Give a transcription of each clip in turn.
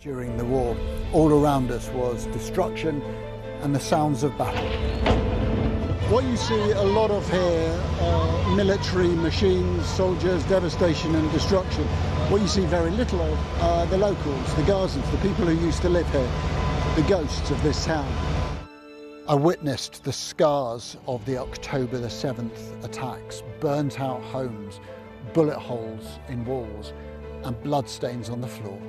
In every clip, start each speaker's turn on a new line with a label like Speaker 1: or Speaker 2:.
Speaker 1: during the war. All around us was destruction and the sounds of battle. What you see a lot of here are military machines, soldiers, devastation and destruction. What you see very little of are the locals, the Gazans, the people who used to live here, the ghosts of this town. I witnessed the scars of the October the 7th attacks, burnt out homes, bullet holes in walls and bloodstains on the floor.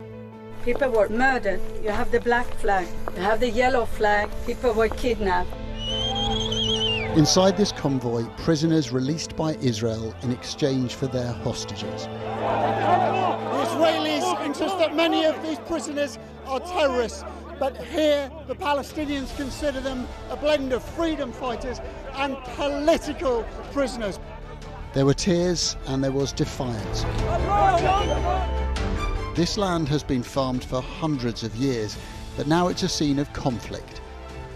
Speaker 2: People were murdered. You have the black flag, you have the yellow flag. People were kidnapped.
Speaker 1: Inside this convoy, prisoners released by Israel in exchange for their hostages. The Israelis insist that many of these prisoners are terrorists, but here the Palestinians consider them a blend of freedom fighters and political prisoners. There were tears and there was defiance. This land has been farmed for hundreds of years, but now it's a scene of conflict.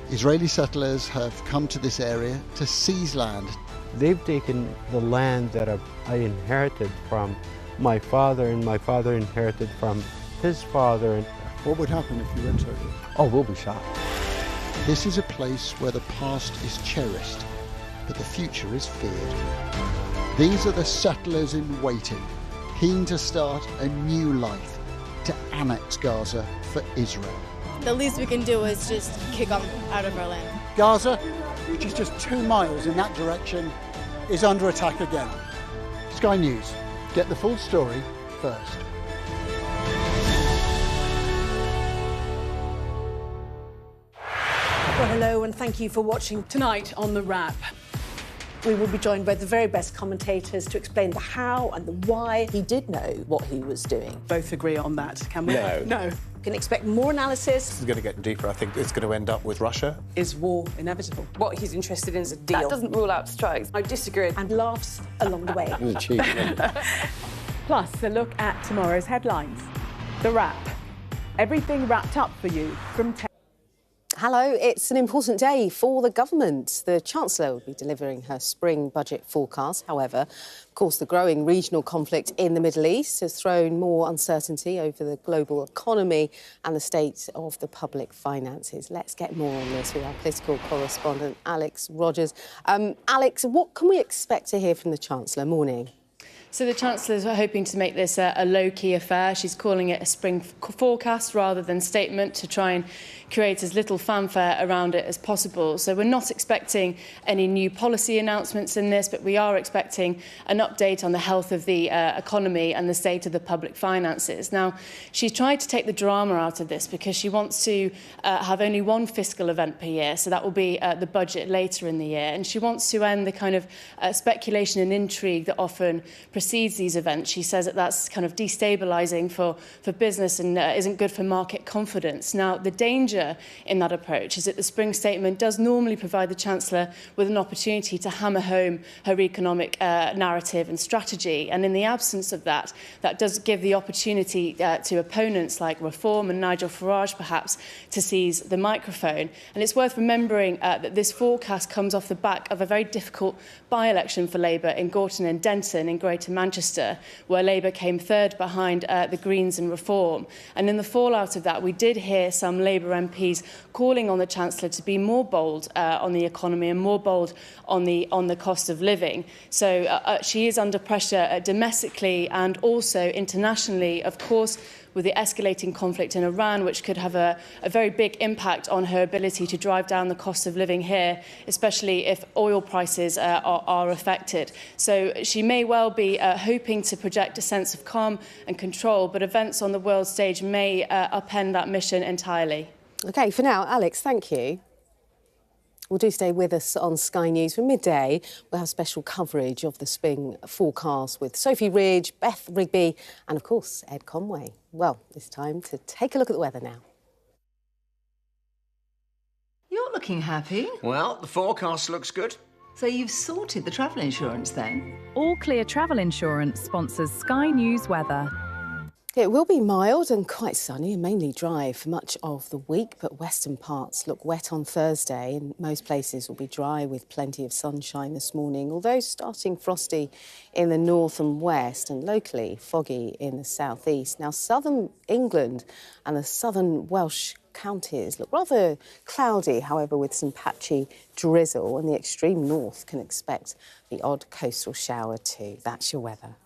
Speaker 1: Israeli settlers have come to this area to seize land.
Speaker 3: They've taken the land that I inherited from my father, and my father inherited from his father.
Speaker 1: What would happen if you entered it?
Speaker 3: Oh, we'll be shot.
Speaker 1: This is a place where the past is cherished, but the future is feared. These are the settlers in waiting, keen to start a new life, to annex Gaza for Israel.
Speaker 4: The least we can do is just kick them out of our land.
Speaker 1: Gaza, which is just 2 miles in that direction, is under attack again. Sky News, get the full story first.
Speaker 5: Well, hello and thank you for watching.
Speaker 6: Tonight on The Wrap.
Speaker 5: We will be joined by the very best commentators to explain the how and the why.
Speaker 7: He did know what he was doing.
Speaker 6: Both agree on that, can we? No.
Speaker 5: You can expect more analysis.
Speaker 8: This is going to get deeper. I think it's going to end up with Russia.
Speaker 6: Is war inevitable?
Speaker 9: What he's interested in is a deal.
Speaker 6: That doesn't rule out strikes.
Speaker 9: I disagree.
Speaker 5: And laughs along the way.
Speaker 10: Plus, a look at tomorrow's headlines. The Wrap. Everything wrapped up for you from
Speaker 7: Hello, it's an important day for the government. The Chancellor will be delivering her spring budget forecast. However, of course, the growing regional conflict in the Middle East has thrown more uncertainty over the global economy and the state of the public finances. Let's get more on this with our political correspondent, Alex Rogers. Alex, what can we expect to hear from the Chancellor? Morning.
Speaker 11: So the Chancellor's hoping to make this a low-key affair. She's calling it a spring forecast rather than statement to try and create as little fanfare around it as possible. So we're not expecting any new policy announcements in this, but we are expecting an update on the health of the economy and the state of the public finances. Now, she's tried to take the drama out of this because she wants to have only one fiscal event per year, so that will be the budget later in the year. And she wants to end the kind of speculation and intrigue that often precedes these events. She says that that's kind of destabilising for business and isn't good for market confidence. Now, the danger in that approach is that the spring statement does normally provide the Chancellor with an opportunity to hammer home her economic narrative and strategy. And in the absence of that, that does give the opportunity to opponents like Reform and Nigel Farage, perhaps, to seize the microphone. And it's worth remembering that this forecast comes off the back of a very difficult by-election for Labour in Gorton and Denton in Greater Manchester, where Labour came third behind the Greens and Reform. And in the fallout of that, we did hear some Labour MPs calling on the Chancellor to be more bold on the economy and more bold on the cost of living. So she is under pressure domestically and also internationally, of course, with the escalating conflict in Iran, which could have a very big impact on her ability to drive down the cost of living here, especially if oil prices are affected. So she may well be hoping to project a sense of calm and control, but events on the world stage may upend that mission entirely.
Speaker 7: OK, for now, Alex, thank you. Well, do stay with us on Sky News. For midday, we'll have special coverage of the spring forecast with Sophie Ridge, Beth Rigby and, of course, Ed Conway. Well, it's time to take a look at the weather now.
Speaker 12: You're looking happy.
Speaker 13: Well, the forecast looks good.
Speaker 12: So you've sorted the travel insurance then?
Speaker 14: All Clear Travel Insurance sponsors Sky News Weather.
Speaker 7: It will be mild and quite sunny and mainly dry for much of the week, but western parts look wet on Thursday and most places will be dry with plenty of sunshine this morning, although starting frosty in the north and west and locally foggy in the southeast. Now, southern England and the southern Welsh counties look rather cloudy, however, with some patchy drizzle, and the extreme north can expect the odd coastal shower too. That's your weather.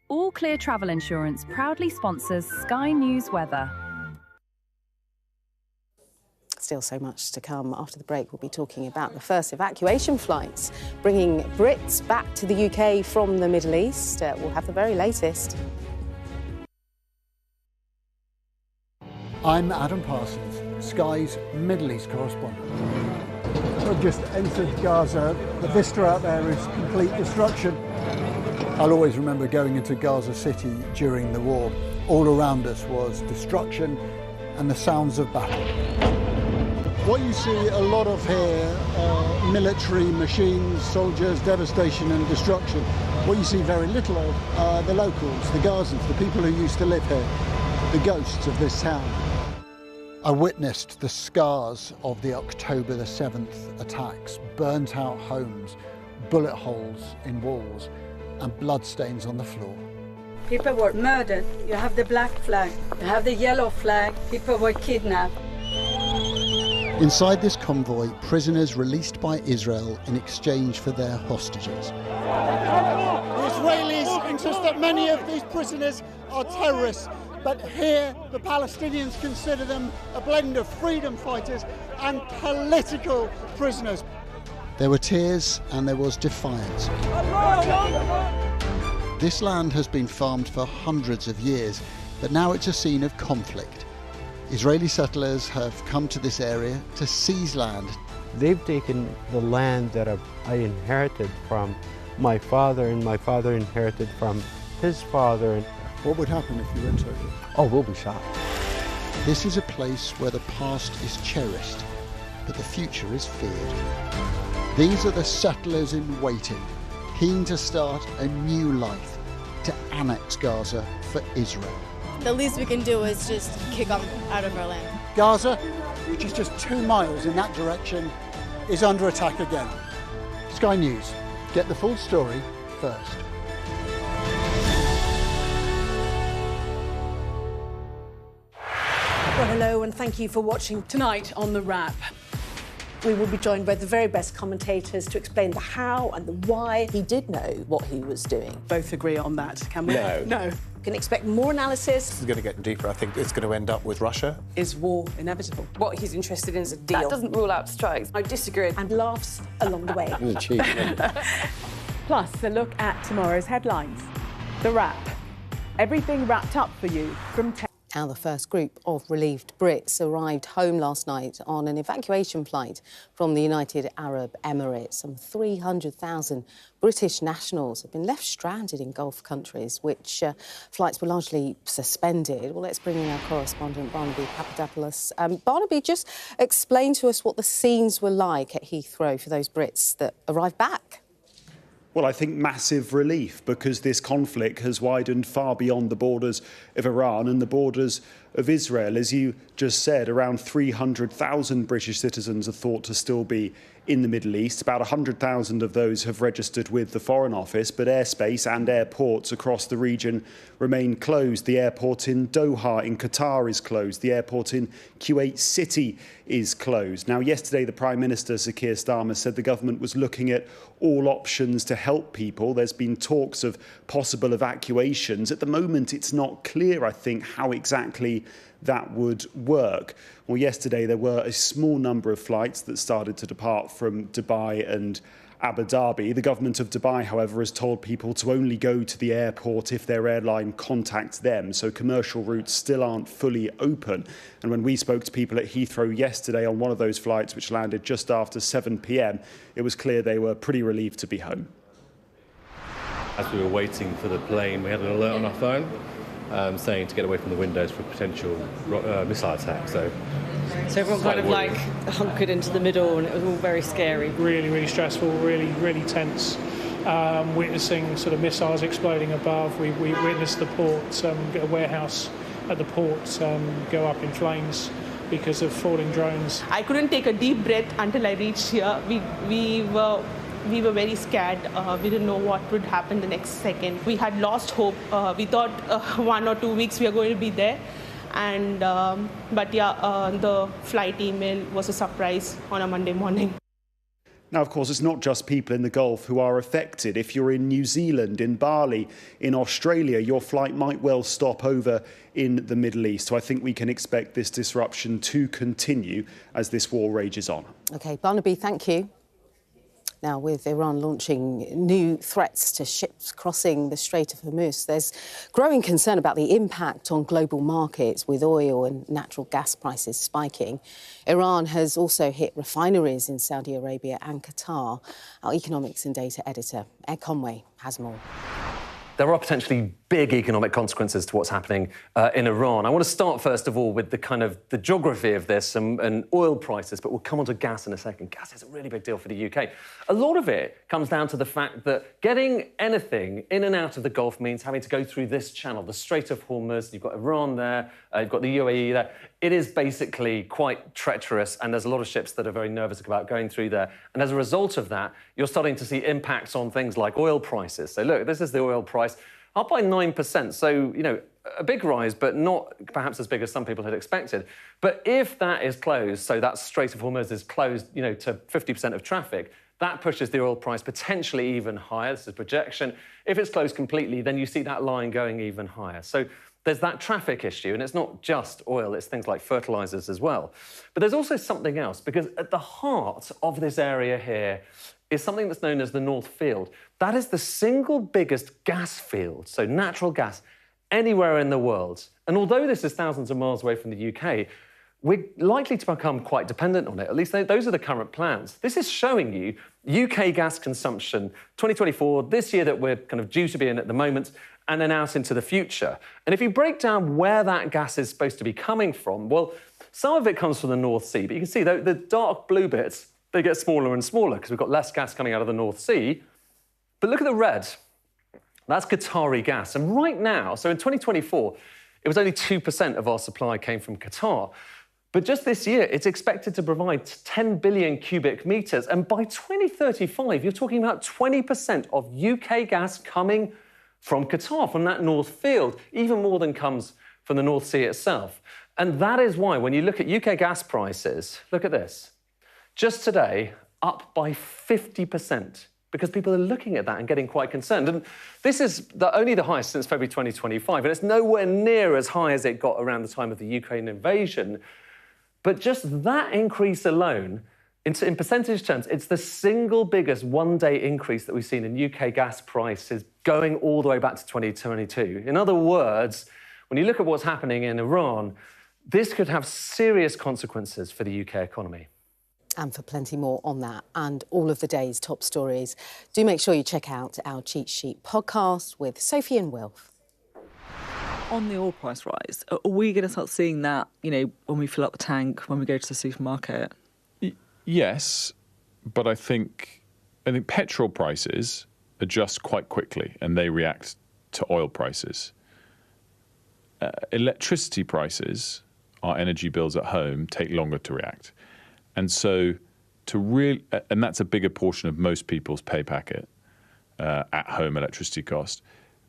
Speaker 9: All Clear Travel Insurance proudly sponsors Sky News Weather.
Speaker 7: Still so much to come. After the break, we'll be talking about the first evacuation flights, bringing Brits back to the UK from the Middle East. We'll have the very latest.
Speaker 1: I'm Adam Parsons, Sky's Middle East correspondent. We've just entered Gaza. The vista out there is complete destruction. I'll always remember going into Gaza City during the war. All around us was destruction and the sounds of battle. What you see a lot of here are military machines, soldiers, devastation and destruction. What you see very little of are the locals, the Gazans, the people who used to live here, the ghosts of this town. I witnessed the scars of the October the 7th attacks, burnt out homes, bullet holes in walls, and bloodstains on the floor.
Speaker 2: People were murdered. You have the black flag, you have the yellow flag. People were kidnapped.
Speaker 1: Inside this convoy, prisoners released by Israel in exchange for their hostages. The Israelis insist that many of these prisoners are terrorists, but here the Palestinians consider them a blend of freedom fighters and political prisoners. There were tears and there was defiance. This land has been farmed for hundreds of years, but now it's a scene of conflict. Israeli settlers have come to this area to seize land.
Speaker 3: They've taken the land that I inherited from my father, and my father inherited from his father.
Speaker 1: What would happen if you entered it?
Speaker 3: Oh, we'll be shot.
Speaker 1: This is a place where the past is cherished, but the future is feared. These are the settlers in waiting, keen to start a new life, to annex Gaza for Israel.
Speaker 4: The least we can do is just kick them out of our land.
Speaker 1: Gaza, which is just 2 miles in that direction, is under attack again. Sky News, get the full story first.
Speaker 5: Well, hello and thank you for watching.
Speaker 6: Tonight on The Wrap.
Speaker 5: We will be joined by the very best commentators to explain the how and the why.
Speaker 14: He did know what he was doing.
Speaker 6: Both agree on that, can we?
Speaker 8: No.
Speaker 5: You can expect more analysis.
Speaker 8: This is going to get deeper. I think it's going to end up with Russia.
Speaker 6: Is war inevitable?
Speaker 15: What he's interested in is a deal.
Speaker 6: That doesn't rule out strikes.
Speaker 15: I disagree.
Speaker 5: And laughs along the way.
Speaker 10: Plus, a look at tomorrow's headlines. The Wrap. Everything wrapped up for you from Tehran.
Speaker 7: Now, the first group of relieved Brits arrived home last night on an evacuation flight from the United Arab Emirates. Some 300,000 British nationals have been left stranded in Gulf countries, which flights were largely suspended. Well, let's bring in our correspondent, Barnaby Papadopoulos. Barnaby, just explain to us what the scenes were like at Heathrow for those Brits that arrived back.
Speaker 16: Well, I think massive relief, because this conflict has widened far beyond the borders of Iran and the borders of Israel. As you just said, around 300,000 British citizens are thought to still be in the Middle East. About 100,000 of those have registered with the Foreign Office, but airspace and airports across the region remain closed. The airport in Doha in Qatar is closed. The airport in Kuwait City is closed. Now, yesterday, the Prime Minister, Sir Keir Starmer, said the government was looking at all options to help people. There's been talks of possible evacuations. At the moment, it's not clear, I think, how exactly that would work. Well, yesterday there were a small number of flights that started to depart from Dubai and Abu Dhabi. The government of Dubai, however, has told people to only go to the airport if their airline contacts them, so commercial routes still aren't fully open. And when we spoke to people at Heathrow yesterday on one of those flights, which landed just after 7 p.m, it was clear they were pretty relieved to be home.
Speaker 17: As we were waiting for the plane, we had an alert on our phone saying to get away from the windows for potential missile attack. So
Speaker 15: everyone kind of like hunkered into the middle, and it was all very scary.
Speaker 18: Really, really stressful, really, really tense. witnessing sort of missiles exploding above. We witnessed the port, a warehouse at the port go up in flames because of falling drones.
Speaker 19: I couldn't take a deep breath until I reached here. We were very scared. We didn't know what would happen the next second. We had lost hope. We thought 1 or 2 weeks we were going to be there. And the flight email was a surprise on a Monday morning.
Speaker 16: Now, of course, it's not just people in the Gulf who are affected. If you're in New Zealand, in Bali, in Australia, your flight might well stop over in the Middle East. So I think we can expect this disruption to continue as this war rages on.
Speaker 7: OK, Barnaby, thank you. Now, with Iran launching new threats to ships crossing the Strait of Hormuz, there's growing concern about the impact on global markets with oil and natural gas prices spiking. Iran has also hit refineries in Saudi Arabia and Qatar. Our economics and data editor, Ed Conway, has more.
Speaker 20: There are potentially big economic consequences to what's happening in Iran. I want to start, first of all, with the geography of this and oil prices, but we'll come on to gas in a second. Gas is a really big deal for the UK. A lot of it comes down to the fact that getting anything in and out of the Gulf means having to go through this channel, the Strait of Hormuz. You've got Iran there, you've got the UAE there. It is basically quite treacherous, and there's a lot of ships that are very nervous about going through there. And as a result of that, you're starting to see impacts on things like oil prices. So look, this is the oil price, up by 9%. So, you know, a big rise, but not perhaps as big as some people had expected. But if that is closed, so that Strait of Hormuz is closed, you know, to 50% of traffic, that pushes the oil price potentially even higher. This is projection. If it's closed completely, then you see that line going even higher. So there's that traffic issue, and it's not just oil, it's things like fertilizers as well. But there's also something else, because at the heart of this area here is something that's known as the North Field. That is the single biggest gas field, so natural gas, anywhere in the world. And although this is thousands of miles away from the UK, we're likely to become quite dependent on it. At least those are the current plans. This is showing you UK gas consumption 2024, this year that we're kind of due to be in at the moment, and then out into the future. And if you break down where that gas is supposed to be coming from, well, some of it comes from the North Sea, but you can see the dark blue bits, they get smaller and smaller because we've got less gas coming out of the North Sea. But look at the red. That's Qatari gas. And right now, so in 2024, it was only 2% of our supply came from Qatar. But just this year, it's expected to provide 10 billion cubic metres. And by 2035, you're talking about 20% of UK gas coming from Qatar, from that North Field, even more than comes from the North Sea itself. And that is why, when you look at UK gas prices, look at this. Just today, up by 50%, because people are looking at that and getting quite concerned. And this is only the highest since February 2025, and it's nowhere near as high as it got around the time of the Ukraine invasion. But just that increase alone, in percentage terms, it's the single biggest one-day increase that we've seen in UK gas prices going all the way back to 2022. In other words, when you look at what's happening in Iran, this could have serious consequences for the UK economy.
Speaker 7: And for plenty more on that and all of the day's top stories, do make sure you check out our Cheat Sheet podcast with Sophie and Will.
Speaker 21: On the oil price rise, are we going to start seeing that, you know, when we fill up the tank, when we go to the supermarket?
Speaker 22: Yes, but I think petrol prices adjust quite quickly and they react to oil prices. Electricity prices, our energy bills at home, take longer to react. And so and that's a bigger portion of most people's pay packet, at home electricity cost.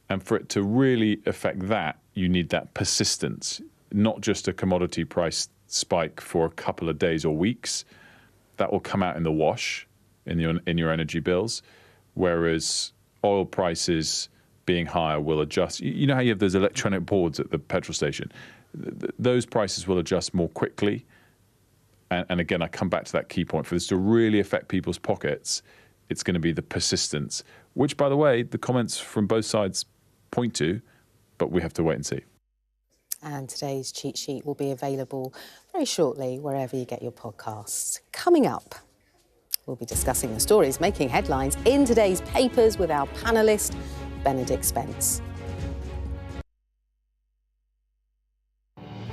Speaker 22: And for it to really affect that, you need that persistence, not just a commodity price spike for a couple of days or weeks. That will come out in the wash in your energy bills, whereas oil prices being higher will adjust. You know how you have those electronic boards at the petrol station? Those prices will adjust more quickly. And again, I come back to that key point. For this to really affect people's pockets, it's going to be the persistence, which, by the way, the comments from both sides point to, but we have to wait and see.
Speaker 7: And today's cheat sheet will be available very shortly wherever you get your podcasts. Coming up, we'll be discussing the stories making headlines in today's papers with our panellist, Benedict Spence.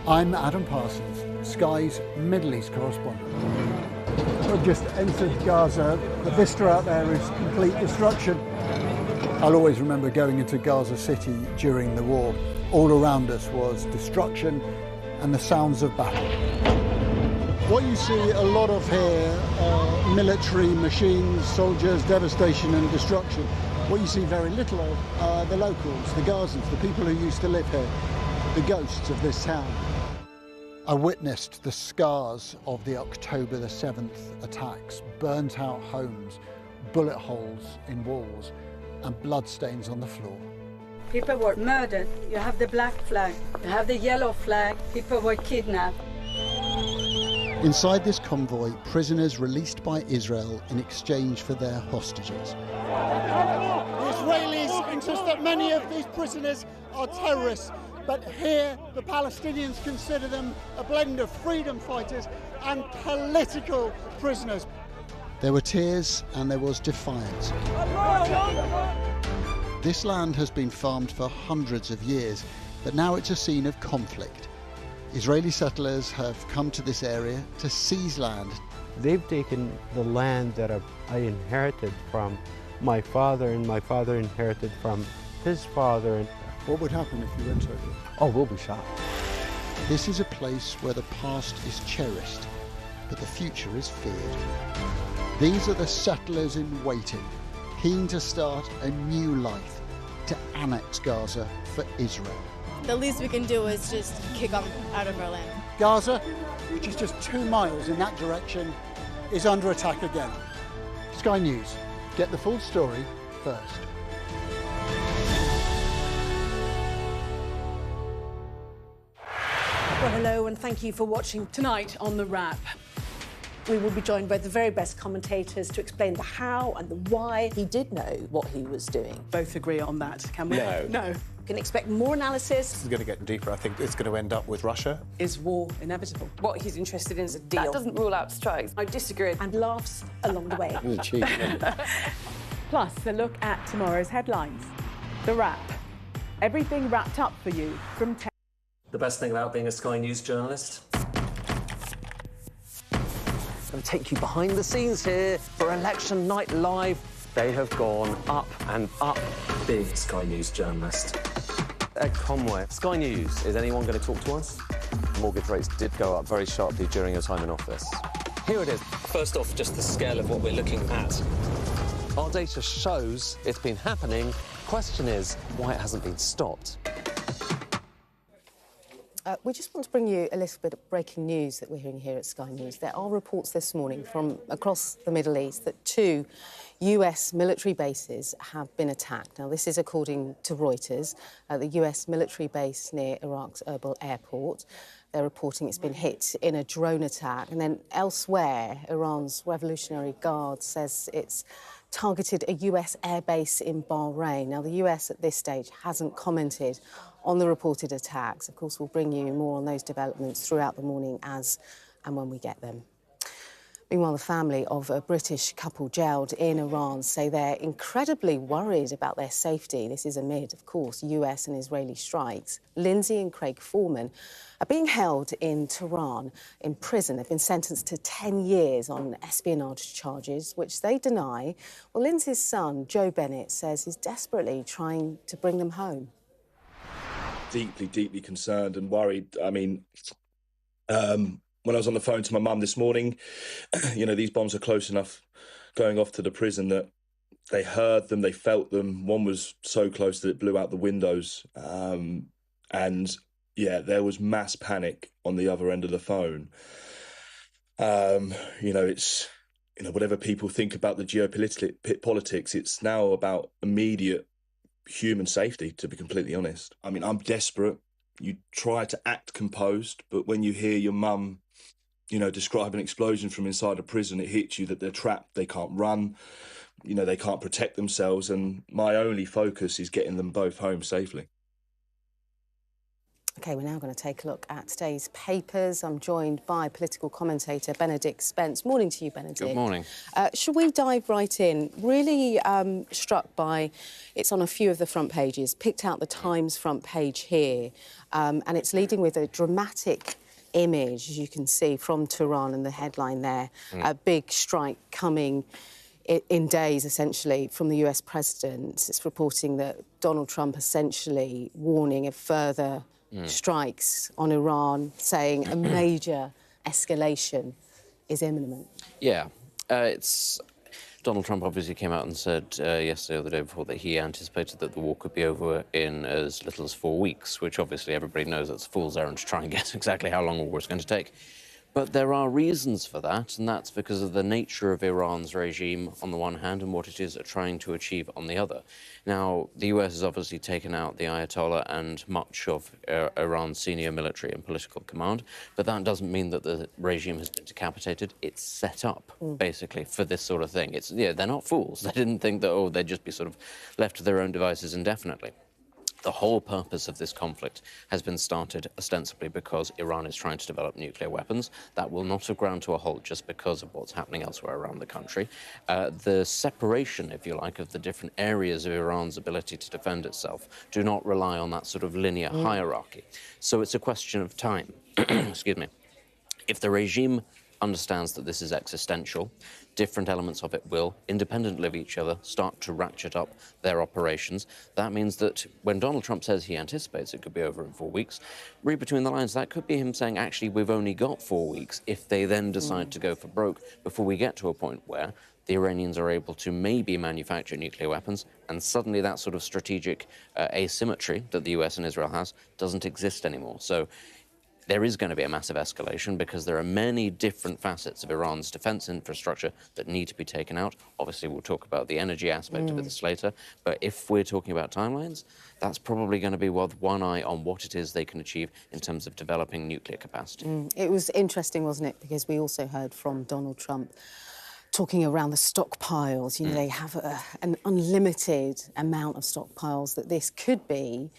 Speaker 1: I'm Adam Parsons, Sky's Middle East correspondent. I've just entered Gaza. The vista out there is complete destruction. I'll always remember going into Gaza City during the war. All around us was destruction and the sounds of battle. What you see a lot of here are military machines, soldiers, devastation and destruction. What you see very little of are the locals, the Gazans, the people who used to live here, the ghosts of this town. I witnessed the scars of the October the 7th attacks, burnt out homes, bullet holes in walls and bloodstains on the floor.
Speaker 2: People were murdered. You have the black flag, you have the yellow flag. People were kidnapped.
Speaker 1: Inside this convoy, prisoners released by Israel in exchange for their hostages. The Israelis insist that many of these prisoners are terrorists, but here the Palestinians consider them a blend of freedom fighters and political prisoners. There were tears and there was defiance. This land has been farmed for hundreds of years, but now it's a scene of conflict. Israeli settlers have come to this area to seize land.
Speaker 3: They've taken the land that I inherited from my father, and my father inherited from his father.
Speaker 1: What would happen if you went over?
Speaker 3: Oh, we'll be shot.
Speaker 1: This is a place where the past is cherished, but the future is feared. These are the settlers in waiting, keen to start a new life, to annex Gaza for Israel.
Speaker 4: The least we can do is just kick them out of our land.
Speaker 1: Gaza, which is just 2 miles in that direction, is under attack again. Sky News, get the full story first.
Speaker 5: Well, hello and thank you for watching.
Speaker 6: Tonight on The Wrap.
Speaker 5: We will be joined by the very best commentators to explain the how and the why.
Speaker 14: He did know what he was doing.
Speaker 6: Both agree on that, can we? No.
Speaker 5: You can expect more analysis.
Speaker 8: This is going to get deeper. I think it's going to end up with Russia.
Speaker 6: Is war inevitable?
Speaker 15: What he's interested in is a deal.
Speaker 6: That doesn't rule out strikes.
Speaker 15: I disagree.
Speaker 5: And laughs along the way.
Speaker 10: Plus, a look at tomorrow's headlines. The Wrap. Everything wrapped up for you from 10.
Speaker 20: The best thing about being a Sky News journalist? I'm going to take you behind the scenes here for Election Night Live. They have gone up and up. Big Sky News journalist. Ed Conway. Sky News, is anyone going to talk to us?
Speaker 11: Mortgage rates did go up very sharply during your time in office.
Speaker 20: Here it is. First off, just the scale of what we're looking at. Our data shows it's been happening. Question is, why it hasn't been stopped.
Speaker 7: We just want to bring you a little bit of breaking news that we're hearing here at Sky News. There are reports this morning from across the Middle East that 2 US military bases have been attacked. Now, this is according to Reuters, the US military base near Iraq's Erbil airport. They're reporting it's been hit in a drone attack. And then elsewhere, Iran's Revolutionary Guard says it's targeted a US airbase in Bahrain. Now, the US at this stage hasn't commented on the reported attacks. Of course, we'll bring you more on those developments throughout the morning as and when we get them. Meanwhile, the family of a British couple jailed in Iran say they're incredibly worried about their safety. This is amid, of course, US and Israeli strikes. Lindsay and Craig Foreman are being held in Tehran in prison. They've been sentenced to 10 years on espionage charges, which they deny. Well, Lindsay's son, Joe Bennett, says he's desperately trying to bring them home.
Speaker 13: Deeply, deeply concerned and worried. I mean, when I was on the phone to my mum this morning, you know, these bombs are close enough going off to the prison that they heard them, they felt them. One was so close that it blew out the windows. And yeah, there was mass panic on the other end of the phone. You know, it's, you know, whatever people think about the geopolitics, it's now about immediate human safety, to be completely honest. I mean, I'm desperate. You try to act composed, but when you hear your mum, you know, describe an explosion from inside a prison, it hits you that they're trapped, they can't run, you know, they can't protect themselves, and my only focus is getting them both home safely.
Speaker 7: OK, we're now going to take a look at today's papers. I'm joined by political commentator Benedict Spence. Morning to you, Benedict.
Speaker 11: Good morning.
Speaker 7: Should we dive right in? Really struck by, it's on a few of the front pages, picked out the Times front page here, and it's leading with a dramatic image, as you can see, from Tehran and the headline there, a big strike coming in days, essentially, from the US president. It's reporting that Donald Trump essentially warning of further strikes on Iran, saying a major escalation is imminent.
Speaker 9: Yeah, it's... Donald Trump obviously came out and said yesterday or the day before that he anticipated that the war could be over in as little as 4 weeks, which obviously everybody knows it's a fool's errand to try and guess exactly how long a war is going to take. But there are reasons for that, and that's because of the nature of Iran's regime on the one hand and what it is trying to achieve on the other. Now, the US has obviously taken out the Ayatollah and much of Iran's senior military and political command, but that doesn't mean that the regime has been decapitated. It's set up, basically, for this sort of thing. It's, yeah, they're not fools. They didn't think that, oh, they'd just be sort of left to their own devices indefinitely. The whole purpose of this conflict has been started ostensibly because Iran is trying to develop nuclear weapons. That will not have ground to a halt just because of what's happening elsewhere around the country. The separation, if you like, of the different areas of Iran's ability to defend itself do not rely on that sort of linear hierarchy. So it's a question of time. Excuse me. If the regime understands that this is existential, different elements of it will, independently of each other, start to ratchet up their operations. That means that when Donald Trump says he anticipates it could be over in 4 weeks, read between the lines, that could be him saying, actually, we've only got 4 weeks if they then decide to go for broke before we get to a point where the Iranians are able to maybe manufacture nuclear weapons, and suddenly that sort of strategic asymmetry that the US and Israel has doesn't exist anymore. So there is going to be a massive escalation because there are many different facets of Iran's defense infrastructure that need to be taken out. Obviously, we'll talk about the energy aspect of this later, but if we're talking about timelines, that's probably going to be with one eye on what it is they can achieve in terms of developing nuclear capacity.
Speaker 7: It was interesting, wasn't it? Because we also heard from Donald Trump talking around the stockpiles. You know, they have an unlimited amount of stockpiles, that this could be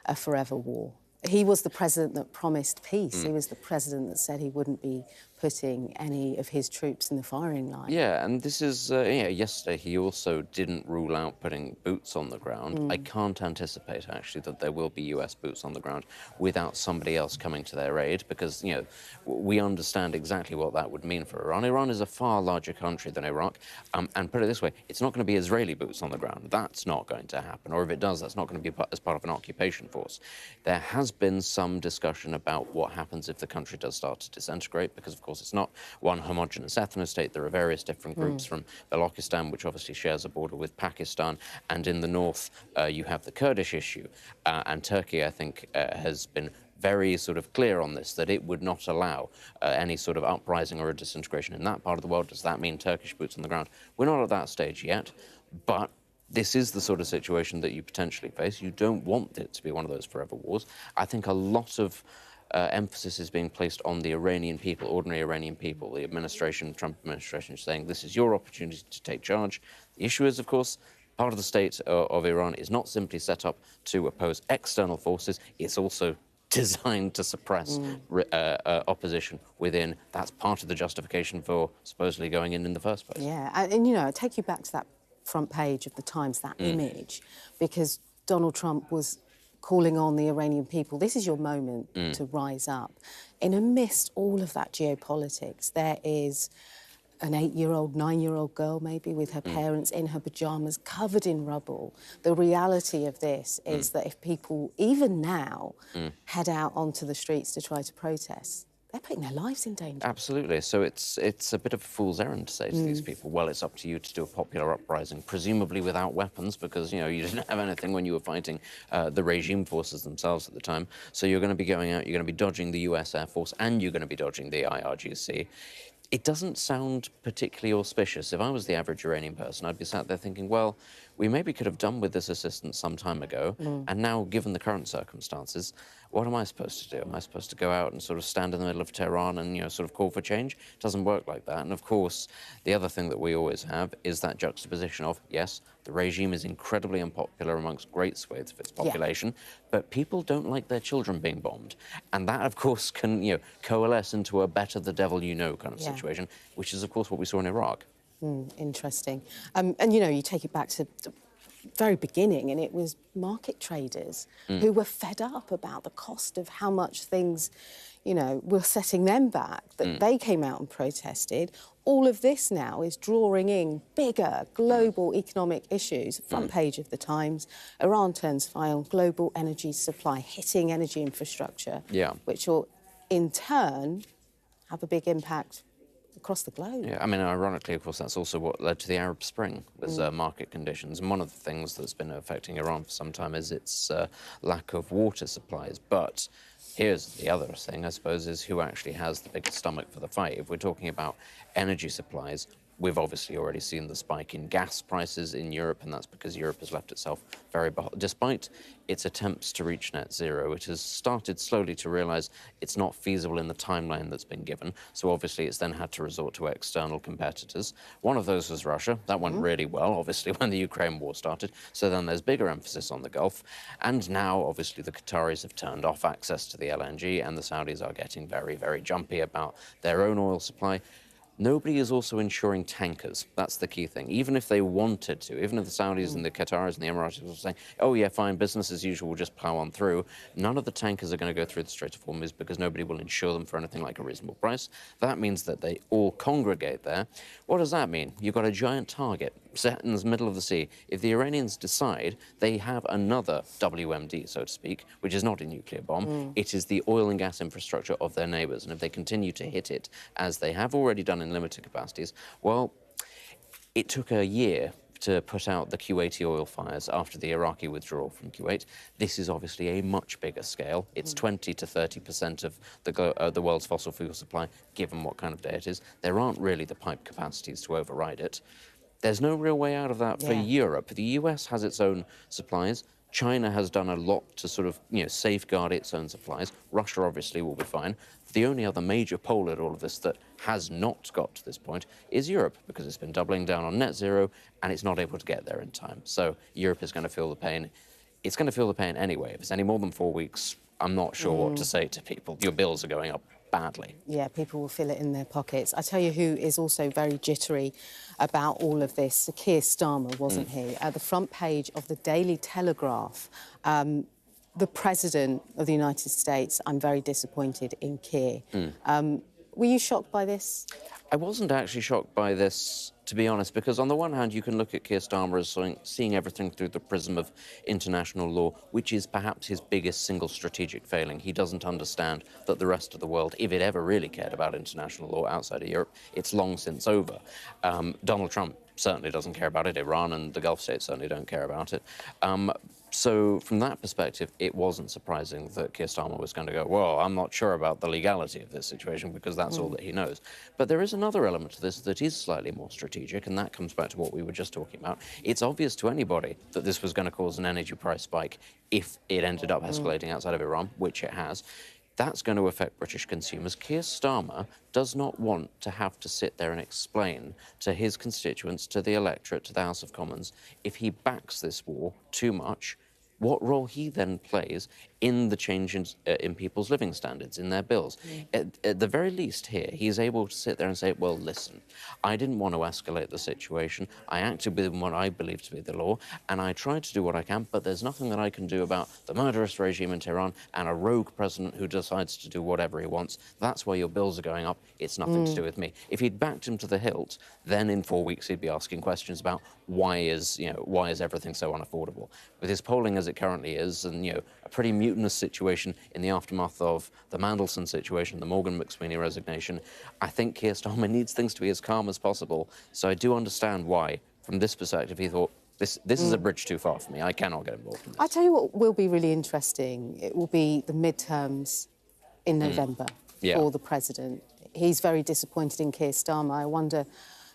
Speaker 7: a forever war. He was the president that promised peace. He was the president that said he wouldn't be putting any of his troops in the firing line.
Speaker 9: Yeah, and this is, yesterday he also didn't rule out putting boots on the ground. I can't anticipate, actually, that there will be US boots on the ground without somebody else coming to their aid, because, you know, we understand exactly what that would mean for Iran. Iran is a far larger country than Iraq, and put it this way, it's not going to be Israeli boots on the ground. That's not going to happen, or if it does, that's not going to be as part of an occupation force. There has been some discussion about what happens if the country does start to disintegrate, because, of course, it's not one homogenous ethno-state. There are various different groups from Balochistan, which obviously shares a border with Pakistan, and in the north you have the Kurdish issue. And Turkey, I think, has been very sort of clear on this, that it would not allow any sort of uprising or a disintegration in that part of the world. Does that mean Turkish boots on the ground? We're not at that stage yet, but this is the sort of situation that you potentially face. You don't want it to be one of those forever wars. I think a lot of emphasis is being placed on the Iranian people, ordinary Iranian people. The administration, Trump administration, is saying this is your opportunity to take charge. The issue is, of course, part of the state of Iran is not simply set up to oppose external forces. It's also designed to suppress opposition within. That's part of the justification for supposedly going in the first place.
Speaker 7: Yeah, and you know, I take you back to that front page of the Times, that image, because Donald Trump was calling on the Iranian people, this is your moment to rise up. In amidst all of that geopolitics, there is an 8-year-old, 9-year-old girl maybe with her parents in her pyjamas, covered in rubble. The reality of this is that if people, even now, head out onto the streets to try to protest, they're putting their lives in danger.
Speaker 9: Absolutely. So it's a bit of a fool's errand to say to these people, well, it's up to you to do a popular uprising, presumably without weapons, because, you know, you didn't have anything when you were fighting the regime forces themselves at the time. So you're going to be going out, you're going to be dodging the US Air Force, and you're going to be dodging the IRGC. It doesn't sound particularly auspicious. If I was the average Iranian person, I'd be sat there thinking, well, we maybe could have done with this assistance some time ago, and now, given the current circumstances, what am I supposed to do? Am I supposed to go out and sort of stand in the middle of Tehran and, you know, sort of call for change? It doesn't work like that. And, of course, the other thing that we always have is that juxtaposition of, yes, the regime is incredibly unpopular amongst great swathes of its population, but people don't like their children being bombed. And that, of course, can, you know, coalesce into a better the devil you know kind of situation, which is, of course, what we saw in Iraq.
Speaker 7: Interesting. And, you know, you take it back to very beginning, and it was market traders who were fed up about the cost of how much things, you know, were setting them back, that they came out and protested. All of this now is drawing in bigger global economic issues. Front page of the Times, Iran turns fire on global energy supply, hitting energy infrastructure, which will in turn have a big impact across the globe.
Speaker 9: Yeah, I mean, ironically, of course, that's also what led to the Arab Spring, was market conditions. And one of the things that's been affecting Iran for some time is its lack of water supplies. But here's the other thing, I suppose, is who actually has the biggest stomach for the fight. If we're talking about energy supplies, we've obviously already seen the spike in gas prices in Europe, and that's because Europe has left itself very behind. Despite its attempts to reach net zero, it has started slowly to realise it's not feasible in the timeline that's been given. So obviously it's then had to resort to external competitors. One of those was Russia. That went really well, obviously, when the Ukraine war started. So then there's bigger emphasis on the Gulf. And now, obviously, the Qataris have turned off access to the LNG, and the Saudis are getting very, very jumpy about their own oil supply. Nobody is also insuring tankers. That's the key thing. Even if they wanted to, even if the Saudis and the Qataris and the Emiratis were saying, oh, yeah, fine, business as usual, we'll just plow on through, none of the tankers are going to go through the Strait of Hormuz because nobody will insure them for anything like a reasonable price. That means that they all congregate there. What does that mean? You've got a giant target set in the middle of the sea. If the Iranians decide they have another WMD, so to speak, which is not a nuclear bomb, it is the oil and gas infrastructure of their neighbours. And if they continue to hit it, as they have already done in limited capacities, well, it took a year to put out the Kuwaiti oil fires after the Iraqi withdrawal from Kuwait. This is obviously a much bigger scale. It's 20 to 30% of the world's fossil fuel supply, given what kind of day it is. There aren't really the pipe capacities to override it. There's no real way out of that for Europe. The US has its own supplies. China has done a lot to sort of, you know, safeguard its own supplies. Russia obviously will be fine. The only other major pole at all of this that has not got to this point is Europe, because it's been doubling down on net zero and it's not able to get there in time. So Europe is going to feel the pain. It's going to feel the pain anyway. If it's any more than 4 weeks, I'm not sure what to say to people. Your bills are going up badly.
Speaker 7: Yeah, people will feel it in their pockets. I tell you who is also very jittery about all of this. Sir Keir Starmer, wasn't he? At the front page of the Daily Telegraph, the President of the United States, I'm very disappointed in Keir. Were you shocked by this?
Speaker 9: I wasn't actually shocked by this, to be honest, because on the one hand, you can look at Keir Starmer as seeing everything through the prism of international law, which is perhaps his biggest single strategic failing. He doesn't understand that the rest of the world, if it ever really cared about international law outside of Europe, it's long since over. Donald Trump certainly doesn't care about it. Iran and the Gulf states certainly don't care about it. So from that perspective, it wasn't surprising that Keir Starmer was going to go, well, I'm not sure about the legality of this situation, because that's all that he knows. But there is another element to this that is slightly more strategic, and that comes back to what we were just talking about. It's obvious to anybody that this was going to cause an energy price spike if it ended up escalating outside of Iran, which it has. That's going to affect British consumers. Keir Starmer does not want to have to sit there and explain to his constituents, to the electorate, to the House of Commons, if he backs this war too much, what role he then plays in the changes in people's living standards, in their bills. At the very least here, he's able to sit there and say, well, listen, I didn't want to escalate the situation. I acted within what I believe to be the law, and I tried to do what I can, but there's nothing that I can do about the murderous regime in Tehran and a rogue president who decides to do whatever he wants. That's why your bills are going up. It's nothing to do with me. If he'd backed him to the hilt, then in 4 weeks he'd be asking questions about why is everything so unaffordable. With his polling as it currently is, and a pretty mutinous situation in the aftermath of the Mandelson situation, the Morgan McSweeney resignation, I think Keir Starmer needs things to be as calm as possible. So I do understand why, from this perspective, he thought, this is a bridge too far for me. I cannot get involved in this.
Speaker 7: I tell you what will be really interesting. It will be the midterms in November for the president. He's very disappointed in Keir Starmer. I wonder,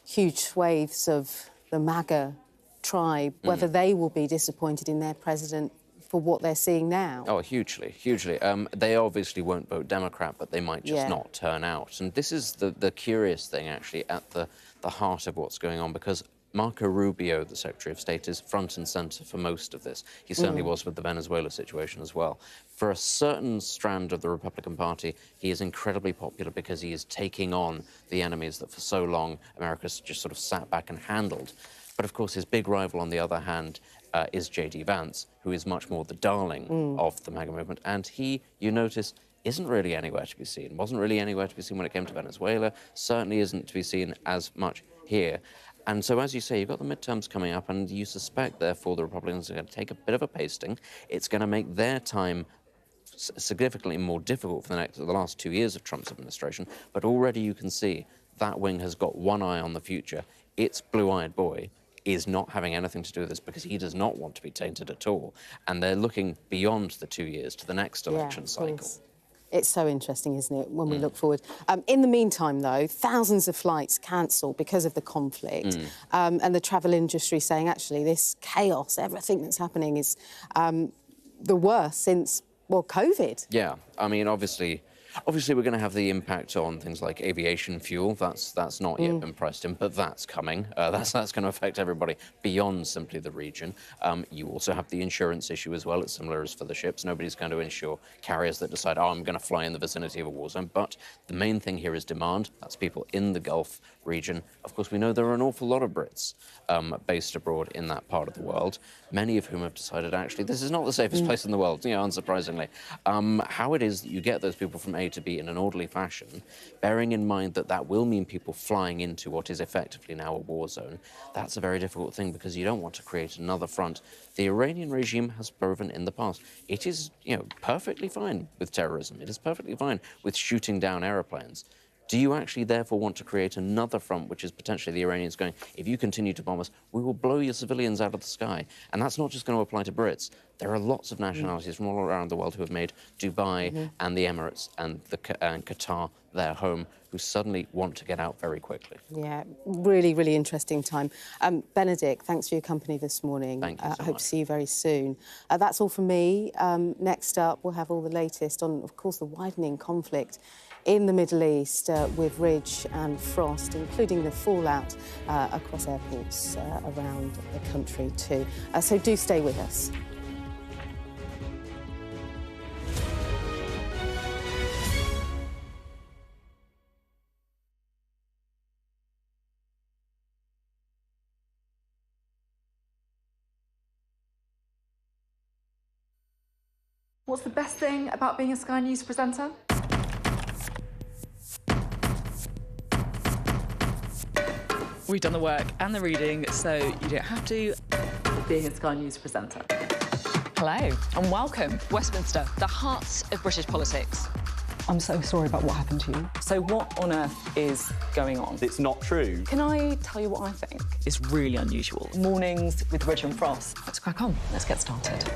Speaker 7: huge swathes of the MAGA tribe, whether they will be disappointed in their president for what they're seeing now.
Speaker 9: Oh, hugely, hugely. They obviously won't vote Democrat, but they might just not turn out. And this is the curious thing, actually, at the heart of what's going on, because Marco Rubio, the Secretary of State, is front and centre for most of this. He certainly was with the Venezuela situation as well. For a certain strand of the Republican Party, he is incredibly popular because he is taking on the enemies that for so long America's just sort of sat back and handled. But of course, his big rival, on the other hand, is J.D. Vance, who is much more the darling of the MAGA movement. And he, you notice, isn't really anywhere to be seen, wasn't really anywhere to be seen when it came to Venezuela, certainly isn't to be seen as much here. And so, as you say, you've got the midterms coming up, and you suspect, therefore, the Republicans are going to take a bit of a pasting. It's going to make their time significantly more difficult for the last 2 years of Trump's administration, but already you can see that wing has got one eye on the future. Its blue-eyed boy is not having anything to do with this because he does not want to be tainted at all. And they're looking beyond the 2 years to the next election cycle.
Speaker 7: It's so interesting, isn't it, when we look forward. In the meantime, though, thousands of flights cancelled because of the conflict, and the travel industry saying, actually, this chaos, everything that's happening is the worst since, well, COVID.
Speaker 9: Yeah, I mean, obviously we're going to have the impact on things like aviation fuel. That's not yet been priced in, but that's coming. That's going to affect everybody beyond simply the region. You also have the insurance issue as well. It's similar as for the ships. Nobody's going to insure carriers that decide, oh, I'm going to fly in the vicinity of a war zone. But the main thing here is demand. That's people in the Gulf region. Of course, we know there are an awful lot of Brits based abroad in that part of the world, many of whom have decided, actually, this is not the safest place in the world, unsurprisingly. How it is that you get those people from A to B in an orderly fashion, bearing in mind that that will mean people flying into what is effectively now a war zone, that's a very difficult thing because you don't want to create another front. The Iranian regime has proven in the past it is, perfectly fine with terrorism. It is perfectly fine with shooting down aeroplanes. Do you actually therefore want to create another front, which is potentially the Iranians going, if you continue to bomb us, we will blow your civilians out of the sky? And that's not just going to apply to Brits. There are lots of nationalities from all around the world who have made Dubai and the Emirates and Qatar their home, who suddenly want to get out very quickly.
Speaker 7: Yeah, really, really interesting time. Benedict, thanks for your company this morning.
Speaker 9: Thank you so
Speaker 7: I hope
Speaker 9: much.
Speaker 7: to see you very soon. That's all from me. Next up, we'll have all the latest on, of course, the widening conflict in the Middle East with Ridge and Frost, including the fallout across airports around the country too. So do stay with us.
Speaker 12: What's the best thing about being a Sky News presenter?
Speaker 15: We've done the work and the reading, so you don't have to.
Speaker 12: Being a Sky News presenter.
Speaker 15: Hello and welcome. Westminster, the heart of British politics.
Speaker 17: I'm so sorry about what happened to you.
Speaker 15: So what on earth is going on?
Speaker 11: It's not true.
Speaker 15: Can I tell you what I think? It's really unusual. Mornings with Ridge and Frost. Let's crack on. Let's get started.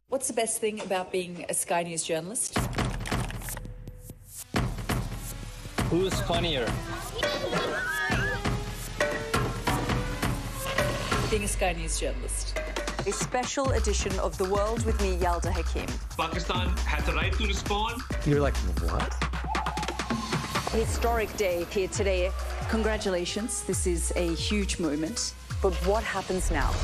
Speaker 23: What's the best thing about being a Sky News journalist?
Speaker 24: Who's funnier?
Speaker 23: Being a Sky News journalist.
Speaker 25: A special edition of The World with me, Yalda Hakim.
Speaker 24: Pakistan has the right to respond.
Speaker 11: You're like, what?
Speaker 25: Historic day here today.
Speaker 23: Congratulations, this is a huge moment.
Speaker 25: But what happens now?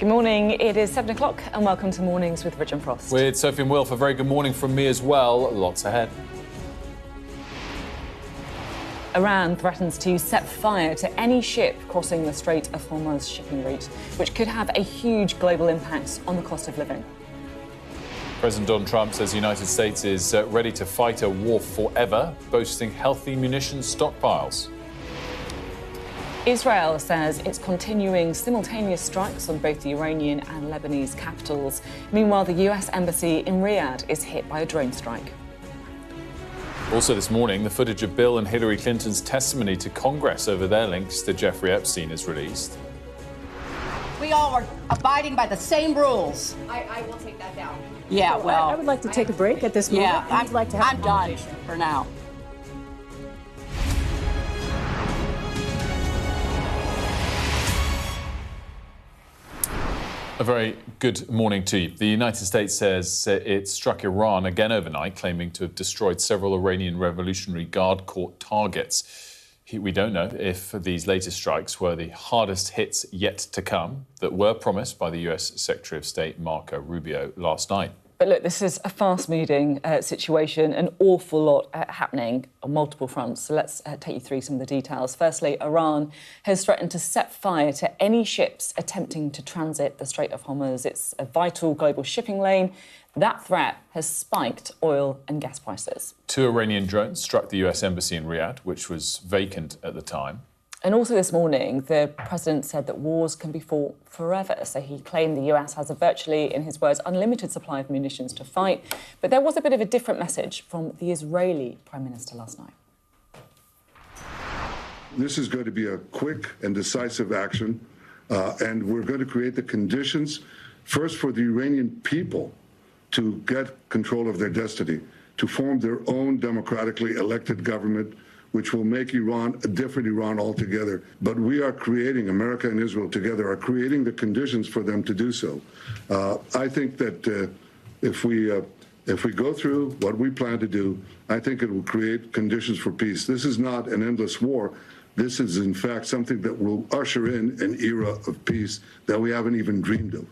Speaker 15: Good morning, it is 7 o'clock and welcome to Mornings with Rich and Frost.
Speaker 16: With Sophie and Wilf, a very good morning from me as well. Lots ahead.
Speaker 15: Iran threatens to set fire to any ship crossing the Strait of Hormuz shipping route, which could have a huge global impact on the cost of living.
Speaker 16: President Donald Trump says the United States is ready to fight a war forever, boasting healthy munitions stockpiles.
Speaker 15: Israel says it's continuing simultaneous strikes on both the Iranian and Lebanese capitals. Meanwhile, the US embassy in Riyadh is hit by a drone strike.
Speaker 16: Also this morning, the footage of Bill and Hillary Clinton's testimony to Congress over their links to Jeffrey Epstein is released.
Speaker 18: We all are abiding by the same rules. I will take that down. Yeah, well,
Speaker 5: I would like to take a break at this moment.
Speaker 18: Yeah, I'm done for now.
Speaker 16: A very good morning to you. The United States says it struck Iran again overnight, claiming to have destroyed several Iranian Revolutionary Guard Corps targets. We don't know if these latest strikes were the hardest hits yet to come that were promised by the US Secretary of State Marco Rubio last night.
Speaker 15: But look, this is a fast-moving situation, an awful lot happening on multiple fronts. So let's take you through some of the details. Firstly, Iran has threatened to set fire to any ships attempting to transit the Strait of Hormuz. It's a vital global shipping lane. That threat has spiked oil and gas prices. 2
Speaker 16: Iranian drones struck the US embassy in Riyadh, which was vacant at the time.
Speaker 15: And also this morning, the president said that wars can be fought forever. So he claimed the US has a virtually, in his words, unlimited supply of munitions to fight. But there was a bit of a different message from the Israeli Prime Minister last night.
Speaker 19: This is going to be a quick and decisive action, and we're going to create the conditions, first for the Iranian people to get control of their destiny, to form their own democratically elected government, which will make Iran a different Iran altogether. But we are creating, America and Israel together are creating the conditions for them to do so. I think that if we go through what we plan to do, I think it will create conditions for peace. This is not an endless war. This is, in fact, something that will usher in an era of peace that we haven't even dreamed of.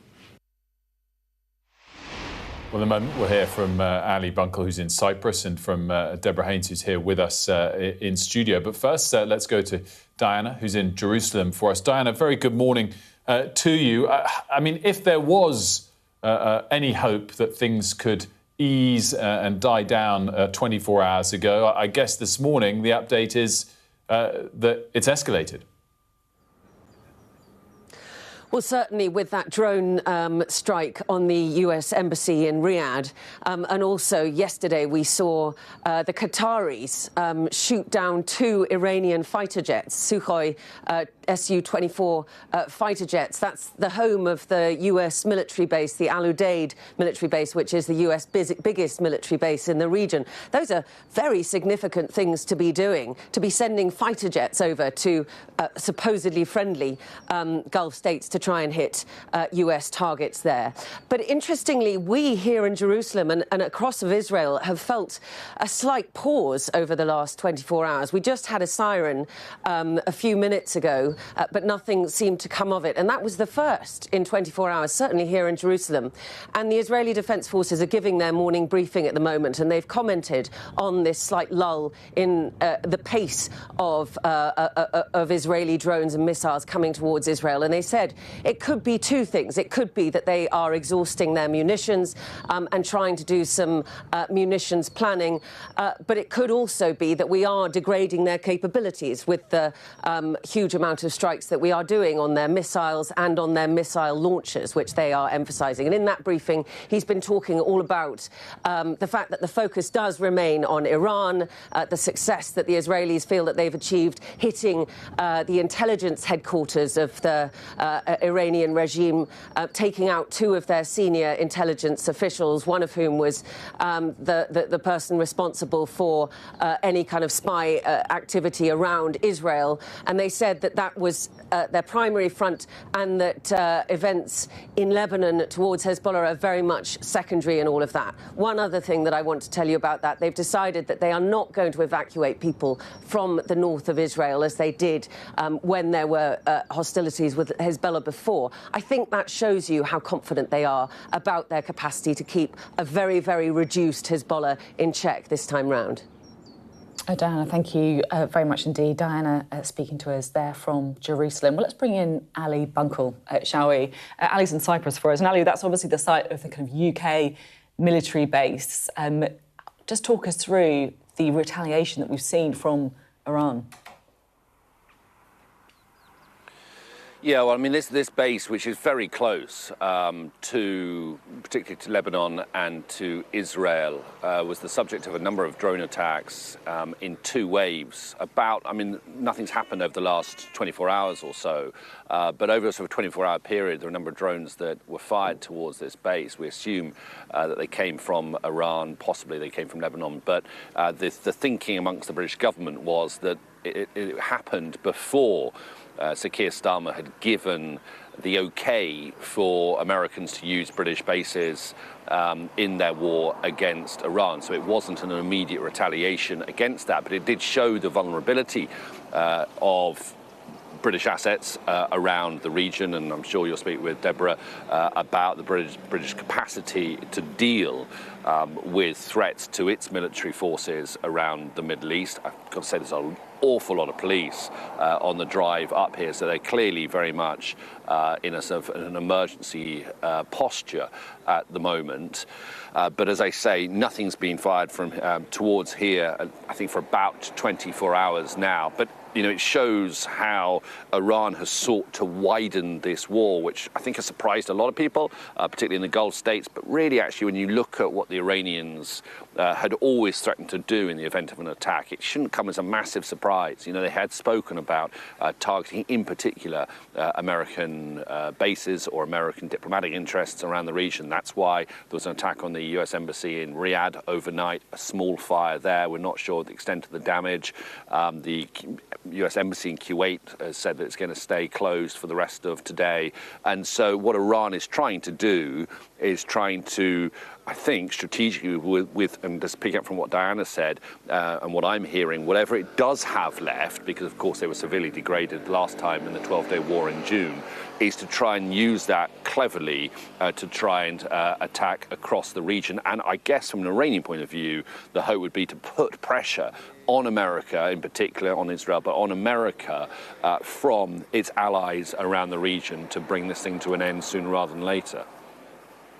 Speaker 16: Well, in a moment, we'll hear from Ali Bunkel, who's in Cyprus, and from Deborah Haynes, who's here with us in studio. But first, let's go to Diana, who's in Jerusalem for us. Diana, very good morning to you. I mean, if there was any hope that things could ease and die down 24 hours ago, I guess this morning the update is that it's escalated.
Speaker 7: Well, certainly with that drone strike on the US embassy in Riyadh, and also yesterday we saw the Qataris shoot down 2 Iranian fighter jets, Sukhoi Su-24 fighter jets. That's the home of the US military base, the Al Udeid military base, which is the US biggest military base in the region. Those are very significant things to be doing, to be sending fighter jets over to supposedly friendly Gulf states to try and hit US targets there. But interestingly, we here in Jerusalem and across of Israel have felt a slight pause over the last 24 hours. We just had a siren a few minutes ago, but nothing seemed to come of it. And that was the first in 24 hours, certainly here in Jerusalem. And the Israeli Defense Forces are giving their morning briefing at the moment, and they've commented on this slight lull in the pace of Israeli drones and missiles coming towards Israel. And they said it could be 2 things. It could be that they are exhausting their munitions and trying to do some munitions planning, but it could also be that we are degrading their capabilities with the huge amount of strikes that we are doing on their missiles and on their missile launchers, which they are emphasising. And in that briefing, he's been talking all about the fact that the focus does remain on Iran, the success that the Israelis feel that they've achieved hitting the intelligence headquarters of the Iranian regime, taking out 2 of their senior intelligence officials, one of whom was the person responsible for any kind of spy activity around Israel. And they said that that was their primary front, and that events in Lebanon towards Hezbollah are very much secondary in all of that. One other thing that I want to tell you about that, they've decided that they are not going to evacuate people from the north of Israel as they did when there were hostilities with Hezbollah
Speaker 2: before. I think that shows you how confident they are about their capacity to keep a very, very reduced Hezbollah in check this time round.
Speaker 15: Diana, thank you very much indeed. Diana speaking to us there from Jerusalem. Well, let's bring in Ali Bunkel, shall we? Ali's in Cyprus for us. And Ali, that's obviously the site of the kind of UK military base. Just talk us through the retaliation that we've seen from Iran.
Speaker 3: Yeah, well, I mean, this base, which is very close particularly to Lebanon and to Israel, was the subject of a number of drone attacks in 2 waves. Nothing's happened over the last 24 hours or so, but over a sort of 24-hour period, there are a number of drones that were fired towards this base. We assume that they came from Iran, possibly they came from Lebanon, but the thinking amongst the British government was that it happened before Sir Keir Starmer had given the OK for Americans to use British bases in their war against Iran. So it wasn't an immediate retaliation against that, but it did show the vulnerability of British assets around the region, and I'm sure you'll speak with Deborah about the British capacity to deal with threats to its military forces around the Middle East. I've got to say there's an awful lot of police on the drive up here, so they're clearly very much in a sort of an emergency posture at the moment. But as I say, nothing's been fired from towards here, I think, for about 24 hours now. But you know, it shows how Iran has sought to widen this war, which I think has surprised a lot of people, particularly in the Gulf states. But really, actually, when you look at what the Iranians had always threatened to do in the event of an attack, it shouldn't come as a massive surprise. You know, they had spoken about targeting, in particular, American bases or American diplomatic interests around the region. That's why there was an attack on the US Embassy in Riyadh overnight, a small fire there. We're not sure the extent of the damage. The US Embassy in Kuwait has said that it's going to stay closed for the rest of today. And so what Iran is trying to do is trying to, I think, strategically with and just pick up from what Diana said and what I'm hearing, whatever it does have left, because of course they were severely degraded last time in the 12-day war in June, is to try and use that cleverly to try and attack across the region. And I guess from an Iranian point of view, the hope would be to put pressure on America, in particular on Israel, but on America from its allies around the region to bring this thing to an end sooner rather than later.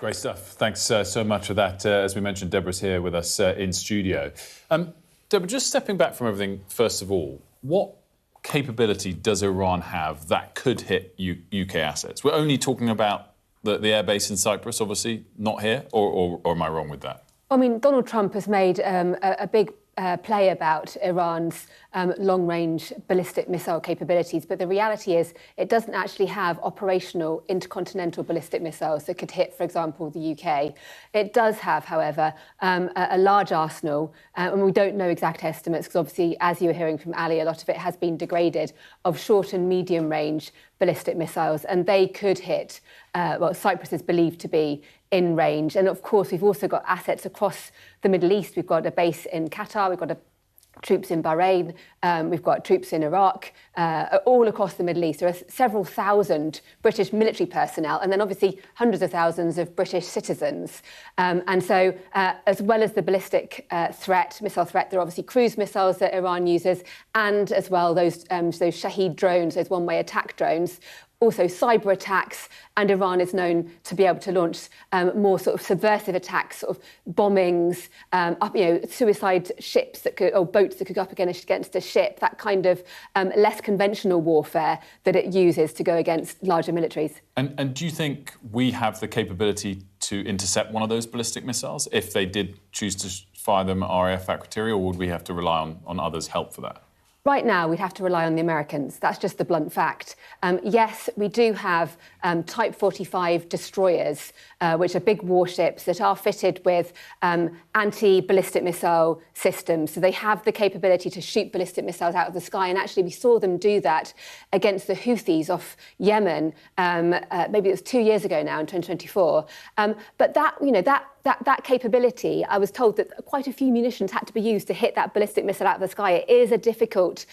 Speaker 16: Great stuff. Thanks so much for that. As we mentioned, Deborah's here with us in studio. Deborah, just stepping back from everything, first of all, what capability does Iran have that could hit UK assets? We're only talking about the airbase in Cyprus, obviously, not here, or am I wrong with that?
Speaker 4: I mean, Donald Trump has made a big play about Iran's long-range ballistic missile capabilities, but the reality is it doesn't actually have operational intercontinental ballistic missiles that could hit, for example, the UK. It does have, however, a large arsenal, and we don't know exact estimates because obviously, as you were hearing from Ali, a lot of it has been degraded, of short and medium-range ballistic missiles, and they could hit what Cyprus is believed to be in range. And of course, we've also got assets across the Middle East. We've got a base in Qatar, we've got troops in Bahrain, we've got troops in Iraq, all across the Middle East. There are several thousand British military personnel, and then obviously hundreds of thousands of British citizens. And so, as well as the ballistic missile threat, there are obviously cruise missiles that Iran uses, and as well those Shahed drones, those one-way attack drones. Also cyber attacks, and Iran is known to be able to launch more sort of subversive attacks, sort of bombings, suicide ships or boats that could go up against a ship, that kind of less conventional warfare that it uses to go against larger militaries.
Speaker 16: And do you think we have the capability to intercept one of those ballistic missiles if they did choose to fire them at RAF criteria, or would we have to rely on others' help for that?
Speaker 4: Right now, we'd have to rely on the Americans. That's just the blunt fact. Yes, we do have Type 45 destroyers, which are big warships that are fitted with anti-ballistic missile systems. So they have the capability to shoot ballistic missiles out of the sky. And actually, we saw them do that against the Houthis off Yemen. Maybe it was 2 years ago now, in 2024. But that that capability, I was told that quite a few munitions had to be used to hit that ballistic missile out of the sky. It is a difficult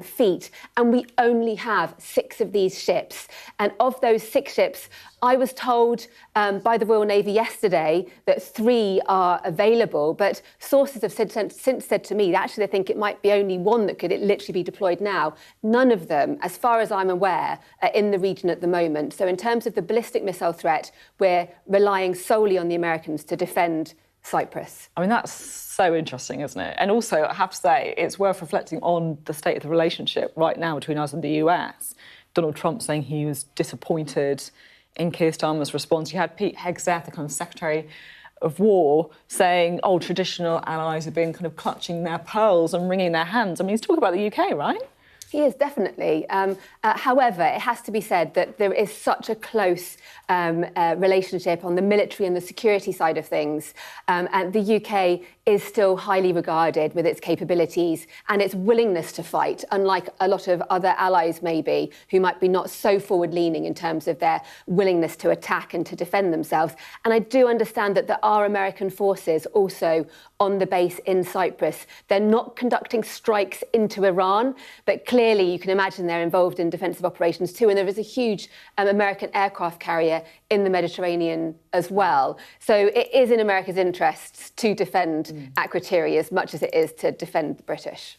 Speaker 4: feat, and we only have 6 of these ships. And of those 6 ships, I was told by the Royal Navy yesterday that 3 are available, but sources have since said to me that actually they think it might be only 1 that could literally be deployed now. None of them, as far as I'm aware, are in the region at the moment. So in terms of the ballistic missile threat, we're relying solely on the Americans to defend Cyprus.
Speaker 15: I mean, that's so interesting, isn't it? And also, I have to say, it's worth reflecting on the state of the relationship right now between us and the US. Donald Trump saying he was disappointed in Keir Starmer's response. You had Pete Hegseth, the kind of Secretary of War, saying, oh, traditional allies have been kind of clutching their pearls and wringing their hands. I mean, he's talking about the UK, right?
Speaker 4: He is, definitely. However, it has to be said that there is such a close relationship on the military and the security side of things. And the UK is still highly regarded with its capabilities and its willingness to fight, unlike a lot of other allies maybe, who might be not so forward-leaning in terms of their willingness to attack and to defend themselves. And I do understand that there are American forces also on the base in Cyprus. They're not conducting strikes into Iran, but clearly you can imagine they're involved in defensive operations too. And there is a huge American aircraft carrier in the Mediterranean as well. So it is in America's interests to defend Akrotiri as much as it is to defend the British.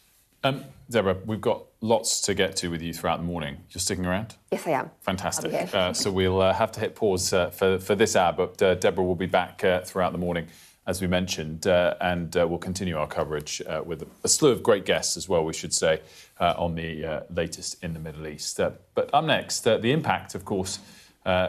Speaker 16: Deborah, we've got lots to get to with you throughout the morning. You're sticking around?
Speaker 4: Yes, I am.
Speaker 16: Fantastic. So we'll have to hit pause for this hour, but Deborah will be back throughout the morning, as we mentioned, and we'll continue our coverage with a slew of great guests as well, we should say, on the latest in the Middle East. But up next, the impact, of course,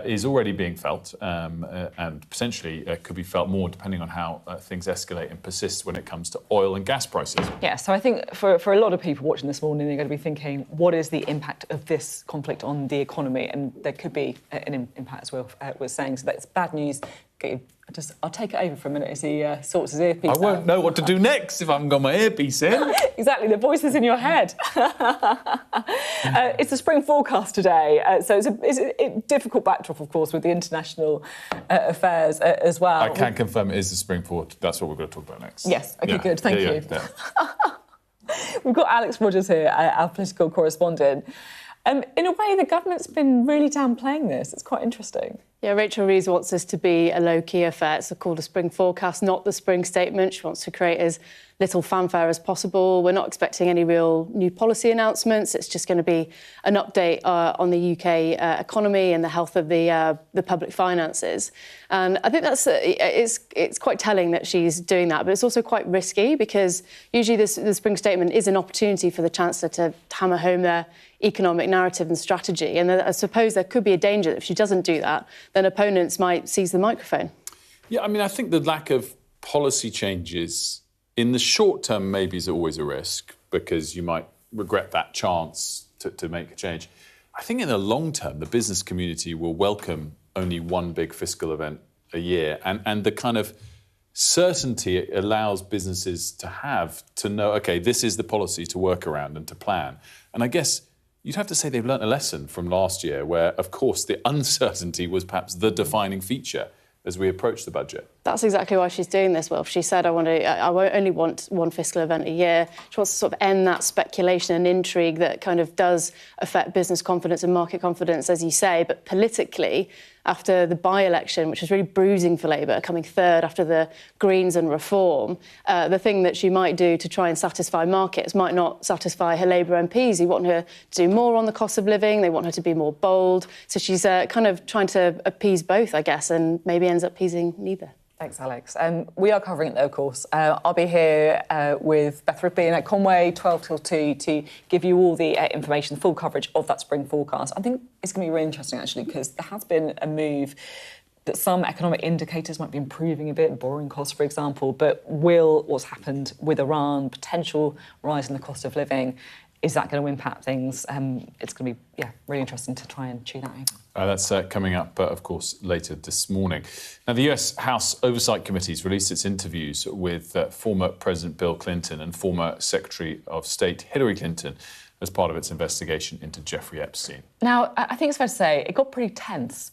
Speaker 16: is already being felt and potentially could be felt more depending on how things escalate and persist when it comes to oil and gas prices.
Speaker 15: Yeah, so I think for a lot of people watching this morning, they're going to be thinking, what is the impact of this conflict on the economy? And there could be an impact, as we're saying. So that's bad news. I'll take it over for a minute as he sorts his earpiece out.
Speaker 16: I won't know what to do next if I haven't got my earpiece in.
Speaker 15: Exactly, the voice is in your head. It's a spring forecast today, so it's a difficult backdrop, of course, with the international affairs as well.
Speaker 16: I can confirm it is the spring forecast. That's what we're going to talk about next.
Speaker 15: Yes, OK, good, thank you. Yeah. We've got Alex Rogers here, our political correspondent. In a way, the government's been really downplaying this. It's quite interesting.
Speaker 1: Yeah, Rachel Reeves wants this to be a low-key affair. It's called a spring forecast, not the spring statement. She wants to create as little fanfare as possible. We're not expecting any real new policy announcements. It's just going to be an update on the UK economy and the health of the public finances. And I think that's it's quite telling that she's doing that, but it's also quite risky because usually the spring statement is an opportunity for the Chancellor to hammer home their economic narrative and strategy. And I suppose there could be a danger that if she doesn't do that, then opponents might seize the microphone.
Speaker 16: Yeah, I mean, I think the lack of policy changes in the short term maybe is always a risk because you might regret that chance to make a change. I think in the long term, the business community will welcome only one big fiscal event a year. And the kind of certainty it allows businesses to have to know, OK, this is the policy to work around and to plan. And I guess you'd have to say they've learnt a lesson from last year where, of course, the uncertainty was perhaps the defining feature as we approach the budget.
Speaker 1: That's exactly why she's doing this, Will. She said, I only want one fiscal event a year. She wants to sort of end that speculation and intrigue that kind of does affect business confidence and market confidence, as you say. But politically, after the by-election, which was really bruising for Labour, coming third after the Greens and Reform, the thing that she might do to try and satisfy markets might not satisfy her Labour MPs who want her to do more on the cost of living. They want her to be more bold. So she's kind of trying to appease both, I guess, and maybe ends up appeasing neither.
Speaker 15: Thanks, Alex. We are covering it, though, of course. I'll be here with Beth Rippey and at Conway, 12 till 2, to give you all the information, full coverage of that spring forecast. I think it's going to be really interesting, actually, because there has been a move that some economic indicators might be improving a bit, borrowing costs, for example, but will what's happened with Iran, potential rise in the cost of living, is that going to impact things? It's going to be, really interesting to try and chew that over.
Speaker 16: That's coming up, of course, later this morning. Now, the US House Oversight Committee's released its interviews with former President Bill Clinton and former Secretary of State Hillary Clinton as part of its investigation into Jeffrey Epstein.
Speaker 15: Now, I think it's fair to say it got pretty tense.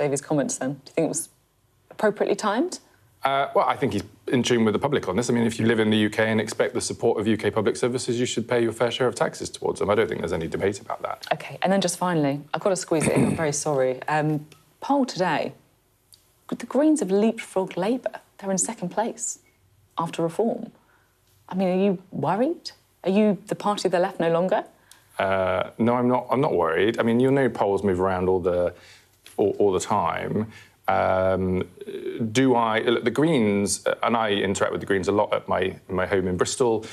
Speaker 15: David's comments then? Do you think it was appropriately timed?
Speaker 6: Well, I think he's in tune with the public on this. I mean, if you live in the UK and expect the support of UK public services, you should pay your fair share of taxes towards them. I don't think there's any debate about that.
Speaker 15: OK, and then just finally, I've got to squeeze it in, I'm very sorry. Poll today, the Greens have leapfrogged Labour. They're in second place after reform. I mean, are you worried? Are you the party of the left no longer?
Speaker 6: No, I'm not. I'm not worried. I mean, you know, polls move around all the time. The Greens, and I interact with the Greens a lot at my home in Bristol,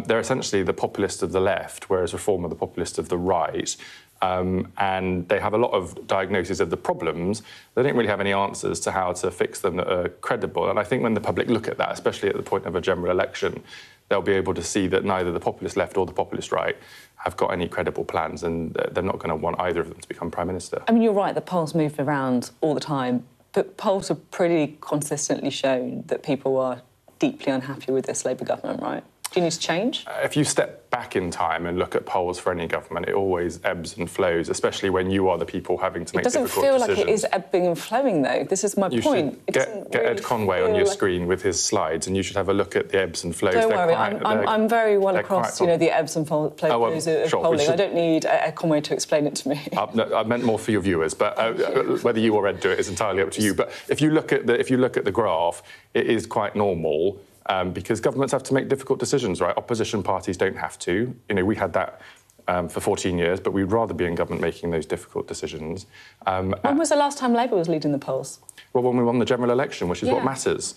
Speaker 6: they're essentially the populist of the left, whereas Reform are the populist of the right. And they have a lot of diagnoses of the problems. They don't really have any answers to how to fix them that are credible. And I think when the public look at that, especially at the point of a general election, they'll be able to see that neither the populist left or the populist right have got any credible plans, and they're not going to want either of them to become Prime Minister.
Speaker 15: I mean, you're right, the polls move around all the time, but polls have pretty consistently shown that people are deeply unhappy with this Labour government, right? Do you need to change?
Speaker 6: If you step back in time and look at polls for any government, it always ebbs and flows, especially when you are the people having to make difficult decisions.
Speaker 15: It doesn't feel like it is ebbing and flowing, though. This is my point.
Speaker 6: Get Ed Conway on your screen with his slides, and you should have a look at the ebbs and flows.
Speaker 15: Don't worry, I'm very well across, the ebbs and flows of polling. I don't need Ed Conway to explain it to me.
Speaker 6: I meant more for your viewers, but whether you or Ed do it is entirely up to you. But if you look at the graph, it is quite normal. Because governments have to make difficult decisions, right? Opposition parties don't have to. You know, we had that for 14 years, but we'd rather be in government making those difficult decisions.
Speaker 15: When was the last time Labour was leading the polls?
Speaker 6: Well, when we won the general election, which is what matters.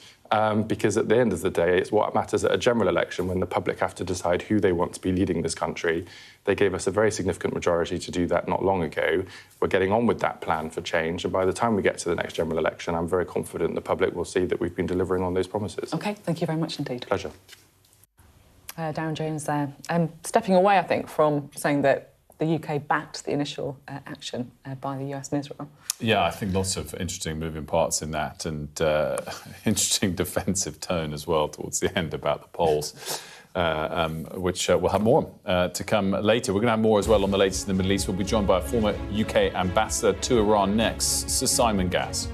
Speaker 6: Because at the end of the day, it's what matters at a general election when the public have to decide who they want to be leading this country. They gave us a very significant majority to do that not long ago. We're getting on with that plan for change, and by the time we get to the next general election, I'm very confident the public will see that we've been delivering on those promises.
Speaker 15: OK, thank you very much indeed.
Speaker 6: Pleasure.
Speaker 15: Darren Jones there. Stepping away, I think, from saying that the UK backed the initial action by the US and Israel.
Speaker 16: Yeah, I think lots of interesting moving parts in that, and interesting defensive tone as well towards the end about the polls, which we'll have more to come later. We're going to have more as well on the latest in the Middle East. We'll be joined by a former UK ambassador to Iran next, Sir Simon Gass.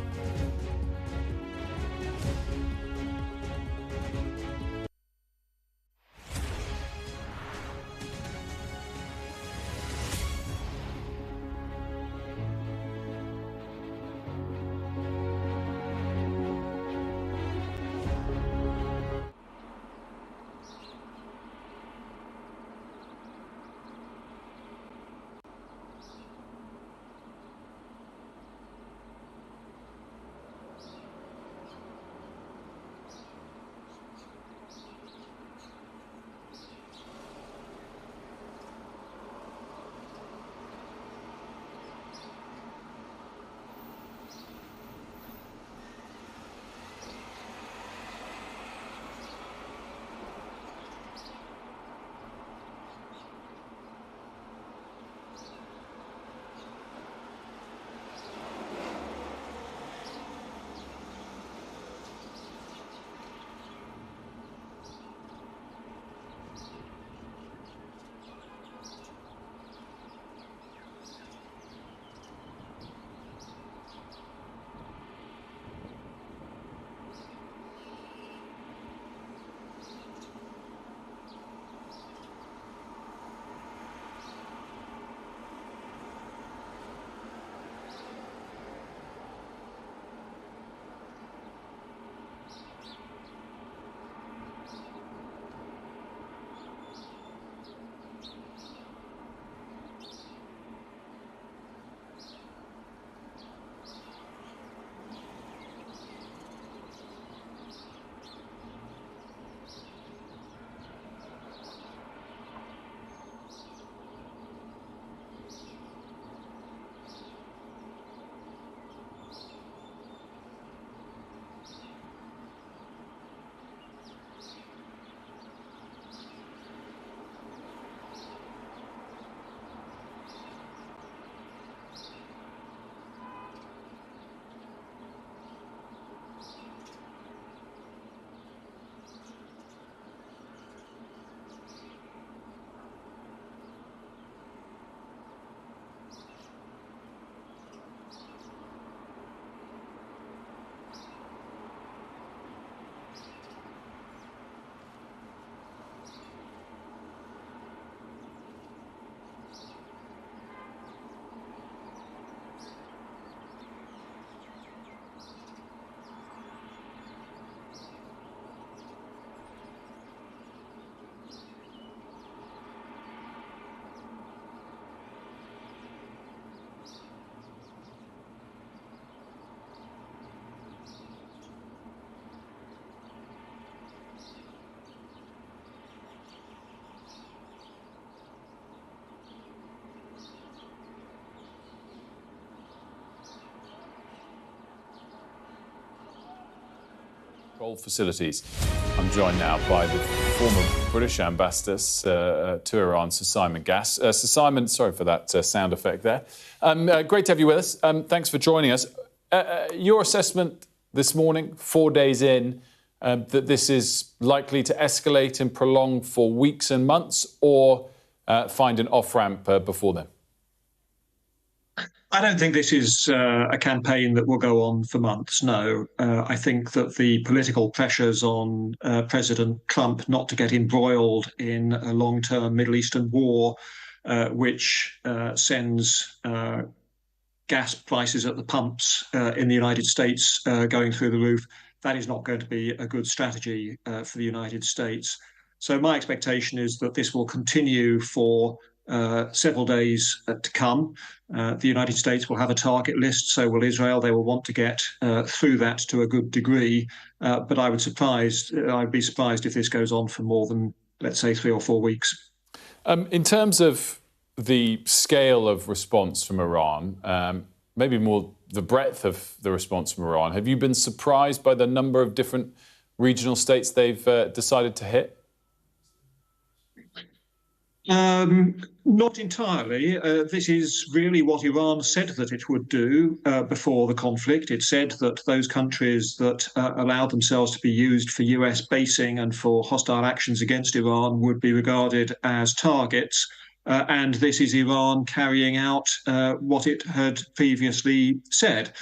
Speaker 16: control facilities. I'm joined now by the former British ambassador to Iran, Sir Simon Gass. Sir Simon, sorry for that sound effect there. Great to have you with us. Thanks for joining us. Your assessment this morning, 4 days in, that this is likely to escalate and prolong for weeks and months, or find an off-ramp before then?
Speaker 8: I don't think this is a campaign that will go on for months, no. I think that the political pressures on President Trump not to get embroiled in a long-term Middle Eastern war, which sends gas prices at the pumps in the United States going through the roof, that is not going to be a good strategy for the United States. So my expectation is that this will continue for several days to come. The United States will have a target list, so will Israel. They will want to get through that to a good degree. But I'd be surprised if this goes on for more than, let's say, 3 or 4 weeks.
Speaker 16: In terms of the scale of response from Iran, maybe more the breadth of the response from Iran, have you been surprised by the number of different regional states they've decided to hit?
Speaker 8: Not entirely. This is really what Iran said that it would do before the conflict. It said that those countries that allowed themselves to be used for US basing and for hostile actions against Iran would be regarded as targets. And this is Iran carrying out what it had previously said.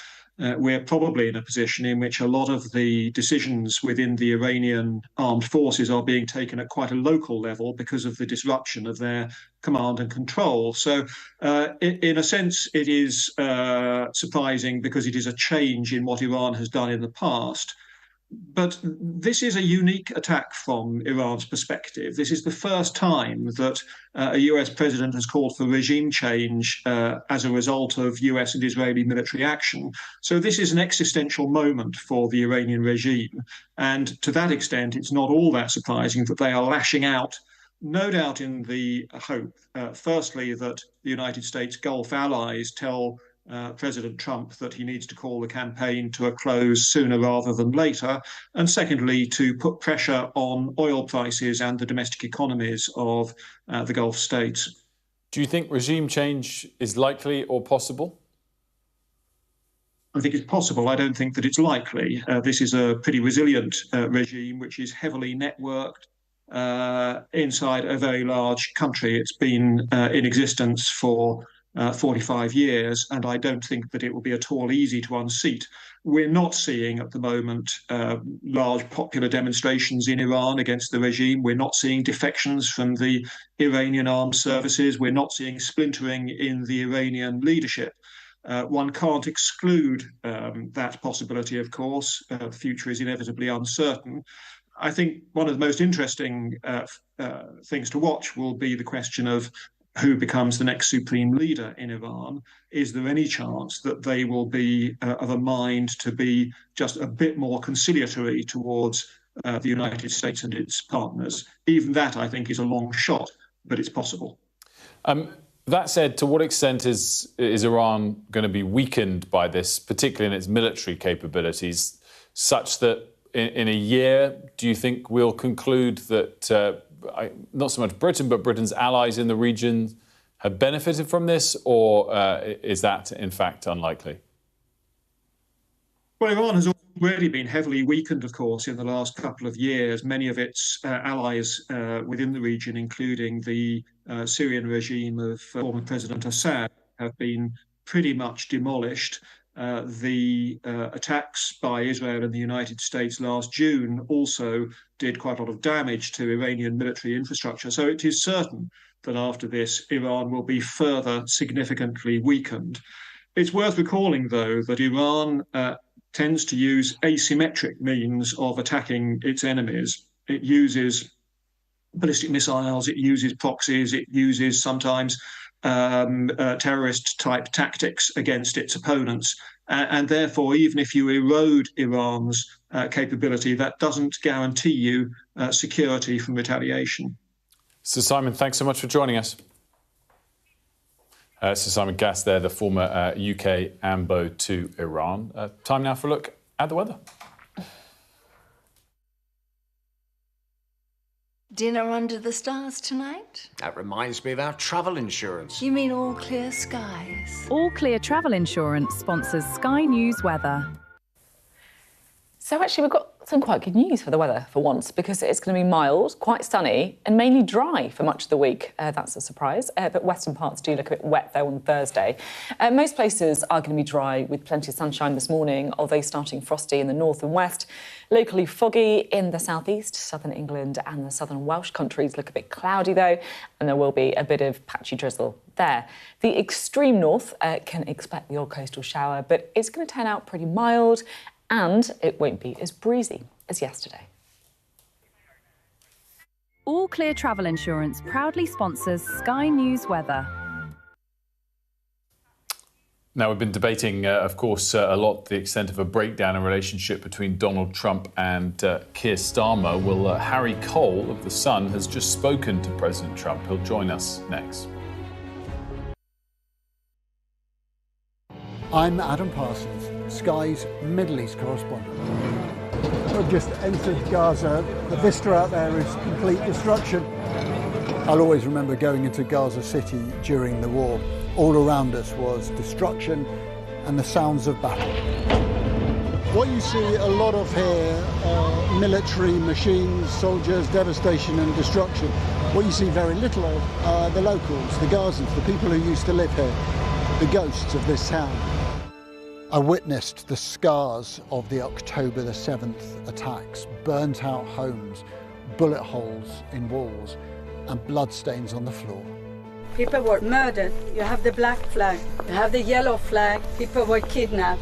Speaker 8: We're probably in a position in which a lot of the decisions within the Iranian armed forces are being taken at quite a local level because of the disruption of their command and control. So in a sense, it is surprising because it is a change in what Iran has done in the past. But this is a unique attack from Iran's perspective. This is the first time that a US president has called for regime change as a result of US and Israeli military action. So this is an existential moment for the Iranian regime. And to that extent, it's not all that surprising that they are lashing out, no doubt in the hope, firstly, that the United States Gulf allies tell President Trump that he needs to call the campaign to a close sooner rather than later, and secondly, to put pressure on oil prices and the domestic economies of the Gulf states.
Speaker 16: Do you think regime change is likely or possible?
Speaker 8: I think it's possible. I don't think that it's likely. This is a pretty resilient regime, which is heavily networked inside a very large country. It's been in existence for 45 years, and I don't think that it will be at all easy to unseat. We're not seeing at the moment large popular demonstrations in Iran against the regime. We're not seeing defections from the Iranian armed services. We're not seeing splintering in the Iranian leadership. One can't exclude that possibility, of course. The future is inevitably uncertain. I think one of the most interesting things to watch will be the question of who becomes the next supreme leader in Iran. Is there any chance that they will be of a mind to be just a bit more conciliatory towards the United States and its partners? Even that, I think, is a long shot, but it's possible.
Speaker 16: That said, to what extent is Iran going to be weakened by this, particularly in its military capabilities, such that in a year, do you think we'll conclude that not so much Britain, but Britain's allies in the region have benefited from this, or is that, in fact, unlikely?
Speaker 8: Well, Iran has already been heavily weakened, of course, in the last couple of years. Many of its allies within the region, including the Syrian regime of former President Assad, have been pretty much demolished. The attacks by Israel and the United States last June also did quite a lot of damage to Iranian military infrastructure. So it is certain that after this, Iran will be further significantly weakened. It's worth recalling, though, that Iran tends to use asymmetric means of attacking its enemies. It uses ballistic missiles, it uses proxies, it uses sometimes terrorist-type tactics against its opponents. And therefore, even if you erode Iran's capability, that doesn't guarantee you security from retaliation.
Speaker 16: Sir Simon, thanks so much for joining us. Sir Simon Gass there, the former UK ambo to Iran. Time now for a look at the weather.
Speaker 10: Dinner under the stars tonight?
Speaker 14: That reminds me of our travel insurance.
Speaker 10: You mean All Clear Skies?
Speaker 20: All Clear Travel Insurance sponsors Sky News Weather.
Speaker 15: So actually, we've got some quite good news for the weather for once, because it's going to be mild, quite sunny and mainly dry for much of the week. That's a surprise. But western parts do look a bit wet, though, on Thursday. Most places are going to be dry with plenty of sunshine this morning, although starting frosty in the north and west. Locally foggy in the southeast, southern England and the southern Welsh countries look a bit cloudy, though, and there will be a bit of patchy drizzle there. The extreme north can expect the odd coastal shower, but it's going to turn out pretty mild, and it won't be as breezy as yesterday.
Speaker 20: All Clear Travel Insurance proudly sponsors Sky News Weather.
Speaker 16: Now, we've been debating, of course, a lot the extent of a breakdown in relationship between Donald Trump and Keir Starmer. Well, Harry Cole of The Sun has just spoken to President Trump. He'll join us next.
Speaker 21: I'm Adam Parsons, Sky's Middle East correspondent. We've just entered Gaza. The vista out there is complete destruction. I'll always remember going into Gaza City during the war. All around us was destruction and the sounds of battle. What you see a lot of here are military machines, soldiers, devastation and destruction. What you see very little of are the locals, the Gazans, the people who used to live here, the ghosts of this town. I witnessed the scars of the October the 7th attacks, burnt out homes, bullet holes in walls and bloodstains on the floor.
Speaker 22: People were murdered. You have the black flag, you have the yellow flag, people were kidnapped.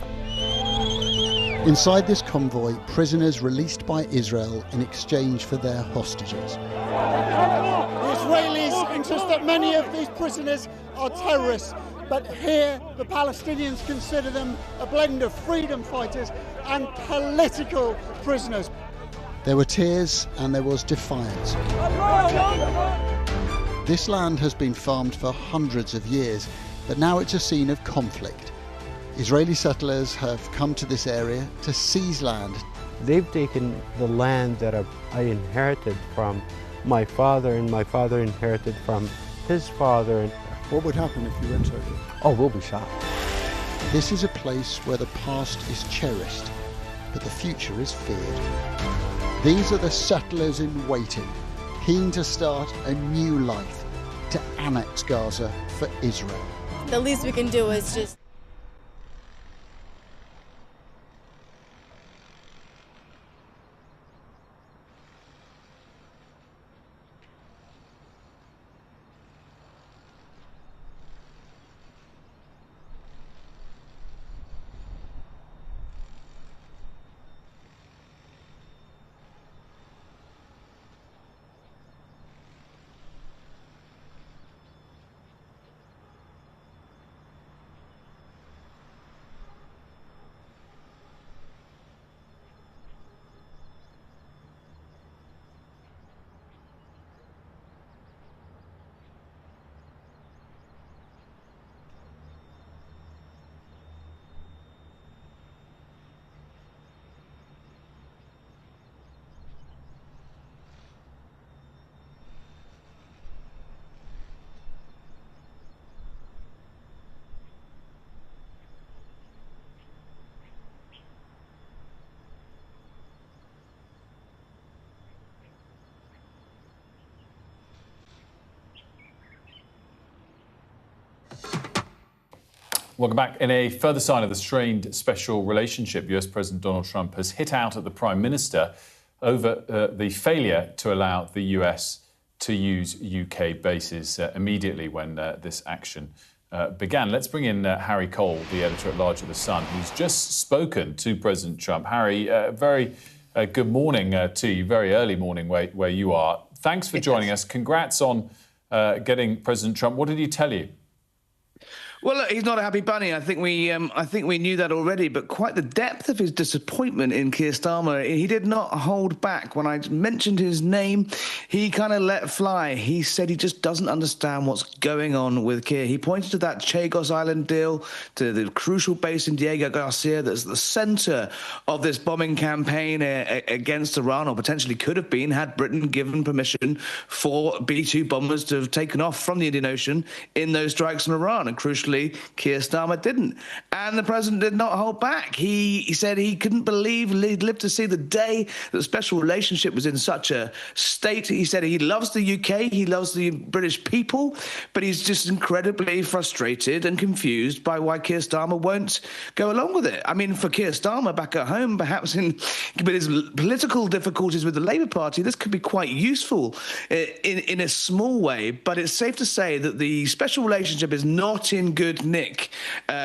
Speaker 21: Inside this convoy, prisoners released by Israel in exchange for their hostages. The Israelis insist that many of these prisoners are terrorists, but here the Palestinians consider them a blend of freedom fighters and political prisoners. There were tears and there was defiance. This land has been farmed for hundreds of years, but now it's a scene of conflict. Israeli settlers have come to this area to seize land.
Speaker 26: They've taken the land that I inherited from my father, and my father inherited from his father.
Speaker 21: What would happen if you entered?
Speaker 26: Oh, we'll be shot.
Speaker 21: This is a place where the past is cherished, but the future is feared. These are the settlers in waiting, keen to start a new life, to annex Gaza for Israel.
Speaker 27: The least we can do is just...
Speaker 16: Welcome back. In a further sign of the strained special relationship, US President Donald Trump has hit out at the Prime Minister over the failure to allow the US to use UK bases immediately when this action began. Let's bring in Harry Cole, the editor-at-large of The Sun, who's just spoken to President Trump. Harry, very good morning to you, very early morning where you are. Thanks for joining us. Congrats on getting President Trump. What did he tell you?
Speaker 9: Well, look, he's not a happy bunny. I think we knew that already. But quite the depth of his disappointment in Keir Starmer, he did not hold back. When I mentioned his name, he kind of let fly. He said he just doesn't understand what's going on with Keir. He pointed to that Chagos Island deal, to the crucial base in Diego Garcia that's the centre of this bombing campaign against Iran, or potentially could have been, had Britain given permission for B-2 bombers to have taken off from the Indian Ocean in those strikes on Iran. And crucially, Keir Starmer didn't. And the president did not hold back. He said he couldn't believe he'd lived to see the day that the special relationship was in such a state. He said he loves the UK, he loves the British people, but he's just incredibly frustrated and confused by why Keir Starmer won't go along with it. I mean, for Keir Starmer back at home, perhaps with his political difficulties with the Labour Party, this could be quite useful in a small way, but it's safe to say that the special relationship is not in good nick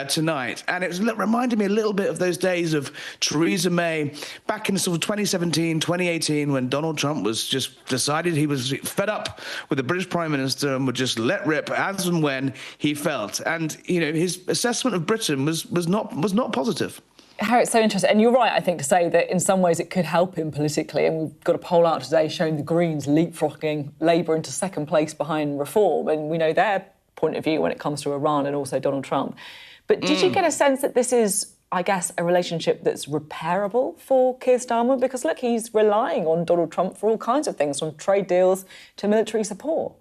Speaker 9: tonight. And it reminded me a little bit of those days of Theresa May back in sort of 2017, 2018, when Donald Trump was just decided he was fed up with the British Prime Minister and would just let rip as and when he felt. And, you know, his assessment of Britain was not positive.
Speaker 15: Harry, it's so interesting. And you're right, I think, to say that in some ways it could help him politically. And we've got a poll out today showing the Greens leapfrogging Labour into second place behind Reform. And we know their point of view when it comes to Iran and also Donald Trump. But did you get a sense that this is, I guess, a relationship that's repairable for Keir Starmer? Because, look, he's relying on Donald Trump for all kinds of things, from trade deals to military support.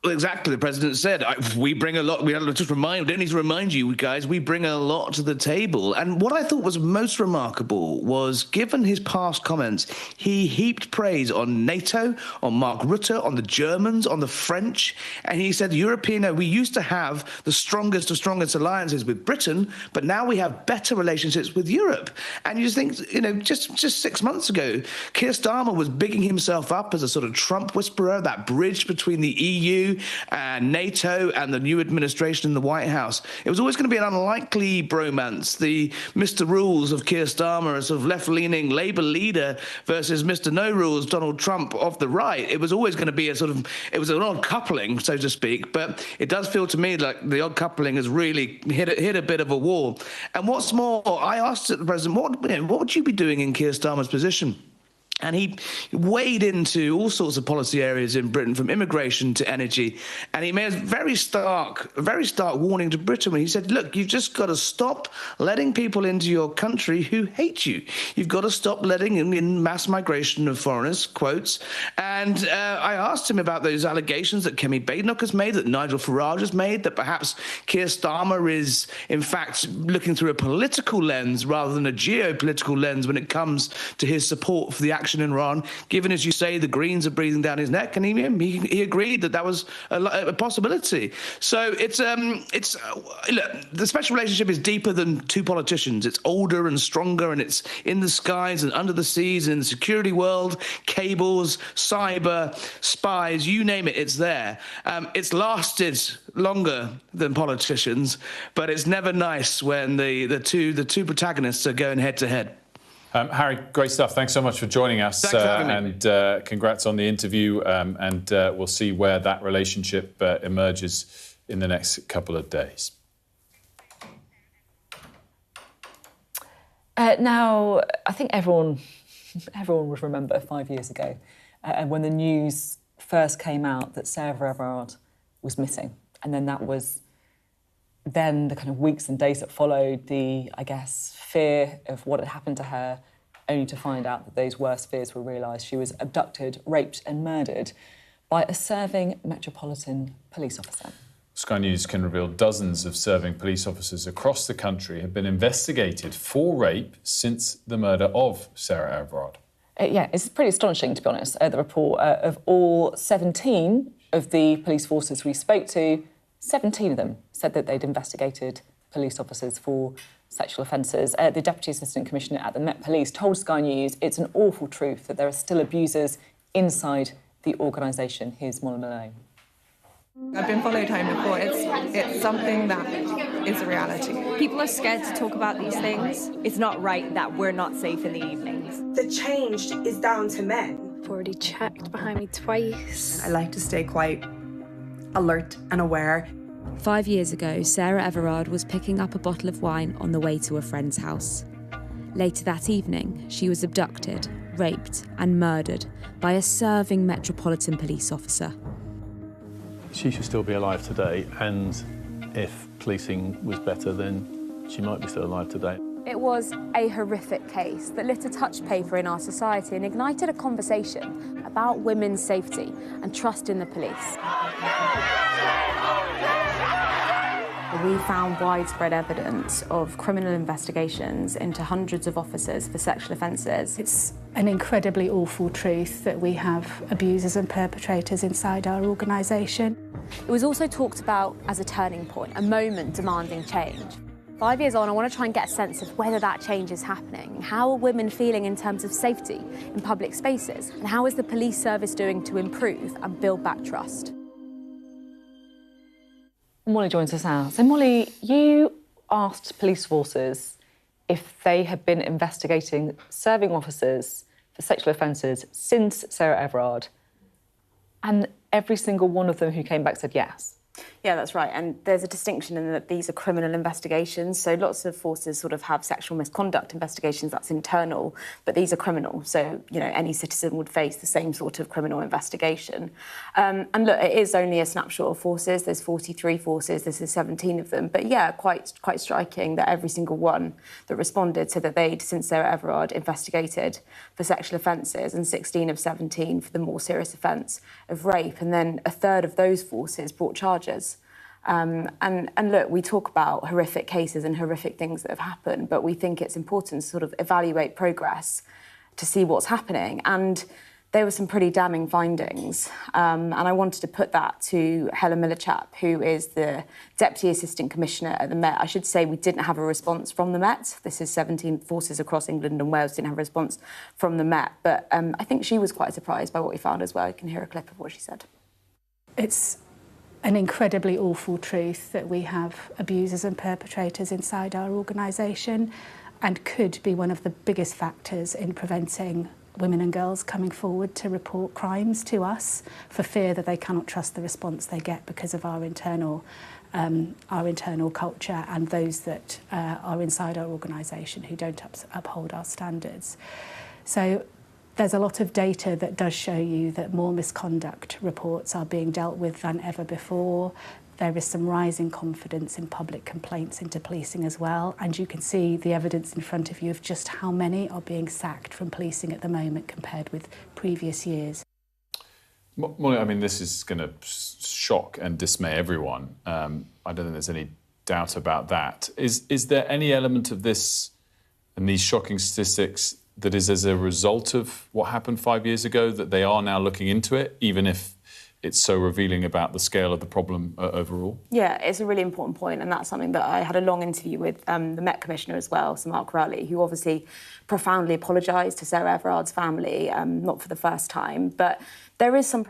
Speaker 9: Exactly, the president said, we bring a lot. We don't need to remind you guys, we bring a lot to the table. And what I thought was most remarkable was, given his past comments, he heaped praise on NATO, on Mark Rutte, on the Germans, on the French. And he said, we used to have the strongest of strongest alliances with Britain, but now we have better relationships with Europe. And you just think, you know, just 6 months ago, Keir Starmer was bigging himself up as a sort of Trump whisperer, that bridge between the EU and NATO and the new administration in the White House. It was always going to be an unlikely bromance. The Mr. Rules of Keir Starmer, a sort of left-leaning Labour leader, versus Mr. No Rules, Donald Trump, of the right. It was always going to be it was an odd coupling, so to speak, but it does feel to me like the odd coupling has really hit a bit of a wall. And what's more, I asked the president, what would you be doing in Keir Starmer's position? And he waded into all sorts of policy areas in Britain, from immigration to energy. And he made a very stark warning to Britain when he said, look, you've just got to stop letting people into your country who hate you. You've got to stop letting in mass migration of foreigners, quotes. And I asked him about those allegations that Kemi Badenoch has made, that Nigel Farage has made, that perhaps Keir Starmer is, in fact, looking through a political lens rather than a geopolitical lens when it comes to his support for the action in Iran, given, as you say, the Greens are breathing down his neck, and he agreed that was a possibility. So look, the special relationship is deeper than two politicians. It's older and stronger, and it's in the skies and under the seas and in the security world, cables, cyber, spies, you name it, it's there. It's lasted longer than politicians, but it's never nice when the two protagonists are going head to head.
Speaker 16: Harry, great stuff. Thanks so much for joining us.
Speaker 9: Thanks for having me.
Speaker 16: And congrats on the interview. And we'll see where that relationship emerges in the next couple of days.
Speaker 15: Now, I think everyone would remember 5 years ago when the news first came out that Sarah Everard was missing. And then that was then the kind of weeks and days that followed, the, I guess, fear of what had happened to her, only to find out that those worst fears were realised. She was abducted, raped and murdered by a serving Metropolitan Police officer.
Speaker 16: Sky News can reveal dozens of serving police officers across the country have been investigated for rape since the murder of Sarah Everard.
Speaker 15: Yeah, it's pretty astonishing, to be honest, the report. Of all 17 of the police forces we spoke to, 17 of them said that they'd investigated police officers for sexual offences. The Deputy Assistant Commissioner at the Met Police told Sky News it's an awful truth that there are still abusers inside the organisation. Here's Mola Malone.
Speaker 11: I've been followed home before. It's something that is a reality.
Speaker 12: People are scared to talk about these things.
Speaker 13: It's not right that we're not safe in the evenings.
Speaker 17: The change is down to men.
Speaker 12: I've already checked behind me twice.
Speaker 23: I like to stay quite alert and aware.
Speaker 5: 5 years ago, Sarah Everard was picking up a bottle of wine on the way to a friend's house. Later that evening, she was abducted, raped and murdered by a serving Metropolitan Police officer.
Speaker 7: She should still be alive today, and if policing was better, then she might be still alive today.
Speaker 5: It was a horrific case that lit a touch paper in our society and ignited a conversation about women's safety and trust in the police. We found widespread evidence of criminal investigations into hundreds of officers for sexual offences.
Speaker 18: It's an incredibly awful truth that we have abusers and perpetrators inside our organisation.
Speaker 5: It was also talked about as a turning point, a moment demanding change. 5 years on, I want to try and get a sense of whether that change is happening. How are women feeling in terms of safety in public spaces? And how is the police service doing to improve and build back trust?
Speaker 15: Molly joins us now. So, Molly, you asked police forces if they had been investigating serving officers for sexual offences since Sarah Everard, and every single one of them who came back said yes.
Speaker 19: Yeah, that's right. And there's a distinction in that these are criminal investigations. So lots of forces sort of have sexual misconduct investigations, that's internal, but these are criminal. So, you know, any citizen would face the same sort of criminal investigation. And look, it is only a snapshot of forces. There's 43 forces, this is 17 of them. But yeah, quite striking that every single one that responded said that they'd, since Sarah Everard, investigated for sexual offences, and 16 of 17 for the more serious offence of rape. And then a third of those forces brought charges. And look, we talk about horrific cases and horrific things that have happened, but we think it's important to sort of evaluate progress to see what's happening. And there were some pretty damning findings. And I wanted to put that to Helen Millichap, who is the Deputy Assistant Commissioner at the Met. I should say we didn't have a response from the Met. This is 17 forces across England and Wales didn't have a response from the Met. But I think she was quite surprised by what we found as well. You can hear a clip of what she said.
Speaker 18: It's an incredibly awful truth that we have abusers and perpetrators inside our organisation, and could be one of the biggest factors in preventing women and girls coming forward to report crimes to us for fear that they cannot trust the response they get because of our internal culture and those that are inside our organisation who don't uphold our standards. So there's a lot of data that does show you that more misconduct reports are being dealt with than ever before. There is some rising confidence in public complaints into policing as well, and you can see the evidence in front of you of just how many are being sacked from policing at the moment compared with previous years.
Speaker 16: Molly, I mean, this is going to shock and dismay everyone. I don't think there's any doubt about that. Is there any element of this and these shocking statistics that is as a result of what happened 5 years ago, that they are now looking into it, even if it's so revealing about the scale of the problem overall?
Speaker 19: Yeah, it's a really important point, and that's something that I had a long interview with the Met Commissioner as well, Sir Mark Rowley, who obviously profoundly apologised to Sarah Everard's family, not for the first time, but there is some...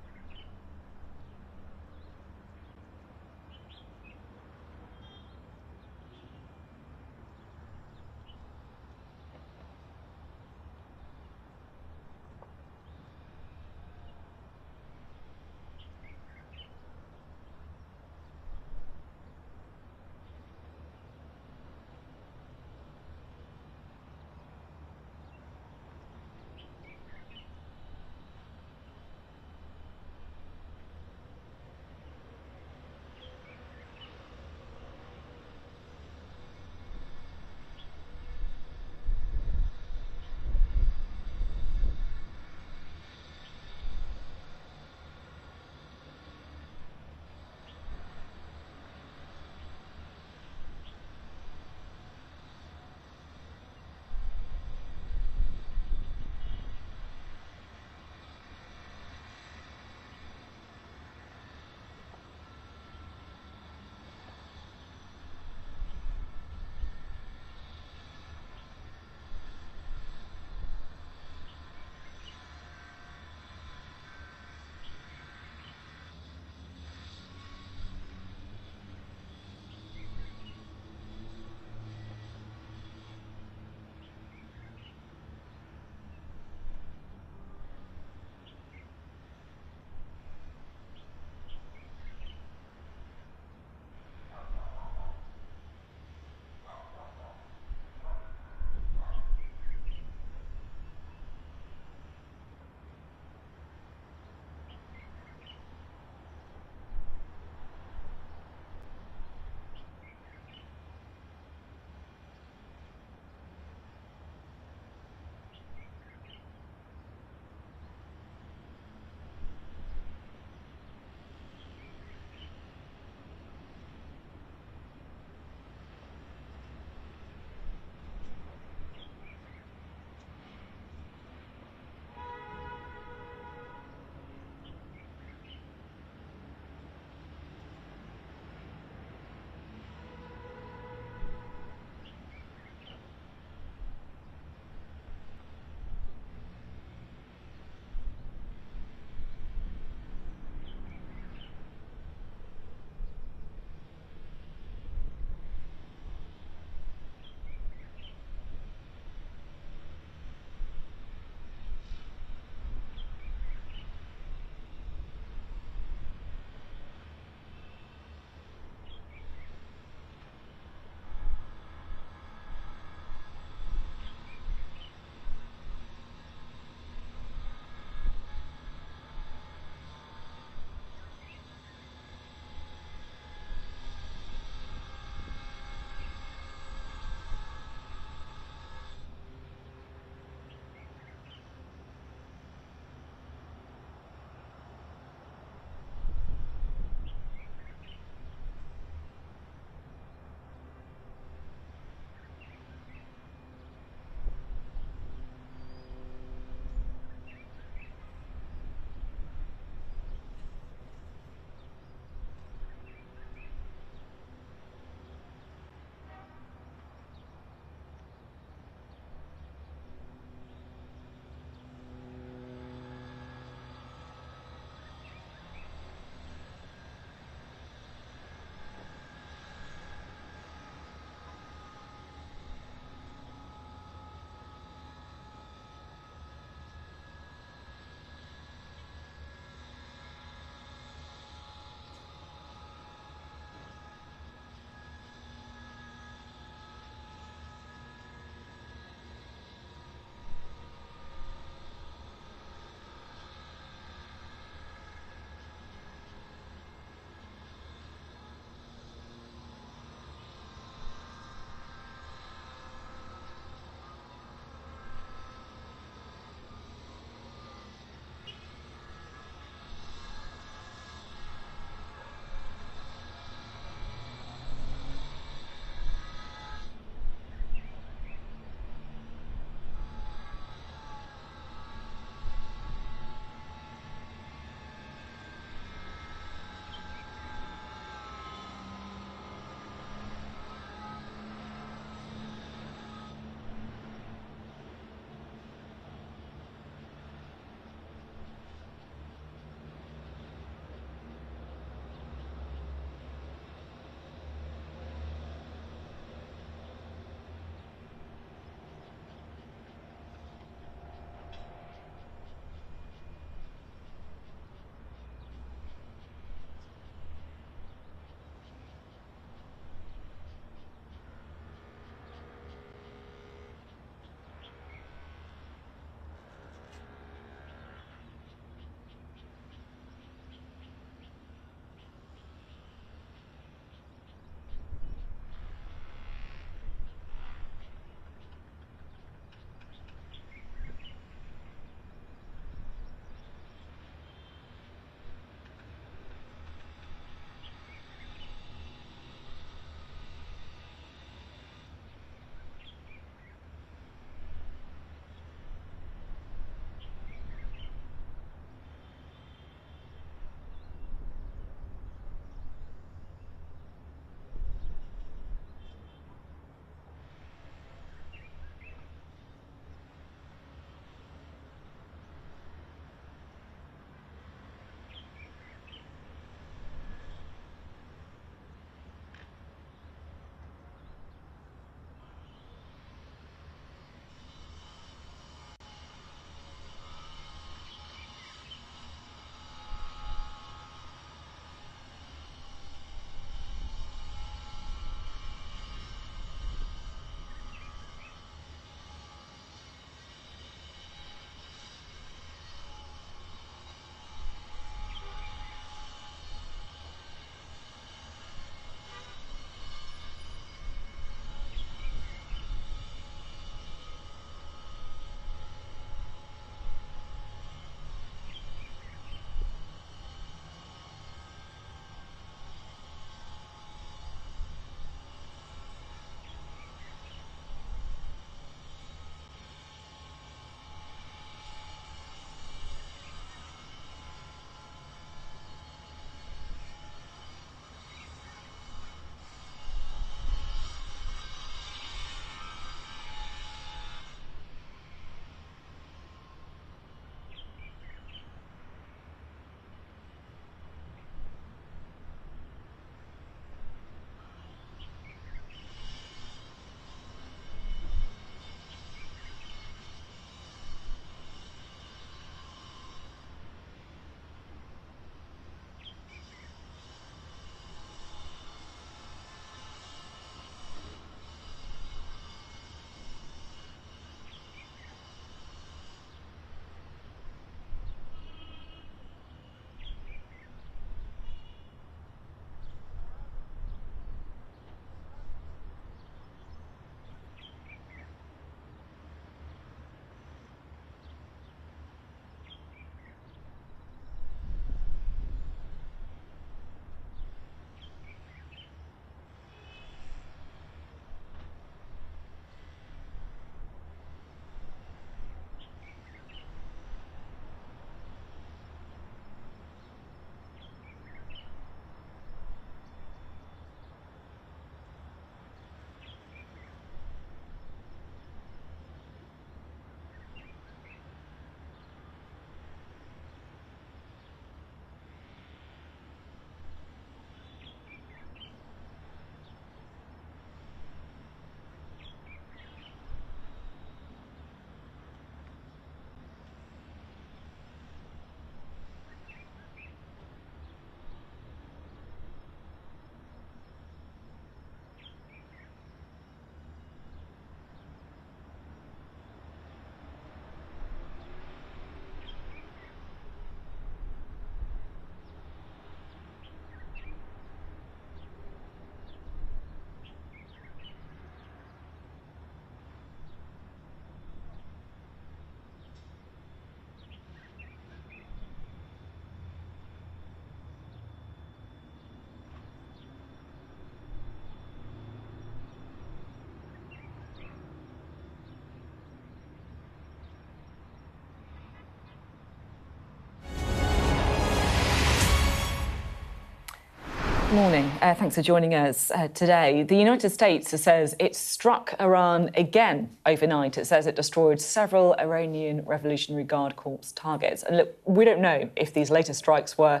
Speaker 15: Morning. Thanks for joining us today. The United States says it struck Iran again overnight. It says it destroyed several Iranian Revolutionary Guard Corps targets. And look, we don't know if these latest strikes were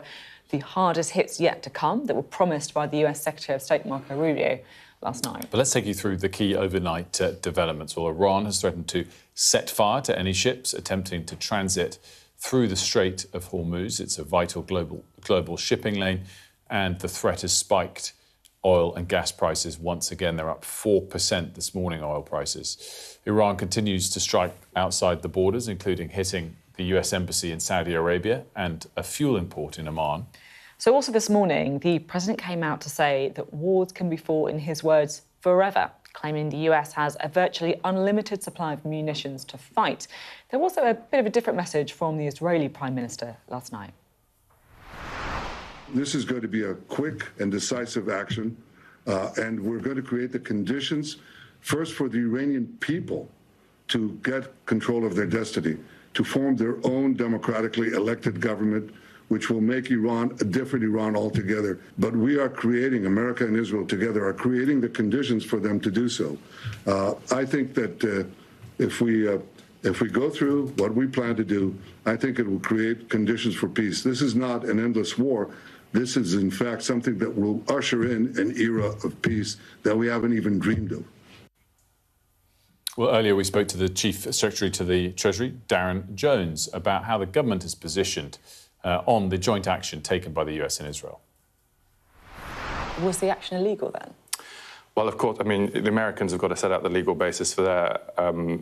Speaker 15: the hardest hits yet to come that were promised by the US Secretary of State Marco Rubio last night.
Speaker 16: But let's take you through the key overnight developments. Well, Iran has threatened to set fire to any ships attempting to transit through the Strait of Hormuz. It's a vital global shipping lane, and the threat has spiked oil and gas prices once again. They're up 4% this morning, oil prices. Iran continues to strike outside the borders, including hitting the US Embassy in Saudi Arabia and a fuel import in Oman.
Speaker 15: So also this morning, the president came out to say that wars can be fought, in his words, forever, claiming the US has a virtually unlimited supply of munitions to fight. There was also a bit of a different message from the Israeli Prime Minister last night.
Speaker 1: This is going to be a quick and decisive action, and we're going to create the conditions, first for the Iranian people to get control of their destiny, to form their own democratically elected government, which will make Iran a different Iran altogether. But we are creating, America and Israel together are creating the conditions for them to do so. I think that if we go through what we plan to do, I think it will create conditions for peace. This is not an endless war. This is, in fact, something that will usher in an era of peace that we haven't even dreamed of.
Speaker 16: Well, earlier we spoke to the Chief Secretary to the Treasury, Darren Jones, about how the government is positioned on the joint action taken by the US and Israel.
Speaker 15: Was the action illegal then?
Speaker 6: Well, of course, I mean, the Americans have got to set out the legal basis for their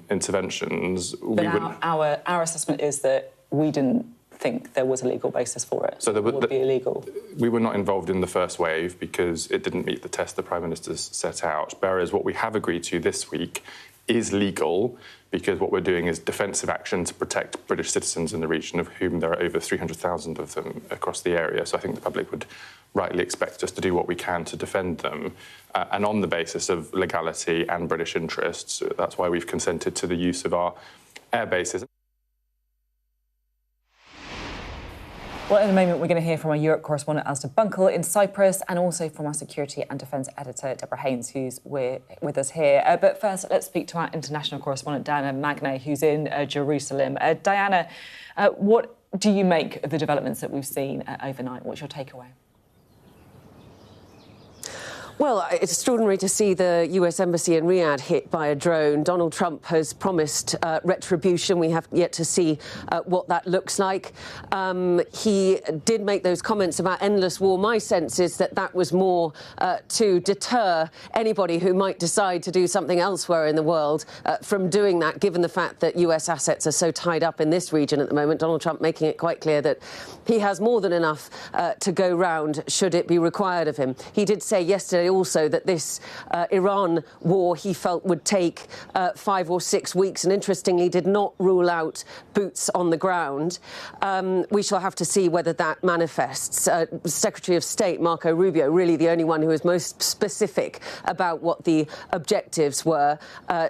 Speaker 6: interventions.
Speaker 15: But our assessment is that we didn't think there was a legal basis for it. So it would be illegal.
Speaker 6: We were not involved in the first wave because it didn't meet the test the Prime Minister's set out. Whereas what we have agreed to this week is legal because what we're doing is defensive action to protect British citizens in the region, of whom there are over 300,000 of them across the area. So I think the public would rightly expect us to do what we can to defend them. And on the basis of legality and British interests, that's why we've consented to the use of our air bases.
Speaker 15: Well, in a moment, we're going to hear from our Europe correspondent, Alistair Bunkle, in Cyprus, and also from our security and defence editor, Deborah Haynes, who's with us here. But first, let's speak to our international correspondent, Diana Magnay, who's in Jerusalem. Diana, what do you make of the developments that we've seen overnight? What's your takeaway?
Speaker 2: Well, it's extraordinary to see the US Embassy in Riyadh hit by a drone. Donald Trump has promised retribution. We have yet to see what that looks like. He did make those comments about endless war. My sense is that that was more to deter anybody who might decide to do something elsewhere in the world from doing that, given the fact that US assets are so tied up in this region at the moment. Donald Trump making it quite clear that he has more than enough to go round should it be required of him. He did say yesterday also that this Iran war he felt would take 5 or 6 weeks, and interestingly did not rule out boots on the ground. We shall have to see whether that manifests. Secretary of State Marco Rubio, really the only one who was most specific about what the objectives were,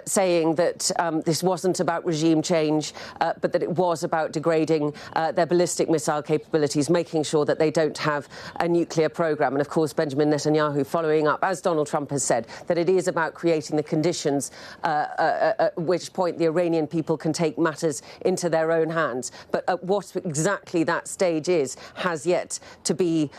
Speaker 2: saying that this wasn't about regime change, but that it was about degrading their ballistic missile capabilities, making sure that they don't have a nuclear program. And of course, Benjamin Netanyahu following up, as Donald Trump has said, that it is about creating the conditions at which point the Iranian people can take matters into their own hands. But at what exactly that stage is has yet to be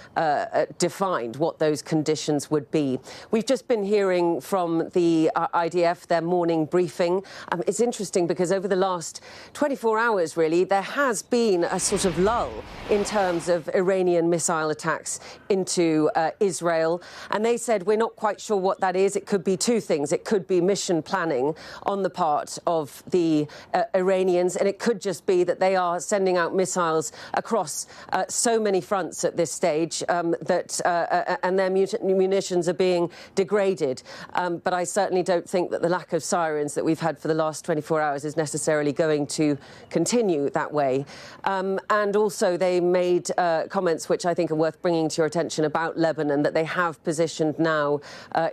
Speaker 2: defined, what those conditions would be. We've just been hearing from the IDF, their morning briefing. It's interesting because over the last 24 hours, really, there has been a sort of lull in terms of Iranian missile attacks into Israel. And they said, we're not quite sure what that is. It could be two things. It could be mission planning on the part of the Iranians, and it could just be that they are sending out missiles across so many fronts at this stage and their munitions are being degraded. But I certainly don't think that the lack of sirens that we've had for the last 24 hours is necessarily going to continue that way. And also they made comments which I think are worth bringing to your attention about Lebanon, that they have positioned now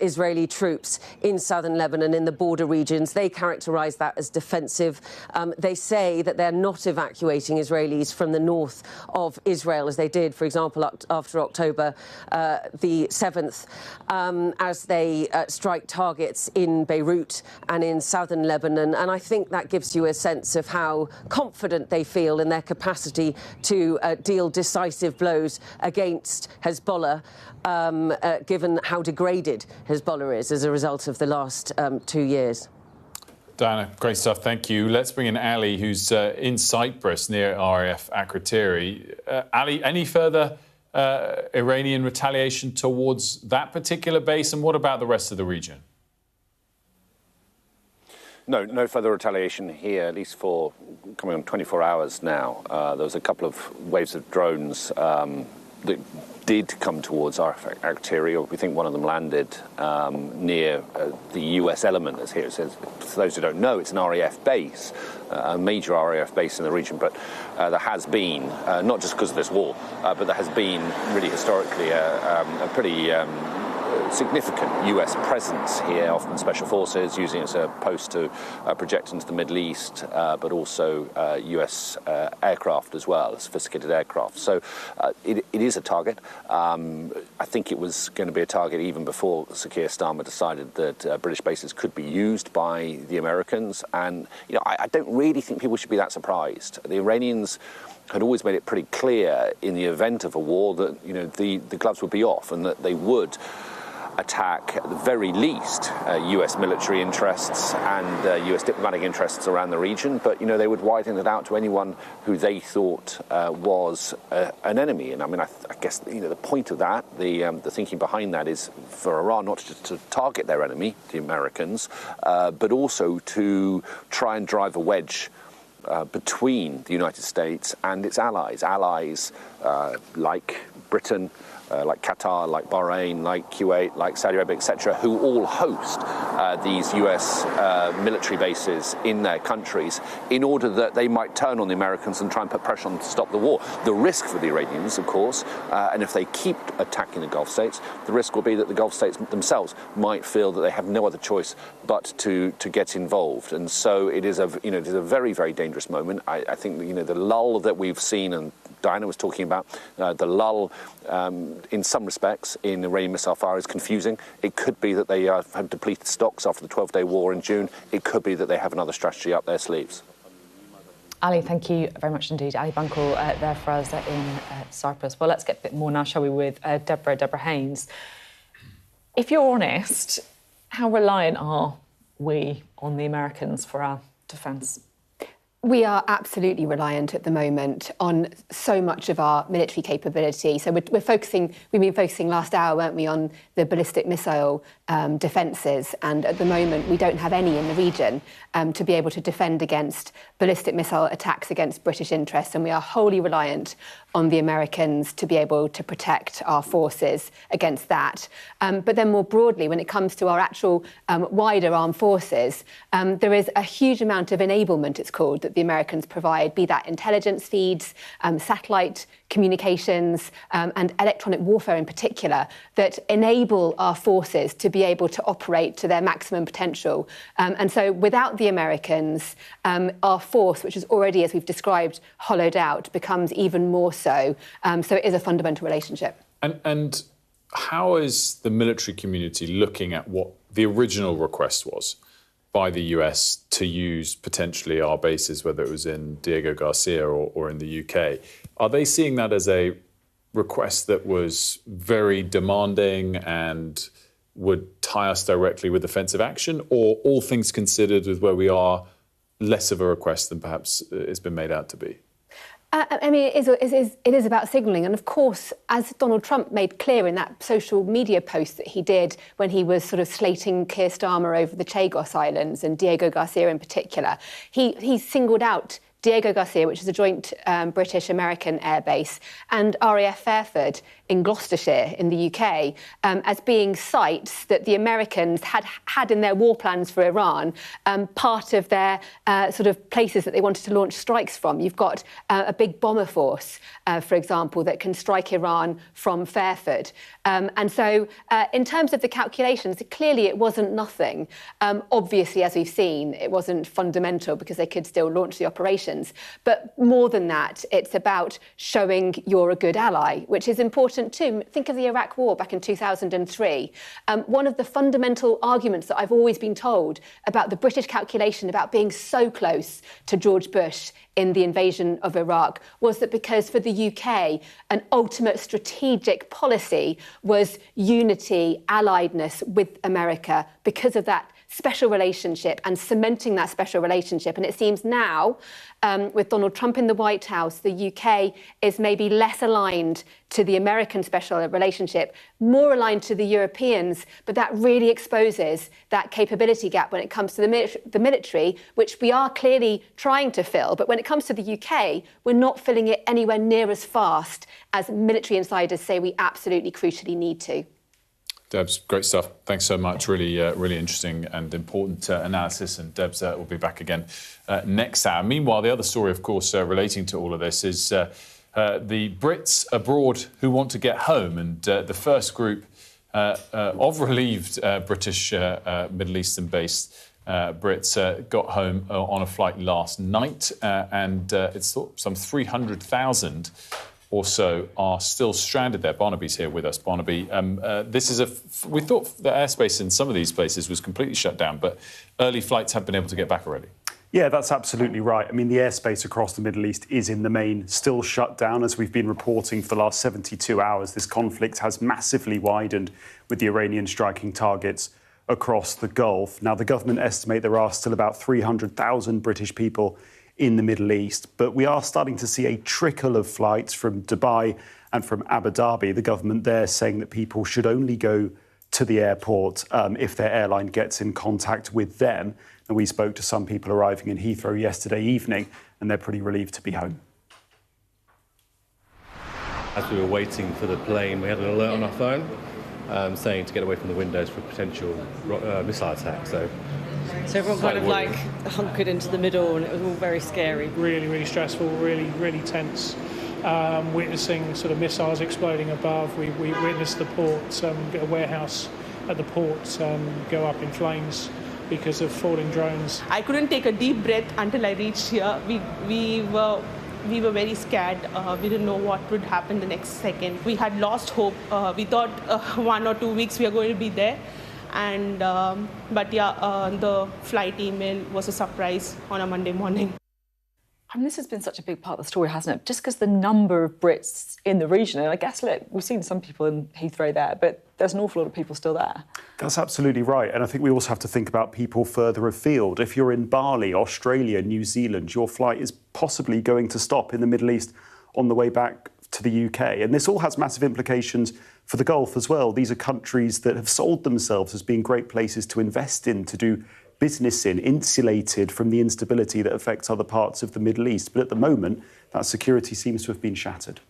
Speaker 2: Israeli troops in southern Lebanon in the border regions. They characterise that as defensive. They say that they're not evacuating Israelis from the north of Israel, as they did, for example, after October the 7th, as they strike targets in Beirut and in southern Lebanon. And I think that gives you a sense of how confident they feel in their capacity to deal decisive blows against Hezbollah, given how degraded Hezbollah is as a result of the last 2 years.
Speaker 16: Diana, great stuff, thank you. Let's bring in Ali, who's in Cyprus near RAF Akrotiri. Ali, any further Iranian retaliation towards that particular base, and what about the rest of the region?
Speaker 3: No further retaliation here, at least for coming on 24 hours now. There was a couple of waves of drones that did come towards RAF Akrotiri. We think one of them landed near the US element, as here it says. For those who don't know, it's an RAF base, a major RAF base in the region. But there has been, not just because of this war, but there has been really historically a pretty significant US presence here, often special forces using it as a post to project into the Middle East, but also US aircraft as well, sophisticated aircraft. So it is a target. I think it was going to be a target even before Sir Keir Starmer decided that British bases could be used by the Americans. And I don't really think people should be that surprised. The Iranians had always made it pretty clear in the event of a war that the gloves would be off and that they would attack, at the very least, US military interests and US diplomatic interests around the region, but they would widen it out to anyone who they thought was an enemy. And I mean, I guess the point of that, the thinking behind that, is for Iran not just to target their enemy, the Americans, but also to try and drive a wedge between the United States and its allies. Allies like Britain, like Qatar, like Bahrain, like Kuwait, like Saudi Arabia, etc., who all host these US military bases in their countries in order that they might turn on the Americans and try and put pressure on them to stop the war. The risk for the Iranians, of course, and if they keep attacking the Gulf states, the risk will be that the Gulf states themselves might feel that they have no other choice but to get involved. And so it is a very, very dangerous moment. I think the lull that we've seen, and Diana was talking about, the lull in some respects in Iranian missile fire is confusing. It could be that they have depleted stocks after the 12-day war in June. It could be that they have another strategy up their sleeves.
Speaker 15: Ali, thank you very much indeed. Ali Bunkle there for us in Cyprus. Well, let's get a bit more now, shall we, with Deborah Haynes. If you're honest, how reliant are we on the Americans for our defence?
Speaker 4: We are absolutely reliant at the moment on so much of our military capability. So we've been focusing last hour, weren't we, on the ballistic missile defences. And at the moment, we don't have any in the region to be able to defend against ballistic missile attacks against British interests. And we are wholly reliant on the Americans to be able to protect our forces against that. But then more broadly, when it comes to our actual wider armed forces, there is a huge amount of enablement, it's called, that the Americans provide, be that intelligence feeds, satellite communications, and electronic warfare in particular, that enable our forces to be able to operate to their maximum potential. And so without the Americans, our force, which is already, as we've described, hollowed out, becomes even more so. So it is a fundamental relationship.
Speaker 16: And how is the military community looking at what the original request was by the US to use potentially our bases, whether it was in Diego Garcia or in the UK? Are they seeing that as a request that was very demanding and would tie us directly with offensive action, or all things considered with where we are, less of a request than perhaps it's been made out to be?
Speaker 4: I mean, it is about signalling. And of course, as Donald Trump made clear in that social media post that he did when he was sort of slating Keir Starmer over the Chagos Islands and Diego Garcia in particular, he singled out Diego Garcia, which is a joint British-American airbase, and RAF Fairford in Gloucestershire in the UK, as being sites that the Americans had in their war plans for Iran, part of their sort of places that they wanted to launch strikes from. You've got a big bomber force, for example, that can strike Iran from Fairford. And so in terms of the calculations, clearly it wasn't nothing. Obviously, as we've seen, it wasn't fundamental because they could still launch the operations. But more than that, it's about showing you're a good ally, which is important too. Think of the Iraq War back in 2003. One of the fundamental arguments that I've always been told about the British calculation about being so close to George Bush in the invasion of Iraq was that because for the UK, an ultimate strategic policy was unity, alliedness with America because of that special relationship and cementing that special relationship. And it seems now, with Donald Trump in the White House, the UK is maybe less aligned to the American special relationship, more aligned to the Europeans, but that really exposes that capability gap when it comes to the military, which we are clearly trying to fill. But when it comes to the UK, we're not filling it anywhere near as fast as military insiders say we absolutely crucially need to.
Speaker 16: Debs, great stuff. Thanks so much. Really, really interesting and important analysis. And Debs will be back again next hour. Meanwhile, the other story, of course, relating to all of this is the Brits abroad who want to get home. And the first group of relieved British Middle Eastern-based Brits got home on a flight last night. And it's thought some 300,000 or so are still stranded there. Barnaby's here with us. Barnaby, this is we thought the airspace in some of these places was completely shut down, but early flights have been able to get back already.
Speaker 8: Yeah, that's absolutely right. I mean, the airspace across the Middle East is in the main still shut down. As we've been reporting for the last 72 hours, this conflict has massively widened with the Iranian striking targets across the Gulf. Now, the government estimate there are still about 300,000 British people in the Middle East, but we are starting to see a trickle of flights from Dubai and from Abu Dhabi. The government there saying that people should only go to the airport if their airline gets in contact with them. And we spoke to some people arriving in Heathrow yesterday evening, and they're pretty relieved to be home.
Speaker 10: As we were waiting for the plane, we had an alert on our phone saying to get away from the windows for a potential missile attack. So
Speaker 14: everyone kind of like hunkered into the middle, and it was all very scary.
Speaker 20: Really, really stressful, really, really tense. Witnessing sort of missiles exploding above. We witnessed the port, a warehouse at the port go up in flames because of falling drones.
Speaker 23: I couldn't take a deep breath until I reached here. We were very scared. We didn't know what would happen the next second. We had lost hope. We thought 1 or 2 weeks we are going to be there. And but yeah, the flight email was a surprise on a Monday morning.
Speaker 15: I mean, this has been such a big part of the story, hasn't it? Just because the number of Brits in the region, and I guess, look, we've seen some people in Heathrow there, but there's an awful lot of people still there.
Speaker 8: That's absolutely right. And I think we also have to think about people further afield. If you're in Bali, Australia, New Zealand, your flight is possibly going to stop in the Middle East on the way back to the UK. And this all has massive implications for the Gulf as well. These are countries that have sold themselves as being great places to invest in, to do business in, insulated from the instability that affects other parts of the Middle East. But at the moment, that security seems to have been shattered.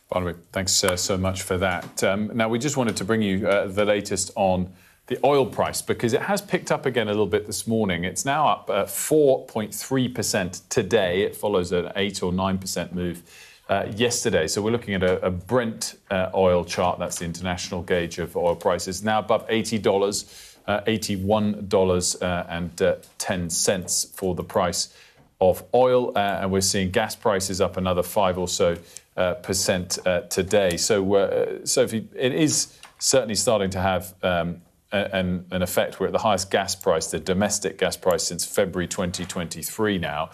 Speaker 16: Barnaby, thanks so much for that. Now, we just wanted to bring you the latest on the oil price, because it has picked up again a little bit this morning. It's now up 4.3% today. It follows an 8 or 9% move yesterday. So we're looking at a Brent oil chart. That's the international gauge of oil prices, now above $80. $81.10 for the price of oil, and we're seeing gas prices up another 5 or so percent today. So, Sophie, it is certainly starting to have an effect. We're at the highest gas price, the domestic gas price, since February 2023 now.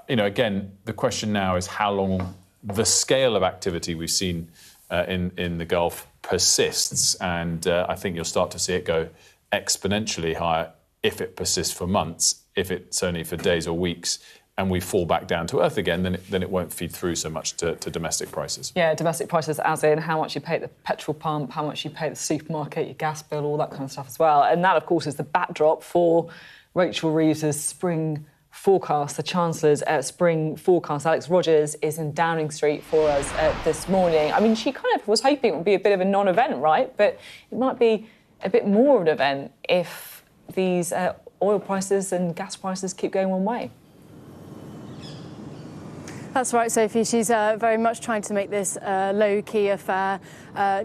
Speaker 16: Again, the question now is how long the scale of activity we've seen in the Gulf persists, and I think you'll start to see it go exponentially higher if it persists for months. If it's only for days or weeks and we fall back down to earth again, then it won't feed through so much to domestic prices.
Speaker 15: Yeah, domestic prices as in how much you pay at the petrol pump, how much you pay at the supermarket, your gas bill, all that kind of stuff as well. And that, of course, is the backdrop for Rachel Reeves's spring forecast, the Chancellor's spring forecast. Alex Rogers is in Downing Street for us this morning. I mean, she kind of was hoping it would be a bit of a non-event, right? But it might be a bit more of an event if these oil prices and gas prices keep going one way.
Speaker 9: That's right, Sophie. She's very much trying to make this low-key affair.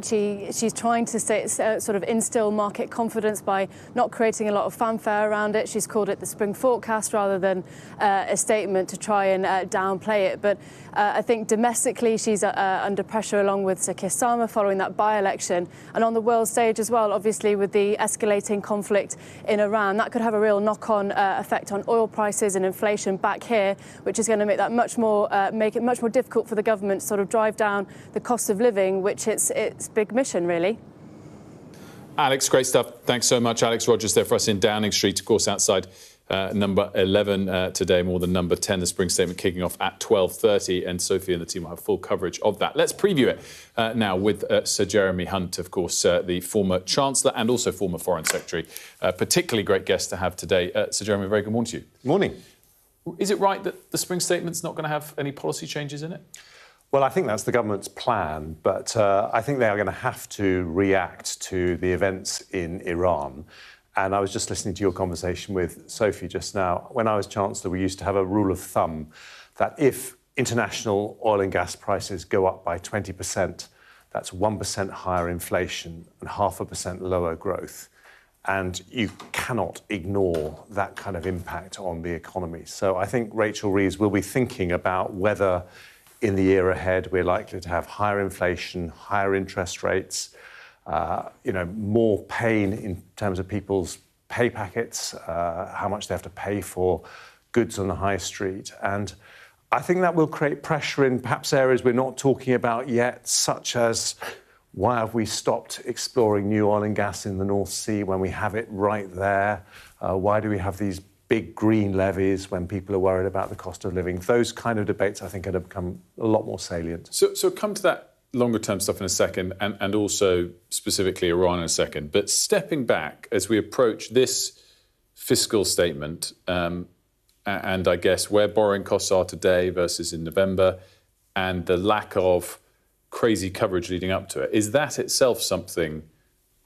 Speaker 9: She's trying to sort of instill market confidence by not creating a lot of fanfare around it. She's called it the spring forecast rather than a statement to try and downplay it. But I think domestically she's under pressure along with Sir Keir Starmer following that by-election. And on the world stage as well, obviously with the escalating conflict in Iran, that could have a real knock-on effect on oil prices and inflation back here, which is going to make that make it much more difficult for the government to sort of drive down the cost of living, which it's big mission, really.
Speaker 16: Alex, great stuff. Thanks so much. Alex Rogers there for us in Downing Street, of course, outside number 11 today, more than number 10. The spring statement kicking off at 12:30, and Sophie and the team will have full coverage of that. Let's preview it now with Sir Jeremy Hunt, of course, the former Chancellor and also former Foreign Secretary. Particularly great guest to have today. Sir Jeremy, very good morning to you.
Speaker 21: Morning.
Speaker 16: Is it right that the spring statement's not going to have any policy changes in it?
Speaker 21: Well, I think that's the government's plan, but I think they are going to have to react to the events in Iran. And I was just listening to your conversation with Sophie just now. When I was Chancellor, we used to have a rule of thumb that if international oil and gas prices go up by 20%, that's 1% higher inflation and 0.5% lower growth. And you cannot ignore that kind of impact on the economy. So I think Rachel Reeves will be thinking about whether in the year ahead we're likely to have higher inflation, higher interest rates, more pain in terms of people's pay packets, how much they have to pay for goods on the high street. And I think that will create pressure in perhaps areas we're not talking about yet, such as why have we stopped exploring new oil and gas in the North Sea when we have it right there? Why do we have these big green levies when people are worried about the cost of living? Those kind of debates, I think, are going to become a lot more salient.
Speaker 16: So come to that longer-term stuff in a second, and also specifically Iran in a second. But stepping back as we approach this fiscal statement, and I guess where borrowing costs are today versus in November, and the lack of crazy coverage leading up to it, is that itself something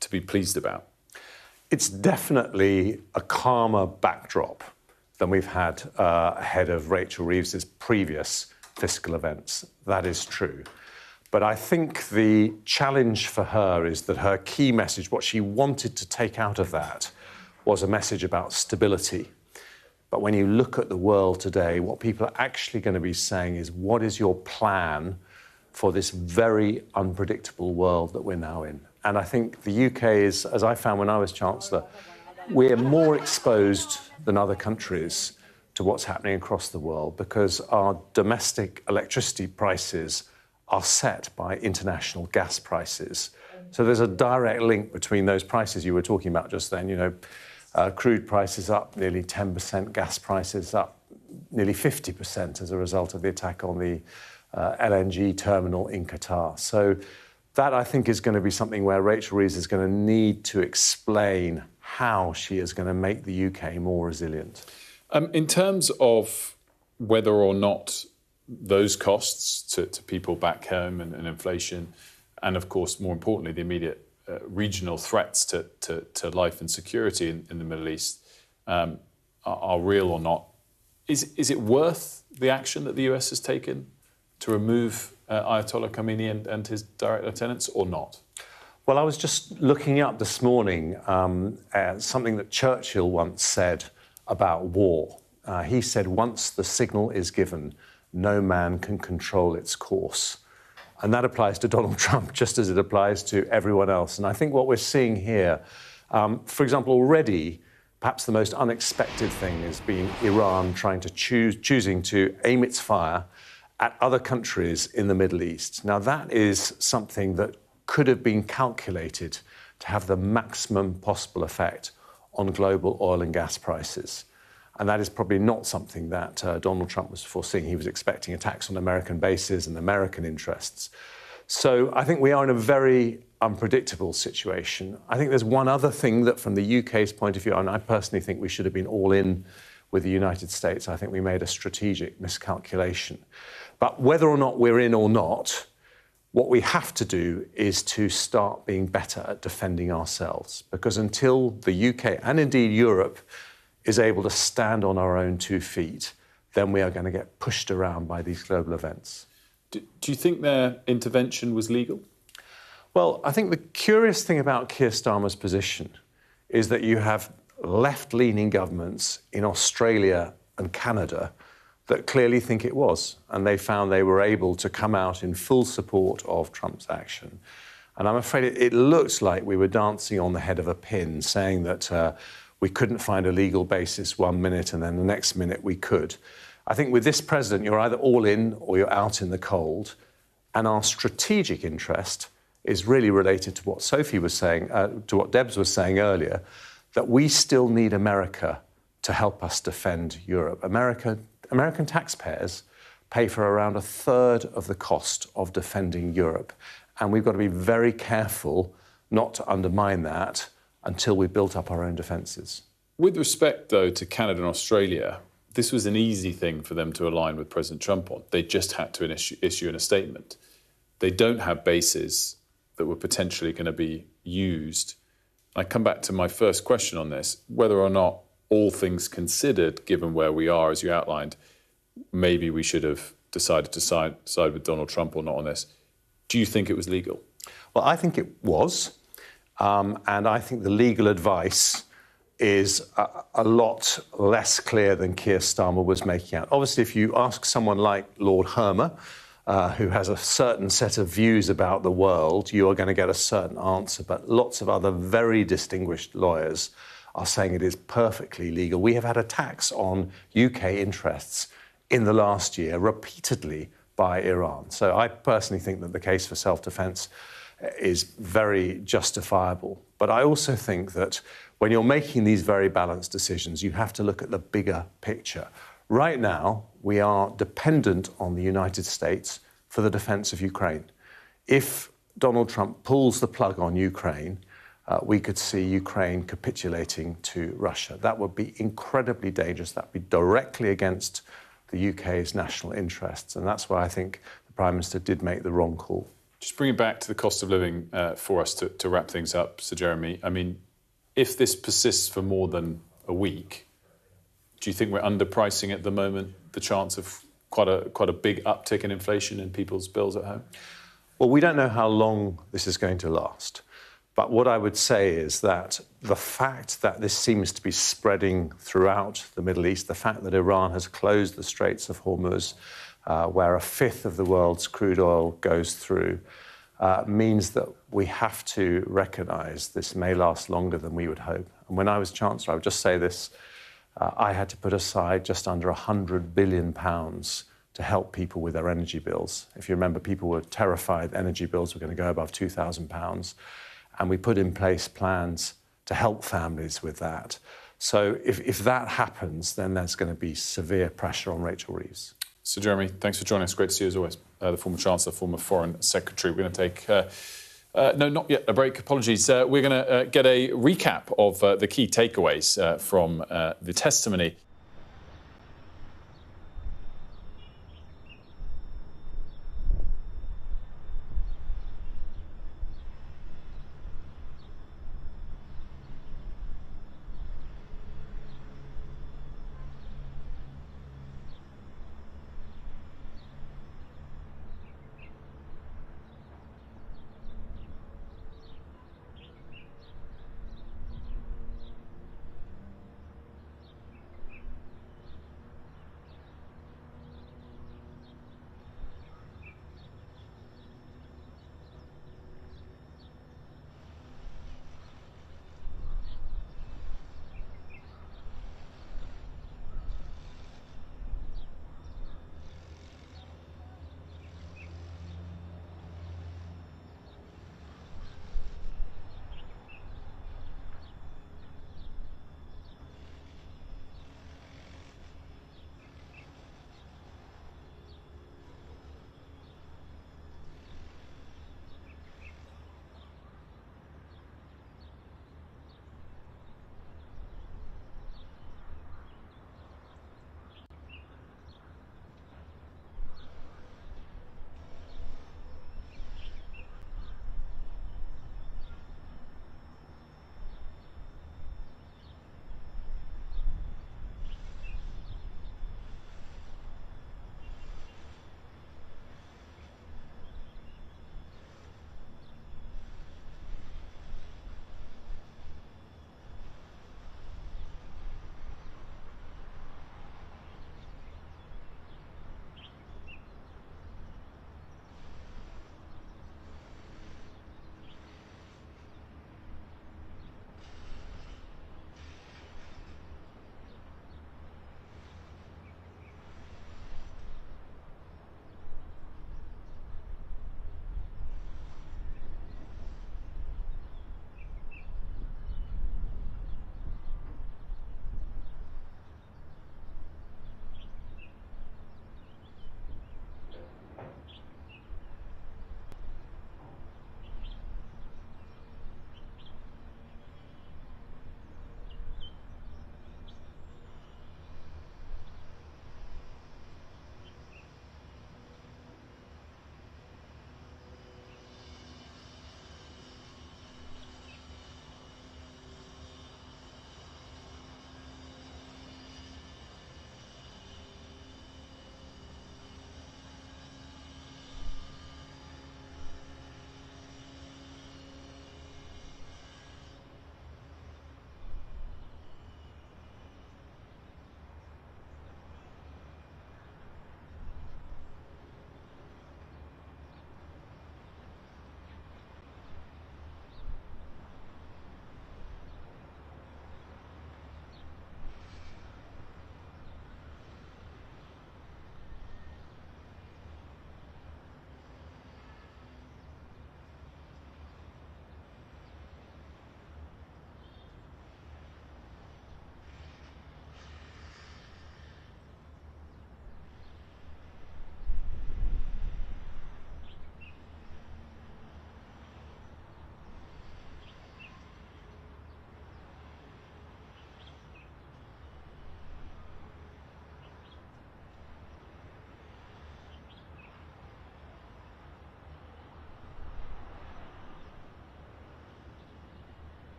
Speaker 16: to be pleased about?
Speaker 21: It's definitely a calmer backdrop than we've had ahead of Rachel Reeves's previous fiscal events. That is true. But I think the challenge for her is that her key message, what she wanted to take out of that, was a message about stability. But when you look at the world today, what people are actually going to be saying is, what is your plan for this very unpredictable world that we're now in? And I think the UK is, as I found when I was Chancellor, we're more exposed than other countries to what's happening across the world because our domestic electricity prices are set by international gas prices. So there's a direct link between those prices you were talking about just then. Crude prices up nearly 10%, gas prices up nearly 50% as a result of the attack on the LNG terminal in Qatar. So that, I think, is going to be something where Rachel Reeves is going to need to explain how she is going to make the UK more resilient.
Speaker 16: In terms of whether or not those costs to people back home and inflation, and, of course, more importantly, the immediate regional threats to life and security in the Middle East are real or not, is it worth the action that the US has taken to remove Ayatollah Khamenei and his direct lieutenants, or not?
Speaker 21: Well, I was just looking up this morning something that Churchill once said about war. He said, once the signal is given, no man can control its course. And that applies to Donald Trump just as it applies to everyone else. And I think what we're seeing here, for example, already, perhaps the most unexpected thing has been Iran choosing to aim its fire at other countries in the Middle East. Now, that is something that could have been calculated to have the maximum possible effect on global oil and gas prices. And that is probably not something that Donald Trump was foreseeing. He was expecting attacks on American bases and American interests. So I think we are in a very unpredictable situation. I think there's one other thing that, from the UK's point of view, and I personally think we should have been all in with the United States, I think we made a strategic miscalculation. But whether or not we're in or not, what we have to do is to start being better at defending ourselves, because until the UK and indeed Europe is able to stand on our own 2 feet, then we are going to get pushed around by these global events.
Speaker 16: Do you think their intervention was legal?
Speaker 21: Well, I think the curious thing about Keir Starmer's position is that you have left-leaning governments in Australia and Canada that clearly think it was, and they found they were able to come out in full support of Trump's action. And I'm afraid it looks like we were dancing on the head of a pin, saying that we couldn't find a legal basis 1 minute and then the next minute we could. I think with this president, you're either all in or you're out in the cold, and our strategic interest is really related to what Sophie was saying, to what Debs was saying earlier, that we still need America to help us defend Europe. American taxpayers pay for around a third of the cost of defending Europe. And we've got to be very careful not to undermine that until we've built up our own defences.
Speaker 16: With respect, though, to Canada and Australia, this was an easy thing for them to align with President Trump on. They just had to issue a statement. They don't have bases that were potentially going to be used. I come back to my first question on this, whether or not, all things considered, given where we are, as you outlined, maybe we should have decided to side with Donald Trump or not on this. Do you think it was legal?
Speaker 21: Well, I think it was. And I think the legal advice is a lot less clear than Keir Starmer was making out. Obviously, if you ask someone like Lord Hermer, who has a certain set of views about the world, you are going to get a certain answer. But lots of other very distinguished lawyers are saying it is perfectly legal. We have had attacks on UK interests in the last year repeatedly by Iran. So I personally think that the case for self-defence is very justifiable. But I also think that when you're making these very balanced decisions, you have to look at the bigger picture. Right now, we are dependent on the United States for the defence of Ukraine. If Donald Trump pulls the plug on Ukraine, we could see Ukraine capitulating to Russia. That would be incredibly dangerous. That would be directly against the UK's national interests. And that's why I think the Prime Minister did make the wrong call.
Speaker 16: Just bring it back to the cost of living for us to wrap things up, Sir Jeremy. I mean, if this persists for more than a week, do you think we're underpricing at the moment the chance of quite a big uptick in inflation in people's bills at home?
Speaker 21: Well, we don't know how long this is going to last. But what I would say is that the fact that this seems to be spreading throughout the Middle East, the fact that Iran has closed the Straits of Hormuz, where a fifth of the world's crude oil goes through, means that we have to recognise this may last longer than we would hope. And when I was Chancellor, I would just say this, I had to put aside just under £100 billion to help people with their energy bills. If you remember, people were terrified energy bills were going to go above £2,000. And we put in place plans to help families with that. So if that happens, then there's going to be severe pressure on Rachel Reeves.
Speaker 16: Sir Jeremy, thanks for joining us. Great to see you as always. The former Chancellor, former Foreign Secretary. We're going to take, no, not yet a break, apologies. We're going to get a recap of the key takeaways from the testimony.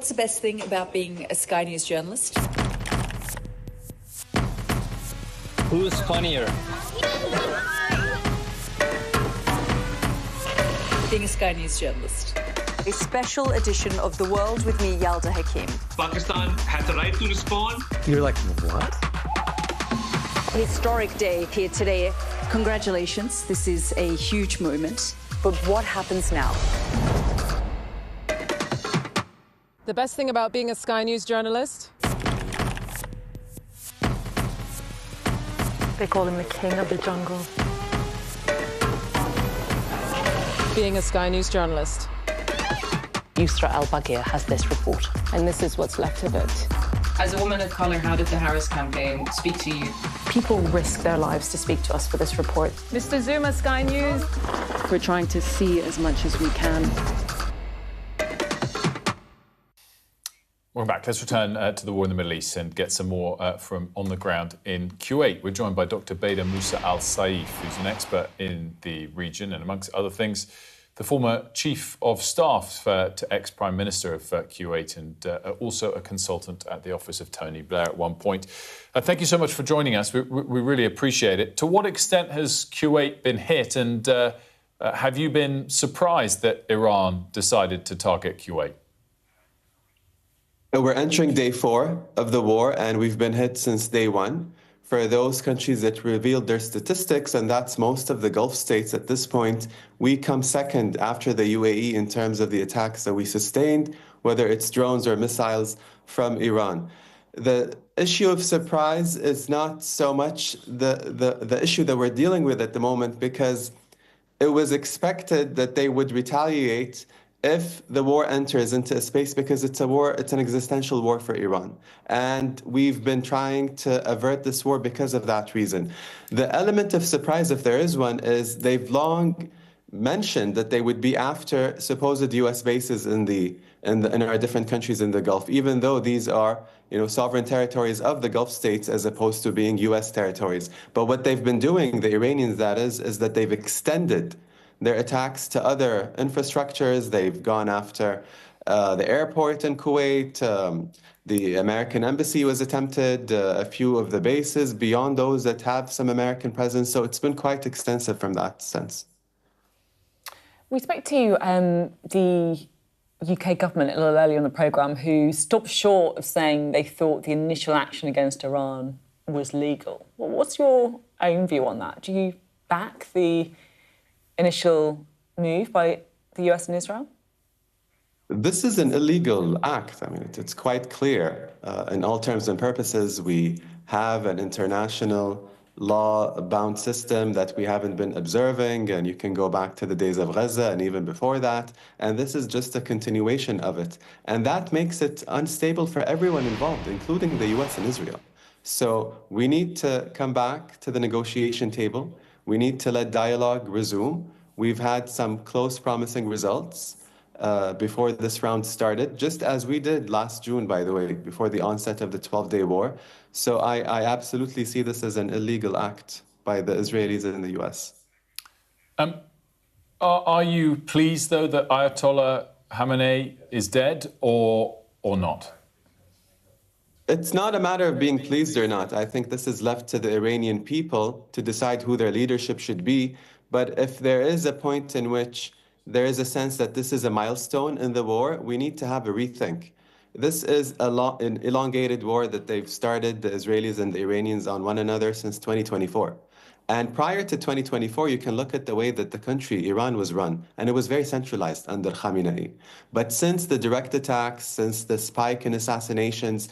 Speaker 11: What's the best thing about being a Sky News journalist?
Speaker 13: Who's funnier?
Speaker 11: Being a Sky News journalist.
Speaker 22: A special edition of The World with me, Yalda Hakim.
Speaker 13: Pakistan has the right to respond.
Speaker 21: You're like, what?
Speaker 22: Historic day here today. Congratulations, this is a huge moment. But what happens now?
Speaker 24: The best thing about being a Sky News journalist?
Speaker 25: They call him the king of the jungle.
Speaker 24: Being a Sky News journalist.
Speaker 25: Yusra Al-Baghir has this report.
Speaker 24: And this is what's left of it.
Speaker 26: As a woman of colour, how did the Harris campaign speak to you?
Speaker 25: People risk their lives to speak to us for this report.
Speaker 24: Mr. Zuma, Sky News.
Speaker 25: We're trying to see as much as we can.
Speaker 16: Welcome back. Let's return to the war in the Middle East and get some more from on the ground in Kuwait. We're joined by Dr. Bader Musa Al-Saif, who's an expert in the region and, amongst other things, the former Chief of Staff to ex-Prime Minister of Kuwait and also a consultant at the office of Tony Blair at one point. Thank you so much for joining us. We really appreciate it. To what extent has Kuwait been hit, and have you been surprised that Iran decided to target Kuwait?
Speaker 27: We're entering day 4 of the war, and we've been hit since day 1. For those countries that revealed their statistics, and that's most of the Gulf states at this point, we come second after the UAE in terms of the attacks that we sustained, whether it's drones or missiles from Iran. The issue of surprise is not so much the issue that we're dealing with at the moment, because it was expected that they would retaliate if the war enters into a space, because it's a war, it's an existential war for Iran. And we've been trying to avert this war because of that reason. The element of surprise, if there is one, is they've long mentioned that they would be after supposed U.S. bases in our different countries in the Gulf, even though these are, sovereign territories of the Gulf states as opposed to being U.S. territories. But what they've been doing, the Iranians that is that they've extended their attacks to other infrastructures. They've gone after the airport in Kuwait. The American embassy was attempted, a few of the bases beyond those that have some American presence. So it's been quite extensive from that sense.
Speaker 15: We spoke to the UK government a little earlier in the programme, who stopped short of saying they thought the initial action against Iran was legal. Well, what's your own view on that? Do you back the initial move by the US and Israel?
Speaker 27: This is an illegal act. I mean, it's quite clear. In all terms and purposes, we have an international law-bound system that we haven't been observing, and you can go back to the days of Gaza and even before that, and this is just a continuation of it. And that makes it unstable for everyone involved, including the US and Israel. So we need to come back to the negotiation table. We need to let dialogue resume. We've had some close, promising results before this round started, just as we did last June, by the way, before the onset of the 12-day war. So I absolutely see this as an illegal act by the Israelis and the US.
Speaker 16: Are you pleased, though, that Ayatollah Khamenei is dead or not?
Speaker 27: It's not a matter of being pleased or not. I think this is left to the Iranian people to decide who their leadership should be. But if there is a point in which there is a sense that this is a milestone in the war, we need to have a rethink. This is an elongated war that they've started, the Israelis and the Iranians, on one another since 2024. And prior to 2024, you can look at the way that the country, Iran, was run, and it was very centralized under Khamenei. But since the direct attacks, since the spike in assassinations,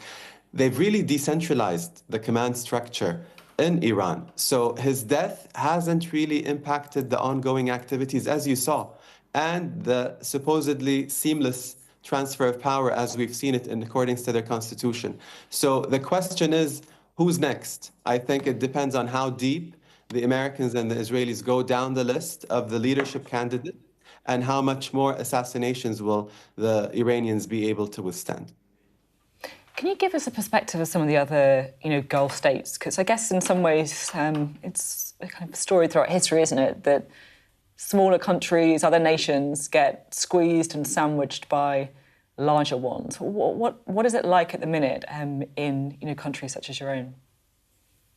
Speaker 27: they've really decentralized the command structure in Iran. So his death hasn't really impacted the ongoing activities, as you saw, and the supposedly seamless transfer of power as we've seen it in accordance to their constitution. So the question is, who's next? I think it depends on how deep the Americans and the Israelis go down the list of the leadership candidate and how much more assassinations will the Iranians be able to withstand.
Speaker 15: Can you give us a perspective of some of the other, Gulf states? Because I guess in some ways it's a kind of story throughout history, isn't it, that smaller countries, other nations get squeezed and sandwiched by larger ones. What is it like at the minute in countries such as your own?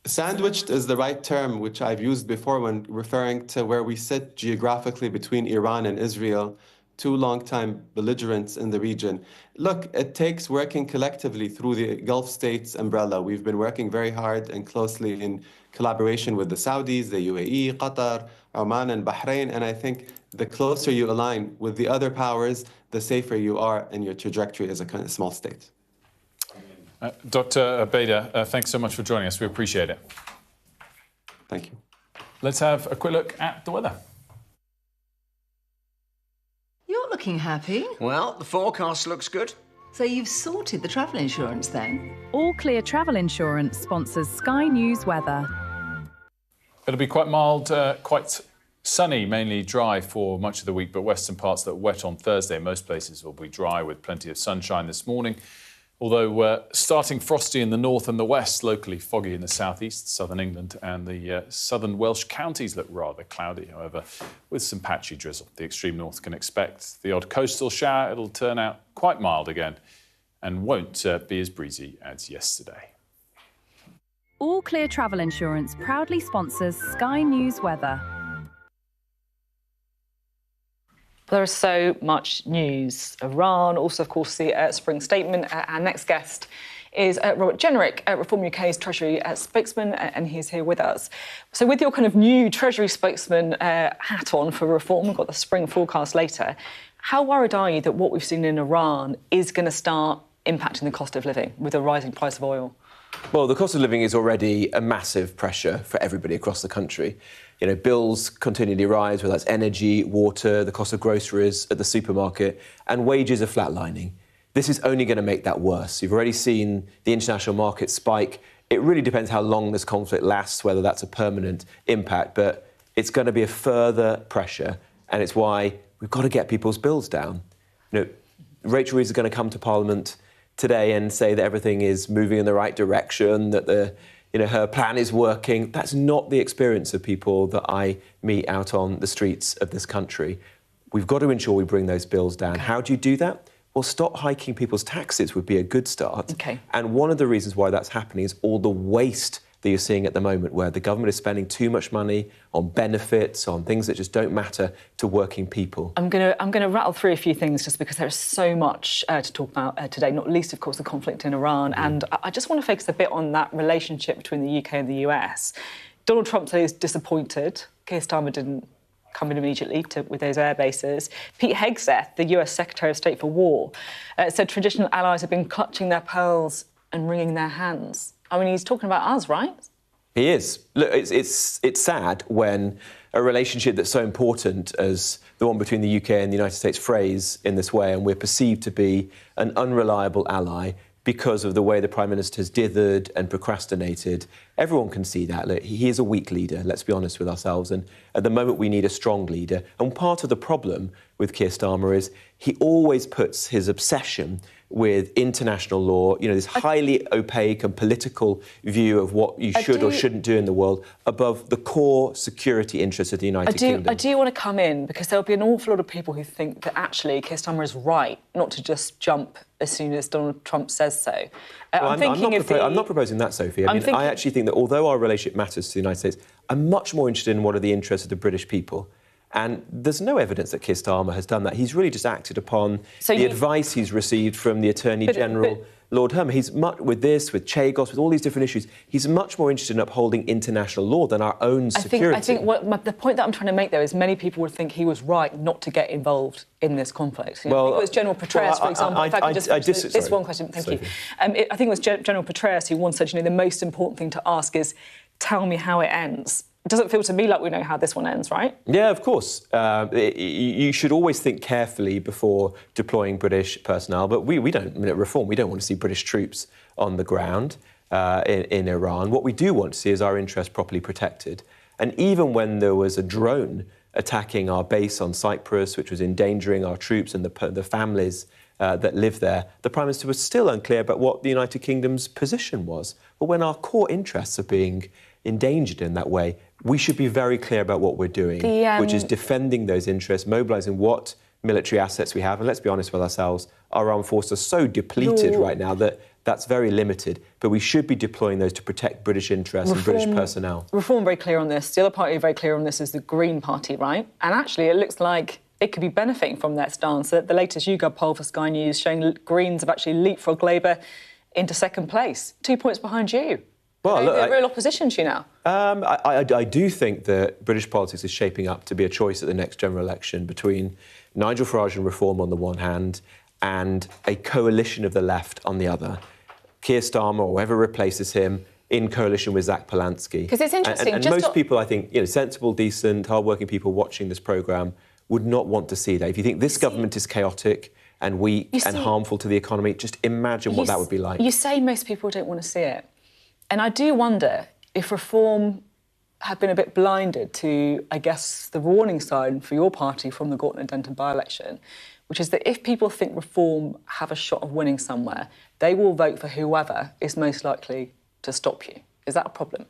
Speaker 27: Sandwiched is the right term, which I've used before when referring to where we sit geographically between Iran and Israel, two long-time belligerents in the region. Look, it takes working collectively through the Gulf states umbrella. We've been working very hard and closely in collaboration with the Saudis, the UAE, Qatar, Oman, and Bahrain. And I think the closer you align with the other powers, the safer you are in your trajectory as a kind of small state.
Speaker 16: Dr. Beda, thanks so much for joining us. We appreciate it.
Speaker 27: Thank you.
Speaker 16: Let's have a quick look at the weather.
Speaker 1: You're looking happy.
Speaker 5: Well, the forecast looks good.
Speaker 1: So you've sorted the travel insurance then?
Speaker 7: All Clear Travel Insurance sponsors Sky News weather.
Speaker 16: It'll be quite mild, quite sunny, mainly dry for much of the week, but western parts that are wet on Thursday. Most places will be dry with plenty of sunshine this morning. Although starting frosty in the north and the west, locally foggy in the southeast, southern England, and the southern Welsh counties look rather cloudy, however, with some patchy drizzle. The extreme north can expect the odd coastal shower. It'll turn out quite mild again and won't be as breezy as yesterday.
Speaker 7: All Clear Travel Insurance proudly sponsors Sky News weather.
Speaker 15: There is so much news. Iran, also, of course, the spring statement. Our next guest is Robert Jenrick, Reform UK's Treasury spokesman, and he's here with us. So with your kind of new Treasury spokesman hat on for Reform, we've got the spring forecast later. How worried are you that what we've seen in Iran is going to start impacting the cost of living with the rising price of oil?
Speaker 12: Well, the cost of living is already a massive pressure for everybody across the country. You know, bills continually rise, whether that's energy, water, the cost of groceries at the supermarket, and wages are flatlining. This is only going to make that worse. You've already seen the international market spike. It really depends how long this conflict lasts, whether that's a permanent impact, but it's going to be a further pressure, and it's why we've got to get people's bills down. You know, Rachel Reeves is going to come to Parliament today and say that everything is moving in the right direction, that her plan is working. That's not the experience of people that I meet out on the streets of this country. We've got to ensure we bring those bills down. How do you do that? Well, stop hiking people's taxes would be a good start.
Speaker 15: Okay.
Speaker 12: And one of the reasons why that's happening is all the waste that you're seeing at the moment, where the government is spending too much money on benefits, on things that just don't matter to working people.
Speaker 15: I'm going to rattle through a few things just because there's so much to talk about today, not least, of course, the conflict in Iran. And I just want to focus a bit on that relationship between the UK and the US. Donald Trump said he's disappointed. Keir Starmer didn't come in immediately with those air bases. Pete Hegseth, the US Secretary of State for War, said traditional allies have been clutching their pearls and wringing their hands. I mean, he's talking about us, right?
Speaker 12: He is. Look, it's sad when a relationship that's so important as the one between the UK and the United States frays in this way, and we're perceived to be an unreliable ally because of the way the Prime Minister has dithered and procrastinated. Everyone can see that. Look, he is a weak leader, let's be honest with ourselves, and at the moment we need a strong leader. And part of the problem with Keir Starmer is he always puts his obsession with international law, this highly opaque and political view of what you should or shouldn't do in the world above the core security interests of the United Kingdom.
Speaker 15: I do want to come in because there'll be an awful lot of people who think that actually Keir Starmer is right not to just jump as soon as Donald Trump says so.
Speaker 12: I'm not proposing that, Sophie. I actually think that although our relationship matters to the United States, I'm much more interested in what are the interests of the British people. And there's no evidence that Keir Starmer has done that. He's really just acted upon the advice he's received from the Attorney General, Lord Herman. He's much with Chagos, with all these different issues. He's much more interested in upholding international law than our own security.
Speaker 15: I think the point that I'm trying to make, though, is many people would think he was right not to get involved in this conflict. I think it was General Petraeus, for example. If I could just this one question, thank you. I think it was General Petraeus who once said, the most important thing to ask is, tell me how it ends. It doesn't feel to me like we know how this one ends, right?
Speaker 12: Yeah, of course. You should always think carefully before deploying British personnel, but we don't, at Reform, we don't want to see British troops on the ground in Iran. What we do want to see is our interests properly protected. And even when there was a drone attacking our base on Cyprus, which was endangering our troops and the families that live there, the Prime Minister was still unclear about what the United Kingdom's position was. But when our core interests are being endangered in that way, we should be very clear about what we're doing, which is defending those interests, mobilising what military assets we have, and let's be honest with ourselves, our armed forces are so depleted right now that that's very limited. But we should be deploying those to protect British interests and British personnel.
Speaker 15: Reform very clear on this. The other party very clear on this is the Green Party, right? And actually, it looks like it could be benefiting from that stance. The latest YouGov poll for Sky News showing Greens have actually leapfrogged Labour into second place, 2 points behind you.
Speaker 12: Well, look,
Speaker 15: they're real opposition to you now.
Speaker 12: I do think that British politics is shaping up to be a choice at the next general election between Nigel Farage and Reform on the one hand and a coalition of the left on the other. Keir Starmer, or whoever replaces him, in coalition with Zach Polansky.
Speaker 15: Because it's interesting.
Speaker 12: And most people, I think, sensible, decent, hard-working people watching this programme would not want to see that. If you think this government is chaotic and weak and harmful to the economy, just imagine what that would be like.
Speaker 15: You say most people don't want to see it. And I do wonder if Reform have been a bit blinded to, I guess, the warning sign for your party from the Gorton and Denton by-election, which is that if people think Reform have a shot of winning somewhere, they will vote for whoever is most likely to stop you. Is that a problem?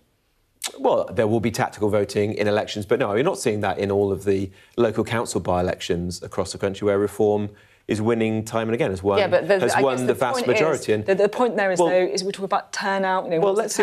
Speaker 12: Well, there will be tactical voting in elections, but no, you're not seeing that in all of the local council by-elections across the country where Reform is winning time and again, has won the vast majority.
Speaker 15: The point there is, though, is we're talking about turnout.
Speaker 12: Well, let's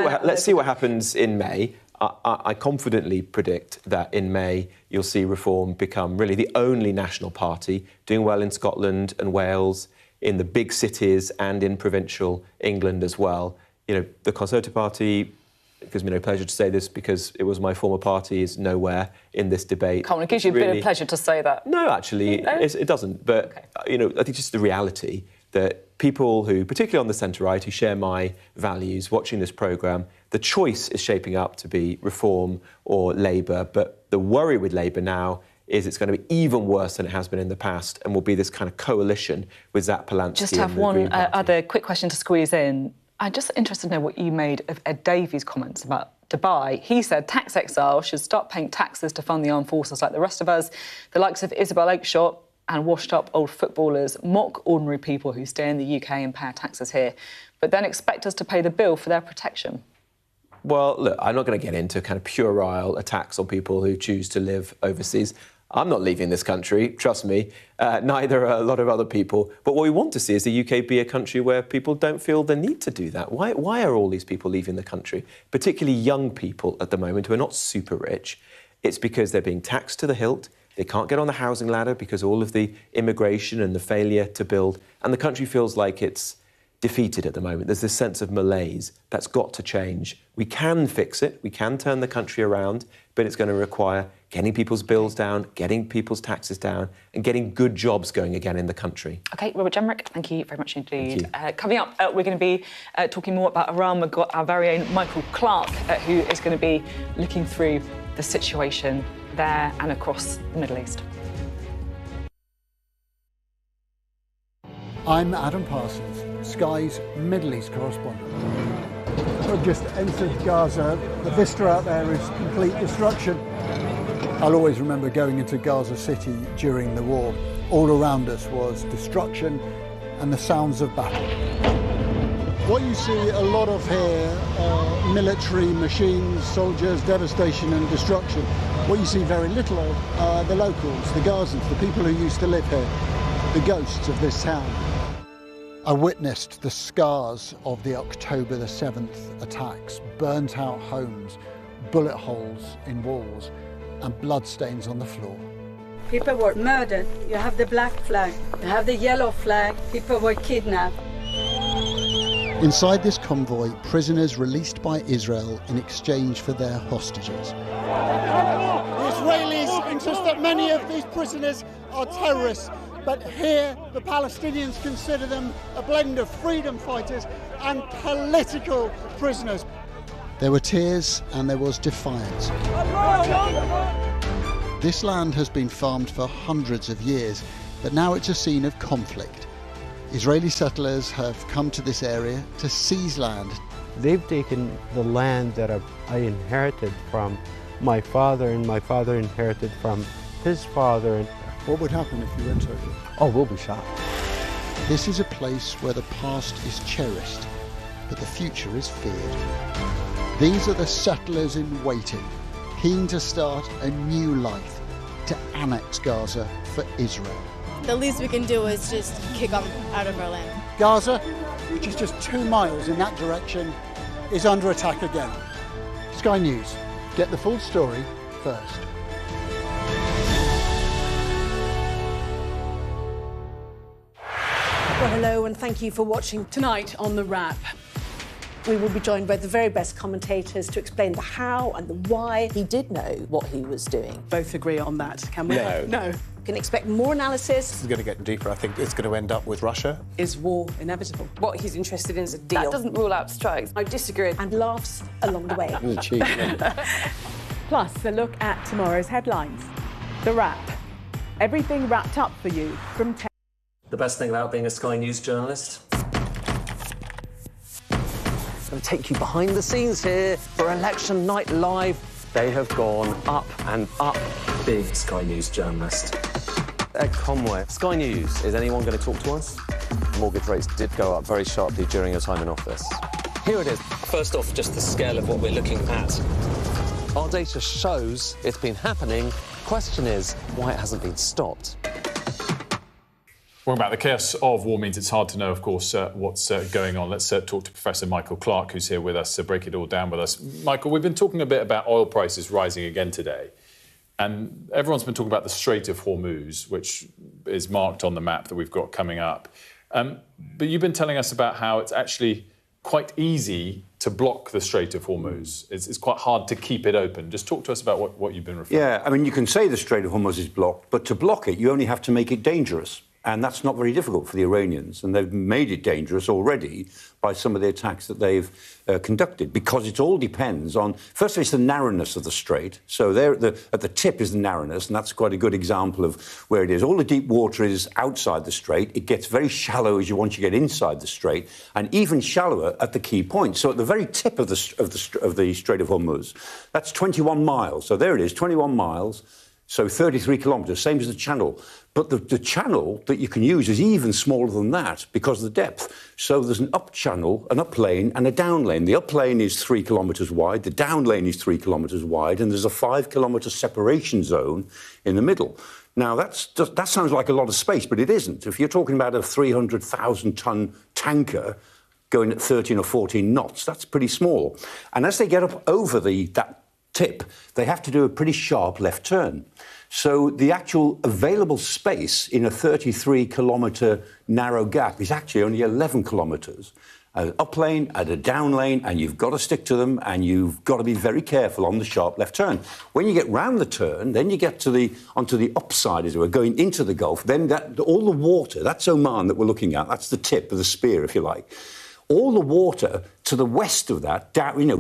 Speaker 12: see what happens in May. I confidently predict that in May you'll see Reform become really the only national party doing well in Scotland and Wales, in the big cities and in provincial England as well. The Conservative Party, it gives me no pleasure to say this because it was my former party, is nowhere in this debate.
Speaker 15: Come on, it gives you a bit of pleasure to say that.
Speaker 12: No, actually, it doesn't. But, I think just the reality that people who, particularly on the centre-right, who share my values, watching this programme, the choice is shaping up to be Reform or Labour. But the worry with Labour now is it's going to be even worse than it has been in the past and will be this kind of coalition with Zach Polansky.
Speaker 15: Just have one other quick question to squeeze in. I'm just interested to know what you made of Ed Davies' comments about Dubai. He said tax exiles should start paying taxes to fund the armed forces like the rest of us. The likes of Isabel Oakeshott and washed-up old footballers mock ordinary people who stay in the UK and pay taxes here, but then expect us to pay the bill for their protection.
Speaker 12: Well, look, I'm not going to get into kind of puerile attacks on people who choose to live overseas. I'm not leaving this country, trust me, neither are a lot of other people. But what we want to see is the UK be a country where people don't feel the need to do that. Why are all these people leaving the country, particularly young people at the moment who are not super rich? It's because they're being taxed to the hilt, they can't get on the housing ladder because all of the immigration and the failure to build, and the country feels like it's defeated at the moment. There's this sense of malaise that's got to change. We can fix it, we can turn the country around, but it's going to require getting people's bills down, getting people's taxes down, and getting good jobs going again in the country.
Speaker 15: OK, Robert Jenrick, thank you very much indeed. Coming up, we're going to be talking more about Iran. We've got our very own Michael Clark, who is going to be looking through the situation there and across the Middle East.
Speaker 2: I'm Adam Parsons, Sky's Middle East correspondent. We've just entered Gaza. The vista out there is complete destruction. I'll always remember going into Gaza City during the war. All around us was destruction and the sounds of battle. What you see a lot of here are military machines, soldiers, devastation and destruction. What you see very little of are the locals, the Gazans, the people who used to live here, the ghosts of this town. I witnessed the scars of the October the 7th attacks, burnt out homes, bullet holes in walls and bloodstains on the floor.
Speaker 3: People were murdered. You have the black flag, you have the yellow flag, people were kidnapped.
Speaker 2: Inside this convoy, prisoners released by Israel in exchange for their hostages. The Israelis insist that many of these prisoners are terrorists, but here the Palestinians consider them a blend of freedom fighters and political prisoners. There were tears and there was defiance. This land has been farmed for hundreds of years, but now it's a scene of conflict. Israeli settlers have come to this area to seize land.
Speaker 4: They've taken the land that I inherited from my father, and my father inherited from his father.
Speaker 2: What would happen if you enter it?
Speaker 4: Oh, we'll be shot.
Speaker 2: This is a place where the past is cherished, but the future is feared. These are the settlers in waiting, keen to start a new life, to annex Gaza for Israel.
Speaker 6: The least we can do is just kick them out of our land.
Speaker 2: Gaza, which is just 2 miles in that direction, is under attack again. Sky News, get the full story first.
Speaker 10: Well, hello and thank you for watching tonight on The Wrap. We will be joined by the very best commentators to explain the how and the why.
Speaker 14: He did know what he was doing.
Speaker 10: Both agree on that, can we?
Speaker 14: No.
Speaker 10: You can expect more analysis.
Speaker 17: This is going to get deeper. I think it's going to end up with Russia.
Speaker 10: Is war inevitable? What he's interested in is a deal.
Speaker 14: That doesn't rule out strikes.
Speaker 10: I disagree. And laughs along the way.
Speaker 18: Plus, a look at tomorrow's headlines. The Wrap. Everything wrapped up for you from 10.
Speaker 19: The best thing about being a Sky News journalist?
Speaker 20: I'm going to take you behind the scenes here for Election Night Live.
Speaker 19: They have gone up and up. Big Sky News journalist.
Speaker 20: Ed Conway. Sky News. Is anyone going to talk to us? Mortgage rates did go up very sharply during your time in office. Here it is.
Speaker 19: First off, just the scale of what we're looking at.
Speaker 20: Our data shows it's been happening. Question is, why it hasn't been stopped.
Speaker 16: Talking about the chaos of war means it's hard to know, of course, what's going on. Let's talk to Professor Michael Clark, who's here with us, to break it all down with us. Michael, we've been talking a bit about oil prices rising again today, and everyone's been talking about the Strait of Hormuz, which is marked on the map that we've got coming up. But you've been telling us about how it's actually quite easy to block the Strait of Hormuz. It's quite hard to keep it open. Just talk to us about what you've been referring to.
Speaker 28: Yeah, I mean, you can say the Strait of Hormuz is blocked, but to block it, you only have to make it dangerous. And that's not very difficult for the Iranians. And they've made it dangerous already by some of the attacks that they've conducted, because it all depends on, firstly, it's the narrowness of the strait. So there, at the tip is the narrowness, and that's quite a good example of where it is. All the deep water is outside the strait. It gets very shallow once you get inside the strait, and even shallower at the key point. So at the very tip of the Strait of Hormuz, that's 21 miles. So there it is, 21 miles. So 33 kilometres, same as the channel. But the channel that you can use is even smaller than that because of the depth. So there's an up channel, an up lane and a down lane. The up lane is 3 kilometres wide, the down lane is 3 kilometres wide, and there's a 5 kilometre separation zone in the middle. Now, that sounds like a lot of space, but it isn't. If you're talking about a 300,000-tonne tanker going at 13 or 14 knots, that's pretty small. And as they get up over that tip, they have to do a pretty sharp left turn. So the actual available space in a 33-kilometre narrow gap is actually only 11 kilometres. An up lane and a down lane, and you've got to stick to them, and you've got to be very careful on the sharp left turn. When you get round the turn, then you get onto the upside, as it were, going into the Gulf. Then all the water, that's Oman that we're looking at, that's the tip of the spear, if you like. All the water to the west of that, going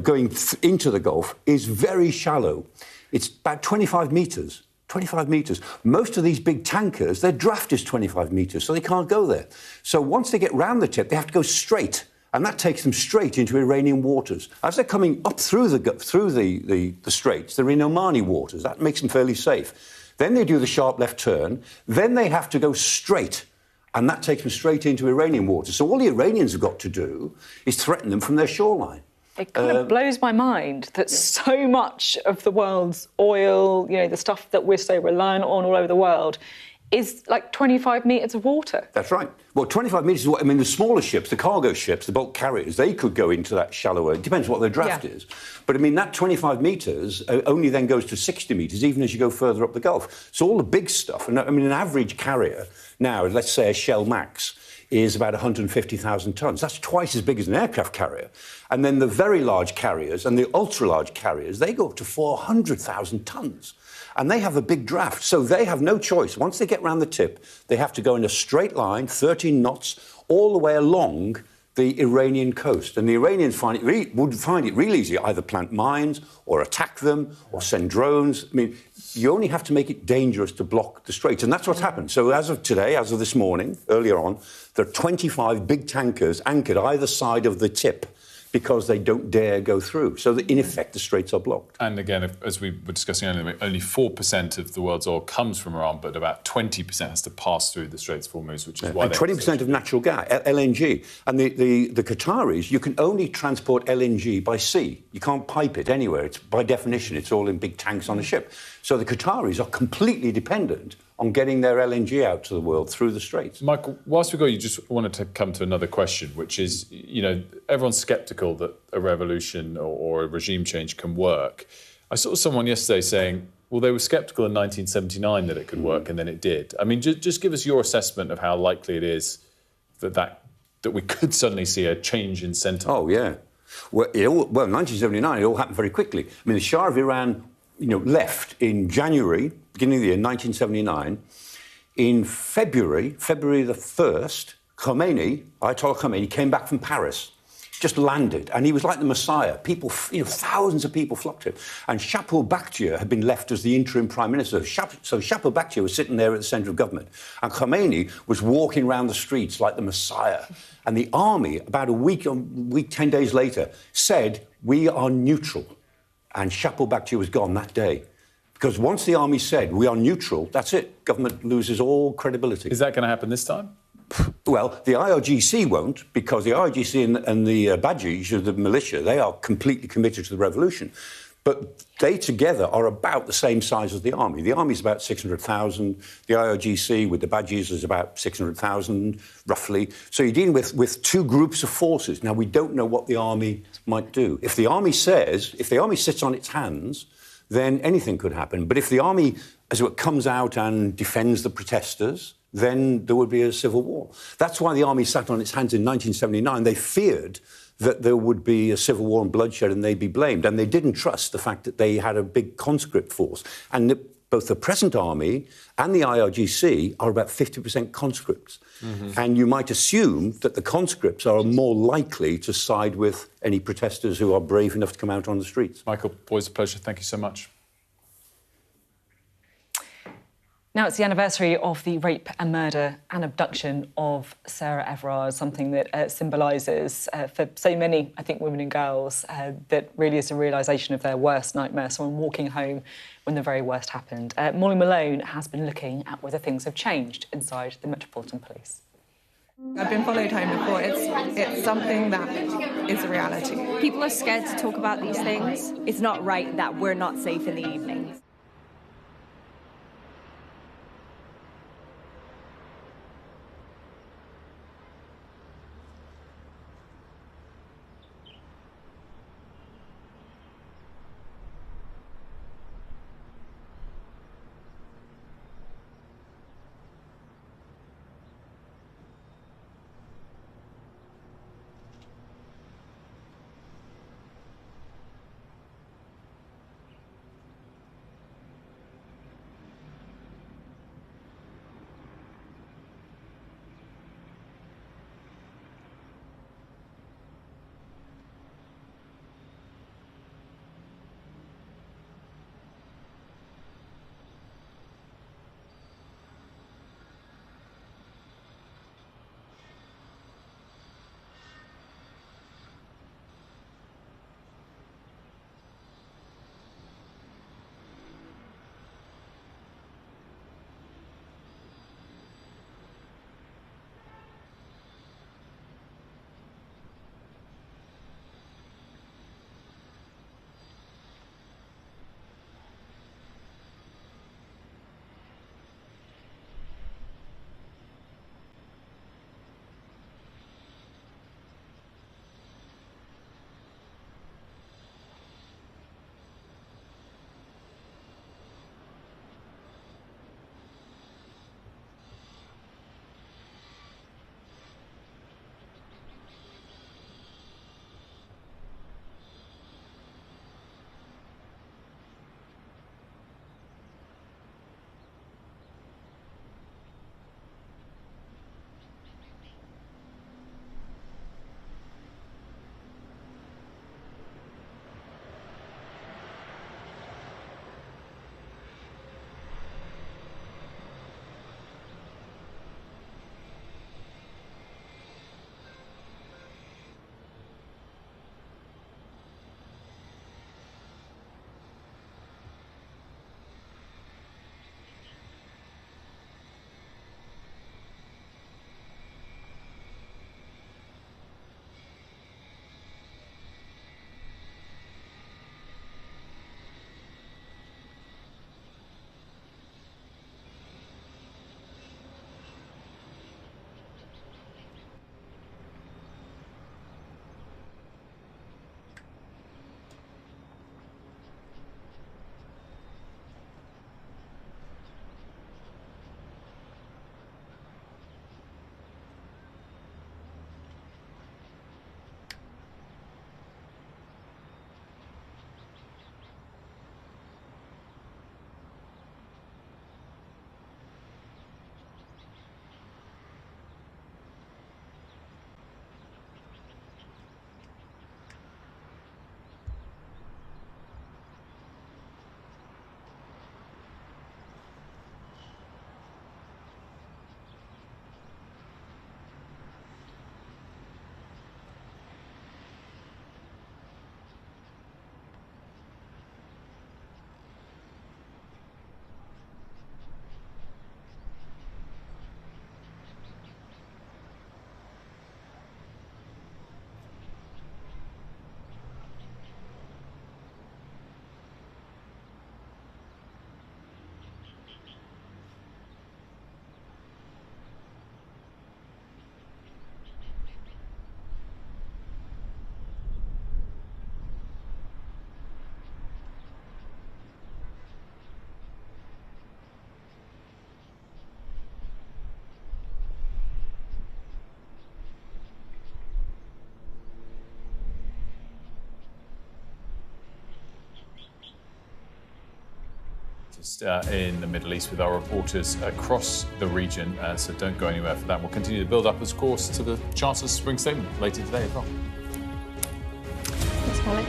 Speaker 28: into the Gulf, is very shallow. It's about 25 metres. 25 metres. Most of these big tankers, their draft is 25 metres, so they can't go there. So once they get round the tip, they have to go straight, and that takes them straight into Iranian waters. As they're coming up through the straits, they're in Omani waters. That makes them fairly safe. Then they do the sharp left turn. Then they have to go straight, and that takes them straight into Iranian waters. So all the Iranians have got to do is threaten them from their shoreline.
Speaker 15: It kind of blows my mind that so much of the world's oil, the stuff that we're so reliant on all over the world, is like 25 metres of water.
Speaker 28: That's right. Well, 25 metres is what, I mean, the smaller ships, the cargo ships, the bulk carriers, they could go into that shallower. It depends what their draft is. But, I mean, that 25 metres only then goes to 60 metres, even as you go further up the Gulf. So all the big stuff, and I mean, an average carrier now, let's say a Shell Max, is about 150,000 tonnes. That's twice as big as an aircraft carrier. And then the very large carriers and the ultra-large carriers, they go up to 400,000 tonnes. And they have a big draft, so they have no choice. Once they get round the tip, they have to go in a straight line, 13 knots, all the way along the Iranian coast. And the Iranians would find it really easy, either plant mines or attack them or send drones. I mean, you only have to make it dangerous to block the straits. And that's what's happened. So as of today, as of this morning, earlier on, there are 25 big tankers anchored either side of the tip because they don't dare go through. So that in effect, the straits are blocked.
Speaker 16: And again, as we were discussing earlier, only 4% of the world's oil comes from Iran, but about 20% has to pass through the Straits of Hormuz, which is why...
Speaker 28: And 20% of natural gas, LNG. And the Qataris, you can only transport LNG by sea. You can't pipe it anywhere. By definition, it's all in big tanks on a ship. So the Qataris are completely dependent on getting their LNG out to the world through the Straits.
Speaker 16: Michael, whilst we go, you just wanted to come to another question, which is, you know, everyone's sceptical that a revolution or a regime change can work. I saw someone yesterday saying, well, they were sceptical in 1979 that it could work, and then it did. I mean, just give us your assessment of how likely it is that we could suddenly see a change in sentiment.
Speaker 28: Oh, yeah. Well, 1979, it all happened very quickly. I mean, the Shah of Iran, left in January, beginning of the year, 1979. In February the 1st, Ayatollah Khomeini, came back from Paris, just landed, and he was like the Messiah. People, thousands of people flocked to him. And Shapur Bakhtiar had been left as the interim prime minister. So Shapur Bakhtiar was sitting there at the centre of government, and Khomeini was walking around the streets like the Messiah. And the army, about a week, 10 days later, said, "We are neutral." And Shapur Bakhtiar was gone that day. Because once the army said, "We are neutral," that's it. Government loses all credibility.
Speaker 16: Is that going to happen this time?
Speaker 28: Well, the IRGC won't, because the IRGC and the Bajis, the militia, they are completely committed to the revolution. But they together are about the same size as the army. The army is about 600,000. The IRGC with the Bajis is about 600,000, roughly. So you're dealing with two groups of forces. Now, we don't know what the army might do. If the army sits on its hands, then anything could happen. But if the army, as it comes out and defends the protesters, then there would be a civil war. That's why the army sat on its hands in 1979. They feared that there would be a civil war and bloodshed and they'd be blamed. And they didn't trust the fact that they had a big conscript force. And both the present army and the IRGC are about 50% conscripts. Mm-hmm. And you might assume that the conscripts are more likely to side with any protesters who are brave enough to come out on the streets.
Speaker 16: Michael, always a pleasure. Thank you so much.
Speaker 15: Now it's the anniversary of the rape and murder and abduction of Sarah Everard, something that symbolises for so many, I think, women and girls, that really is a realisation of their worst nightmare, someone walking home when the very worst happened. Molly Malone has been looking at whether things have changed inside the Metropolitan Police.
Speaker 8: I've been followed home before. It's something that is a reality.
Speaker 9: People are scared to talk about these things. It's not right that we're not safe in the evenings.
Speaker 16: latest in the Middle East with our reporters across the region, so don't go anywhere for that. We'll continue to build up, of course, to the Chancellor's spring statement later today as well.
Speaker 15: Thanks, Molly.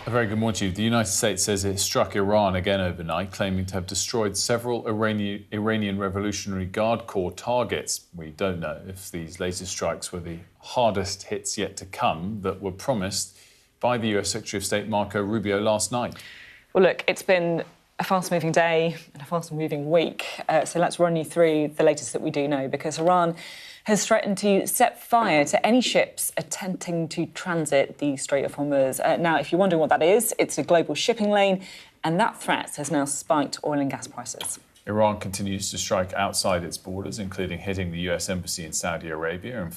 Speaker 16: A very good morning to you. The United States says it struck Iran again overnight, claiming to have destroyed several Iranian Revolutionary Guard Corps targets. We don't know if these latest strikes were the hardest hits yet to come that were promised by the US Secretary of State Marco Rubio last night.
Speaker 15: Well, look, it's been a fast-moving day and a fast-moving week. So let's run you through the latest that we do know, because Iran has threatened to set fire to any ships attempting to transit the Strait of Hormuz. Now, if you're wondering what that is, it's a global shipping lane, and that threat has now spiked oil and gas prices.
Speaker 16: Iran continues to strike outside its borders, including hitting the US embassy in Saudi Arabia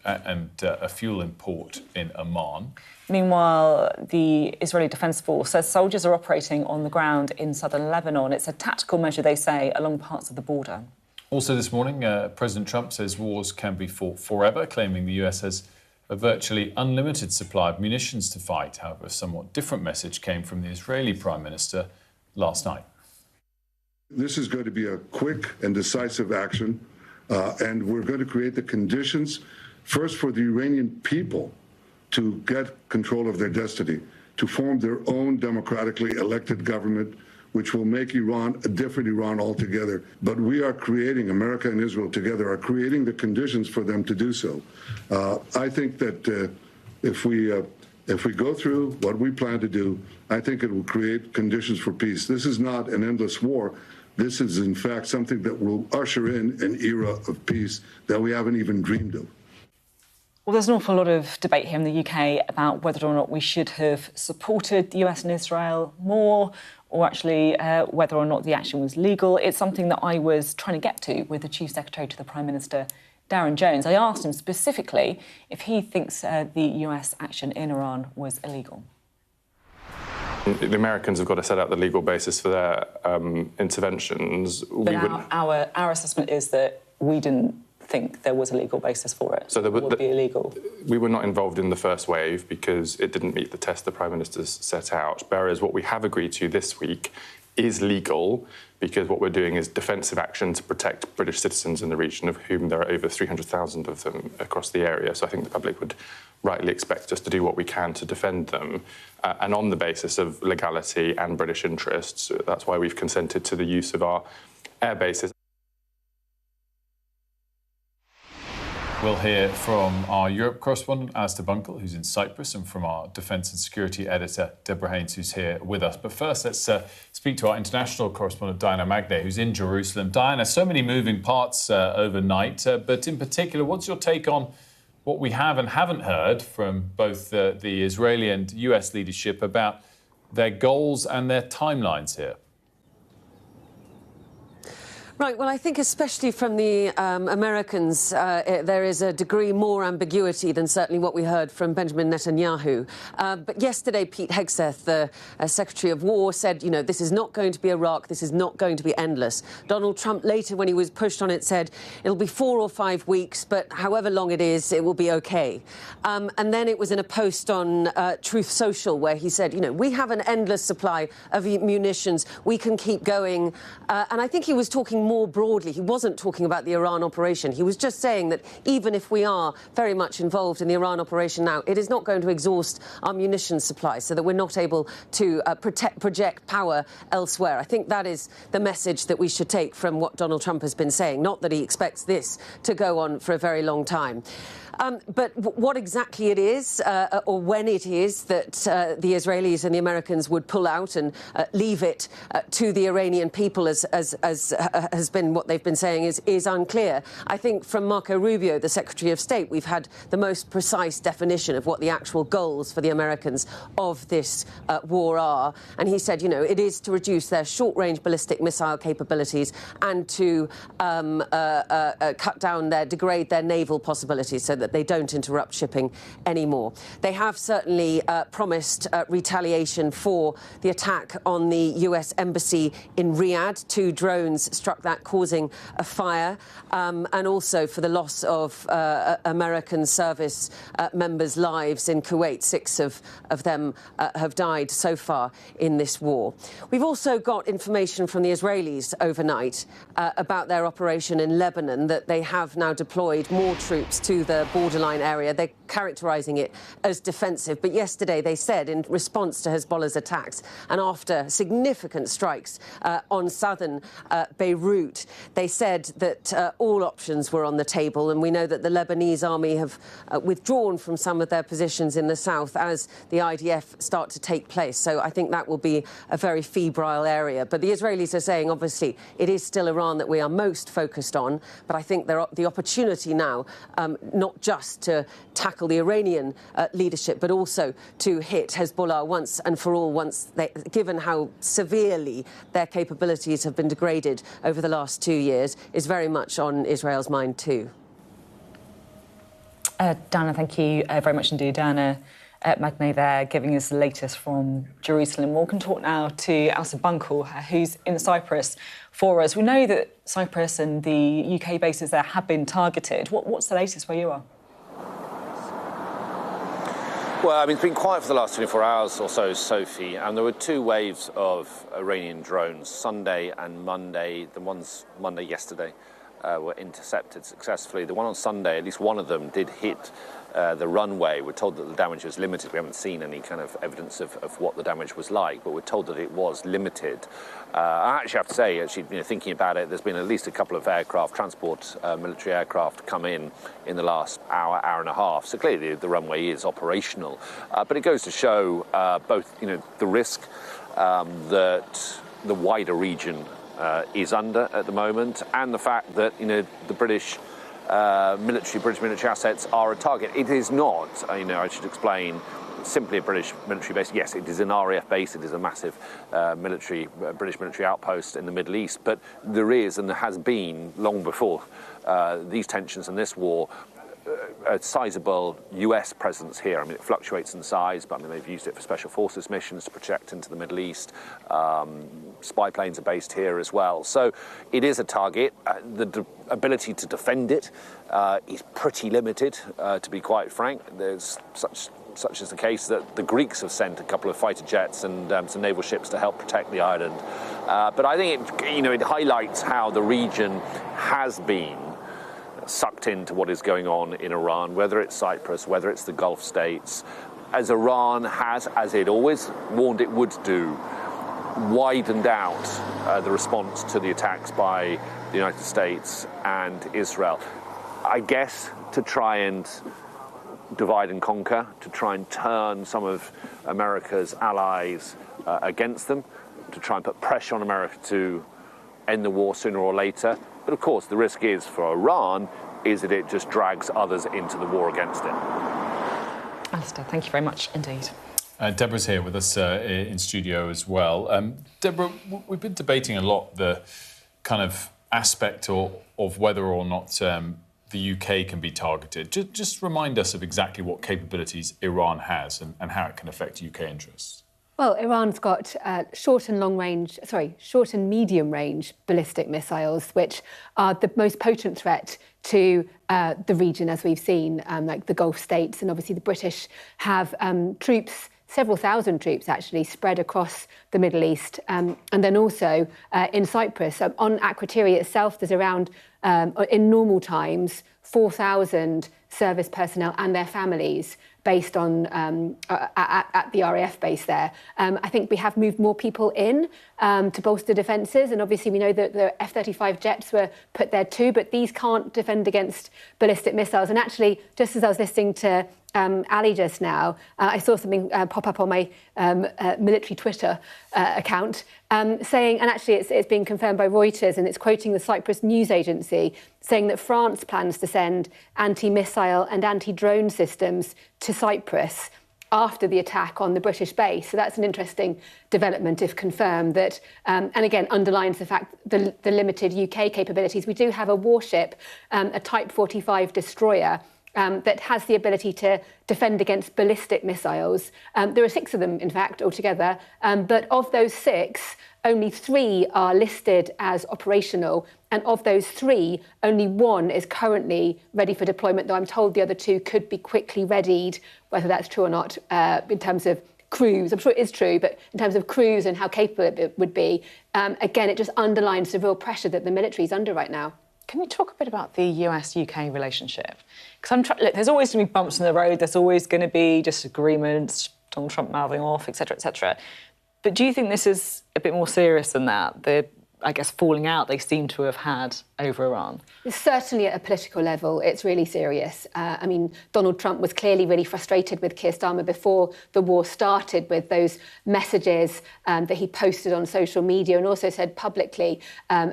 Speaker 16: and a fuel import in Oman.
Speaker 15: Meanwhile, the Israeli Defense Force says soldiers are operating on the ground in southern Lebanon. It's a tactical measure, they say, along parts of the border.
Speaker 16: Also this morning, President Trump says wars can be fought forever, claiming the US has a virtually unlimited supply of munitions to fight. However, a somewhat different message came from the Israeli Prime Minister last night.
Speaker 11: This is going to be a quick and decisive action, and we're going to create the conditions, first for the Iranian people to get control of their destiny, to form their own democratically elected government, which will make Iran a different Iran altogether. But we are creating, America and Israel together are creating the conditions for them to do so. I think that if we go through what we plan to do, I think it will create conditions for peace. This is not an endless war. This is, in fact, something that will usher in an era of peace that we haven't even dreamed of.
Speaker 15: Well, there's an awful lot of debate here in the UK about whether or not we should have supported the US and Israel more, or actually whether or not the action was legal. It's something that I was trying to get to with the Chief Secretary to the Prime Minister, Darren Jones. I asked him specifically if he thinks the US action in Iran was illegal.
Speaker 13: The Americans have got to set out the legal basis for their interventions.
Speaker 15: But our assessment is that we didn't think there was a legal basis for it. So it would be illegal.
Speaker 13: We were not involved in the first wave because it didn't meet the test the Prime Minister's set out. Whereas what we have agreed to this week is legal because what we're doing is defensive action to protect British citizens in the region, of whom there are over 300,000 of them across the area. So I think the public would rightly expect us to do what we can to defend them. And on the basis of legality and British interests, that's why we've consented to the use of our air bases.
Speaker 16: We'll hear from our Europe correspondent, Alistair Bunkle, who's in Cyprus, and from our Defence and Security editor, Deborah Haynes, who's here with us. But first, let's speak to our international correspondent, Diana Magnay, who's in Jerusalem. Diana, so many moving parts overnight, but in particular, what's your take on what we have and haven't heard from both the Israeli and US leadership about their goals and their timelines here?
Speaker 21: Right, well, I think especially from the Americans, there is a degree more ambiguity than certainly what we heard from Benjamin Netanyahu. But yesterday, Pete Hegseth, the Secretary of War, said, you know, this is not going to be Iraq, this is not going to be endless. Donald Trump later, when he was pushed on it, said it'll be 4 or 5 weeks, but however long it is, it will be OK. And then it was in a post on Truth Social where he said, you know, we have an endless supply of munitions, we can keep going. And I think he was talking more broadly. He wasn't talking about the Iran operation. He was just saying that even if we are very much involved in the Iran operation now, it is not going to exhaust our munitions supply so that we're not able to project power elsewhere. I think that is the message that we should take from what Donald Trump has been saying, not that he expects this to go on for a very long time. But what exactly it is, or when it is, that the Israelis and the Americans would pull out and leave it to the Iranian people, as has been what they've been saying, is unclear. I think from Marco Rubio, the Secretary of State, we've had the most precise definition of what the actual goals for the Americans of this war are. And he said, you know, it is to reduce their short-range ballistic missile capabilities and to degrade their naval possibilities so that they don't interrupt shipping anymore. They have certainly promised retaliation for the attack on the US embassy in Riyadh. 2 drones struck that, causing a fire, and also for the loss of American service members' lives in Kuwait. 6 of them have died so far in this war. We've also got information from the Israelis overnight about their operation in Lebanon, that they have now deployed more troops to the borderline area. They're characterising it as defensive. But yesterday they said, in response to Hezbollah's attacks and after significant strikes on southern Beirut, they said that all options were on the table. And we know that the Lebanese army have withdrawn from some of their positions in the south as the IDF start to take place. So I think that will be a very febrile area. But the Israelis are saying, obviously, it is still Iran Iran that we are most focused on, but I think the opportunity now, not just to tackle the Iranian leadership, but also to hit Hezbollah once and for all, given how severely their capabilities have been degraded over the last 2 years, is very much on Israel's mind too.
Speaker 15: Diana, thank you very much indeed. Diana Magnay there, giving us the latest from Jerusalem. We can talk now to Sir Buncle, who's in Cyprus for us. We know that Cyprus and the UK bases there have been targeted. What's the latest where you are?
Speaker 1: Well, I mean, it's been quiet for the last 24 hours or so, Sophie, and there were 2 waves of Iranian drones, Sunday and Monday. The ones Monday yesterday were intercepted successfully. The one on Sunday, at least one of them, did hit the runway. We're told that the damage was limited. We haven't seen any kind of evidence of what the damage was like, but we're told that it was limited. I actually have to say, thinking about it, there's been at least a couple of aircraft, military aircraft, come in the last hour and a half. So clearly the runway is operational. But it goes to show both, the risk that the wider region is under at the moment, and the fact that the British military assets are a target. It is not, I should explain, simply a British military base. Yes, it is an RAF base. It is a massive British military outpost in the Middle East. But there is, and there has been long before these tensions and this war, a sizable US presence here. I mean, it fluctuates in size, but they've used it for special forces missions to project into the Middle East. Spy planes are based here as well. So it is a target. The ability to defend it is pretty limited, to be quite frank. There's such is the case that the Greeks have sent a couple of fighter jets and some naval ships to help protect the island. But I think it highlights how the region has been sucked into what is going on in Iran, whether it's Cyprus, whether it's the Gulf states, as Iran has, as it always warned it would do, widened out the response to the attacks by the United States and Israel. I guess to try and divide and conquer, to try and turn some of America's allies against them, to try and put pressure on America to end the war sooner or later. But of course, the risk is for Iran is that it just drags others into the war against it.
Speaker 15: Alistair, thank you very much indeed.
Speaker 16: Deborah's here with us in studio as well. Deborah, we've been debating a lot the kind of aspect of whether or not the UK can be targeted. Just remind us of exactly what capabilities Iran has and how it can affect UK interests.
Speaker 5: Well, Iran's got short and medium range ballistic missiles, which are the most potent threat to the region, as we've seen, like the Gulf states. And obviously the British have troops, several thousand troops actually, spread across the Middle East. And then also in Cyprus. On Akrotiri itself, there's around, in normal times, 4,000 service personnel and their families based on at the RAF base there. I think we have moved more people in to bolster defences, and obviously we know that the F-35 jets were put there too, but these can't defend against ballistic missiles. And actually, just as I was listening to Ali just now, I saw something pop up on my military Twitter account saying, and actually it's being confirmed by Reuters, and it's quoting the Cyprus news agency, saying that France plans to send anti-missile and anti-drone systems to Cyprus after the attack on the British base. So that's an interesting development, if confirmed, that, and again, underlines the fact the limited UK capabilities. We do have a warship, a Type 45 destroyer, that has the ability to defend against ballistic missiles. There are 6 of them, in fact, altogether. But of those 6, only 3 are listed as operational. And of those 3, only 1 is currently ready for deployment, though I'm told the other 2 could be quickly readied, whether that's true or not, in terms of crews. I'm sure it is true, but in terms of crews and how capable it would be, again, it just underlines the real pressure that the military is under right now.
Speaker 15: Can you talk a bit about the US-UK relationship? Because look, there's always going to be bumps in the road. There's always going to be disagreements, Donald Trump mouthing off, etc., etc. But do you think this is a bit more serious than that? The I guess, falling out they seem to have had over Iran?
Speaker 5: Certainly at a political level, it's really serious. I mean, Donald Trump was clearly really frustrated with Keir Starmer before the war started with those messages that he posted on social media and also said publicly,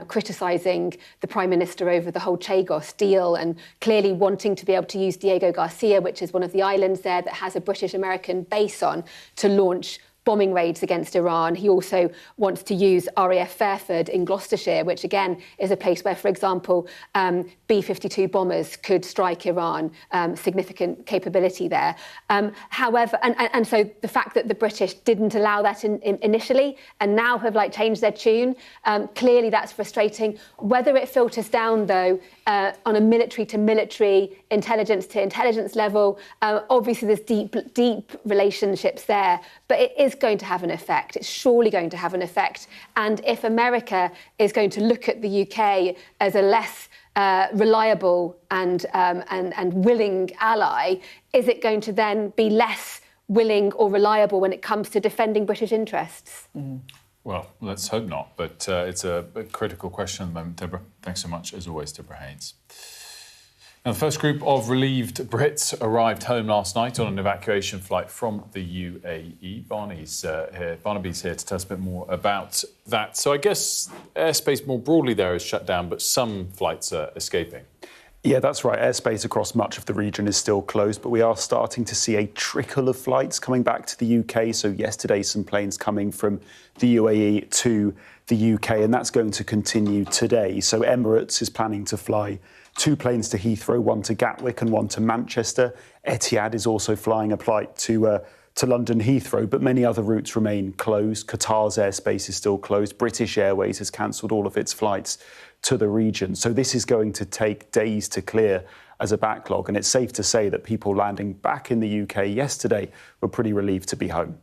Speaker 5: criticising the Prime Minister over the whole Chagos deal and clearly wanting to be able to use Diego Garcia, which is one of the islands there that has a British-American base on, to launch bombing raids against Iran. He also wants to use RAF Fairford in Gloucestershire, which again is a place where, for example, B-52 bombers could strike Iran, significant capability there. However, and so the fact that the British didn't allow that initially and now have changed their tune, clearly that's frustrating. Whether it filters down, though, on a military to military, intelligence to intelligence level, obviously there's deep relationships there, but it is going to have an effect. It's surely going to have an effect. And if America is going to look at the UK as a less reliable and willing ally, is it going to then be less willing or reliable when it comes to defending British interests?
Speaker 16: Well, let's hope not, but it's a critical question at the moment. Deborah, thanks so much, as always, Deborah Haynes. Now, the first group of relieved Brits arrived home last night on an evacuation flight from the UAE. Barnaby's here to tell us a bit more about that. So I guess airspace more broadly there is shut down, but some flights are escaping.
Speaker 7: Yeah, that's right. Airspace across much of the region is still closed, but we are starting to see a trickle of flights coming back to the UK. So yesterday, some planes coming from the UAE to the UK, and that's going to continue today. So Emirates is planning to fly 2 planes to Heathrow, 1 to Gatwick and 1 to Manchester. Etihad is also flying a flight to London Heathrow, but many other routes remain closed. Qatar's airspace is still closed. British Airways has cancelled all of its flights to the region. So this is going to take days to clear as a backlog. And it's safe to say that people landing back in the UK yesterday were pretty relieved to be home.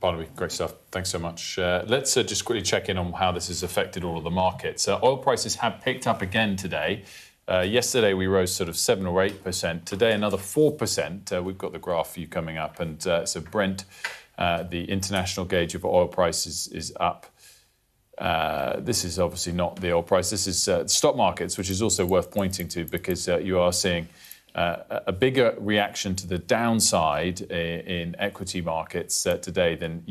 Speaker 16: Barnaby, great stuff. Thanks so much. Let's just quickly check in on how this has affected all of the markets. Oil prices have picked up again today. Yesterday we rose sort of 7 or 8%. Today another 4%. We've got the graph for you coming up. And so Brent, the international gauge of oil prices, is up. This is obviously not the oil price. This is stock markets, which is also worth pointing to because you are seeing a bigger reaction to the downside in equity markets today than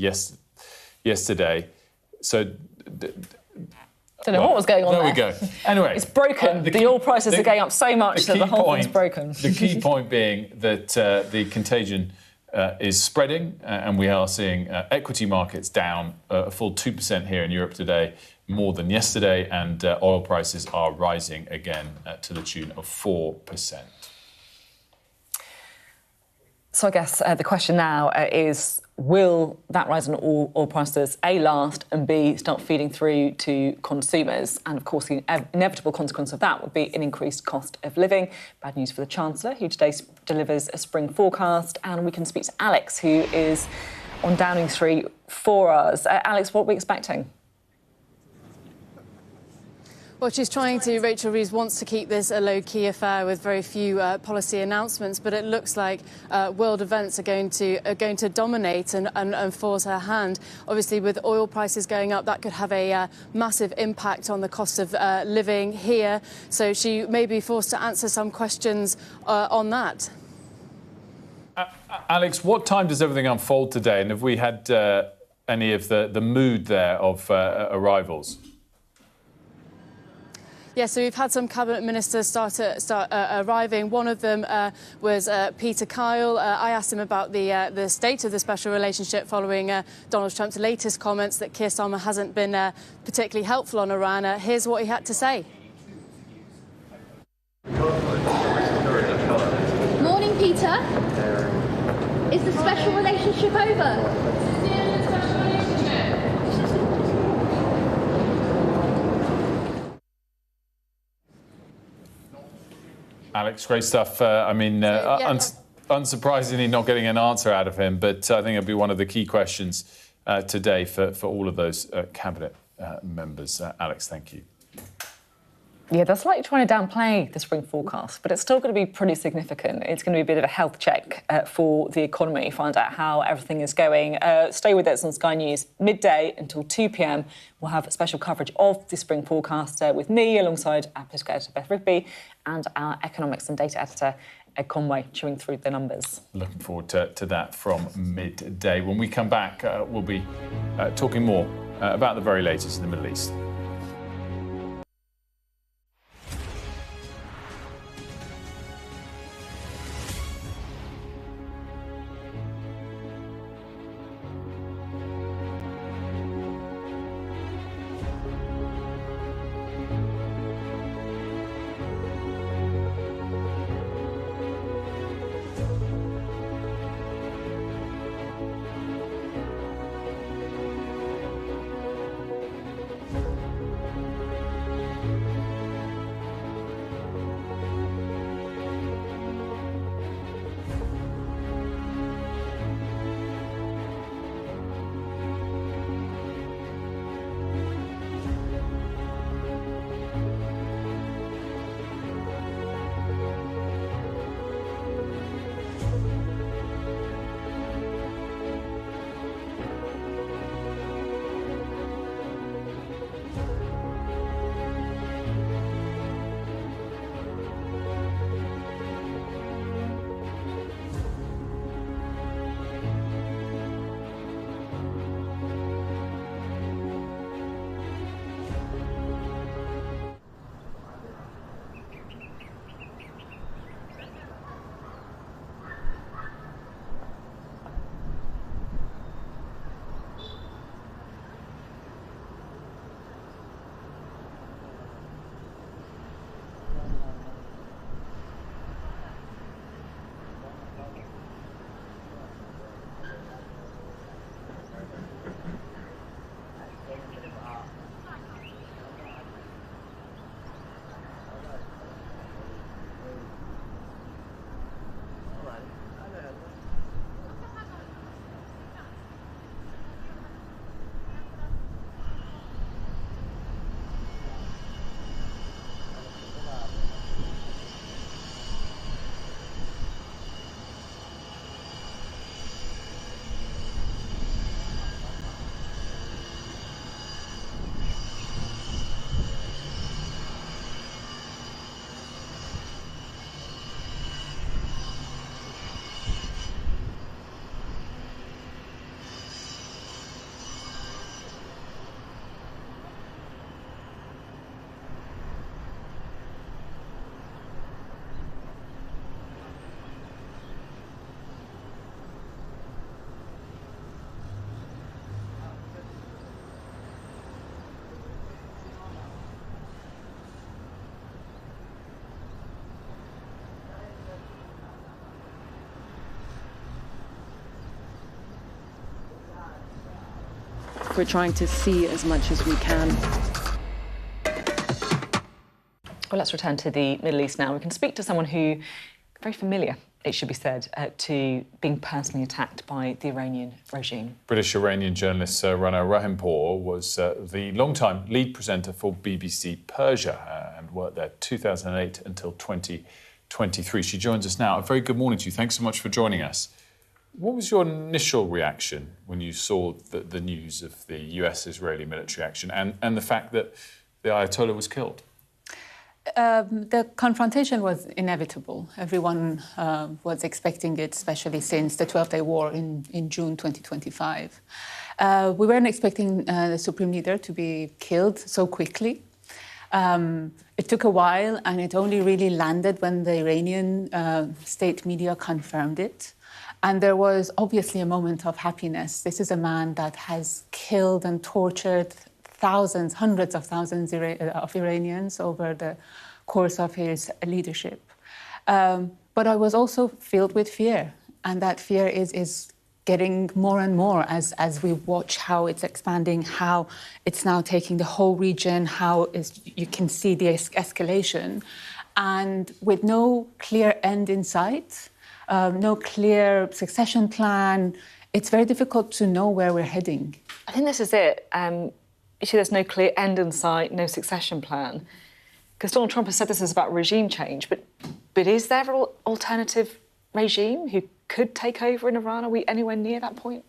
Speaker 16: yesterday. So...
Speaker 15: I don't know what was going on there.
Speaker 16: There we go. Anyway.
Speaker 15: It's broken. The oil prices are going up so much that the whole thing's broken.
Speaker 16: The key point being that the contagion is spreading and we are seeing equity markets down a full 2% here in Europe today, more than yesterday, and oil prices are rising again to the tune of 4%.
Speaker 15: So I guess the question now is, will that rise in oil prices, A, last, and B, start feeding through to consumers? And, of course, the inevitable consequence of that would be an increased cost of living. Bad news for the Chancellor, who today delivers a spring forecast. And we can speak to Alex, who is on Downing Street for us. Alex, what are we expecting?
Speaker 6: Well, she's trying to, Rachel Reeves wants to keep this a low-key affair with very few policy announcements, but it looks like world events are going to dominate and force her hand. Obviously, with oil prices going up, that could have a massive impact on the cost of living here. So she may be forced to answer some questions on that.
Speaker 16: Alex, what time does everything unfold today? And have we had any of the mood there of arrivals?
Speaker 6: Yes, so we've had some cabinet ministers start arriving. One of them was Peter Kyle. I asked him about the state of the special relationship following Donald Trump's latest comments that Keir Starmer hasn't been particularly helpful on Iran. Here's what he had to say.
Speaker 12: Morning, Peter. Is the special relationship over?
Speaker 16: Alex, great stuff. Unsurprisingly not getting an answer out of him, but I think it'll be one of the key questions today for all of those cabinet members. Alex, thank you.
Speaker 15: Yeah, they're slightly trying to downplay the spring forecast, but it's still going to be pretty significant. It's going to be a bit of a health check for the economy, find out how everything is going. Stay with us on Sky News. Midday until 2 p.m, we'll have special coverage of the spring forecast with me, alongside our political editor, Beth Rigby, and our economics and data editor, Ed Conway, chewing through the numbers.
Speaker 16: Looking forward to that from midday. When we come back, we'll be talking more about the very latest in the Middle East.
Speaker 3: We're trying to see as much as we can.
Speaker 15: Well, let's return to the Middle East now. We can speak to someone who, very familiar, it should be said, to being personally attacked by the Iranian regime.
Speaker 16: British-Iranian journalist Rana Rahimpour was the long-time lead presenter for BBC Persia and worked there 2008 until 2023. She joins us now. A very good morning to you. Thanks so much for joining us. What was your initial reaction when you saw the news of the US-Israeli military action and the fact that the Ayatollah was killed?
Speaker 4: The confrontation was inevitable. Everyone was expecting it, especially since the 12-day war in June 2025. We weren't expecting the Supreme Leader to be killed so quickly. It took a while, and it only really landed when the Iranian state media confirmed it. And there was obviously a moment of happiness. This is a man that has killed and tortured thousands, hundreds of thousands of Iranians over the course of his leadership. But I was also filled with fear, and that fear is getting more and more as we watch how it's expanding, how it's now taking the whole region, how you can see the escalation. And with no clear end in sight, no clear succession plan, it's very difficult to know where we're heading.
Speaker 15: I think this is it. You see there's no clear end in sight, no succession plan. Because Donald Trump has said this is about regime change, but is there an alternative regime who could take over in Iran? Are we anywhere near that point?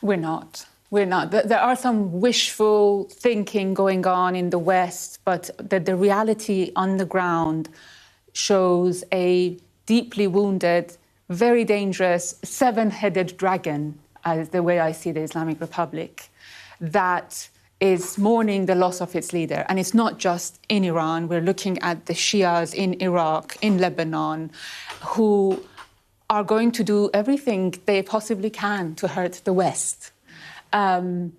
Speaker 4: We're not. We're not. There are some wishful thinking going on in the West, but the reality on the ground shows a deeply wounded, very dangerous, seven-headed dragon, as the way I see the Islamic Republic, that is mourning the loss of its leader. And it's not just in Iran. We're looking at the Shias in Iraq, in Lebanon, who are going to do everything they possibly can to hurt the West. I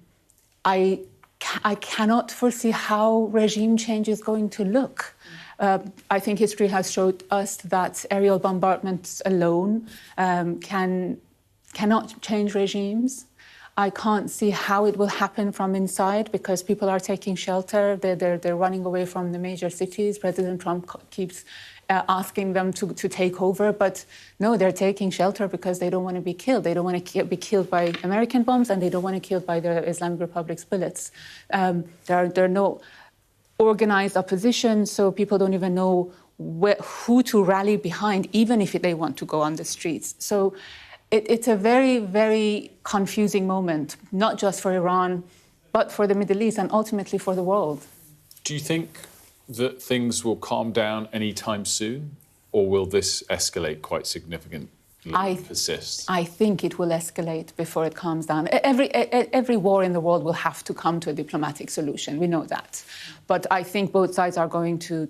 Speaker 4: cannot foresee how regime change is going to look. I think history has showed us that aerial bombardments alone cannot change regimes. I can't see how it will happen from inside because people are taking shelter. They're running away from the major cities. President Trump keeps asking them to take over. But no, they're taking shelter because they don't want to be killed. They don't want to be killed by American bombs and they don't want to be killed by the Islamic Republic's bullets. There are no organized opposition, so people don't even know who to rally behind, even if they want to go on the streets. So it's a very, very confusing moment, not just for Iran, but for the Middle East and ultimately for the world.
Speaker 16: Do you think that things will calm down anytime soon, or will this escalate quite significantly and persist?
Speaker 4: I think it will escalate before it calms down. Every war in the world will have to come to a diplomatic solution. We know that. But I think both sides are going to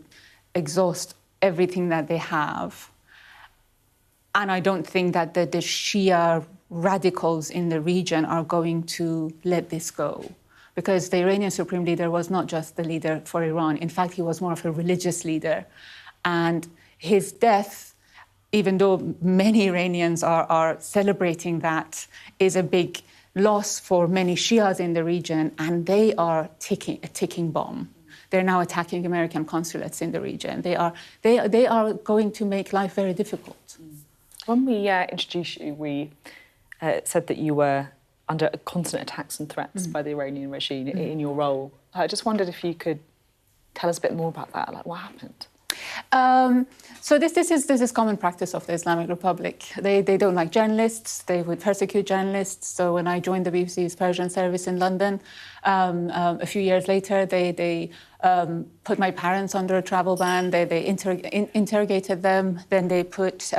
Speaker 4: exhaust everything that they have. And I don't think that the Shia radicals in the region are going to let this go. Because the Iranian Supreme Leader was not just the leader for Iran. In fact, he was more of a religious leader. And his death, even though many Iranians are celebrating that, is a big loss for many Shias in the region. And they are a ticking bomb. They're now attacking American consulates in the region. They are going to make life very difficult.
Speaker 15: When we introduced you, we said that you were under constant attacks and threats by the Iranian regime in your role. I just wondered if you could tell us a bit more about that, like what happened?
Speaker 4: So this is common practice of the Islamic Republic. They don't like journalists. They would persecute journalists. So when I joined the BBC's Persian service in London, a few years later, they put my parents under a travel ban. They interrogated them. Then they put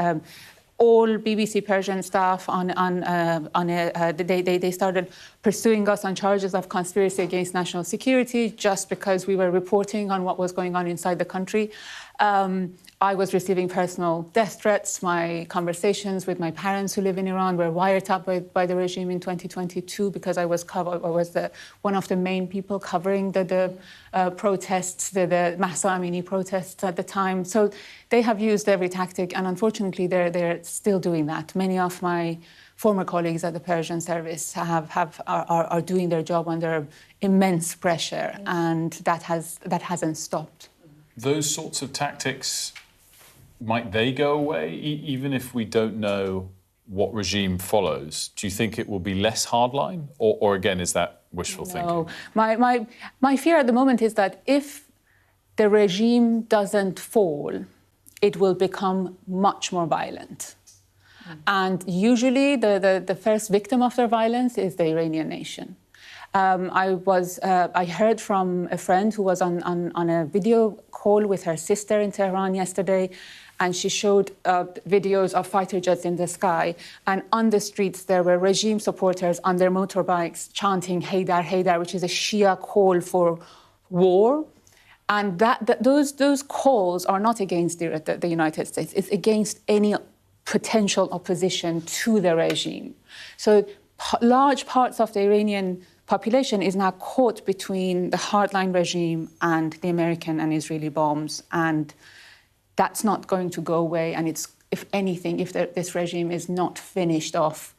Speaker 4: all BBC Persian staff they started pursuing us on charges of conspiracy against national security just because we were reporting on what was going on inside the country. I was receiving personal death threats. My conversations with my parents who live in Iran were wiretapped by the regime in 2022 because I was one of the main people covering the protests, the Mahsa Amini protests at the time. So they have used every tactic, and unfortunately, they're still doing that. Many of my former colleagues at the Persian service are doing their job under immense pressure, and that hasn't stopped.
Speaker 16: Those sorts of tactics, might they go away, even if we don't know what regime follows? Do you think it will be less hardline, or again, is that wishful thinking?
Speaker 4: My fear at the moment is that if the regime doesn't fall, it will become much more violent. And usually the first victim of their violence is the Iranian nation. I heard from a friend who was on a video call with her sister in Tehran yesterday, and she showed videos of fighter jets in the sky. And on the streets, there were regime supporters on their motorbikes chanting Haydar, Haydar, which is a Shia call for war. And those calls are not against the United States. It's against any potential opposition to the regime. So large parts of the Iranian population is now caught between the hardline regime and the American and Israeli bombs, and that's not going to go away. And if anything, if this regime is not finished off,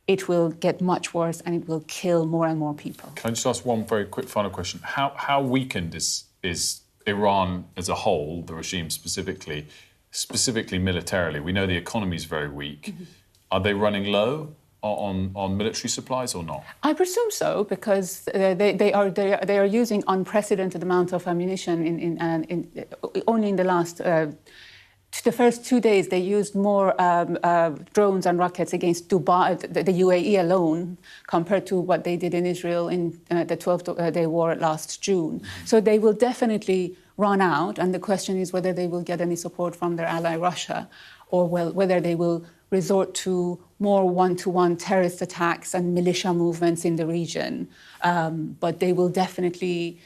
Speaker 4: it will get much worse and it will kill more and more people.
Speaker 16: Can I just ask one very quick final question? How weakened is Iran as a whole, the regime specifically militarily? We know the economy is very weak. Are they running low? on military supplies or not?
Speaker 4: I presume so, because they are using unprecedented amount of ammunition only in the last. The first 2 days, they used more drones and rockets against Dubai, the UAE alone, compared to what they did in Israel in the 12-day war last June. So they will definitely run out, and the question is whether they will get any support from their ally Russia, or whether they will resort to more one-to-one terrorist attacks and militia movements in the region. But they will definitely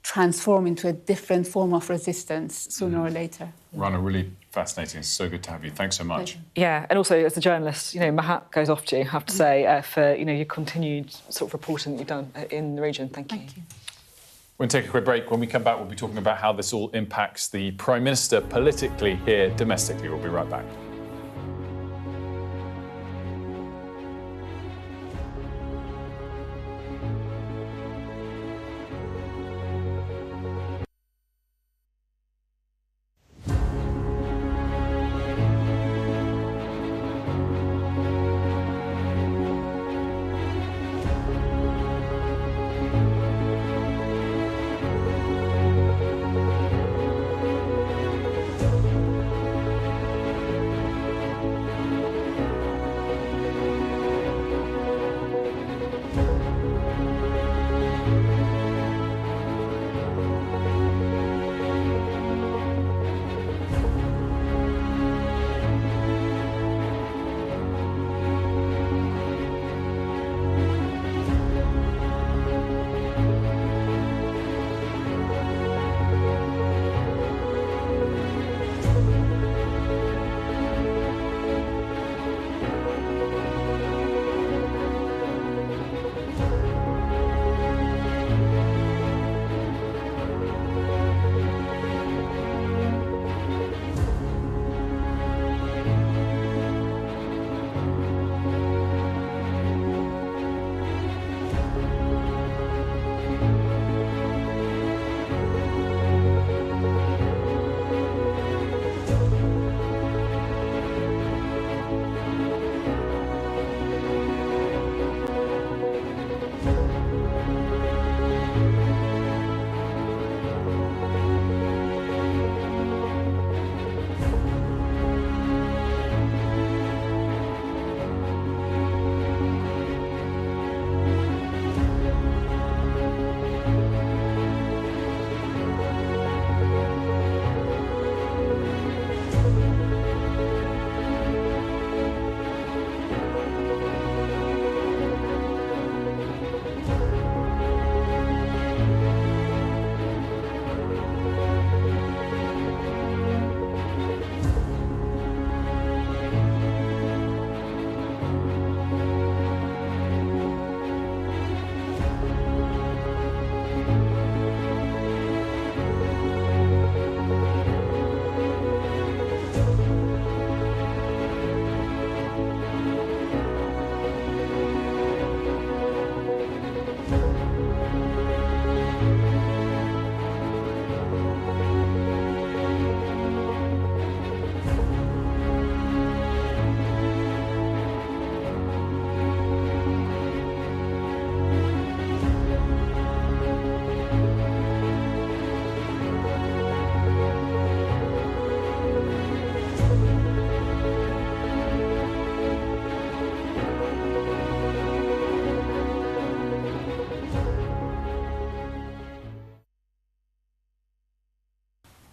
Speaker 4: transform into a different form of resistance sooner or later.
Speaker 16: Rana, really fascinating. It's so good to have you. Thanks so much.
Speaker 15: Yeah, and also as a journalist, my hat goes off to you, I have to say, for your continued sort of reporting that you've done in the region. Thank you.
Speaker 16: We'll take a quick break. When we come back, we'll be talking about how this all impacts the Prime Minister politically here domestically. We'll be right back.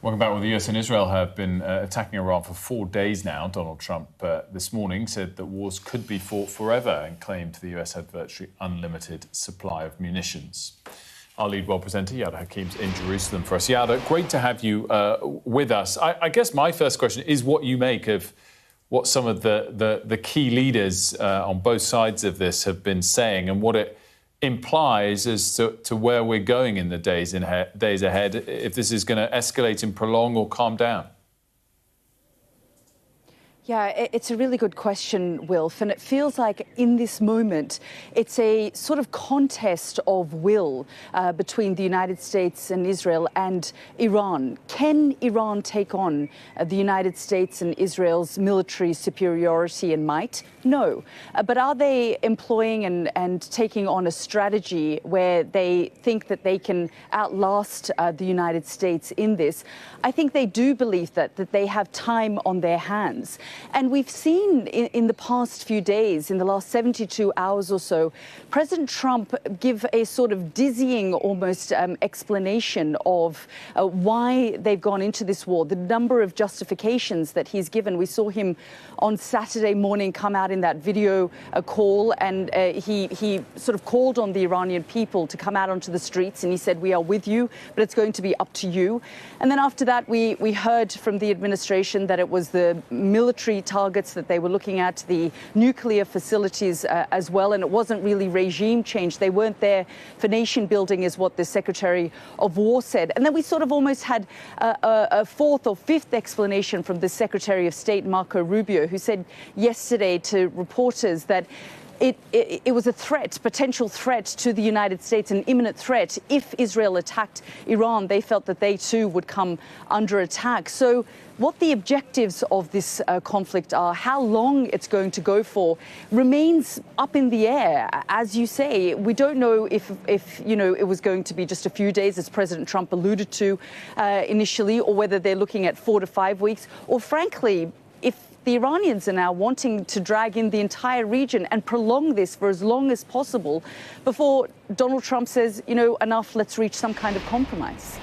Speaker 16: Welcome back. Well, the US and Israel have been attacking Iran for 4 days now. Donald Trump this morning said that wars could be fought forever and claimed the US had virtually unlimited supply of munitions. Our lead world presenter, Yada Hakim's in Jerusalem for us. Yada, great to have you with us. I guess my first question is what you make of what some of the key leaders on both sides of this have been saying and what it implies as to where we're going in the days ahead, if this is going to escalate and prolong or calm down.
Speaker 2: Yeah, it's a really good question, Wilf, and it feels like in this moment it's a sort of contest of will between the United States and Israel and Iran. Can Iran take on the United States and Israel's military superiority and might? No. But are they employing and taking on a strategy where they think that they can outlast the United States in this? I think they do believe that they have time on their hands. And we've seen in the past few days, in the last 72 hours or so, President Trump give a sort of dizzying almost explanation of why they've gone into this war, the number of justifications that he's given. We saw him on Saturday morning come out in that video call, and he sort of called on the Iranian people to come out onto the streets, and he said, "We are with you, but it's going to be up to you." And then after that, we heard from the administration that it was the military targets that they were looking at, the nuclear facilities as well, and it wasn't really regime change. They weren't there for nation building, is what the Secretary of War said. And then we sort of almost had a fourth or fifth explanation from the Secretary of State, Marco Rubio, who said yesterday to reporters that it was a threat, potential threat to the United States, an imminent threat. If Israel attacked Iran, they felt that they too would come under attack. So what the objectives of this conflict are, how long it's going to go for, remains up in the air. As you say, we don't know if it was going to be just a few days, as President Trump alluded to initially, or whether they're looking at 4 to 5 weeks, or frankly, if the Iranians are now wanting to drag in the entire region and prolong this for as long as possible before Donald Trump says, enough, let's reach some kind of compromise.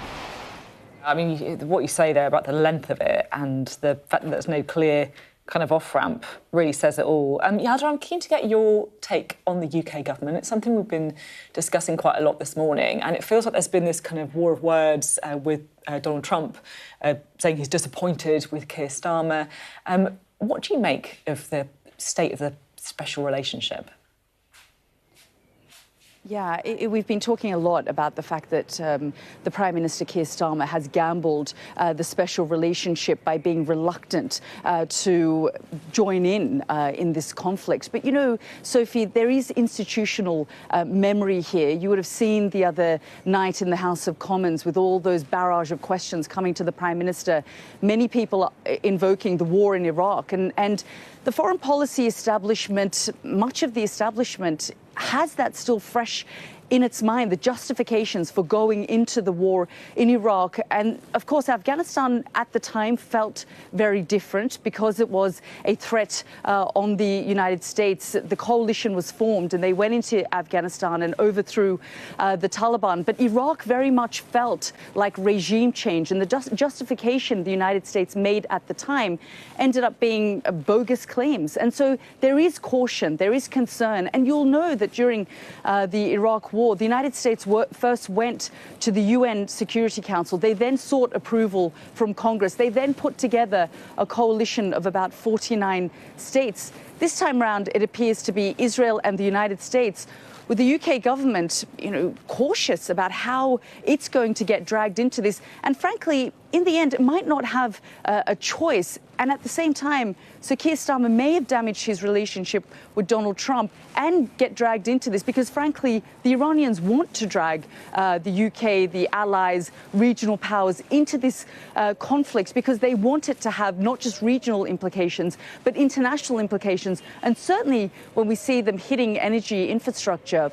Speaker 15: I mean, what you say there about the length of it and the fact that there's no clear kind of off-ramp really says it all. Yada, I'm keen to get your take on the UK government. It's something we've been discussing quite a lot this morning, and it feels like there's been this kind of war of words with Donald Trump saying he's disappointed with Keir Starmer. What do you make of the state of the special relationship?
Speaker 2: Yeah, we've been talking a lot about the fact that the Prime Minister Keir Starmer has gambled the special relationship by being reluctant to join in this conflict. But, Sophie, there is institutional memory here. You would have seen the other night in the House of Commons with all those barrage of questions coming to the Prime Minister, many people invoking the war in Iraq. And the foreign policy establishment, much of the establishment, has that still fresh in its mind, the justifications for going into the war in Iraq. And of course, Afghanistan at the time felt very different because it was a threat on the United States. The coalition was formed and they went into Afghanistan and overthrew the Taliban. But Iraq very much felt like regime change, and the justification the United States made at the time ended up being bogus claims. And so there is caution, there is concern. And you'll know that during the Iraq war, the United States first went to the UN Security Council. They then sought approval from Congress. They then put together a coalition of about 49 states. This time round, it appears to be Israel and the United States, with the UK government, cautious about how it's going to get dragged into this. And frankly, in the end, it might not have a choice. And at the same time, Sir Keir Starmer may have damaged his relationship with Donald Trump and get dragged into this because, frankly, the Iranians want to drag the UK, the allies, regional powers into this conflict because they want it to have not just regional implications, but international implications. And certainly when we see them hitting energy infrastructure,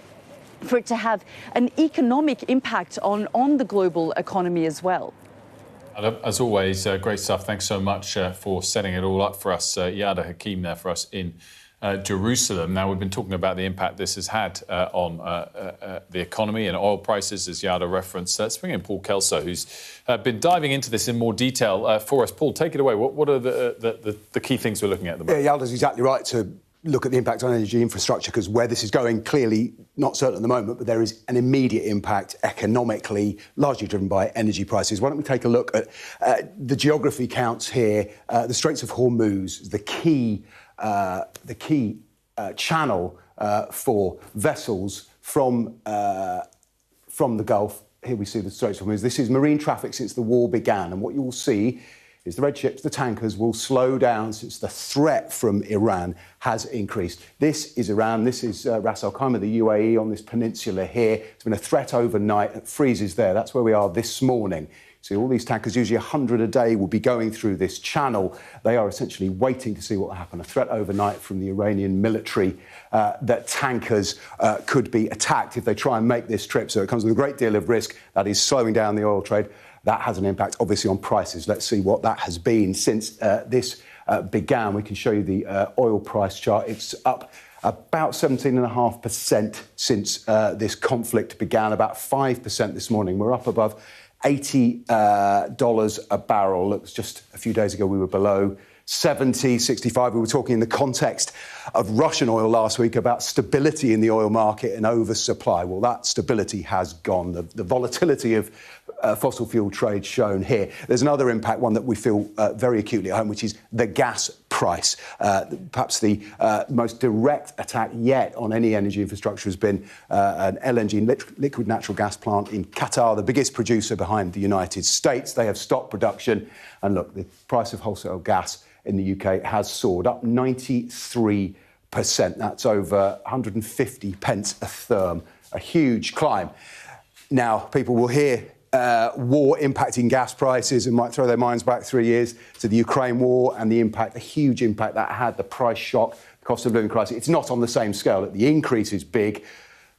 Speaker 2: for it to have an economic impact on the global economy as well.
Speaker 16: As always, great stuff. Thanks so much for setting it all up for us. Yada Hakim there for us in Jerusalem. Now, we've been talking about the impact this has had on the economy and oil prices, as Yada referenced. Let's bring in Paul Kelso, who's been diving into this in more detail for us. Paul, take it away. What are the key things we're looking at the moment?
Speaker 17: Yeah, Yada's exactly right to look at the impact on energy infrastructure, because where this is going, clearly not certain at the moment, but there is an immediate impact economically, largely driven by energy prices. Why don't we take a look at the geography counts here? The Straits of Hormuz is the key channel for vessels from the Gulf. Here we see the Straits of Hormuz. This is marine traffic since the war began, and what you will see is the red ships, the tankers, will slow down since the threat from Iran has increased. This is Iran, this is Ras Al Khaimah, the UAE on this peninsula here. It's been a threat overnight, it freezes there. That's where we are this morning. See, all these tankers, usually 100 a day, will be going through this channel. They are essentially waiting to see what will happen. A threat overnight from the Iranian military that tankers could be attacked if they try and make this trip. So it comes with a great deal of risk. That is slowing down the oil trade. That has an impact, obviously, on prices. Let's see what that has been since this began. We can show you the oil price chart. It's up about 17.5% since this conflict began, about 5% this morning. We're up above $80 a barrel. It was just a few days ago we were below 70, 65. We were talking in the context of Russian oil last week about stability in the oil market and oversupply. Well, that stability has gone. The volatility of fossil fuel trade shown here. There's another impact, one that we feel very acutely at home, which is the gas price. Perhaps the most direct attack yet on any energy infrastructure has been an LNG, liquid natural gas plant in Qatar, the biggest producer behind the United States. They have stopped production. And look, the price of wholesale gas in the UK has soared up 93%. That's over 150 pence a therm, a huge climb. Now, people will hear war impacting gas prices and might throw their minds back 3 years to the Ukraine war and the impact, the huge impact that had, the price shock, the cost of living crisis. It's not on the same scale. The increase is big,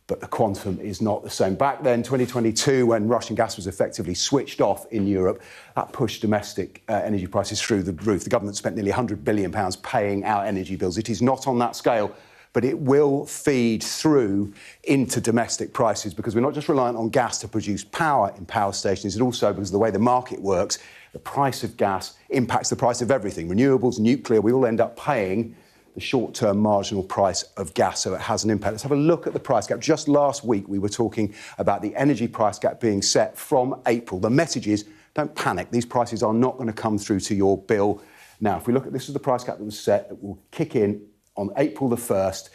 Speaker 17: but the quantum is not the same. Back then, 2022, when Russian gas was effectively switched off in Europe, that pushed domestic energy prices through the roof. The government spent nearly £100 billion paying out energy bills. It is not on that scale, but it will feed through into domestic prices because we're not just reliant on gas to produce power in power stations. It also, because of the way the market works, the price of gas impacts the price of everything. Renewables, nuclear, we all end up paying the short-term marginal price of gas, so it has an impact. Let's have a look at the price gap. Just last week, we were talking about the energy price gap being set from April. The message is, don't panic. These prices are not going to come through to your bill. Now, if we look at this is the price gap that was set, that will kick in on April the 1st.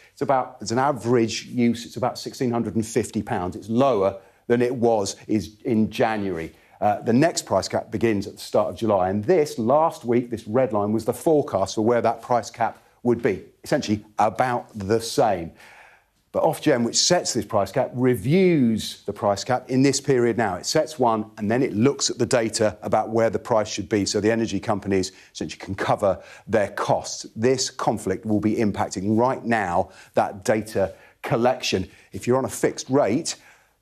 Speaker 17: It's an average use, it's about £1,650. It's lower than it was in January. The next price cap begins at the start of July. And last week, this red line was the forecast for where that price cap would be, essentially about the same. But Ofgem, which sets this price cap, reviews the price cap in this period now. It sets one and then it looks at the data about where the price should be so the energy companies essentially can cover their costs. This conflict will be impacting right now that data collection. If you're on a fixed rate,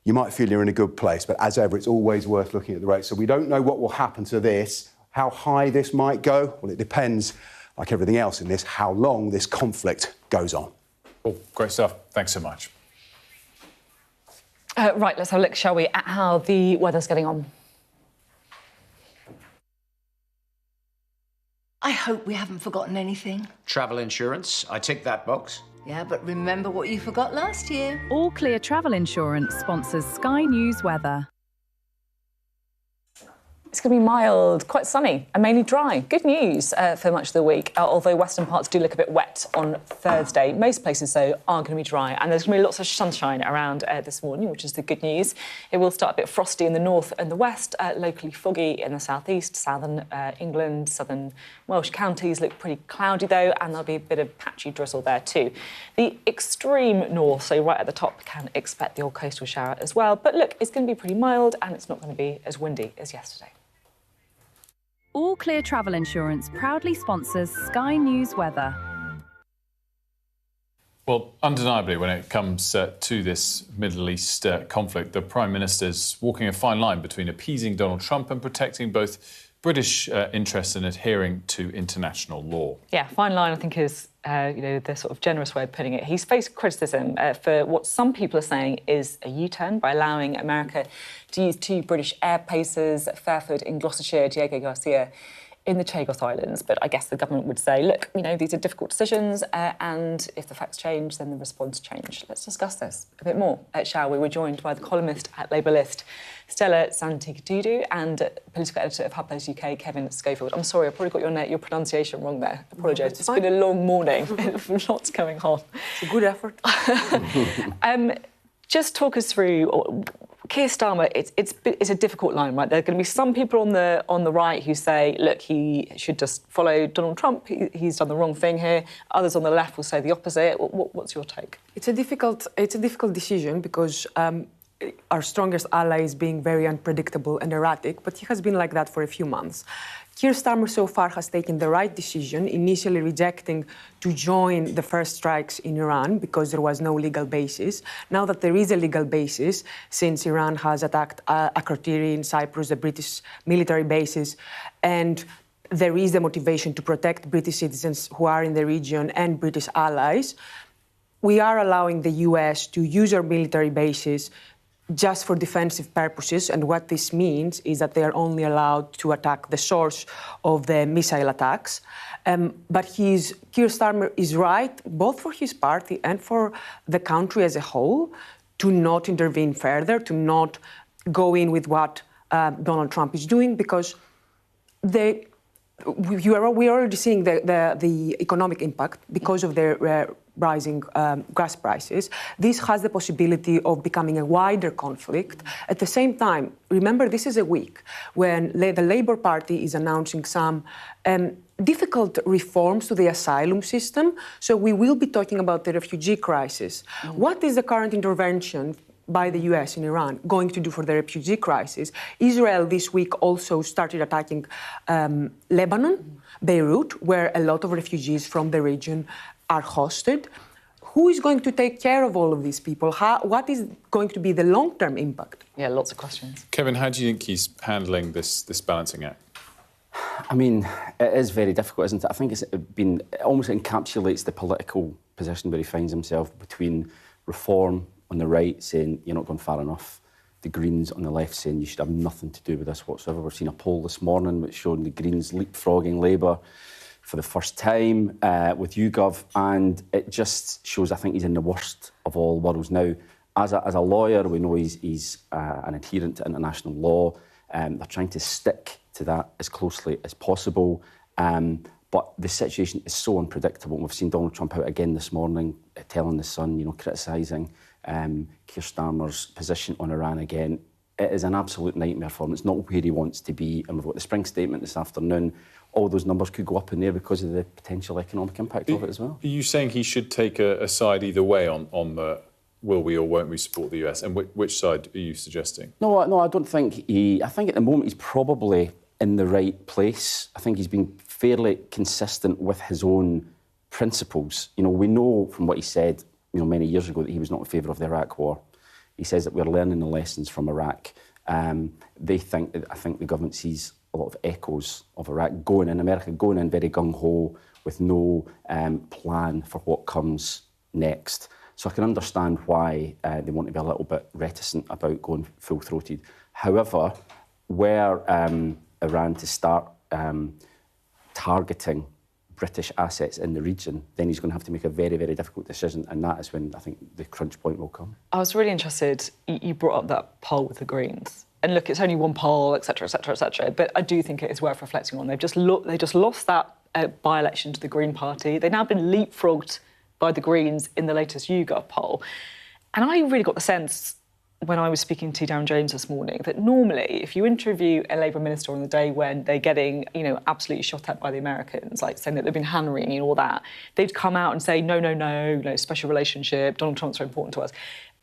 Speaker 17: you might feel you're in a good place, but as ever, it's always worth looking at the rate. So we don't know what will happen to this, how high this might go. Well, it depends, like everything else in this, how long this conflict goes on.
Speaker 16: Cool. Great stuff. Thanks so much.
Speaker 15: Right, let's have a look, shall we, at how the weather's getting on.
Speaker 10: I hope we haven't forgotten anything.
Speaker 14: Travel insurance, I tick that box.
Speaker 10: Yeah, but remember what you forgot last year.
Speaker 22: All Clear Travel Insurance sponsors Sky News weather.
Speaker 15: It's going to be mild, quite sunny and mainly dry. Good news for much of the week, although western parts do look a bit wet on Thursday. Most places, though, are going to be dry, and there's going to be lots of sunshine around this morning, which is the good news. It will start a bit frosty in the north and the west, locally foggy in the southeast, southern England, southern Welsh counties look pretty cloudy, though, and there'll be a bit of patchy drizzle there too. The extreme north, so right at the top, can expect the odd coastal shower as well. But look, it's going to be pretty mild, and it's not going to be as windy as yesterday.
Speaker 22: All Clear Travel Insurance proudly sponsors Sky News weather.
Speaker 16: Well, undeniably, when it comes to this Middle East conflict, the Prime Minister's walking a fine line between appeasing Donald Trump and protecting both British interests and adhering to international law.
Speaker 15: Yeah, fine line, I think, is the sort of generous way of putting it. He's faced criticism for what some people are saying is a U-turn by allowing America to use two British air bases, Fairford in Gloucestershire, Diego Garcia in the Chagos Islands. But I guess the government would say, look, these are difficult decisions, and if the facts change, then the response change. Let's discuss this a bit more, shall we? We're joined by the columnist at Labour List, Stella Santikatudu, and political editor of HuffPost UK, Kevin Schofield. I'm sorry, I probably got your pronunciation wrong there. Apologise. It's been a long morning. Lots going on.
Speaker 23: It's a good effort.
Speaker 15: Just talk us through, Keir Starmer, it's a difficult line, right? There are going to be some people on the right who say, look, he should just follow Donald Trump. He's done the wrong thing here. Others on the left will say the opposite. What's your take?
Speaker 18: It's a difficult decision because our strongest ally is being very unpredictable and erratic, but he has been like that for a few months. Keir Starmer so far has taken the right decision, initially rejecting to join the first strikes in Iran because there was no legal basis. Now that there is a legal basis, since Iran has attacked Akrotiri in Cyprus, the British military bases, and there is a motivation to protect British citizens who are in the region and British allies, we are allowing the US to use our military bases just for defensive purposes, and what this means is that they are only allowed to attack the source of the missile attacks. But Keir Starmer is right, both for his party and for the country as a whole, to not intervene further, to not go in with what Donald Trump is doing, because we are already seeing the economic impact because of the rising gas prices. This has the possibility of becoming a wider conflict. At the same time, remember, this is a week when the Labour Party is announcing some difficult reforms to the asylum system. So we will be talking about the refugee crisis. What is the current intervention by the US in Iran going to do for the refugee crisis? Israel this week also started attacking Lebanon, Beirut, where a lot of refugees from the region are hosted. Who is going to take care of all of these people? What is going to be the long-term impact?
Speaker 15: Yeah, lots of questions.
Speaker 16: Kevin, how do you think he's handling this balancing act?
Speaker 19: I mean, it is very difficult, isn't it? I think it almost encapsulates the political position where he finds himself between reform on the right saying you're not going far enough, the Greens on the left saying you should have nothing to do with this whatsoever. We've seen a poll this morning which showed the Greens leapfrogging Labour for the first time with YouGov, and it just shows, I think, he's in the worst of all worlds now. As a lawyer, we know he's an adherent to international law. They're trying to stick to that as closely as possible. But the situation is so unpredictable. We've seen Donald Trump out again this morning, telling the Sun, criticising Keir Starmer's position on Iran again. It is an absolute nightmare for him. It's not where he wants to be. And we've got the spring statement this afternoon. All those numbers could go up in there because of the potential economic impact of it as well.
Speaker 16: Are you saying he should take a side either way on the will we or won't we support the US? And which side are you suggesting?
Speaker 19: No, I don't think I think at the moment he's probably in the right place. I think he's been fairly consistent with his own principles. We know from what he said, many years ago that he was not in favour of the Iraq War. He says that we're learning the lessons from Iraq. I think the government sees a lot of echoes of Iraq America going in very gung-ho with no plan for what comes next. So I can understand why they want to be a little bit reticent about going full-throated. However, were Iran to start targeting British assets in the region, then he's going to have to make a very, very difficult decision, and that is when I think the crunch point will come.
Speaker 15: I was really interested, you brought up that poll with the Greens. And look, it's only one poll, etc., etc., etc. But I do think it is worth reflecting on. They just lost that by-election to the Green Party. They've now been leapfrogged by the Greens in the latest YouGov poll. And I really got the sense when I was speaking to Darren Jones this morning that normally if you interview a Labour minister on the day when they're getting, absolutely shot at by the Americans, like saying that they've been hand-wringing and all that, they'd come out and say, no, special relationship, Donald Trump's so important to us.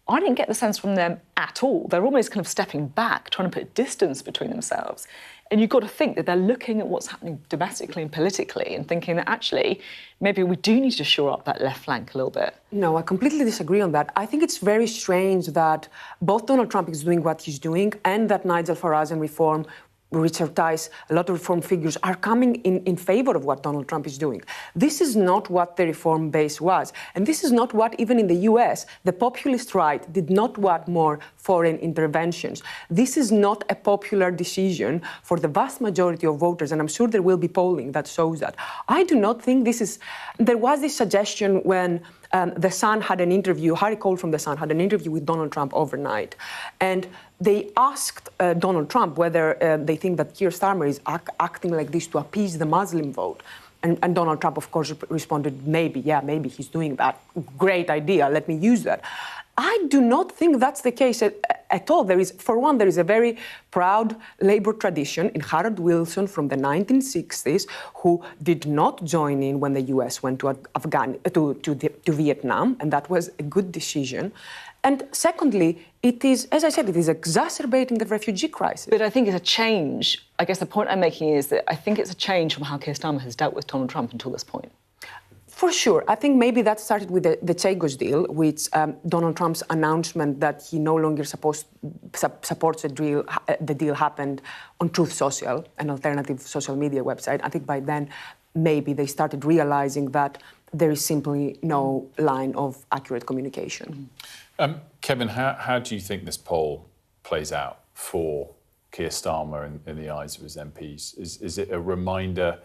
Speaker 15: I didn't get the sense from them at all. They're almost kind of stepping back, trying to put distance between themselves. And you've got to think that they're looking at what's happening domestically and politically and thinking that actually maybe we do need to shore up that left flank a little bit.
Speaker 18: No, I completely disagree on that. I think it's very strange that both Donald Trump is doing what he's doing and that Nigel Farage and Reform, Richard Tice, a lot of reform figures are coming in favour of what Donald Trump is doing. This is not what the reform base was. And this is not what, even in the US, the populist right did not want more foreign interventions. This is not a popular decision for the vast majority of voters, and I'm sure there will be polling that shows that. I do not think this is... There was this suggestion when The Sun had an interview, Harry Cole from The Sun had an interview with Donald Trump overnight, and they asked Donald Trump whether they think that Keir Starmer is acting like this to appease the Muslim vote. And Donald Trump, of course, responded, maybe he's doing that. Great idea, let me use that. I do not think that's the case at all. There is a very proud Labour tradition in Harold Wilson from the 1960s, who did not join in when the US went to Vietnam, and that was a good decision. And secondly, it is, as I said, it is exacerbating the refugee crisis.
Speaker 15: But I think it's a change. I guess the point I'm making is that I think it's a change from how Keir Starmer has dealt with Donald Trump until this point.
Speaker 18: For sure. I think maybe that started with the Chagos deal, which Donald Trump's announcement that he no longer supports the deal happened on Truth Social, an alternative social media website. I think by then, maybe they started realizing that there is simply no line of accurate communication.
Speaker 16: Kevin, how do you think this poll plays out for Keir Starmer in the eyes of his MPs? Is it a reminder?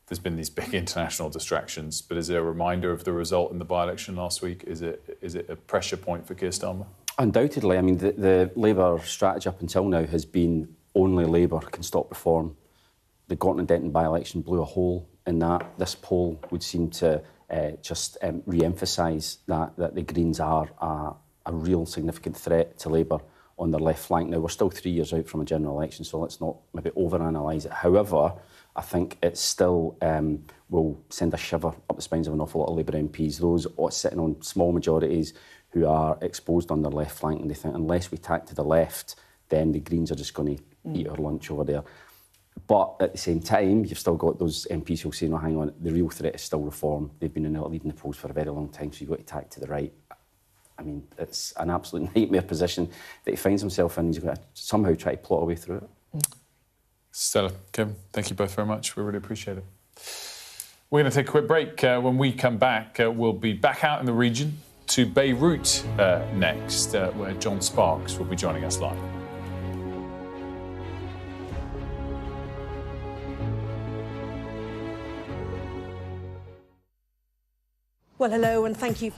Speaker 16: There's been these big international distractions, but is it a reminder of the result in the by-election last week? Is it a pressure point for Keir Starmer?
Speaker 19: Undoubtedly. I mean, the Labour strategy up until now has been only Labour can stop reform. The Gorton and Denton by-election blew a hole in that. This poll would seem to just re-emphasise that the Greens are a real significant threat to Labour on their left flank. Now, we're still 3 years out from a general election, so let's not maybe overanalyse it. However, I think it still will send a shiver up the spines of an awful lot of Labour MPs, those sitting on small majorities who are exposed on their left flank, and they think unless we tack to the left, then the Greens are just going to eat our lunch over there. But at the same time, you've still got those MPs who will say, no, hang on, the real threat is still reform. They've been leading the polls for a very long time, so you've got to tack to the right. I mean, it's an absolute nightmare position that he finds himself in. He's got to somehow try to plot a way through it.
Speaker 16: Stella, Kevin, thank you both very much. We really appreciate it. We're going to take a quick break. When we come back, we'll be back out in the region to Beirut next, where John Sparks will be joining us live.
Speaker 8: Well, hello, and thank you.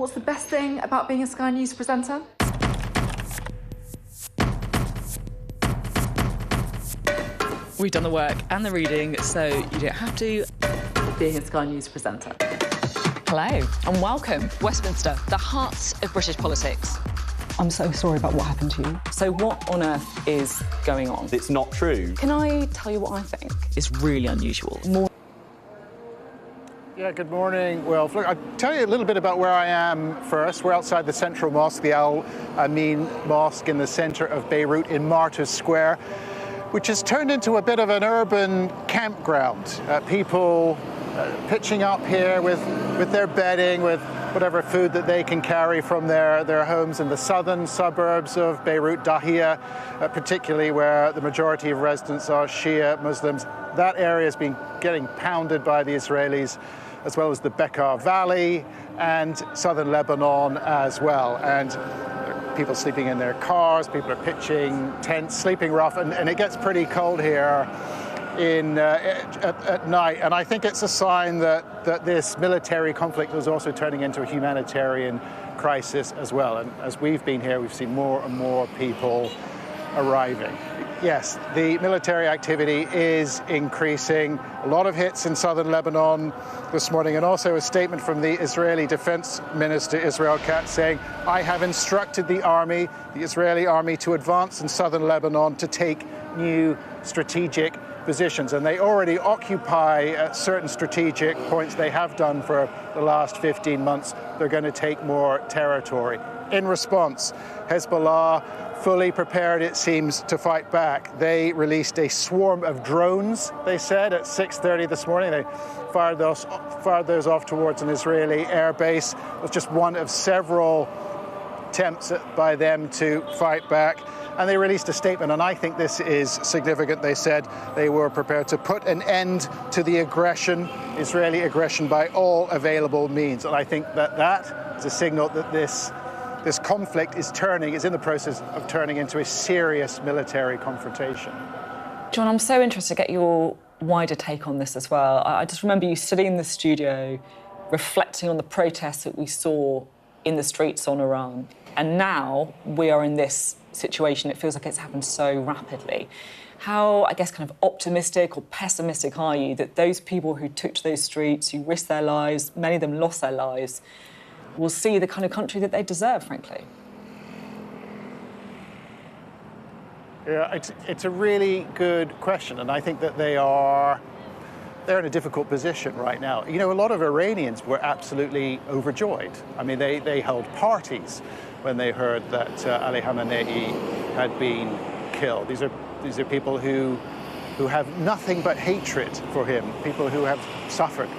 Speaker 9: What's the best thing about being a Sky News presenter?
Speaker 15: We've done the work and the reading, so you don't have to.
Speaker 9: Being a Sky News presenter.
Speaker 15: Hello and welcome. Westminster, the heart of British politics.
Speaker 3: I'm so sorry about what happened to you.
Speaker 15: So what on earth is going on?
Speaker 20: It's not true.
Speaker 15: Can I tell you what I think? It's really unusual.
Speaker 23: Yeah, good morning, Wilf. Look, I'll tell you a little bit about where I am first. We're outside the central mosque, the Al Amin Mosque in the centre of Beirut in Martyrs Square, which has turned into a bit of an urban campground. People pitching up here with their bedding, with whatever food that they can carry from their homes in the southern suburbs of Beirut, Dahia, particularly where the majority of residents are Shia Muslims. That area has been getting pounded by the Israelis, as well as the Bekaa Valley and southern Lebanon as well. And people sleeping in their cars, people are pitching tents, sleeping rough, and it gets pretty cold here at night. And I think it's a sign that this military conflict is also turning into a humanitarian crisis as well. And as we've been here, we've seen more and more people arriving. Yes, the military activity is increasing. A lot of hits in southern Lebanon this morning, and also a statement from the Israeli Defense Minister Israel Katz saying, I have instructed the Israeli army, to advance in southern Lebanon to take new strategic positions. And they already occupy certain strategic points. They have done for the last 15 months. They're going to take more territory. In response, Hezbollah, fully prepared, it seems, to fight back. They released a swarm of drones, they said, at 6:30 this morning. They fired those off towards an Israeli airbase. It was just one of several attempts by them to fight back. And they released a statement, and I think this is significant. They said they were prepared to put an end to the aggression, Israeli aggression, by all available means. And I think that is a signal that this conflict is in the process of turning into a serious military confrontation.
Speaker 15: John, I'm so interested to get your wider take on this as well. I just remember you sitting in the studio reflecting on the protests that we saw in the streets on Iran. And now we are in this situation. It feels like it's happened so rapidly. How, I guess, kind of optimistic or pessimistic are you that those people who took to those streets, who risked their lives, many of them lost their lives, will see the kind of country that they deserve, frankly?
Speaker 23: Yeah, it's a really good question, and I think that they're in a difficult position right now. You know, a lot of Iranians were absolutely overjoyed. I mean, they held parties when they heard that Ali Khamenei had been killed. These are people who have nothing but hatred for him, people who have suffered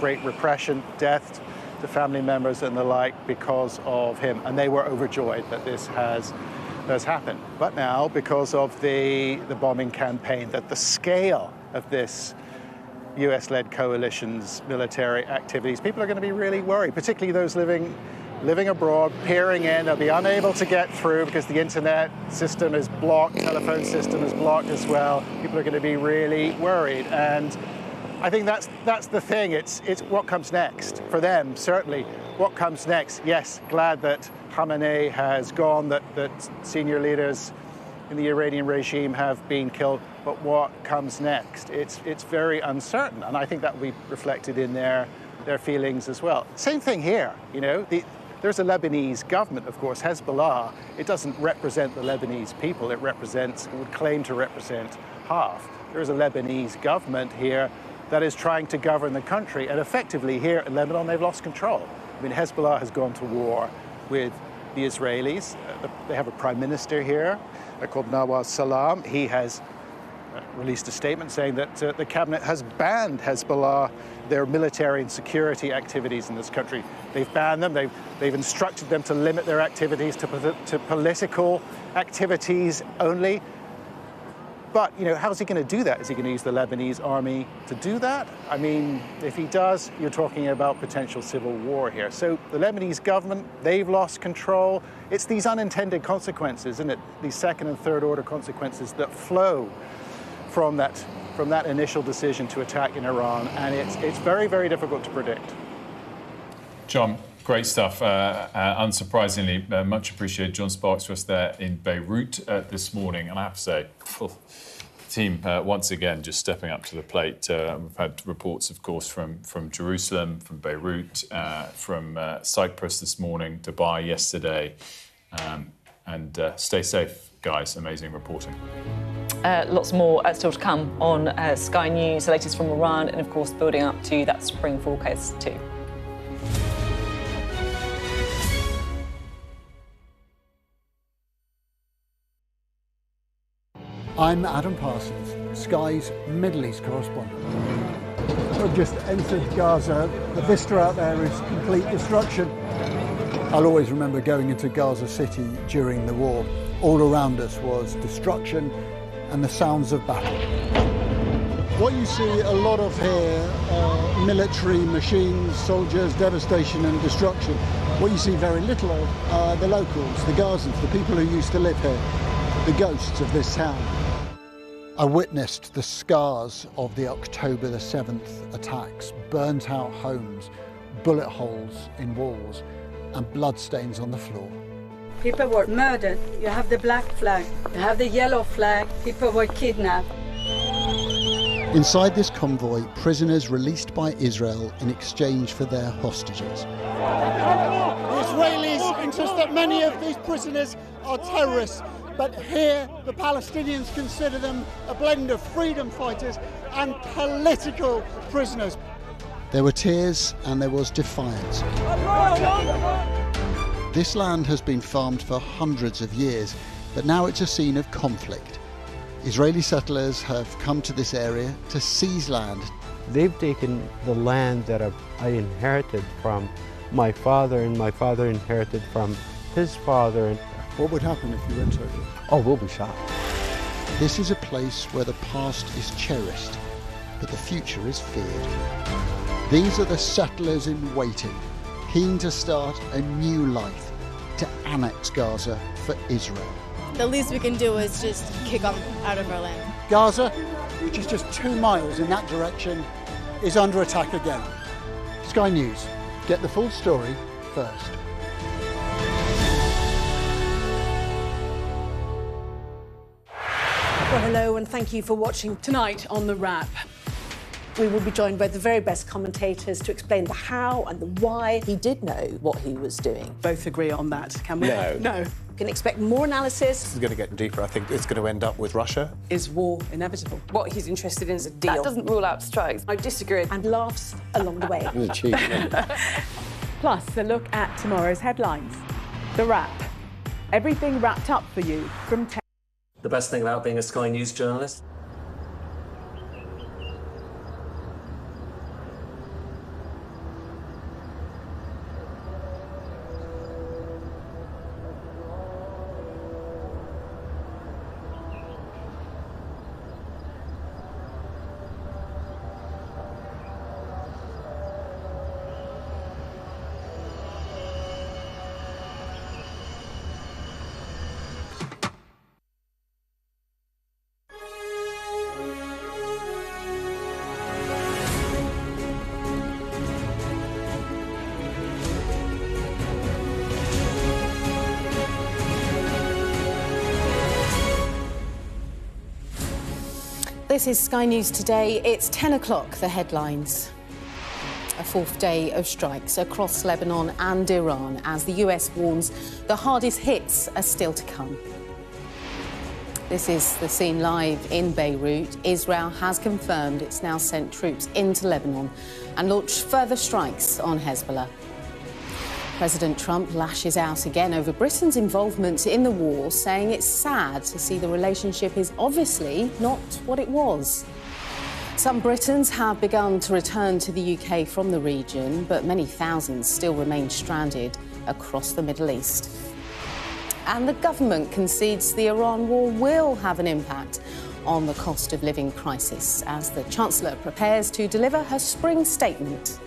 Speaker 23: great repression, death to family members and the like because of him, and they were overjoyed that this has happened. But now, because of the bombing campaign, that the scale of this US-led coalition's military activities, people are going to be really worried, particularly those living abroad, peering in. They'll be unable to get through because the internet system is blocked, telephone system is blocked as well. People are going to be really worried, and I think that's the thing. It's what comes next for them, certainly. What comes next? Yes, glad that Khamenei has gone, that senior leaders in the Iranian regime have been killed, but what comes next? It's very uncertain, and I think that will be reflected in their feelings as well. Same thing here, you know. There's a Lebanese government, of course. Hezbollah, it doesn't represent the Lebanese people. It would claim to represent half. There is a Lebanese government here that is trying to govern the country, and effectively here in Lebanon they've lost control. I mean, Hezbollah has gone to war with the Israelis. They have a prime minister here called Nawaz Salam. He has released a statement saying that the cabinet has banned Hezbollah, their military and security activities in this country. They've banned them. They've instructed them to limit their activities to political activities only. But, you know, how is he going to do that? Is he going to use the Lebanese army to do that? I mean, if he does, you're talking about potential civil war here. So the Lebanese government, they've lost control. It's these unintended consequences, isn't it? These second and third order consequences that flow from that initial decision to attack in Iran. And it's very, very difficult to predict.
Speaker 16: John, Great stuff. Unsurprisingly, much appreciated. John Sparks was there in Beirut this morning. And I have to say, team once again just stepping up to the plate. We've had reports, of course, from Jerusalem, from Beirut, from Cyprus this morning, Dubai yesterday. And stay safe, guys. Amazing reporting.
Speaker 15: Lots more still to come on Sky News, the latest from Iran, and of course building up to that spring forecast too.
Speaker 11: I'm Adam Parsons, Sky's Middle East correspondent. We've just entered Gaza. The vista out there is complete destruction. I'll always remember going into Gaza City during the war. All around us was destruction and the sounds of battle. What you see a lot of here are military machines, soldiers, devastation and destruction. What you see very little of are the locals, the Gazans, the people who used to live here, the ghosts of this town. I witnessed the scars of the October the 7th attacks, burnt out homes, bullet holes in walls and bloodstains on the floor.
Speaker 13: People were murdered. You have the black flag, you have the yellow flag, people were kidnapped.
Speaker 11: Inside this convoy, prisoners released by Israel in exchange for their hostages. The Israelis insist that many of these prisoners are terrorists, but here the Palestinians consider them a blend of freedom fighters and political prisoners. There were tears and there was defiance. This land has been farmed for hundreds of years, but now it's a scene of conflict. Israeli settlers have come to this area to seize land.
Speaker 20: They've taken the land that I inherited from my father, and my father inherited from his father.
Speaker 11: What would happen if you entered?
Speaker 20: Oh, we'll be shot.
Speaker 11: This is a place where the past is cherished, but the future is feared. These are the settlers in waiting, keen to start a new life, to annex Gaza for Israel.
Speaker 24: The least we can do is just kick them out of our land.
Speaker 11: Gaza, which is just 2 miles in that direction, is under attack again. Sky News, get the full story first.
Speaker 8: Well, hello and thank you for watching.
Speaker 25: Tonight on The Wrap.
Speaker 8: We will be joined by the very best commentators to explain the how and the why.
Speaker 26: He did know what he was doing.
Speaker 25: Both agree on that, can we?
Speaker 26: No.
Speaker 8: You can expect more analysis.
Speaker 27: This is going to get deeper. I think it's going to end up with Russia.
Speaker 25: Is war inevitable? What he's interested in is a deal.
Speaker 26: That doesn't rule out strikes.
Speaker 25: I disagree.
Speaker 8: And laughs along the way.
Speaker 25: Plus, a look at tomorrow's headlines. The Wrap. Everything wrapped up for you from 10.
Speaker 28: The best thing about being a Sky News journalist?
Speaker 29: This is Sky News Today. It's 10 o'clock, the headlines. A fourth day of strikes across Lebanon and Iran as the US warns the hardest hits are still to come. This is the scene live in Beirut. Israel has confirmed it's now sent troops into Lebanon and launched further strikes on Hezbollah. President Trump lashes out again over Britain's involvement in the war, saying it's sad to see the relationship is obviously not what it was. Some Britons have begun to return to the UK from the region, but many thousands still remain stranded across the Middle East. And the government concedes the Iran war will have an impact on the cost of living crisis as the Chancellor prepares to deliver her spring statement.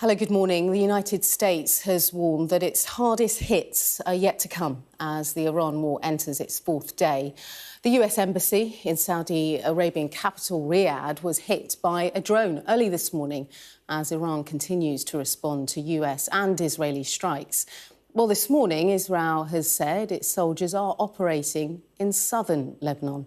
Speaker 29: Hello, good morning. The United States has warned that its hardest hits are yet to come as the Iran war enters its fourth day. The US Embassy in Saudi Arabian capital Riyadh was hit by a drone early this morning as Iran continues to respond to US and Israeli strikes. Well, this morning, Israel has said its soldiers are operating in southern Lebanon.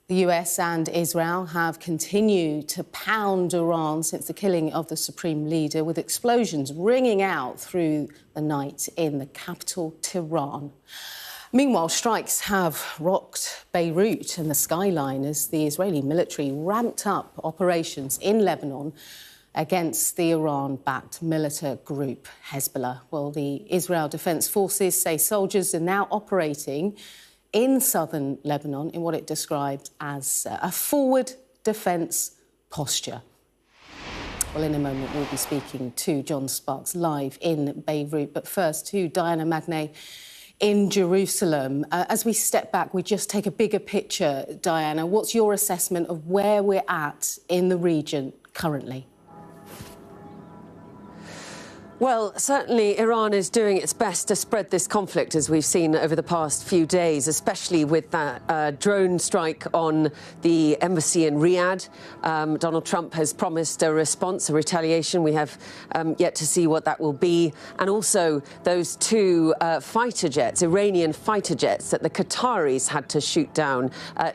Speaker 29: The US and Israel have continued to pound Iran since the killing of the supreme leader, with explosions ringing out through the night in the capital, Tehran. Meanwhile, strikes have rocked Beirut and the skyline as the Israeli military ramped up operations in Lebanon against the Iran-backed militant group Hezbollah. Well, the Israel Defense Forces say soldiers are now operating in southern Lebanon in what it described as a forward defence posture. Well, in a moment, we'll be speaking to John Sparks live in Beirut. But first, to Diana Magnay in Jerusalem. As we step back, we just take a bigger picture, Diana. What's your assessment of where we're at in the region currently?
Speaker 1: Well, certainly Iran is doing its best to spread this conflict, as we've seen over the past few days, especially with that drone strike on the embassy in Riyadh. Donald Trump has promised a response, a retaliation. We have yet to see what that will be. And also those two fighter jets, Iranian fighter jets, that the Qataris had to shoot down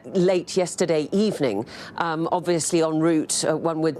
Speaker 1: late yesterday evening, obviously en route, one would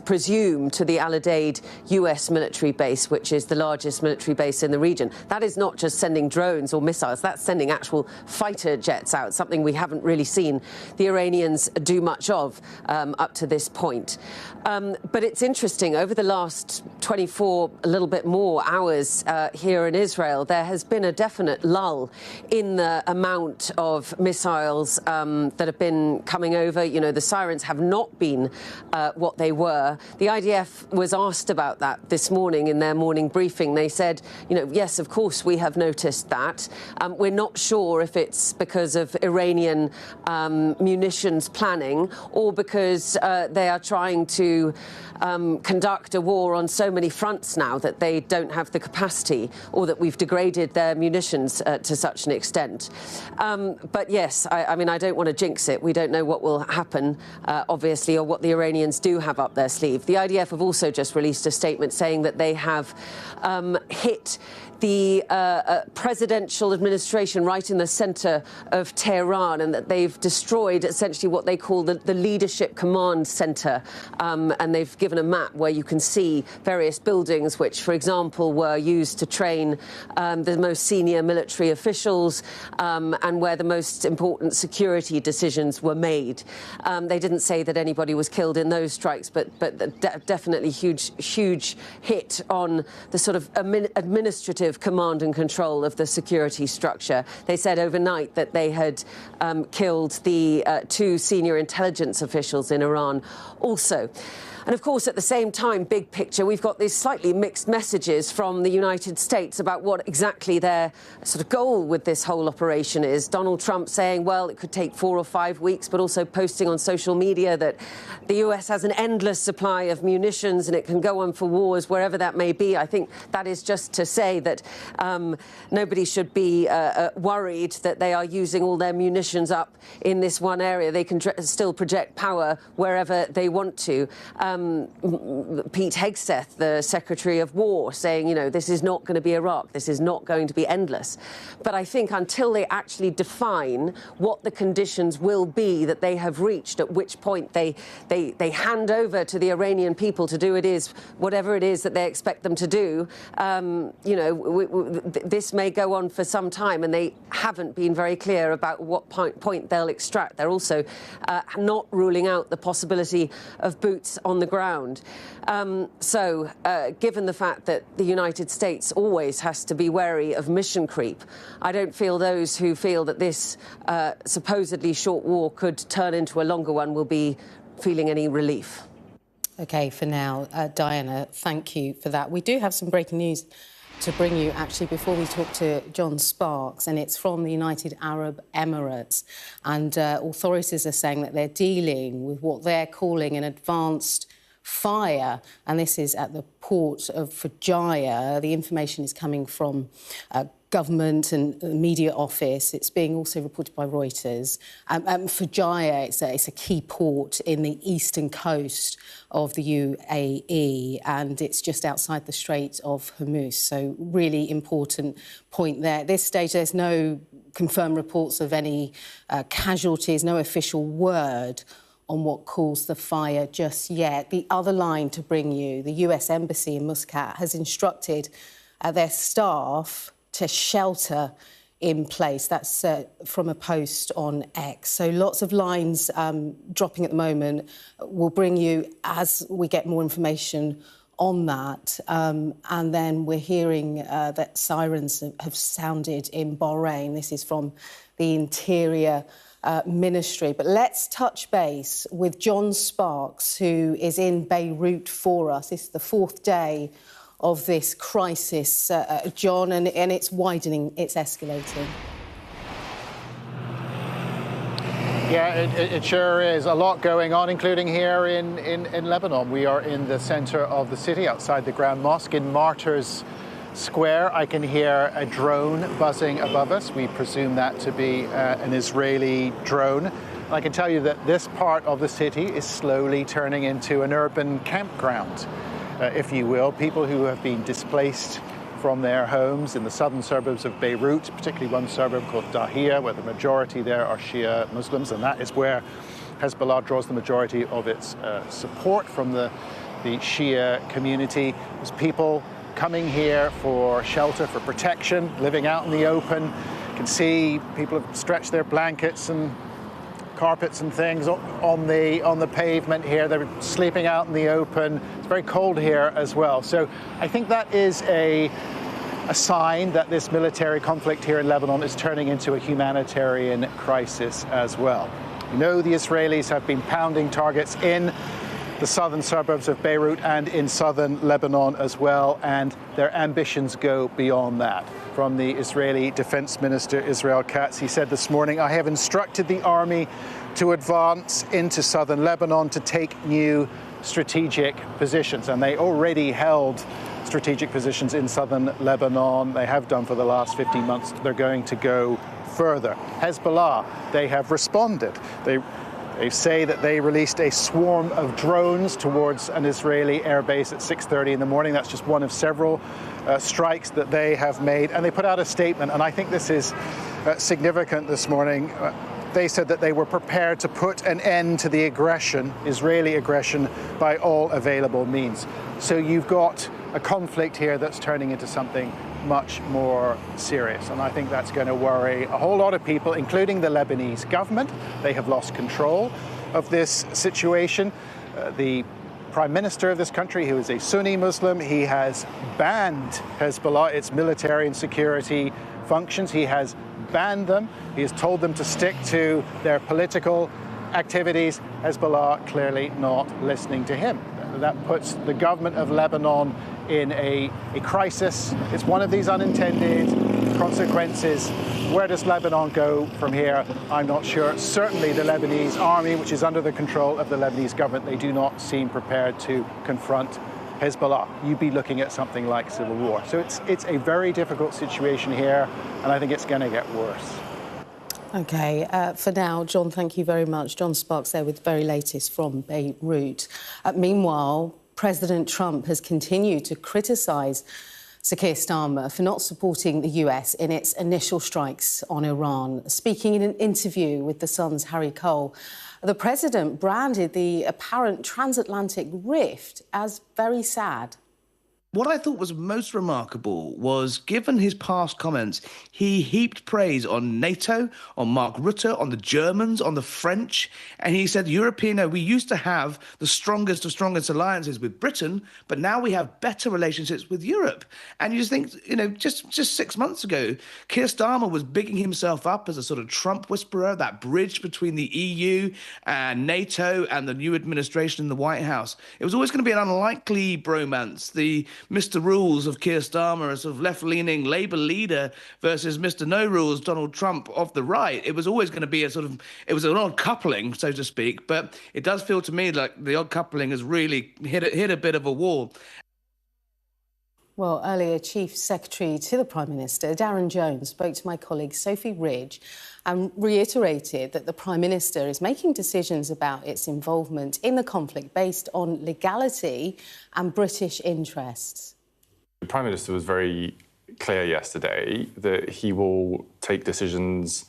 Speaker 1: presume, to the Al Udeid US military base, which is the largest military base in the region. That is not just sending drones or missiles, that's sending actual fighter jets out, something we haven't really seen the Iranians do much of up to this point. But it's interesting, over the last 24, a little bit more hours here in Israel, there has been a definite lull in the amount of missiles that have been coming over. You know, the sirens have not been what they were. The IDF was asked about that this morning in their morning briefing. They said, you know, yes, of course, we have noticed that. We're not sure if it's because of Iranian munitions planning or because they are trying to conduct a war on so many fronts now that they don't have the capacity, or that we've degraded their munitions to such an extent. But yes, I mean, I don't want to jinx it. We don't know what will happen, obviously, or what the Iranians do have up their sleeve. The IDF have also just released a statement saying that they have hit the presidential administration right in the centre of Tehran, and that they've destroyed essentially what they call the leadership command centre. And they've given a map where you can see various buildings which, for example, were used to train the most senior military officials and where the most important security decisions were made. They didn't say that anybody was killed in those strikes, but definitely huge hit on the sort of administrative command and control of the security structure. They said overnight that they had killed the two senior intelligence officials in Iran also. And of course, at the same time, big picture, we've got these slightly mixed messages from the United States about what exactly their sort of goal with this whole operation is. Donald Trump saying, well, it could take 4 or 5 weeks, but also posting on social media that the US has an endless supply of munitions and it can go on for wars wherever that may be. I think that is just to say that nobody should be worried that they are using all their munitions up in this one area. They can still project power wherever they want to. Pete Hegseth, the Secretary of War, saying, you know, this is not going to be Iraq, this is not going to be endless. But I think until they actually define what the conditions will be that they have reached, at which point they hand over to the Iranian people to do whatever it is that they expect them to do, you know, this may go on for some time, and they haven't been very clear about what point they'll extract. They're also not ruling out the possibility of boots on the ground. So, given the fact that the United States always has to be wary of mission creep, I don't feel those who feel that this supposedly short war could turn into a longer one will be feeling any relief.
Speaker 29: OK, for now, Diana, thank you for that. We do have some breaking news to bring you, actually, before we talk to John Sparks, and it's from the United Arab Emirates. And authorities are saying that they're dealing with what they're calling an advanced fire, and this is at the port of Fujairah. The information is coming from government and the media office. It's being also reported by Reuters. Fujairah, it's a key port in the eastern coast of the UAE, and it's just outside the Strait of Hormuz. So really important point there. At this stage, there's no confirmed reports of any casualties, no official word on what caused the fire just yet. The other line to bring you, the US Embassy in Muscat has instructed their staff to shelter in place. That's from a post on X. So lots of lines dropping at the moment. We'll bring you as we get more information on that. And then we're hearing that sirens have sounded in Bahrain. This is from the Interior Ministry. But let's touch base with John Sparks, who is in Beirut for us. This is the fourth day of this crisis, John, and it's widening, it's escalating.
Speaker 23: Yeah, it sure is. A lot going on, including here in Lebanon. We are in the centre of the city, outside the Grand Mosque in Martyrs Square. I can hear a drone buzzing above us. We presume that to be an Israeli drone. I can tell you that this part of the city is slowly turning into an urban campground, if you will. People who have been displaced from their homes in the southern suburbs of Beirut, particularly one suburb called Dahia, where the majority there are Shia Muslims, and that is where Hezbollah draws the majority of its support from the Shia community. There's people coming here for shelter, for protection, living out in the open. You can see people have stretched their blankets and carpets and things on the pavement here. They're sleeping out in the open. It's very cold here as well. So I think that is a sign that this military conflict here in Lebanon is turning into a humanitarian crisis as well. You know, the Israelis have been pounding targets in the southern suburbs of Beirut and in southern Lebanon as well, and their ambitions go beyond that. From the Israeli Defense Minister Israel Katz, he said this morning, "I have instructed the army to advance into southern Lebanon to take new strategic positions." And they already held strategic positions in southern Lebanon. They have done for the last 15 months. They're going to go further. Hezbollah, they have responded. They say that they released a swarm of drones towards an Israeli airbase at 6:30 in the morning. That's just one of several strikes that they have made. And they put out a statement, and I think this is significant this morning. They said that they were prepared to put an end to the aggression, Israeli aggression, by all available means. So you've got a conflict here that's turning into something much more serious. And I think that's going to worry a whole lot of people, including the Lebanese government. They have lost control of this situation. The Prime Minister of this country, who is a Sunni Muslim, he has banned Hezbollah, its military and security functions. He has banned them. He has told them to stick to their political activities. Hezbollah clearly not listening to him. That puts the government of Lebanon in a crisis. It's one of these unintended consequences. Where does Lebanon go from here? I'm not sure. Certainly the Lebanese army, which is under the control of the Lebanese government, they do not seem prepared to confront Hezbollah. You'd be looking at something like civil war. So it's a very difficult situation here, and I think it's going to get worse.
Speaker 29: OK, for now, John, thank you very much. John Sparks there with the very latest from Beirut. Meanwhile, President Trump has continued to criticise Sir Keir Starmer for not supporting the US in its initial strikes on Iran. Speaking in an interview with The Sun's Harry Cole, the president branded the apparent transatlantic rift as very sad.
Speaker 2: What I thought was most remarkable was, given his past comments, he heaped praise on NATO, on Mark Rutte, on the Germans, on the French, and he said, we used to have the strongest of strongest alliances with Britain, but now we have better relationships with Europe. And you just think, just 6 months ago, Keir Starmer was bigging himself up as a sort of Trump whisperer, that bridge between the EU and NATO and the new administration in the White House. It was always going to be an unlikely bromance. The Mr. Rules of Keir Starmer, a sort of left-leaning Labour leader, versus Mr. No Rules, Donald Trump, of the right. It was always going to be it was an odd coupling, so to speak, but it does feel to me like the odd coupling has really hit a bit of a wall.
Speaker 29: Well, earlier, Chief Secretary to the Prime Minister, Darren Jones, spoke to my colleague Sophie Ridge and reiterated that the Prime Minister is making decisions about its involvement in the conflict based on legality and British interests.
Speaker 4: The Prime Minister was very clear yesterday that he will take decisions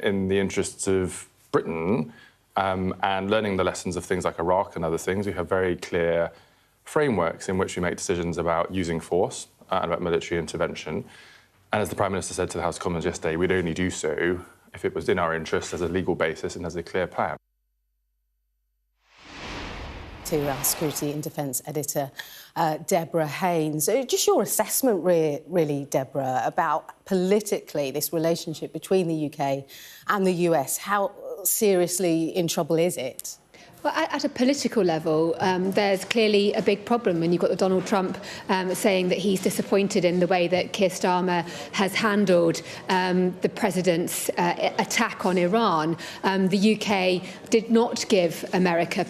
Speaker 4: in the interests of Britain and learning the lessons of things like Iraq and other things. We have very clear frameworks in which we make decisions about using force and about military intervention. And as the Prime Minister said to the House of Commons yesterday, we'd only do so if it was in our interest as a legal basis and as a clear plan.
Speaker 29: To our Security and Defence editor, Deborah Haynes. Just your assessment, really, Deborah, about politically this relationship between the UK and the US. How seriously in trouble is it?
Speaker 5: Well, at a political level, there's clearly a big problem when you've got Donald Trump saying that he's disappointed in the way that Keir Starmer has handled the president's attack on Iran. The UK did not give America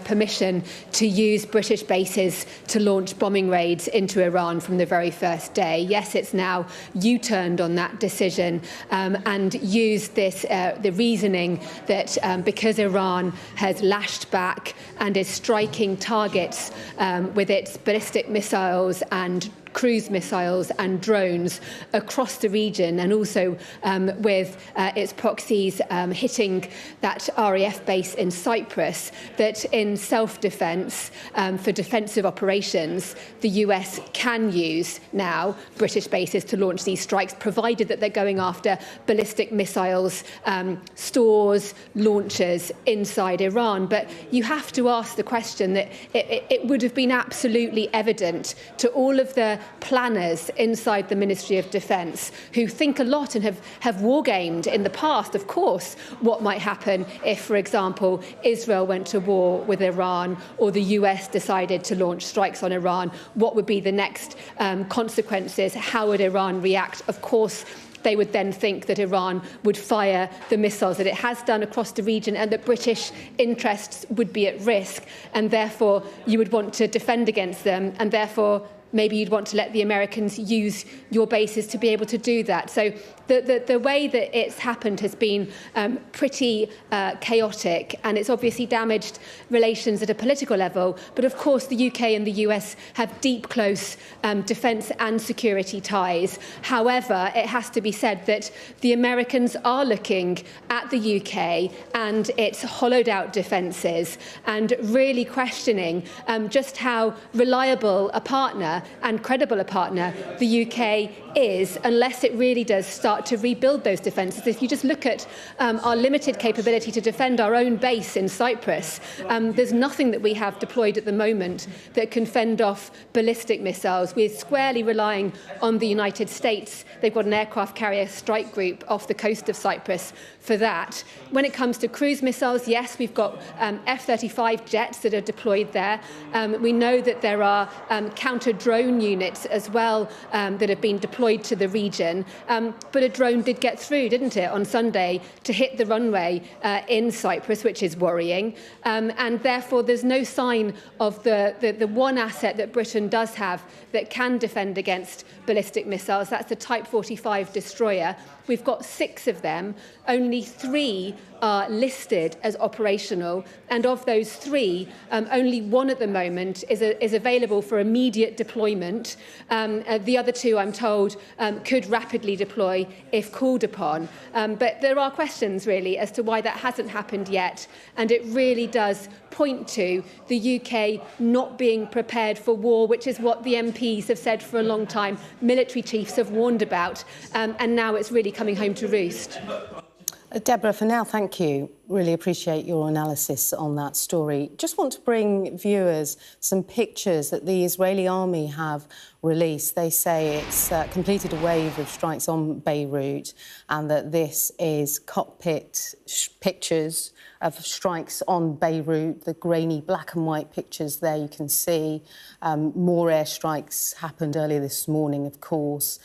Speaker 5: permission to use British bases to launch bombing raids into Iran from the very first day. Yes, it's now U-turned on that decision and used this the reasoning that because Iran has lashed back and is striking targets with its ballistic missiles and cruise missiles and drones across the region, and also with its proxies hitting that RAF base in Cyprus, that in self-defence, for defensive operations, the US can use now British bases to launch these strikes, provided that they're going after ballistic missiles, stores, launchers inside Iran. But you have to ask the question that it would have been absolutely evident to all of the planners inside the Ministry of Defence who think a lot and have wargamed in the past, of course, what might happen if, for example, Israel went to war with Iran or the US decided to launch strikes on Iran. What would be the next consequences? How would Iran react? Of course, they would then think that Iran would fire the missiles that it has done across the region and that British interests would be at risk, and therefore you would want to defend against them, and therefore maybe you'd want to let the Americans use your bases to be able to do that. So the way that it's happened has been pretty chaotic, and it's obviously damaged relations at a political level. But of course, the UK and the US have deep, close defence and security ties. However, it has to be said that the Americans are looking at the UK and its hollowed-out defences and really questioning just how reliable a partner and credible a partner the UK is, unless it really does start to rebuild those defences. If you just look at our limited capability to defend our own base in Cyprus, there's nothing that we have deployed at the moment that can fend off ballistic missiles. We're squarely relying on the United States. They've got an aircraft carrier strike group off the coast of Cyprus for that. When it comes to cruise missiles, yes, we've got F-35 jets that are deployed there. We know that there are counter-drone units as well that have been deployed to the region. But a drone did get through, didn't it, on Sunday to hit the runway in Cyprus, which is worrying. And therefore, there's no sign of the one asset that Britain does have that can defend against ballistic missiles. That's the Type 45 destroyer. We've got 6 of them. Only 3 are listed as operational, and of those 3, only 1 at the moment is available for immediate deployment. The other 2, I'm told, could rapidly deploy if called upon. But there are questions, really, as to why that hasn't happened yet, and it really does point to the UK not being prepared for war, which is what the MPs have said for a long time, military chiefs have warned about, and now it's really coming home to roost.
Speaker 29: Deborah, for now, thank you. Really appreciate your analysis on that story. Just want to bring viewers some pictures that the Israeli army have released. They say it's completed a wave of strikes on Beirut and that this is cockpit pictures of strikes on Beirut, the grainy black and white pictures there you can see. More airstrikes happened earlier this morning, of course,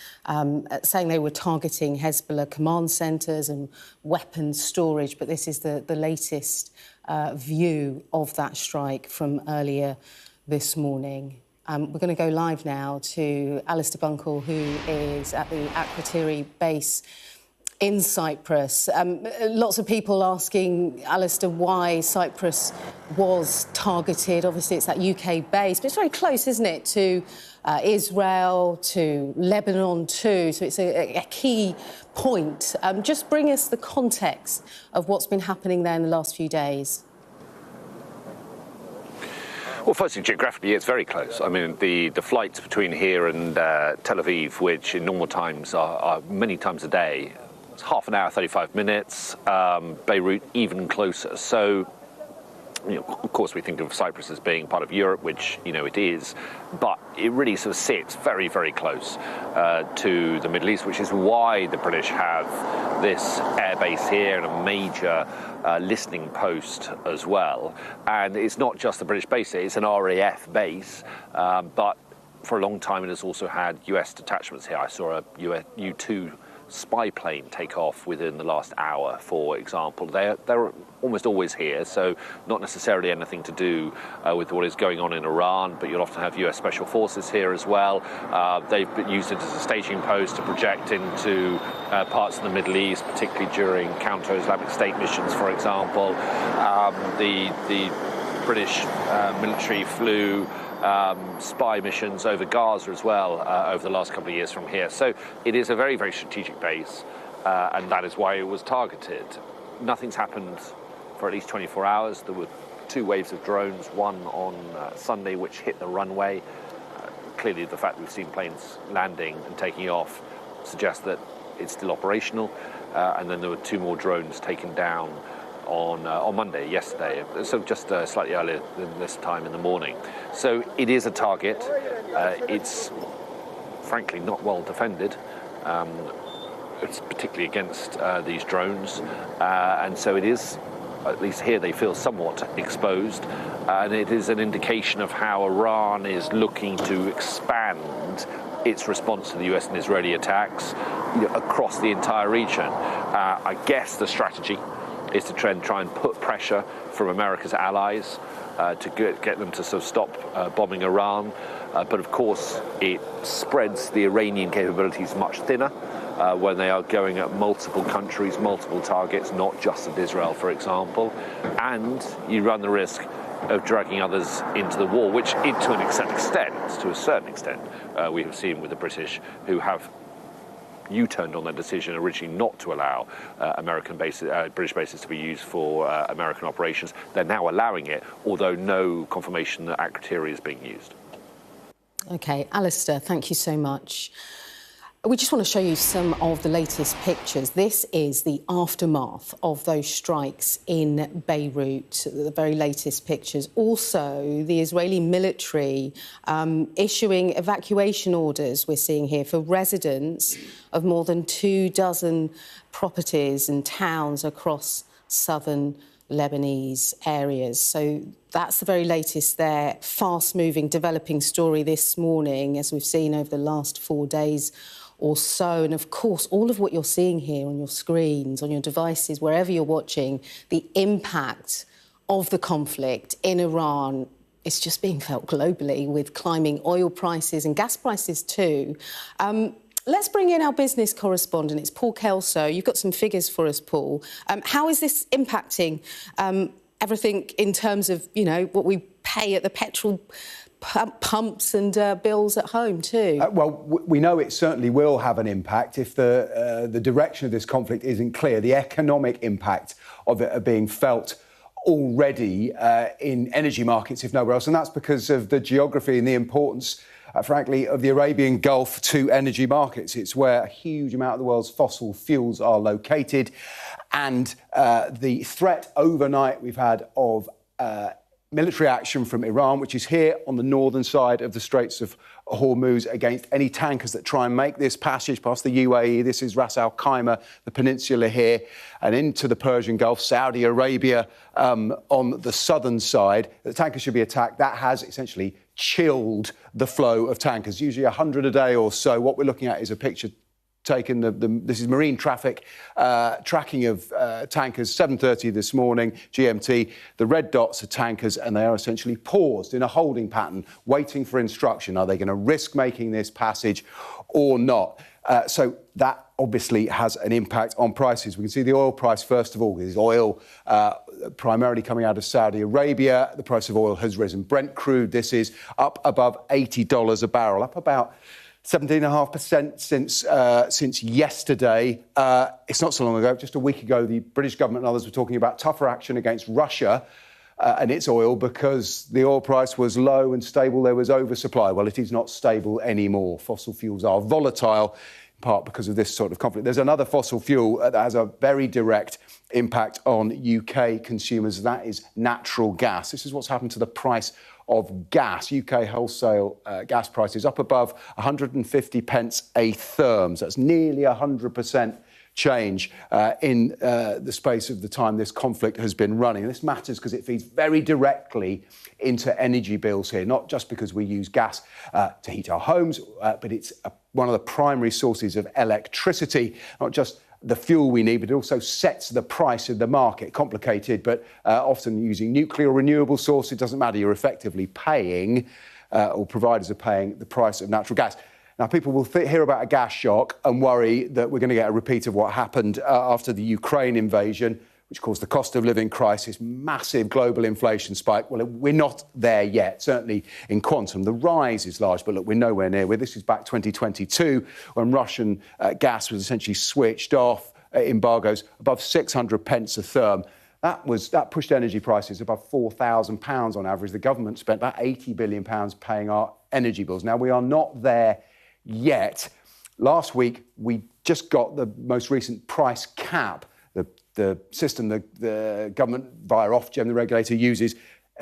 Speaker 29: saying they were targeting Hezbollah command centres and weapons storage, but this is the latest view of that strike from earlier this morning. We're going to go live now to Alistair Bunkle, who is at the Akrotiri base in Cyprus. Lots of people asking Alistair why Cyprus was targeted. Obviously, it's that UK base, but it's very close, isn't it, to Israel, to Lebanon too, so it's a key point. Just bring us the context of what's been happening there in the last few days.
Speaker 6: Well, firstly, geographically, it's very close. I mean, the flights between here and Tel Aviv, which in normal times are many times a day, it's half an hour, 35 minutes. Beirut, even closer. So, you know, of course, we think of Cyprus as being part of Europe, which, you know, it is, but it really sort of sits very, very close to the Middle East, which is why the British have this airbase here and a major listening post as well. And it's not just the British base, it's an RAF base, but for a long time it has also had US detachments here. I saw a U-2 spy plane take off within the last hour, for example. They're almost always here, so not necessarily anything to do with what is going on in Iran, but you'll often have US Special Forces here as well. They've used it as a staging post to project into parts of the Middle East, particularly during counter-Islamic State missions, for example. The British military flew spy missions over Gaza as well over the last couple of years from here. So it is a very, very strategic base, and that is why it was targeted. Nothing's happened for at least 24 hours. There were 2 waves of drones, one on Sunday, which hit the runway. Clearly, the fact that we've seen planes landing and taking off suggests that it's still operational. And then there were 2 more drones taken down on Monday, yesterday, so just slightly earlier than this time in the morning. So it is a target. It's frankly not well defended. It's particularly against these drones, and so it is, at least here they feel somewhat exposed, and it is an indication of how Iran is looking to expand its response to the US and Israeli attacks, you know, across the entire region. I guess the strategy is to try and put pressure from America's allies to get them to sort of stop bombing Iran. But of course, it spreads the Iranian capabilities much thinner when they are going at multiple countries, multiple targets, not just at Israel, for example. And you run the risk of dragging others into the war, which to a certain extent, we have seen with the British, who have U-turned on their decision originally not to allow British bases to be used for American operations. They're now allowing it, although no confirmation that Akrotiri is being used.
Speaker 29: OK, Alistair, thank you so much. We just want to show you some of the latest pictures. This is the aftermath of those strikes in Beirut, the very latest pictures. Also, the Israeli military issuing evacuation orders, we're seeing here, for residents of more than 24 properties and towns across southern Lebanese areas. So that's the very latest there. Fast-moving, developing story this morning, as we've seen over the last 4 days or so. And of course, all of what you're seeing here on your screens, on your devices, wherever you're watching, the impact of the conflict in Iran is just being felt globally, with climbing oil prices and gas prices too. Let's bring in our business correspondent. It's Paul Kelso. You've got some figures for us, Paul. How is this impacting everything in terms of, you know, what we pay at the petrol pumps and bills at home too?
Speaker 7: Well, we know it certainly will have an impact if the direction of this conflict isn't clear. The economic impact of it are being felt already in energy markets, if nowhere else, and that's because of the geography and the importance frankly, of the Arabian Gulf to energy markets. It's where a huge amount of the world's fossil fuels are located. And the threat overnight we've had of military action from Iran, which is here on the northern side of the Straits of Hormuz, against any tankers that try and make this passage past the UAE. This is Ras Al Khaimah, the peninsula here, and into the Persian Gulf, Saudi Arabia on the southern side. The tankers should be attacked. That has essentially chilled the flow of tankers, usually 100 a day or so. What we're looking at is a picture taken, this is marine traffic tracking of tankers, 7:30 this morning, GMT. The red dots are tankers, and they are essentially paused in a holding pattern, waiting for instruction. Are they going to risk making this passage or not? So that obviously has an impact on prices. We can see the oil price, first of all. This is oil primarily coming out of Saudi Arabia. The price of oil has risen. Brent crude, this is up above $80 a barrel, up about 17.5% since yesterday. It's not so long ago, just a week ago, the British government and others were talking about tougher action against Russia and its oil because the oil price was low and stable. There was oversupply. Well, it is not stable anymore. Fossil fuels are volatile, in part because of this sort of conflict. There's another fossil fuel that has a very direct impact on UK consumers. That is natural gas. This is what's happened to the price of gas. UK wholesale gas prices up above 150 pence a therm. So that's nearly 100% change in the space of the time this conflict has been running. This matters because it feeds very directly into energy bills here, not just because we use gas to heat our homes, but it's one of the primary sources of electricity, not just the fuel we need, but it also sets the price of the market. Complicated, but often using nuclear or renewable sources, it doesn't matter. You're effectively paying, or providers are paying, the price of natural gas. Now, people will hear about a gas shock and worry that we're going to get a repeat of what happened after the Ukraine invasion, which caused the cost of living crisis, massive global inflation spike. Well, we're not there yet, certainly in quantum. The rise is large, but look, we're nowhere near. This is back 2022, when Russian gas was essentially switched off, embargoes above 600 pence a therm. That pushed energy prices above £4,000 on average. The government spent about £80 billion paying our energy bills. Now, we are not there yet. Last week, we just got the most recent price cap, the system the government via Ofgem, the regulator, uses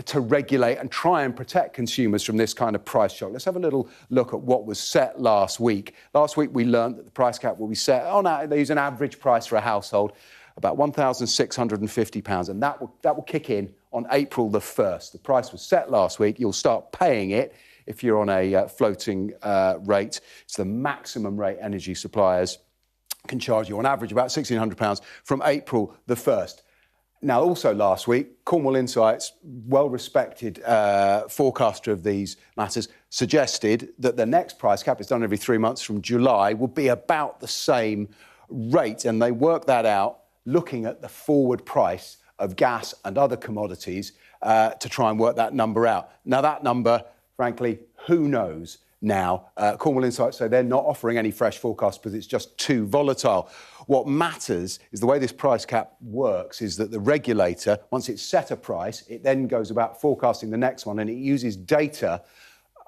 Speaker 7: to regulate and try and protect consumers from this kind of price shock. Let's have a little look at what was set last week. Last week, we learned that the price cap will be set on, they use an average price for a household, about £1,650, and that will kick in on April the 1st. The price was set last week. You'll start paying it if you're on a floating rate. It's the maximum rate energy suppliers can charge you on average about £1,600 from April the 1st. Now, also last week, Cornwall Insights, well-respected forecaster of these matters, suggested that the next price cap, it's done every 3 months from July, will be about the same rate. And they worked that out looking at the forward price of gas and other commodities to try and work that number out. Now, that number, frankly, who knows now? Cornwall Insights say they're not offering any fresh forecasts because it's just too volatile. What matters is the way this price cap works is that the regulator, once it's set a price, it then goes about forecasting the next one, and it uses data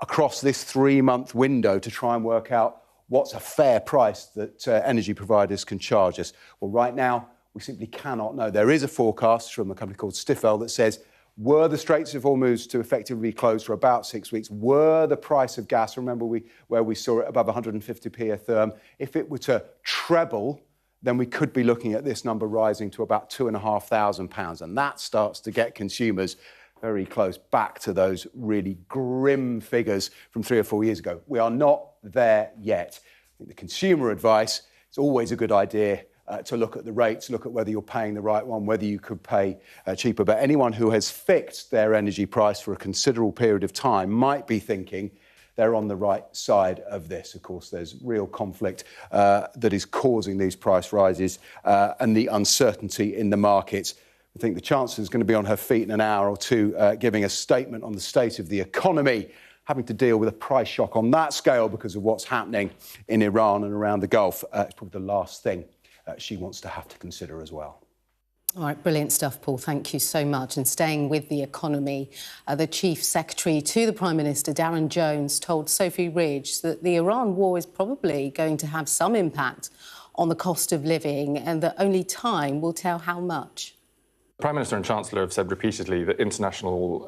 Speaker 7: across this 3-month window to try and work out what's a fair price that energy providers can charge us. Well, right now, we simply cannot know. There is a forecast from a company called Stifel that says, were the Straits of Hormuz to effectively be closed for about 6 weeks, were the price of gas, remember where we saw it above 150p a therm, if it were to treble, then we could be looking at this number rising to about £2,500. And that starts to get consumers very close back to those really grim figures from 3 or 4 years ago. We are not there yet. I think the consumer advice, it's always a good idea to look at the rates, look at whether you're paying the right one, whether you could pay cheaper. But anyone who has fixed their energy price for a considerable period of time might be thinking they're on the right side of this. Of course, there's real conflict that is causing these price rises and the uncertainty in the markets. I think the Chancellor is going to be on her feet in an hour or two giving a statement on the state of the economy, having to deal with a price shock on that scale because of what's happening in Iran and around the Gulf. It's probably the last thing she wants to have to consider as well.
Speaker 29: All right, brilliant stuff, Paul. Thank you so much. And staying with the economy, the Chief Secretary to the Prime Minister, Darren Jones, told Sophie Ridge that the Iran war is probably going to have some impact on the cost of living and that only time will tell how much.
Speaker 4: The Prime Minister and Chancellor have said repeatedly that international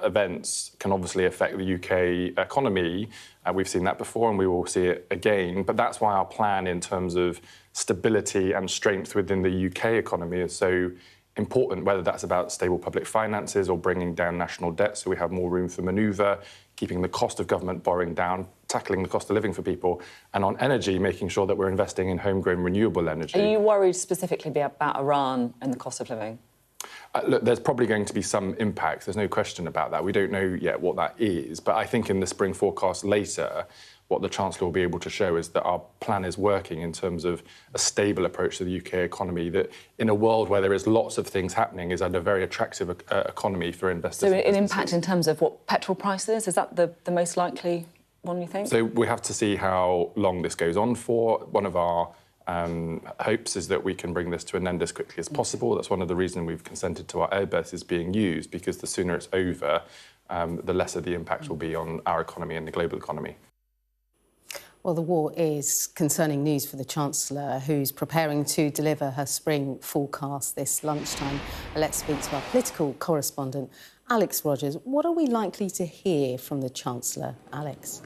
Speaker 4: events can obviously affect the UK economy. We've seen that before and we will see it again. But that's why our plan in terms of stability and strength within the UK economy is so important, whether that's about stable public finances or bringing down national debt so we have more room for manoeuvre, keeping the cost of government borrowing down, tackling the cost of living for people, and on energy, making sure that we're investing in homegrown renewable energy.
Speaker 15: Are you worried specifically about Iran and the cost of living?
Speaker 4: Look, there's probably going to be some impact. There's no question about that. We don't know yet what that is. But I think in the spring forecast later, what the Chancellor will be able to show is that our plan is working in terms of a stable approach to the UK economy, that in a world where there is lots of things happening is a very attractive economy for investors.
Speaker 15: So an impact in terms of what petrol prices, is that the most likely one, you think?
Speaker 4: So we have to see how long this goes on for. One of our hopes is that we can bring this to an end as quickly as possible. That's one of the reasons we've consented to our airbases being used, because the sooner it's over, the lesser the impact will be on our economy and the global economy.
Speaker 29: Well, the war is concerning news for the Chancellor, who's preparing to deliver her spring forecast this lunchtime. Let's speak to our political correspondent, Alex Rogers. What are we likely to hear from the Chancellor, Alex?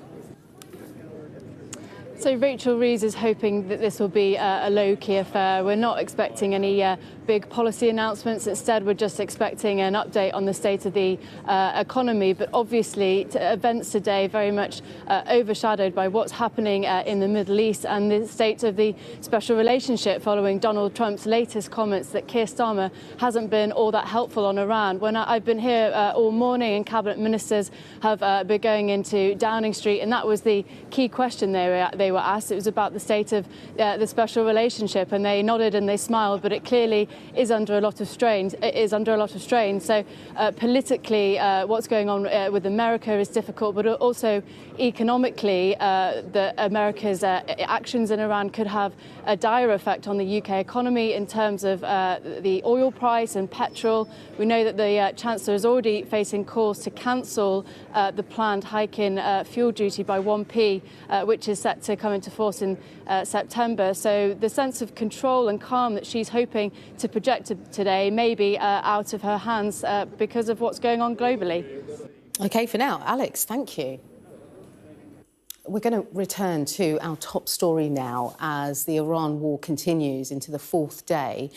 Speaker 9: So Rachel Reeves is hoping that this will be a low-key affair. We're not expecting any big policy announcements. Instead, we're just expecting an update on the state of the economy. But obviously, events today very much overshadowed by what's happening in the Middle East and the state of the special relationship following Donald Trump's latest comments that Keir Starmer hasn't been all that helpful on Iran. When I've been here all morning and cabinet ministers have been going into Downing Street, and that was the key question they were asked. It was about the state of the special relationship, and they nodded and they smiled, but it clearly is under a lot of strain. So politically, what's going on with America is difficult, but also economically, America's actions in Iran could have a dire effect on the UK economy in terms of the oil price and petrol. We know that the Chancellor is already facing calls to cancel the planned hike in fuel duty by 1p, which is set to come into force in September. So the sense of control and calm that she's hoping to project today may be out of her hands because of what's going on globally.
Speaker 29: OK, for now, Alex, thank you. We're going to return to our top story now as the Iran war continues into the fourth day.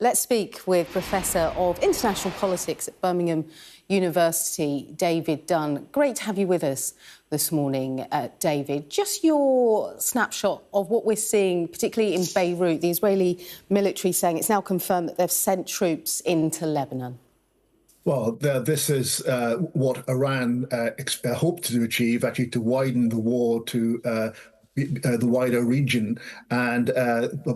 Speaker 29: Let's speak with Professor of International Politics at Birmingham University, David Dunn. Great to have you with us this morning, David. Just your snapshot of what we're seeing, particularly in Beirut, the Israeli military saying it's now confirmed that they've sent troops into Lebanon.
Speaker 10: Well, this is what Iran hoped to achieve, actually, to widen the war to the wider region, and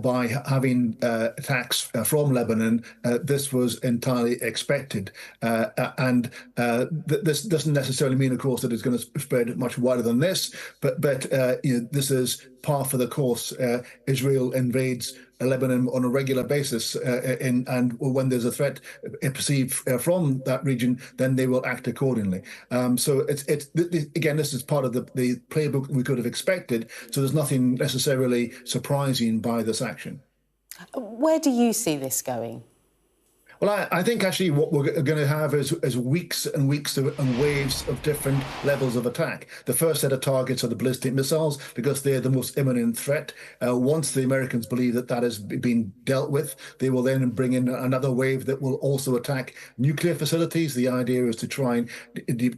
Speaker 10: by having attacks from Lebanon, this was entirely expected. This doesn't necessarily mean, of course, that it's going to spread much wider than this, but this is par for the course. Israel invades Lebanon on a regular basis, and when there's a threat perceived from that region, then they will act accordingly. So again, this is part of the playbook we could have expected. So there's nothing necessarily surprising by this action.
Speaker 29: Where do you see this going?
Speaker 10: Well, I think actually what we're going to have is weeks and weeks and waves of different levels of attack. The first set of targets are the ballistic missiles because they're the most imminent threat. Once the Americans believe that that has been dealt with, they will then bring in another wave that will also attack nuclear facilities. The idea is to try and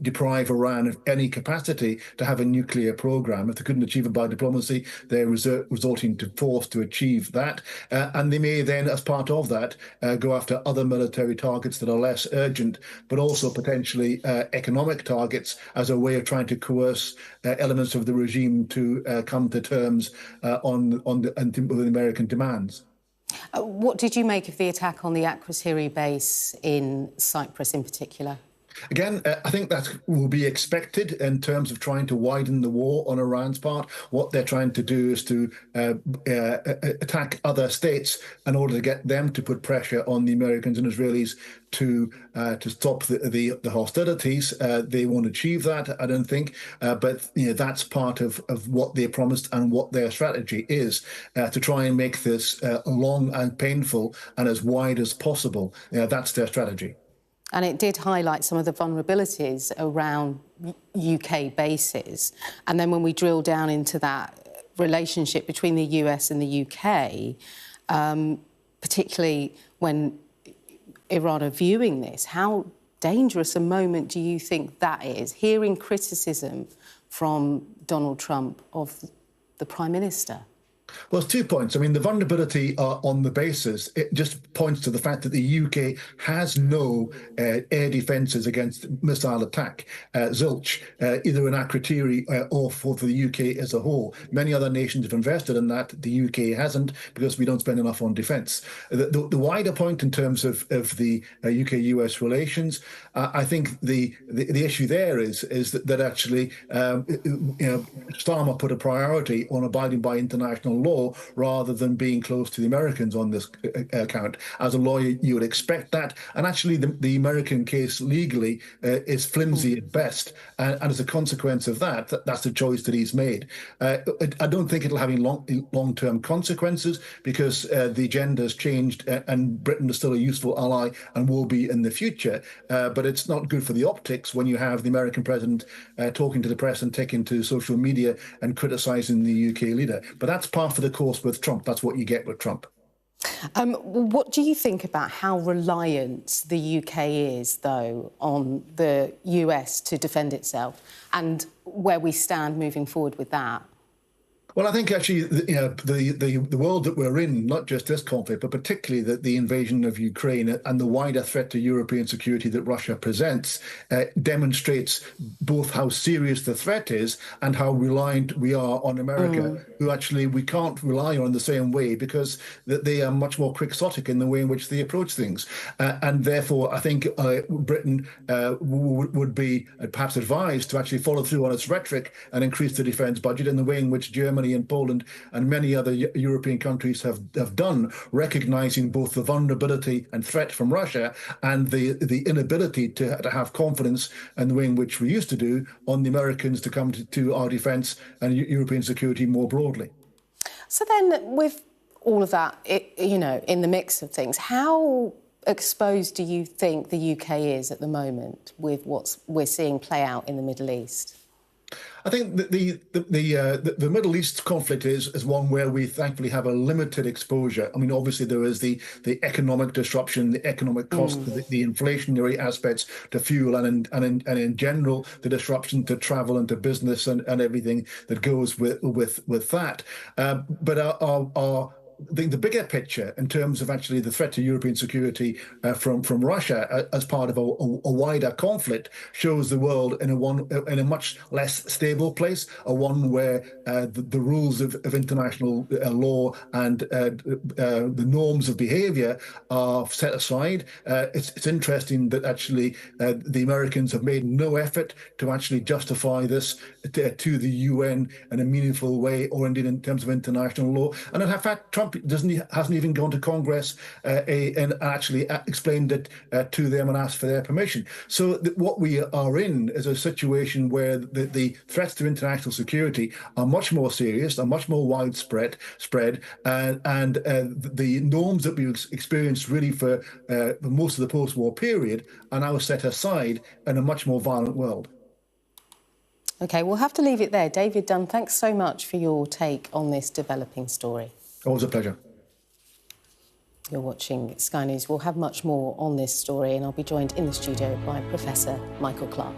Speaker 10: deprive Iran of any capacity to have a nuclear program. If they couldn't achieve it by diplomacy, they're resorting to force to achieve that. And they may then, as part of that, go after other military targets that are less urgent, but also potentially economic targets as a way of trying to coerce elements of the regime to come to terms with American demands.
Speaker 29: What did you make of the attack on the Akrotiri base in Cyprus in particular?
Speaker 10: Again, I think that will be expected in terms of trying to widen the war on Iran's part. What they're trying to do is to attack other states in order to get them to put pressure on the Americans and Israelis to stop the hostilities. They won't achieve that, I don't think, but that's part of what they promised and what their strategy is, to try and make this long and painful and as wide as possible. That's their strategy.
Speaker 29: And it did highlight some of the vulnerabilities around UK bases. And then when we drill down into that relationship between the US and the UK, particularly when Iran are viewing this, how dangerous a moment do you think that is, hearing criticism from Donald Trump of the Prime Minister?
Speaker 10: Well, it's 2 points. I mean, the vulnerability on the bases, it just points to the fact that the UK has no air defences against missile attack, zilch, either in Akrotiri or for the UK as a whole. Many other nations have invested in that. The UK hasn't, because we don't spend enough on defence. The wider point in terms of the UK-US relations, I think the issue there is that actually Starmer put a priority on abiding by international law rather than being close to the Americans on this account. As a lawyer, you would expect that. And actually, the American case legally is flimsy at best. And as a consequence of that, that's the choice that he's made. I don't think it'll have any long-term consequences, because the agenda has changed and Britain is still a useful ally and will be in the future. But it's not good for the optics when you have the American president talking to the press and taking to social media and criticising the UK leader. But that's par for the course with Trump. That's what you get with Trump.
Speaker 29: What do you think about how reliant the UK is, though, on the US to defend itself, and where we stand moving forward with that?
Speaker 10: Well, I think actually, the world that we're in, not just this conflict, but particularly the invasion of Ukraine and the wider threat to European security that Russia presents, demonstrates both how serious the threat is and how reliant we are on America, who actually we can't rely on the same way, because they are much more quixotic in the way in which they approach things. And therefore, I think Britain would be perhaps advised to actually follow through on its rhetoric and increase the defence budget in the way in which Germany and Poland and many other European countries have done, recognising both the vulnerability and threat from Russia and the inability to have confidence in the way in which we used to do on the Americans to come to our defence and European security more broadly.
Speaker 29: So then, with all of that, in the mix of things, how exposed do you think the UK is at the moment with what we're seeing play out in the Middle East?
Speaker 10: I think that the Middle East conflict is one where we thankfully have a limited exposure. I mean, obviously there is the economic disruption, the economic cost, the inflationary aspects to fuel, and in general the disruption to travel and to business and everything that goes with that. But I think the bigger picture in terms of actually the threat to European security from Russia as part of a wider conflict shows the world in a much less stable place, a one where the rules of international law and the norms of behaviour are set aside. It's interesting that actually the Americans have made no effort to actually justify this to the UN in a meaningful way, or indeed in terms of international law. And in fact, Trump hasn't even gone to Congress and actually explained it to them and asked for their permission. So what we are in is a situation where the threats to international security are much more serious, are much more widespread, and the norms that we experienced really for most of the post-war period are now set aside in a much more violent world.
Speaker 29: OK, we'll have to leave it there. David Dunn, thanks so much for your take on this developing story.
Speaker 10: Always a pleasure.
Speaker 29: You're watching Sky News. We'll have much more on this story, and I'll be joined in the studio by Professor Michael Clark.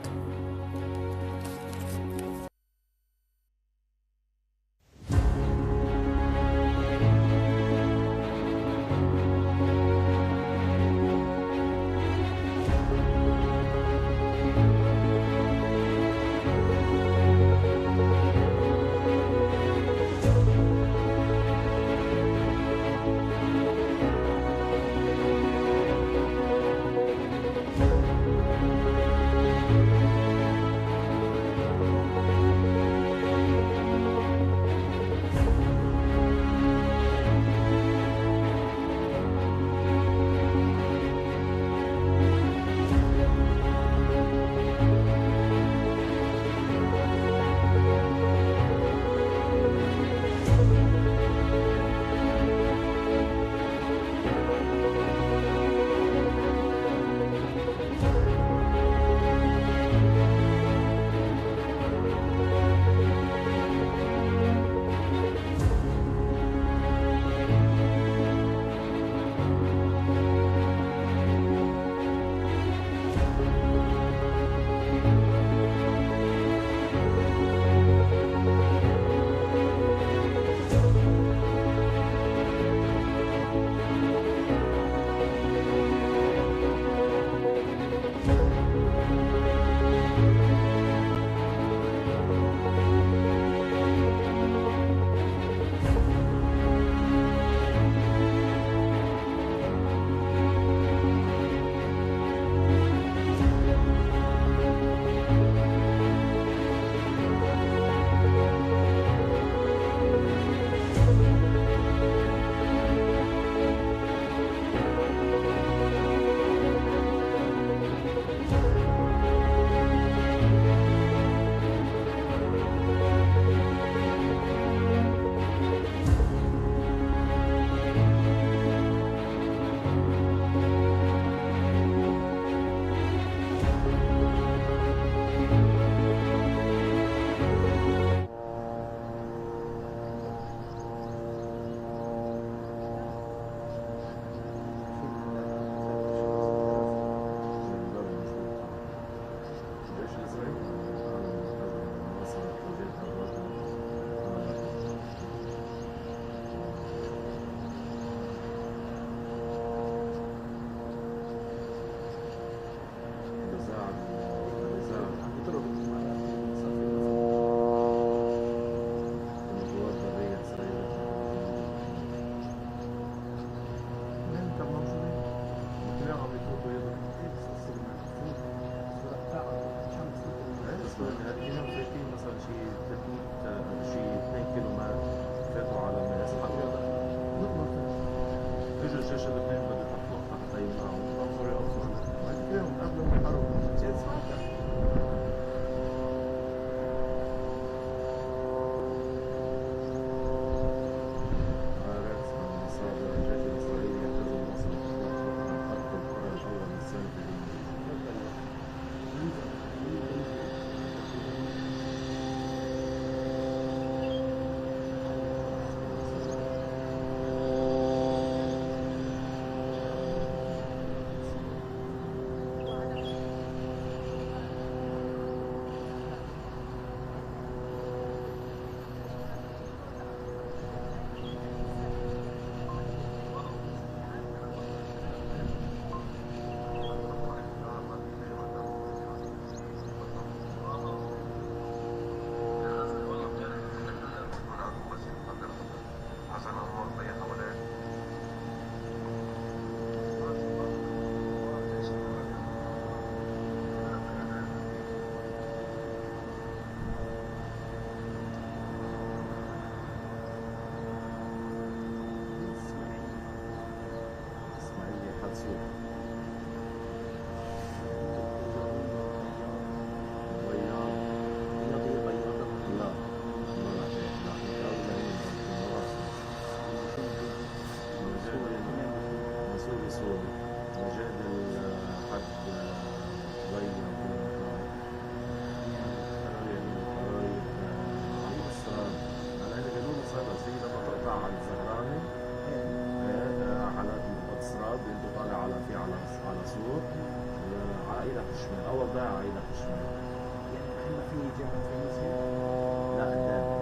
Speaker 3: على الزهراني على الاوتوستراد انت طالع على صور عائلة الشمال أو ضاع عائلة الشمال يعني احنا في جامعة فينيسيا لا قدام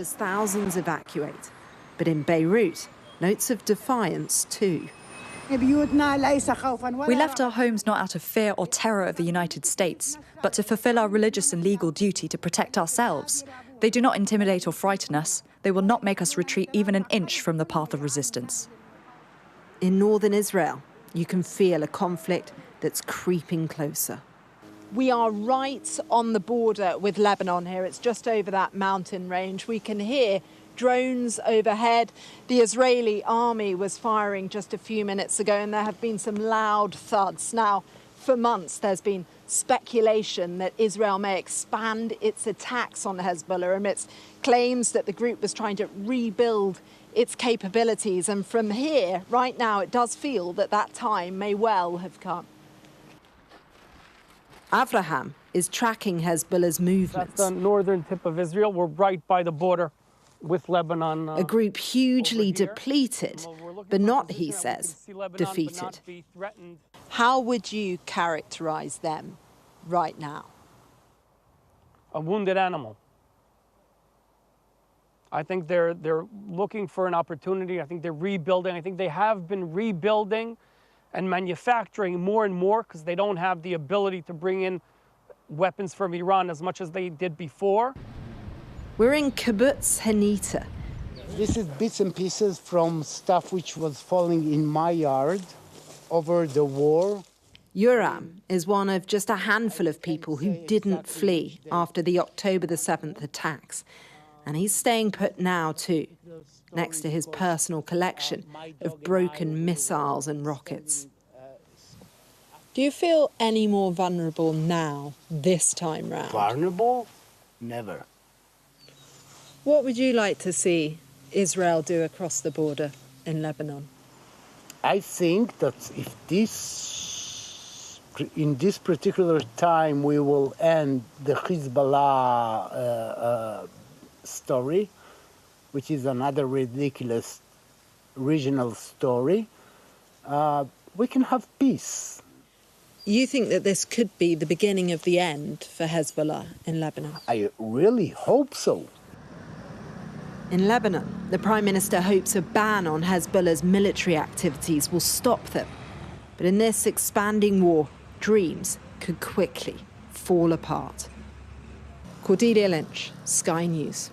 Speaker 12: as thousands evacuate. But in Beirut, notes of defiance too.
Speaker 13: We left our homes not out of fear or terror of the United States, but to fulfill our religious and legal duty to protect ourselves. They do not intimidate or frighten us. They will not make us retreat even an inch from the path of resistance.
Speaker 14: In northern Israel, you can feel a conflict that's creeping closer.
Speaker 25: We are right on the border with Lebanon here. It's just over that mountain range. We can hear drones overhead. The Israeli army was firing just a few minutes ago, and there have been some loud thuds. Now, for months, there's been speculation that Israel may expand its attacks on Hezbollah amidst claims that the group was trying to rebuild its capabilities. And from here, right now, it does feel that that time may well have come.
Speaker 14: Avraham is tracking Hezbollah's movements.
Speaker 16: That's the northern tip of Israel. We're right by the border with Lebanon.
Speaker 14: A group hugely depleted, but not, he says, defeated.
Speaker 25: How would you characterize them right now?
Speaker 16: A wounded animal. I think they're looking for an opportunity. I think they're rebuilding. I think they have been rebuilding and manufacturing more and more because they don't have the ability to bring in weapons from Iran as much as they did before.
Speaker 14: We're in Kibbutz Hanita.
Speaker 17: This is bits and pieces from stuff which was falling in my yard over the war.
Speaker 14: Yoram is one of just a handful of people who didn't flee after the October the 7th attacks. And he's staying put now too, next to his personal collection of broken missiles and rockets.
Speaker 25: Do you feel any more vulnerable now, this time round?
Speaker 17: Vulnerable? Never.
Speaker 25: What would you like to see Israel do across the border in Lebanon?
Speaker 17: I think that if in this particular time we will end the Hezbollah story, which is another ridiculous regional story, we can have peace.
Speaker 25: You think that this could be the beginning of the end for Hezbollah in Lebanon?
Speaker 17: I really hope so.
Speaker 14: In Lebanon, the Prime Minister hopes a ban on Hezbollah's military activities will stop them. But in this expanding war, dreams could quickly fall apart. Cordelia Lynch, Sky News.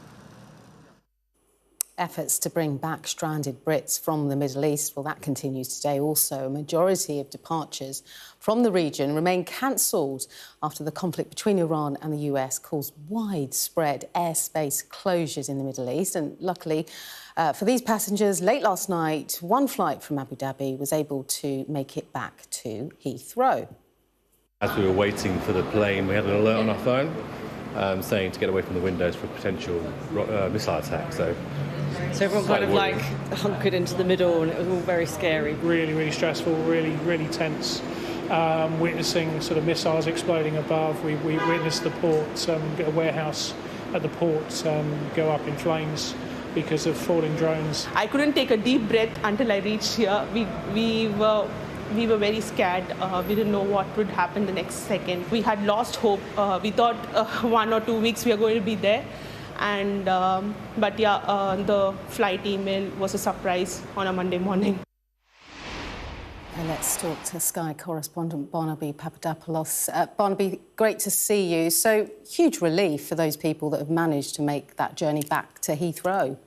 Speaker 29: Efforts to bring back stranded Brits from the Middle East, well, that continues today also. A majority of departures from the region remain cancelled after the conflict between Iran and the US caused widespread airspace closures in the Middle East. And luckily for these passengers, late last night, one flight from Abu Dhabi was able to make it back to Heathrow.
Speaker 18: As we were waiting for the plane, we had an alert on our phone saying to get away from the windows for a potential missile attack. So
Speaker 19: everyone kind of like hunkered into the middle, and it was all very scary.
Speaker 16: Really, really stressful, really, really tense. Witnessing sort of missiles exploding above. We witnessed the port, a warehouse at the port go up in flames because of falling drones.
Speaker 18: I couldn't take a deep breath until I reached here. We were very scared. We didn't know what would happen the next second. We had lost hope. We thought 1 or 2 weeks we are going to be there. And but yeah, the flight email was a surprise on a Monday morning.
Speaker 29: And let's talk to Sky correspondent Barnaby Papadopoulos. Barnaby, great to see you. So, huge relief for those people that have managed to make that journey back to Heathrow.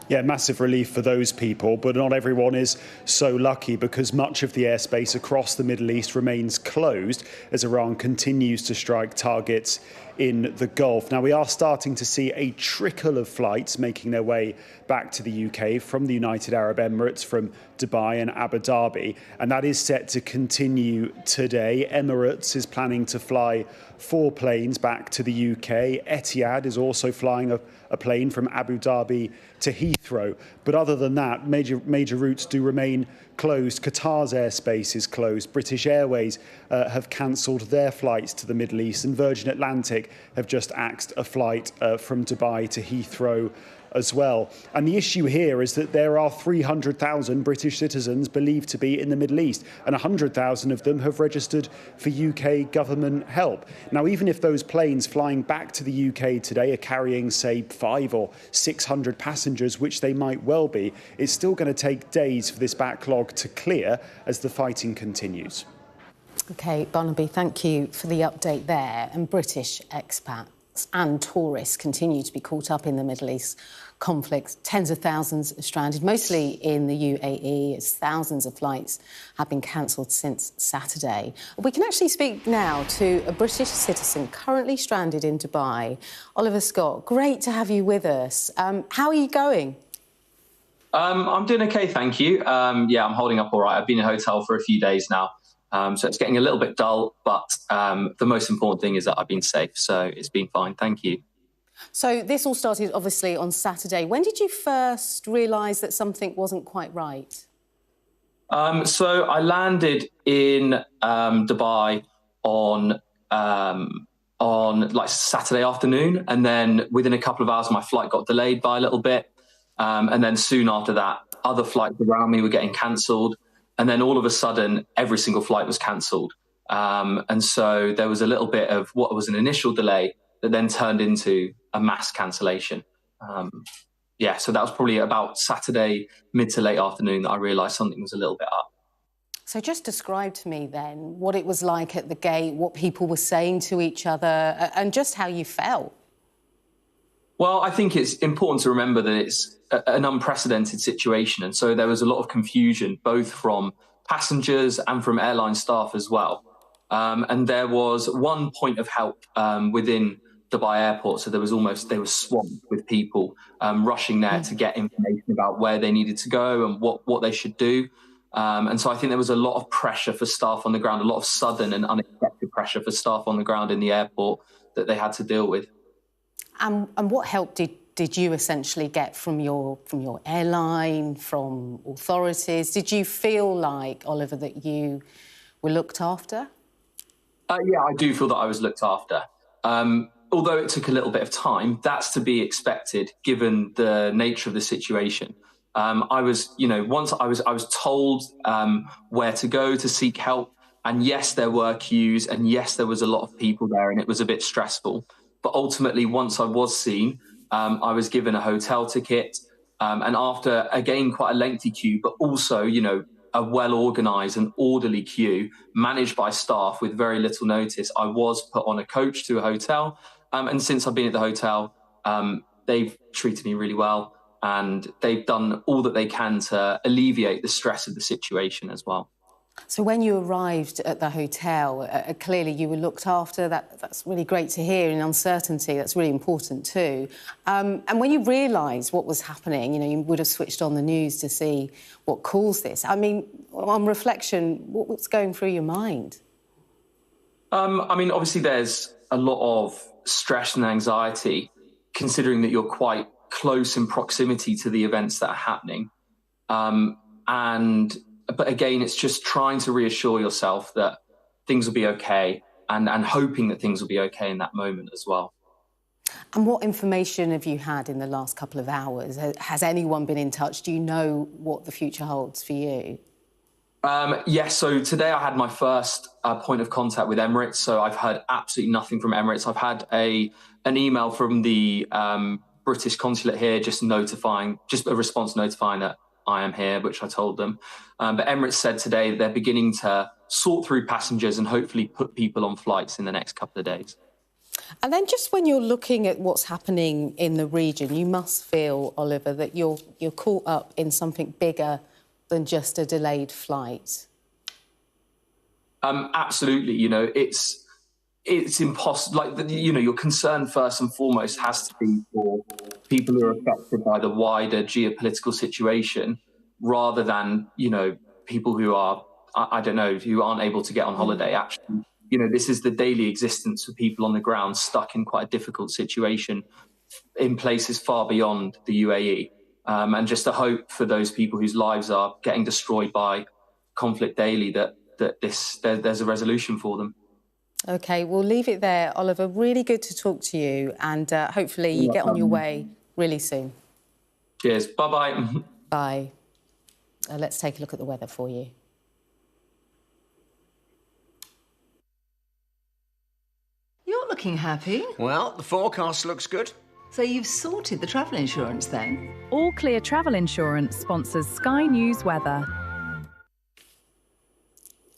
Speaker 19: Yeah, massive relief for those people, but not everyone is so lucky because much of the airspace across the Middle East remains closed as Iran continues to strike targets in the Gulf. Now, we are starting to see a trickle of flights making their way back to the UK from the United Arab Emirates, from Dubai and Abu Dhabi, and that is set to continue today. Emirates is planning to fly 4 planes back to the UK. Etihad is also flying a plane from Abu Dhabi to Heathrow. But other than that, major routes do remain closed. Qatar's airspace is closed. British Airways have cancelled their flights to the Middle East, and Virgin Atlantic have just axed a flight from Dubai to Heathrow as well. And the issue here is that there are 300,000 British citizens believed to be in the Middle East, and 100,000 of them have registered for UK government help. Now, even if those planes flying back to the UK today are carrying, say, 500 or 600 passengers, which they might well be, it's still going to take days for this backlog to clear as the fighting continues.
Speaker 29: OK, Barnaby, thank you for the update there. And British expats and tourists continue to be caught up in the Middle East conflict. Tens of thousands are stranded, mostly in the UAE, as thousands of flights have been cancelled since Saturday. We can actually speak now to a British citizen currently stranded in Dubai. Oliver Scott, great to have you with us. How are you going?
Speaker 8: I'm doing OK, thank you. Yeah, I'm holding up all right. I've been in a hotel for a few days now. So it's getting a little bit dull, but the most important thing is that I've been safe. So it's been fine. Thank you.
Speaker 29: So this all started, obviously, on Saturday. When did you first realise that something wasn't quite right?
Speaker 8: So I landed in Dubai on like Saturday afternoon, and then within a couple of hours, my flight got delayed by a little bit. And then soon after that, other flights around me were getting cancelled. And then all of a sudden, every single flight was cancelled. And so there was a little bit of what was an initial delay that then turned into a mass cancellation. Yeah, so that was probably about Saturday, mid to late afternoon, that I realised something was a little bit up.
Speaker 29: So just describe to me then what it was like at the gate, what people were saying to each other, and just how you felt.
Speaker 8: Well, I think it's important to remember that it's an unprecedented situation. And so there was a lot of confusion, both from passengers and from airline staff as well. And there was one point of help within Dubai Airport. So they were swamped with people rushing there to get information about where they needed to go and what they should do. And so I think there was a lot of pressure for staff on the ground, a lot of sudden and unexpected pressure for staff on the ground in the airport that they had to deal with.
Speaker 29: And what help did you essentially get from your airline, from authorities? Did you feel like, Oliver, that you were looked after?
Speaker 8: Yeah, I do feel that I was looked after. Although it took a little bit of time, that's to be expected given the nature of the situation. Once I was told where to go to seek help, and yes, there were queues, and yes, there was a lot of people there, and it was a bit stressful. But ultimately, once I was seen, I was given a hotel ticket, and after, again, quite a lengthy queue, but also, a well-organised and orderly queue managed by staff with very little notice, I was put on a coach to a hotel. And since I've been at the hotel, they've treated me really well, and they've done all that they can to alleviate the stress of the situation as well.
Speaker 29: So when you arrived at the hotel, clearly you were looked after. That's really great to hear. In uncertainty, that's really important too. And when you realised what was happening, you would have switched on the news to see what caused this. I mean, on reflection, what's going through your mind?
Speaker 8: Obviously there's a lot of stress and anxiety, considering that you're quite close in proximity to the events that are happening. But again, it's just trying to reassure yourself that things will be okay and hoping that things will be okay in that moment as well.
Speaker 29: And what information have you had in the last couple of hours? Has anyone been in touch? Do you know what the future holds for you?
Speaker 8: Yes, so today I had my first point of contact with Emirates, so I've heard absolutely nothing from Emirates. I've had an email from the British consulate here just a response notifying that I am here, which I told them. But Emirates said today that they're beginning to sort through passengers and hopefully put people on flights in the next couple of days.
Speaker 29: And then just when you're looking at what's happening in the region, you must feel, Oliver, that you're caught up in something bigger than just a delayed flight.
Speaker 8: Absolutely. It's impossible. Your concern first and foremost has to be for people who are affected by the wider geopolitical situation, rather than people who are who aren't able to get on holiday. Actually, this is the daily existence of people on the ground stuck in quite a difficult situation in places far beyond the UAE, and just a hope for those people whose lives are getting destroyed by conflict daily that there's a resolution for them. OK,
Speaker 29: we'll leave it there, Oliver. Really good to talk to you, and hopefully you get on your way really soon.
Speaker 8: Cheers. Bye-bye.
Speaker 29: Bye. Let's take a look at the weather for you.
Speaker 1: You're looking happy.
Speaker 11: Well, the forecast looks good.
Speaker 1: So you've sorted the travel insurance then?
Speaker 20: All Clear Travel Insurance sponsors Sky News weather.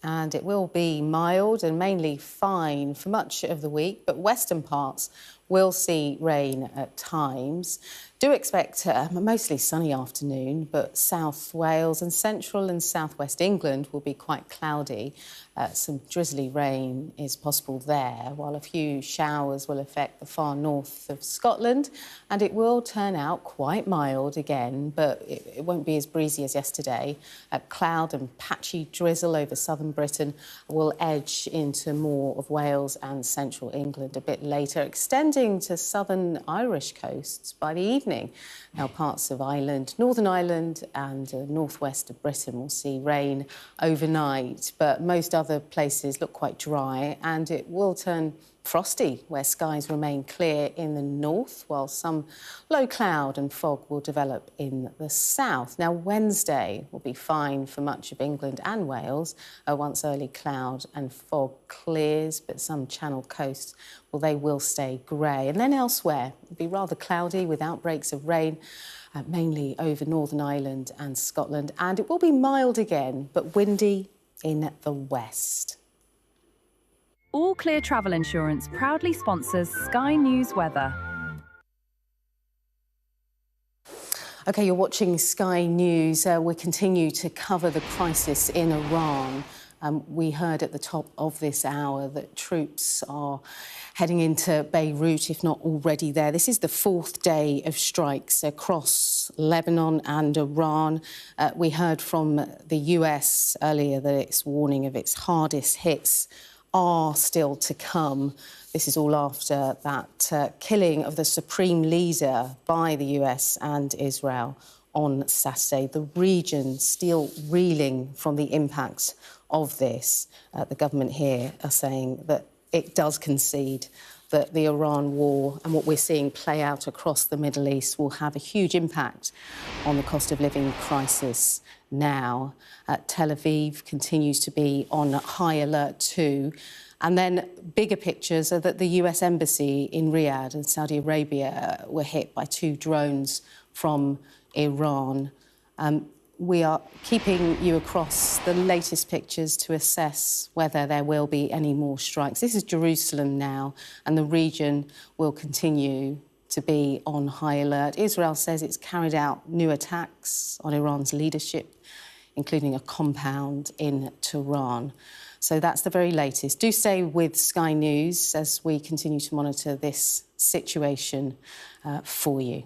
Speaker 29: And it will be mild and mainly fine for much of the week, but western parts will see rain at times. Do expect a mostly sunny afternoon, but South Wales and central and southwest England will be quite cloudy. Some drizzly rain is possible there, while a few showers will affect the far north of Scotland, and it will turn out quite mild again, but it won't be as breezy as yesterday. Cloud and patchy drizzle over southern Britain will edge into more of Wales and central England a bit later, extending to southern Irish coasts by the evening. Now, parts of Ireland, Northern Ireland and northwest of Britain will see rain overnight, but most other places look quite dry, and it will turn frosty where skies remain clear in the north, while some low cloud and fog will develop in the south. Now, Wednesday will be fine for much of England and Wales once early cloud and fog clears, but some Channel coasts, well, they will stay grey. And then elsewhere, it'll be rather cloudy with outbreaks of rain, mainly over Northern Ireland and Scotland, and it will be mild again, but windy in the west.
Speaker 20: All Clear Travel Insurance proudly sponsors Sky News weather.
Speaker 29: OK, you're watching Sky News. We continue to cover the crisis in Iran. We heard at the top of this hour that troops are heading into Beirut, if not already there. This is the fourth day of strikes across Lebanon and Iran. We heard from the US earlier that it's warning of its hardest hits are still to come. This is all after that killing of the supreme leader by the US and Israel on Saturday. The region still reeling from the impacts of this. The government here are saying that it does concede that the Iran war and what we're seeing play out across the Middle East will have a huge impact on the cost of living crisis now. Tel Aviv continues to be on high alert too. And then bigger pictures are that the US Embassy in Riyadh in Saudi Arabia were hit by 2 drones from Iran. We are keeping you across the latest pictures to assess whether there will be any more strikes. This is Jerusalem now, and the region will continue to be on high alert. Israel says it's carried out new attacks on Iran's leadership, including a compound in Tehran. So that's the very latest. Do stay with Sky News as we continue to monitor this situation for you.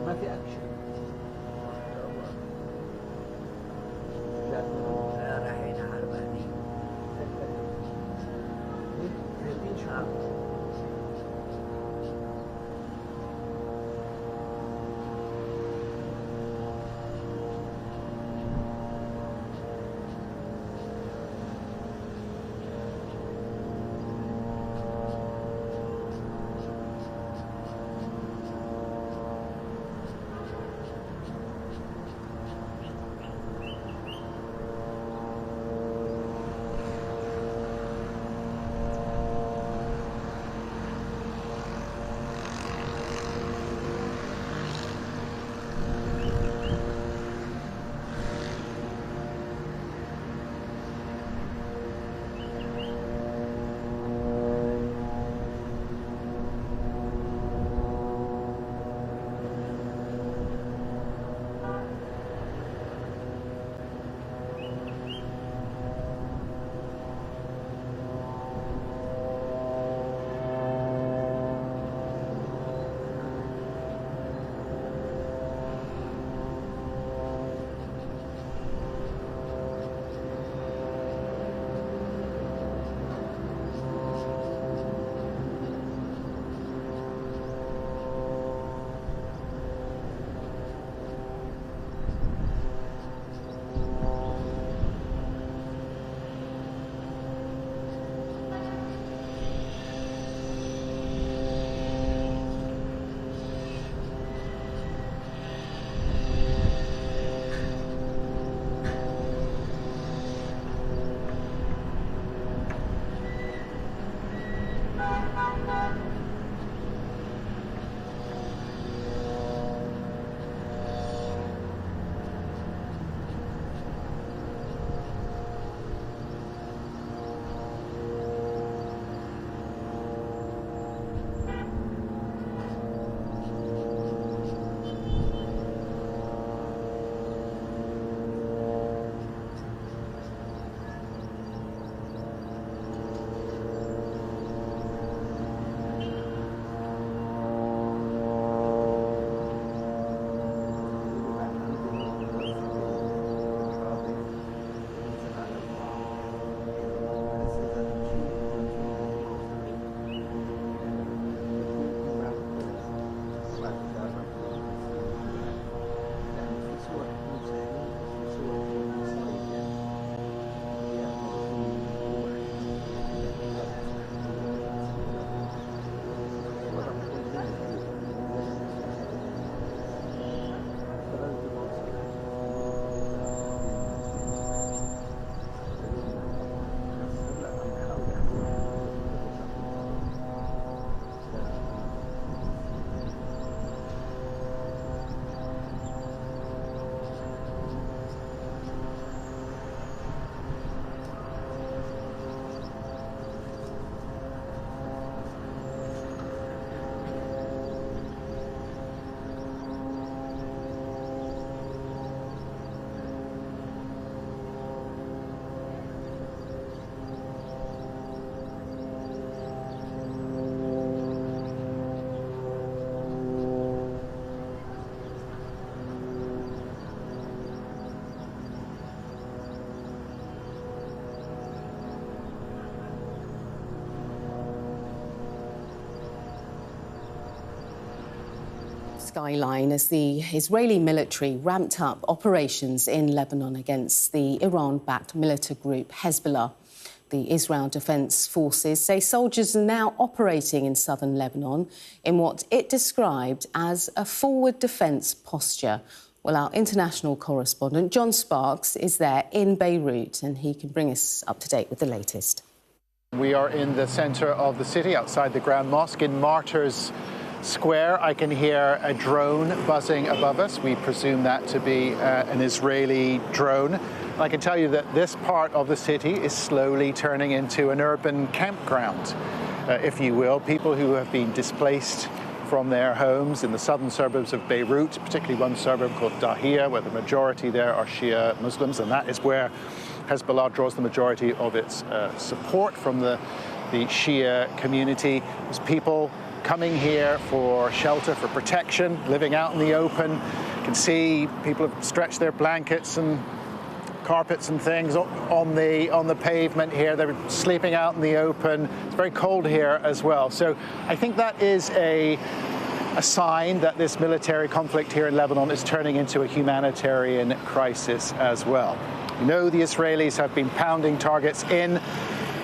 Speaker 3: ما في أكشن. رايحين حرباني.
Speaker 29: skyline as the Israeli military ramped up operations in Lebanon against the Iran-backed militant group Hezbollah. The Israel Defense Forces say soldiers are now operating in southern Lebanon in what it described as a forward defence posture. Well, our international correspondent, John Sparks, is there in Beirut, and he can bring us up to date with the latest.
Speaker 2: We are in the centre of the city, outside the Grand Mosque in Martyrs Square. I can hear a drone buzzing above us. We presume that to be an Israeli drone. I can tell you that this part of the city is slowly turning into an urban campground, if you will. People who have been displaced from their homes in the southern suburbs of Beirut, particularly one suburb called Dahia, where the majority there are Shia Muslims, and that is where Hezbollah draws the majority of its support from the Shia community. There's people coming here for shelter, for protection, living out in the open. You can see people have stretched their blankets and carpets and things on the pavement here. They're sleeping out in the open. It's very cold here as well. So I think that is a sign that this military conflict here in Lebanon is turning into a humanitarian crisis as well. You know, the Israelis have been pounding targets in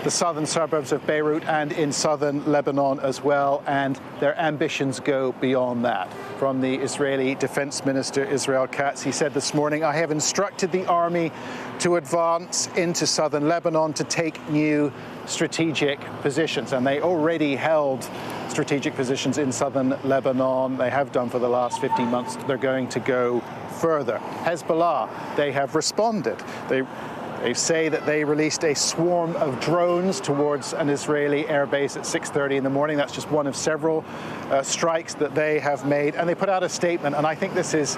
Speaker 2: the southern suburbs of Beirut and in southern Lebanon as well, and their ambitions go beyond that. From the Israeli Defense Minister Israel Katz, he said this morning, "I have instructed the army to advance into southern Lebanon to take new strategic positions." And they already held strategic positions in southern Lebanon. They have done for the last 15 months. They're going to go further. Hezbollah, they have responded. They say that they released a swarm of drones towards an Israeli airbase at 6:30 in the morning. That's just one of several strikes that they have made. And they put out a statement, and I think this is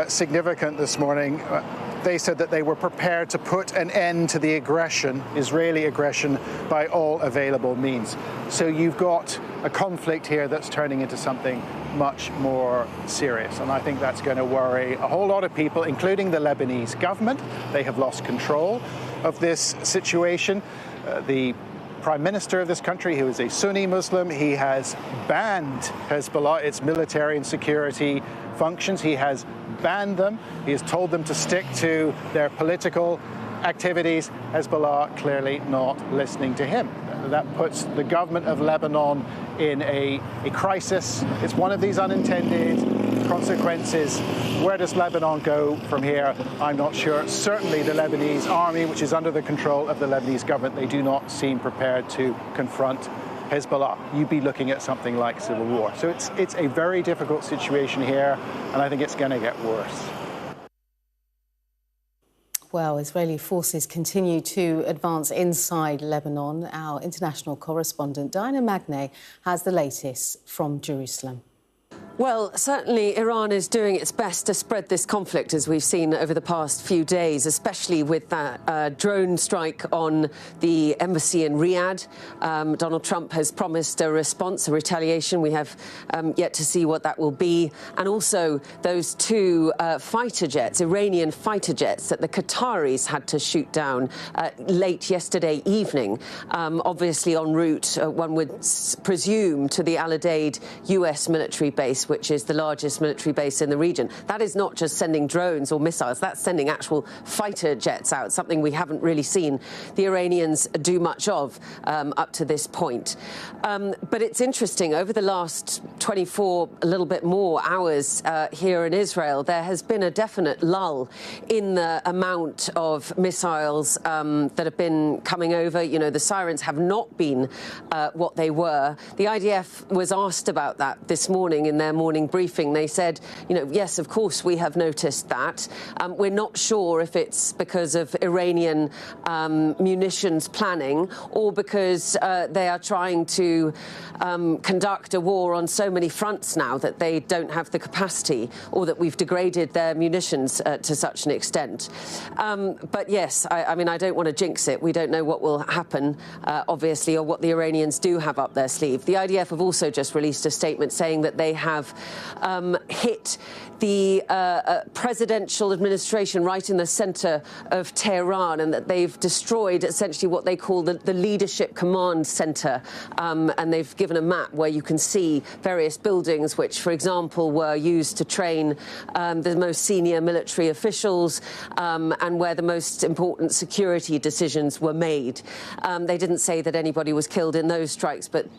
Speaker 2: significant this morning. They said that they were prepared to put an end to the aggression, Israeli aggression, by all available means. So you've got a conflict here that's turning into something much more serious. And I think that's going to worry a whole lot of people, including the Lebanese government. They have lost control of this situation. The Prime Minister of this country, who is a Sunni Muslim, he has banned Hezbollah, its military and security functions. He has banned them. He has told them to stick to their political activities. Hezbollah clearly not listening to him. That puts the government of Lebanon in a crisis. It's one of these unintended consequences. Where does Lebanon go from here? I'm not sure. Certainly the Lebanese army, which is under the control of the Lebanese government, they do not seem prepared to confront Hezbollah. You'd be looking at something like civil war. So it's a very difficult situation here, and I think it's going to get worse.
Speaker 29: Well, Israeli forces continue to advance inside Lebanon. Our international correspondent, Diana Magnay, has the latest from Jerusalem.
Speaker 5: Well, certainly Iran is doing its best to spread this conflict, as we've seen over the past few days, especially with that drone strike on the embassy in Riyadh. Donald Trump has promised a response, a retaliation. We have yet to see what that will be. And also those two fighter jets, Iranian fighter jets, that the Qataris had to shoot down late yesterday evening, obviously en route, one would presume, to the Al Udeid US military base, which is the largest military base in the region. That is not just sending drones or missiles, that's sending actual fighter jets out, something we haven't really seen the Iranians do much of up to this point. But it's interesting, over the last 24, a little bit more hours here in Israel, there has been a definite lull in the amount of missiles that have been coming over. You know, the sirens have not been what they were. The IDF was asked about that this morning in their morning briefing. They said, you know, yes, of course, we have noticed that. We're not sure if it's because of Iranian munitions planning or because they are trying to conduct a war on so many fronts now that they don't have the capacity, or that we've degraded their munitions to such an extent. But yes, I mean, I don't want to jinx it. We don't know what will happen, obviously, or what the Iranians do have up their sleeve. The IDF have also just released a statement saying that they have have hit the presidential administration right in the centre of Tehran, and that they've destroyed essentially what they call the leadership command centre. And they've given a map where you can see various buildings which, for example, were used to train the most senior military officials and where the most important security decisions were made. They didn't say that anybody was killed in those strikes, but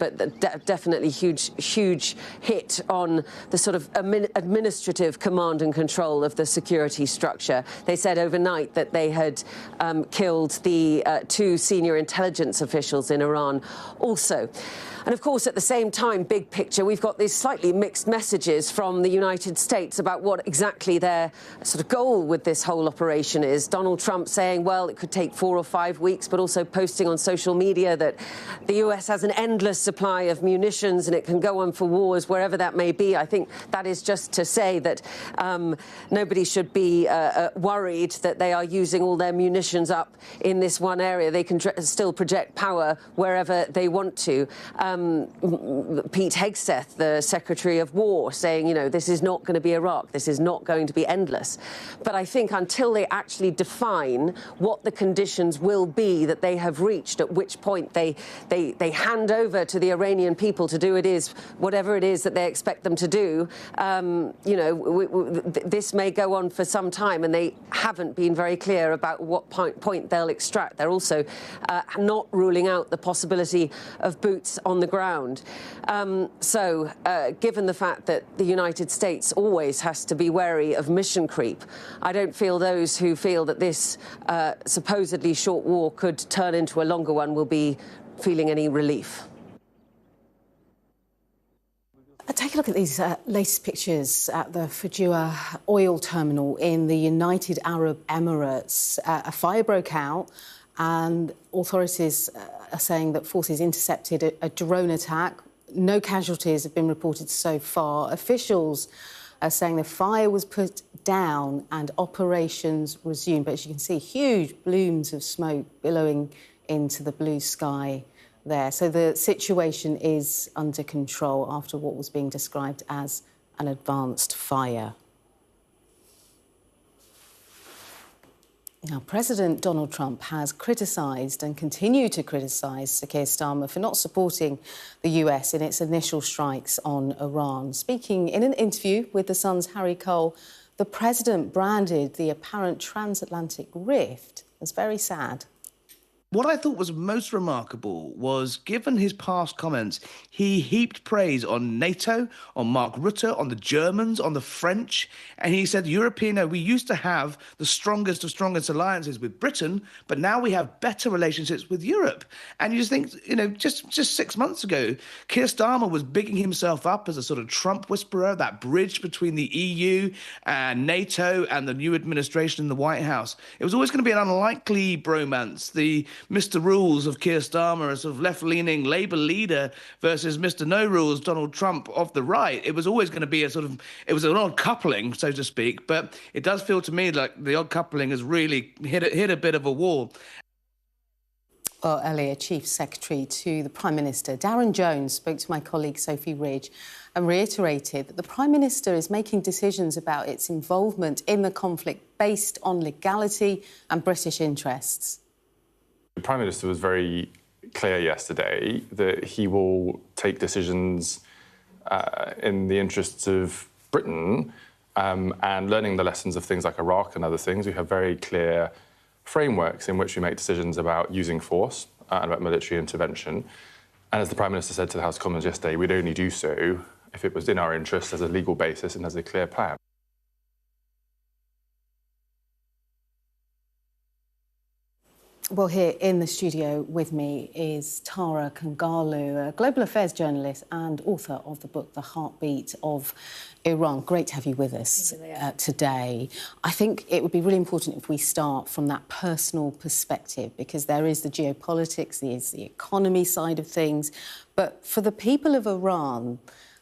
Speaker 5: definitely huge hit on the sort of administrative command and control of the security structure. They said overnight that they had killed the 2 senior intelligence officials in Iran also. And of course, at the same time, big picture, we've got these slightly mixed messages from the United States about what exactly their sort of goal with this whole operation is. Donald Trump saying, well, it could take 4 or 5 weeks, but also posting on social media that the US has an endless supply of munitions and it can go on for wars wherever that may be. I think that is just to say that nobody should be worried that they are using all their munitions up in this one area. They can still project power wherever they want to. Pete Hegseth, the Secretary of War, saying, you know, this is not going to be Iraq, this is not going to be endless. But I think until they actually define what the conditions will be that they have reached, at which point they hand over to the Iranian people to do whatever it is that they expect them to do, you know, this may go on for some time, and they haven't been very clear about what point they'll extract. They're also not ruling out the possibility of boots on the ground. So given the fact that the United States always has to be wary of mission creep, I don't feel those who feel that this supposedly short war could turn into a longer one will be feeling any relief.
Speaker 29: Take a look at these latest pictures at the Fujua oil terminal in the United Arab Emirates. A fire broke out, and authorities are saying that forces intercepted a drone attack. No casualties have been reported so far. Officials are saying the fire was put down and operations resumed. But as you can see, huge plumes of smoke billowing into the blue sky there. So the situation is under control after what was being described as an advanced fire. Now, President Donald Trump has criticised and continued to criticise Sir Keir Starmer for not supporting the US in its initial strikes on Iran. Speaking in an interview with The Sun's Harry Cole, the president branded the apparent transatlantic rift as very sad.
Speaker 6: What I thought was most remarkable was, given his past comments, he heaped praise on NATO, on Mark Rutte, on the Germans, on the French, and he said, we used to have the strongest of strongest alliances with Britain, but now we have better relationships with Europe. And you just think, you know, just 6 months ago, Keir Starmer was bigging himself up as a sort of Trump whisperer, that bridge between the EU and NATO and the new administration in the White House. It was always going to be an unlikely bromance. The Mr. Rules of Keir Starmer, a sort of left-leaning Labour leader, versus Mr. No Rules, Donald Trump, of the right. It was always going to be it was an odd coupling, so to speak, but it does feel to me like the odd coupling has really hit a bit of a wall.
Speaker 29: Well, earlier, Chief Secretary to the Prime Minister, Darren Jones, spoke to my colleague Sophie Ridge and reiterated that the Prime Minister is making decisions about its involvement in the conflict based on legality and British interests.
Speaker 4: The Prime Minister was very clear yesterday that he will take decisions in the interests of Britain and learning the lessons of things like Iraq and other things. We have very clear frameworks in which we make decisions about using force and about military intervention. And as the Prime Minister said to the House of Commons yesterday, we'd only do so if it was in our interest as a legal basis and as a clear plan.
Speaker 29: Well, here in the studio with me is Tara Kangalu, a global affairs journalist and author of the book The Heartbeat of Iran. Great to have you with us today. I think it would be really important if we start from that personal perspective, because there is the geopolitics, there's the economy side of things. But for the people of Iran,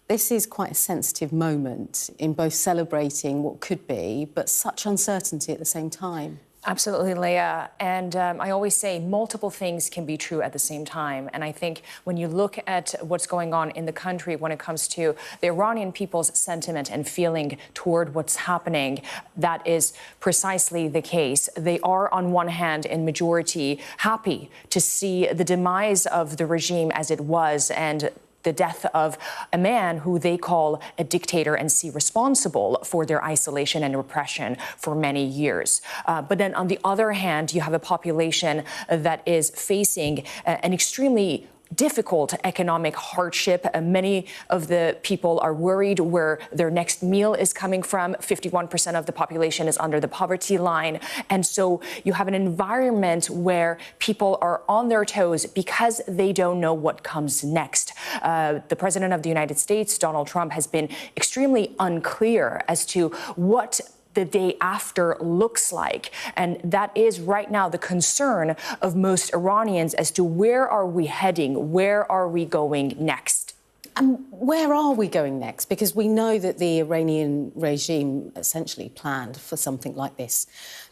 Speaker 29: this is quite a sensitive moment in both celebrating what could be, but such uncertainty at the same time.
Speaker 7: Absolutely, Leah. And I always say multiple things can be true at the same time. And I think when you look at what's going on in the country when it comes to the Iranian people's sentiment and feeling toward what's happening, that is precisely the case. They are, on one hand, in majority, happy to see the demise of the regime as it was and the death of a man who they call a dictator and see responsible for their isolation and repression for many years. But then on the other hand, you have a population that is facing an extremely difficult economic hardship. Many of the people are worried where their next meal is coming from. 51% of the population is under the poverty line. And so you have an environment where people are on their toes because they don't know what comes next. The President of the United States, Donald Trump, has been extremely unclear as to what the day after looks like. And that is right now the concern of most Iranians as to where are we heading? Where are we going next?
Speaker 29: And where are we going next? Because we know that the Iranian regime essentially planned for something like this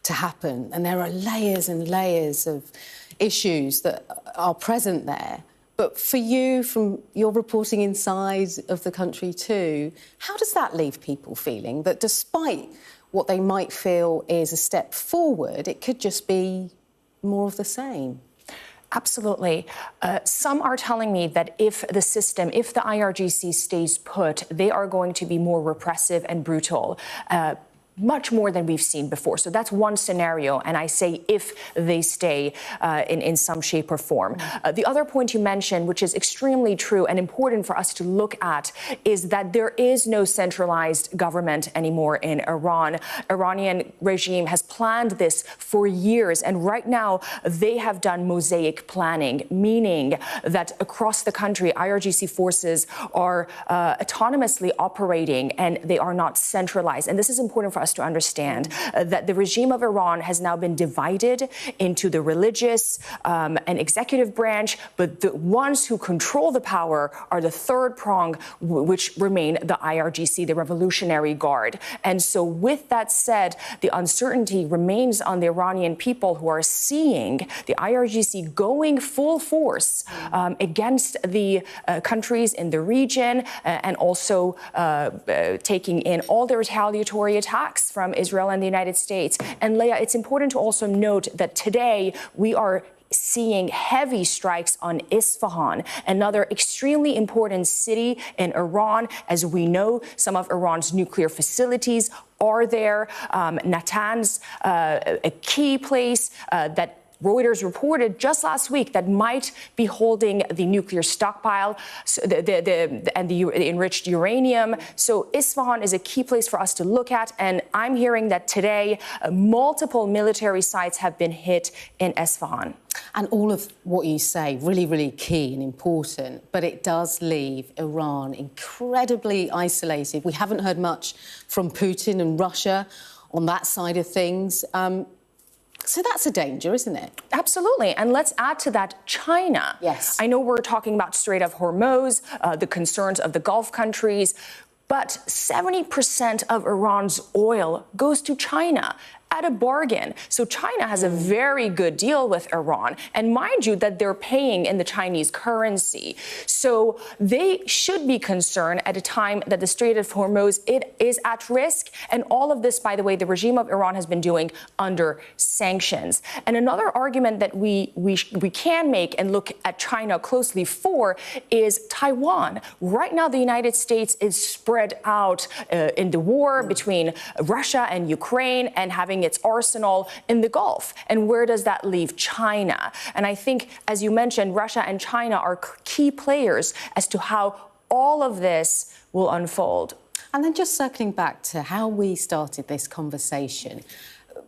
Speaker 29: to happen. And there are layers and layers of issues that are present there. But for you, from your reporting inside of the country too, how does that leave people feeling that despite what they might feel is a step forward, it could just be more of the same?
Speaker 7: Absolutely. Some are telling me that if the system, if the IRGC stays put, they are going to be more repressive and brutal. Much more than we've seen before. So that's one scenario, and I say if they stay in some shape or form. The other point you mentioned, which is extremely true and important for us to look at, is that there is no centralized government anymore in Iran. Iranian regime has planned this for years, and right now they have done mosaic planning, meaning that across the country, IRGC forces are autonomously operating and they are not centralized. And this is important for us to understand that the regime of Iran has now been divided into the religious and executive branch, but the ones who control the power are the third prong, which remain the IRGC, the Revolutionary Guard. And so with that said, the uncertainty remains on the Iranian people who are seeing the IRGC going full force against the countries in the region and also taking in all the retaliatory attacks from Israel and the United States. And Leah, it's important to also note that today we are seeing heavy strikes on Isfahan, another extremely important city in Iran. As we know, some of Iran's nuclear facilities are there. Natanz, a key place that Reuters reported just last week that might be holding the nuclear stockpile and the enriched uranium. So Isfahan is a key place for us to look at. And I'm hearing that today multiple military sites have been hit in Isfahan.
Speaker 29: And all of what you say, really, really key and important, but it does leave Iran incredibly isolated. We haven't heard much from Putin and Russia on that side of things. So that's a danger, isn't it?
Speaker 7: Absolutely. And let's add to that China.
Speaker 29: Yes.
Speaker 7: I know we're talking about Strait of Hormuz, the concerns of the Gulf countries, but 70% of Iran's oil goes to China at a bargain. So China has a very good deal with Iran. And mind you that they're paying in the Chinese currency. So they should be concerned at a time that the Strait of Hormuz, it is at risk. And all of this, by the way, the regime of Iran has been doing under sanctions. And another argument that we can make and look at China closely for is Taiwan. Right now, the United States is spread out in the war between Russia and Ukraine and having its arsenal in the Gulf. And where does that leave China? And I think, as you mentioned, Russia and China are key players as to how all of this will unfold.
Speaker 29: And then just circling back to how we started this conversation,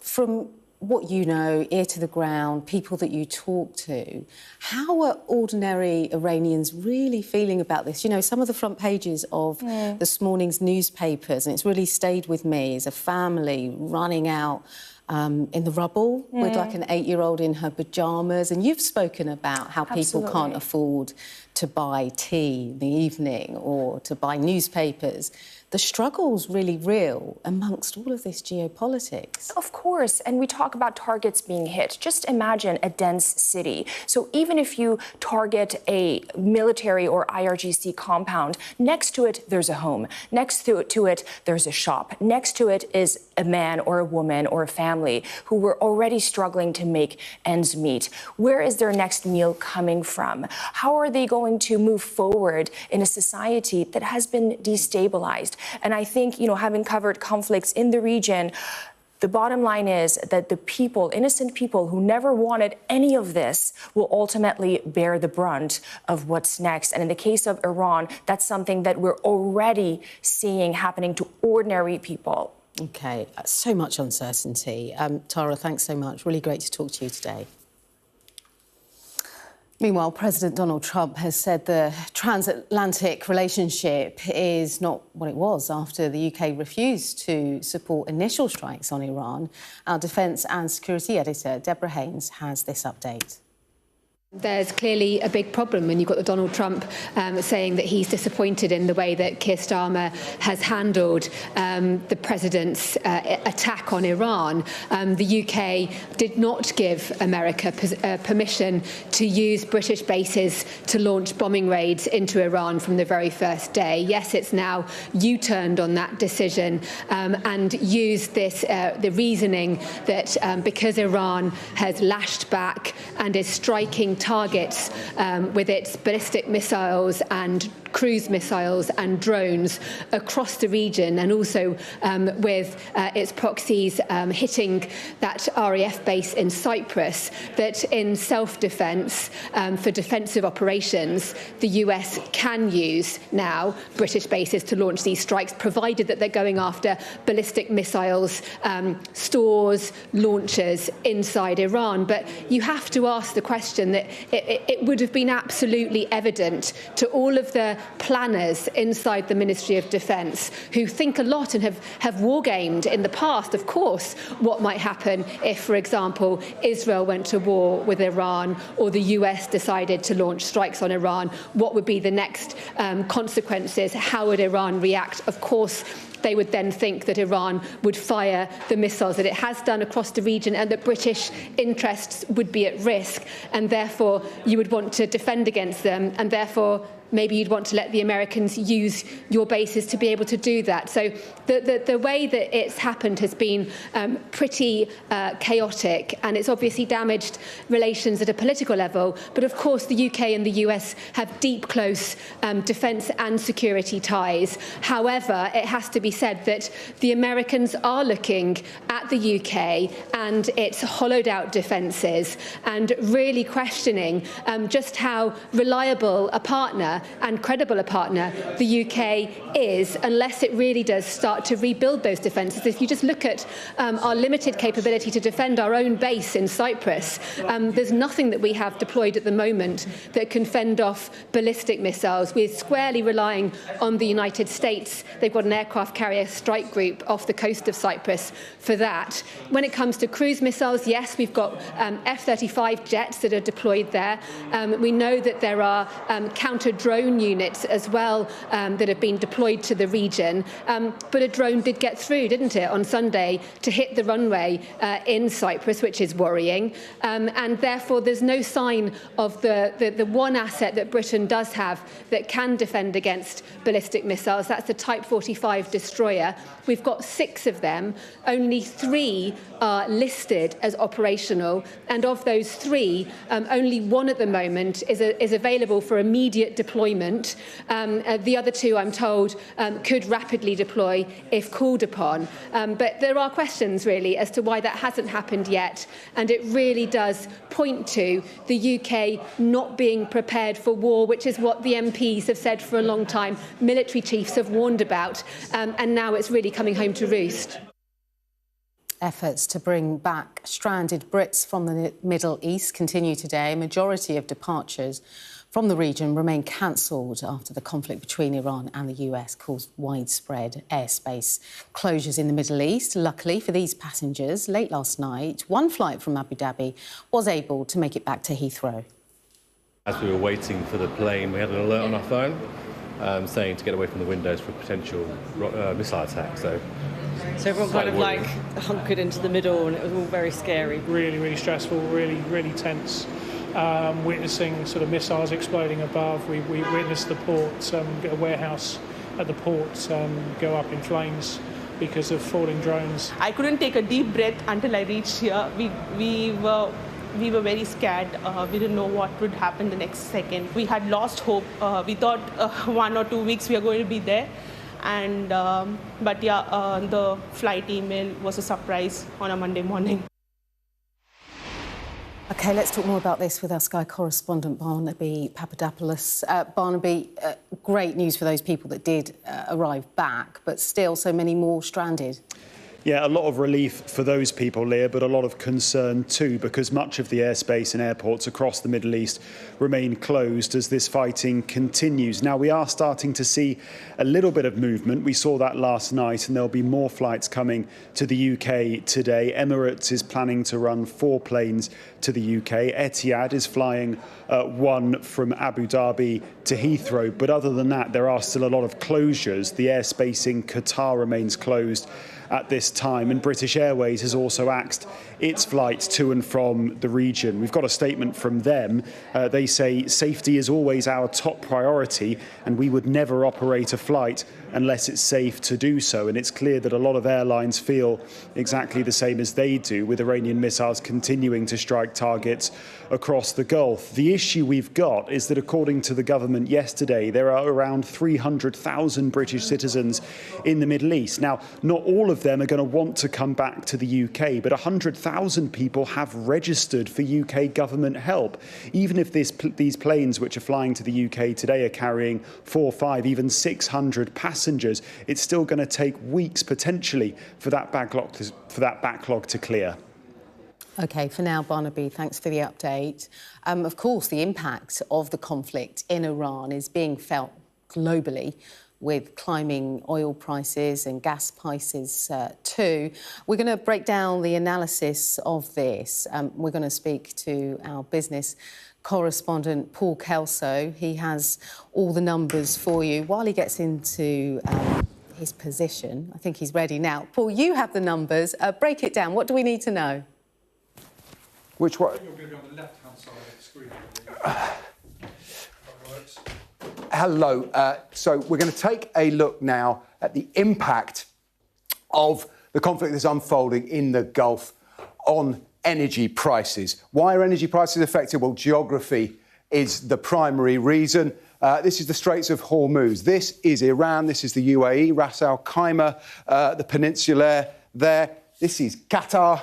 Speaker 29: from what you know, ear to the ground, people that you talk to, how are ordinary Iranians really feeling about this? You know, some of the front pages of this morning's newspapers, and it's really stayed with me, is a family running out in the rubble with like an 8-year-old in her pyjamas. And you've spoken about how people can't afford to buy tea in the evening or to buy newspapers. The struggle's really real amongst all of this geopolitics.
Speaker 7: Of course, and we talk about targets being hit. Just imagine a dense city. So even if you target a military or IRGC compound, next to it, there's a home. Next to it, there's a shop. Next to it is a man or a woman or a family who were already struggling to make ends meet. Where is their next meal coming from? How are they going to move forward in a society that has been destabilized? And I think, you know, having covered conflicts in the region, the bottom line is that the people, innocent people who never wanted any of this, will ultimately bear the brunt of what's next. And in the case of Iran, that's something that we're already seeing happening to ordinary people.
Speaker 29: OK, so much uncertainty. Tara, thanks so much. Really great to talk to you today. Meanwhile, President Donald Trump has said the transatlantic relationship is not what it was after the UK refused to support initial strikes on Iran. Our defence and security editor, Deborah Haynes, has this update.
Speaker 9: There's clearly a big problem when you've got Donald Trump saying that he's disappointed in the way that Keir Starmer has handled the president's attack on Iran. The UK did not give America permission to use British bases to launch bombing raids into Iran from the very first day. Yes, it's now U-turned on that decision and used this the reasoning that because Iran has lashed back and is striking targets with its ballistic missiles and cruise missiles and drones across the region, and also with its proxies hitting that RAF base in Cyprus, that in self-defence, for defensive operations, the US can use now British bases to launch these strikes, provided that they're going after ballistic missiles, stores, launchers inside Iran. But you have to ask the question that it would have been absolutely evident to all of the planners inside the Ministry of Defence, who think a lot and have wargamed in the past, of course, what might happen if, for example, Israel went to war with Iran or the US decided to launch strikes on Iran. What would be the next consequences? How would Iran react? Of course, they would then think that Iran would fire the missiles that it has done across the region, and that British interests would be at risk, and therefore you would want to defend against them, and therefore maybe you'd want to let the Americans use your bases to be able to do that. So the way that it's happened has been pretty chaotic, and it's obviously damaged relations at a political level. But of course, the UK and the US have deep, close defence and security ties. However, it has to be said that the Americans are looking at the UK and its hollowed-out defences and really questioning just how reliable a partner and credible a partner the UK is, unless it really does start to rebuild those defences. If you just look at our limited capability to defend our own base in Cyprus, there's nothing that we have deployed at the moment that can fend off ballistic missiles. We're squarely relying on the United States. They've got an aircraft carrier strike group off the coast of Cyprus for that. When it comes to cruise missiles, yes, we've got F-35 jets that are deployed there. We know that there are counter-drone units as well that have been deployed to the region. But a drone did get through, didn't it, on Sunday to hit the runway in Cyprus, which is worrying. And therefore, there's no sign of the one asset that Britain does have that can defend against ballistic missiles. That's the Type 45 destroyer. We've got 6 of them. Only 3 are listed as operational. And of those 3, only 1 at the moment is available for immediate deployment. The other 2, I'm told, could rapidly deploy if called upon. But there are questions, really, as to why that hasn't happened yet. And it really does point to the UK not being prepared for war, which is what the MPs have said for a long time, military chiefs have warned about, and now it's really coming home to roost.
Speaker 29: Efforts to bring back stranded Brits from the Middle East continue today. A majority of departures from the region remain cancelled after the conflict between Iran and the US caused widespread airspace closures in the Middle East. Luckily for these passengers, late last night, one flight from Abu Dhabi was able to make it back to Heathrow.
Speaker 10: As we were waiting for the plane, we had an alert on our phone saying to get away from the windows for potential missile attack. So
Speaker 15: everyone kind of like hunkered into the middle, and it was all very scary.
Speaker 16: Really, really stressful, really tense. Witnessing sort of missiles exploding above. We witnessed the port, a warehouse at the port go up in flames because of falling drones.
Speaker 18: I couldn't take a deep breath until I reached here. We were very scared. We didn't know what would happen the next second. We had lost hope. We thought 1 or 2 weeks we were going to be there. But yeah, the flight email was a surprise on a Monday morning.
Speaker 29: OK, let's talk more about this with our Sky correspondent, Barnaby Papadopoulos. Barnaby, great news for those people that did arrive back, but still so many more stranded.
Speaker 19: Yeah, a lot of relief for those people, Leah, but a lot of concern too, because much of the airspace and airports across the Middle East remain closed as this fighting continues. Now, we are starting to see a little bit of movement. We saw that last night, and there'll be more flights coming to the UK today. Emirates is planning to run 4 planes to the UK. Etihad is flying 1 from Abu Dhabi to Heathrow. But other than that, there are still a lot of closures. The airspace in Qatar remains closed at this time, and British Airways has also axed its flights to and from the region. We've got a statement from them. They say safety is always our top priority, and we would never operate a flight unless it's safe to do so. And it's clear that a lot of airlines feel exactly the same as they do, with Iranian missiles continuing to strike targets across the Gulf. The issue we've got is that, according to the government yesterday, there are around 300,000 British citizens in the Middle East. Now, not all of them are going to want to come back to the UK, but 100,000 people have registered for UK government help. Even if these planes which are flying to the UK today are carrying 400, 500, even 600 passengers, it's still going to take weeks potentially for that backlog to clear.
Speaker 29: OK, for now, Barnaby, thanks for the update. Of course, the impact of the conflict in Iran is being felt globally, with climbing oil prices and gas prices too. We're going to break down the analysis of this. We're going to speak to our business correspondent, Paul Kelso. He has all the numbers for you. While he gets into his position, I think he's ready now. Paul, you have the numbers. Break it down. What do we need to know?
Speaker 21: Which one?
Speaker 22: You're going to be on the left-hand side of the screen.
Speaker 21: Hello. So we're going to take a look now at the impact of the conflict that's unfolding in the Gulf on energy prices. Why are energy prices affected? Well, geography is the primary reason. This is the Straits of Hormuz. This is Iran. This is the UAE, Ras Al Khaimah, the peninsula there. This is Qatar,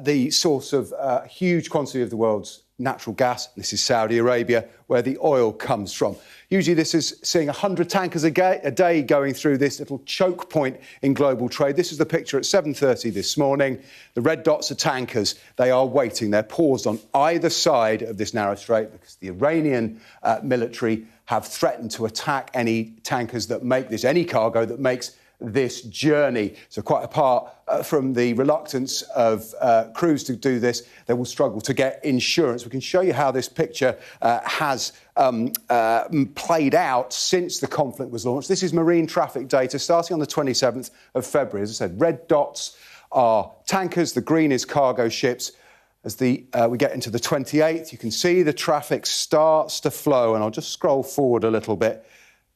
Speaker 21: the source of a huge quantity of the world's natural gas. This is Saudi Arabia, where the oil comes from. Usually this is seeing 100 tankers a day going through this little choke point in global trade. This is the picture at 7:30 this morning. The red dots are tankers. They are waiting. They're paused on either side of this narrow strait because the Iranian military have threatened to attack any tankers that make this, any cargo that makes this journey. So quite apart from the reluctance of crews to do this, they will struggle to get insurance. We can show you how this picture has played out since the conflict was launched. This is marine traffic data starting on the 27th of February. As I said, red dots are tankers, the green is cargo ships. As we get into the 28th, you can see the traffic starts to flow, and I'll just scroll forward a little bit.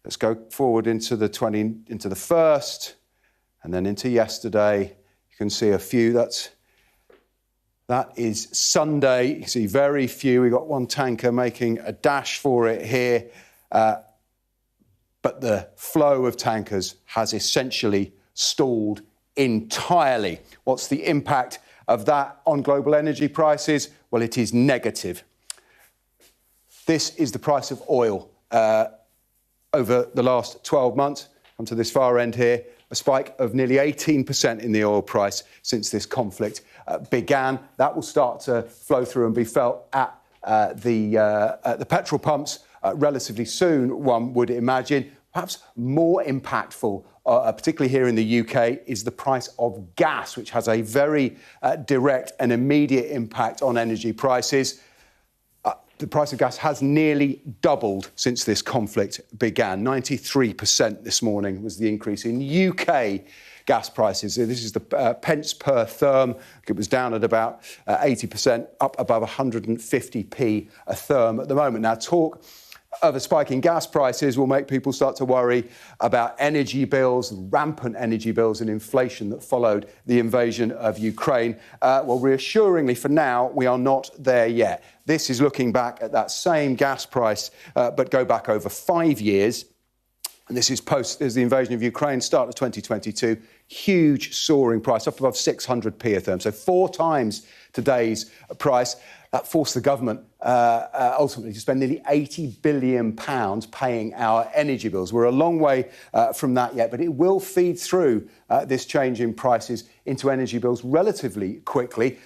Speaker 21: Let's go forward into the 1st, and then into yesterday. You can see a few. That is Sunday. You can see very few. We've got one tanker making a dash for it here. But the flow of tankers has essentially stalled entirely. What's the impact of that on global energy prices? Well, it is negative. This is the price of oil. Over the last 12 months, come to this far end here, a spike of nearly 18% in the oil price since this conflict began. That will start to flow through and be felt at the petrol pumps relatively soon, one would imagine. Perhaps more impactful, particularly here in the UK, is the price of gas, which has a very direct and immediate impact on energy prices. The price of gas has nearly doubled since this conflict began. 93% this morning was the increase in UK gas prices. This is the pence per therm. It was down at about 80%, up above 150p a therm at the moment. Now, talk of a spike in gas prices will make people start to worry about energy bills, rampant energy bills and inflation that followed the invasion of Ukraine. Well, reassuringly for now, we are not there yet. This is looking back at that same gas price, but go back over 5 years. And this is post as the invasion of Ukraine, start of 2022. Huge soaring price, up above 600p a therm. So 4 times today's price. That forced the government ultimately to spend nearly £80 billion paying our energy bills. We're a long way from that yet, but it will feed through this change in prices into energy bills relatively quickly.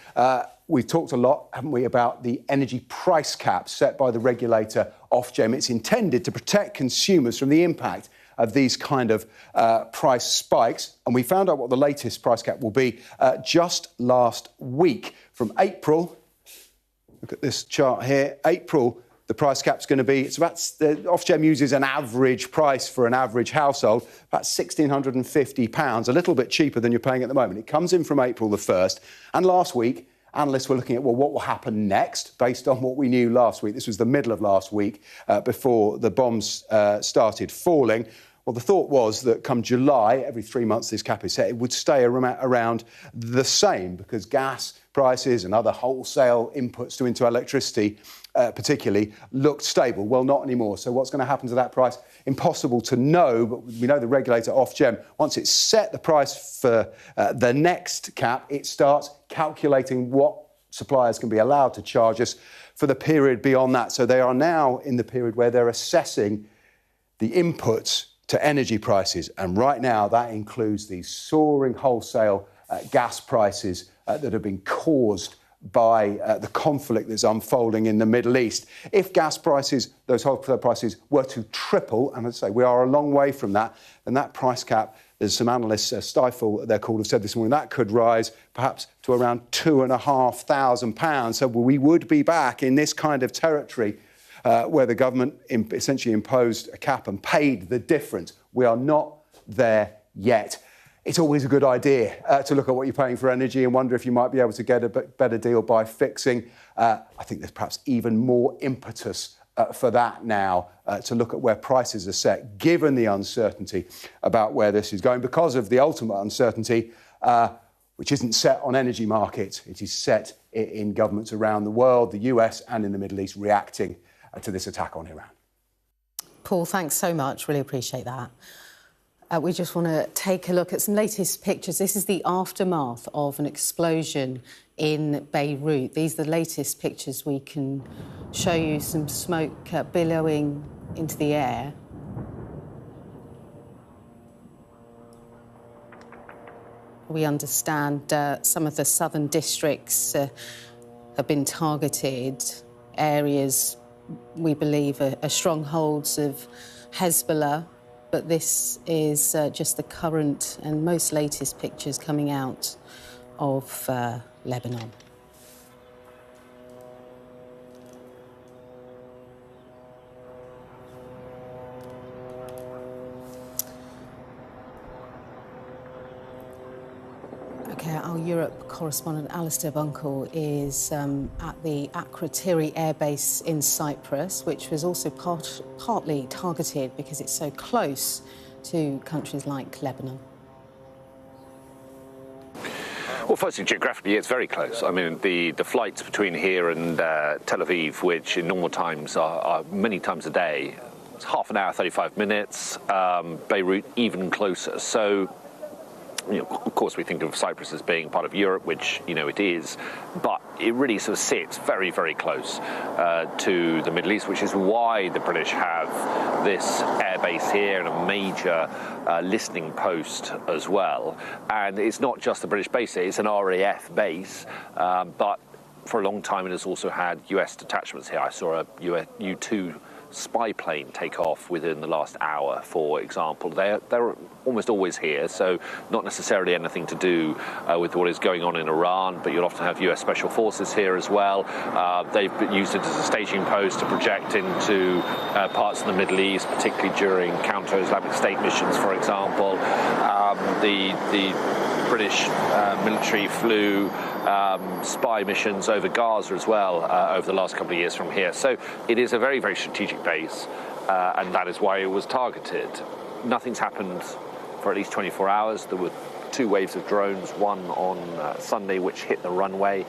Speaker 21: We've talked a lot, haven't we, about the energy price cap set by the regulator Ofgem. It's intended to protect consumers from the impact of these kind of price spikes. And we found out what the latest price cap will be just last week. From April, look at this chart here, April, the price cap's going to be, Ofgem uses an average price for an average household, about £1,650, a little bit cheaper than you're paying at the moment. It comes in from April the 1st. And last week, analysts were looking at, well, what will happen next based on what we knew last week. This was the middle of last week before the bombs started falling. Well, the thought was that come July, every 3 months this cap is set, it would stay around the same because gas prices and other wholesale inputs into electricity particularly looked stable. Well, not anymore. So what's going to happen to that price? Impossible to know, but we know the regulator Ofgem, once it's set the price for the next cap, it starts calculating what suppliers can be allowed to charge us for the period beyond that. So they are now in the period where they're assessing the inputs to energy prices. And right now, that includes these soaring wholesale gas prices that have been caused by the conflict that's unfolding in the Middle East. If gas prices, those wholesale prices, were to triple, and as I say, we are a long way from that, then that price cap, there's some analysts, Stifel, they're called, have said this morning, that could rise perhaps to around £2,500. So we would be back in this kind of territory where the government essentially imposed a cap and paid the difference. We are not there yet. It's always a good idea to look at what you're paying for energy and wonder if you might be able to get a better deal by fixing. I think there's perhaps even more impetus for that now, to look at where prices are set, given the uncertainty about where this is going, because of the ultimate uncertainty, which isn't set on energy markets. It is set in governments around the world, the US and in the Middle East, reacting to this attack on Iran.
Speaker 29: Paul, thanks so much. Really appreciate that. We just want to take a look at some latest pictures. This is the aftermath of an explosion in Beirut. These are the latest pictures. We can show you some smoke billowing into the air. We understand some of the southern districts have been targeted, areas we believe are strongholds of Hezbollah. But this is just the current and most latest pictures coming out of Lebanon. OK, our Europe correspondent Alistair Bunkle is at the Akrotiri Air Base in Cyprus, which was also partly targeted because it's so close to countries like Lebanon.
Speaker 12: Well, firstly, geographically, it's very close. I mean, the flights between here and Tel Aviv, which in normal times are many times a day, it's half an hour, 35 minutes. Beirut, even closer. So, you know, of course, we think of Cyprus as being part of Europe, which, you know, it is, but it really sort of sits very, very close to the Middle East, which is why the British have this airbase here and a major listening post as well. And it's not just the British base here, it's an RAF base, but for a long time it has also had US detachments here. I saw a U-2 spy plane take off within the last hour, for example. They're almost always here, so not necessarily anything to do with what is going on in Iran, but you'll often have US Special Forces here as well. They've used it as a staging post to project into parts of the Middle East, particularly during counter-Islamic State missions, for example. The British military flew spy missions over Gaza as well over the last couple of years from here. So it is a very, very strategic base, and that is why it was targeted. Nothing's happened for at least 24 hours. There were 2 waves of drones, one on Sunday, which hit the runway.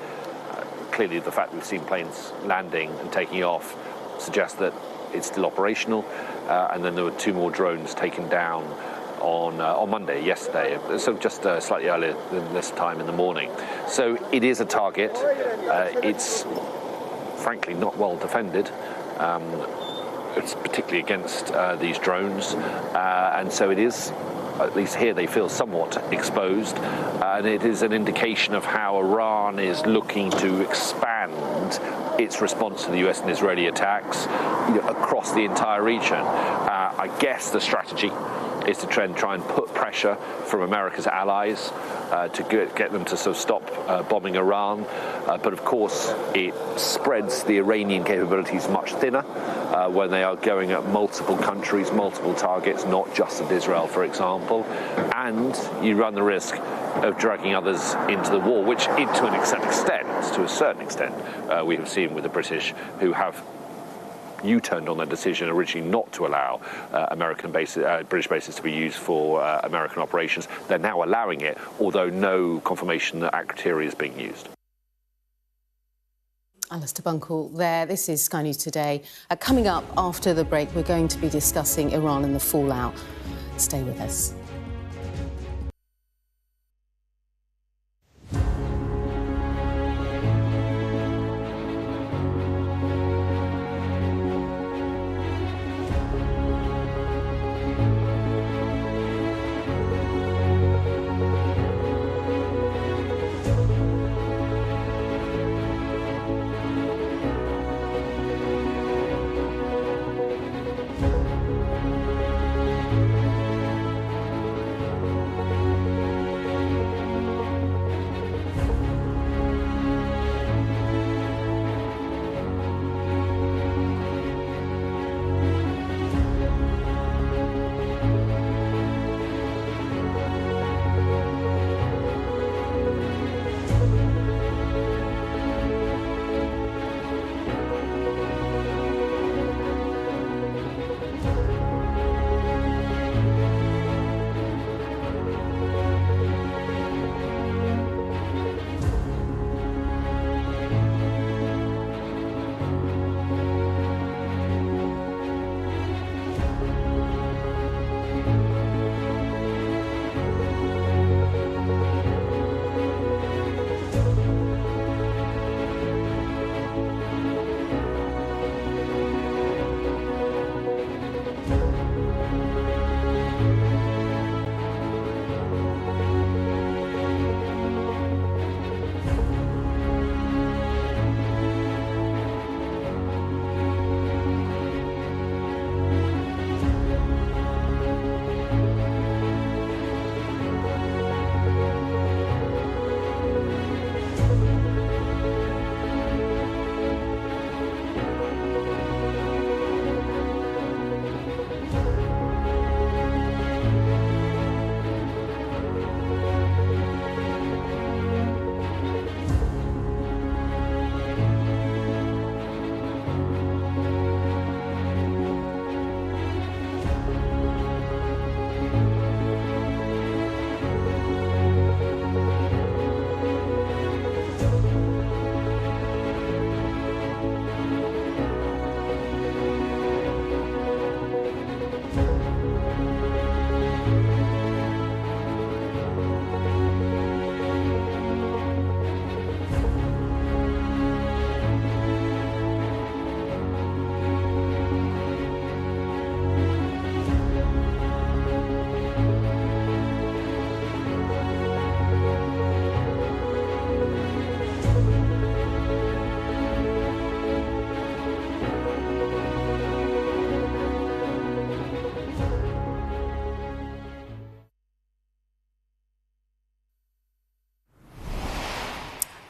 Speaker 12: Clearly, the fact we've seen planes landing and taking off suggests that it's still operational. And then there were 2 more drones taken down on Monday, yesterday, so just slightly earlier than this time in the morning. So it is a target. It's frankly not well defended. It's particularly against these drones, and so it is, at least here they feel somewhat exposed, and it is an indication of how Iran is looking to expand its response to the US and Israeli attacks across the entire region. I guess the strategy is to try and put pressure from America's allies to get them to sort of stop bombing Iran. But of course, it spreads the Iranian capabilities much thinner when they are going at multiple countries, multiple targets, not just at Israel, for example. And you run the risk of dragging others into the war, which to a certain extent, we have seen with the British, who have U-turned on their decision originally not to allow British bases to be used for American operations. They're now allowing it, although no confirmation that Akrotiri is being used.
Speaker 29: Alistair Bunkle there. This is Sky News Today. Coming up after the break, we're going to be discussing Iran and the fallout. Stay with us.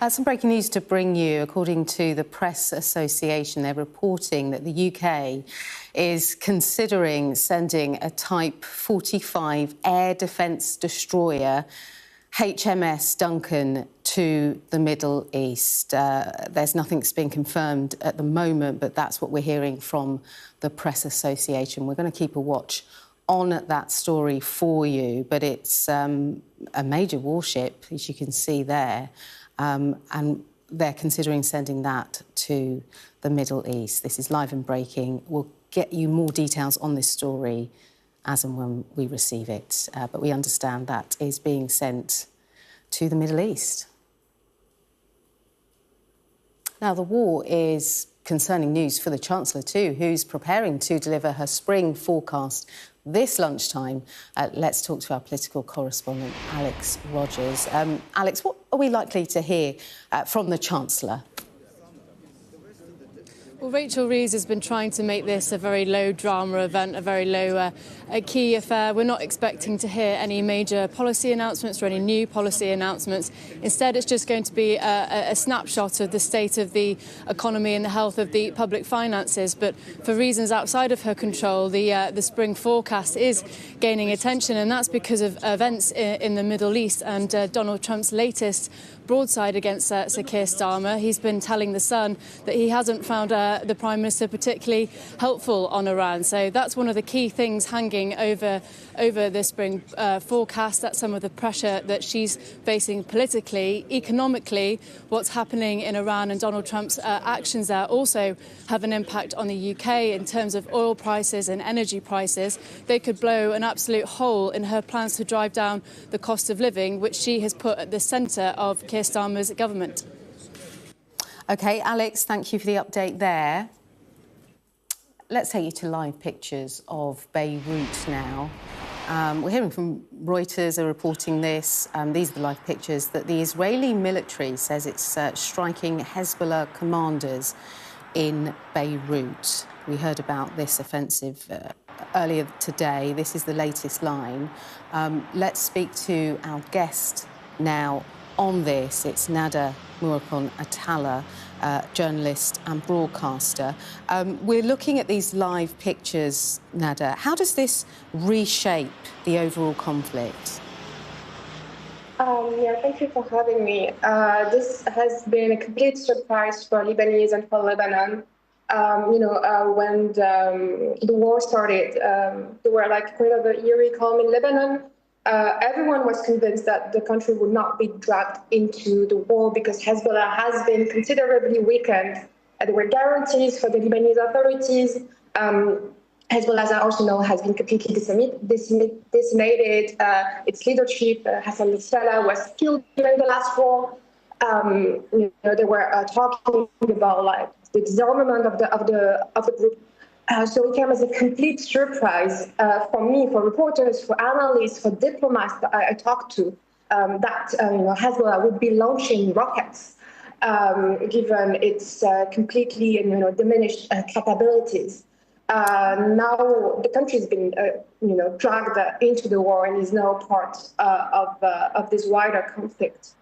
Speaker 29: Some breaking news to bring you. According to the Press Association, they're reporting that the UK is considering sending a Type 45 air defence destroyer, HMS Duncan, to the Middle East. There's nothing that's been confirmed at the moment, but that's what we're hearing from the Press Association. We're going to keep a watch on that story for you, but it's a major warship, as you can see there. And they're considering sending that to the Middle East. This is live and breaking. We'll get you more details on this story as and when we receive it. But we understand that is being sent to the Middle East. Now, the war is concerning news for the Chancellor too, who's preparing to deliver her spring forecast this lunchtime. Let's talk to our political correspondent, Alex Rogers. Alex, what are we likely to hear from the Chancellor?
Speaker 13: Well, Rachel Reeves has been trying to make this a very low drama event, a very low key affair. We're not expecting to hear any major policy announcements or any new policy announcements. Instead, it's just going to be a snapshot of the state of the economy and the health of the public finances. But for reasons outside of her control, the spring forecast is gaining attention, and that's because of events in the Middle East and Donald Trump's latest broadside against Sir Keir Starmer. He's been telling The Sun that he hasn't found the Prime Minister particularly helpful on Iran. So that's one of the key things hanging over the spring forecast. That's some of the pressure that she's facing politically. Economically, what's happening in Iran and Donald Trump's actions there also have an impact on the UK in terms of oil prices and energy prices. They could blow an absolute hole in her plans to drive down the cost of living, which she has put at the centre of Keir Starmer's government.
Speaker 29: OK, Alex, thank you for the update there. Let's take you to live pictures of Beirut now. We're hearing from Reuters are reporting this. These are the live pictures that the Israeli military says it's striking Hezbollah commanders in Beirut. We heard about this offensive earlier today. This is the latest line. Let's speak to our guest now on this. It's Nada Murakon Atala, journalist and broadcaster. We're looking at these live pictures, Nada. How does this reshape the overall conflict?
Speaker 14: Yeah, thank you for having me. This has been a complete surprise for Lebanese and for Lebanon. When the war started, there were like kind of an eerie calm in Lebanon. Everyone was convinced that the country would not be dragged into the war because Hezbollah has been considerably weakened. There were guarantees for the Lebanese authorities. Hezbollah, as I also know, has been completely decimated. Its leadership, Hassan Nasrallah, was killed during the last war. They were talking about like the disarmament of the group. So it came as a complete surprise for me, for reporters, for analysts, for diplomats that I talked to, that Hezbollah would be launching rockets, given its completely diminished capabilities. Now the country has been dragged into the war and is now part of this wider conflict.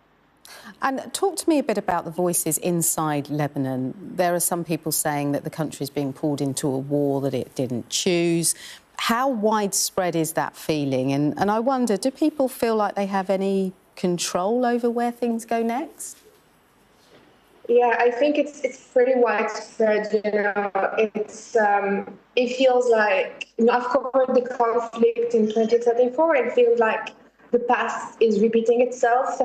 Speaker 29: And talk to me a bit about the voices inside Lebanon. There are some people saying that the country is being pulled into a war that it didn't choose. How widespread is that feeling? And I wonder, do people feel like they have any control over where things go next?
Speaker 14: Yeah, I think it's pretty widespread. It feels like I've covered the conflict in 2034. It feels like the past is repeating itself.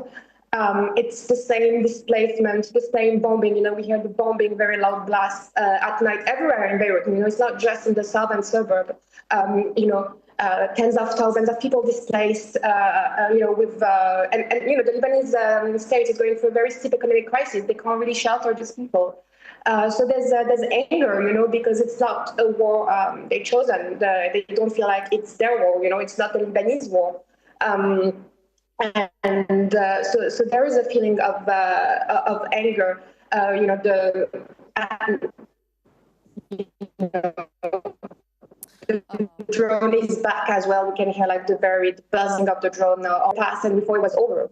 Speaker 14: It's the same displacement, the same bombing. We hear the bombing, very loud blasts at night everywhere in Beirut. It's not just in the southern suburb. Tens of thousands of people displaced. The Lebanese state is going through a very steep economic crisis. They can't really shelter these people. So there's anger, because it's not a war they've chosen. They don't feel like it's their war. It's not the Lebanese war. So there is a feeling of anger. The drone is back as well. We can hear like the buzzing of the drone now, past and before it was over.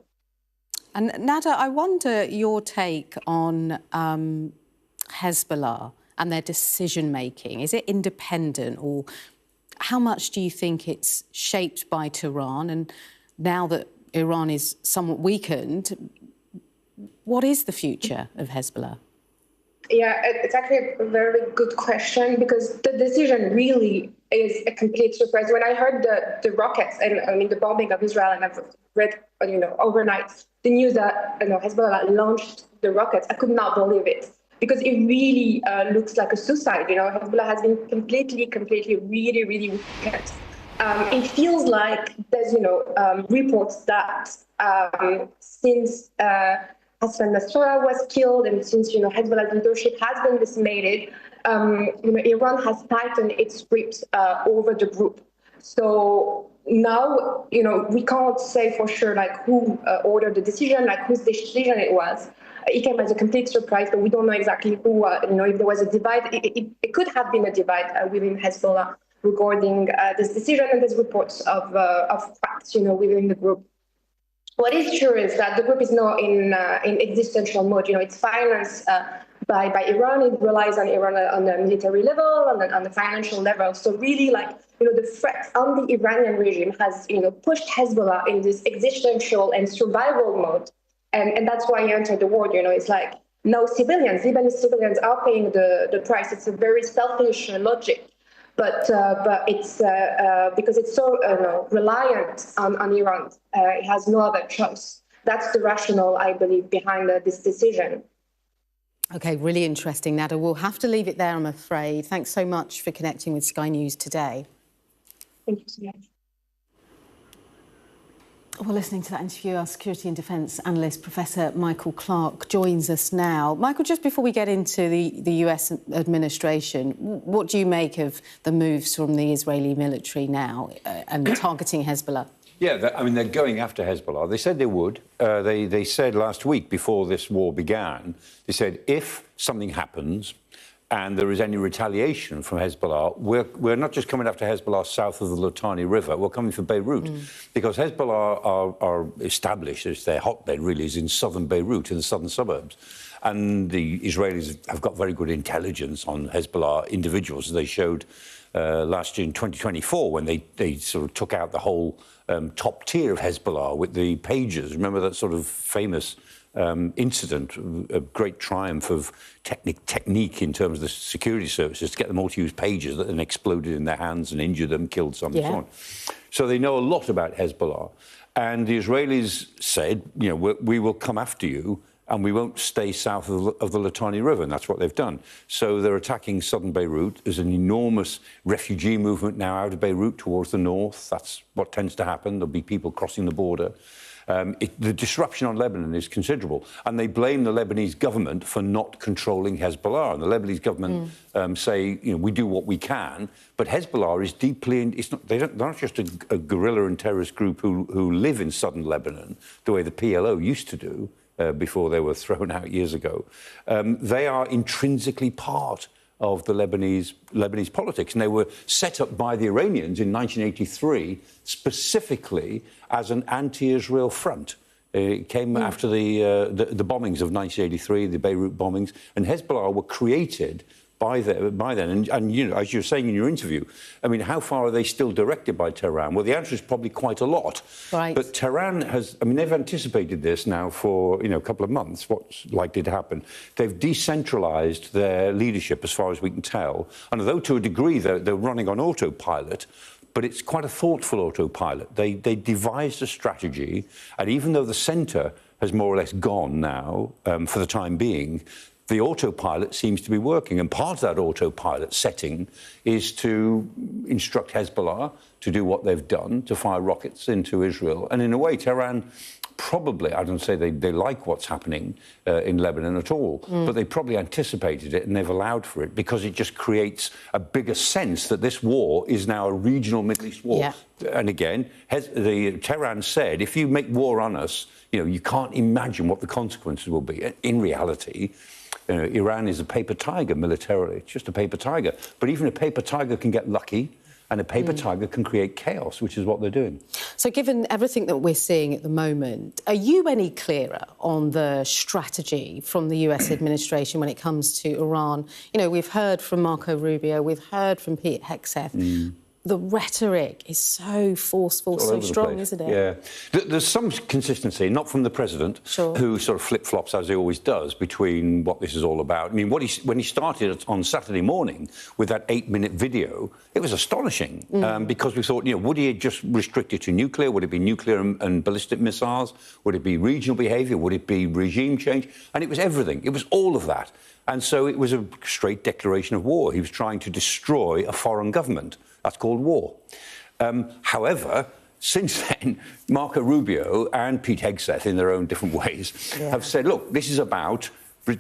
Speaker 29: And Nada, I wonder your take on Hezbollah and their decision-making. Is it independent, or how much do you think it's shaped by Tehran? And now that Iran is somewhat weakened, what is the future of Hezbollah?
Speaker 14: Yeah, it's actually a very good question, because the decision really is a complete surprise. When I heard the rockets and the bombing of Israel, and I've read overnight the news that Hezbollah launched the rockets, I could not believe it, because it really looks like a suicide. Hezbollah has been completely, really weakened. It feels like there's reports that since Hassan Nasrallah was killed, and since Hezbollah's leadership has been decimated, Iran has tightened its grips over the group. So now, we can't say for sure who ordered the decision, whose decision it was. It came as a complete surprise, but we don't know exactly who. If there was a divide, it could have been a divide within Hezbollah regarding this decision, and there's reports of cracks, within the group. What is sure is that the group is now in existential mode. It's financed by Iran. It relies on Iran on the military level, on the financial level. So really, the threat on the Iranian regime has, pushed Hezbollah in this existential and survival mode. And that's why he entered the war. It's like no Lebanese civilians are paying the price. It's a very selfish logic. But it's because it's so reliant on Iran, it has no other choice. That's the rationale, I believe, behind this decision.
Speaker 29: OK, really interesting, Nada. We'll have to leave it there, I'm afraid. Thanks so much for connecting with Sky News today.
Speaker 14: Thank you so much.
Speaker 29: Well, listening to that interview, our security and defence analyst, Professor Michael Clark, joins us now. Michael, just before we get into the US administration, what do you make of the moves from the Israeli military now and targeting Hezbollah?
Speaker 8: Yeah, they're going after Hezbollah. They said they would. They said last week, before this war began, they said if something happens and there is any retaliation from Hezbollah, we're not just coming after Hezbollah south of the Litani River, we're coming for Beirut. Because Hezbollah are established, as their hotbed really is in southern Beirut, in the southern suburbs. And the Israelis have got very good intelligence on Hezbollah individuals, as they showed last year in 2024, when they sort of took out the whole top tier of Hezbollah with the pagers. Remember that sort of famous incident, a great triumph of technique in terms of the security services to get them all to use pagers that then exploded in their hands and injured them, killed some, and so on. So they know a lot about Hezbollah. And the Israelis said, we will come after you and we won't stay south of the Litani River, and that's what they've done. So they're attacking southern Beirut. There's an enormous refugee movement now out of Beirut towards the north. That's what tends to happen. There'll be people crossing the border. The disruption on Lebanon is considerable, and they blame the Lebanese government for not controlling Hezbollah. And the Lebanese government say, we do what we can, but Hezbollah is deeply. They're not just a guerrilla and terrorist group who live in southern Lebanon the way the PLO used to do before they were thrown out years ago. They are intrinsically part of the Lebanese politics. And they were set up by the Iranians in 1983 specifically as an anti-Israel front. It came after the bombings of 1983, the Beirut bombings, and Hezbollah were created by then. And as you were saying in your interview, how far are they still directed by Tehran? Well, the answer is probably quite a lot. Right. But Tehran has, they've anticipated this now for, a couple of months, what's likely to happen. They've decentralized their leadership, as far as we can tell. And although to a degree they're running on autopilot, but it's quite a thoughtful autopilot. They devised a strategy, and even though the centre has more or less gone now, for the time being, the autopilot seems to be working. And part of that autopilot setting is to instruct Hezbollah to do what they've done, to fire rockets into Israel. And in a way, Tehran probably, I don't say they like what's happening in Lebanon at all, but they probably anticipated it and they've allowed for it because it just creates a bigger sense that this war is now a regional Middle East war. Yeah. And again, Tehran said, if you make war on us, you can't imagine what the consequences will be. In reality, Iran is a paper tiger militarily. It's just a paper tiger. But even a paper tiger can get lucky. And a paper tiger can create chaos, which is what they're doing.
Speaker 29: So given everything that we're seeing at the moment, are you any clearer on the strategy from the US administration when it comes to Iran? You know, we've heard from Marco Rubio, we've heard from Pete Hegseth. The rhetoric is so forceful, so strong, isn't it?
Speaker 8: Yeah. There's some consistency, not from the president, who sort of flip-flops, as he always does, between what this is all about. I mean, when he started on Saturday morning with that 8-minute video, it was astonishing, because we thought, you know, would he just restrict it to nuclear? Would it be nuclear and ballistic missiles? Would it be regional behaviour? Would it be regime change? And it was everything. It was all of that. And so it was a straight declaration of war. He was trying to destroy a foreign government. That's called war. However, since then, Marco Rubio and Pete Hegseth, in their own different ways, have said, look, this is about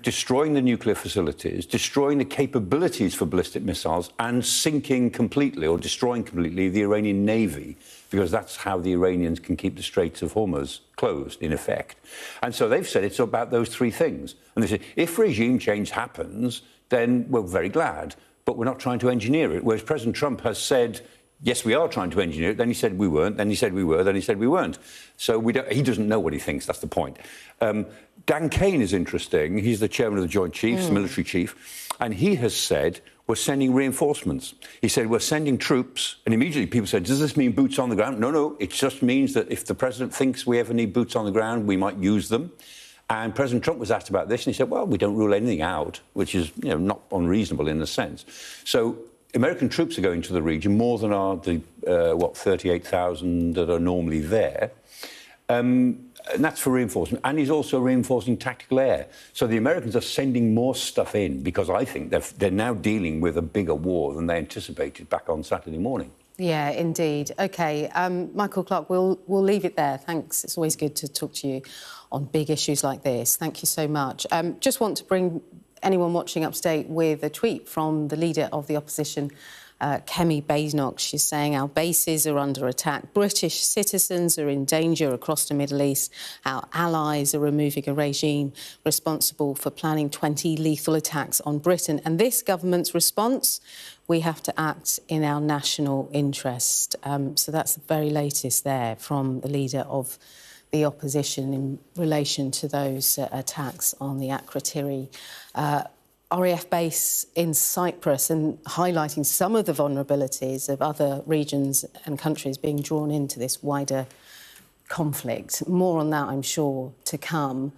Speaker 8: destroying the nuclear facilities, destroying the capabilities for ballistic missiles, and sinking completely or destroying completely the Iranian Navy, because that's how the Iranians can keep the Straits of Hormuz closed, in effect. And so they've said it's about those three things. And they say, if regime change happens, then we're very glad, but we're not trying to engineer it. Whereas President Trump has said, yes, we are trying to engineer it. Then he said we weren't. Then he said we were. Then he said we weren't. So he doesn't know what he thinks. That's the point. Dan Kane is interesting. He's the chairman of the Joint Chiefs, military chief, and he has said we're sending reinforcements. He said we're sending troops, and immediately people said, does this mean boots on the ground? No, it just means that if the president thinks we ever need boots on the ground, we might use them. And President Trump was asked about this, and he said, well, we don't rule anything out, which is, you know, not unreasonable in a sense. So American troops are going to the region, more than are the, 38,000 that are normally there. And that's for reinforcement. And he's also reinforcing tactical air. So the Americans are sending more stuff in, because I think they're now dealing with a bigger war than they anticipated back on Saturday morning.
Speaker 29: Yeah, indeed. OK, Michael Clark, we'll leave it there. Thanks. It's always good to talk to you on big issues like this. Thank you so much. Just want to bring anyone watching Upstate with a tweet from the leader of the opposition, Kemi Badenoch. She's saying our bases are under attack. British citizens are in danger across the Middle East. Our allies are removing a regime responsible for planning 20 lethal attacks on Britain. And this government's response, we have to act in our national interest. So that's the very latest there from the leader of the opposition in relation to those attacks on the Akrotiri RAF base in Cyprus, and highlighting some of the vulnerabilities of other regions and countries being drawn into this wider conflict. More on that, I'm sure, to come.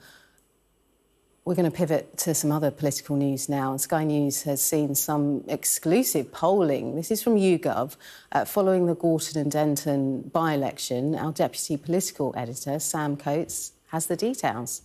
Speaker 29: We're going to pivot to some other political news now. And Sky News has seen some exclusive polling. This is from YouGov. Following the Gorton and Denton by-election, our deputy political editor, Sam Coates, has the details.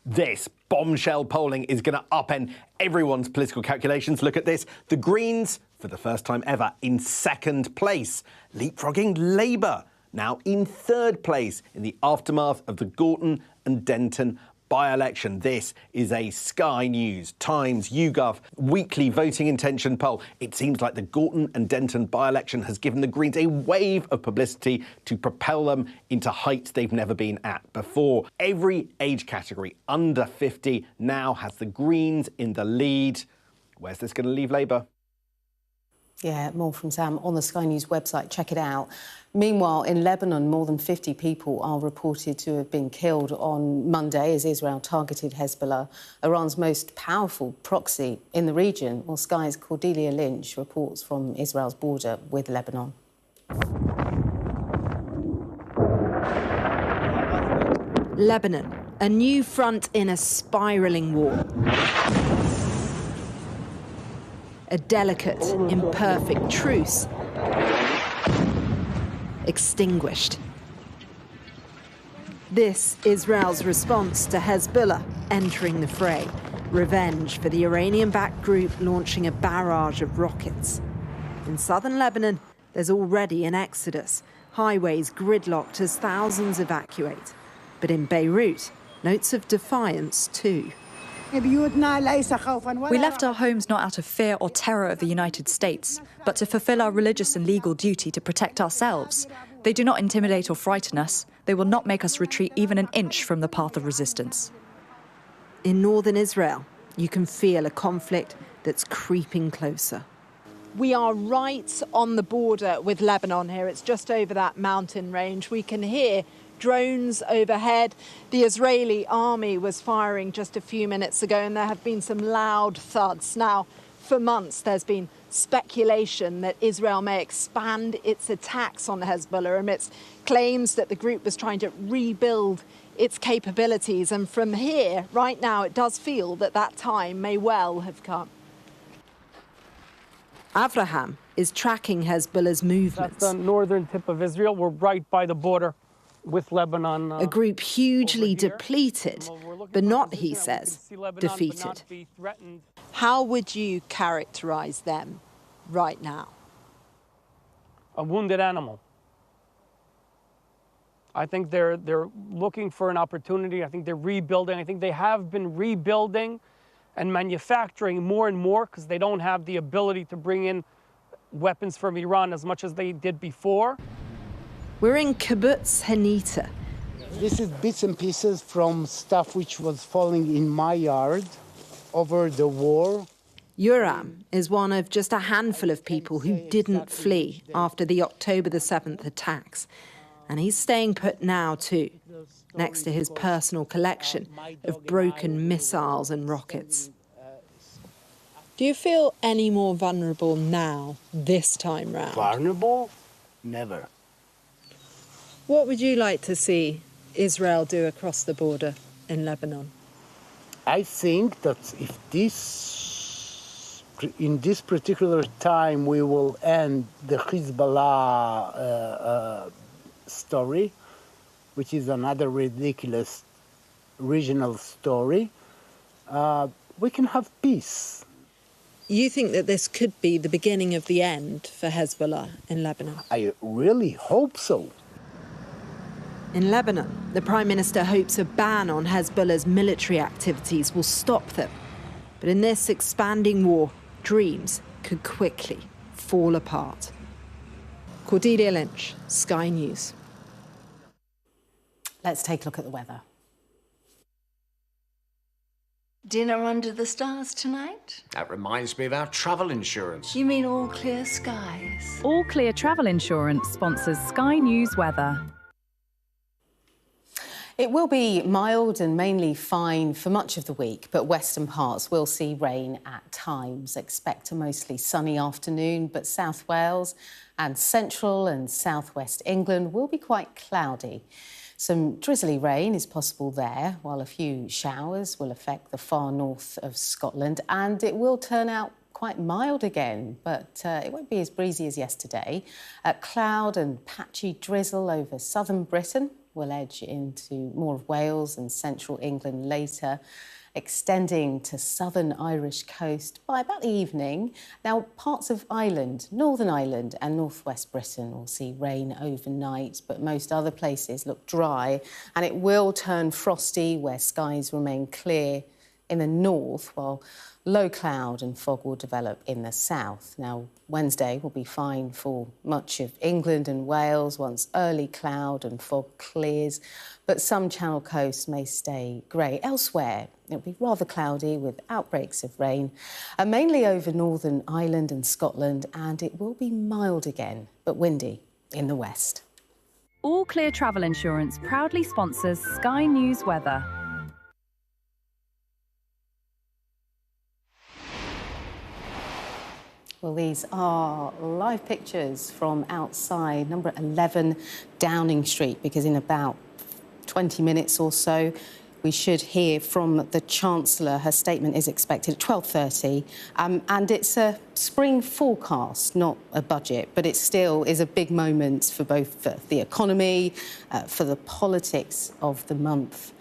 Speaker 1: This bombshell polling is going to upend everyone's political calculations. Look at this. The Greens, for the first time ever, in second place, leapfrogging Labour, now in third place in the aftermath of the Gorton and Denton by-election. This is a Sky News Times YouGov weekly voting intention poll. It seems like the Gorton and Denton by-election has given the Greens a wave of publicity to propel them into heights they've never been at before. Every age category under 50 now has the Greens in the lead. Where's this going to leave Labour?
Speaker 29: Yeah, more from Sam on the Sky News website. Check it out. Meanwhile, in Lebanon, more than 50 people are reported to have been killed on Monday as Israel targeted Hezbollah, Iran's most powerful proxy in the region. Well, Sky's Cordelia Lynch reports from Israel's border with Lebanon.
Speaker 11: Lebanon, a new front in a spiralling war. A delicate, imperfect truce extinguished. This Israel's response to Hezbollah entering the fray. Revenge for the Iranian-backed group launching a barrage of rockets. In southern Lebanon, there's already an exodus. Highways gridlocked as thousands evacuate. But in Beirut, notes of defiance too.
Speaker 17: We left our homes not out of fear or terror of the United States, but to fulfill our religious and legal duty to protect ourselves. They do not intimidate or frighten us. They will not make us retreat even an inch from the path of resistance.
Speaker 11: In northern Israel, you can feel a conflict that's creeping closer. We are right on the border with Lebanon here. It's just over that mountain range. We can hear drones overhead. The Israeli army was firing just a few minutes ago, and there have been some loud thuds. Now, for months, there's been speculation that Israel may expand its attacks on Hezbollah amidst claims that the group was trying to rebuild its capabilities. And from here, right now, it does feel that that time may well have come. Avraham is tracking Hezbollah's movements.
Speaker 16: That's the northern tip of Israel. We're right by the border with Lebanon.
Speaker 11: A group hugely depleted, but not, he says, defeated. How would you characterize them right now?
Speaker 16: A wounded animal. I think they're looking for an opportunity. I think they're rebuilding. I think they have been rebuilding and manufacturing more and more because they don't have the ability to bring in weapons from Iran as much as they did before.
Speaker 11: We're in Kibbutz Hanita.
Speaker 2: This is bits and pieces from stuff which was falling in my yard over the war.
Speaker 11: Yoram is one of just a handful of people who didn't flee after the October the 7th attacks. And he's staying put now too, next to his personal collection of broken missiles and rockets. Do you feel any more vulnerable now, this time round?
Speaker 2: Vulnerable? Never.
Speaker 11: What would you like to see Israel do across the border in Lebanon?
Speaker 2: I think that if in this particular time we will end the Hezbollah story, which is another ridiculous regional story, we can have peace.
Speaker 11: You think that this could be the beginning of the end for Hezbollah in Lebanon?
Speaker 2: I really hope so.
Speaker 11: In Lebanon, the Prime Minister hopes a ban on Hezbollah's military activities will stop them. But in this expanding war, dreams could quickly fall apart. Cordelia Lynch, Sky News.
Speaker 29: Let's take a look at the weather.
Speaker 3: Dinner under the stars tonight?
Speaker 20: That reminds me of our travel insurance.
Speaker 3: You mean All Clear Skies?
Speaker 23: All Clear Travel Insurance sponsors Sky News weather.
Speaker 29: It will be mild and mainly fine for much of the week, but western parts will see rain at times. Expect a mostly sunny afternoon, but South Wales and central and southwest England will be quite cloudy. Some drizzly rain is possible there, while a few showers will affect the far north of Scotland, and it will turn out quite mild again, but it won't be as breezy as yesterday. Cloud and patchy drizzle over southern Britain will edge into more of Wales and central England later, extending to southern Irish coast by about the evening. Now, parts of Ireland, Northern Ireland and northwest Britain will see rain overnight, but most other places look dry, and it will turn frosty where skies remain clear in the north, while low cloud and fog will develop in the south. Now, Wednesday will be fine for much of England and Wales once early cloud and fog clears, but some Channel coasts may stay grey. Elsewhere, it'll be rather cloudy with outbreaks of rain, mainly over Northern Ireland and Scotland, and it will be mild again, but windy in the west.
Speaker 23: All Clear Travel Insurance proudly sponsors Sky News weather.
Speaker 29: Well, these are live pictures from outside number 11 Downing Street, because in about 20 minutes or so, we should hear from the Chancellor. Her statement is expected at 12:30, and it's a spring forecast, not a budget, but it still is a big moment for both the economy, for the politics of the month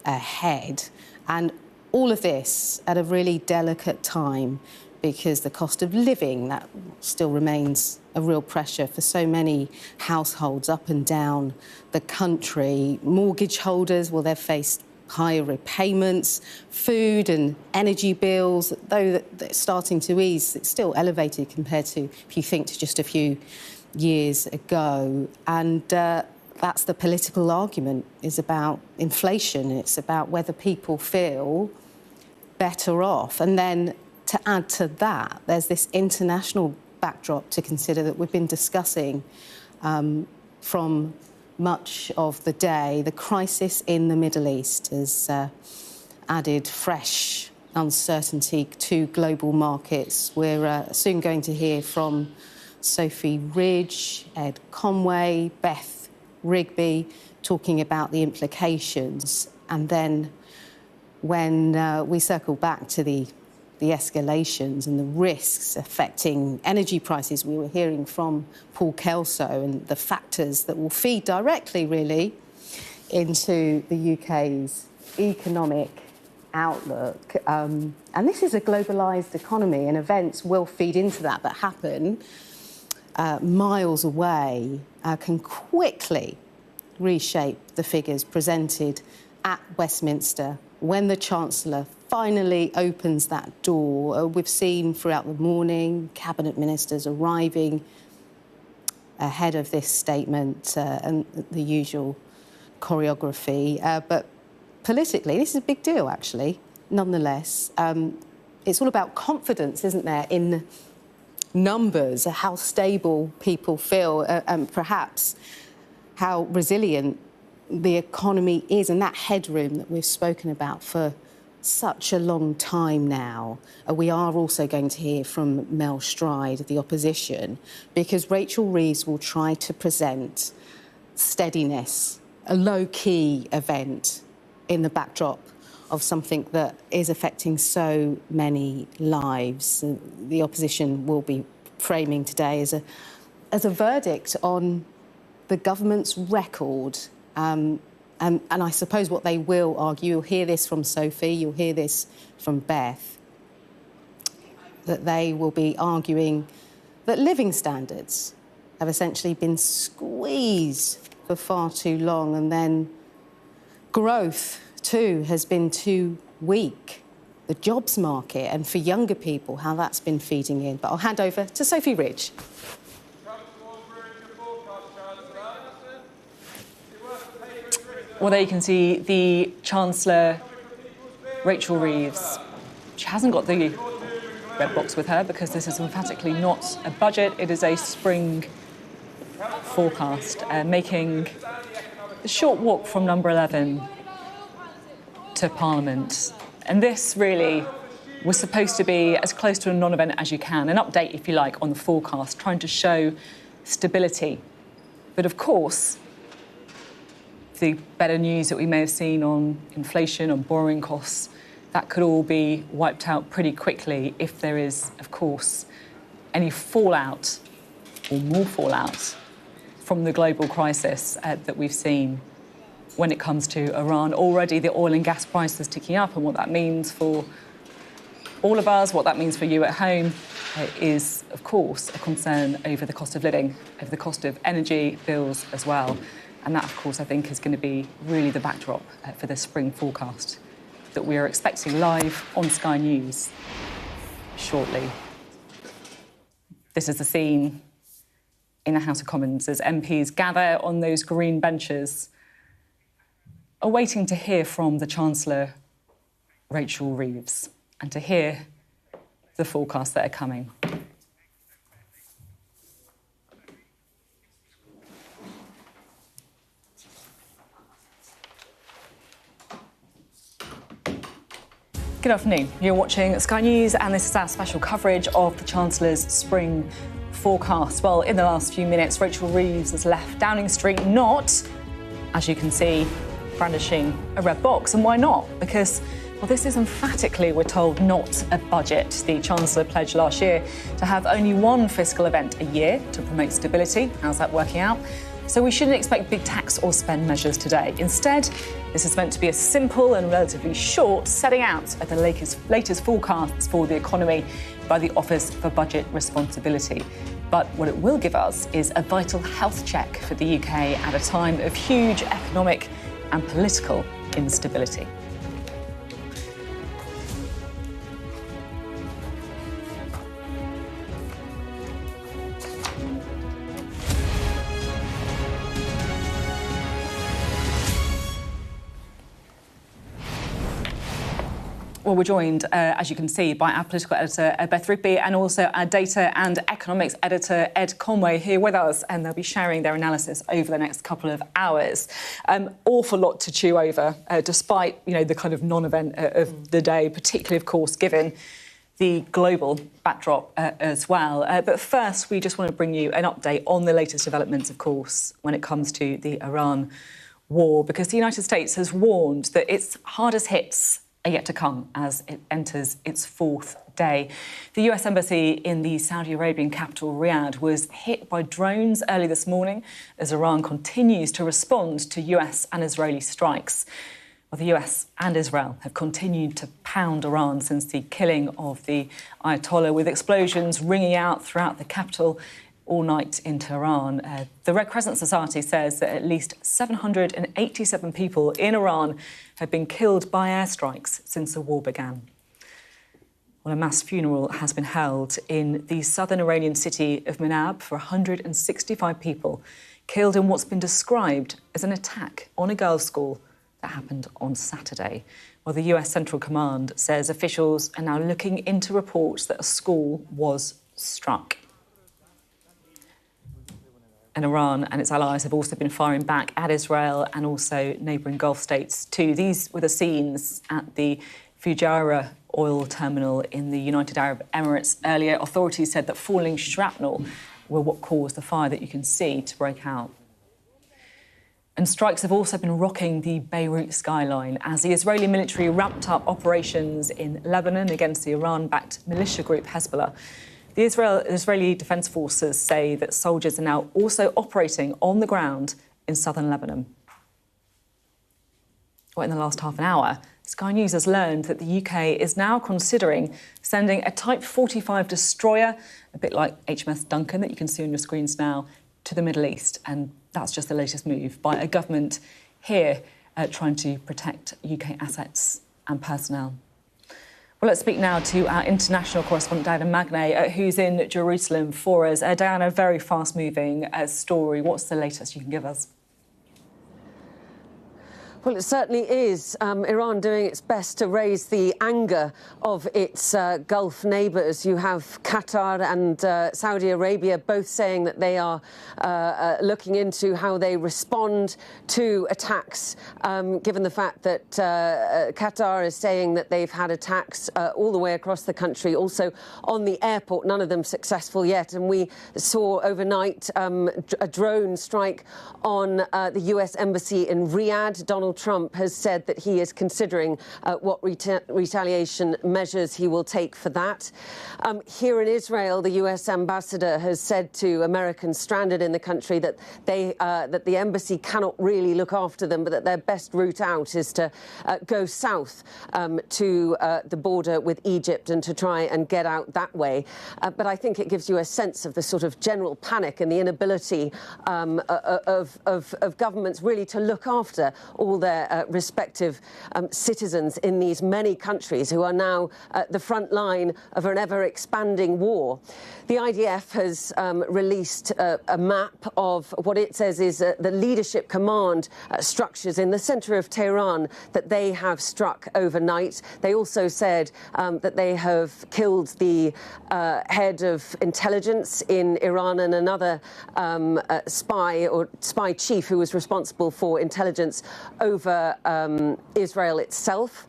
Speaker 29: ahead. And all of this at a really delicate time, because the cost of living, that still remains a real pressure for so many households up and down the country. Mortgage holders, well, they've faced higher repayments, food and energy bills, though they're starting to ease, it's still elevated compared to, if you think, to just a few years ago. And that's the political argument, is about inflation. It's about whether people feel better off. And then to add to that, there's this international backdrop to consider that we've been discussing from much of the day. The crisis in the Middle East has added fresh uncertainty to global markets. We're soon going to hear from Sophie Ridge, Ed Conway, Beth Rigby, talking about the implications. And then when we circle back to the escalations and the risks affecting energy prices, we were hearing from Paul Kelso and the factors that will feed directly, really, into the UK's economic outlook. And this is a globalised economy, and events will feed into that happen miles away, can quickly reshape the figures presented at Westminster when the Chancellor finally opens that door. We've seen throughout the morning Cabinet Ministers arriving ahead of this statement and the usual choreography. But politically, this is a big deal, actually, nonetheless. It's all about confidence, isn't there, in numbers, how stable people feel, and perhaps how resilient the economy is, and that headroom that we've spoken about for such a long time now. We are also going to hear from Mel Stride of the opposition, because Rachel Reeves will try to present steadiness, a low-key event in the backdrop of something that is affecting so many lives. The opposition will be framing today as a verdict on the government's record. And I suppose what they will argue, you'll hear this from Sophie, you'll hear this from Beth, that they will be arguing that living standards have essentially been squeezed for far too long, and then growth, too, has been too weak. The jobs market, and for younger people, how that's been feeding in. But I'll hand over to Sophie Ridge.
Speaker 4: Well, there you can see the Chancellor, Rachel Reeves. She hasn't got the red box with her because this is emphatically not a budget. It is a spring forecast, making the short walk from number 11 to Parliament. And this really was supposed to be as close to a non-event as you can, an update, if you like, on the forecast, trying to show stability. But of course, the better news that we may have seen on inflation, on borrowing costs, that could all be wiped out pretty quickly if there is, of course, any fallout or more fallout from the global crisis that we've seen when it comes to Iran. Already the oil and gas prices ticking up, and what that means for all of us, what that means for you at home, is, of course, a concern over the cost of living, over the cost of energy bills as well. And that, of course, I think is going to be really the backdrop for the spring forecast that we are expecting live on Sky News shortly. This is the scene in the House of Commons as MPs gather on those green benches, awaiting to hear from the Chancellor, Rachel Reeves, and to hear the forecasts that are coming. Good afternoon. You're watching Sky News, and this is our special coverage of the Chancellor's spring forecast. Well, in the last few minutes, Rachel Reeves has left Downing Street not, as you can see, brandishing a red box. And why not? Because, well, this is emphatically, we're told, not a budget. The Chancellor pledged last year to have only one fiscal event a year to promote stability. How's that working out? So we shouldn't expect big tax or spend measures today. Instead, this is meant to be a simple and relatively short setting out at the latest forecasts for the economy by the Office for Budget Responsibility. But what it will give us is a vital health check for the UK at a time of huge economic and political instability. Well, we're joined, as you can see, by our political editor, Beth Rigby, and also our data and economics editor, Ed Conway, here with us, and they'll be sharing their analysis over the next couple of hours. Awful lot to chew over, despite, the kind of non-event of the day, particularly, of course, given the global backdrop as well. But first, we just want to bring you an update on the latest developments, of course, when it comes to the Iran war, because the United States has warned that its hardest hits are yet to come as it enters its fourth day. The US Embassy in the Saudi Arabian capital, Riyadh, was hit by drones early this morning as Iran continues to respond to US and Israeli strikes. Well, the US and Israel have continued to pound Iran since the killing of the Ayatollah, with explosions ringing out throughout the capital all night in Tehran. The Red Crescent Society says that at least 787 people in Iran have been killed by airstrikes since the war began. Well, a mass funeral has been held in the southern Iranian city of Manab for 165 people killed in what's been described as an attack on a girls' school that happened on Saturday. Well, the US Central Command says officials are now looking into reports that a school was struck. And Iran and its allies have also been firing back at Israel and also neighbouring Gulf states too. These were the scenes at the Fujairah oil terminal in the United Arab Emirates earlier. Authorities said that falling shrapnel were what caused the fire that you can see to break out. And strikes have also been rocking the Beirut skyline as the Israeli military ramped up operations in Lebanon against the Iran-backed militia group Hezbollah. The Israeli Defence Forces say that soldiers are now also operating on the ground in southern Lebanon. Well, in the last half an hour, Sky News has learned that the UK is now considering sending a Type 45 destroyer, a bit like HMS Duncan that you can see on your screens now, to the Middle East. And that's just the latest move by a government here trying to protect UK assets and personnel. Well, let's speak now to our international correspondent, Diana Magnay, who's in Jerusalem for us. Diana, very fast-moving story. What's the latest you can give us?
Speaker 5: Well, it certainly is. Iran doing its best to raise the anger of its Gulf neighbours. You have Qatar and Saudi Arabia both saying that they are looking into how they respond to attacks, given the fact that Qatar is saying that they've had attacks all the way across the country, also on the airport, none of them successful yet. And we saw overnight a drone strike on the US Embassy in Riyadh. Donald Trump has said that he is considering what retaliation measures he will take for that. Here in Israel, the US ambassador has said to Americans stranded in the country that that the embassy cannot really look after them, but that their best route out is to go south to the border with Egypt and to try and get out that way. But I think it gives you a sense of the sort of general panic and the inability of governments really to look after all their respective citizens in these many countries who are now at the front line of an ever-expanding war. The IDF has released a map of what it says is the leadership command structures in the centre of Tehran that they have struck overnight. They also said that they have killed the head of intelligence in Iran and another spy chief who was responsible for intelligence over Israel itself.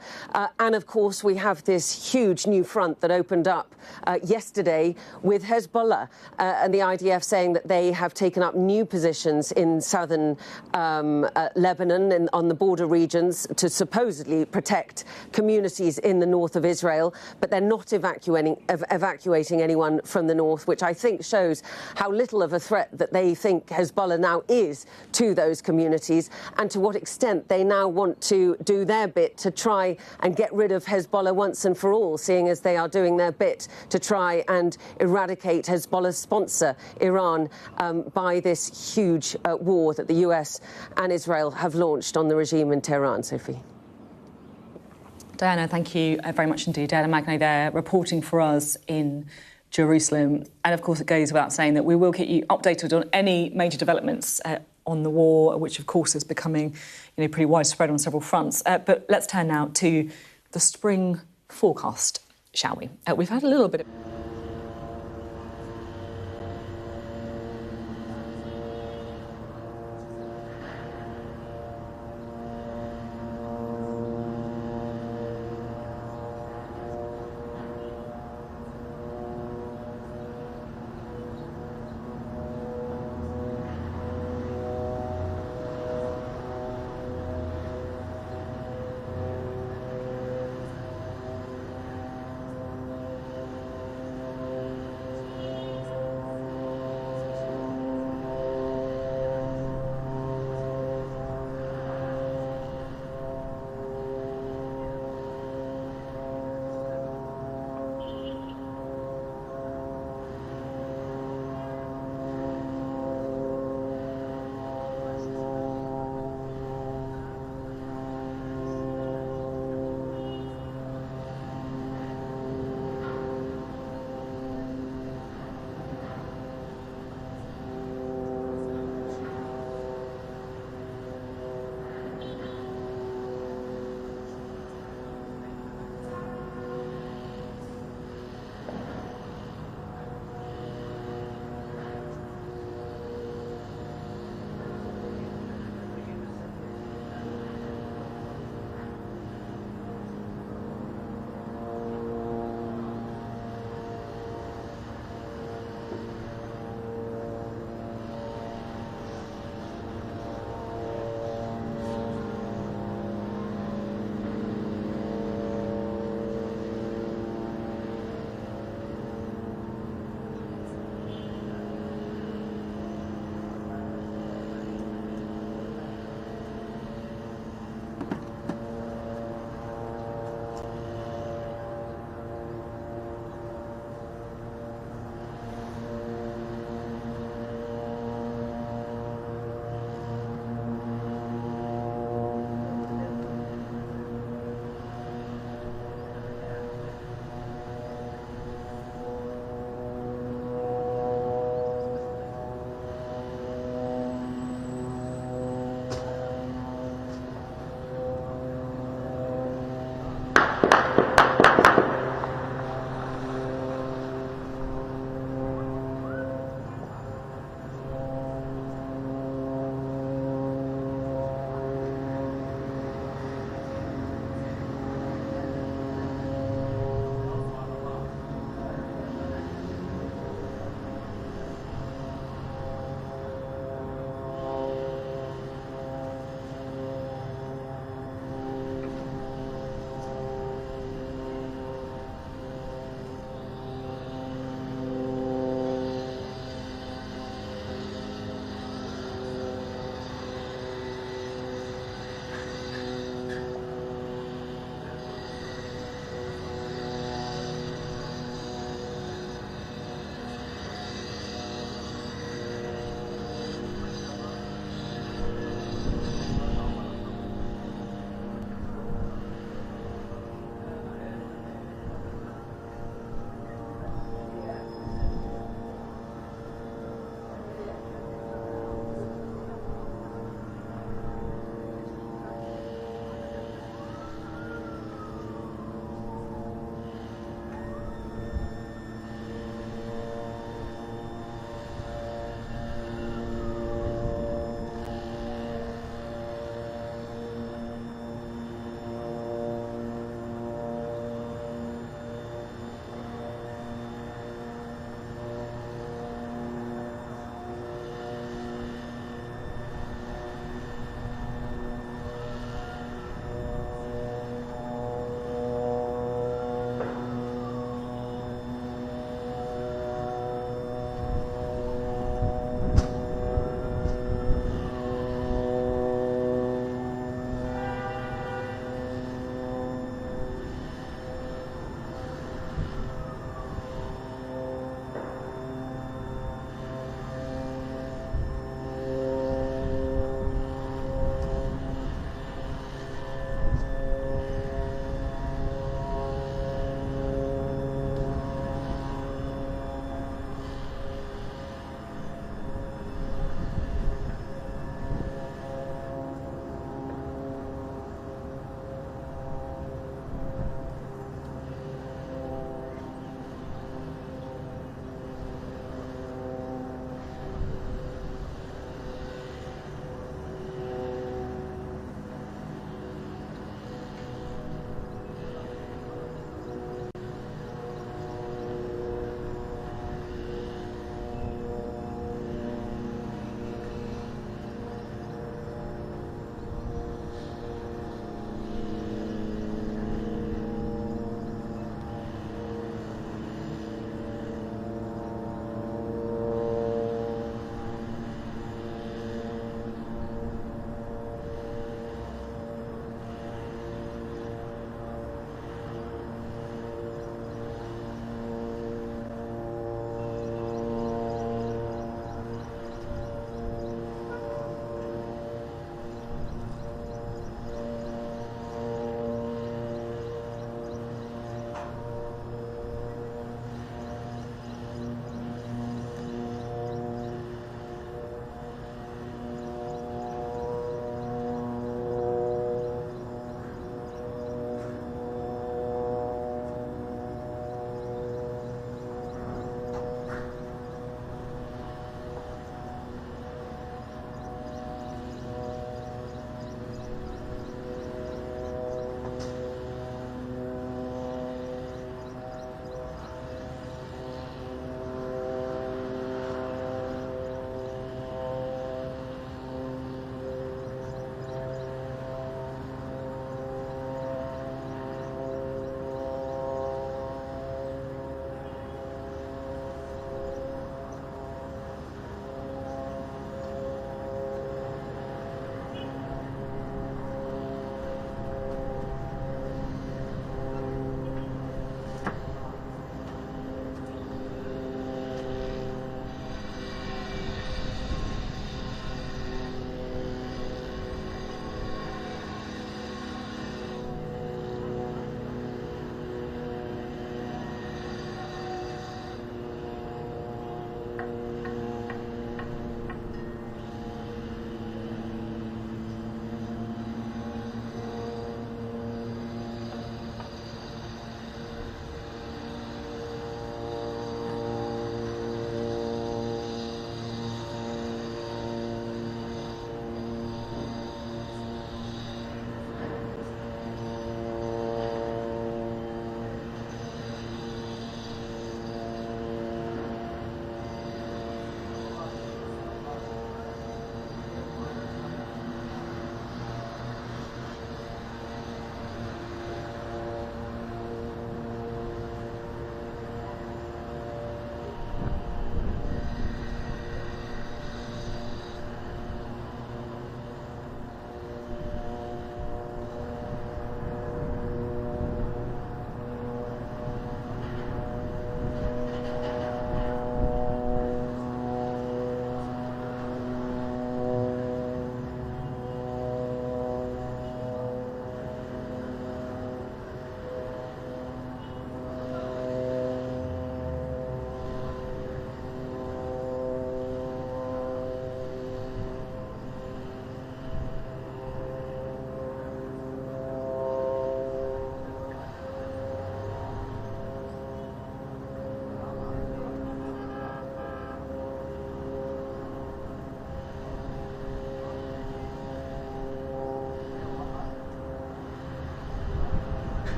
Speaker 5: And of course, we have this huge new front that opened up yesterday with Hezbollah and the IDF saying that they have taken up new positions in southern Lebanon and on the border regions to supposedly protect communities in the north of Israel, but they're not evacuating anyone from the north, which I think shows how little of a threat that they think Hezbollah now is to those communities and to what extent they now want to do their bit to try and get rid of Hezbollah once and for all, seeing as they are doing their bit to try and eradicate Hezbollah's sponsor, Iran, by this huge war that the US and Israel have launched on the regime in Tehran. Sophie.
Speaker 4: Diana, thank you very much indeed. Diana Magnay there, reporting for us in Jerusalem. And of course, it goes without saying that we will keep you updated on any major developments on the war, which of course is becoming pretty widespread on several fronts. But let's turn now to the spring forecast, shall we? We've had a little bit of...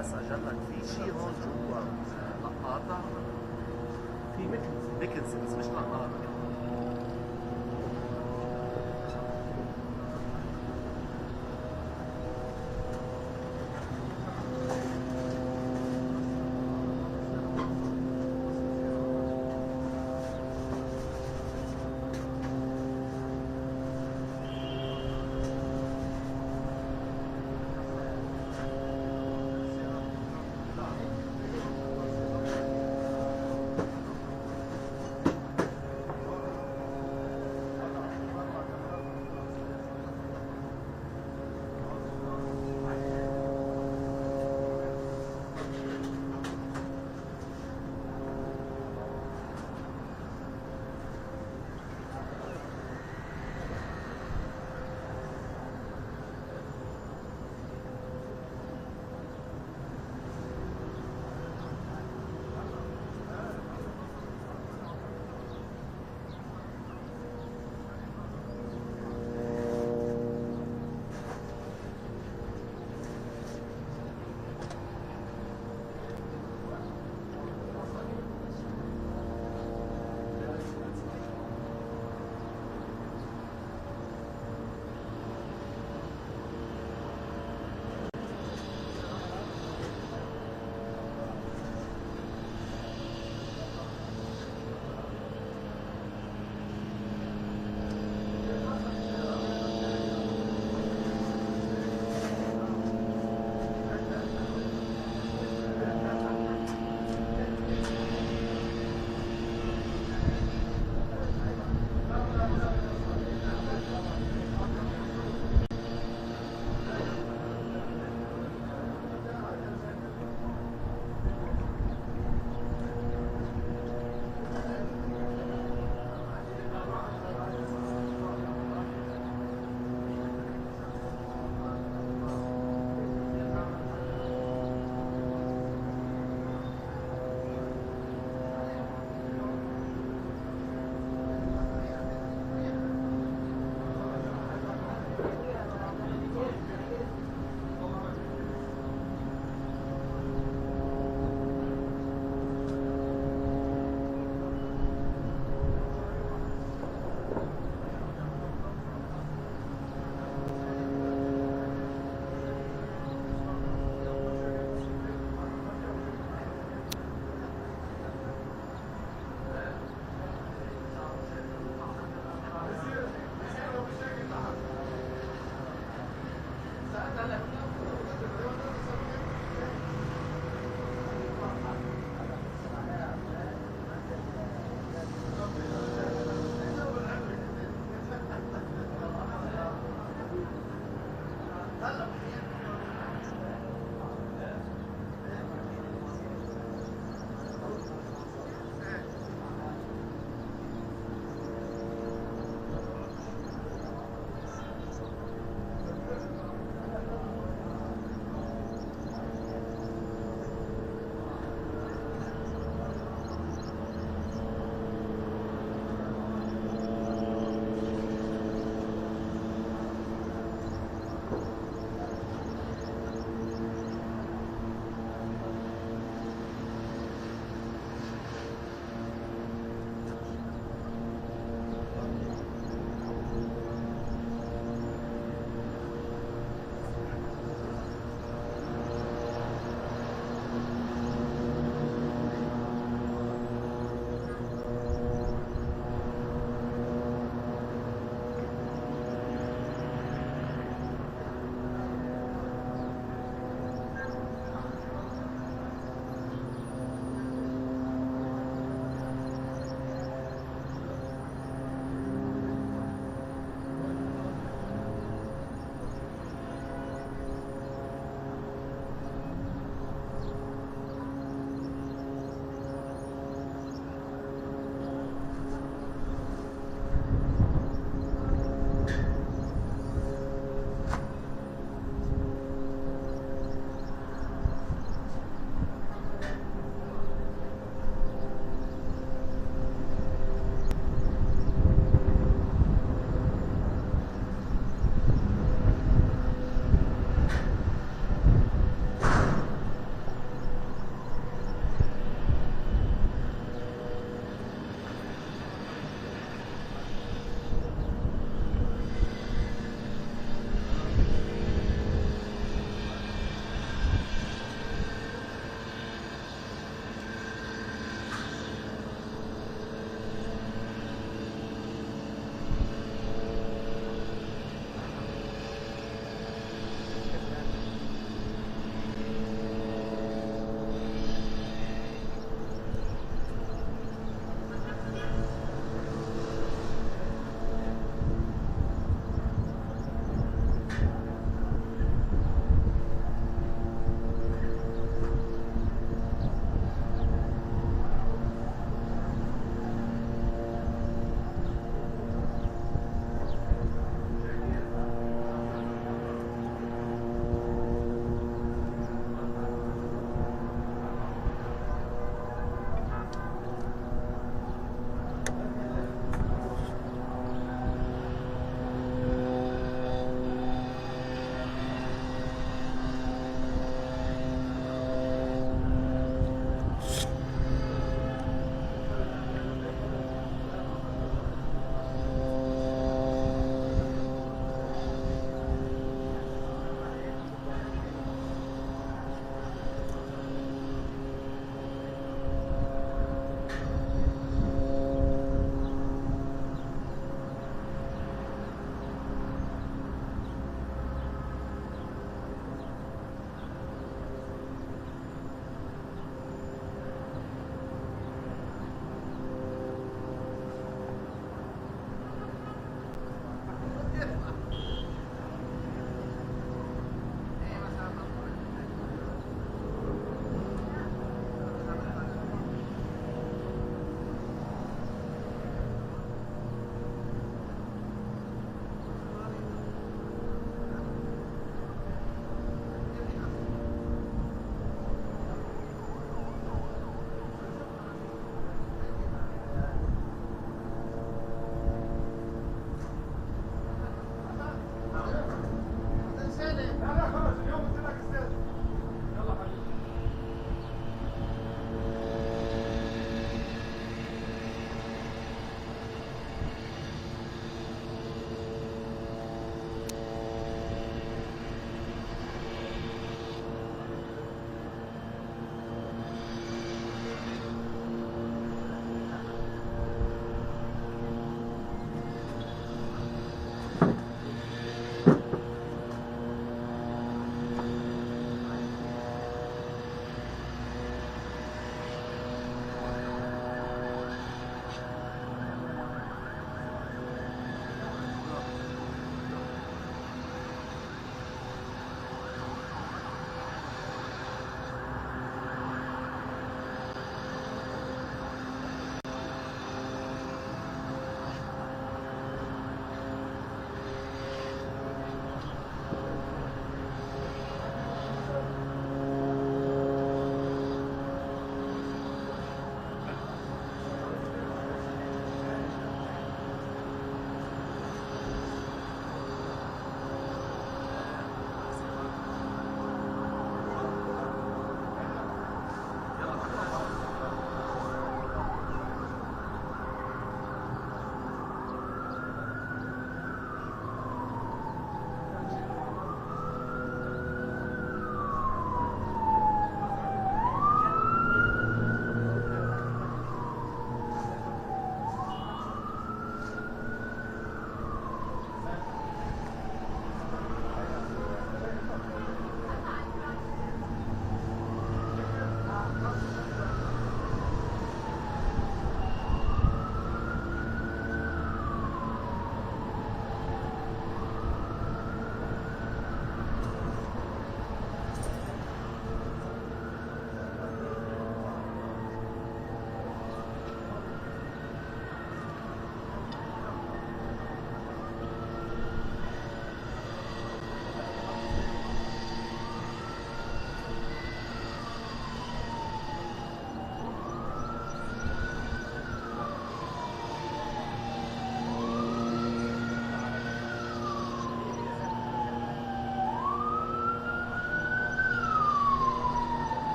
Speaker 6: بس اجلك في شيء هون جوا لقاطه في مثل بيكنز بس مش لقاطه.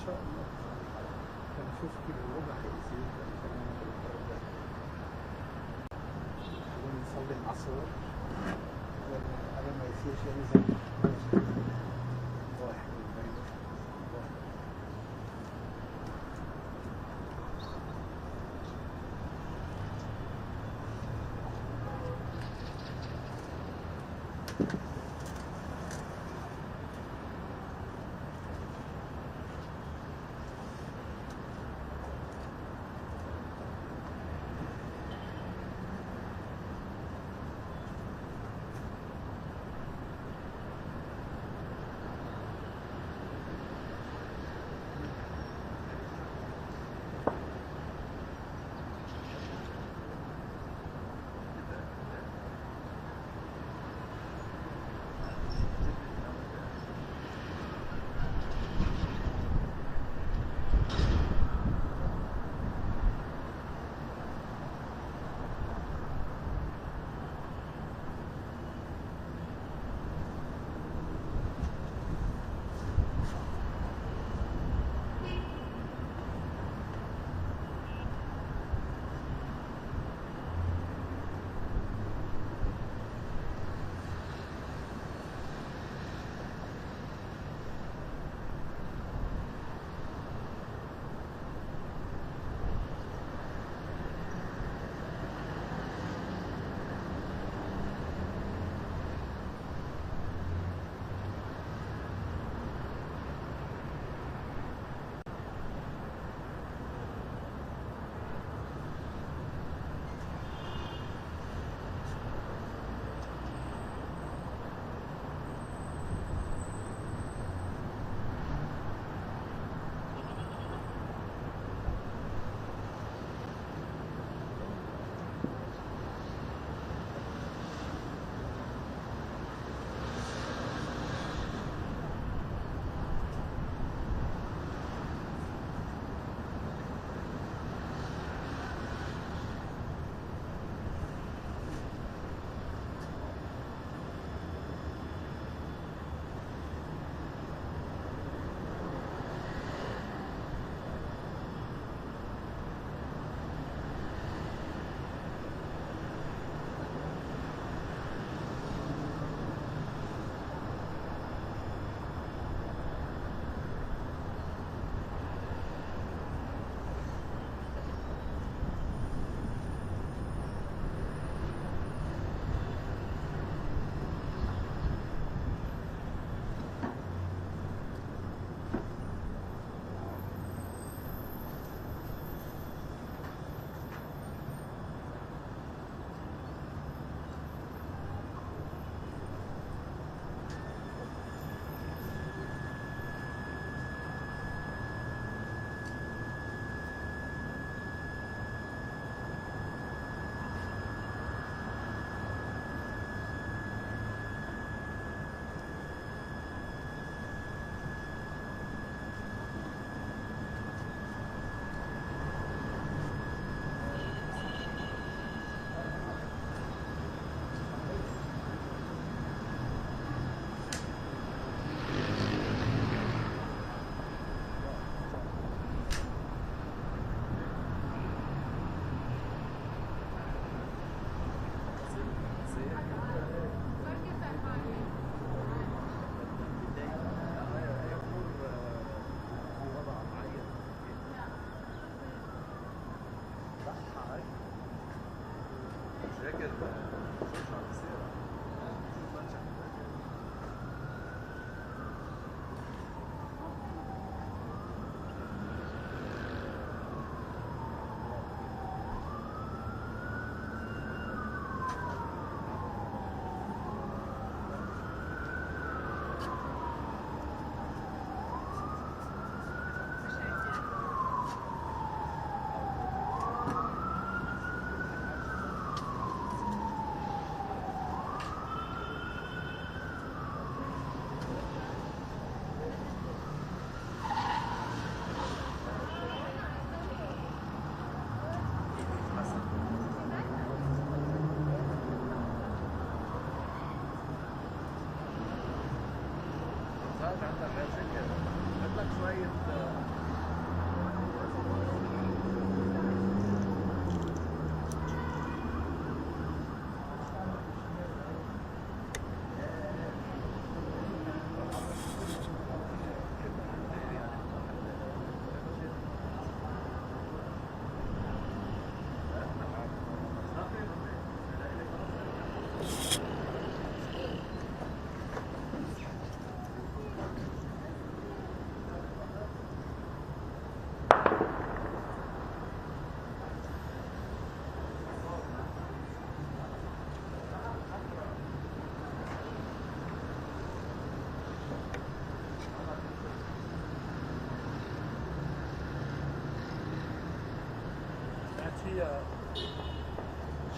Speaker 7: شاء الله هنشوف كده الوضع هيزيد ونصلي العصر وعلى ما يصير شيء ننزل واحد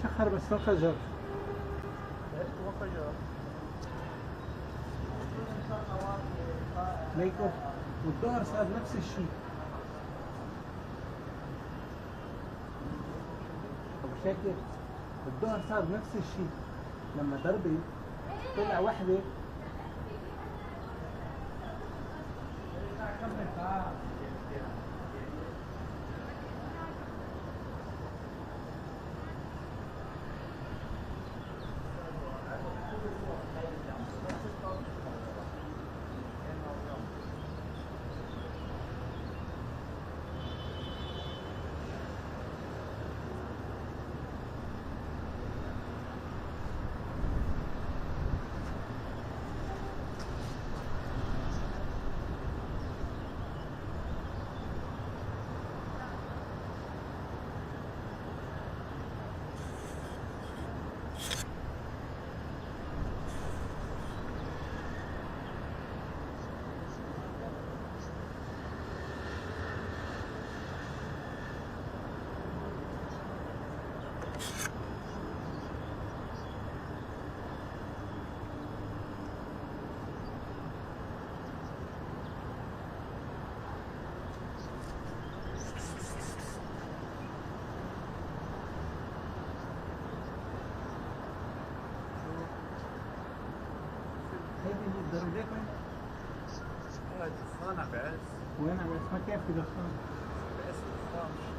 Speaker 7: شخر بس انفجر ليكو والظهر صار نفس الشيء شاكر الظهر صار نفس الشيء لما ضربت طلع وحده درجات دخانة بس وانا بس ما كافي دخان بس دخان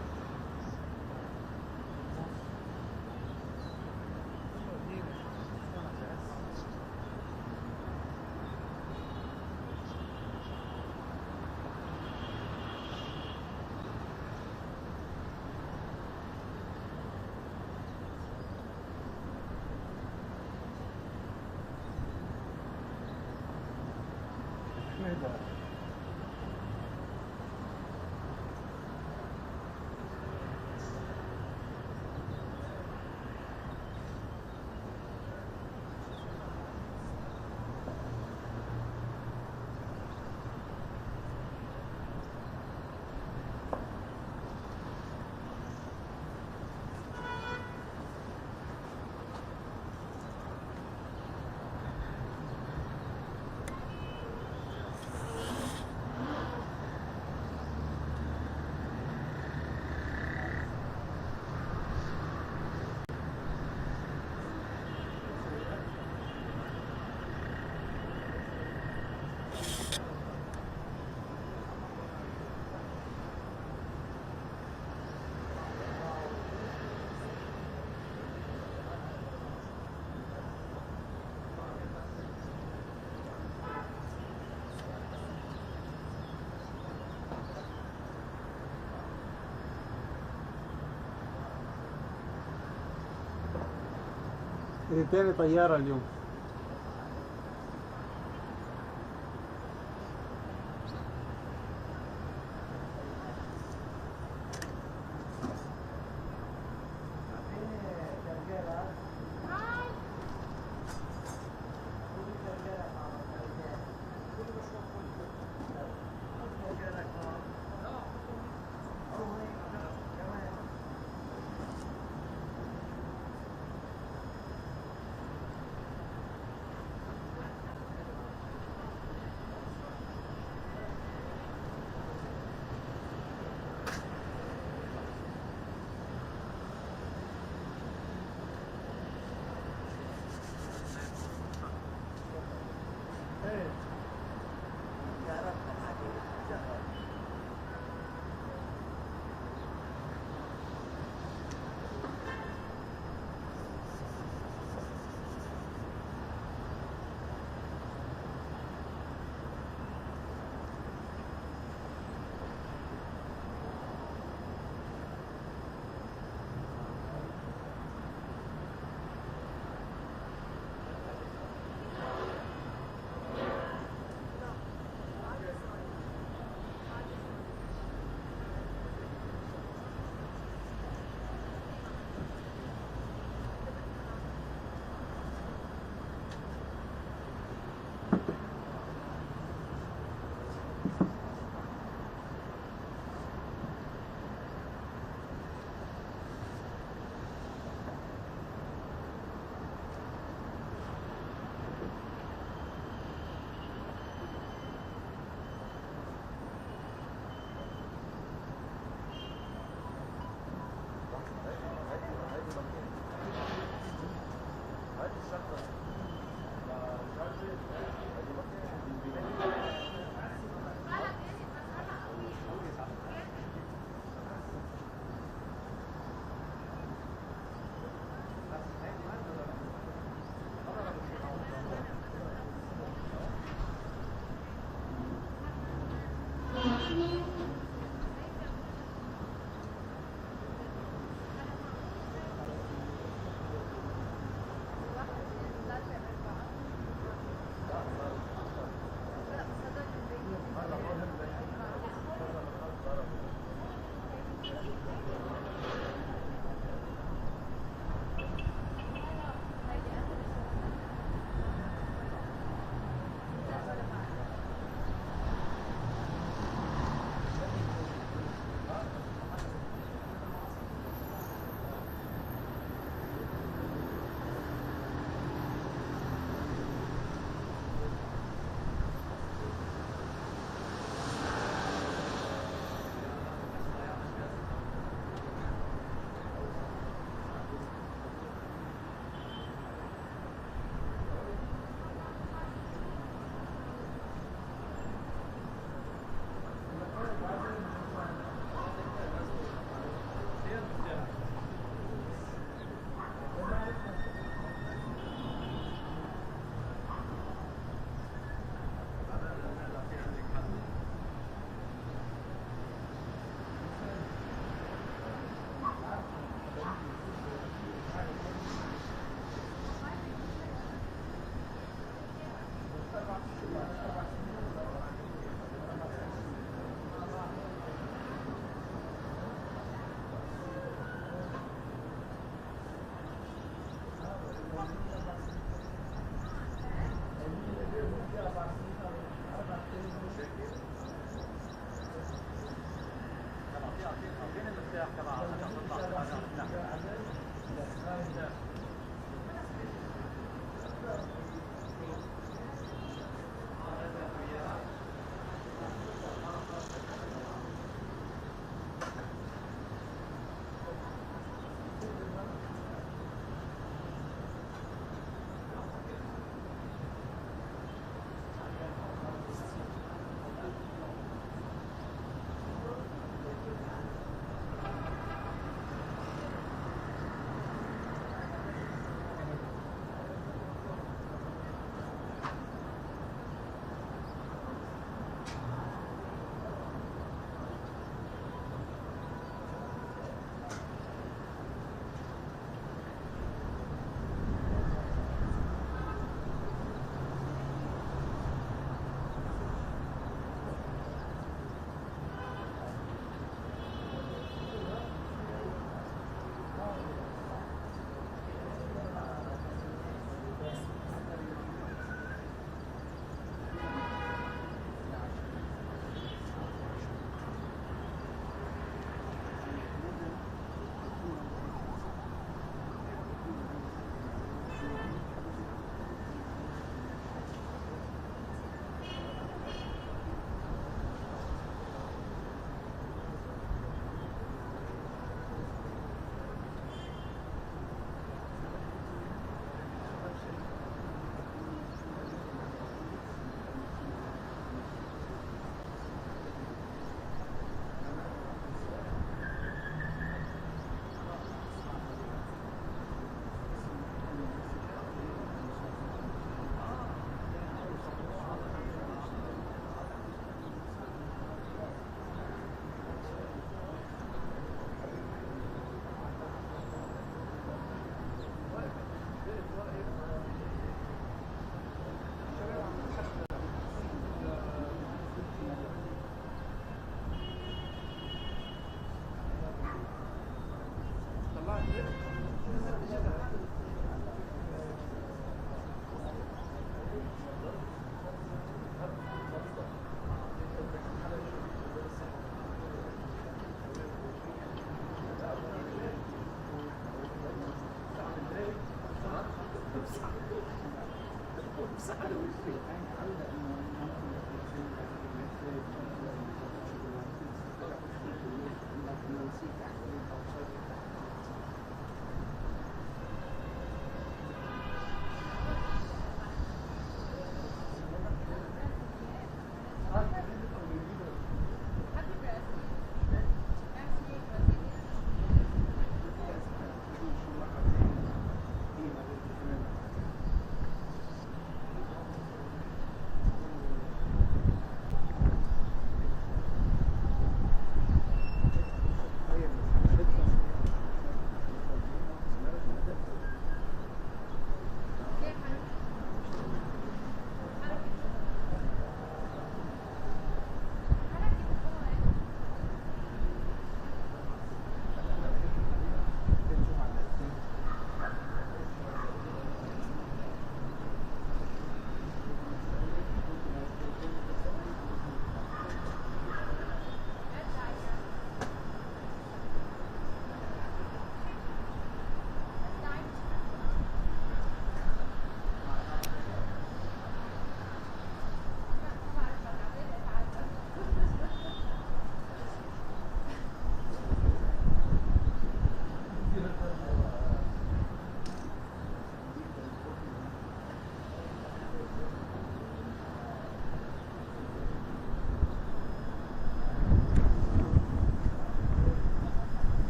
Speaker 7: تاني طيارة اليوم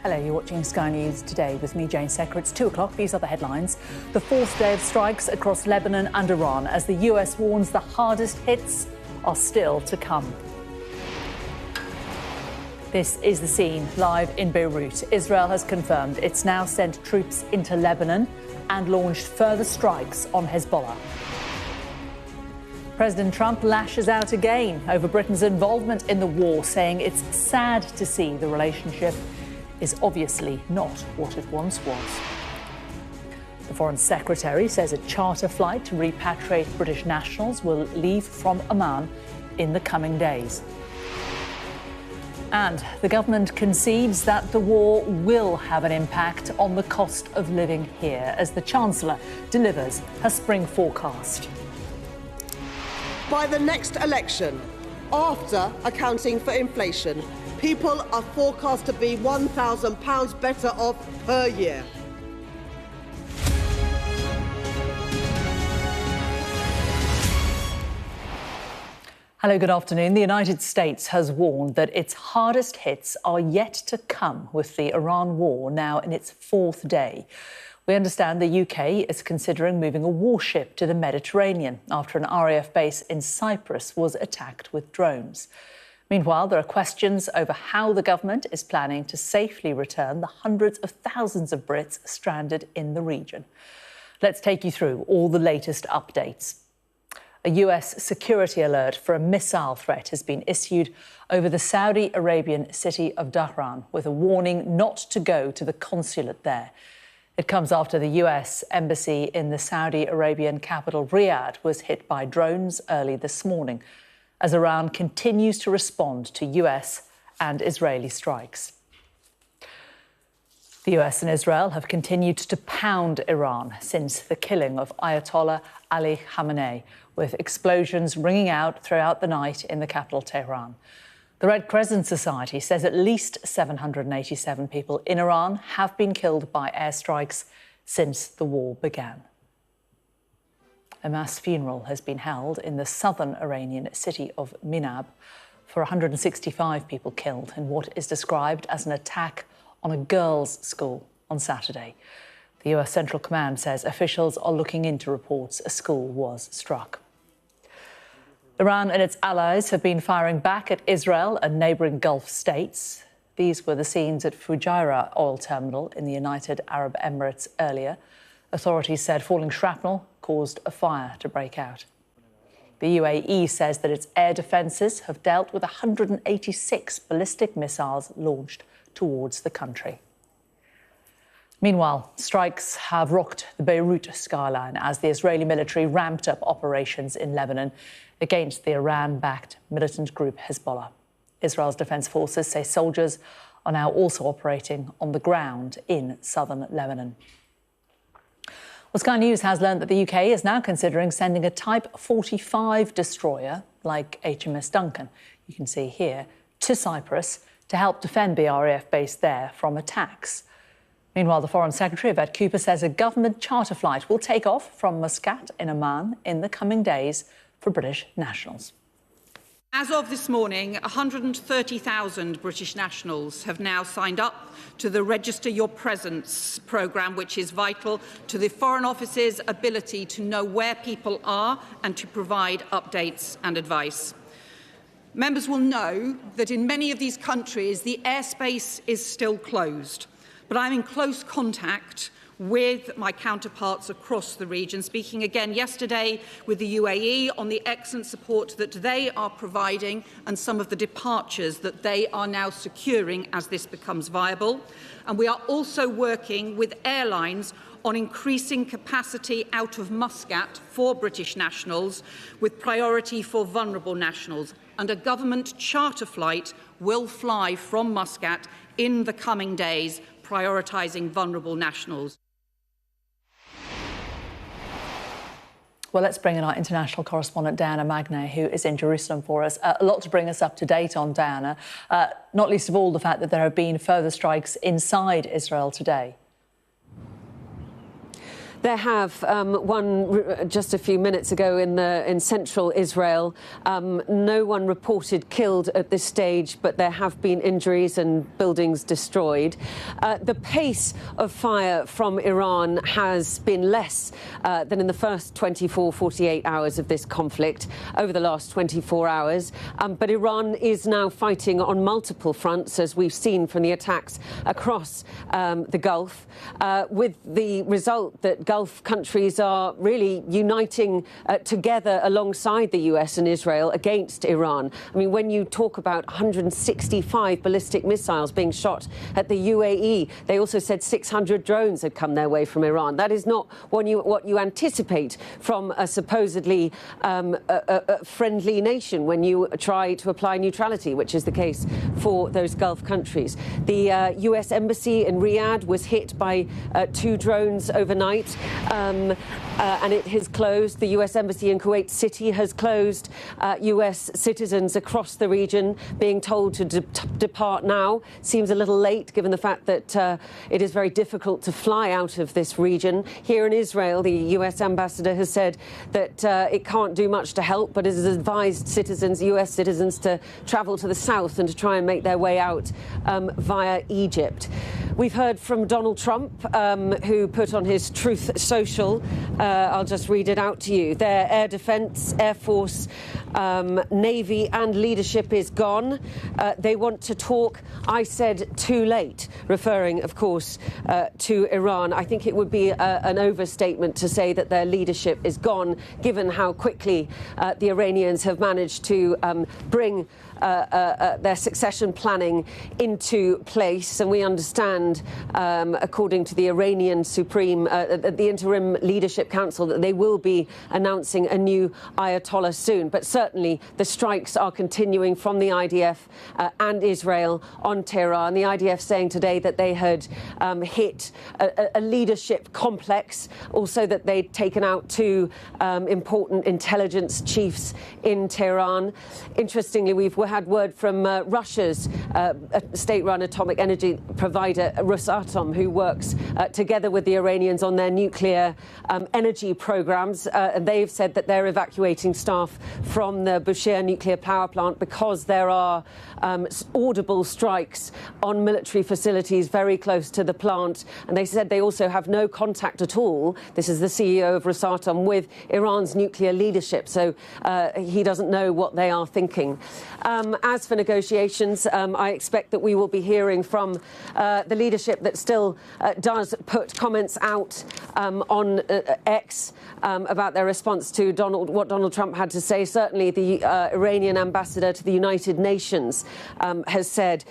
Speaker 9: Hello, you're watching Sky News Today with me, Jane Secker. It's 2 o'clock. These are the headlines. The fourth day of strikes across Lebanon and Iran as the US warns the hardest hits are still to come. This is the scene live in Beirut. Israel has confirmed it's now sent troops into Lebanon and launched further strikes on Hezbollah. President Trump lashes out again over Britain's involvement in the war, saying it's sad to see the relationship is obviously not what it once was. The Foreign Secretary says a charter flight to repatriate British nationals will leave from Oman in the coming days. And the government concedes that the war will have an impact on the cost of living here as the Chancellor delivers her spring forecast.
Speaker 10: By the next election, after accounting for inflation, people are forecast to be £1,000 better off per year.
Speaker 9: Hello, good afternoon. The United States has warned that its hardest hits are yet to come with the Iran war now in its fourth day. We understand the UK is considering moving a warship to the Mediterranean after an RAF base in Cyprus was attacked with drones. Meanwhile, there are questions over how the government is planning to safely return the hundreds of thousands of Brits stranded in the region. Let's take you through all the latest updates. A US security alert for a missile threat has been issued over the Saudi Arabian city of Tehran, with a warning not to go to the consulate there. It comes after the US embassy in the Saudi Arabian capital Riyadh was hit by drones early this morning, as Iran continues to respond to US and Israeli strikes. The US and Israel have continued to pound Iran since the killing of Ayatollah Ali Khamenei, with explosions ringing out throughout the night in the capital, Tehran. The Red Crescent Society says at least 787 people in Iran have been killed by airstrikes since the war began. A mass funeral has been held in the southern Iranian city of Minab for 165 people killed in what is described as an attack on a girls' school on Saturday. The US Central Command says officials are looking into reports a school was struck. Iran and its allies have been firing back at Israel and neighbouring Gulf states. These were the scenes at Fujairah oil terminal in the United Arab Emirates earlier. Authorities said falling shrapnel caused a fire to break out. The UAE says that its air defences have dealt with 186 ballistic missiles launched towards the country. Meanwhile, strikes have rocked the Beirut skyline as the Israeli military ramped up operations in Lebanon against the Iran-backed militant group Hezbollah. Israel's defence forces say soldiers are now also operating on the ground in southern Lebanon. Well, Sky News has learned that the UK is now considering sending a Type 45 destroyer, like HMS Duncan, you can see here, to Cyprus to help defend the RAF base there from attacks. Meanwhile, the Foreign Secretary, Yvette Cooper, says a government charter flight will take off from Muscat in Oman in the coming days for British nationals.
Speaker 15: As of this morning, 130,000 British nationals have now signed up to the Register Your Presence programme, which is vital to the Foreign Office's ability to know where people are and to provide updates and advice. Members will know that in many of these countries, the airspace is still closed, but I'm in close contact with my counterparts across the region, speaking again yesterday with the UAE on the excellent support that they are providing and some of the departures that they are now securing as this becomes viable. And we are also working with airlines on increasing capacity out of Muscat for British nationals, with priority for vulnerable nationals. And a government charter flight will fly from Muscat in the coming days, prioritising vulnerable nationals.
Speaker 9: Well, let's bring in our international correspondent, Diana Magne, who is in Jerusalem for us. A lot to bring us up to date on, Diana, not least of all the fact that there have been further strikes inside Israel today.
Speaker 5: There have one just a few minutes ago in central Israel. No one reported killed at this stage, but there have been injuries and buildings destroyed. The pace of fire from Iran has been less than in the first 48 hours of this conflict over the last 24 hours. But Iran is now fighting on multiple fronts, as we've seen from the attacks across the Gulf, with the result that Gulf countries are really uniting together alongside the US and Israel against Iran. I mean, when you talk about 165 ballistic missiles being shot at the UAE, they also said 600 drones had come their way from Iran. That is not what you anticipate from a supposedly friendly nation when you try to apply neutrality, which is the case for those Gulf countries. The US embassy in Riyadh was hit by 2 drones overnight, and it has closed. The US embassy in Kuwait City has closed. US citizens across the region being told to depart now. Seems a little late, given the fact that it is very difficult to fly out of this region. Here in Israel, the US ambassador has said that it can't do much to help, but has advised citizens, US citizens, to travel to the south and to try and make their way out via Egypt. We've heard from Donald Trump, who put on his Truth Social, I'll just read it out to you. Their air defence, air force, navy and leadership is gone. They want to talk. I said too late, referring, of course, to Iran. I think it would be an overstatement to say that their leadership is gone, given how quickly the Iranians have managed to bring their succession planning into place. And we understand, according to the Iranian the Interim Leadership Council, that they will be announcing a new Ayatollah soon. But certainly the strikes are continuing from the IDF and Israel on Tehran. The IDF saying today that they had hit a leadership complex, also that they'd taken out 2 important intelligence chiefs in Tehran. Interestingly, we've had word from Russia's state-run atomic energy provider, Rosatom, who works together with the Iranians on their nuclear energy programs. They've said that they're evacuating staff from the Bushehr nuclear power plant because there are audible strikes on military facilities very close to the plant. And they said they also have no contact at all, this is the CEO of Rosatom, with Iran's nuclear leadership. So he doesn't know what they are thinking. As for negotiations, I expect that we will be hearing from the leadership that still does put comments out on X about their response to what Donald Trump had to say. Certainly the Iranian ambassador to the United Nations has said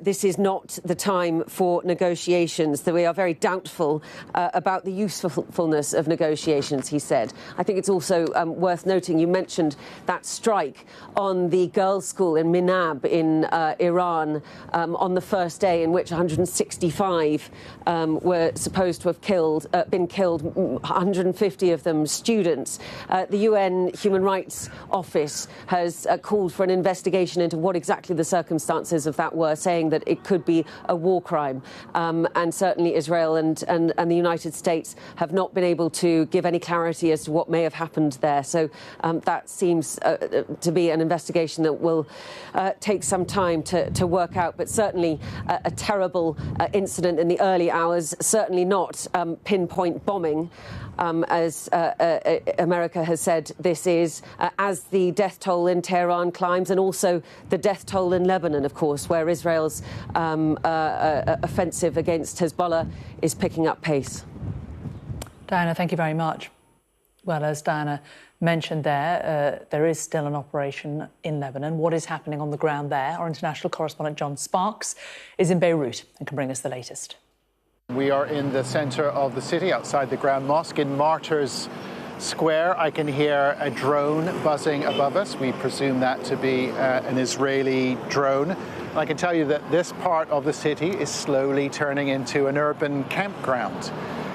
Speaker 5: this is not the time for negotiations, that we are very doubtful about the usefulness of negotiations, he said. I think it's also worth noting, you mentioned that strike on the girls' school in Minab in Iran on the first day, in which 165 were supposed to have been killed, 150 of them students. The UN Human Rights Office has called for an investigation into what exactly the circumstances of that were, saying that it could be a war crime. And certainly Israel and the United States have not been able to give any clarity as to what may have happened there. So that seems to be an investigation that will take some time to work out, but certainly a terrible incident in the early hours, certainly not pinpoint bombing, as America has said this is, as the death toll in Tehran climbs, and also the death toll in Lebanon, of course, where Israel's offensive against Hezbollah is picking up pace.
Speaker 9: Diana, thank you very much. Well, as Diana mentioned there is still an operation in Lebanon. What is happening on the ground there? Our international correspondent John Sparks is in Beirut and can bring us the latest.
Speaker 18: We are in the centre of the city, outside the Grand Mosque in Martyrs Square. I can hear a drone buzzing above us. We presume that to be an Israeli drone. I can tell you that this part of the city is slowly turning into an urban campground,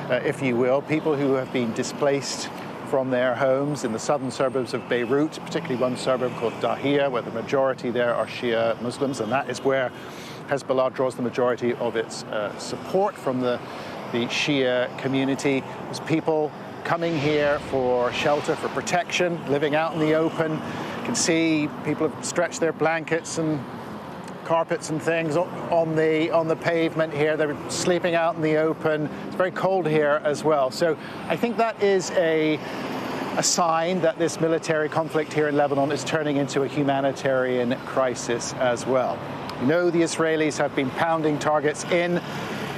Speaker 18: if you will. People who have been displaced from their homes in the southern suburbs of Beirut, particularly one suburb called Dahia, where the majority there are Shia Muslims, and that is where Hezbollah draws the majority of its support from the the Shia community. There's people coming here for shelter, for protection, living out in the open. You can see people have stretched their blankets and carpets and things on the pavement here. They're sleeping out in the open. It's very cold here as well. So I think that is a sign that this military conflict here in Lebanon is turning into a humanitarian crisis as well. You know, the Israelis have been pounding targets in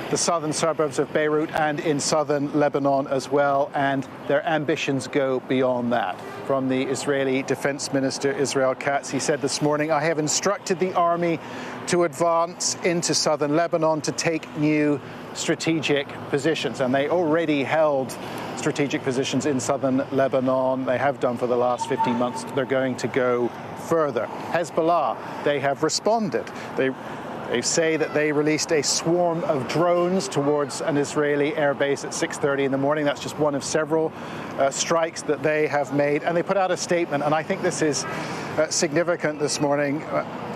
Speaker 18: the southern suburbs of Beirut and in southern Lebanon as well, and their ambitions go beyond that. From the Israeli Defense Minister Israel Katz, he said this morning, "I have instructed the army to advance into southern Lebanon to take new strategic positions." And they already held strategic positions in southern Lebanon. They have done for the last 15 months. They're going to go further. Hezbollah, they have responded. They say that they released a swarm of drones towards an Israeli airbase at 6:30 in the morning. That's just one of several strikes that they have made. And they put out a statement, and I think this is significant this morning.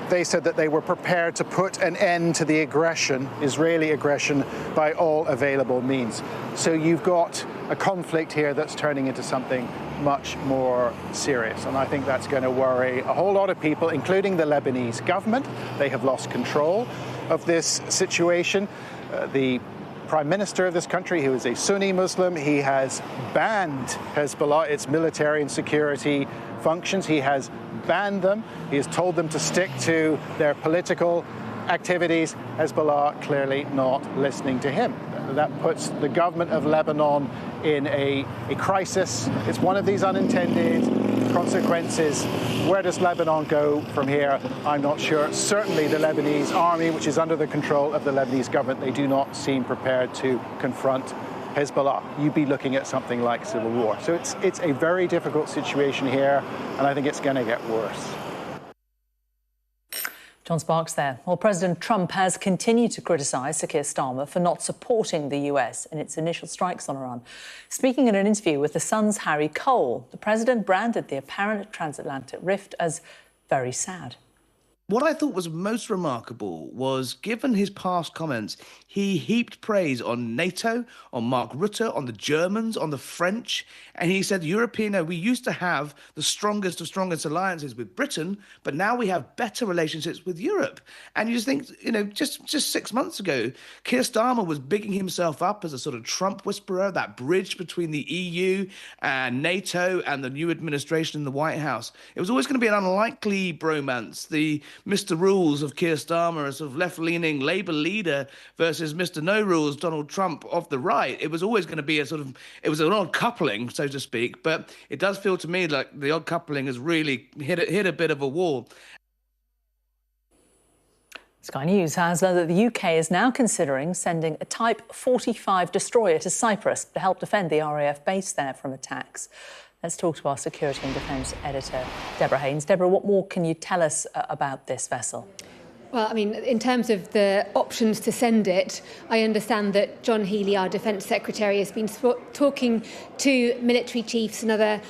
Speaker 18: They said that they were prepared to put an end to the aggression, Israeli aggression, by all available means. So you've got a conflict here that's turning into something much more serious. And I think that's going to worry a whole lot of people, including the Lebanese government. They have lost control of this situation. The Prime Minister of this country, who is a Sunni Muslim, he has banned Hezbollah, its military and security functions. He has banned them. He has told them to stick to their political activities. Hezbollah clearly not listening to him. That puts the government of Lebanon in a crisis. It's one of these unintended consequences. Where does Lebanon go from here? I'm not sure. Certainly the Lebanese army, which is under the control of the Lebanese government, they do not seem prepared to confront Hezbollah. You'd be looking at something like civil war. So it's a very difficult situation here, and I think it's going to get worse.
Speaker 9: John Sparks there. Well, President Trump has continued to criticise Sir Keir Starmer for not supporting the US in its initial strikes on Iran. Speaking in an interview with The Sun's Harry Cole, the president branded the apparent transatlantic rift as very sad.
Speaker 12: What I thought was most remarkable was, given his past comments, he heaped praise on NATO, on Mark Rutte, on the Germans, on the French, and he said, we used to have the strongest of strongest alliances with Britain, but now we have better relationships with Europe. And you just think, just 6 months ago, Keir Starmer was bigging himself up as a sort of Trump whisperer, that bridge between the EU and NATO and the new administration in the White House. It was always going to be an unlikely bromance. The Mr. Rules of Keir Starmer, a sort of left-leaning Labour leader, versus Mr. No Rules, Donald Trump, of the right. It was always going to be it was an odd coupling, so to speak, but it does feel to me like the odd coupling has really hit a bit of a wall.
Speaker 9: Sky News has learned that the UK is now considering sending a Type 45 destroyer to Cyprus to help defend the RAF base there from attacks. Let's talk to our security and defence editor, Deborah Haynes. Deborah, what more can you tell us about this vessel?
Speaker 19: Well, I mean, in terms of the options to send it, I understand that John Healey, our Defence Secretary, has been talking to military chiefs and other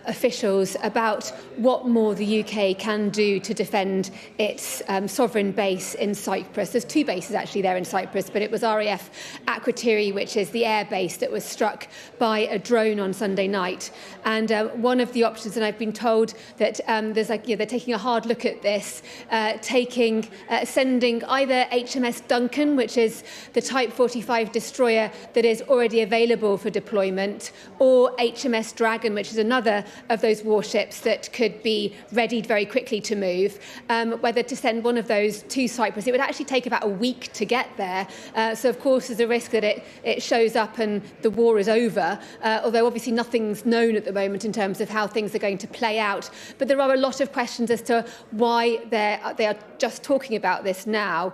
Speaker 19: officials about what more the UK can do to defend its sovereign base in Cyprus. There's two bases actually there in Cyprus, but it was RAF Akrotiri, which is the air base that was struck by a drone on Sunday night. And one of the options, and I've been told that they're taking a hard look at this, sending either HMS Duncan, which is the Type 45 destroyer that is already available for deployment, or HMS Dragon, which is another of those warships that could be readied very quickly to move. Whether to send one of those to Cyprus, it would actually take about a week to get there. So, of course, there's a risk that it shows up and the war is over, although obviously nothing's known at the moment in terms of how things are going to play out. But there are a lot of questions as to why they are just talking about this now,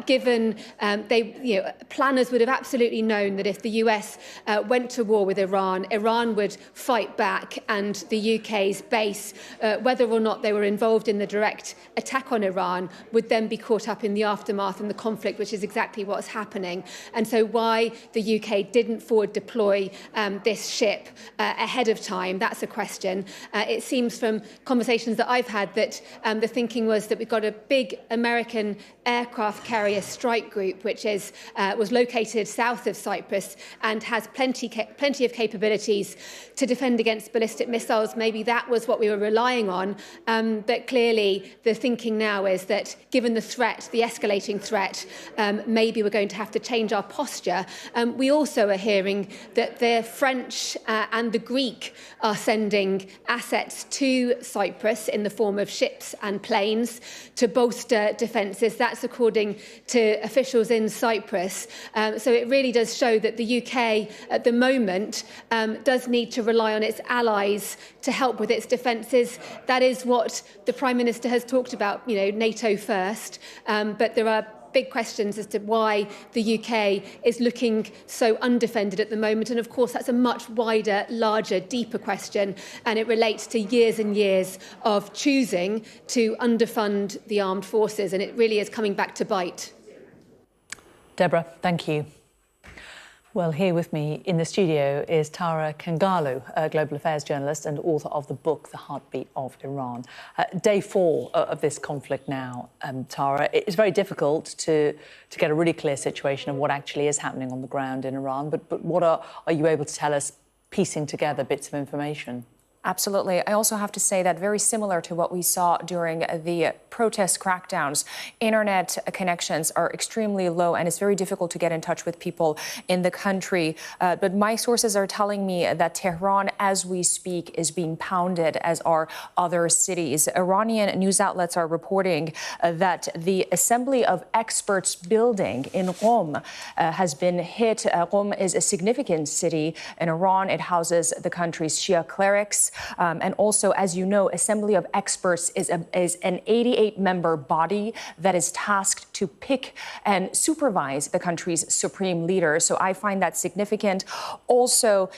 Speaker 19: given planners would have absolutely known that if the US went to war with Iran, Iran would fight back, and the UK's base, whether or not they were involved in the direct attack on Iran, would then be caught up in the aftermath and the conflict, which is exactly what's happening. And so why the UK didn't forward deploy this ship ahead of time, that's a question. It seems from conversations that I've had that the thinking was that we've got a big American American aircraft carrier strike group, which was located south of Cyprus and has plenty of capabilities to defend against ballistic missiles. Maybe that was what we were relying on. But clearly, the thinking now is that given the threat, the escalating threat, maybe we're going to have to change our posture. We also are hearing that the French and the Greek are sending assets to Cyprus in the form of ships and planes to bolster defences. That's according to officials in Cyprus. So it really does show that the UK at the moment does need to rely on its allies to help with its defences. That is what the Prime Minister has talked about, NATO first. But there are big questions as to why the UK is looking so undefended at the moment. And of course, that's a much wider, larger, deeper question. And it relates to years and years of choosing to underfund the armed forces. And it really is coming back to bite.
Speaker 9: Deborah, thank you. Well, here with me in the studio is Tara Kangalu, a global affairs journalist and author of the book The Heartbeat of Iran. Day 4 of this conflict now, Tara. It's very difficult to get a really clear situation of what actually is happening on the ground in Iran. But what are you able to tell us, piecing together bits of information?
Speaker 13: Absolutely. I also have to say that very similar to what we saw during the protest crackdowns, internet connections are extremely low and it's very difficult to get in touch with people in the country. But my sources are telling me that Tehran, as we speak, is being pounded, as are other cities. Iranian news outlets are reporting that the Assembly of Experts building in Qom has been hit. Qom is a significant city in Iran. It houses the country's Shia clerics. And also, as you know, Assembly of Experts is an 88-member body that is tasked to pick and supervise the country's supreme leader. So I find that significant. Also,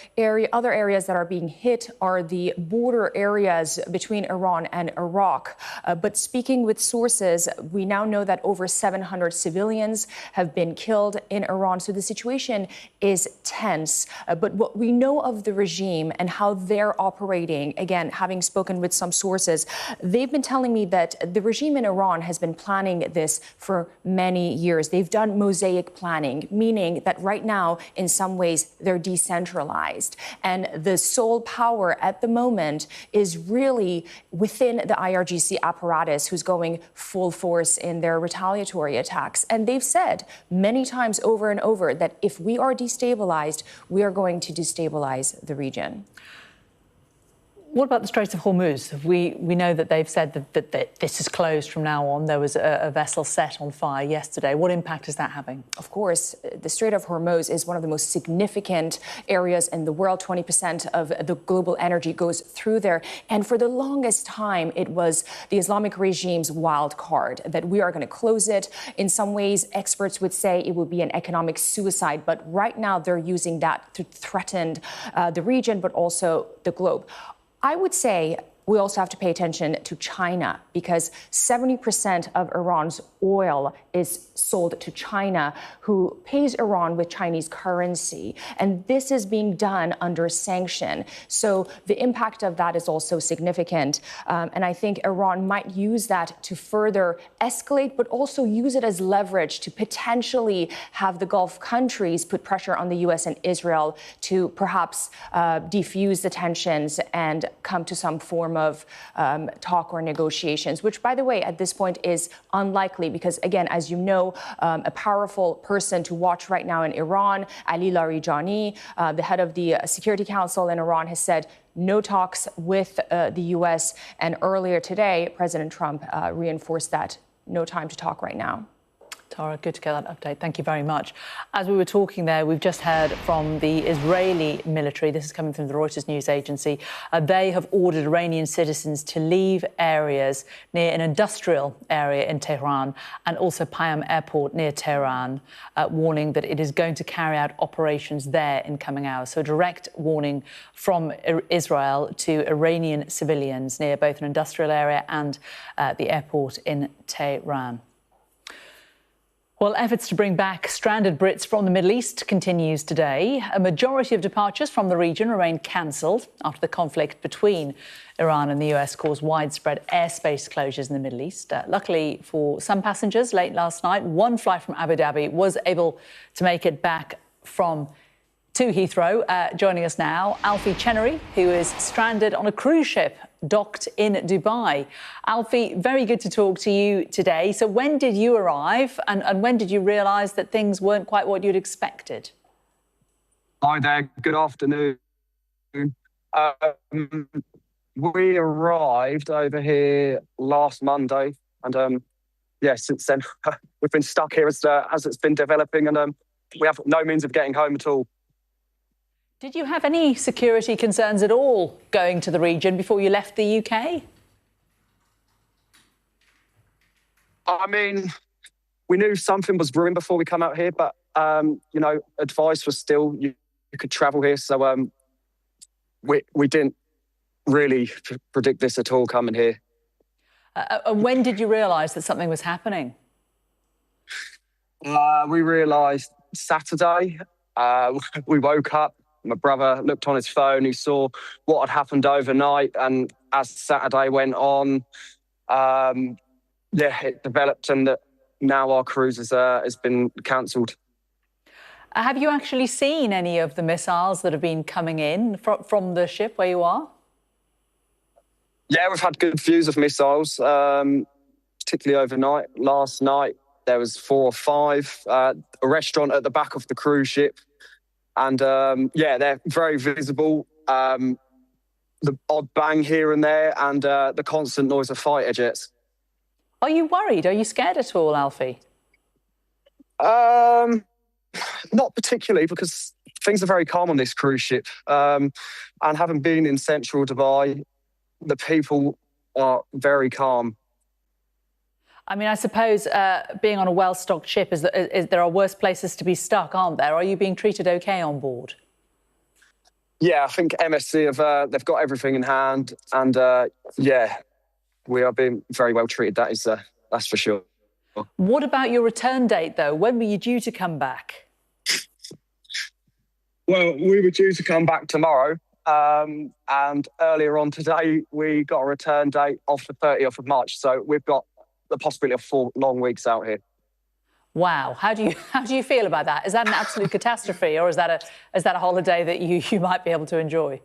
Speaker 13: other areas that are being hit are the border areas between Iran and Iraq. But speaking with sources, we now know that over 700 civilians have been killed in Iran. So the situation is tense. But what we know of the regime and how they're operating, again, having spoken with some sources, they've been telling me that the regime in Iran has been planning this for many years. They've done mosaic planning, meaning that right now, in some ways, they're decentralized. And the sole power at the moment is really within the IRGC apparatus, who's going full force in their retaliatory attacks. And they've said many times over and over that if we are destabilized, we are going to destabilize the region.
Speaker 9: What about the Straits of Hormuz? We know that they've said that this is closed from now on. There was a vessel set on fire yesterday. What impact is that having?
Speaker 13: Of course, the Strait of Hormuz is one of the most significant areas in the world. 20% of the global energy goes through there. And for the longest time, it was the Islamic regime's wild card that we are going to close it. In some ways, experts would say it would be an economic suicide. But right now, they're using that to threaten the region, but also the globe. I would say we also have to pay attention to China, because 70% of Iran's oil is sold to China, who pays Iran with Chinese currency. And this is being done under sanction. So the impact of that is also significant. And I think Iran might use that to further escalate, but also use it as leverage to potentially have the Gulf countries put pressure on the US and Israel to perhaps defuse the tensions and come to some form of talk or negotiations, which, by the way, at this point is unlikely because, again, as you know, a powerful person to watch right now in Iran, Ali Larijani, the head of the Security Council in Iran, has said no talks with the U.S. And earlier today, President Trump reinforced that no time to talk right now.
Speaker 9: Tara, good to get that update. Thank you very much. As we were talking there, we've just heard from the Israeli military. This is coming from the Reuters news agency. They have ordered Iranian citizens to leave areas near an industrial area in Tehran and also Payam Airport near Tehran, warning that it is going to carry out operations there in coming hours. So a direct warning from Israel to Iranian civilians near both an industrial area and the airport in Tehran. Well, efforts to bring back stranded Brits from the Middle East continues today. A majority of departures from the region remain cancelled after the conflict between Iran and the US caused widespread airspace closures in the Middle East. Luckily for some passengers, late last night, one flight from Abu Dhabi was able to make it back to Heathrow. Joining us now, Alfie Chenery, who is stranded on a cruise ship docked in Dubai. Alfie, very good to talk to you today. So when did you arrive and when did you realise that things weren't quite what you'd expected?
Speaker 8: Hi there, good afternoon. We arrived over here last Monday and since then we've been stuck here as it's been developing and we have no means of getting home at all.
Speaker 9: Did you have any security concerns at all going to the region before you left the UK?
Speaker 8: I mean, we knew something was brewing before we come out here, but, advice was still you could travel here. So we didn't really predict this at all coming here.
Speaker 9: And when did you realise that something was happening?
Speaker 8: We realised Saturday. We woke up. My brother looked on his phone. He saw what had happened overnight. And as Saturday went on, it developed and that now our cruise has been cancelled.
Speaker 9: Have you actually seen any of the missiles that have been coming in from the ship where you are?
Speaker 8: Yeah, we've had good views of missiles, particularly overnight. Last night, there was 4 or 5. A restaurant at the back of the cruise ship. And, they're very visible. The odd bang here and there and the constant noise of fighter jets.
Speaker 9: Are you worried? Are you scared at all, Alfie?
Speaker 8: Not particularly, because things are very calm on this cruise ship. And having been in central Dubai, the people are very calm.
Speaker 9: I mean, I suppose being on a well-stocked ship, there are worse places to be stuck, aren't there? Are you being treated OK on board?
Speaker 8: Yeah, I think MSC they've got everything in hand, and we are being very well treated. That's for sure.
Speaker 9: What about your return date, though? When were you due to come back?
Speaker 8: Well, we were due to come back tomorrow, and earlier on today we got a return date of the 30th of March. So we've got the possibility of 4 long weeks out here.
Speaker 9: Wow, how do you feel about that? Is that an absolute catastrophe, or is that a holiday that you might be able to enjoy?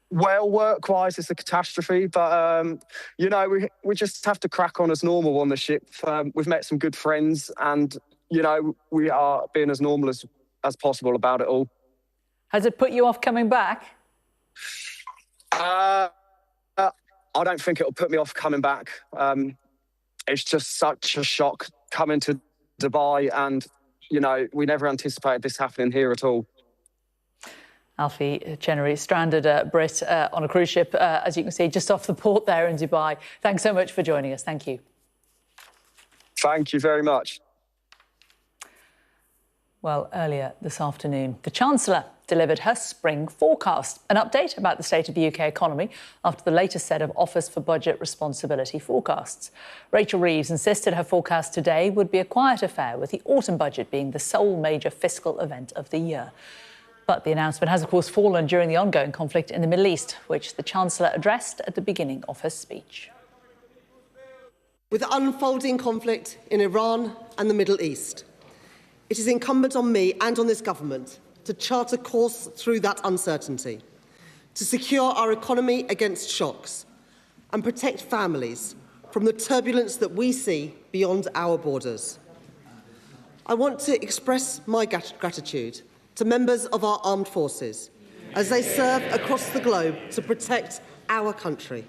Speaker 8: Well, work-wise, it's a catastrophe, but we just have to crack on as normal on the ship. We've met some good friends, and we are being as normal as possible about it all.
Speaker 9: Has it put you off coming back?
Speaker 8: I don't think it'll put me off coming back. It's just such a shock coming to Dubai and, we never anticipated this happening here at all.
Speaker 9: Alfie Chenery, stranded Brit on a cruise ship, as you can see, just off the port there in Dubai. Thanks so much for joining us. Thank you.
Speaker 8: Thank you very much.
Speaker 9: Well, earlier this afternoon, the Chancellor delivered her spring forecast, an update about the state of the UK economy after the latest set of Office for Budget Responsibility forecasts. Rachel Reeves insisted her forecast today would be a quiet affair, with the autumn budget being the sole major fiscal event of the year. But the announcement has, of course, fallen during the ongoing conflict in the Middle East, which the Chancellor addressed at the beginning of her speech.
Speaker 10: With the unfolding conflict in Iran and the Middle East, it is incumbent on me and on this government to chart a course through that uncertainty, to secure our economy against shocks and protect families from the turbulence that we see beyond our borders. I want to express my gratitude to members of our armed forces as they serve across the globe to protect our country.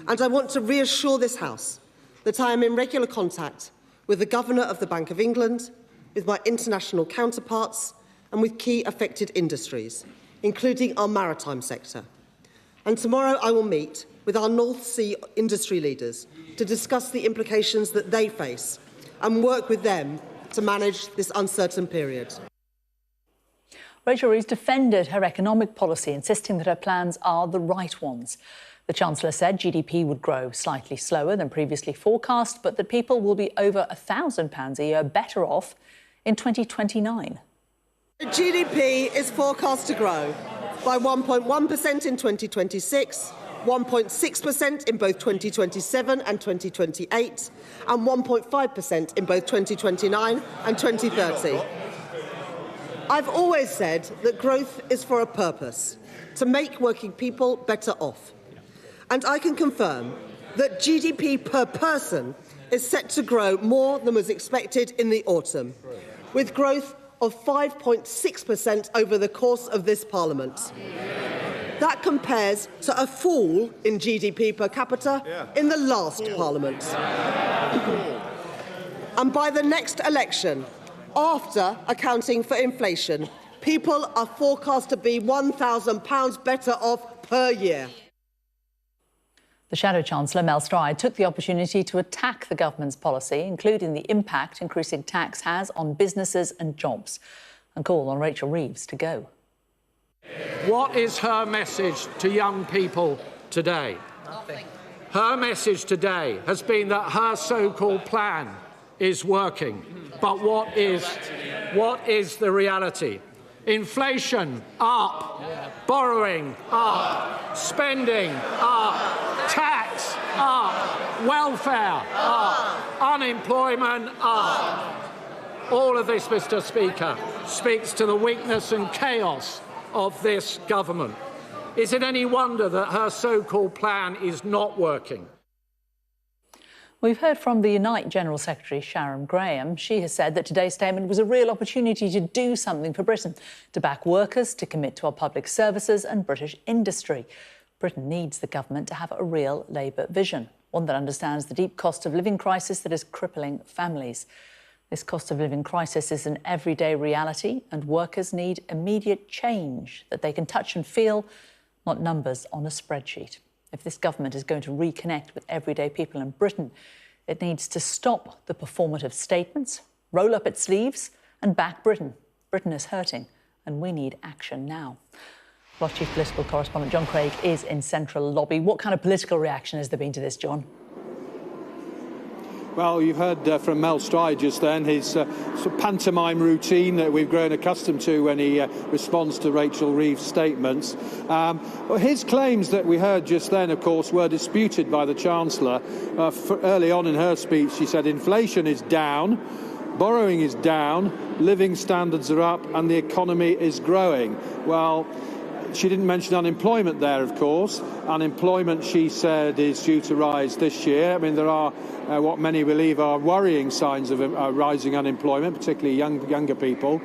Speaker 10: And I want to reassure this House that I am in regular contact with the Governor of the Bank of England, with my international counterparts and with key affected industries, including our maritime sector. And tomorrow I will meet with our North Sea industry leaders to discuss the implications that they face and work with them to manage this uncertain period.
Speaker 9: Rachel Reeves defended her economic policy, insisting that her plans are the right ones. The Chancellor said GDP would grow slightly slower than previously forecast, but that people will be over £1,000 a year better off in 2029.
Speaker 10: GDP is forecast to grow by 1.1% in 2026, 1.6% in both 2027 and 2028, and 1.5% in both 2029 and 2030. I've always said that growth is for a purpose, to make working people better off. And I can confirm that GDP per person is set to grow more than was expected in the autumn, with growth of 5.6% over the course of this Parliament. That compares to a fall in GDP per capita in the last Parliament. And by the next election, after accounting for inflation, people are forecast to be £1,000 better off per year.
Speaker 9: The Shadow Chancellor, Mel Stride, took the opportunity to attack the government's policy, including the impact increasing tax has on businesses and jobs, and called on Rachel Reeves to go.
Speaker 1: What is her message to young people today?
Speaker 10: Nothing.
Speaker 1: Her message today has been that her so-called plan is working. But what is the reality? Inflation up, borrowing up, spending up, tax up, welfare up, unemployment up. All of this, Mr. Speaker, speaks to the weakness and chaos of this government. Is it any wonder that her so-called plan is not working?
Speaker 9: We've heard from the Unite General Secretary, Sharon Graham. She has said that today's statement was a real opportunity to do something for Britain, to back workers, to commit to our public services and British industry. Britain needs the government to have a real Labour vision, one that understands the deep cost of living crisis that is crippling families. This cost of living crisis is an everyday reality, and workers need immediate change that they can touch and feel, not numbers on a spreadsheet. If this government is going to reconnect with everyday people in Britain, it needs to stop the performative statements, roll up its sleeves and back Britain. Britain is hurting and we need action now. Our Chief Political Correspondent John Craig is in Central Lobby. What kind of political reaction has there been to this, John?
Speaker 14: Well, you've heard from Mel Stride just then, his sort of pantomime routine that we've grown accustomed to when he responds to Rachel Reeves' statements. His claims that we heard just then, of course, were disputed by the Chancellor. Early on in her speech, she said inflation is down, borrowing is down, living standards are up and the economy is growing. Well, she didn't mention unemployment there, of course. Unemployment, she said, is due to rise this year. I mean, there are what many believe are worrying signs of rising unemployment, particularly younger people.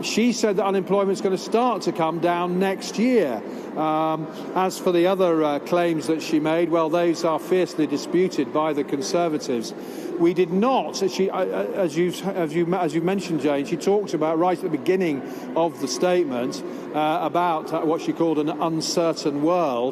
Speaker 14: She said that unemployment is going to start to come down next year. As for the other claims that she made, well, those are fiercely disputed by the Conservatives. We did not, as you mentioned, Jane, she talked about right at the beginning of the statement about what she called an uncertain world.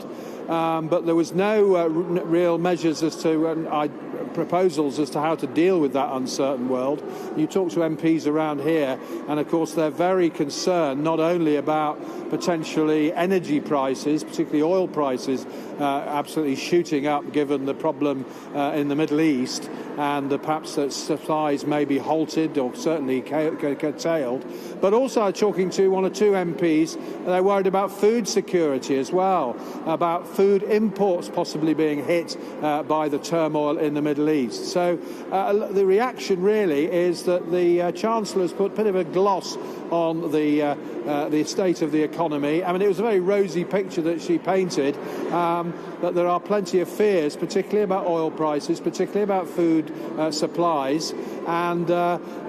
Speaker 14: But there was no real measures as to proposals as to how to deal with that uncertain world. You talk to MPs around here, and of course they're very concerned not only about potentially energy prices, particularly oil prices, absolutely shooting up given the problem in the Middle East, and perhaps that supplies may be halted or certainly curtailed. But also talking to one or two MPs, they're worried about food security as well, about food imports possibly being hit by the turmoil in the Middle East. So the reaction really is that the Chancellor has put a bit of a gloss on the state of the economy. I mean, it was a very rosy picture that she painted, but there are plenty of fears, particularly about oil prices, particularly about food supplies, and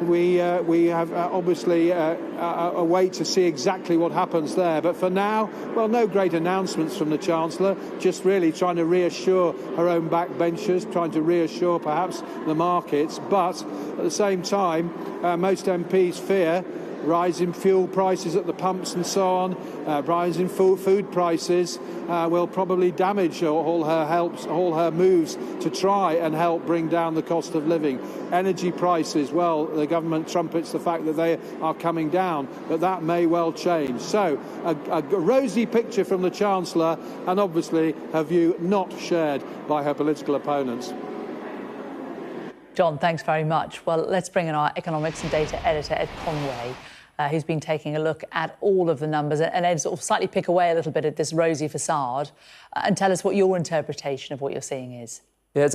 Speaker 14: we have obviously a wait to see exactly what happens there. But for now, well, no great announcements from the Chancellor, just really trying to reassure her own backbenchers, trying to reassure perhaps the markets, but at the same time, most MPs fear rising fuel prices at the pumps and so on, rising food prices will probably damage all her moves to try and help bring down the cost of living. Energy prices, well, the government trumpets the fact that they are coming down, but that may well change. So a rosy picture from the Chancellor, and obviously her view not shared by her political opponents.
Speaker 9: John, thanks very much. Well, let's bring in our economics and data editor, Ed Conway, who's been taking a look at all of the numbers. And Ed, sort of slightly pick away a little bit at this rosy facade and tell us what your interpretation of what you're seeing is.
Speaker 16: Yeah,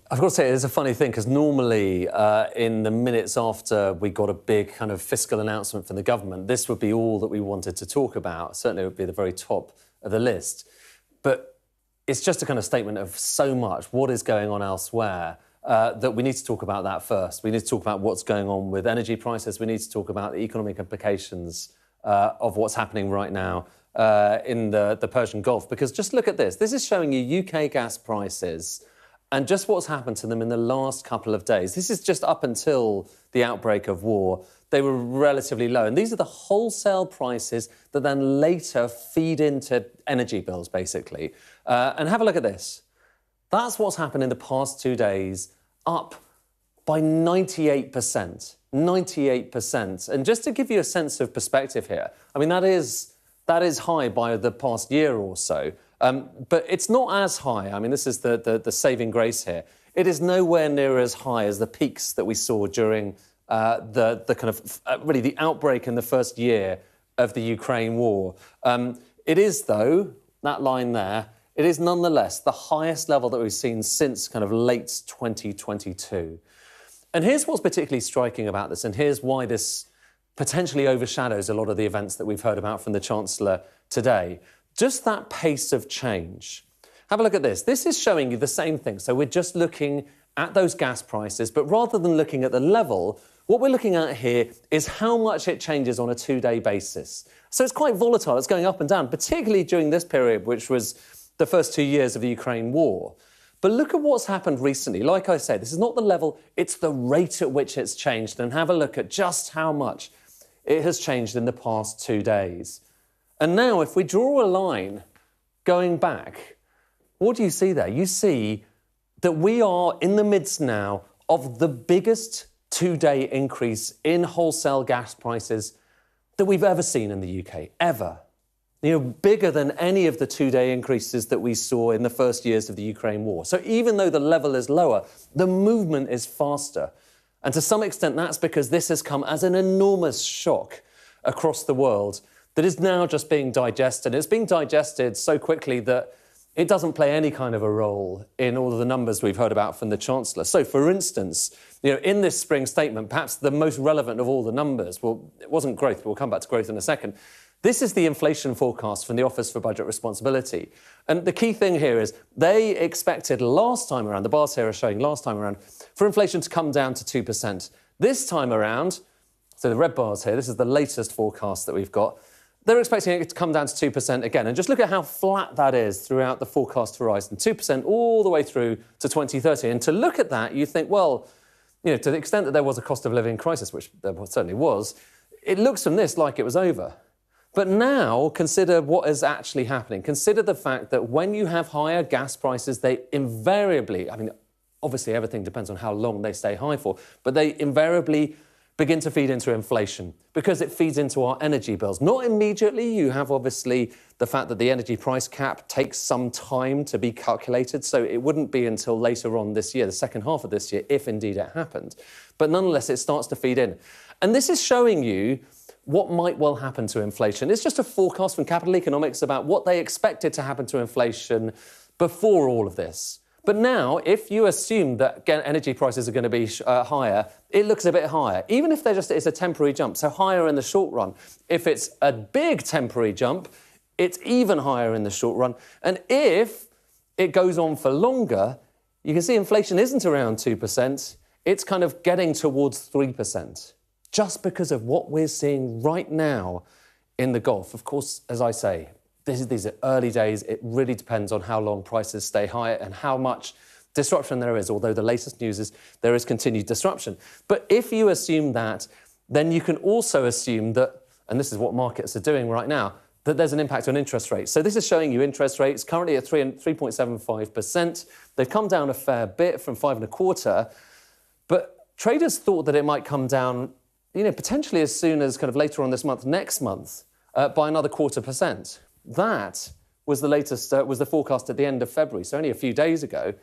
Speaker 16: I've got to say, it's a funny thing, because normally in the minutes after we got a big kind of fiscal announcement from the government, this would be all that we wanted to talk about. Certainly it would be the very top of the list. But it's just a kind of statement of so much, what is going on elsewhere, that we need to talk about that first. We need to talk about what's going on with energy prices. We need to talk about the economic implications of what's happening right now in the Persian Gulf. Because just look at this. This is showing you UK gas prices and just what's happened to them in the last couple of days. This is just up until the outbreak of war. They were relatively low. And these are the wholesale prices that then later feed into energy bills, basically. And have a look at this. That's what's happened in the past 2 days, up by 98%. 98%. And just to give you a sense of perspective here, I mean, that is high by the past year or so. But it's not as high. I mean, this is the saving grace here. It is nowhere near as high as the peaks that we saw during the kind of really the outbreak in the first year of the Ukraine war. It is, though, that line there, it is nonetheless the highest level that we've seen since kind of late 2022. And here's what's particularly striking about this, and here's why this potentially overshadows a lot of the events that we've heard about from the Chancellor today. Just that pace of change. Have a look at this. This is showing you the same thing. So we're just looking at those gas prices, but rather than looking at the level, what we're looking at here is how much it changes on a 2-day basis. So it's quite volatile. It's going up and down, particularly during this period, which was the first 2 years of the Ukraine war. But look at what's happened recently. Like I say, this is not the level, it's the rate at which it's changed. And have a look at just how much it has changed in the past 2 days. And now, if we draw a line going back, what do you see there? You see that we are in the midst now of the biggest 2-day increase in wholesale gas prices that we've ever seen in the UK, ever. You know, bigger than any of the 2-day increases that we saw in the first years of the Ukraine war. So even though the level is lower, the movement is faster. And to some extent, that's because this has come as an enormous shock across the world that is now just being digested. It's being digested so quickly that it doesn't play any kind of a role in all of the numbers we've heard about from the Chancellor. So, for instance, you know, in this spring statement, perhaps the most relevant of all the numbers, well, it wasn't growth, but we'll come back to growth in a second. This is the inflation forecast from the Office for Budget Responsibility. And the key thing here is they expected last time around, the bars here are showing last time around, for inflation to come down to 2%. This time around, so the red bars here, this is the latest forecast that we've got, they're expecting it to come down to 2% again. And just look at how flat that is throughout the forecast horizon, 2% all the way through to 2030. And to look at that, you think, well, you know, to the extent that there was a cost of living crisis, which there certainly was, it looks from this like it was over. But now, consider what is actually happening. Consider the fact that when you have higher gas prices, they invariably, I mean, obviously everything depends on how long they stay high for, but they invariably begin to feed into inflation because it feeds into our energy bills. Not immediately. You have, obviously, the fact that the energy price cap takes some time to be calculated, so it wouldn't be until later on this year, the second half of this year, if indeed it happened. But nonetheless, it starts to feed in. And this is showing you what might well happen to inflation. It's just a forecast from Capital Economics about what they expected to happen to inflation before all of this. But now, if you assume that energy prices are going to be higher, it looks a bit higher, even if it's a temporary jump, so higher in the short run. If it's a big temporary jump, it's even higher in the short run. And if it goes on for longer, you can see inflation isn't around 2%, it's kind of getting towards 3%. Just because of what we're seeing right now in the Gulf. Of course, as I say, these are early days. It really depends on how long prices stay high and how much disruption there is, although the latest news is there is continued disruption. But if you assume that then you can also assume that, and this is what markets are doing right now, that there's an impact on interest rates. So this is showing you interest rates currently at 3.75%. They've come down a fair bit from 5.25%, but traders thought that it might come down, potentially as soon as kind of later on this month, next month, by another 0.25%. That was the latest, was the forecast at the end of February, so only a few days ago.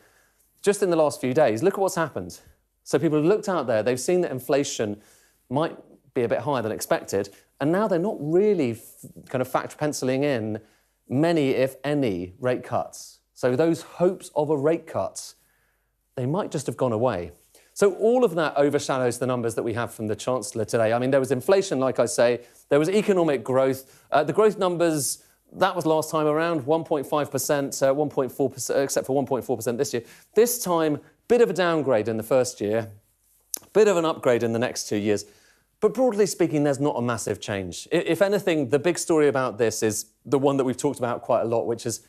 Speaker 16: Just in the last few days, look at what's happened. So people have looked out there, they've seen that inflation might be a bit higher than expected, and now they're not really kind of penciling in many, if any, rate cuts. So those hopes of a rate cut, they might just have gone away. So all of that overshadows the numbers that we have from the Chancellor today. I mean, there was inflation, like I say, there was economic growth. The growth numbers, that was last time around, 1.5%, 1.4%, except for 1.4% this year. This time, bit of a downgrade in the first year, bit of an upgrade in the next 2 years. But broadly speaking, there's not a massive change. If anything, the big story about this is the one that we've talked about quite a lot, which is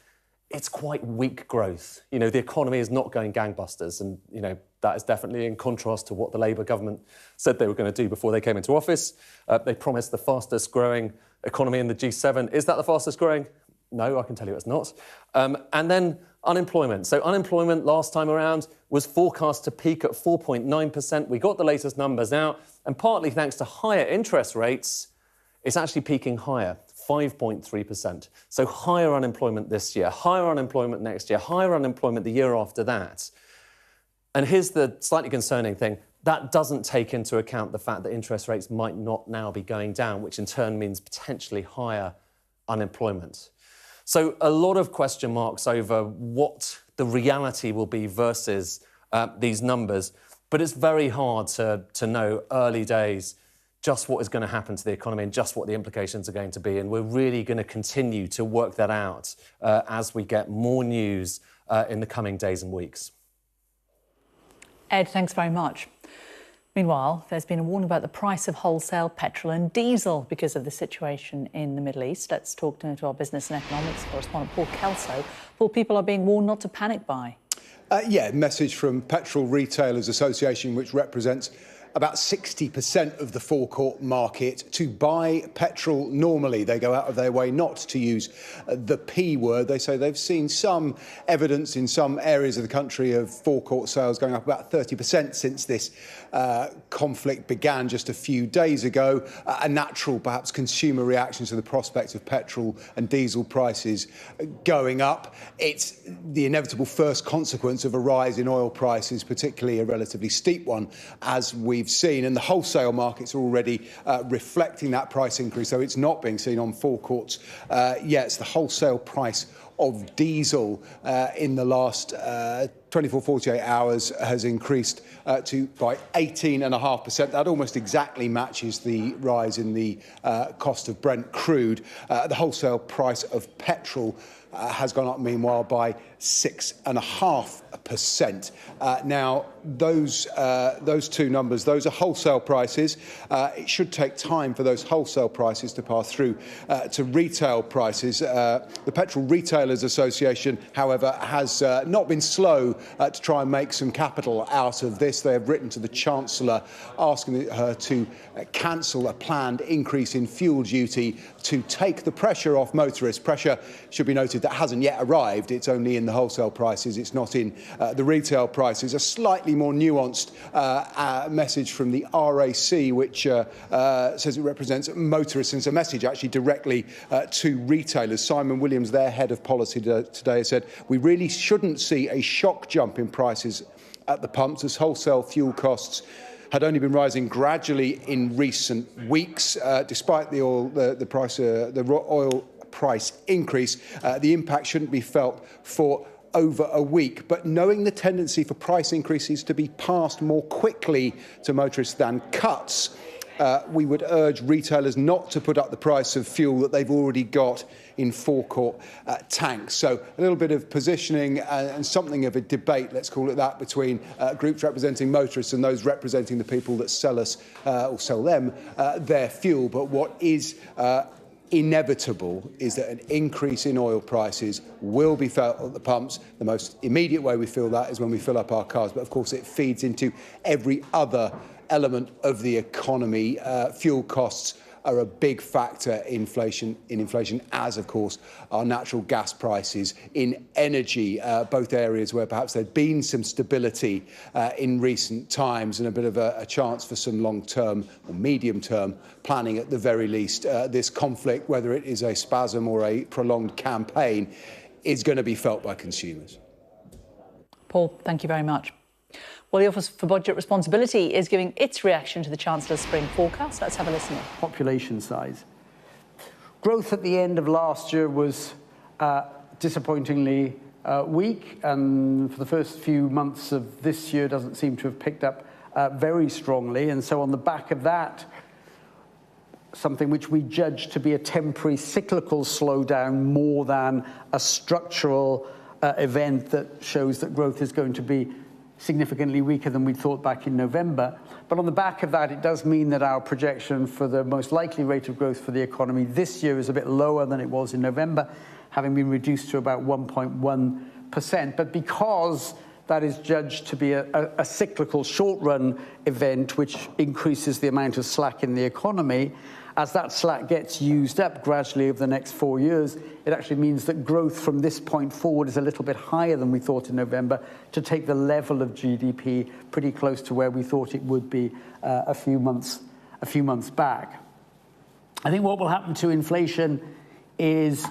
Speaker 16: it's quite weak growth. The economy is not going gangbusters. And, that is definitely in contrast to what the Labour government said they were going to do before they came into office. They promised the fastest growing economy in the G7. Is that the fastest growing? No, I can tell you it's not. And then unemployment. So unemployment last time around was forecast to peak at 4.9%. We got the latest numbers out, and partly thanks to higher interest rates, it's actually peaking higher, 5.3%. So higher unemployment this year, higher unemployment next year, higher unemployment the year after that. And here's the slightly concerning thing. That doesn't take into account the fact that interest rates might not now be going down, which in turn means potentially higher unemployment. So a lot of question marks over what the reality will be versus these numbers. But it's very hard to know early days just what is going to happen to the economy and just what the implications are going to be. And we're really going to continue to work that out as we get more news in the coming days and weeks.
Speaker 9: Ed, thanks very much. Meanwhile, there's been a warning about the price of wholesale petrol and diesel because of the situation in the Middle East. Let's talk to our business and economics correspondent, Paul Kelso. Paul, people are being warned not to panic buy.
Speaker 2: Message from Petrol Retailers Association, which represents about 60% of the forecourt market, to buy petrol normally. They go out of their way not to use the P word. They say they've seen some evidence in some areas of the country of forecourt sales going up about 30% since this conflict began just a few days ago. A natural, perhaps, consumer reaction to the prospect of petrol and diesel prices going up. It's the inevitable first consequence of a rise in oil prices, particularly a relatively steep one, as we've seen, and the wholesale markets are already reflecting that price increase, so it's not being seen on forecourts yet. It's the wholesale price of diesel in the last 24, 48 hours has increased by 18.5%. That almost exactly matches the rise in the cost of Brent crude. The wholesale price of petrol has gone up, meanwhile, by 6.5%. Now, those two numbers, those are wholesale prices. It should take time for those wholesale prices to pass through to retail prices. The Petrol Retailers Association, however, has not been slow to try and make some capital out of this. They have written to the Chancellor asking her to cancel a planned increase in fuel duty to take the pressure off motorists. Pressure, should be noted, that hasn't yet arrived. It's only in the wholesale prices. It's not in the retail prices. A slightly more nuanced message from the RAC, which says it represents motorists, and it's a message actually directly to retailers. Simon Williams, their head of policy today, said, "We really shouldn't see a shock jump in prices at the pumps as wholesale fuel costs had only been rising gradually in recent weeks, despite the oil price increase. The impact shouldn't be felt for over a week. But knowing the tendency for price increases to be passed more quickly to motorists than cuts, we would urge retailers not to put up the price of fuel that they've already got in forecourt tanks." So a little bit of positioning and something of a debate, let's call it that, between groups representing motorists and those representing the people that sell us or sell them their fuel. But what is inevitable is that an increase in oil prices will be felt at the pumps. The most immediate way we feel that is when we fill up our cars, but of course it feeds into every other element of the economy. Fuel costs are a big factor in inflation, as, of course, are natural gas prices. In energy, both areas where perhaps there'd been some stability in recent times and a bit of a chance for some long-term or medium-term planning at the very least. This conflict, whether it is a spasm or a prolonged campaign, is going to be felt by consumers.
Speaker 9: Paul, thank you very much. Well, the Office for Budget Responsibility is giving its reaction to the Chancellor's spring forecast. Let's have a listen.
Speaker 11: Population size. Growth at the end of last year was disappointingly weak, and for the first few months of this year doesn't seem to have picked up very strongly. And so on the back of that, something which we judge to be a temporary cyclical slowdown more than a structural event that shows that growth is going to be significantly weaker than we thought back in November. But on the back of that, it does mean that our projection for the most likely rate of growth for the economy this year is a bit lower than it was in November, having been reduced to about 1.1%. But because that is judged to be a cyclical short-run event, which increases the amount of slack in the economy, as that slack gets used up gradually over the next 4 years, it actually means that growth from this point forward is a little bit higher than we thought in November, to take the level of GDP pretty close to where we thought it would be a few months back. I think what will happen to inflation is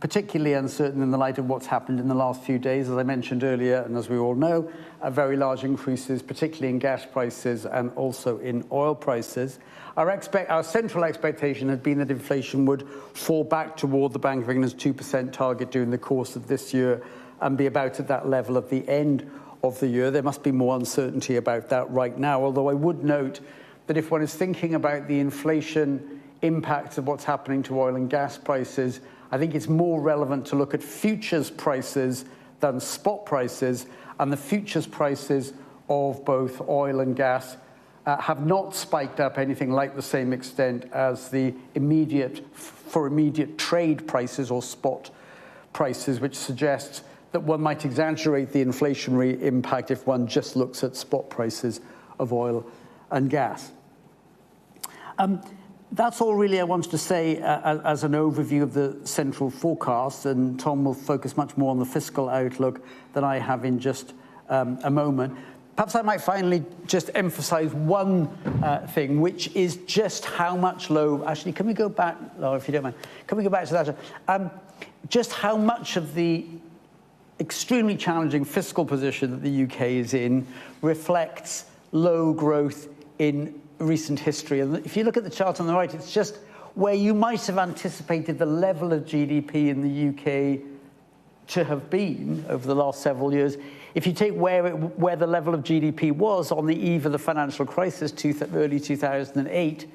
Speaker 11: particularly uncertain in the light of what's happened in the last few days. As I mentioned earlier, and as we all know, very large increases, particularly in gas prices and also in oil prices. Our central expectation had been that inflation would fall back toward the Bank of England's 2% target during the course of this year and be about at that level at the end of the year. There must be more uncertainty about that right now, although I would note that if one is thinking about the inflation impacts of what's happening to oil and gas prices, I think it's more relevant to look at futures prices than spot prices, and the futures prices of both oil and gas have not spiked up anything like the same extent as the immediate trade prices or spot prices, which suggests that one might exaggerate the inflationary impact if one just looks at spot prices of oil and gas. That's all really I wanted to say as an overview of the central forecast, and Tom will focus much more on the fiscal outlook than I have in just a moment. Perhaps I might finally just emphasise one thing, which is just how much actually, can we go back, if you don't mind, can we go back to that? Just how much of the extremely challenging fiscal position that the UK is in reflects low growth in recent history. And if you look at the chart on the right, it's just where you might have anticipated the level of GDP in the UK to have been over the last several years. If you take where the level of GDP was on the eve of the financial crisis, early 2008,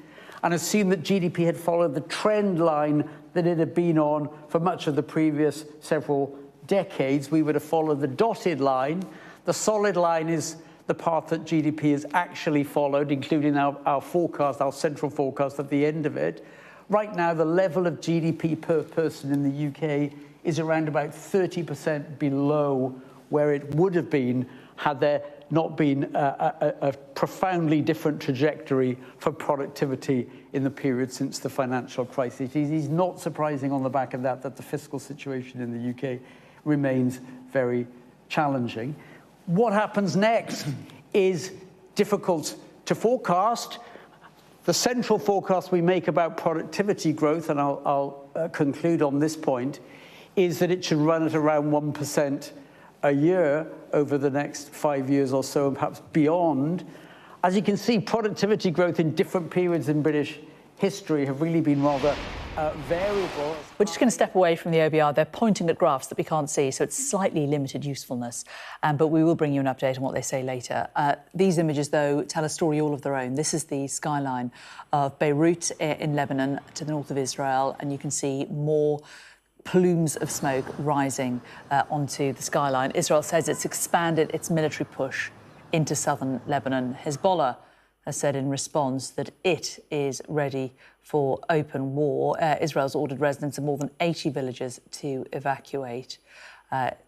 Speaker 11: and assume that GDP had followed the trend line that it had been on for much of the previous several decades, we would have followed the dotted line. The solid line is the path that GDP has actually followed, including our forecast, our central forecast at the end of it. Right now, the level of GDP per person in the UK is around about 30% below where it would have been had there not been a profoundly different trajectory for productivity in the period since the financial crisis. It is not surprising on the back of that the fiscal situation in the UK remains very challenging. What happens next is difficult to forecast. The central forecast we make about productivity growth, and I'll conclude on this point, is that it should run at around 1% a year over the next 5 years or so, and perhaps beyond. As you can see, productivity growth in different periods in British history have really been rather variable.
Speaker 9: We're just going to step away from the OBR. They're pointing at graphs that we can't see, so it's slightly limited usefulness. But we will bring you an update on what they say later. These images, though, tell a story all of their own. This is the skyline of Beirut in Lebanon to the north of Israel, and you can see more plumes of smoke rising onto the skyline. Israel says it's expanded its military push into southern Lebanon. Hezbollah has said in response that it is ready for open war. Israel's ordered residents of more than 80 villages to evacuate.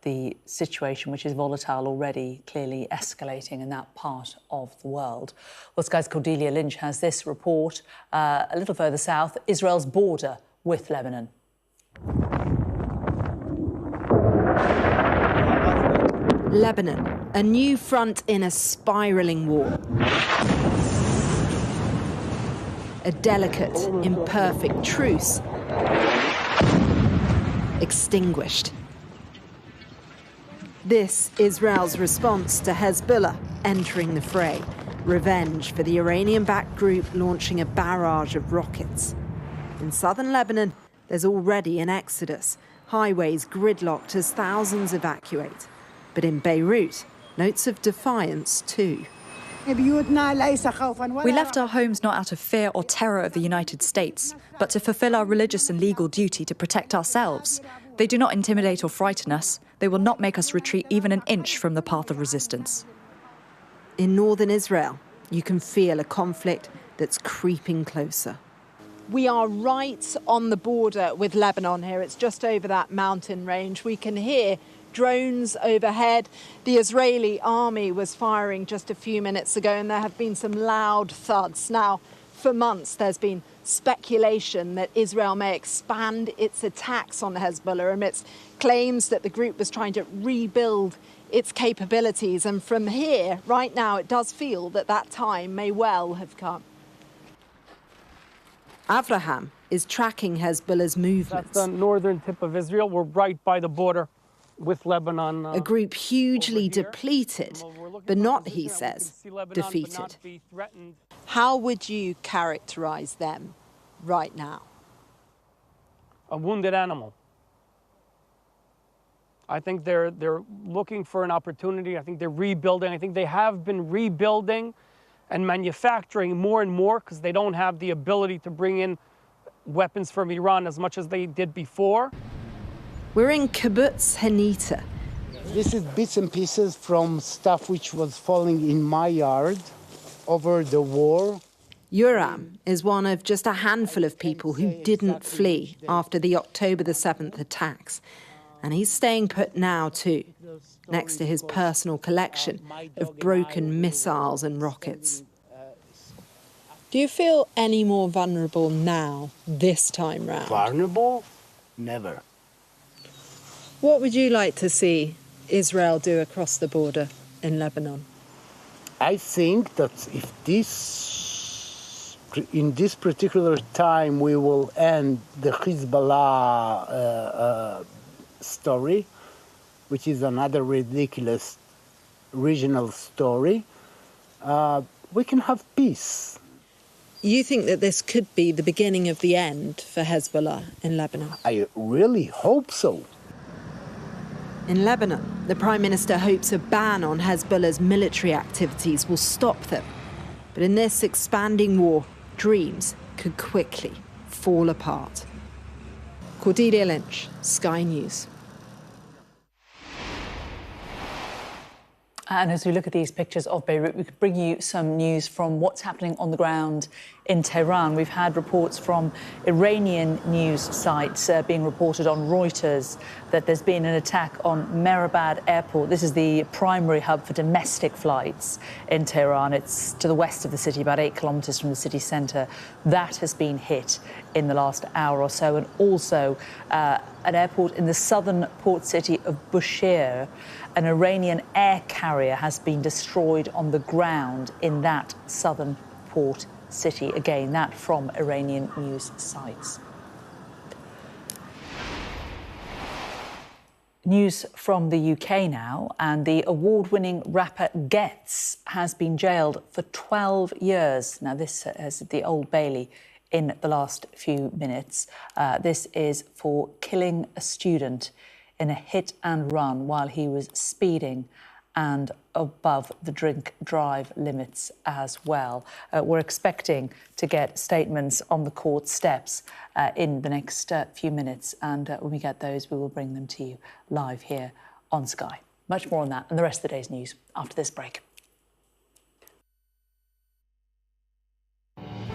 Speaker 9: the situation, which is volatile already, clearly escalating in that part of the world. Well, Sky's Cordelia Lynch has this report a little further south, Israel's border with Lebanon.
Speaker 17: Lebanon, a new front in a spiralling war. A delicate, imperfect truce extinguished. This Israel's response to Hezbollah entering the fray. Revenge for the Iranian-backed group launching a barrage of rockets. In southern Lebanon, there's already an exodus. Highways gridlocked as thousands evacuate. But in Beirut, notes of defiance too.
Speaker 20: We left our homes not out of fear or terror of the United States, but to fulfill our religious and legal duty to protect ourselves. They do not intimidate or frighten us. They will not make us retreat even an inch from the path of resistance.
Speaker 17: In northern Israel, you can feel a conflict that's creeping closer. We are right on the border with Lebanon here. It's just over that mountain range. We can hear drones overhead. The Israeli army was firing just a few minutes ago, and there have been some loud thuds. Now, for months, there's been speculation that Israel may expand its attacks on Hezbollah amidst claims that the group was trying to rebuild its capabilities. And from here, right now, it does feel that that time may well have come. Avraham is tracking Hezbollah's movements.
Speaker 21: That's the northern tip of Israel. We're right by the border with Lebanon.
Speaker 17: A group hugely depleted, but not, he says, defeated. How would you characterize them right now?
Speaker 21: A wounded animal. I think they're looking for an opportunity. I think they're rebuilding. I think they have been rebuilding and manufacturing more and more because they don't have the ability to bring in weapons from Iran as much as they did before.
Speaker 17: We're in Kibbutz Hanita.
Speaker 7: This is bits and pieces from stuff which was falling in my yard over the war.
Speaker 17: Yoram is one of just a handful of people who didn't flee after the October the 7th attacks. And he's staying put now too, next to his personal collection of broken missiles and rockets. Do you feel any more vulnerable now, this time round?
Speaker 7: Vulnerable? Never.
Speaker 17: What would you like to see Israel do across the border in Lebanon?
Speaker 7: I think that if in this particular time we will end the Hezbollah story, which is another ridiculous regional story, we can have peace.
Speaker 17: You think that this could be the beginning of the end for Hezbollah in Lebanon?
Speaker 7: I really hope so.
Speaker 17: In Lebanon, the Prime Minister hopes a ban on Hezbollah's military activities will stop them. But in this expanding war, dreams could quickly fall apart. Cordelia Lynch, Sky News.
Speaker 9: And as we look at these pictures of Beirut, we could bring you some news from what's happening on the ground in Tehran. We've had reports from Iranian news sites being reported on Reuters that there's been an attack on Mehrabad Airport. This is the primary hub for domestic flights in Tehran. It's to the west of the city, about 8 kilometres from the city centre. That has been hit in the last hour or so. And also an airport in the southern port city of Bushehr. An Iranian air carrier has been destroyed on the ground in that southern port city. Again, that from Iranian news sites. News from the UK now, and the award-winning rapper Getz has been jailed for 12 years. Now, this is the Old Bailey in the last few minutes. This is for killing a student in a hit and run while he was speeding and above the drink-drive limits as well. We're expecting to get statements on the court steps in the next few minutes, and when we get those, we will bring them to you live here on Sky. Much more on that and the rest of the day's news after this break.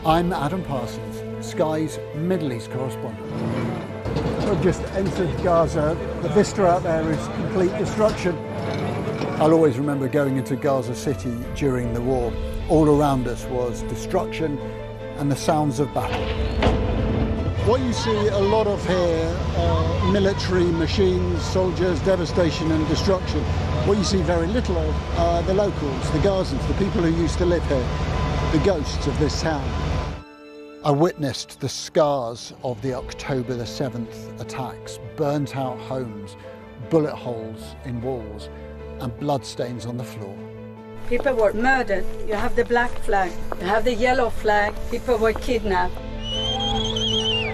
Speaker 22: I'm Adam Parsons, Sky's Middle East correspondent.
Speaker 3: I've just entered Gaza. The vista out there is complete destruction. I'll always remember going into Gaza City during the war. All around us was destruction and the sounds of battle. What you see a lot of here are military machines, soldiers, devastation and destruction. What you see very little of are the locals, the Gazans, the people who used to live here, the ghosts of this town. I witnessed the scars of the October the 7th attacks, burnt out homes, bullet holes in walls and bloodstains on the floor.
Speaker 22: People were murdered. You have the black flag, you have the yellow flag, people were kidnapped.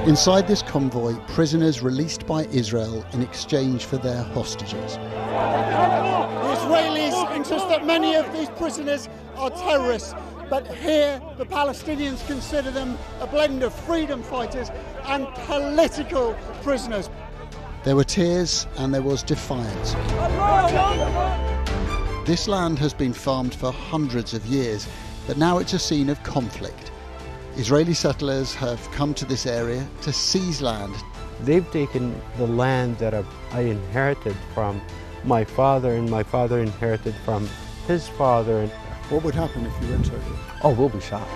Speaker 3: Inside this convoy, prisoners released by Israel in exchange for their hostages.
Speaker 7: The Israelis insist that many of these prisoners are terrorists, but here the Palestinians consider them a blend of freedom fighters and political prisoners.
Speaker 3: There were tears and there was defiance. This land has been farmed for hundreds of years, but now it's a scene of conflict. Israeli settlers have come to this area to seize land.
Speaker 23: They've taken the land that I inherited from my father, and my father inherited from his father.
Speaker 3: What would happen if you went over?
Speaker 23: Oh, we'll be shot.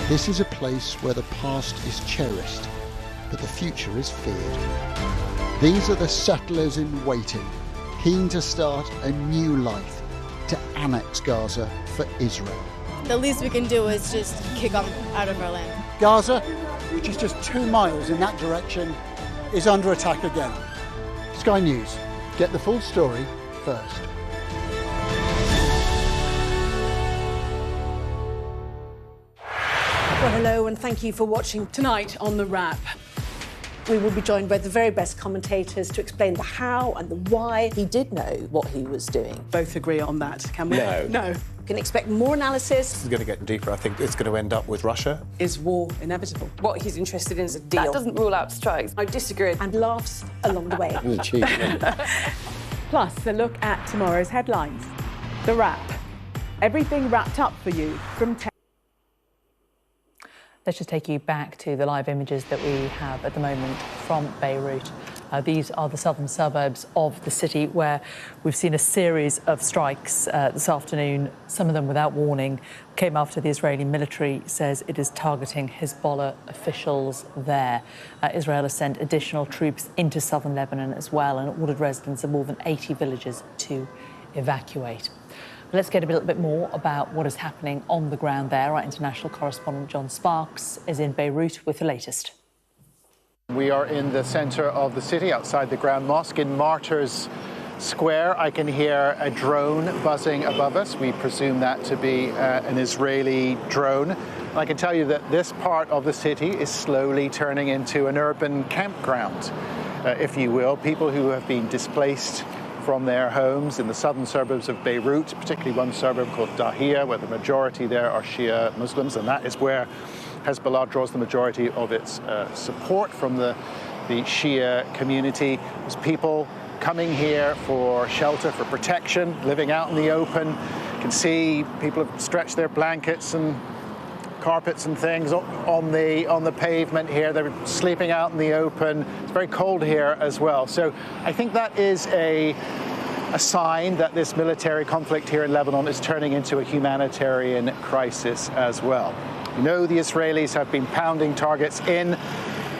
Speaker 3: This is a place where the past is cherished, but the future is feared. These are the settlers in waiting, keen to start a new life, to annex Gaza for Israel.
Speaker 24: The least we can do is just kick them out of our land.
Speaker 7: Gaza, which is just 2 miles in that direction, is under attack again.
Speaker 3: Sky News, get the full story first.
Speaker 25: Well, hello and thank you for watching. Tonight on The Wrap, we will be joined by the very best commentators to explain the how and the why. He did know what he was doing. Both agree on that, can we? No. Can expect more analysis.
Speaker 26: This is going to get deeper. I think it's going to end up with Russia.
Speaker 25: Is war inevitable? What he's interested in is a deal.
Speaker 27: That doesn't rule out strikes.
Speaker 25: I disagree. And laughs along the way.
Speaker 28: Plus, a look at tomorrow's headlines. The Wrap. Everything wrapped up for you from 10.
Speaker 9: Let's just take you back to the live images that we have at the moment from Beirut. These are the southern suburbs of the city where we've seen a series of strikes this afternoon, some of them without warning, came after the Israeli military says it is targeting Hezbollah officials there. Israel has sent additional troops into southern Lebanon as well and ordered residents of more than 80 villages to evacuate. Let's get a little bit more about what is happening on the ground there. Our international correspondent John Sparks is in Beirut with the latest.
Speaker 18: We are in the centre of the city, outside the Grand Mosque in Martyrs Square. I can hear a drone buzzing above us. We presume that to be an Israeli drone. I can tell you that this part of the city is slowly turning into an urban campground, if you will. People who have been displaced from their homes in the southern suburbs of Beirut, particularly one suburb called Dahia, where the majority there are Shia Muslims, and that is where Hezbollah draws the majority of its support from the Shia community. There's people coming here for shelter, for protection, living out in the open. You can see people have stretched their blankets and carpets and things on the pavement here. They're sleeping out in the open. It's very cold here as well. So I think that is a sign that this military conflict here in Lebanon is turning into a humanitarian crisis as well. You know, the Israelis have been pounding targets in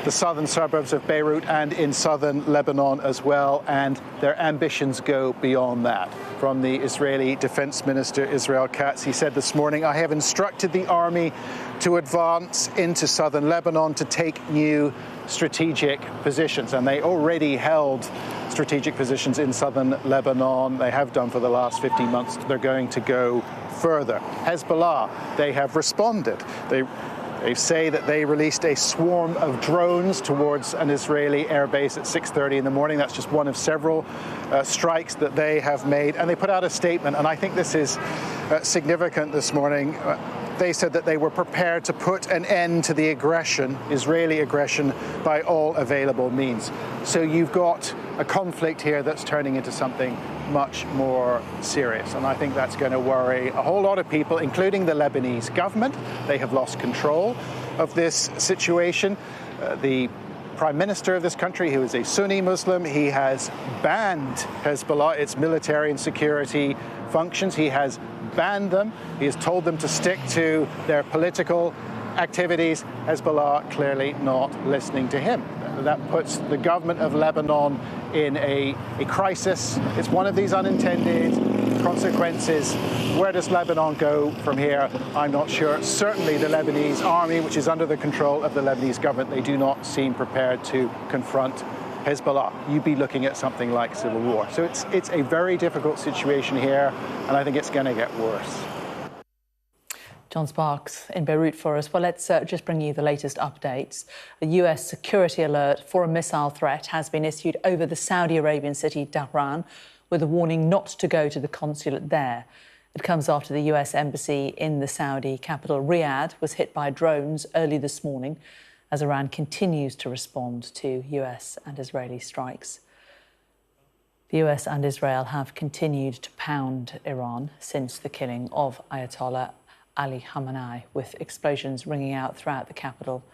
Speaker 18: the southern suburbs of Beirut and in southern Lebanon as well, and their ambitions go beyond that. From the Israeli Defense Minister Israel Katz, he said this morning, "I have instructed the army to advance into southern Lebanon to take new strategic positions." And they already held strategic positions in southern Lebanon. They have done for the last 15 months. They're going to go further. Hezbollah, they have responded. They say that they released a swarm of drones towards an Israeli airbase at 6:30 in the morning. That's just one of several strikes that they have made. And they put out a statement, and I think this is significant this morning. They said that they were prepared to put an end to the aggression, Israeli aggression, by all available means. So you've got a conflict here that's turning into something much more serious. And I think that's going to worry a whole lot of people, including the Lebanese government. They have lost control of this situation. The prime minister of this country, who is a Sunni Muslim. He has banned Hezbollah, its military and security functions. He has banned them. He has told them to stick to their political activities. Hezbollah clearly not listening to him. That puts the government of Lebanon in a crisis. It's one of these unintended consequences. Where does Lebanon go from here? I'm not sure. Certainly the Lebanese army, which is under the control of the Lebanese government, they do not seem prepared to confront Hezbollah. You'd be looking at something like civil war. So it's a very difficult situation here, and I think it's going to get worse.
Speaker 9: John Sparks in Beirut for us. Well, let's just bring you the latest updates. A US security alert for a missile threat has been issued over the Saudi Arabian city Tehran, with a warning not to go to the consulate there. It comes after the US embassy in the Saudi capital, Riyadh, was hit by drones early this morning as Iran continues to respond to US and Israeli strikes. The US and Israel have continued to pound Iran since the killing of Ayatollah Ali Khamenei, with explosions ringing out throughout the capital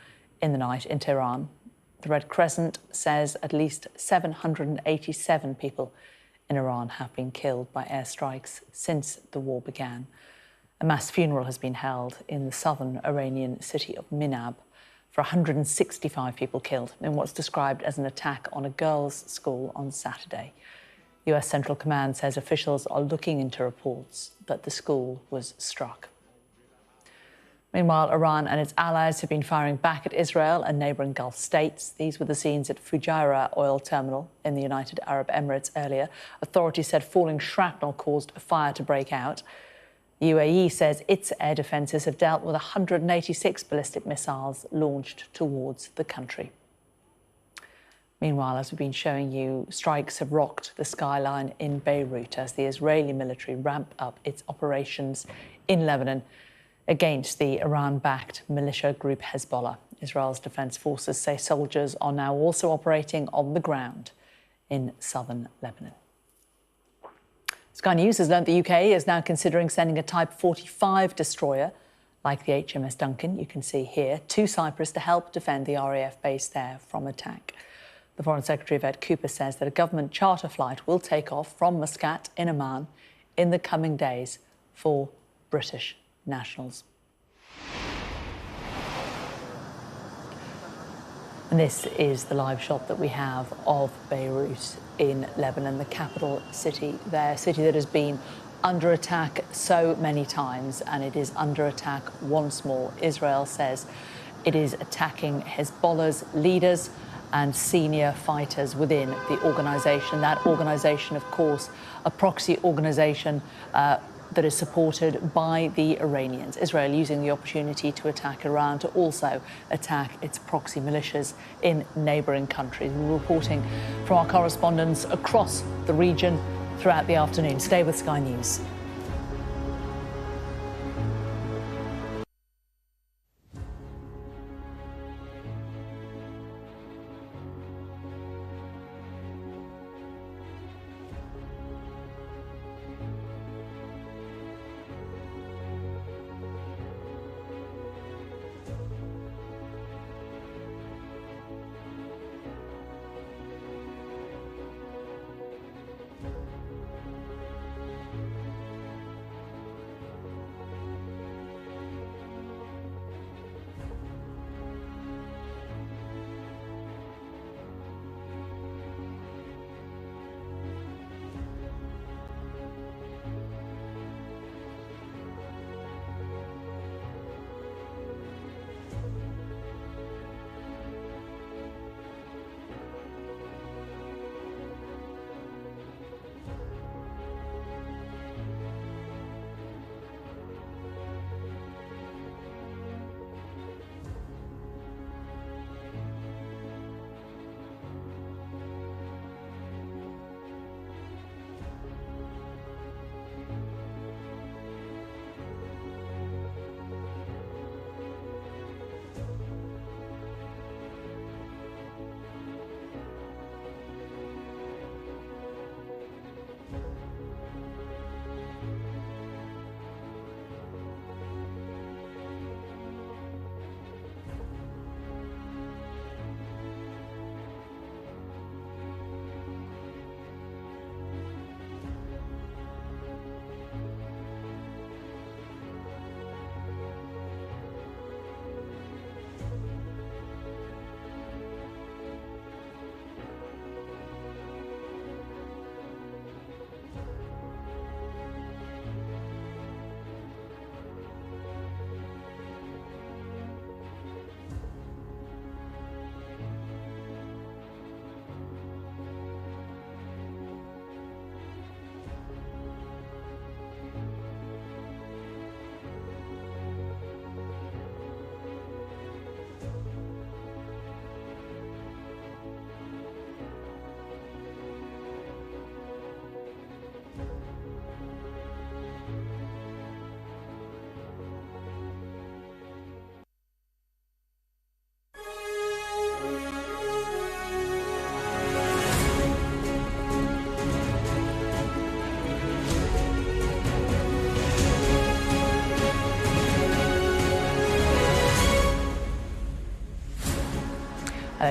Speaker 9: in the night in Tehran. The Red Crescent says at least 787 people in Iran have been killed by airstrikes since the war began. A mass funeral has been held in the southern Iranian city of Minab for 165 people killed in what's described as an attack on a girls' school on Saturday. US Central Command says officials are looking into reports that the school was struck. Meanwhile, Iran and its allies have been firing back at Israel and neighbouring Gulf states. These were the scenes at Fujairah oil terminal in the United Arab Emirates earlier. Authorities said falling shrapnel caused a fire to break out. The UAE says its air defences have dealt with 186 ballistic missiles launched towards the country. Meanwhile, as we've been showing you, strikes have rocked the skyline in Beirut as the Israeli military ramped up its operations in Lebanon against the Iran-backed militia group Hezbollah. Israel's defence forces say soldiers are now also operating on the ground in southern Lebanon. Sky News has learned the UK is now considering sending a Type 45 destroyer like the HMS Duncan, you can see here, to Cyprus to help defend the RAF base there from attack. The Foreign Secretary, Yvette Cooper, says that a government charter flight will take off from Muscat in Oman in the coming days for British nationals. And this is the live shot that we have of Beirut in Lebanon, the capital city there, a city that has been under attack so many times, and it is under attack once more. Israel says it is attacking Hezbollah's leaders and senior fighters within the organisation. That organisation, of course, a proxy organisation that is supported by the Iranians. Israel using the opportunity to attack Iran to also attack its proxy militias in neighbouring countries. We're reporting from our correspondents across the region throughout the afternoon. Stay with Sky News.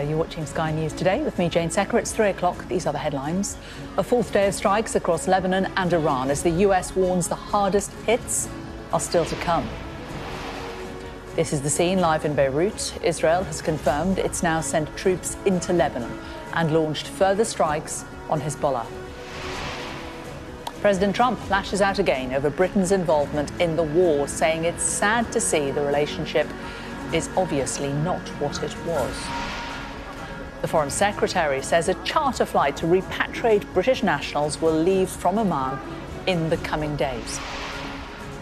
Speaker 9: You're watching Sky News Today with me, Jane Secker. It's 3 o'clock. These are the headlines. A fourth day of strikes across Lebanon and Iran as the US warns the hardest hits are still to come. This is the scene live in Beirut. Israel has confirmed it's now sent troops into Lebanon and launched further strikes on Hezbollah. President Trump lashes out again over Britain's involvement in the war, saying it's sad to see the relationship is obviously not what it was. The Foreign Secretary says a charter flight to repatriate British nationals will leave from Oman in the coming days.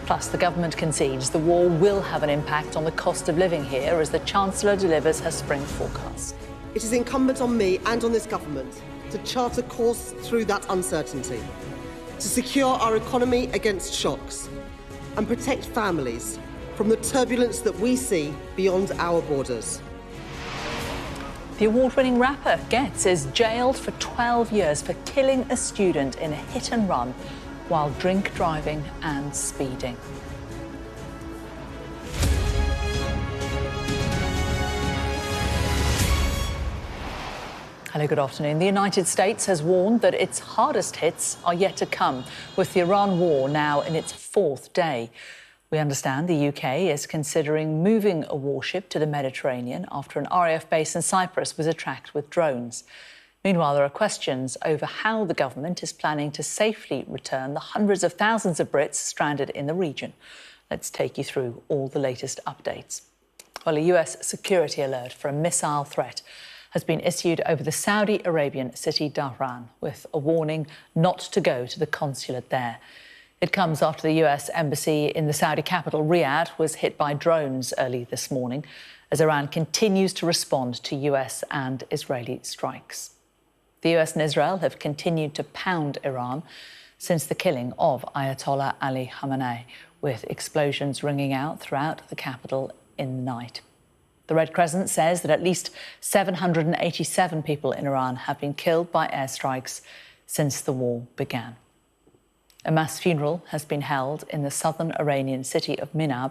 Speaker 9: Plus, the government concedes the war will have an impact on the cost of living here as the Chancellor delivers her spring forecast.
Speaker 10: It is incumbent on me and on this government to chart a course through that uncertainty, to secure our economy against shocks and protect families from the turbulence that we see beyond our borders.
Speaker 9: The award-winning rapper Getz is jailed for 12 years for killing a student in a hit-and-run while drink driving and speeding. Hello, good afternoon. The United States has warned that its hardest hits are yet to come, with the Iran war now in its fourth day. We understand the UK is considering moving a warship to the Mediterranean after an RAF base in Cyprus was attacked with drones. Meanwhile, there are questions over how the government is planning to safely return the hundreds of thousands of Brits stranded in the region. Let's take you through all the latest updates. Well, a US security alert for a missile threat has been issued over the Saudi Arabian city Tehran, with a warning not to go to the consulate there. It comes after the US embassy in the Saudi capital, Riyadh, was hit by drones early this morning as Iran continues to respond to US and Israeli strikes. The US and Israel have continued to pound Iran since the killing of Ayatollah Ali Khamenei, with explosions ringing out throughout the capital in the night. The Red Crescent says that at least 787 people in Iran have been killed by airstrikes since the war began. A mass funeral has been held in the southern Iranian city of Minab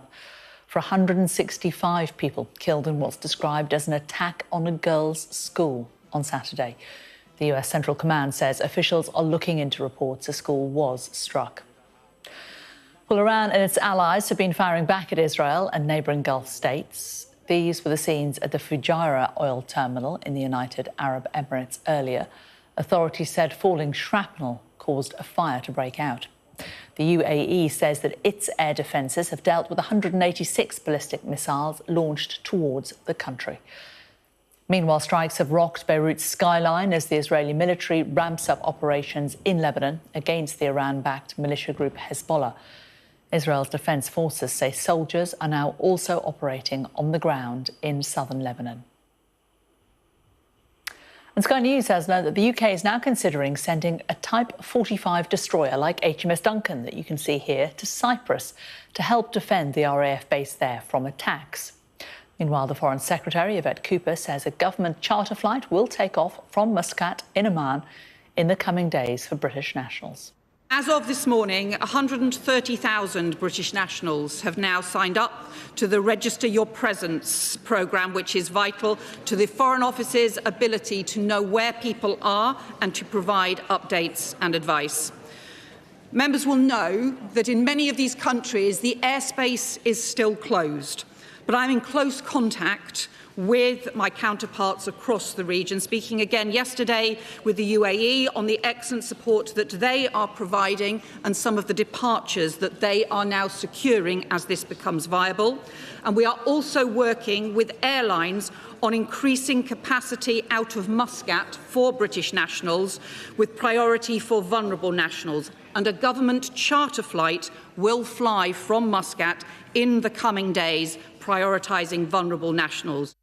Speaker 9: for 165 people killed in what's described as an attack on a girls' school on Saturday. The US Central Command says officials are looking into reports a school was struck. Well, Iran and its allies have been firing back at Israel and neighbouring Gulf states. These were the scenes at the Fujairah oil terminal in the United Arab Emirates earlier. Authorities said falling shrapnel caused a fire to break out. The UAE says that its air defences have dealt with 186 ballistic missiles launched towards the country. Meanwhile, strikes have rocked Beirut's skyline as the Israeli military ramps up operations in Lebanon against the Iran-backed militia group Hezbollah. Israel's defence forces say soldiers are now also operating on the ground in southern Lebanon. And Sky News has learned that the UK is now considering sending a Type 45 destroyer like HMS Duncan that you can see here to Cyprus to help defend the RAF base there from attacks. Meanwhile, the Foreign Secretary, Yvette Cooper, says a government charter flight will take off from Muscat in Oman in the coming days for British nationals.
Speaker 4: As of this morning, 130,000 British nationals have now signed up to the Register Your Presence programme, which is vital to the Foreign Office's ability to know where people are and to provide updates and advice. Members will know that in many of these countries, the airspace is still closed, but I'm in close contact with my counterparts across the region, speaking again yesterday with the UAE on the excellent support that they are providing and some of the departures that they are now securing as this becomes viable. And we are also working with airlines on increasing capacity out of Muscat for British nationals, with priority for vulnerable nationals. And a government charter flight will fly from Muscat in the coming days, prioritising vulnerable nationals.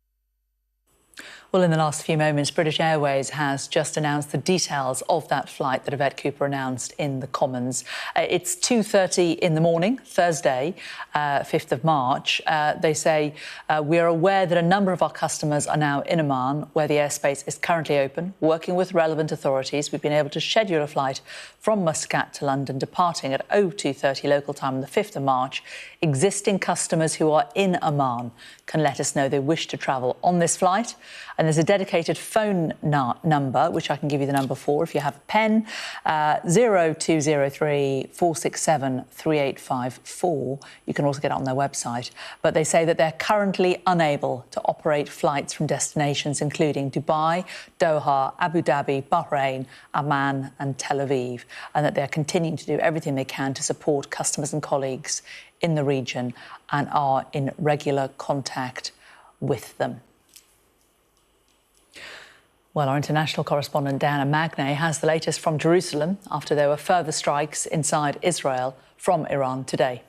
Speaker 9: Well, in the last few moments, British Airways has just announced the details of that flight that Yvette Cooper announced in the Commons. It's 2:30 in the morning, Thursday, 5th of March. They say, we are aware that a number of our customers are now in Oman, where the airspace is currently open. Working with relevant authorities, we've been able to schedule a flight from Muscat to London, departing at 02:30 local time on the 5th of March. Existing customers who are in Oman can let us know they wish to travel on this flight. And there's a dedicated phone number, which I can give you the number for if you have a pen, 0203 467 3854. You can also get it on their website. But they say that they're currently unable to operate flights from destinations including Dubai, Doha, Abu Dhabi, Bahrain, Amman and Tel Aviv, and that they're continuing to do everything they can to support customers and colleagues in the region and are in regular contact with them. Well, our international correspondent Diana Magnay has the latest from Jerusalem after there were further strikes inside Israel from Iran today.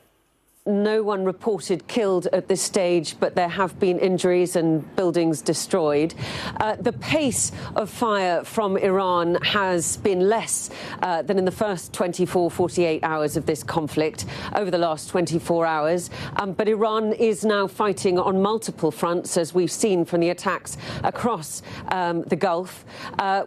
Speaker 5: No one reported killed at this stage, but there have been injuries and buildings destroyed. The pace of fire from Iran has been less than in the first 48 hours of this conflict over the last 24 hours. But Iran is now fighting on multiple fronts, as we've seen from the attacks across the Gulf,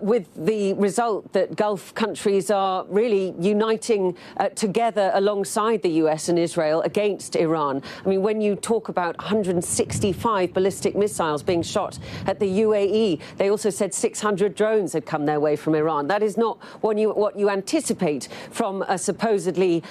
Speaker 5: with the result that Gulf countries are really uniting together alongside the US and Israel against Iran. I mean, when you talk about 165 ballistic missiles being shot at the UAE, they also said 600 drones had come their way from Iran. That is not what you anticipate from a supposedly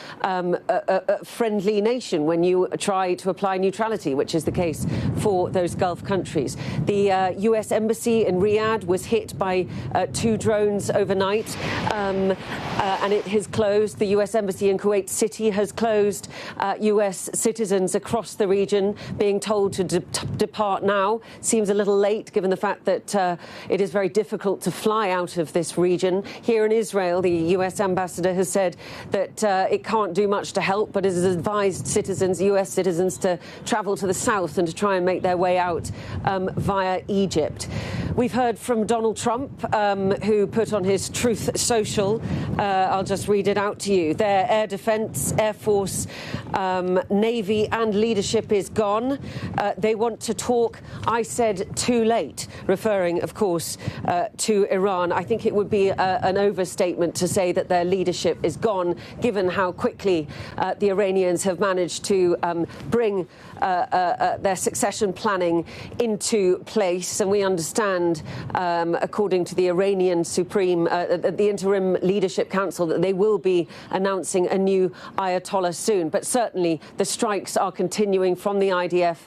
Speaker 5: friendly nation when you try to apply neutrality, which is the case for those Gulf countries. The US embassy in Riyadh was hit by 2 drones overnight, and it has closed. The US embassy in Kuwait City has closed. US citizens across the region being told to depart now. Seems a little late, given the fact that it is very difficult to fly out of this region. Here in Israel, the US ambassador has said that it can't do much to help, but it has advised citizens, US citizens, to travel to the south and to try and make their way out via Egypt. We've heard from Donald Trump, who put on his Truth Social, I'll just read it out to you. Their air defence, Air Force, Navy and leadership is gone. They want to talk. I said too late, referring, of course, to Iran. I think it would be an overstatement to say that their leadership is gone, given how quickly the Iranians have managed to bring their succession planning into place. And we understand, according to the Iranian the Interim Leadership Council, that they will be announcing a new Ayatollah soon. But certainly the strikes are continuing from the IDF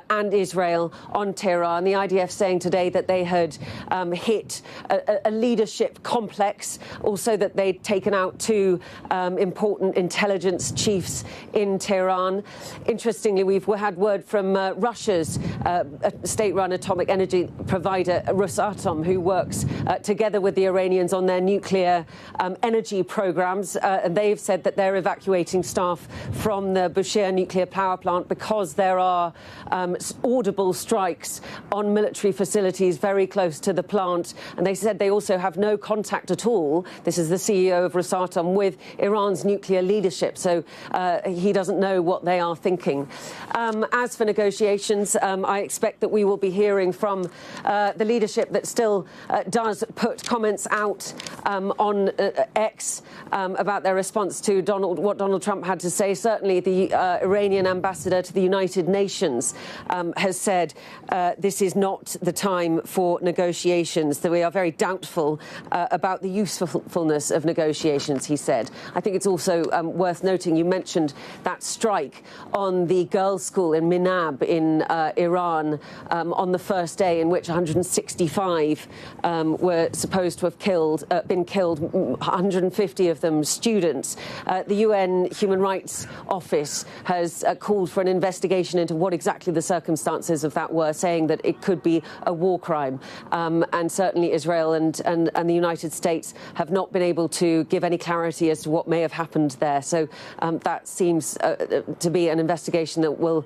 Speaker 5: and Israel on Tehran. The IDF saying today that they had hit a leadership complex, also that they'd taken out 2 important intelligence chiefs in Tehran. Interestingly, we've had word from Russia's state-run atomic energy provider, Rosatom, who works together with the Iranians on their nuclear energy programs. And they've said that they're evacuating staff from the Bushehr nuclear power plant because there are audible strikes on military facilities very close to the plant. And they said they also have no contact at all, this is the CEO of Rosatom, with Iran's nuclear leadership. So he doesn't know what they are thinking. As for negotiations, I expect that we will be hearing from the leadership that still does put comments out on X about their response to what Donald Trump had to say. Certainly the Iranian ambassador to the United Nations has said this is not the time for negotiations, that we are very doubtful about the usefulness of negotiations, he said. I think it's also worth noting, you mentioned that strike on the girls' school in Minab in Iran on the first day, in which 165 were supposed to have been killed, 150 of them students. The UN Human Rights Office has called for an investigation into what exactly the circumstances of that were, saying that it could be a war crime. And certainly Israel and the United States have not been able to give any clarity as to what may have happened there. So that seems to be an investigation that will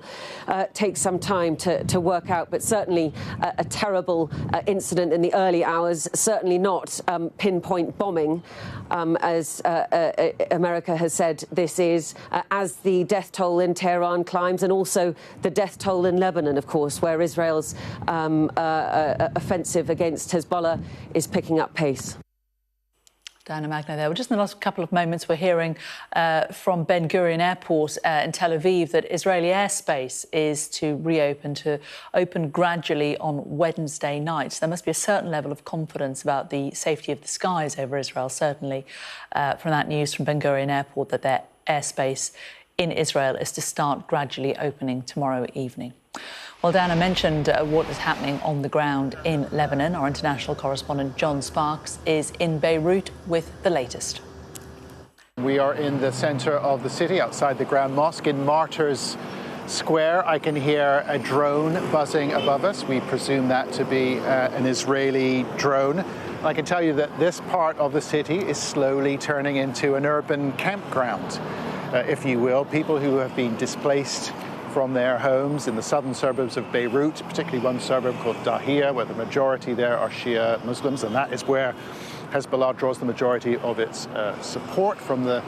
Speaker 5: take some time to work out. But certainly a terrible incident in the early hours, certainly not pinpoint bombing, as America has said this is, as the death toll in Tehran climbs, and also the death toll in Lebanon, of course, where Israel's offensive against Hezbollah is picking up pace.
Speaker 9: Diana Magno there. Well, just in the last couple of moments, we're hearing from Ben Gurion Airport in Tel Aviv that Israeli airspace is to open gradually on Wednesday night. So there must be a certain level of confidence about the safety of the skies over Israel, certainly from that news from Ben Gurion Airport that their airspace in Israel is to start gradually opening tomorrow evening. Well, Diana mentioned what is happening on the ground in Lebanon. Our international correspondent John Sparks is in Beirut with the latest.
Speaker 18: We are in the centre of the city, outside the Grand Mosque in Martyrs Square. I can hear a drone buzzing above us. We presume that to be an Israeli drone. I can tell you that this part of the city is slowly turning into an urban campground, if you will. People who have been displaced from their homes in the southern suburbs of Beirut, particularly one suburb called Dahia, where the majority there are Shia Muslims, and that is where Hezbollah draws the majority of its support from the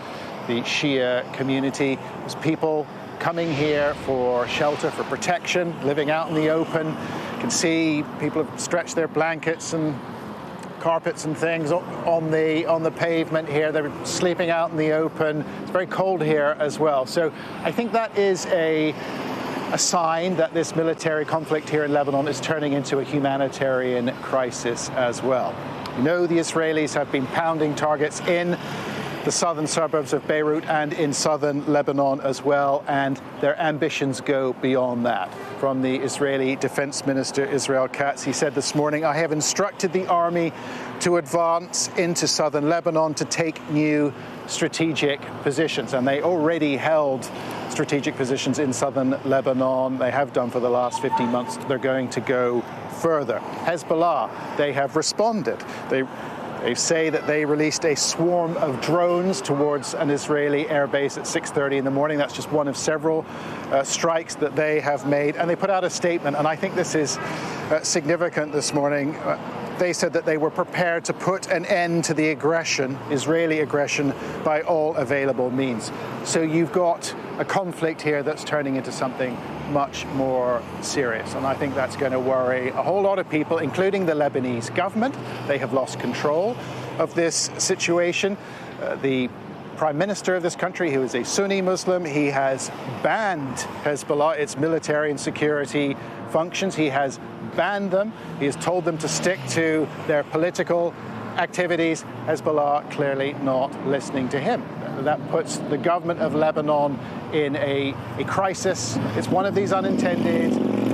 Speaker 18: Shia community. There's people coming here for shelter, for protection, living out in the open. You can see people have stretched their blankets and carpets and things on the pavement here. They're sleeping out in the open. It's very cold here as well. So I think that is a sign that this military conflict here in Lebanon is turning into a humanitarian crisis as well. You know, the Israelis have been pounding targets in the southern suburbs of Beirut and in southern Lebanon as well, and their ambitions go beyond that. From the Israeli Defense Minister Israel Katz, he said this morning, "I have instructed the army to advance into southern Lebanon to take new strategic positions." And they already held strategic positions in southern Lebanon. They have done for the last 15 months. They're going to go further. Hezbollah, they have responded. They say that they released a swarm of drones towards an Israeli airbase at 6:30 in the morning. That's just one of several strikes that they have made. And they put out a statement, and I think this is significant this morning. They said that they were prepared to put an end to the aggression, Israeli aggression, by all available means. So you've got a conflict here that's turning into something much more serious. And I think that's going to worry a whole lot of people, including the Lebanese government. They have lost control of this situation. The Prime Minister of this country, who is a Sunni Muslim, he has banned Hezbollah, its military and security functions. He has banned them. He has told them to stick to their political activities. Hezbollah clearly not listening to him. That puts the government of Lebanon in a crisis. It's one of these unintended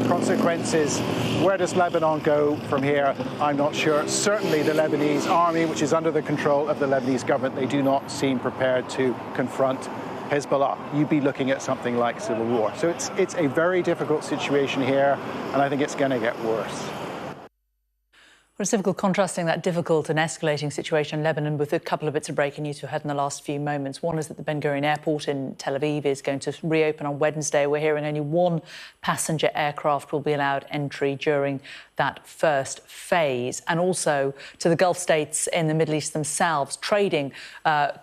Speaker 18: consequences. Where does Lebanon go from here? I'm not sure. Certainly the Lebanese army, which is under the control of the Lebanese government, they do not seem prepared to confront Hezbollah. You'd be looking at something like civil war. So it's a very difficult situation here, and I think it's going to get worse.
Speaker 9: Well, it's difficult contrasting that difficult and escalating situation in Lebanon with a couple of bits of breaking news we heard in the last few moments. One is that the Ben Gurion Airport in Tel Aviv is going to reopen on Wednesday. We're hearing only one passenger aircraft will be allowed entry during that first phase. And also to the Gulf states in the Middle East themselves, trading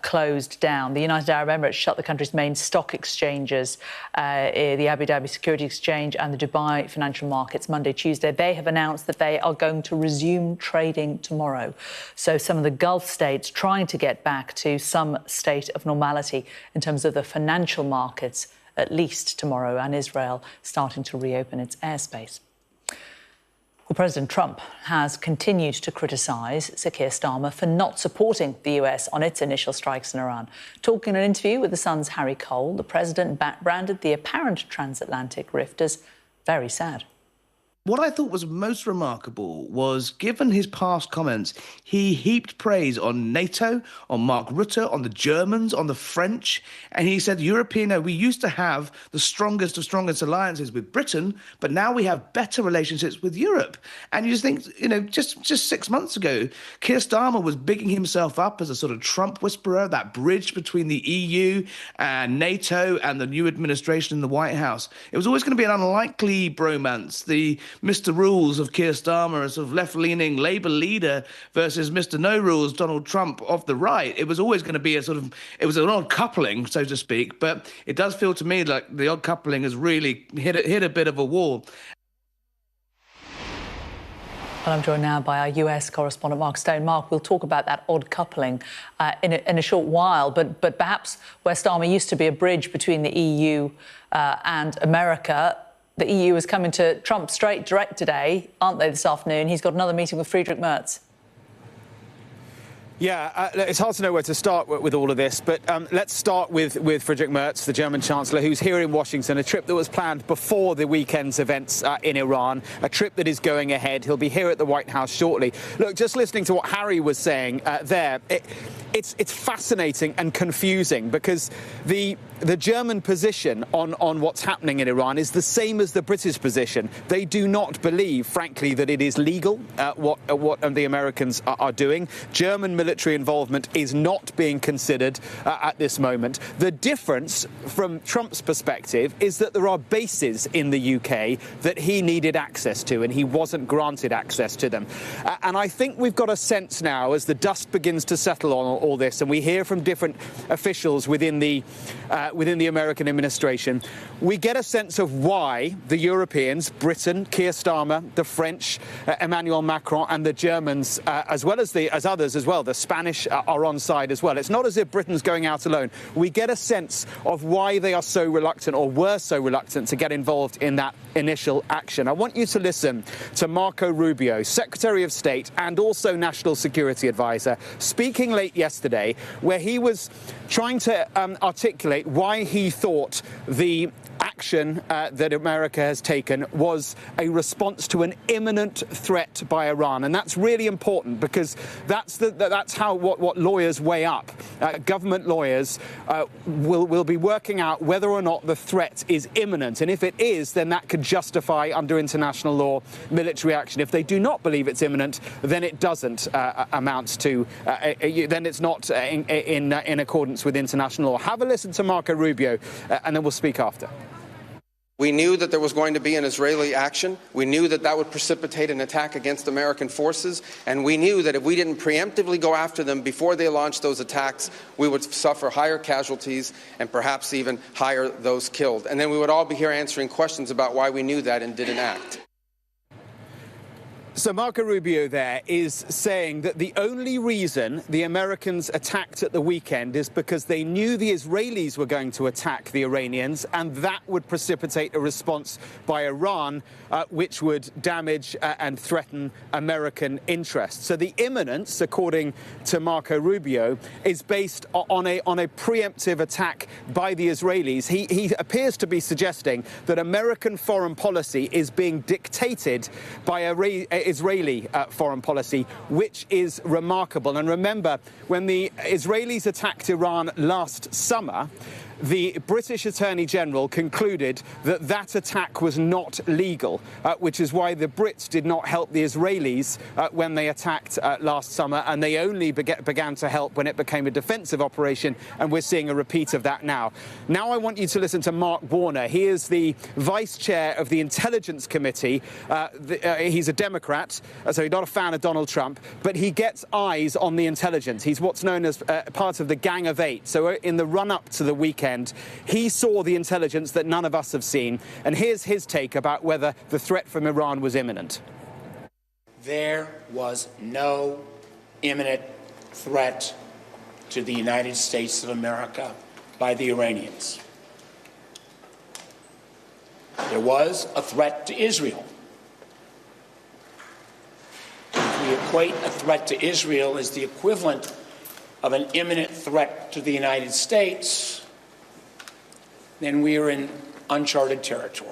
Speaker 9: closed down. The United Arab Emirates shut the country's main stock exchanges, the Abu Dhabi Security Exchange and the Dubai financial markets Monday, Tuesday. They have announced that they are going to resume trading tomorrow. So some of the Gulf states trying to get back to some state of normality in terms of the financial markets, at least tomorrow, and Israel starting to reopen its airspace. Well, President Trump has continued to criticise Sir Keir Starmer for not supporting the US on its initial strikes in Iran. Talking in an interview with The Sun's Harry Cole, the president branded the apparent transatlantic rift as very sad.
Speaker 1: What I thought was most remarkable was, given his past comments, he heaped praise on NATO, on Mark Rutte, on the Germans, on the French, and he said, we used to have the strongest of strongest alliances with Britain, but now we have better relationships with Europe. And you just think, just 6 months ago, Keir Starmer was bigging himself up as a sort of Trump whisperer, that bridge between the EU and NATO and the new administration in the White House. It was always going to be an unlikely bromance. The Mr. Rules of Keir Starmer, a sort of left-leaning Labour leader, versus Mr. No Rules, Donald Trump, of the right. It was always going to be it was an odd coupling, so to speak, but it does feel to me like the odd coupling has really hit a bit of a wall.
Speaker 9: Well, I'm joined now by our US correspondent, Mark Stone. Mark, we'll talk about that odd coupling in a short while, but perhaps where Starmer used to be a bridge between the EU and America, the EU is coming to Trump straight direct today, aren't they, this afternoon? He's got another meeting with Friedrich Merz.
Speaker 6: Yeah, it's hard to know where to start with all of this, but let's start with Friedrich Merz, the German Chancellor, who's here in Washington, a trip that was planned before the weekend's events in Iran, a trip that is going ahead. He'll be here at the White House shortly. Look, just listening to what Harry was saying there, it's fascinating and confusing because the German position on what's happening in Iran is the same as the British position. They do not believe, frankly, that it is legal what the Americans are doing. German military involvement is not being considered at this moment. The difference from Trump's perspective is that there are bases in the UK that he needed access to and he wasn't granted access to them. And I think we've got a sense now as the dust begins to settle on all this and we hear from different officials within the American administration, we get a sense of why the Europeans, Britain, Keir Starmer, the French, Emmanuel Macron and the Germans, as well as others as well, the Spanish are on side as well. It's not as if Britain's going out alone. We get a sense of why they are so reluctant or were so reluctant to get involved in that initial action. I want you to listen to Marco Rubio, Secretary of State and also National Security Advisor, speaking late yesterday where he was trying to articulate why he thought the action that America has taken was a response to an imminent threat by Iran. And that's really important because that's how what lawyers weigh up. Government lawyers will be working out whether or not the threat is imminent. And if it is, then that could justify under international law military action. If they do not believe it's imminent, then it doesn't amount to, then it's not in accordance with international law. Have a listen to Marco Rubio and then we'll speak after.
Speaker 8: We knew that there was going to be an Israeli action. We knew that that would precipitate an attack against American forces. And we knew that if we didn't preemptively go after them before they launched those attacks, we would suffer higher casualties and perhaps even higher those killed. And then we would all be here answering questions about why we knew that and didn't act.
Speaker 6: So Marco Rubio there is saying that the only reason the Americans attacked at the weekend is because they knew the Israelis were going to attack the Iranians and that would precipitate a response by Iran which would damage and threaten American interests. So the imminence, according to Marco Rubio, is based on a preemptive attack by the Israelis. He appears to be suggesting that American foreign policy is being dictated by Israeli foreign policy, which is remarkable. And remember, when the Israelis attacked Iran last summer, the British Attorney General concluded that that attack was not legal, which is why the Brits did not help the Israelis when they attacked last summer, and they only began to help when it became a defensive operation, and we're seeing a repeat of that now. Now I want you to listen to Mark Warner. He is the Vice Chair of the Intelligence Committee. He's a Democrat, so he's not a fan of Donald Trump, but he gets eyes on the intelligence. He's what's known as part of the Gang of Eight. So in the run-up to the weekend, he saw the intelligence that none of us have seen. And here's his take about whether the threat from Iran was imminent.
Speaker 12: There was no imminent threat to the United States of America by the Iranians. There was a threat to Israel. If we equate a threat to Israel as the equivalent of an imminent threat to the United States, then we are in uncharted territory.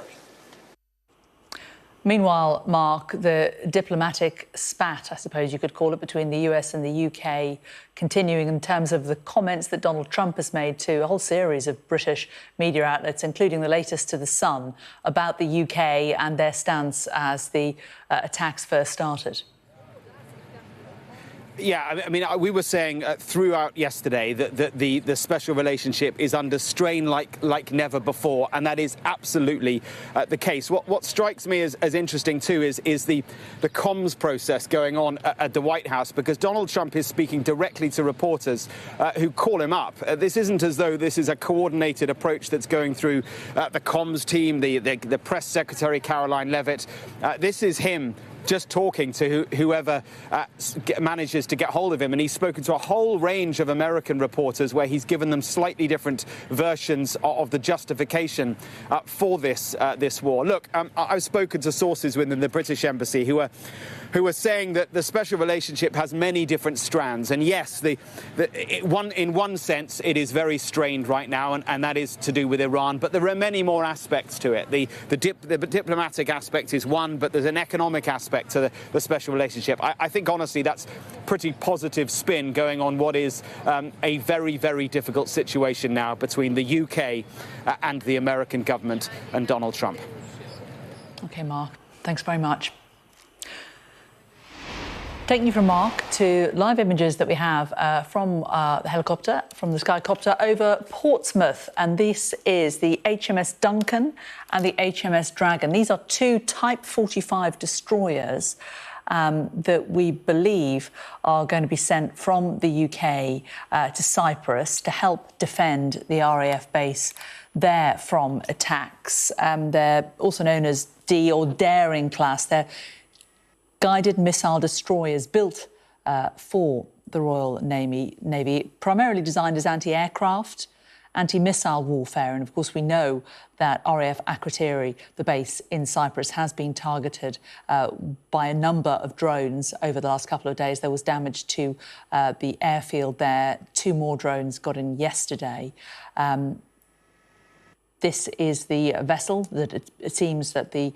Speaker 9: Meanwhile, Mark, the diplomatic spat, I suppose you could call it, between the US and the UK continuing in terms of the comments that Donald Trump has made to a whole series of British media outlets, including the latest to The Sun, about the UK and their stance as the attacks first started.
Speaker 6: Yeah, I mean, we were saying throughout yesterday that the special relationship is under strain like never before, and that is absolutely the case. What strikes me as interesting too is the comms process going on at the White House, because Donald Trump is speaking directly to reporters who call him up. This isn't as though this is a coordinated approach that's going through the comms team, the press secretary Caroline Leavitt. This is him just talking to whoever manages to get hold of him, and he's spoken to a whole range of American reporters where he's given them slightly different versions of the justification for this war. Look, I've spoken to sources within the British Embassy who are saying that the special relationship has many different strands, and yes, in one sense it is very strained right now, and that is to do with Iran, but there are many more aspects to it. The diplomatic aspect is one, but there's an economic aspect to the special relationship. I think, honestly, that's pretty positive spin going on what is a very, very difficult situation now between the UK and the American government and Donald Trump.
Speaker 9: OK, Mark, thanks very much. Taking you from Mark to live images that we have from the helicopter, from the Skycopter over Portsmouth. And this is the HMS Duncan and the HMS Dragon. These are two Type 45 destroyers that we believe are going to be sent from the UK to Cyprus to help defend the RAF base there from attacks. They're also known as D or Daring class. They're guided missile destroyers built for the Royal Navy, primarily designed as anti-aircraft, anti-missile warfare. And of course, we know that RAF Akrotiri, the base in Cyprus, has been targeted by a number of drones over the last couple of days. There was damage to the airfield there. 2 more drones got in yesterday. This is the vessel that it seems that the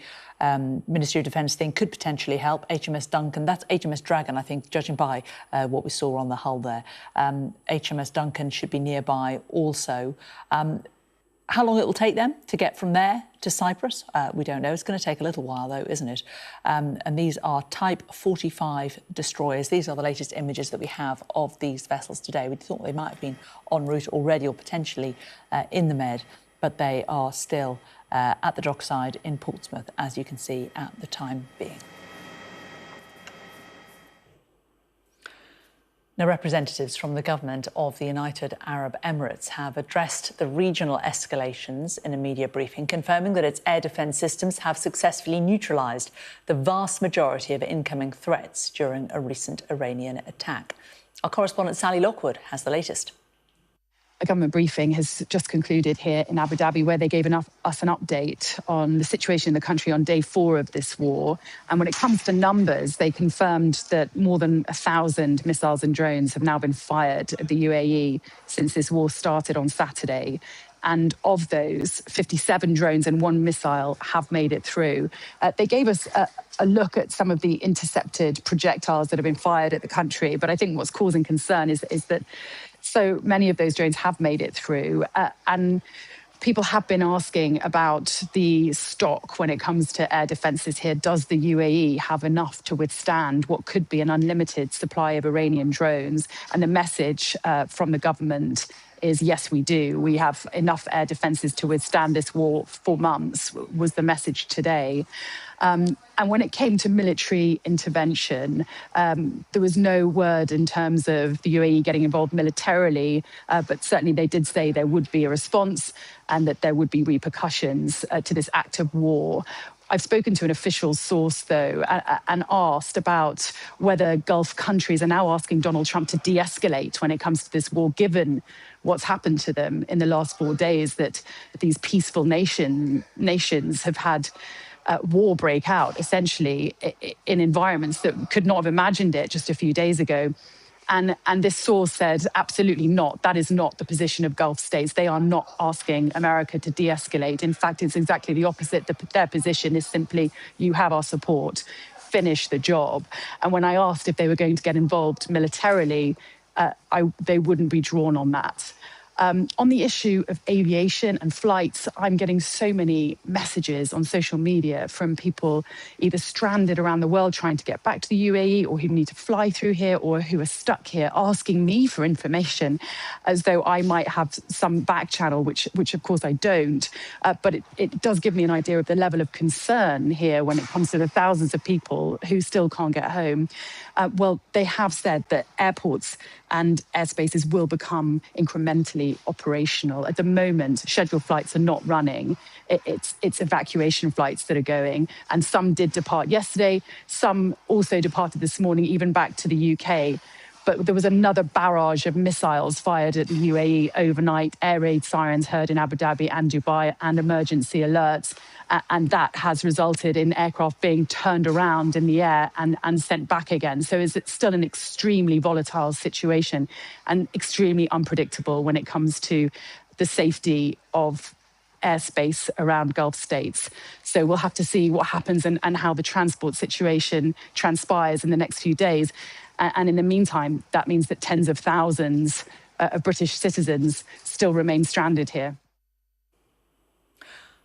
Speaker 9: Ministry of Defence think could potentially help. HMS Duncan, that's HMS Dragon, I think, judging by what we saw on the hull there. HMS Duncan should be nearby also. How long it will take them to get from there to Cyprus, we don't know. It's going to take a little while, though, isn't it? And these are Type 45 destroyers. These are the latest images that we have of these vessels today. We thought they might have been en route already or potentially in the Med, but they are still at the dockside in Portsmouth, as you can see, at the time being. Now, representatives from the government of the United Arab Emirates have addressed the regional escalations in a media briefing, confirming that its air defence systems have successfully neutralised the vast majority of incoming threats during a recent Iranian attack. Our correspondent Sally Lockwood has the latest.
Speaker 2: A government briefing has just concluded here in Abu Dhabi, where they gave us an update on the situation in the country on day 4 of this war. And when it comes to numbers, they confirmed that more than 1,000 missiles and drones have now been fired at the UAE since this war started on Saturday. And of those, 57 drones and 1 missile have made it through. They gave us a look at some of the intercepted projectiles that have been fired at the country. But I think what's causing concern is that so many of those drones have made it through. And people have been asking about the stock when it comes to air defences here. Does the UAE have enough to withstand what could be an unlimited supply of Iranian drones? And the message from the government is, yes, we do. We have enough air defences to withstand this war for months, was the message today. And when it came to military intervention, there was no word in terms of the UAE getting involved militarily, but certainly they did say there would be a response and that there would be repercussions to this act of war. I've spoken to an official source, though, and asked about whether Gulf countries are now asking Donald Trump to de-escalate when it comes to this war, given what's happened to them in the last 4 days, that these peaceful nations have had war break out, essentially, in environments that could not have imagined it just a few days ago. And this source said, absolutely not. That is not the position of Gulf states. They are not asking America to de-escalate. In fact, it's exactly the opposite. Their position is simply, you have our support, finish the job. And when I asked if they were going to get involved militarily, they wouldn't be drawn on that. On the issue of aviation and flights, I'm getting so many messages on social media from people either stranded around the world trying to get back to the UAE, or who need to fly through here, or who are stuck here, asking me for information as though I might have some back channel, which of course I don't. But it does give me an idea of the level of concern here when it comes to the thousands of people who still can't get home. Well, they have said that airports and airspaces will become incrementally currently operational. At the moment, scheduled flights are not running. It's evacuation flights that are going. And some did depart yesterday. Some also departed this morning, even back to the UK. But there was another barrage of missiles fired at the UAE overnight, air raid sirens heard in Abu Dhabi and Dubai, and emergency alerts. And that has resulted in aircraft being turned around in the air and sent back again. So it's still an extremely volatile situation and extremely unpredictable when it comes to the safety of airspace around Gulf states. So we'll have to see what happens and how the transport situation transpires in the next few days. And in the meantime, that means that tens of thousands of British citizens still remain stranded here.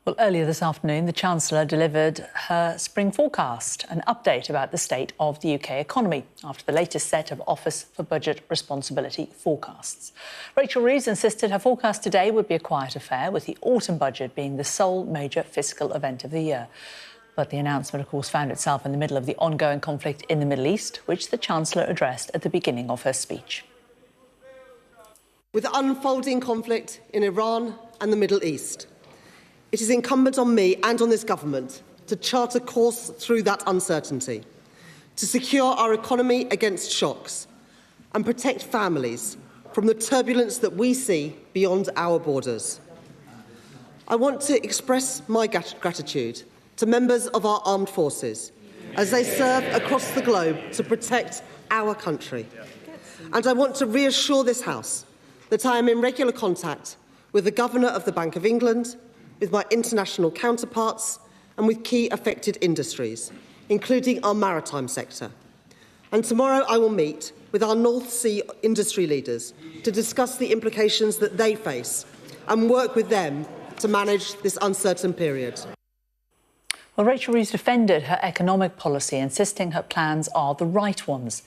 Speaker 9: Well, earlier this afternoon, the Chancellor delivered her spring forecast, an update about the state of the UK economy after the latest set of Office for Budget Responsibility forecasts. Rachel Reeves insisted her forecast today would be a quiet affair, with the autumn budget being the sole major fiscal event of the year. But the announcement, of course, found itself in the middle of the ongoing conflict in the Middle East, which the Chancellor addressed at the beginning of her speech.
Speaker 10: With unfolding conflict in Iran and the Middle East, it is incumbent on me and on this government to chart a course through that uncertainty, to secure our economy against shocks and protect families from the turbulence that we see beyond our borders. I want to express my gratitude to members of our armed forces as they serve across the globe to protect our country. And I want to reassure this House that I am in regular contact with the Governor of the Bank of England, with my international counterparts and with key affected industries, including our maritime sector. And tomorrow I will meet with our North Sea industry leaders to discuss the implications that they face and work with them to manage this uncertain period.
Speaker 9: Well, Rachel Reeves defended her economic policy, insisting her plans are the right ones.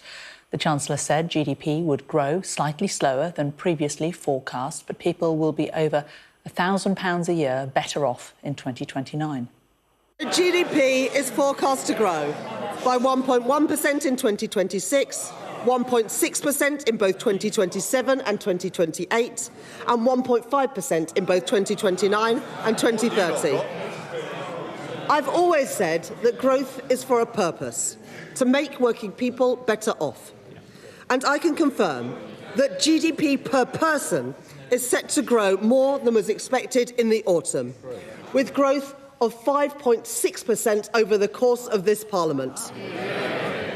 Speaker 9: The Chancellor said GDP would grow slightly slower than previously forecast, but people will be over £1,000 a year better off in 2029.
Speaker 10: The GDP is forecast to grow by 1.1% in 2026, 1.6% in both 2027 and 2028, and 1.5% in both 2029 and 2030. I've always said that growth is for a purpose, to make working people better off. And I can confirm that GDP per person is set to grow more than was expected in the autumn, with growth of 5.6% over the course of this Parliament.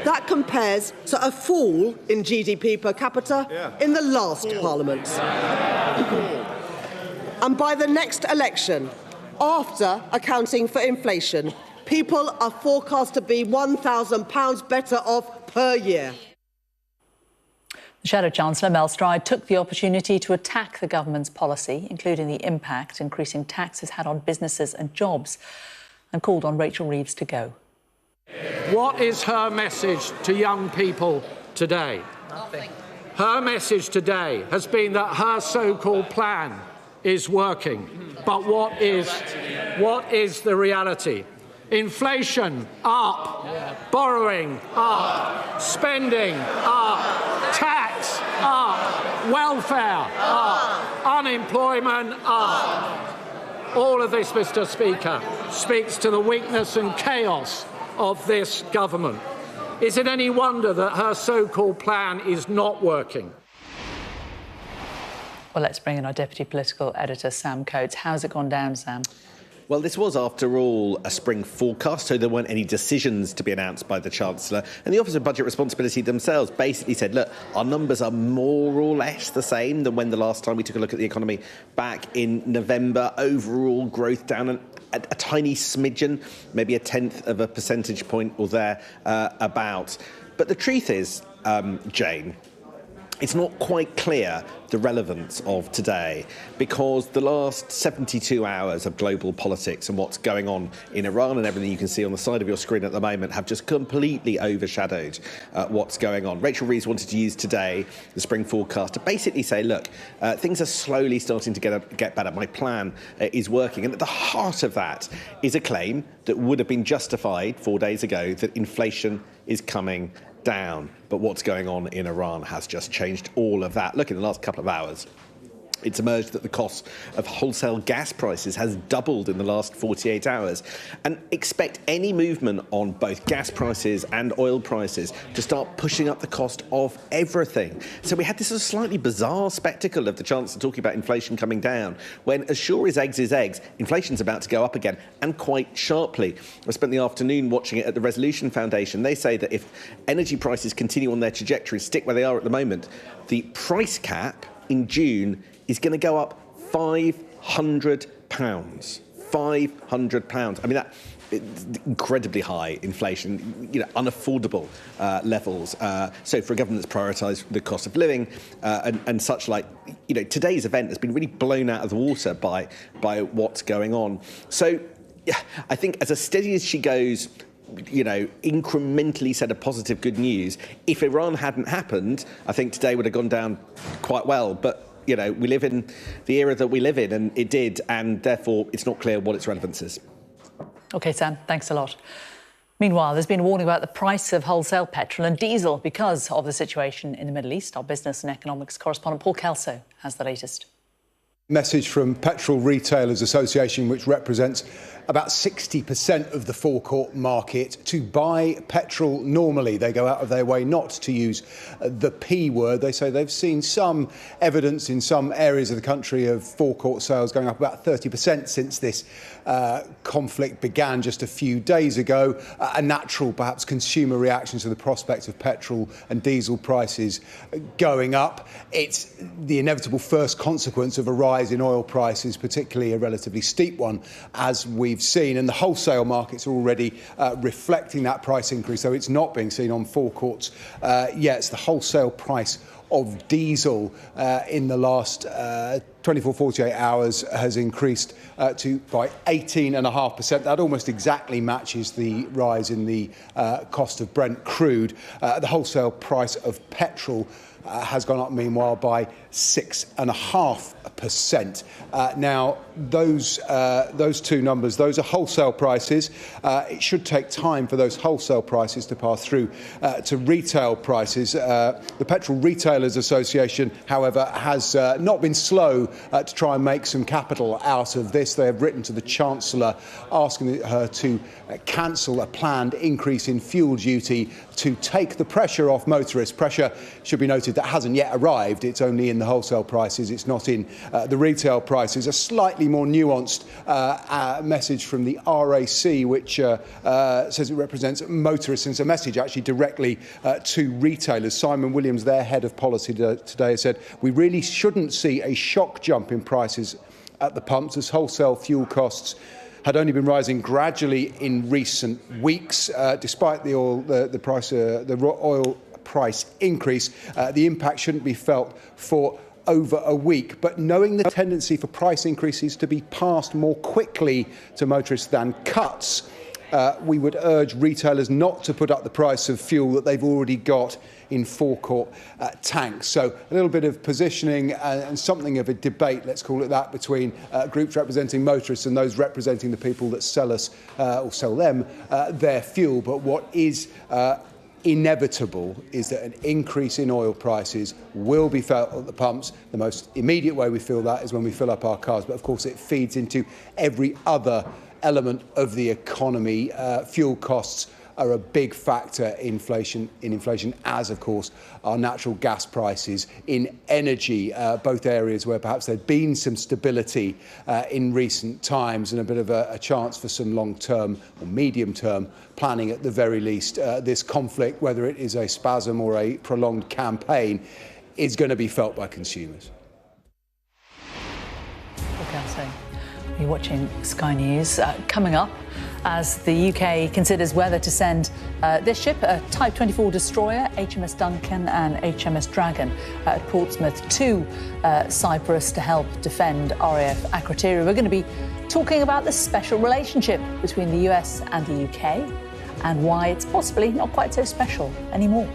Speaker 10: That compares to a fall in GDP per capita in the last Parliament. And by the next election, after accounting for inflation, people are forecast to be £1,000 better off per year.
Speaker 9: The Shadow Chancellor, Mel Stride, took the opportunity to attack the government's policy, including the impact increasing taxes had on businesses and jobs, and called on Rachel Reeves to go.
Speaker 11: What is her message to young people today?
Speaker 13: Nothing.
Speaker 11: Her message today has been that her so-called plan is working. But what is the reality? Inflation up, borrowing up, spending up, tax up, welfare up, unemployment up. All of this, Mr. Speaker, speaks to the weakness and chaos of this government. Is it any wonder that her so-called plan is not working?
Speaker 9: Well, let's bring in our Deputy Political Editor, Sam Coates. How's it gone down, Sam?
Speaker 14: Well, this was, after all, a spring forecast, so there weren't any decisions to be announced by the Chancellor. And the Office of Budget Responsibility themselves basically said, look, our numbers are more or less the same than when the last time we took a look at the economy back in November. Overall growth down a tiny smidgen, maybe a tenth of a percentage point or there about. But the truth is, Jane, it's not quite clear the relevance of today, because the last 72 hours of global politics and what's going on in Iran and everything you can see on the side of your screen at the moment have just completely overshadowed what's going on. Rachel Reeves wanted to use today, the spring forecast, to basically say, look, things are slowly starting to get better. My plan is working. And at the heart of that is a claim that would have been justified 4 days ago, that inflation is coming down. But what's going on in Iran has just changed all of that. Look, in the last couple of hours, it's emerged that the cost of wholesale gas prices has doubled in the last 48 hours. And expect any movement on both gas prices and oil prices to start pushing up the cost of everything. So we had this sort of slightly bizarre spectacle of the Chancellor talking about inflation coming down, when as sure as eggs is eggs, inflation's about to go up again, and quite sharply. I spent the afternoon watching it at the Resolution Foundation. They say that if energy prices continue on their trajectory, stick where they are at the moment, the price cap in June is going to go up £500. £500. I mean, that incredibly high inflation, unaffordable levels. So for a government that's prioritised the cost of living and such like, today's event has been really blown out of the water by what's going on. So yeah, I think as steady as she goes, incrementally set of positive good news. If Iran hadn't happened, I think today would have gone down quite well. But, we live in the era that we live in, and it did, and therefore it's not clear what its relevance is.
Speaker 9: OK, Sam, thanks a lot. Meanwhile, there's been a warning about the price of wholesale petrol and diesel because of the situation in the Middle East. Our business and economics correspondent Paul Kelso has the latest.
Speaker 13: Message from Petrol Retailers Association, which represents about 60% of the forecourt market, to buy petrol normally. They go out of their way not to use the P word. They say they've seen some evidence in some areas of the country of forecourt sales going up about 30% since this conflict began just a few days ago. A natural, perhaps, consumer reaction to the prospect of petrol and diesel prices going up. It's the inevitable first consequence of a rise in oil prices, particularly a relatively steep one, as we've seen. And the wholesale markets are already reflecting that price increase, though it's not being seen on forecourts yet. It's the wholesale price of diesel in the last 24, 48 hours has increased by 18.5%. That almost exactly matches the rise in the cost of Brent crude. The wholesale price of petrol has gone up, meanwhile, by 6.5%. Now, those two numbers, those are wholesale prices. It should take time for those wholesale prices to pass through to retail prices. The Petrol Retailers Association, however, has not been slow to try and make some capital out of this. They have written to the Chancellor asking her to cancel a planned increase in fuel duty to take the pressure off motorists. Pressure, should be noted, that hasn't yet arrived. It's only in the wholesale prices. It's not in the retail prices. A slightly more nuanced message from the RAC, which says it represents motorists, and it's a message actually directly to retailers. Simon Williams, their head of policy today, said, "We really shouldn't see a shock jump in prices at the pumps as wholesale fuel costs had only been rising gradually in recent weeks, despite the oil price increase. The impact shouldn't be felt for over a week. But knowing the tendency for price increases to be passed more quickly to motorists than cuts, we would urge retailers not to put up the price of fuel that they've already got in forecourt tanks." So a little bit of positioning and something of a debate, let's call it that, between groups representing motorists and those representing the people that sell us or sell them their fuel. But what is inevitable is that an increase in oil prices will be felt at the pumps. The most immediate way we feel that is when we fill up our cars, but of course it feeds into every other element of the economy. Fuel costs are a big factor in inflation, as of course are natural gas prices in energy, both areas where perhaps there'd been some stability in recent times and a bit of a chance for some long-term or medium-term planning at the very least. This conflict, whether it is a spasm or a prolonged campaign, is going to be felt by consumers.
Speaker 9: Okay, so you're watching Sky News. Coming up, as the UK considers whether to send this ship, a Type 24 destroyer, HMS Duncan and HMS Dragon, at Portsmouth to Cyprus to help defend RAF Akrotiri. We're going to be talking about the special relationship between the US and the UK and why it's possibly not quite so special anymore.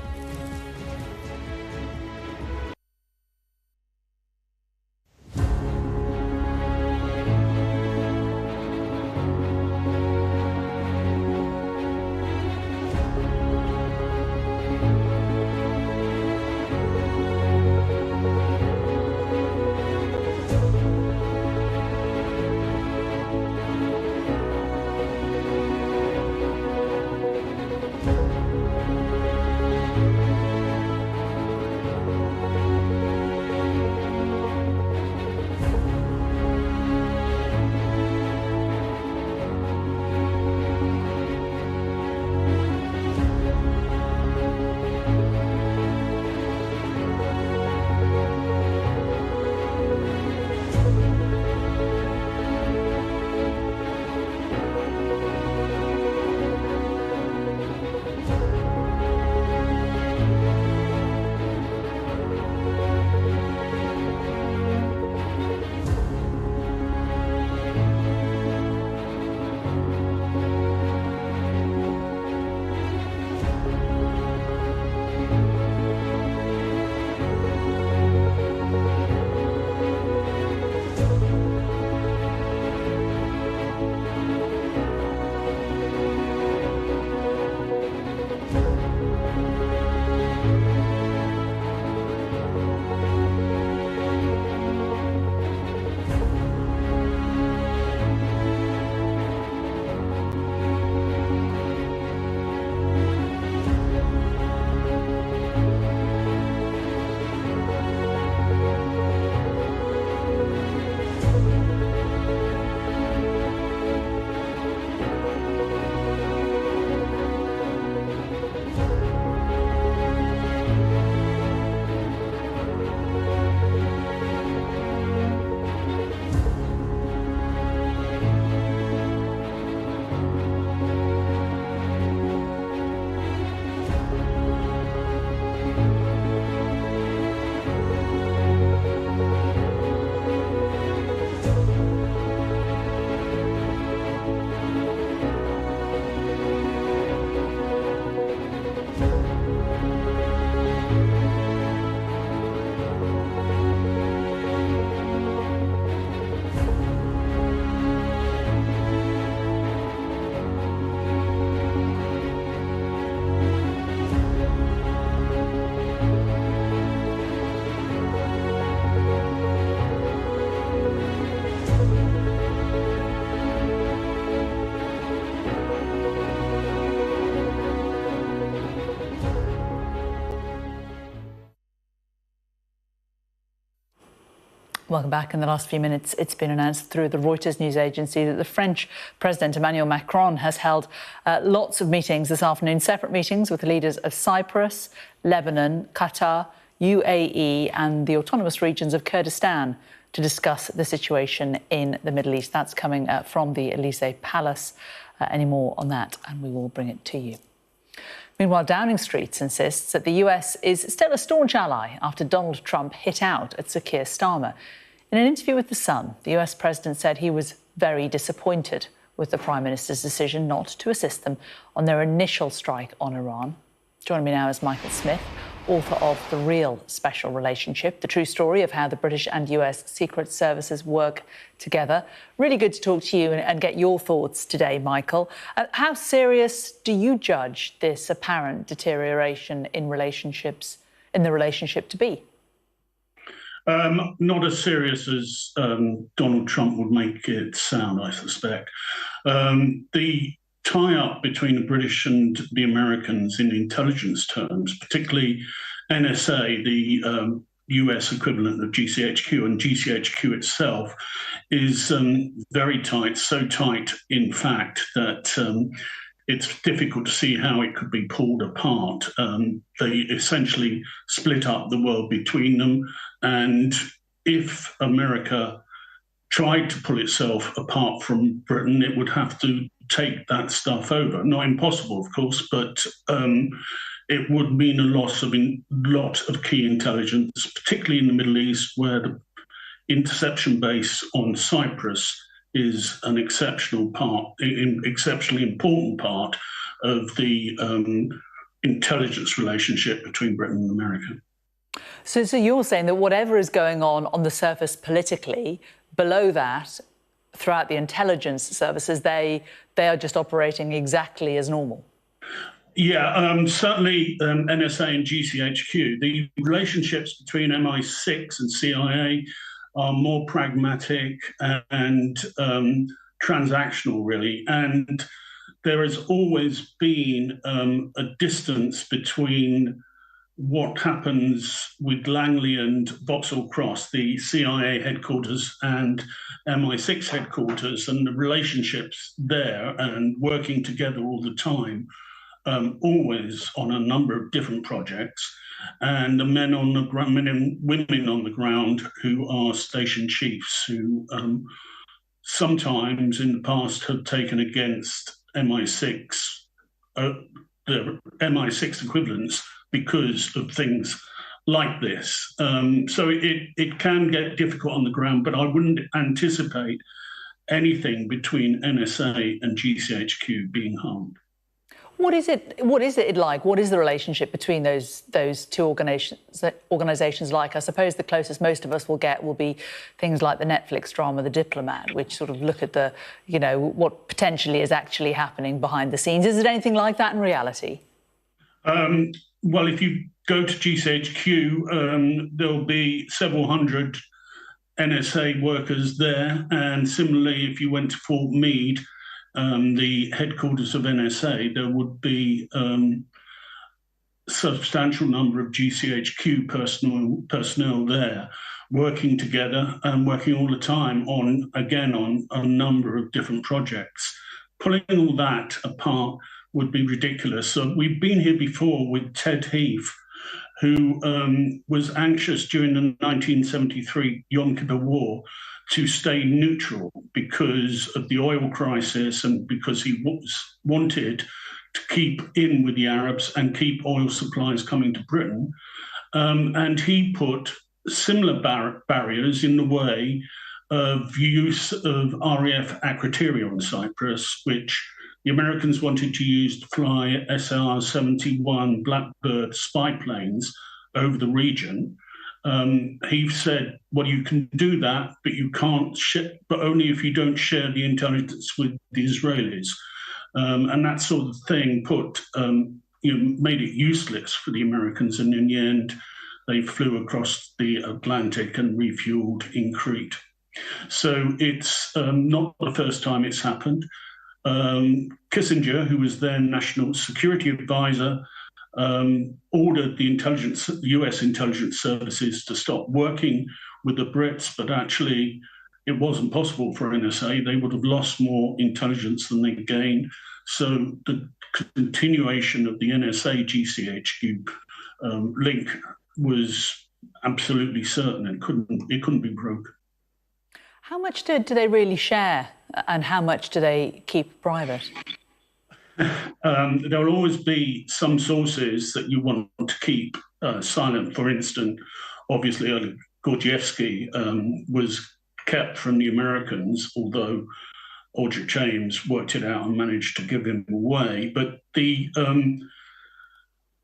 Speaker 9: Welcome back. In the last few minutes, it's been announced through the Reuters news agency that the French President Emmanuel Macron has held lots of meetings this afternoon, separate meetings with the leaders of Cyprus, Lebanon, Qatar, UAE and the autonomous regions of Kurdistan to discuss the situation in the Middle East. That's coming from the Elysee Palace. Any more on that, and we will bring it to you. Meanwhile, Downing Street insists that the US is still a staunch ally after Donald Trump hit out at Sir Keir Starmer. In an interview with The Sun, the US president said he was very disappointed with the Prime Minister's decision not to assist them on their initial strike on Iran. Joining me now is Michael Smith, author of The Real Special Relationship, the true story of how the British and US secret services work together. Really good to talk to you and get your thoughts today, Michael. How serious do you judge this apparent deterioration in the relationship to be?
Speaker 15: Not as serious as Donald Trump would make it sound, I suspect. The tie-up between the British and the Americans in intelligence terms, particularly NSA, the US equivalent of GCHQ, and GCHQ itself is very tight, so tight, in fact, that it's difficult to see how it could be pulled apart. They essentially split up the world between them, and if America tried to pull itself apart from Britain, it would have to take that stuff over. Not impossible, of course, but it would mean a lot of key intelligence, particularly in the Middle East, where the interception base on Cyprus is an exceptionally important part of the intelligence relationship between Britain and America.
Speaker 9: So you're saying that whatever is going on the surface politically, below that, throughout the intelligence services, they are just operating exactly as normal?
Speaker 15: Yeah, certainly NSA and GCHQ. The relationships between MI6 and CIA are more pragmatic and transactional, really. And there has always been a distance between what happens with Langley and Vauxhall Cross, the CIA headquarters and MI6 headquarters, and the relationships there and working together all the time, always on a number of different projects, and the men on the ground, men and women on the ground who are station chiefs, who sometimes in the past have taken against MI6, the MI6 equivalents, because of things like this. So it can get difficult on the ground, but I wouldn't anticipate anything between NSA and GCHQ being harmed.
Speaker 9: What is it like? What is the relationship between those two organisations like? I suppose the closest most of us will get will be things like the Netflix drama The Diplomat, which sort of look at the, what potentially is actually happening behind the scenes. Is it anything like that in reality?
Speaker 15: Well, if you go to GCHQ, there'll be several hundred NSA workers there. And similarly, if you went to Fort Meade, the headquarters of NSA, there would be a substantial number of GCHQ personnel there working together and working all the time on a number of different projects. Pulling all that apart would be ridiculous. So we've been here before with Ted Heath, who was anxious during the 1973 Yom Kippur War to stay neutral because of the oil crisis and because he wanted to keep in with the Arabs and keep oil supplies coming to Britain. And he put similar barriers in the way of use of RAF Akrotiri on Cyprus, which the Americans wanted to use to fly SR-71 Blackbird spy planes over the region. He said, well, you can do that, but you can't but only if you don't share the intelligence with the Israelis. And that sort of thing made it useless for the Americans. And in the end, they flew across the Atlantic and refueled in Crete. So it's not the first time it's happened. Kissinger, who was then National Security Advisor, ordered the US intelligence services to stop working with the Brits, but actually it wasn't possible for NSA. They would have lost more intelligence than they gained. So the continuation of the NSA GCHQ link was absolutely certain and it couldn't be broken.
Speaker 9: How much do they really share, and how much do they keep private?
Speaker 15: There will always be some sources that you want to keep silent. For instance, obviously, Gordievsky was kept from the Americans, although Aldrich James worked it out and managed to give him away. But the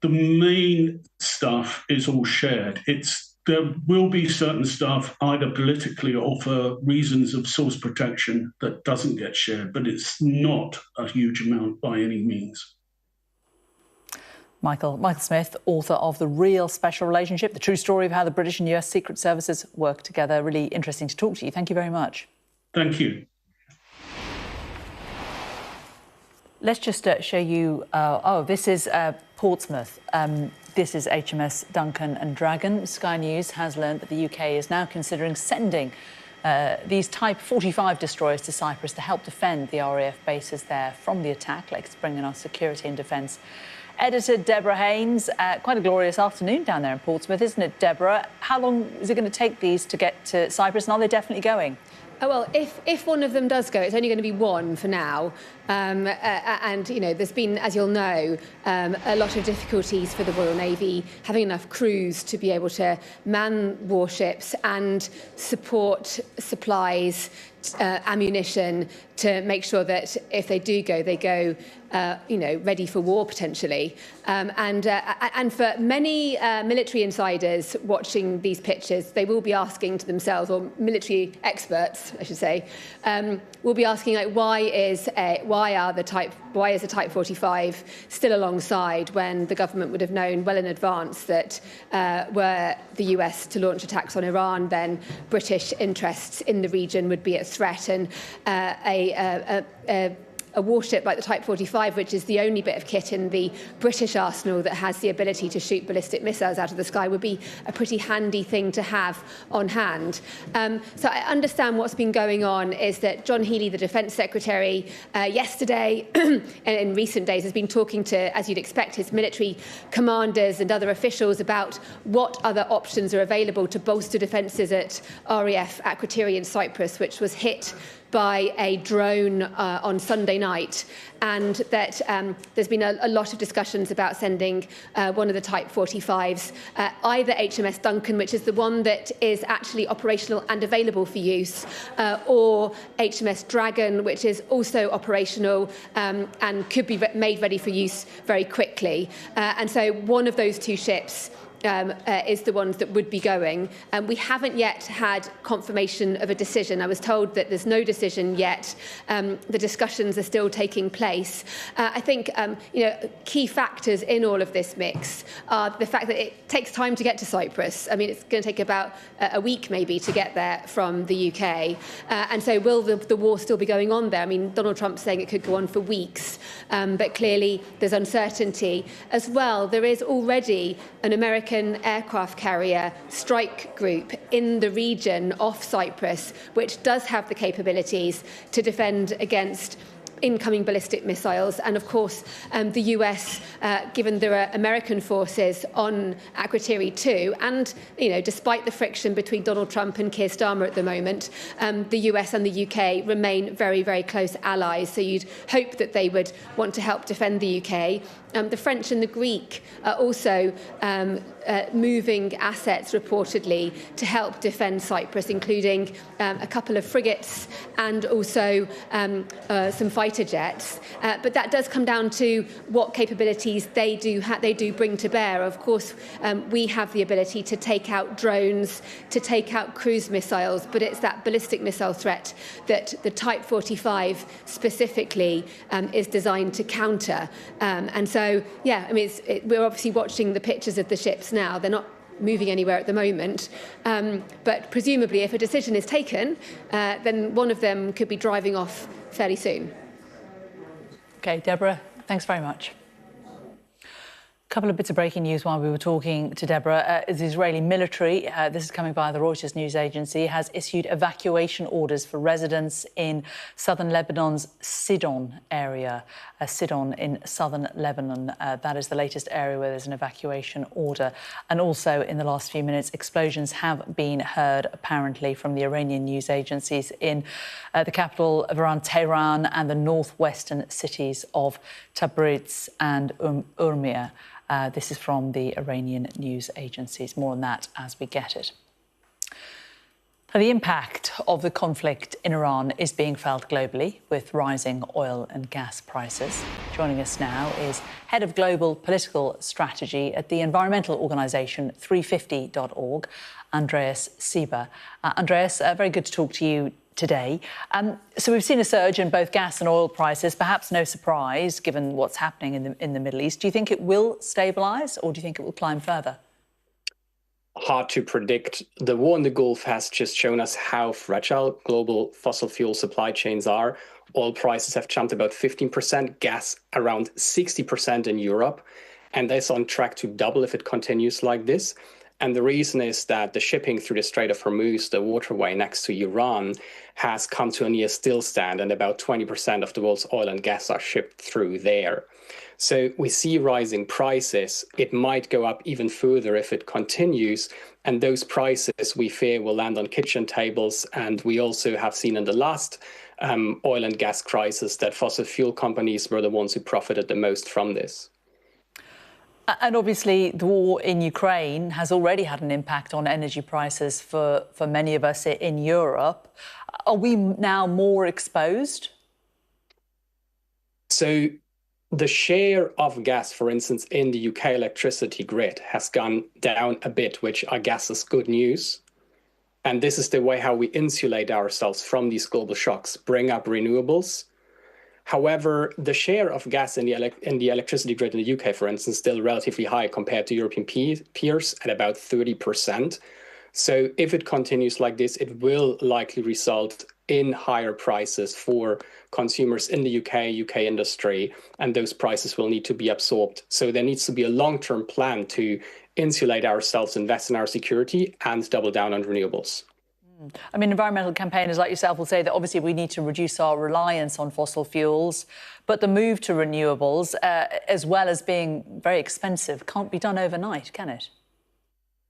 Speaker 15: main stuff is all shared. There will be certain stuff, either politically or for reasons of source protection, that doesn't get shared, but it's not a huge amount by any means.
Speaker 9: Michael Smith, author of The Real Special Relationship, the true story of how the British and US Secret Services work together. Really interesting to talk to you. Thank you very much.
Speaker 15: Thank you.
Speaker 9: Let's just show you, this is Portsmouth. This is HMS Duncan and Dragon. Sky News has learned that the UK is now considering sending these Type 45 destroyers to Cyprus to help defend the RAF bases there from the attack. Let's bring in our security and defence editor, Deborah Haynes. Quite a glorious afternoon down there in Portsmouth, isn't it, Deborah? How long is it going to take these to get to Cyprus, and are they definitely going?
Speaker 16: Oh, well, if one of them does go, it's only going to be one for now. And, you know, there's been, as you'll know, a lot of difficulties for the Royal Navy having enough crews to be able to man warships and support supplies, ammunition, to make sure that if they do go, they go, ready for war potentially. And for many military insiders watching these pictures, they will be asking to themselves, or military experts, I should say, will be asking, like, why is the Type 45 still alongside when the government would have known well in advance that were the US to launch attacks on Iran, then British interests in the region would be at threat, and a warship like the Type 45, which is the only bit of kit in the British arsenal that has the ability to shoot ballistic missiles out of the sky, would be a pretty handy thing to have on hand. So I understand what's been going on is that John Healey, the Defence Secretary, yesterday and in recent days has been talking to, as you'd expect, his military commanders and other officials about what other options are available to bolster defences at RAF Akrotiri in Cyprus, which was hit by a drone on Sunday night, and that there's been a lot of discussions about sending one of the Type 45s, either HMS Duncan, which is the one that is actually operational and available for use, or HMS Dragon, which is also operational and could be made ready for use very quickly. And so one of those two ships is the ones that would be going. We haven't yet had confirmation of a decision. I was told that there's no decision yet. The discussions are still taking place. I think key factors in all of this mix are the fact that it takes time to get to Cyprus. I mean, it's going to take about a week maybe to get there from the UK. And so will the war still be going on there? I mean, Donald Trump's saying it could go on for weeks, but clearly there's uncertainty. As well, there is already an American aircraft carrier strike group in the region off Cyprus, which does have the capabilities to defend against incoming ballistic missiles. And of course, the US, given there are American forces on Akrotiri too, and despite the friction between Donald Trump and Keir Starmer at the moment, the US and the UK remain very, very close allies. So you'd hope that they would want to help defend the UK. The French and the Greek are also moving assets reportedly to help defend Cyprus, including a couple of frigates and also some fighter jets. But that does come down to what capabilities they do bring to bear. Of course, we have the ability to take out drones, to take out cruise missiles, but it's that ballistic missile threat that the Type 45 specifically is designed to counter. And so, yeah, I mean, we're obviously watching the pictures of the ships now. They're not moving anywhere at the moment. But presumably, if a decision is taken, then one of them could be driving off fairly soon.
Speaker 9: OK, Deborah, thanks very much. Couple of bits of breaking news while we were talking to Deborah. The Israeli military, this is coming by the Reuters news agency, has issued evacuation orders for residents in southern Lebanon's Sidon area. Sidon in southern Lebanon. That is the latest area where there's an evacuation order. And also, in the last few minutes, explosions have been heard, apparently, from the Iranian news agencies in the capital of Iran, Tehran, and the northwestern cities of Tabriz and Urmia. This is from the Iranian news agencies. More on that as we get it. Now, the impact of the conflict in Iran is being felt globally with rising oil and gas prices. Joining us now is Head of Global Political Strategy at the environmental organisation 350.org, Andreas Sieber. Andreas, very good to talk to you today. So we've seen a surge in both gas and oil prices, perhaps no surprise given what's happening in the Middle East. Do you think it will stabilise or do you think it will climb further?
Speaker 17: Hard to predict. The war in the Gulf has just shown us how fragile global fossil fuel supply chains are. Oil prices have jumped about 15%, gas around 60% in Europe, and that's on track to double if it continues like this. And the reason is that the shipping through the Strait of Hormuz, the waterway next to Iran, has come to a near stillstand, and about 20% of the world's oil and gas are shipped through there. So we see rising prices. It might go up even further if it continues. And those prices, we fear, will land on kitchen tables. And we also have seen in the last oil and gas crisis that fossil fuel companies were the ones who profited the most from this.
Speaker 9: And obviously, the war in Ukraine has already had an impact on energy prices for many of us in Europe. Are we now more exposed?
Speaker 17: So the share of gas, for instance, in the UK electricity grid has gone down a bit, which I guess is good news. And this is the way how we insulate ourselves from these global shocks, bring up renewables. However, the share of gas in the electricity grid in the UK, for instance, is still relatively high compared to European peers at about 30%. So if it continues like this, it will likely result in higher prices for consumers in the UK industry, and those prices will need to be absorbed. So there needs to be a long-term plan to insulate ourselves, invest in our security, and double down on renewables.
Speaker 9: I mean, environmental campaigners like yourself will say that obviously we need to reduce our reliance on fossil fuels, but the move to renewables, as well as being very expensive, can't be done overnight, can it?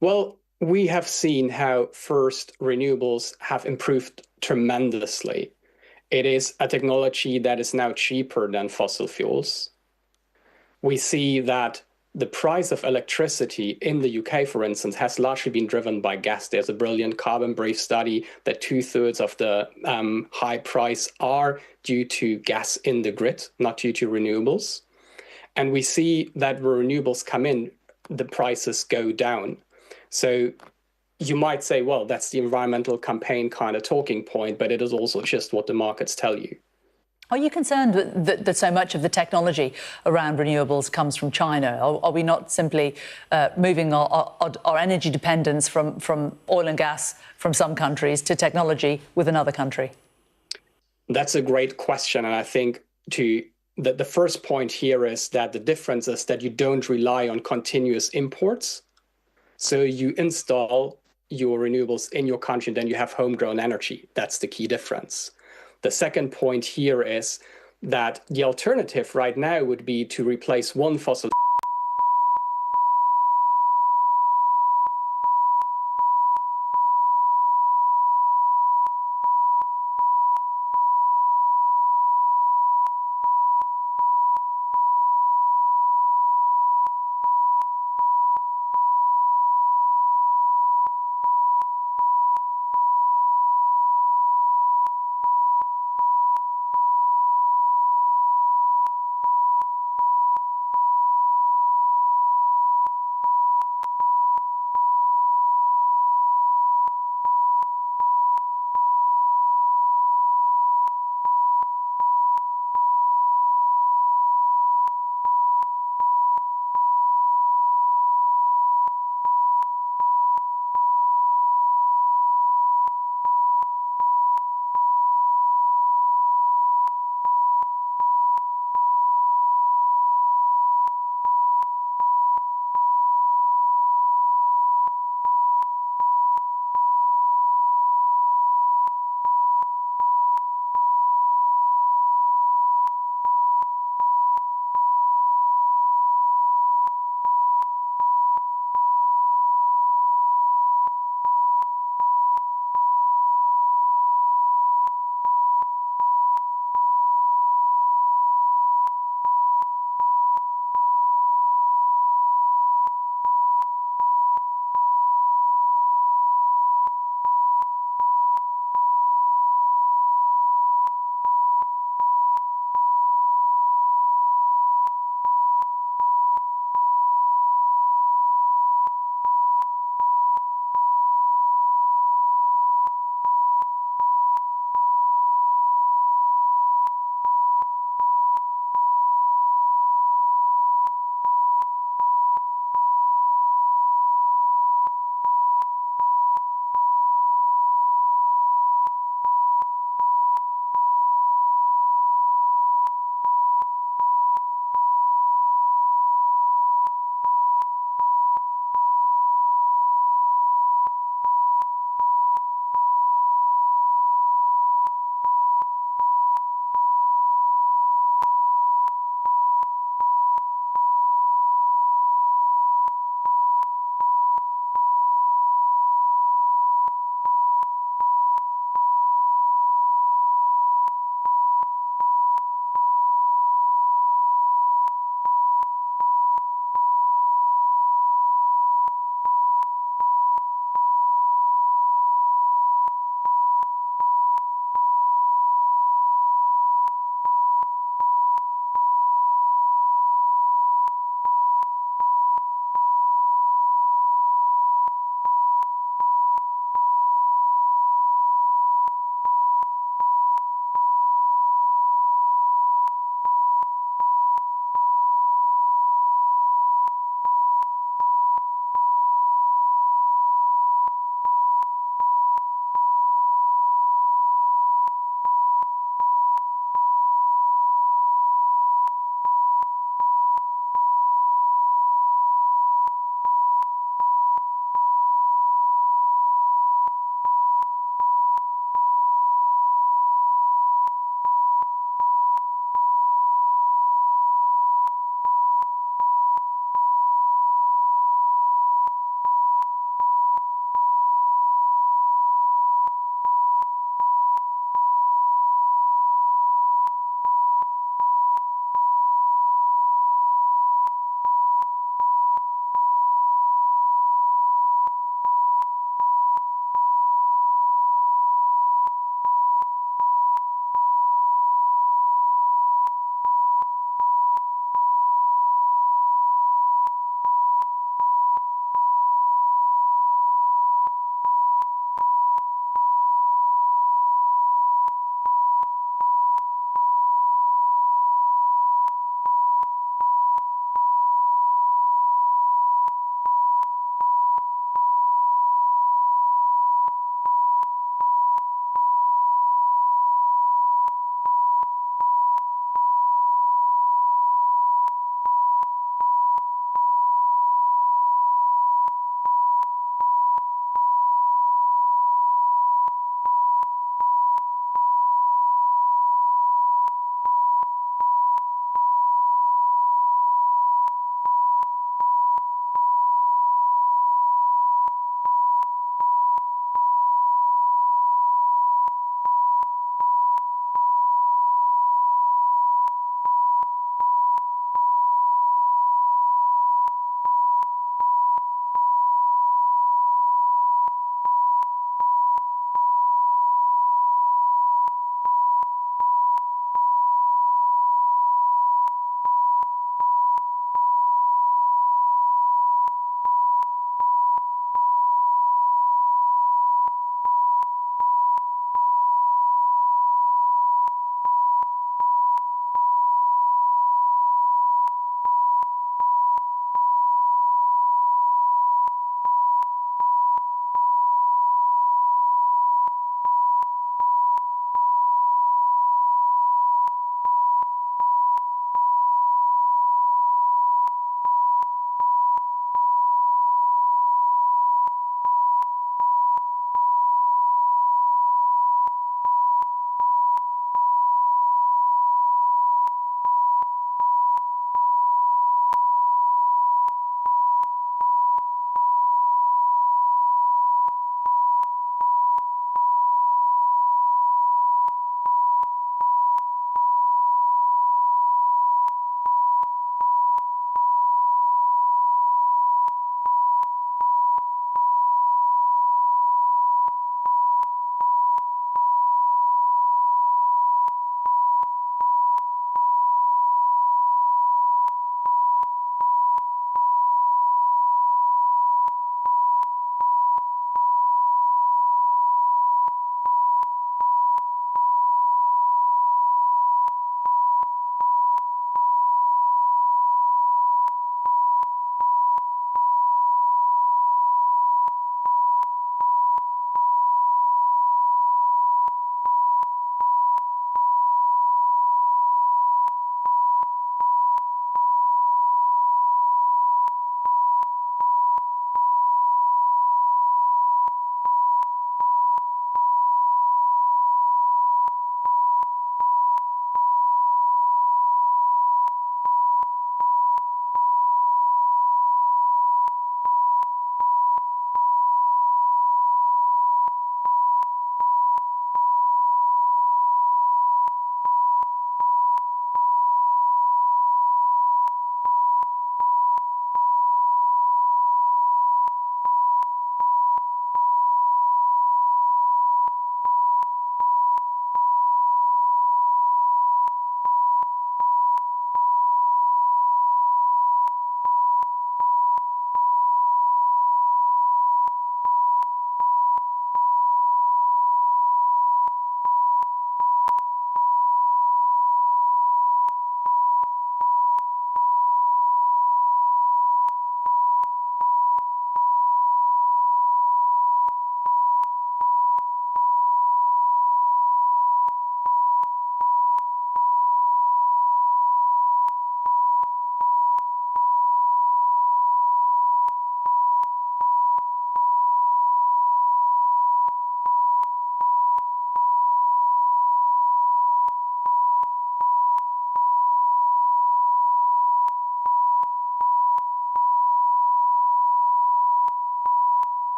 Speaker 17: Well, we have seen how first renewables have improved tremendously. It is a technology that is now cheaper than fossil fuels. We see that the price of electricity in the UK, for instance, has largely been driven by gas. There's a brilliant carbon brief study that 2/3 of the high price are due to gas in the grid, not due to renewables. And we see that when renewables come in, the prices go down. So you might say, well, that's the environmental campaign kind of talking point, but it is also just what the markets tell you.
Speaker 9: Are you concerned that so much of the technology around renewables comes from China? Are we not simply moving our energy dependence from oil and gas from some countries to technology with another country?
Speaker 17: That's a great question. And I think the first point here is that the difference is that you don't rely on continuous imports. So you install your renewables in your country and then you have homegrown energy. That's the key difference. The second point here is that the alternative right now would be to replace one fossil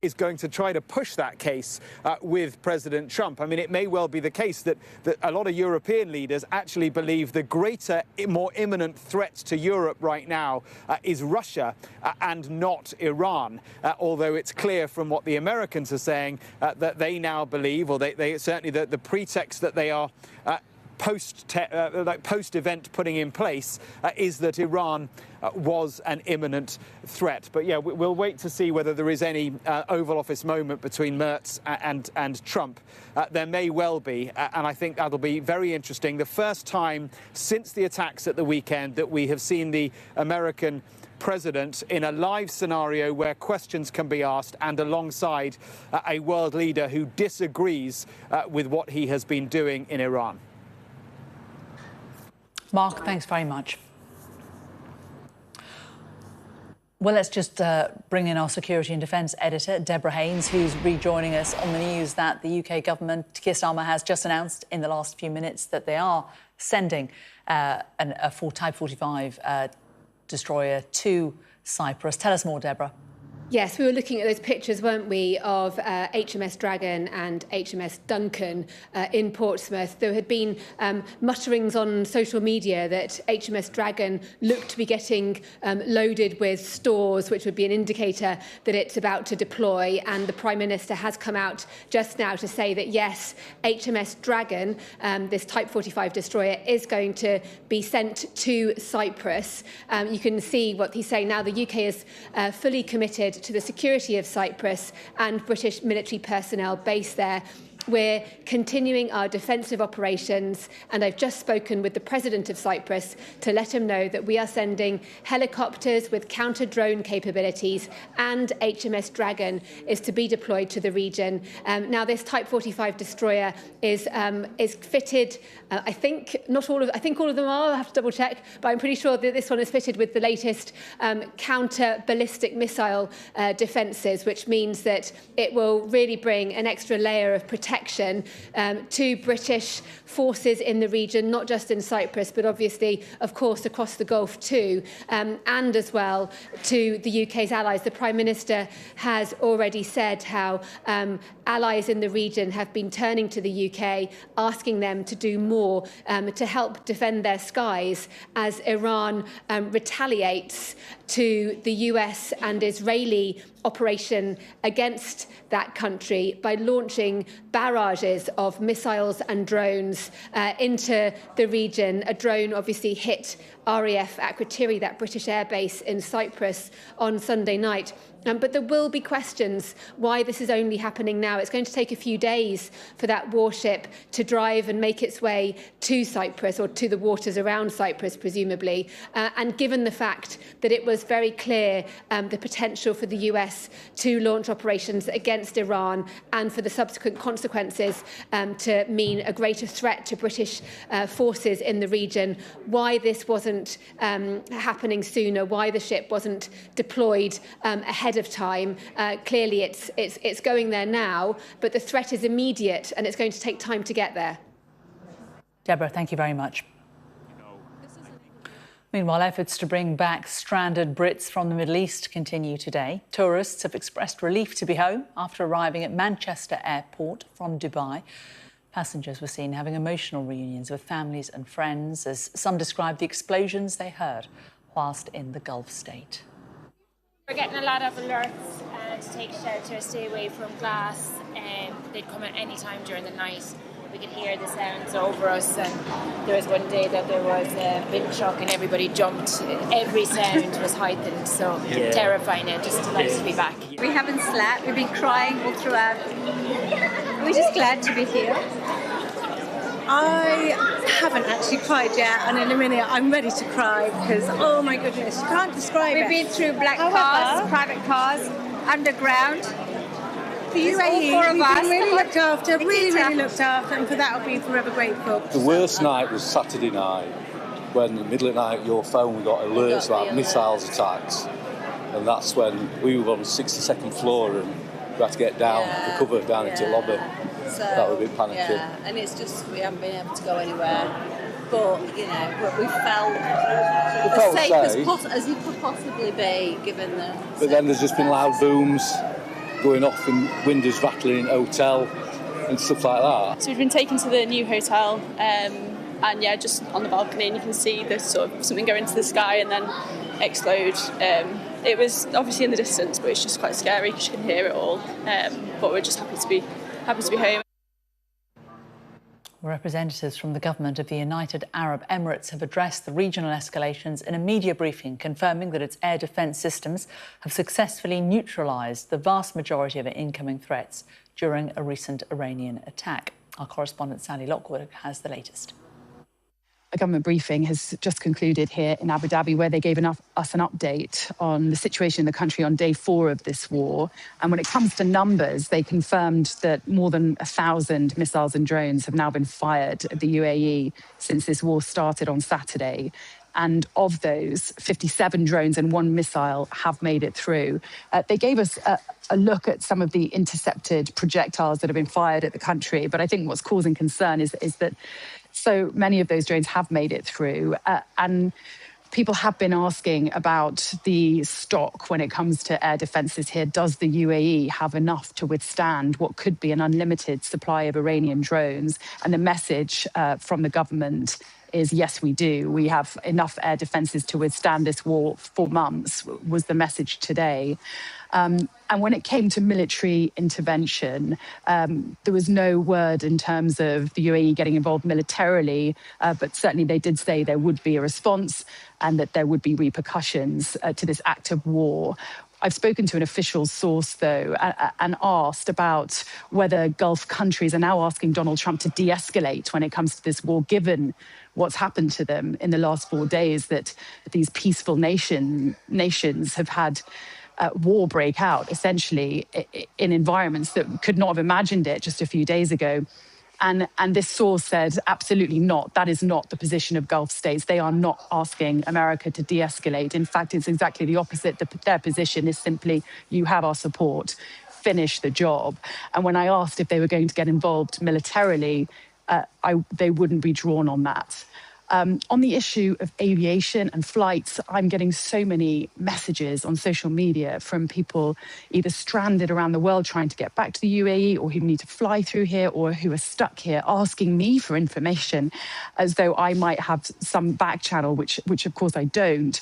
Speaker 6: is going to try to push that case with President Trump. I mean, it may well be the case that a lot of European leaders actually believe the greater, more imminent threat to Europe right now is Russia and not Iran, although it's clear from what the Americans are saying that they now believe, or they certainly the pretext that they are post-event putting in place is that Iran was an imminent threat. But yeah, we'll wait to see whether there is any Oval Office moment between Merz and Trump. There may well be, and I think that'll be very interesting. The first time since the attacks at the weekend that we have seen the American president in a live scenario where questions can be asked and alongside a world leader who disagrees with what he has been doing in Iran.
Speaker 9: Mark, thanks very much. Well, let's just bring in our security and defence editor, Deborah Haynes, who's rejoining us on the news that the UK government, Keir Starmer, has just announced in the last few minutes that they are sending a Type 45 destroyer to Cyprus. Tell us more, Deborah.
Speaker 16: Yes, we were looking at those pictures, weren't we, of HMS Dragon and HMS Duncan in Portsmouth. There had been mutterings on social media that HMS Dragon looked to be getting loaded with stores, which would be an indicator that it's about to deploy. And the Prime Minister has come out just now to say that, yes, HMS Dragon, this Type 45 destroyer, is going to be sent to Cyprus. You can see what he's saying now. The UK is fully committed to the security of Cyprus and British military personnel based there. We're continuing our defensive operations, and I've just spoken with the President of Cyprus to let him know that we are sending helicopters with counter-drone capabilities, and HMS Dragon is to be deployed to the region. Now, this Type 45 destroyer is fitted. I think all of them are. I have to double check, but I'm pretty sure that this one is fitted with the latest counter-ballistic missile defences, which means that it will really bring an extra layer of protection to British forces in the region, not just in Cyprus, but obviously, of course, across the Gulf too, and as well to the UK's allies. The Prime Minister has already said how allies in the region have been turning to the UK, asking them to do more to help defend their skies as Iran retaliates to the US and Israeli operation against that country by launching barrages of missiles and drones into the region. A drone obviously hit RAF Akrotiri, that British airbase in Cyprus, on Sunday night. But there will be questions why this is only happening now. It's going to take a few days for that warship to drive and make its way to Cyprus, or to the waters around Cyprus, presumably. And given the fact that it was very clear the potential for the US to launch operations against Iran and for the subsequent consequences to mean a greater threat to British forces in the region, why this wasn't happening sooner, why the ship wasn't deployed ahead of time. Clearly it's going there now, but the threat is immediate and it's going to take time to get there.
Speaker 9: Deborah, thank you very much. Meanwhile, efforts to bring back stranded Brits from the Middle East continue today. Tourists have expressed relief to be home after arriving at Manchester Airport from Dubai. Passengers were seen having emotional reunions with families and friends, as some described the explosions they heard whilst in the Gulf state.
Speaker 7: We're getting a lot of alerts to take shelter, stay away from glass. They'd come at any time during the night. We could hear the sounds over us, and there was one day that there was a wind shock and everybody jumped. Every sound was heightened, so terrifying. Just delighted to be back.
Speaker 19: We haven't slept. We've been crying all throughout. We're just glad to be here.
Speaker 20: I haven't actually cried yet, and in a minute I'm ready to cry because, oh my goodness, you can't describe it.
Speaker 19: We've been through black cars, private cars, underground.
Speaker 20: The UAE, we've been really looked after, really looked after, and for that I'll be forever grateful.
Speaker 21: The worst night was Saturday night, when in the middle of the night your phone got alerts about missiles attacks, and that's when we were on the 62nd floor and we had to get down, recover down into the lobby.
Speaker 22: So,
Speaker 21: that would be panicking.
Speaker 22: Yeah, and it's just we haven't been able to go anywhere. But, you know, we felt as safe as you could possibly be, given the...
Speaker 21: But then there's just been loud booms, going off and windows rattling in hotel and stuff like that.
Speaker 3: So we've been taken to the new hotel, and yeah, just on the balcony, and you can see the sort of something go into the sky and then explode. It was obviously in the distance, but it's just quite scary because you can hear it all. But we're just happy to be home.
Speaker 9: Representatives from the government of the United Arab Emirates have addressed the regional escalations in a media briefing, confirming that its air defence systems have successfully neutralised the vast majority of incoming threats during a recent Iranian attack. Our correspondent Sally Lockwood has the latest.
Speaker 2: A government briefing has just concluded here in Abu Dhabi, where they gave us an update on the situation in the country on day 4 of this war. And when it comes to numbers, they confirmed that more than 1,000 missiles and drones have now been fired at the UAE since this war started on Saturday. And of those, 57 drones and 1 missile have made it through. They gave us a look at some of the intercepted projectiles that have been fired at the country. But I think what's causing concern is that so many of those drones have made it through. And people have been asking about the stock when it comes to air defences here. Does the UAE have enough to withstand what could be an unlimited supply of Iranian drones? And the message from the government is, yes, we do. We have enough air defences to withstand this war for months, was the message today. And when it came to military intervention, there was no word in terms of the UAE getting involved militarily, but certainly they did say there would be a response and that there would be repercussions to this act of war. I've spoken to an official source, though, and asked about whether Gulf countries are now asking Donald Trump to de-escalate when it comes to this war, given what's happened to them in the last 4 days, that these peaceful nations have had war break out, essentially, in environments that could not have imagined it just a few days ago. And this source said, absolutely not. That is not the position of Gulf states. They are not asking America to de-escalate. In fact, it's exactly the opposite. Their position is simply, you have our support, finish the job. And when I asked if they were going to get involved militarily, they wouldn't be drawn on that. On the issue of aviation and flights, I'm getting so many messages on social media from people either stranded around the world trying to get back to the UAE, or who need to fly through here, or who are stuck here asking me for information as though I might have some back channel, which of course I don't.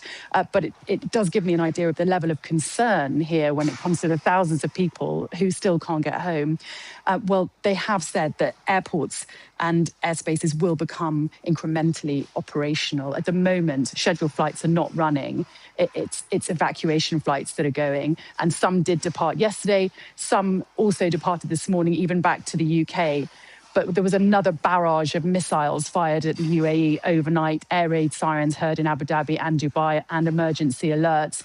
Speaker 2: But it does give me an idea of the level of concern here when it comes to the thousands of people who still can't get home. Well, they have said that airports and airspaces will become incrementally operational. At the moment, scheduled flights are not running. It's evacuation flights that are going. And some did depart yesterday. Some also departed this morning, even back to the UK. But there was another barrage of missiles fired at the UAE overnight, air raid sirens heard in Abu Dhabi and Dubai, and emergency alerts.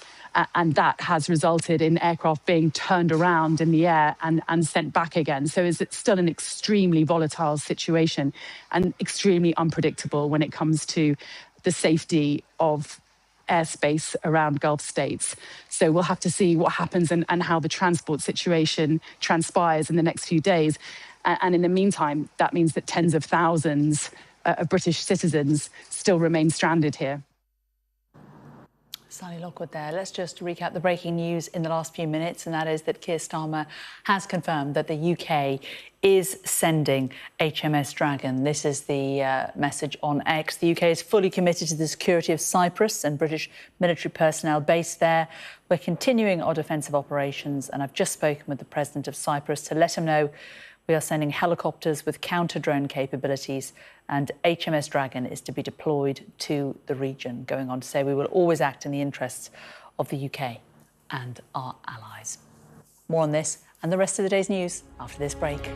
Speaker 2: And that has resulted in aircraft being turned around in the air and sent back again. So it's still an extremely volatile situation and extremely unpredictable when it comes to the safety of airspace around Gulf states. So we'll have to see what happens and how the transport situation transpires in the next few days. And in the meantime, that means that tens of thousands of British citizens still remain stranded here.
Speaker 9: Sally Lockwood there. Let's just recap the breaking news in the last few minutes, and that is that Keir Starmer has confirmed that the UK is sending HMS Dragon. This is the message on X. The UK is fully committed to the security of Cyprus and British military personnel based there. We're continuing our defensive operations, and I've just spoken with the President of Cyprus to let him know we are sending helicopters with counter-drone capabilities, and HMS Dragon is to be deployed to the region, going on to say we will always act in the interests of the UK and our allies. More on this and the rest of the day's news after this break.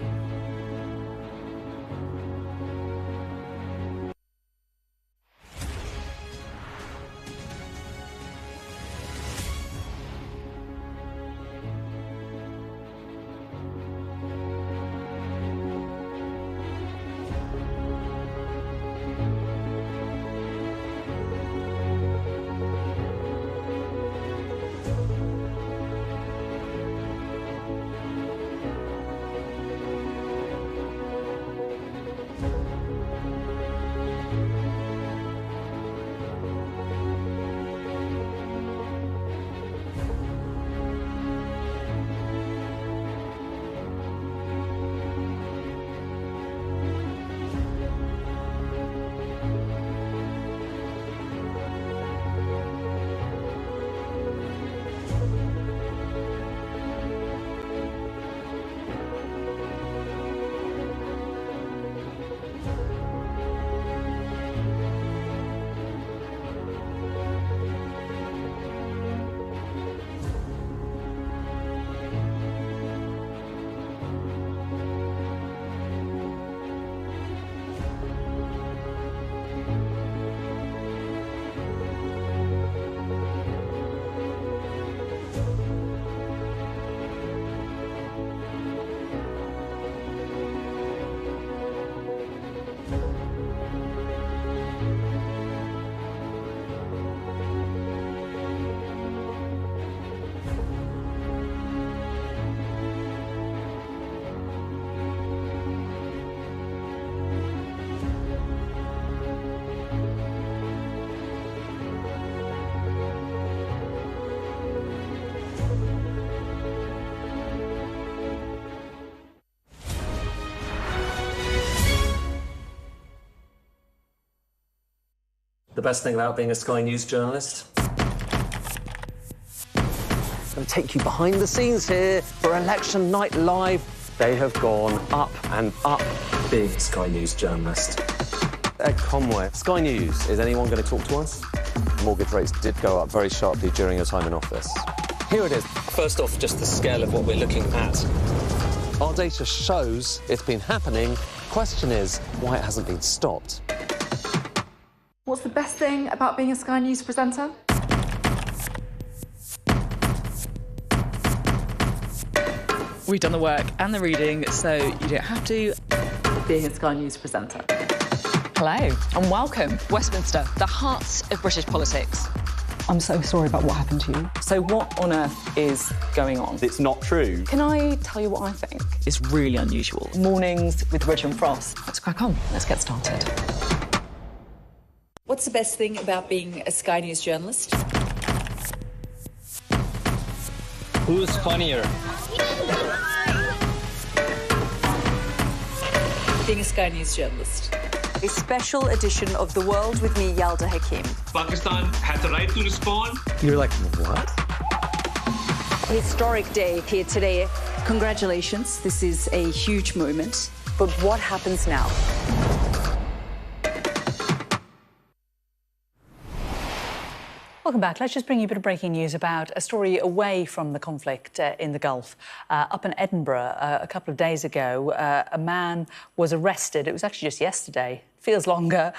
Speaker 4: best thing about being a Sky News journalist?
Speaker 5: I'm going to take you behind the scenes here for Election Night Live. They have gone up and up.
Speaker 4: Being a Sky News journalist.
Speaker 5: Ed Conway, Sky News, is anyone going to talk to us? Mortgage rates did go up very sharply during your time in office. Here it is.
Speaker 4: First off, just the scale of what we're looking at.
Speaker 5: Our data shows it's been happening. Question is, why it hasn't been stopped.
Speaker 23: What's the best thing about being a Sky News presenter?
Speaker 24: We've done the work and the reading, so you don't have to.
Speaker 23: Being a Sky News presenter.
Speaker 24: Hello and welcome, Westminster, the heart of British politics.
Speaker 2: I'm so sorry about what happened to you.
Speaker 24: So what on earth is going on?
Speaker 5: It's not true.
Speaker 24: Can I tell you what I think? It's really unusual. Mornings with Richard and Frost. Let's crack on. Let's get started.
Speaker 22: What's the best thing about being a Sky News journalist?
Speaker 4: Who's funnier?
Speaker 22: Being a Sky News journalist.
Speaker 25: A special edition of The World with me, Yalda Hakim.
Speaker 4: Pakistan has the right to respond.
Speaker 5: You're like, what?
Speaker 25: Historic day here today. Congratulations, this is a huge moment. But what happens now?
Speaker 9: Welcome back. Let's just bring you a bit of breaking news about a story away from the conflict in the Gulf. Up in Edinburgh a couple of days ago, a man was arrested. It was actually just yesterday. Feels longer,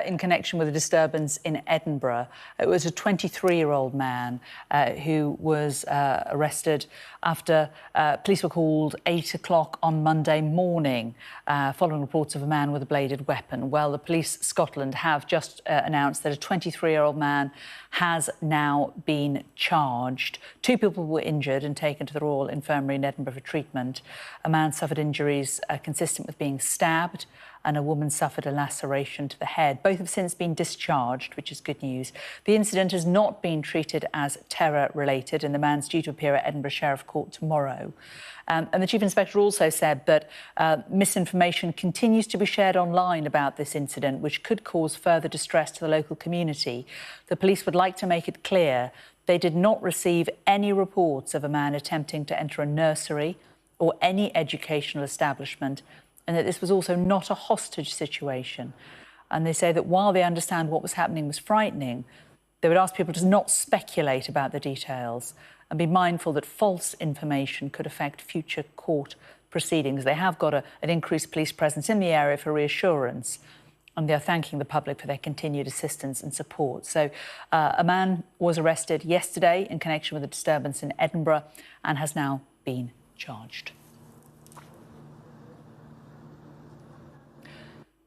Speaker 9: in connection with a disturbance in Edinburgh. It was a 23-year-old man who was arrested after police were called 8 o'clock on Monday morning following reports of a man with a bladed weapon. Well, the police Scotland have just announced that a 23-year-old man has now been charged. 2 people were injured and taken to the Royal Infirmary in Edinburgh for treatment. A man suffered injuries consistent with being stabbed, and a woman suffered a laceration to the head. Both have since been discharged, which is good news. The incident has not been treated as terror-related, and the man's due to appear at Edinburgh Sheriff Court tomorrow. And the Chief Inspector also said that misinformation continues to be shared online about this incident, which could cause further distress to the local community. The police would like to make it clear they did not receive any reports of a man attempting to enter a nursery or any educational establishment, and that this was also not a hostage situation. And they say that while they understand what was happening was frightening, they would ask people to not speculate about the details and be mindful that false information could affect future court proceedings. They have got an increased police presence in the area for reassurance, and they are thanking the public for their continued assistance and support. So a man was arrested yesterday in connection with a disturbance in Edinburgh and has now been charged.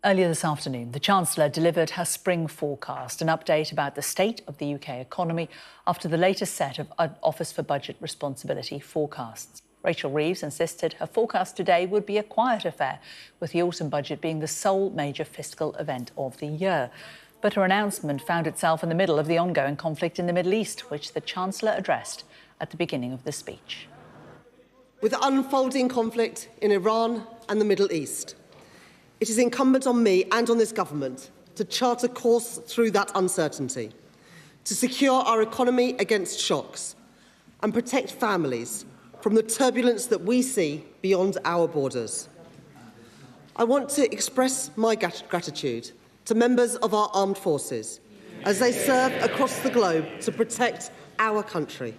Speaker 9: Earlier this afternoon, the Chancellor delivered her spring forecast, an update about the state of the UK economy after the latest set of Office for Budget Responsibility forecasts. Rachel Reeves insisted her forecast today would be a quiet affair, with the autumn budget being the sole major fiscal event of the year. But her announcement found itself in the middle of the ongoing conflict in the Middle East, which the Chancellor addressed at the beginning of the speech.
Speaker 10: With unfolding conflict in Iran and the Middle East, it is incumbent on me and on this government to chart a course through that uncertainty, to secure our economy against shocks and protect families from the turbulence that we see beyond our borders. I want to express my gratitude to members of our armed forces as they serve across the globe to protect our country.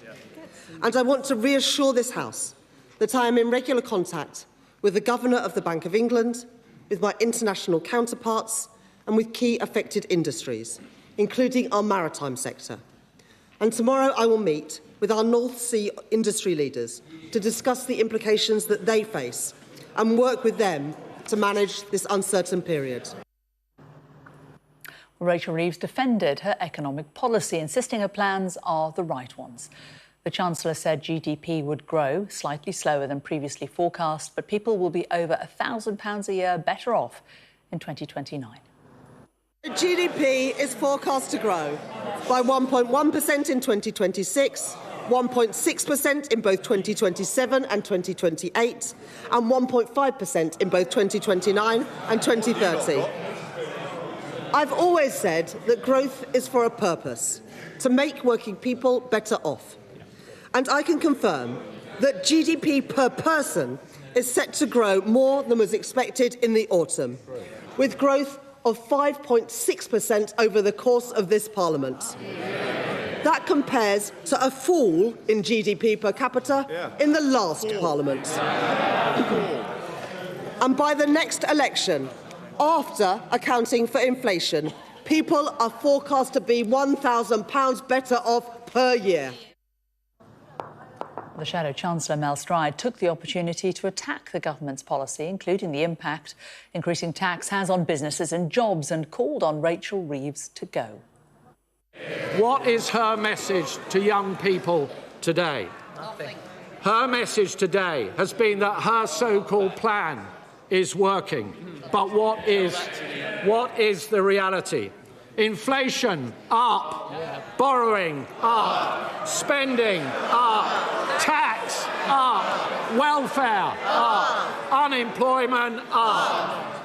Speaker 10: And I want to reassure this House that I am in regular contact with the Governor of the Bank of England, with my international counterparts and with key affected industries, including our maritime sector. And tomorrow I will meet with our North Sea industry leaders to discuss the implications that they face and work with them to manage this uncertain period.
Speaker 9: Rachel Reeves defended her economic policy, insisting her plans are the right ones. The Chancellor said GDP would grow slightly slower than previously forecast, but people will be over £1,000 a year better off in 2029.
Speaker 10: GDP is forecast to grow by 1.1% in 2026, 1.6% in both 2027 and 2028, and 1.5% in both 2029 and 2030. I've always said that growth is for a purpose, to make working people better off. And I can confirm that GDP per person is set to grow more than was expected in the autumn, with growth of 5.6% over the course of this Parliament. That compares to a fall in GDP per capita in the last Parliament. And by the next election, after accounting for inflation, people are forecast to be £1,000 better off per year.
Speaker 9: The Shadow Chancellor, Mel Stride, took the opportunity to attack the government's policy, including the impact increasing tax has on businesses and jobs, and called on Rachel Reeves to go.
Speaker 1: What is her message to young people today?
Speaker 22: Nothing.
Speaker 1: Her message today has been that her so-called plan is working. But what is the reality? Inflation up, borrowing up, spending up, tax up, welfare up, unemployment up.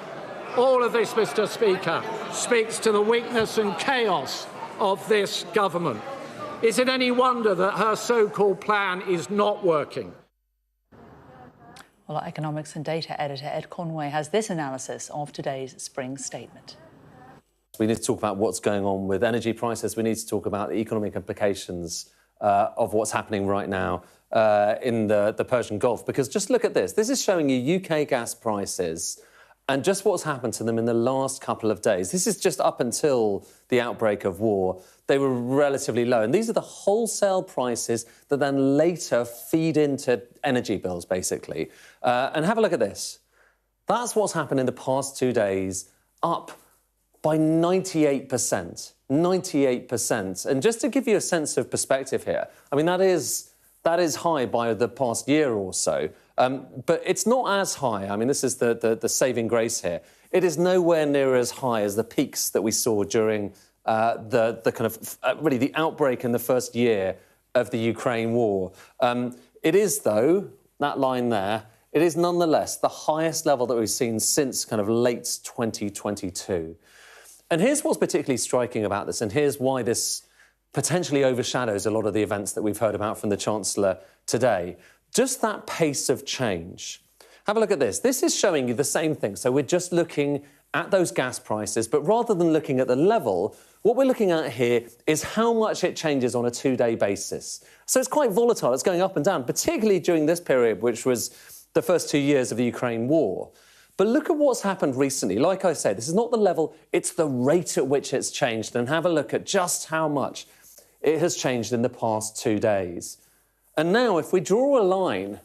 Speaker 1: All of this, Mr. Speaker, speaks to the weakness and chaos of this government. Is it any wonder that her so-called plan is not working?
Speaker 9: Well, our economics and data editor Ed Conway has this analysis of today's spring statement.
Speaker 5: We need to talk about what's going on with energy prices. We need to talk about the economic implications of what's happening right now in the Persian Gulf. Because just look at this. This is showing you UK gas prices and just what's happened to them in the last couple of days. This is just up until the outbreak of war. They were relatively low. And these are the wholesale prices that then later feed into energy bills, basically. And have a look at this. That's what's happened in the past 2 days, up by 98%. 98%. And just to give you a sense of perspective here, I mean, that is high by the past year or so. But it's not as high. I mean, this is the saving grace here. It is nowhere near as high as the peaks that we saw during the kind of really the outbreak in the first year of the Ukraine war. It is, though, that line there, it is nonetheless the highest level that we've seen since kind of late 2022. And here's what's particularly striking about this, and here's why this potentially overshadows a lot of the events that we've heard about from the Chancellor today. Just that pace of change. Have a look at this. This is showing you the same thing. So we're just looking at those gas prices, but rather than looking at the level, what we're looking at here is how much it changes on a 2-day basis. So it's quite volatile. It's going up and down, particularly during this period, which was the first 2 years of the Ukraine war. But look at what's happened recently. Like I say, this is not the level, it's the rate at which it's changed. And have a look at just how much it has changed in the past 2 days. And now, if we draw a line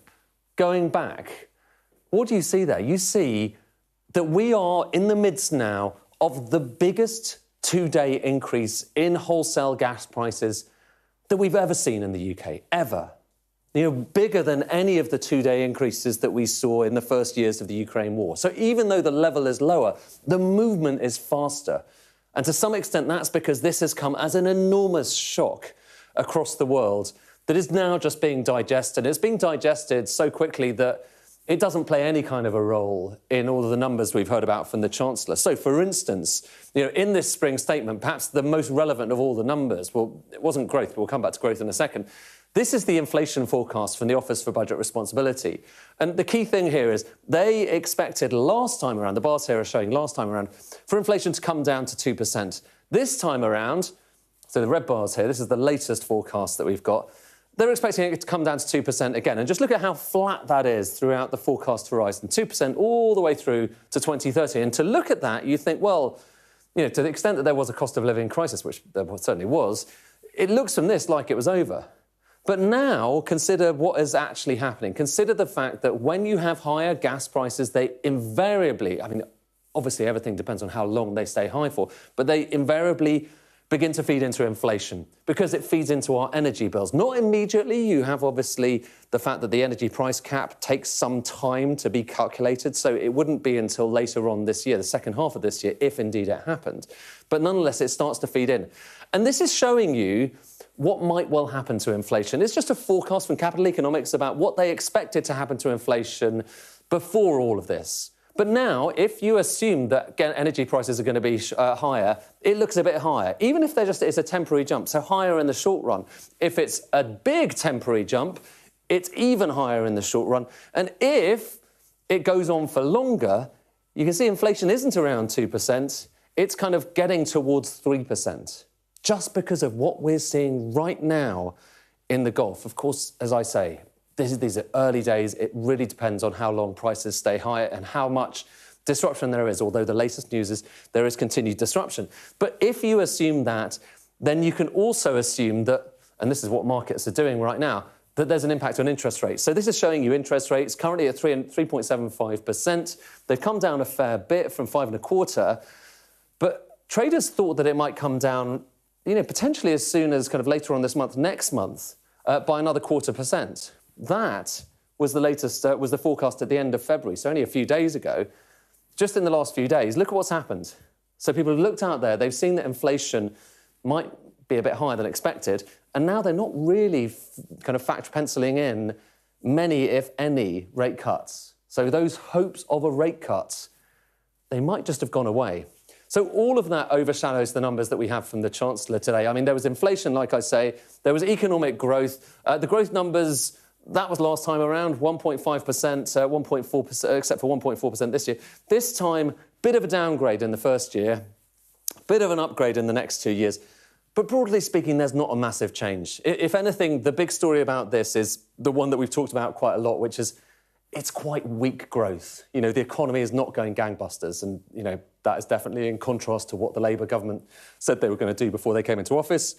Speaker 5: going back, what do you see there? You see that we are in the midst now of the biggest 2-day increase in wholesale gas prices that we've ever seen in the UK, ever. You know, bigger than any of the 2-day increases that we saw in the first years of the Ukraine war. So even though the level is lower, the movement is faster. And to some extent, that's because this has come as an enormous shock across the world that is now just being digested. It's being digested so quickly that it doesn't play any kind of a role in all of the numbers we've heard about from the Chancellor. So, for instance, you know, in this spring statement, perhaps the most relevant of all the numbers, well, it wasn't growth, but we'll come back to growth in a second. This is the inflation forecast from the Office for Budget Responsibility. And the key thing here is they expected last time around, the bars here are showing last time around, for inflation to come down to 2%. This time around, so the red bars here, this is the latest forecast that we've got, they're expecting it to come down to 2% again. And just look at how flat that is throughout the forecast horizon, 2% all the way through to 2030. And to look at that, you think, well, you know, to the extent that there was a cost of living crisis, which there certainly was, it looks from this like it was over. But now, consider what is actually happening. Consider the fact that when you have higher gas prices, they invariably, I mean, obviously everything depends on how long they stay high for, but they invariably begin to feed into inflation because it feeds into our energy bills. Not immediately. You have, obviously, the fact that the energy price cap takes some time to be calculated, so it wouldn't be until later on this year, the second half of this year, if indeed it happened. But nonetheless, it starts to feed in. And this is showing you what might well happen to inflation. It's just a forecast from Capital Economics about what they expected to happen to inflation before all of this. But now, if you assume that energy prices are going to be higher, it looks a bit higher, even if it's a temporary jump, so higher in the short run. If it's a big temporary jump, it's even higher in the short run. And if it goes on for longer, you can see inflation isn't around 2%. It's kind of getting towards 3%, just because of what we're seeing right now in the Gulf. Of course, as I say, these are early days. It really depends on how long prices stay higher and how much disruption there is, although the latest news is there is continued disruption. But if you assume that, then you can also assume that, and this is what markets are doing right now, that there's an impact on interest rates. So this is showing you interest rates currently at 3.75%. They've come down a fair bit from 5.25%, but traders thought that it might come down, potentially as soon as kind of later on this month, next month, by another 0.25%. That was the latest, was the forecast at the end of February, so only a few days ago. Just in the last few days, look at what's happened. So people have looked out there, they've seen that inflation might be a bit higher than expected, and now they're not really kind of penciling in many, if any, rate cuts. So those hopes of a rate cut, they might just have gone away. So all of that overshadows the numbers that we have from the Chancellor today. I mean, there was inflation, like I say, there was economic growth. The growth numbers, that was last time around, 1.5%, 1.4%, except for 1.4% this year. This time, bit of a downgrade in the first year, bit of an upgrade in the next 2 years. But broadly speaking, there's not a massive change. If anything, the big story about this is the one that we've talked about quite a lot, which is it's quite weak growth. The economy is not going gangbusters, and, that is definitely in contrast to what the Labour government said they were going to do before they came into office.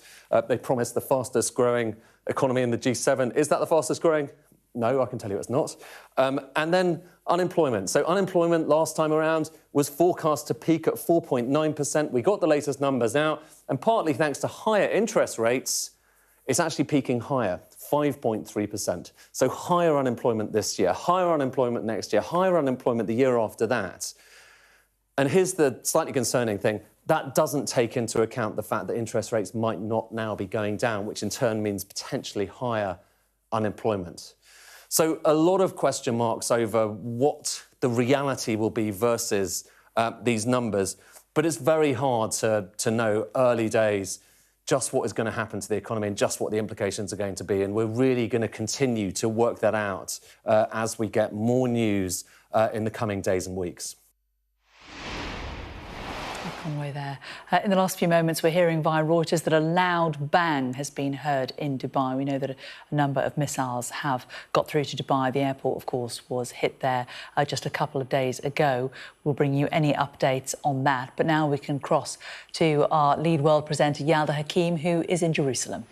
Speaker 5: They promised the fastest growing economy in the G7. Is that the fastest growing? No, I can tell you it's not. And then unemployment. So unemployment last time around was forecast to peak at 4.9%. We got the latest numbers out, and partly thanks to higher interest rates, it's actually peaking higher, 5.3%. So higher unemployment this year, higher unemployment next year, higher unemployment the year after that. And here's the slightly concerning thing. That doesn't take into account the fact that interest rates might not now be going down, which in turn means potentially higher unemployment. So a lot of question marks over what the reality will be versus these numbers. But it's very hard to know early days just what is going to happen to the economy and just what the implications are going to be. And we're really going to continue to work that out as we get more news in the coming days and weeks.
Speaker 9: Conway there. In the last few moments, we're hearing via Reuters that a loud bang has been heard in Dubai. We know that a number of missiles have got through to Dubai. The airport, of course, was hit there just a couple of days ago. We'll bring you any updates on that. But now we can cross to our lead world presenter, Yalda Hakim, who is in Jerusalem.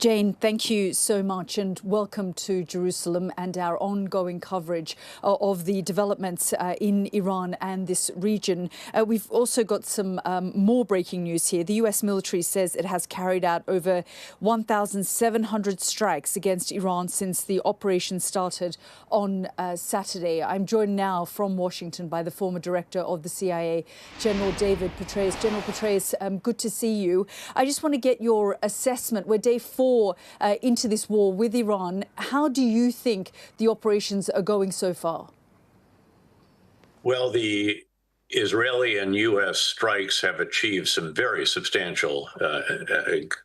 Speaker 8: Jane, thank you so much and welcome to Jerusalem and our ongoing coverage of the developments in Iran and this region. We've also got some more breaking news here. The US military says it has carried out over 1,700 strikes against Iran since the operation started on Saturday. I'm joined now from Washington by the former director of the CIA, General David Petraeus. General Petraeus, good to see you. I just want to get your assessment. We're day 4 into this war with Iran. How do you think the operations are going so far?
Speaker 11: Well, the Israeli and U.S. strikes have achieved some very substantial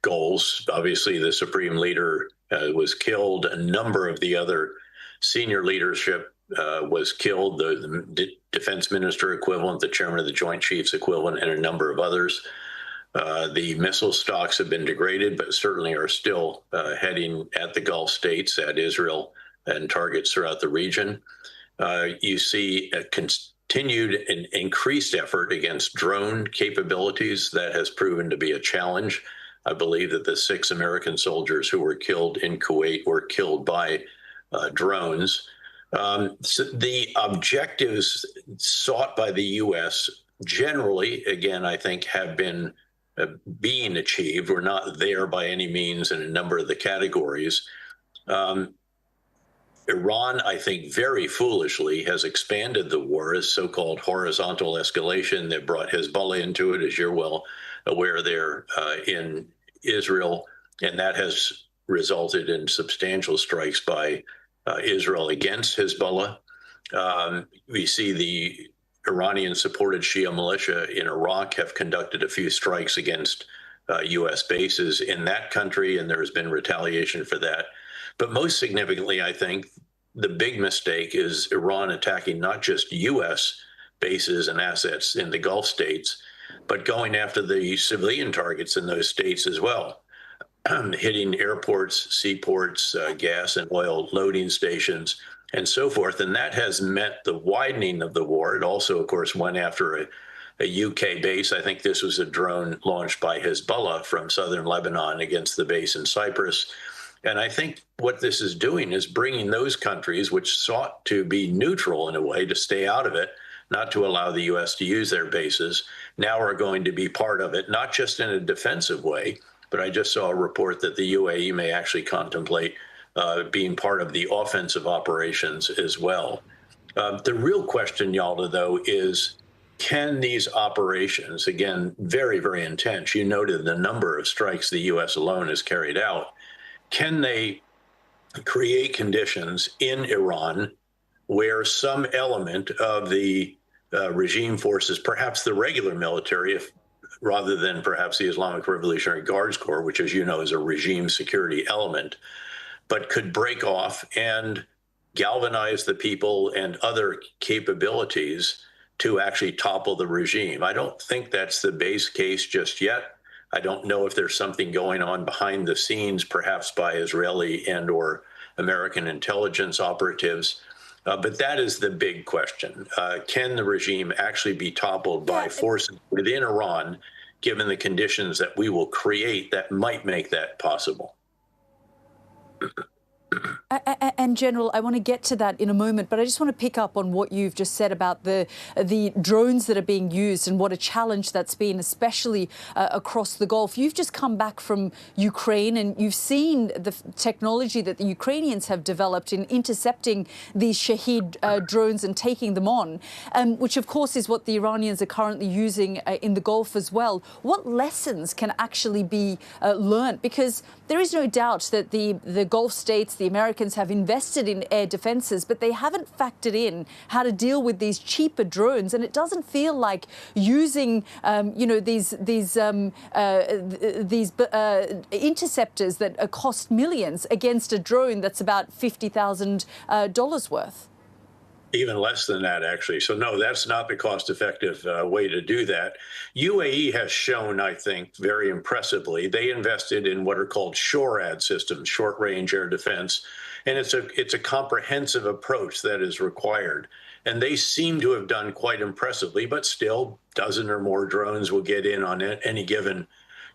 Speaker 11: goals. Obviously, the supreme leader was killed. A number of the other senior leadership was killed. The defense minister equivalent, the chairman of the Joint Chiefs equivalent, and a number of others. The missile stocks have been degraded, but certainly are still heading at the Gulf states, at Israel, and targets throughout the region. You see a continued and increased effort against drone capabilities. That has proven to be a challenge. I believe that the 6 American soldiers who were killed in Kuwait were killed by drones. So the objectives sought by the U.S. generally, again, I think have been being achieved. We're not there by any means in a number of the categories. Iran, I think, very foolishly has expanded the war as so-called horizontal escalation that brought Hezbollah into it, as you're well aware there in Israel. And that has resulted in substantial strikes by Israel against Hezbollah. We see the Iranian-supported Shia militia in Iraq have conducted a few strikes against U.S. bases in that country, and there has been retaliation for that. But most significantly, I think, the big mistake is Iran attacking not just U.S. bases and assets in the Gulf states, but going after the civilian targets in those states as well, hitting airports, seaports, gas and oil loading stations, and so forth. And that has meant the widening of the war. It also, of course, went after a UK base. I think this was a drone launched by Hezbollah from southern Lebanon against the base in Cyprus. And I think what this is doing is bringing those countries which sought to be neutral in a way, to stay out of it, not to allow the U.S. to use their bases, now are going to be part of it, not just in a defensive way, but I just saw a report that the UAE may actually contemplate being part of the offensive operations as well. The real question, Yalda, though, is can these operations, again, very, very intense, you noted the number of strikes the U.S. alone has carried out, can they create conditions in Iran where some element of the regime forces, perhaps the regular military, rather than perhaps the Islamic Revolutionary Guards Corps, which, as you know, is a regime security element, but could break off and galvanize the people and other capabilities to actually topple the regime? I don't think that's the base case just yet. I don't know if there's something going on behind the scenes, perhaps by Israeli and or American intelligence operatives. But that is the big question. Can the regime actually be toppled by forces within Iran, given the conditions that we will create that might make that possible?
Speaker 8: And General, I want to get to that in a moment, but I just want to pick up on what you've just said about the drones that are being used and what a challenge that's been, especially across the Gulf. You've just come back from Ukraine and you've seen the technology that the Ukrainians have developed in intercepting these Shahed drones and taking them on, which of course is what the Iranians are currently using in the Gulf as well. What lessons can actually be learnt? Because there is no doubt that the Gulf states, the Americans have invested in air defences, but they haven't factored in how to deal with these cheaper drones. And it doesn't feel like using, these interceptors that cost millions against a drone that's about $50,000 worth.
Speaker 11: Even less than that, actually. So no, that's not the cost-effective way to do that. UAE has shown, I think, very impressively, they invested in what are called SHORAD systems, short-range air defense, and it's a comprehensive approach that is required. And they seem to have done quite impressively, but still, a dozen or more drones will get in on any given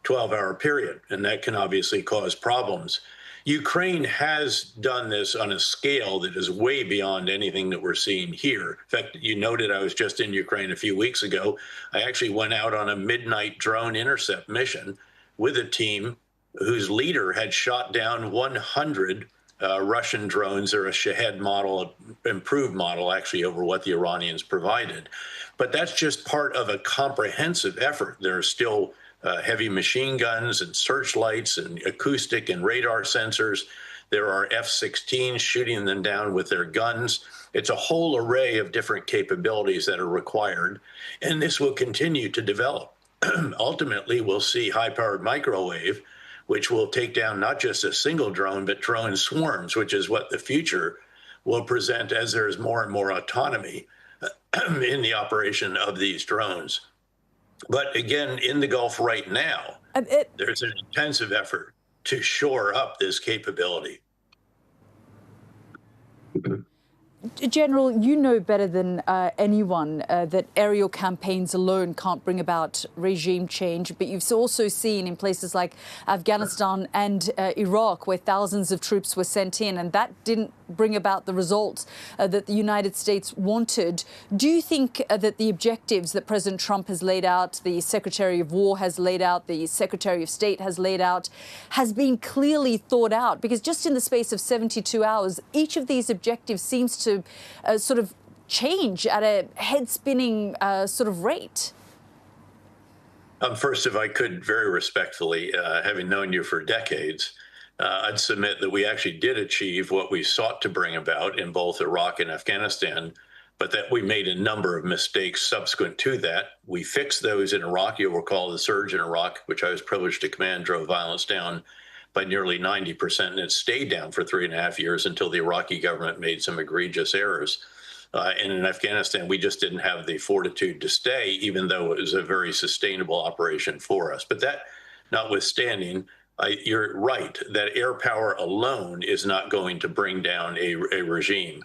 Speaker 11: 12-hour period, and that can obviously cause problems. Ukraine has done this on a scale that is way beyond anything that we're seeing here. In fact, you noted I was just in Ukraine a few weeks ago. I actually went out on a midnight drone intercept mission with a team whose leader had shot down 100 Russian drones. They're a Shahed model, improved model, actually, over what the Iranians provided. But that's just part of a comprehensive effort. There are still heavy machine guns and searchlights and acoustic and radar sensors. There are F-16s shooting them down with their guns. It's a whole array of different capabilities that are required, and this will continue to develop. Ultimately, we'll see high-powered microwave, which will take down not just a single drone, but drone swarms, which is what the future will present as there's more and more autonomy in the operation of these drones. But again, in the Gulf right now, there's an intensive effort to shore up this capability.
Speaker 8: General, you know better than anyone that aerial campaigns alone can't bring about regime change, but you've also seen in places like Afghanistan and Iraq where thousands of troops were sent in, and that didn't bring about the results that the United States wanted. Do you think that the objectives that President Trump has laid out, the Secretary of War has laid out, the Secretary of State has laid out, has been clearly thought out? Because just in the space of 72 hours, each of these objectives seems to sort of change at a head-spinning sort of rate.
Speaker 11: First, if I could very respectfully, having known you for decades, I'd submit that we actually did achieve what we sought to bring about in both Iraq and Afghanistan, but that we made a number of mistakes subsequent to that. We fixed those in Iraq. You'll recall the surge in Iraq, which I was privileged to command, drove violence down by nearly 90%, and it stayed down for 3.5 years until the Iraqi government made some egregious errors. And in Afghanistan, we just didn't have the fortitude to stay, even though it was a very sustainable operation for us. But that notwithstanding, you're right that air power alone is not going to bring down a regime.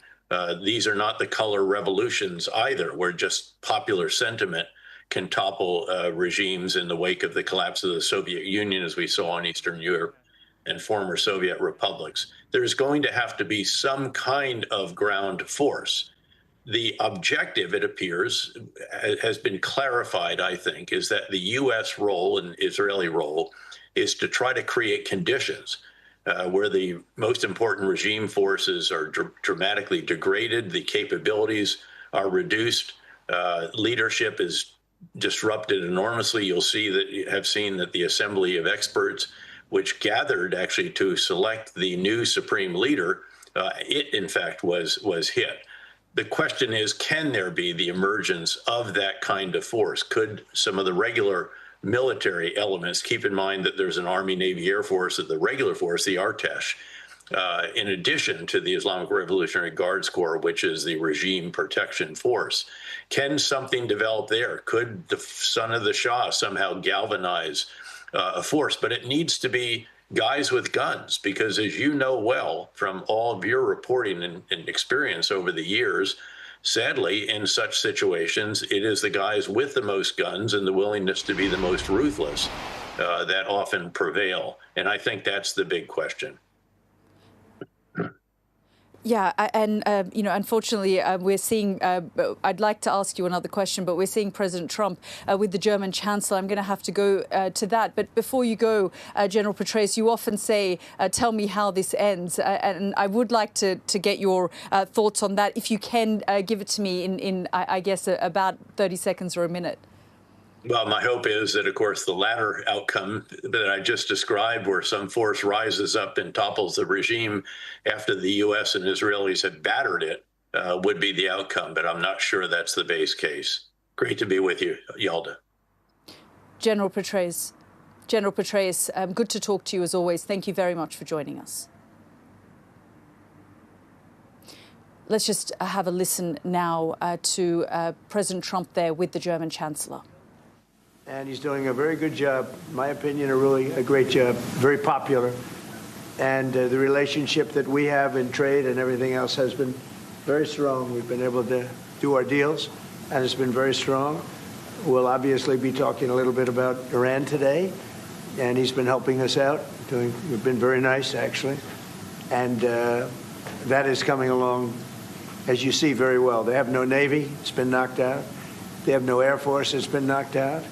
Speaker 11: These are not the color revolutions either, where just popular sentiment can topple regimes in the wake of the collapse of the Soviet Union, as we saw in Eastern Europe and former Soviet republics. There's going to have to be some kind of ground force. The objective, it appears, has been clarified, I think, is that the U.S. role and Israeli role is to try to create conditions where the most important regime forces are dramatically degraded, the capabilities are reduced, leadership is disrupted enormously. You'll see that you have seen that the Assembly of Experts, which gathered actually to select the new supreme leader, it in fact was hit. The question is, can there be the emergence of that kind of force? Could some of the regular military elements, keep in mind that there's an Army, Navy, Air Force, the regular force, the Artesh, in addition to the Islamic Revolutionary Guards Corps, which is the regime protection force. Can something develop there? Could the son of the Shah somehow galvanize a force? But it needs to be guys with guns, because as you know well from all of your reporting and experience over the years, sadly, in such situations, it is the guys with the most guns and the willingness to be the most ruthless that often prevail. And I think that's the big question.
Speaker 8: Yeah, and unfortunately, we're seeing. I'd like to ask you another question, but we're seeing President Trump with the German Chancellor. I'm going to have to go to that. But before you go, General Petraeus, you often say, "Tell me how this ends," and I would like to get your thoughts on that. If you can give it to me in I guess about 30 seconds or a minute.
Speaker 11: Well, my hope is that, of course, the latter outcome that I just described, where some force rises up and topples the regime after the U.S. and Israelis have battered it, would be the outcome. But I'm not sure that's the base case. Great to be with you, Yalda.
Speaker 8: General Petraeus, good to talk to you as always. Thank you very much for joining us. Let's just have a listen now to President Trump there with the German Chancellor.
Speaker 12: And he's doing a very good job, in my opinion, a great job, very popular. And the relationship that we have in trade and everything else has been very strong. We've been able to do our deals, and it's been very strong. We'll obviously be talking a little bit about Iran today, and he's been helping us out. We've been very nice, actually. And that is coming along, as you see, very well. They have no Navy. It's been knocked out. They have no Air Force. It's been knocked out.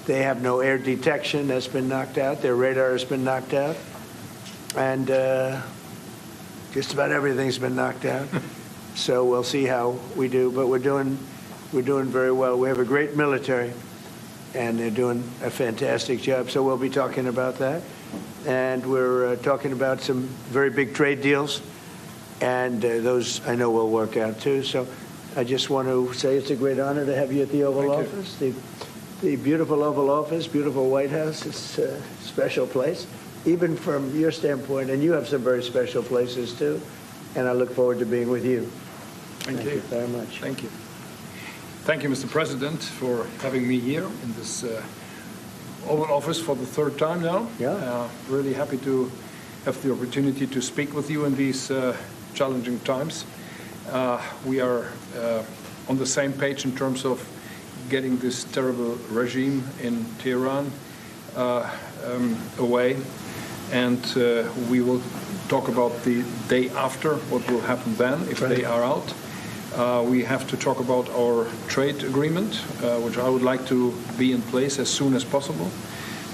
Speaker 12: They have no air detection. That's been knocked out. Their radar has been knocked out. And just about everything's been knocked out. So we'll see how we do. But we're doing very well. We have a great military, and they're doing a fantastic job. So we'll be talking about that. And we're talking about some very big trade deals. And those, I know, will work out, too. So I just want to say it's a great honor to have you at the Oval Office. The beautiful Oval Office, beautiful White House. It's a special place, even from your standpoint. And you have some very special places, too. And I look forward to being with you.
Speaker 13: Thank you
Speaker 12: very much.
Speaker 13: Thank you. Thank you, Mr. President, for having me here in this Oval Office for the third time now.
Speaker 12: Yeah.
Speaker 13: Really happy to have the opportunity to speak with you in these challenging times. We are on the same page in terms of getting this terrible regime in Tehran away. And we will talk about the day after, what will happen then if they are out. We have to talk about our trade agreement, which I would like to be in place as soon as possible.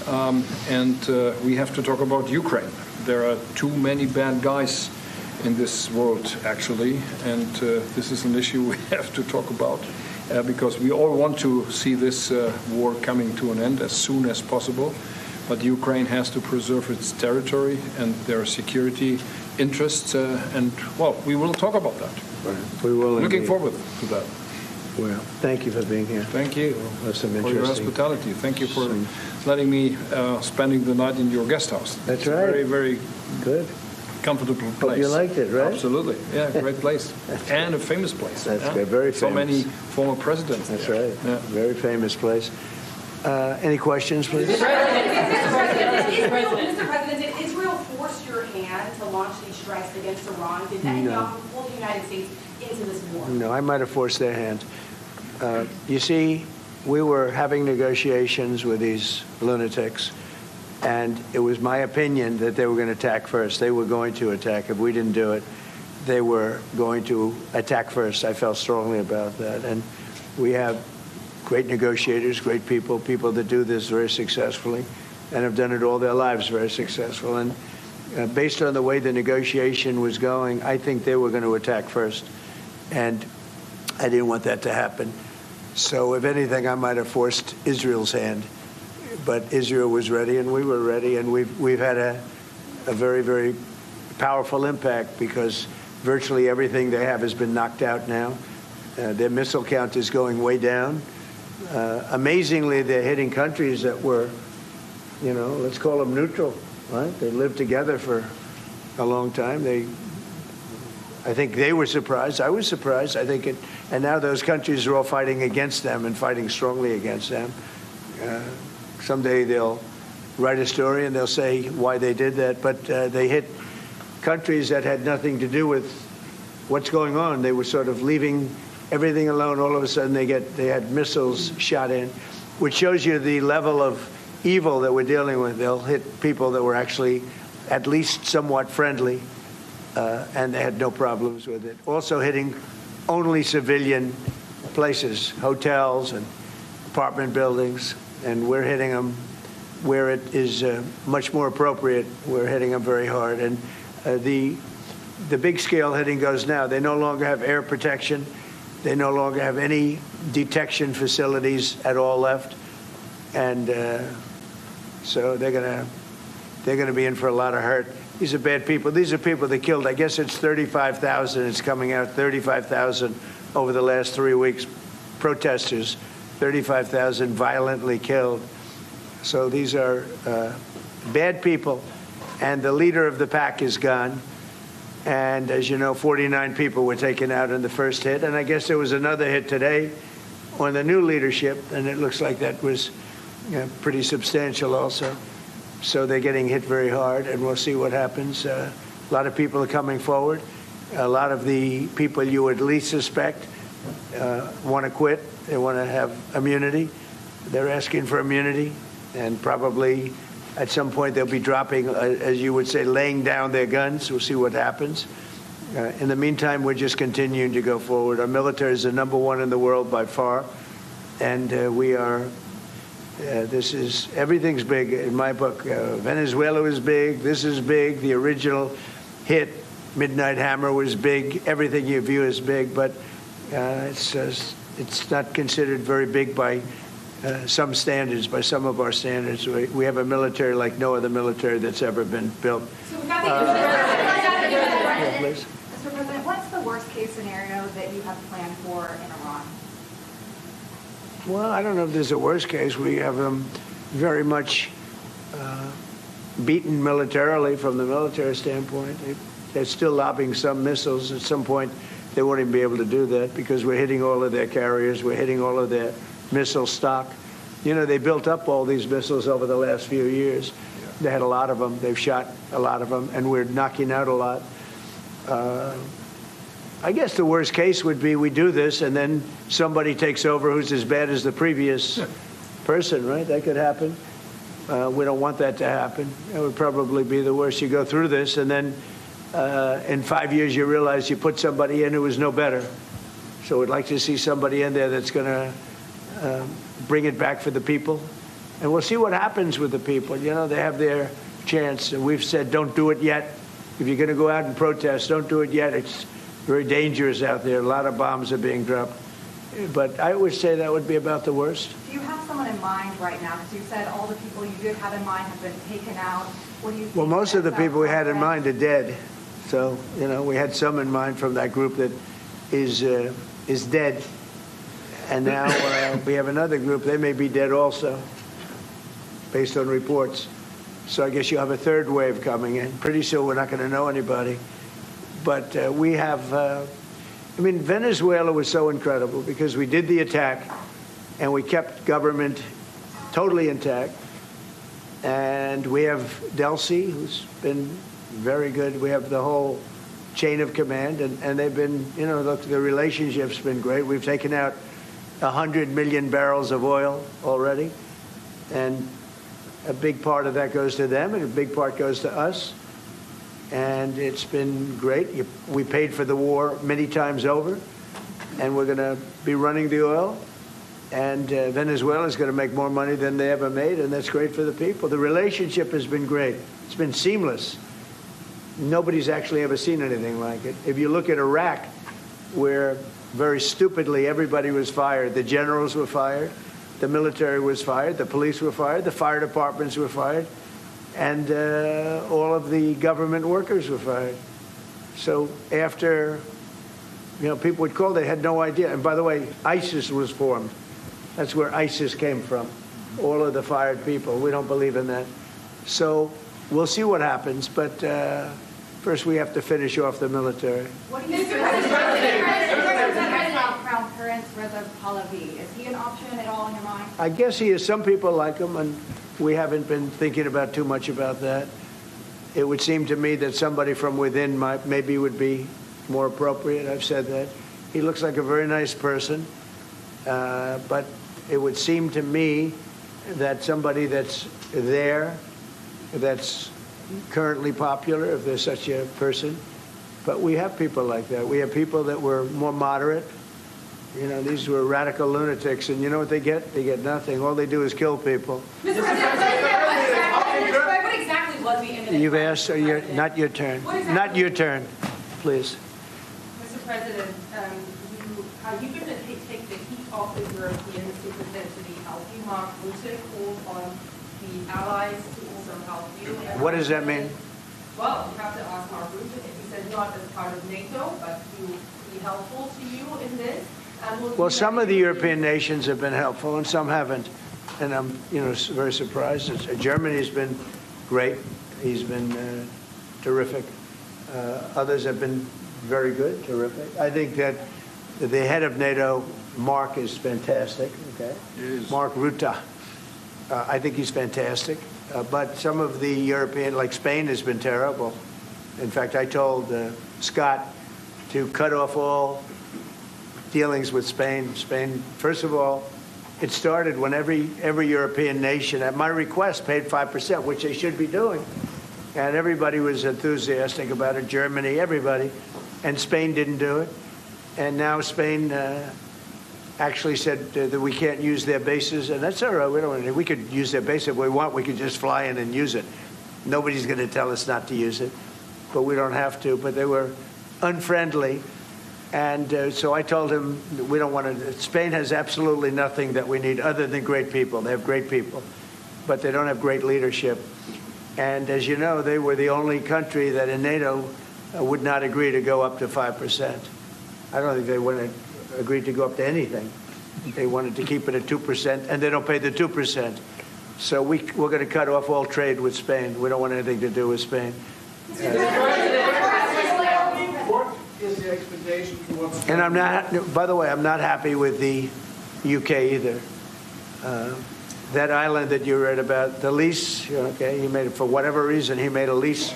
Speaker 13: And we have to talk about Ukraine. There are too many bad guys in this world, actually, and this is an issue we have to talk about because we all want to see this war coming to an end as soon as possible. but Ukraine has to preserve its territory and their security interests. And, well, we will talk about that.
Speaker 12: Right. We will.
Speaker 13: Looking
Speaker 12: indeed.
Speaker 13: forward to that.
Speaker 12: Well, thank you for being here.
Speaker 13: Thank you
Speaker 12: That's some
Speaker 13: for your hospitality. Thank you for letting me spending the night in your guest house.
Speaker 12: That's
Speaker 13: it's
Speaker 12: right.
Speaker 13: Very, very
Speaker 12: good.
Speaker 13: Comfortable place.
Speaker 12: Hope you liked it, right?
Speaker 13: Absolutely. Yeah, great place. And a famous place.
Speaker 12: That's good. Very famous.
Speaker 13: So many former presidents.
Speaker 12: That's
Speaker 13: there.
Speaker 12: right.
Speaker 13: Yeah.
Speaker 12: Very famous place. Any questions, please?
Speaker 6: Mr. President, did Israel force your hand to launch these strikes against Iran? Did Netanyahu pull the United States into this war?
Speaker 12: No, I might have forced their hand. You see, we were having negotiations with these lunatics, and it was my opinion that they were going to attack first. They were going to attack. If we didn't do it, they were going to attack first. I felt strongly about that. And we have great negotiators, great people, people that do this very successfully and have done it all their lives very successful. And based on the way the negotiation was going, I think they were going to attack first. And I didn't want that to happen. So if anything, I might have forced Israel's hand. But Israel was ready, and we were ready, and we've had a very, very powerful impact because virtually everything they have has been knocked out now. Their missile count is going way down. Amazingly, they're hitting countries that were, let's call them neutral, right? They lived together for a long time. I think they were surprised. I was surprised. I think and now those countries are all fighting against them and fighting strongly against them. Someday they'll write a story and they'll say why they did that. But they hit countries that had nothing to do with what's going on. They were sort of leaving everything alone. All of a sudden they had missiles shot in, which shows you the level of evil that we're dealing with. They'll hit people that were actually at least somewhat friendly, and they had no problems with it. Also hitting only civilian places, hotels and apartment buildings, and we're hitting them where it is much more appropriate. We're hitting them very hard. And the big scale hitting goes now. They no longer have air protection. They no longer have any detection facilities at all left. And so they're gonna be in for a lot of hurt. These are bad people. These are people that killed. I guess it's 35,000. It's coming out 35,000 over the last 3 weeks. Protesters, 35,000 violently killed. So these are bad people, and the leader of the pack is gone. And as you know, 49 people were taken out in the first hit, and I guess there was another hit today on the new leadership, and it looks like that was pretty substantial also. So they're getting hit very hard, and we'll see what happens. A lot of people are coming forward. A lot of the people you would least suspect want to quit. They want to have immunity. They're asking for immunity, and probably at some point they'll be dropping, as you would say, laying down their guns. We'll see what happens. In the meantime, we're just continuing to go forward. Our military is the #1 in the world by far, and we are. Everything's big in my book. Venezuela was big. This is big. The original hit, Midnight Hammer, was big. Everything you view is big, but it's not considered very big by some standards, by some of our standards. We have a military like no other military that's ever been built.
Speaker 6: So we got the
Speaker 12: please.
Speaker 6: Mr. President, what's the worst case scenario that you have planned for in Iran?
Speaker 12: Well, I don't know if there's a worst case. We have them very much beaten militarily from the military standpoint. They're still lobbing some missiles. At some point, they won't even be able to do that because we're hitting all of their carriers. We're hitting all of their missile stock. They built up all these missiles over the last few years. They had a lot of them. They've shot a lot of them, and we're knocking out a lot. I guess the worst case would be we do this, and then somebody takes over who's as bad as the previous person, right? That could happen. We don't want that to happen. It would probably be the worst. You go through this, and then in 5 years you realize you put somebody in who was no better. So we'd like to see somebody in there that's going to bring it back for the people. And we'll see what happens with the people. They have their chance. And we've said don't do it yet. If you're going to go out and protest, don't do it yet. It's very dangerous out there. A lot of bombs are being dropped. But I would say that would be about the worst.
Speaker 23: Do you have someone in mind right now? Because you said all the people you did have in mind have been taken out. What do you think?
Speaker 12: Well, most of the people we had in mind are dead. So, we had some in mind from that group that is dead. And now we have another group. They may be dead also, based on reports. So I guess you have a third wave coming in. Pretty soon we're not going to know anybody. But we have... Venezuela was so incredible because we did the attack and we kept government totally intact. And we have Delcy, who's been very good. We have the whole chain of command, and they've been, look, the relationship's been great. We've taken out 100 million barrels of oil already, and a big part of that goes to them, and a big part goes to us. And it's been great. We paid for the war many times over, and we're going to be running the oil. And Venezuela is going to make more money than they ever made, and that's great for the people. The relationship has been great. It's been seamless. Nobody's actually ever seen anything like it. If you look at Iraq, where very stupidly everybody was fired, the generals were fired, the military was fired, the police were fired, the fire departments were fired, and all of the government workers were fired. So after, people would call, they had no idea. And by the way, ISIS was formed. That's where ISIS came from, all of the fired people. We don't believe in that. So we'll see what happens, but first we have to finish off the military.
Speaker 23: What do you think about Crown Prince Reza Pahlavi? Is he an option at all in your mind?
Speaker 12: I guess he is. Some people like him, and we haven't been thinking about too much about that. It would seem to me that somebody from within maybe would be more appropriate. I've said that. He looks like a very nice person, but it would seem to me that somebody that's there, that's currently popular, if there's such a person. But we have people like that. We have people that were more moderate. These were radical lunatics, and you know what they get? They get nothing. All they do is kill people.
Speaker 6: Mr. President, what exactly was the imminent?
Speaker 12: You've asked, not your turn. Not your turn, please.
Speaker 6: Mr. President, you've been to take the heat off the European superintendent to the help you. Mark Rutte called on the allies to also help you.
Speaker 12: What does that mean?
Speaker 6: Well, you have to ask Mark Rutte. He said not as part of NATO, but to be helpful to you in this.
Speaker 12: Well, some of the European nations have been helpful, and some haven't. And I'm, very surprised. Germany's been great. He's been terrific. Others have been very good, terrific. I think that the head of NATO, Mark, is fantastic. Okay, Mark Rutte. I think he's fantastic. But some of the European, like Spain, has been terrible. In fact, I told Scott to cut off all dealings with Spain. Spain, first of all, it started when every European nation, at my request, paid 5%, which they should be doing. And everybody was enthusiastic about it, Germany, everybody. And Spain didn't do it. And now Spain actually said that we can't use their bases, and that's all right. We could use their base if we want. We could just fly in and use it. Nobody's going to tell us not to use it, but we don't have to. But they were unfriendly. And so I told him we don't want to. Spain has absolutely nothing that we need other than great people. They have great people, but they don't have great leadership. And as you know, they were the only country that in NATO would not agree to go up to 5%. I don't think they would have agreed to go up to anything. They wanted to keep it at 2%, and they don't pay the 2%. So we're going to cut off all trade with Spain. We don't want anything to do with Spain.
Speaker 14: Is the expectation towards...
Speaker 12: And I'm not, by the way, I'm not happy with the UK either. That island that you read about, the lease, okay, he made it for whatever reason, he made a lease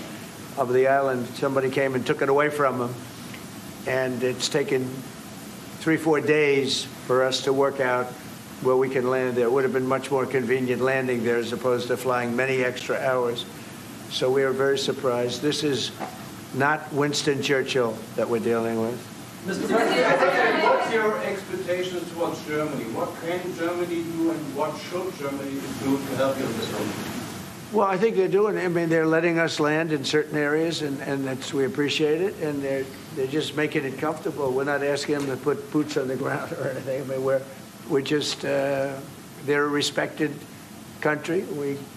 Speaker 12: of the island. Somebody came and took it away from him. And it's taken 3-4 days for us to work out where we can land there. It would have been much more convenient landing there as opposed to flying many extra hours. So we are very surprised. This is not Winston Churchill that we're dealing with.
Speaker 14: Mr. President, what's your expectations towards Germany? What can Germany do and what should Germany do to help you in this moment?
Speaker 12: Well, I think they're doing it. I mean, they're letting us land in certain areas, and we appreciate it. And they're just making it comfortable. We're not asking them to put boots on the ground or anything. I mean, we're just they're a respected country.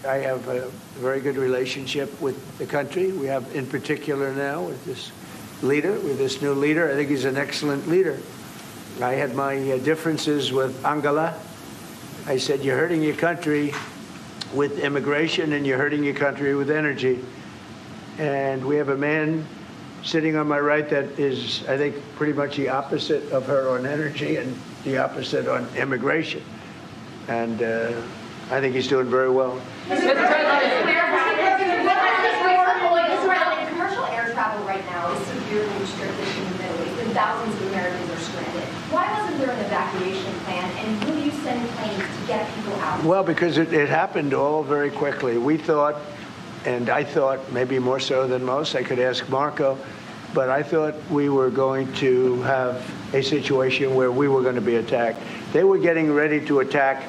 Speaker 12: I have a very good relationship with the country. We have, in particular, now with this leader, with this new leader. I think he's an excellent leader. I had my differences with Angela. I said, "You're hurting your country with immigration, and you're hurting your country with energy." And we have a man sitting on my right that is, I think, pretty much the opposite of her on energy and the opposite on immigration. And I think he's doing very well.
Speaker 7: Commercial air travel right now is severely restricted in the Middle East, and thousands of Americans are stranded. Why wasn't there an evacuation plan, and will you send planes to get people out?
Speaker 12: Well, because it happened all very quickly. We thought, and I thought maybe more so than most, I could ask Marco, but I thought we were going to have a situation where we were going to be attacked. They were getting ready to attack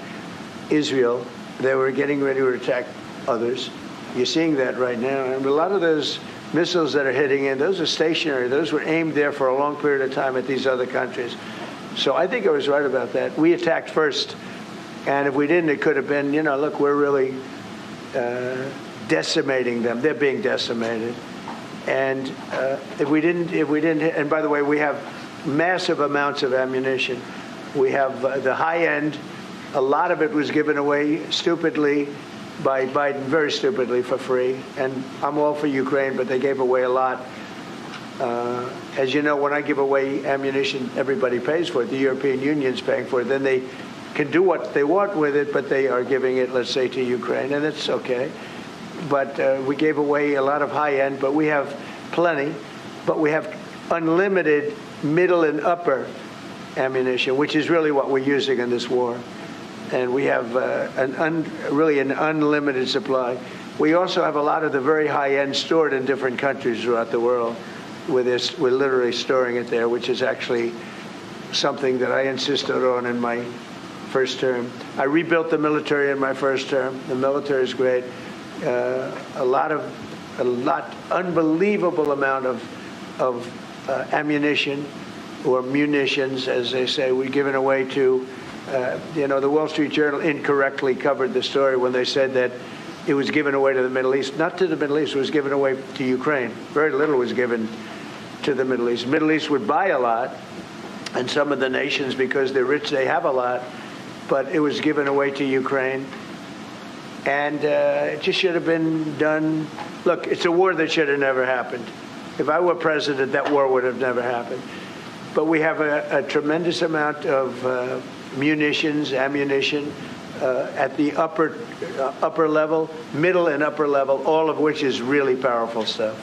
Speaker 12: Israel. They were getting ready to attack others. You're seeing that right now. And a lot of those missiles that are hitting in, those are stationary. Those were aimed there for a long period of time at these other countries. So I think I was right about that. We attacked first. And if we didn't, it could have been, look, we're really decimating them. They're being decimated. And if we didn't, and by the way, we have massive amounts of ammunition. We have the high end. A lot of it was given away stupidly by Biden, very stupidly, for free. And I'm all for Ukraine, but they gave away a lot. As you know, when I give away ammunition, everybody pays for it. The European Union's paying for it. Then they can do what they want with it, but they are giving it, let's say, to Ukraine, and it's okay. But we gave away a lot of high-end, but we have plenty. But we have unlimited middle and upper ammunition, which is really what we're using in this war. And we have really an unlimited supply. We also have a lot of the very high-end stored in different countries throughout the world. We're literally storing it there, which is actually something that I insisted on in my first term. I rebuilt the military in my first term. The military is great. Unbelievable amount of ammunition, or munitions, as they say, we're giving away to. The Wall Street Journal incorrectly covered the story when they said that it was given away to the Middle East. Not to the Middle East, it was given away to Ukraine. Very little was given to the Middle East. The Middle East would buy a lot, and some of the nations, because they're rich, they have a lot, but it was given away to Ukraine. And it just should have been done. Look, it's a war that should have never happened. If I were president, that war would have never happened. But we have a tremendous amount of munitions, ammunition at the upper level, middle and upper level, all of which is really powerful stuff.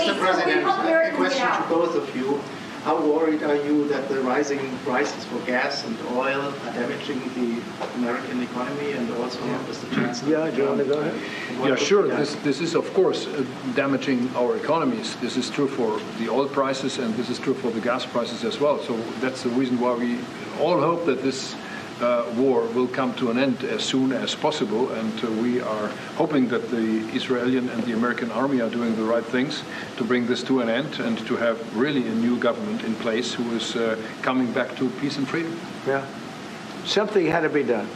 Speaker 15: Mr. President, a question to both of you. How worried are you that the rising prices for gas and oil are damaging the American economy, and also Mr. Chancellor?
Speaker 12: Yeah, do you want to go ahead?
Speaker 13: Yeah, sure. This is, of course, damaging our economies. This is true for the oil prices, and this is true for the gas prices as well. So that's the reason why we all hope that this war will come to an end as soon as possible, and we are hoping that the Israeli and the American army are doing the right things to bring this to an end and to have really a new government in place who is coming back to peace and freedom.
Speaker 12: Yeah. Something had to be done,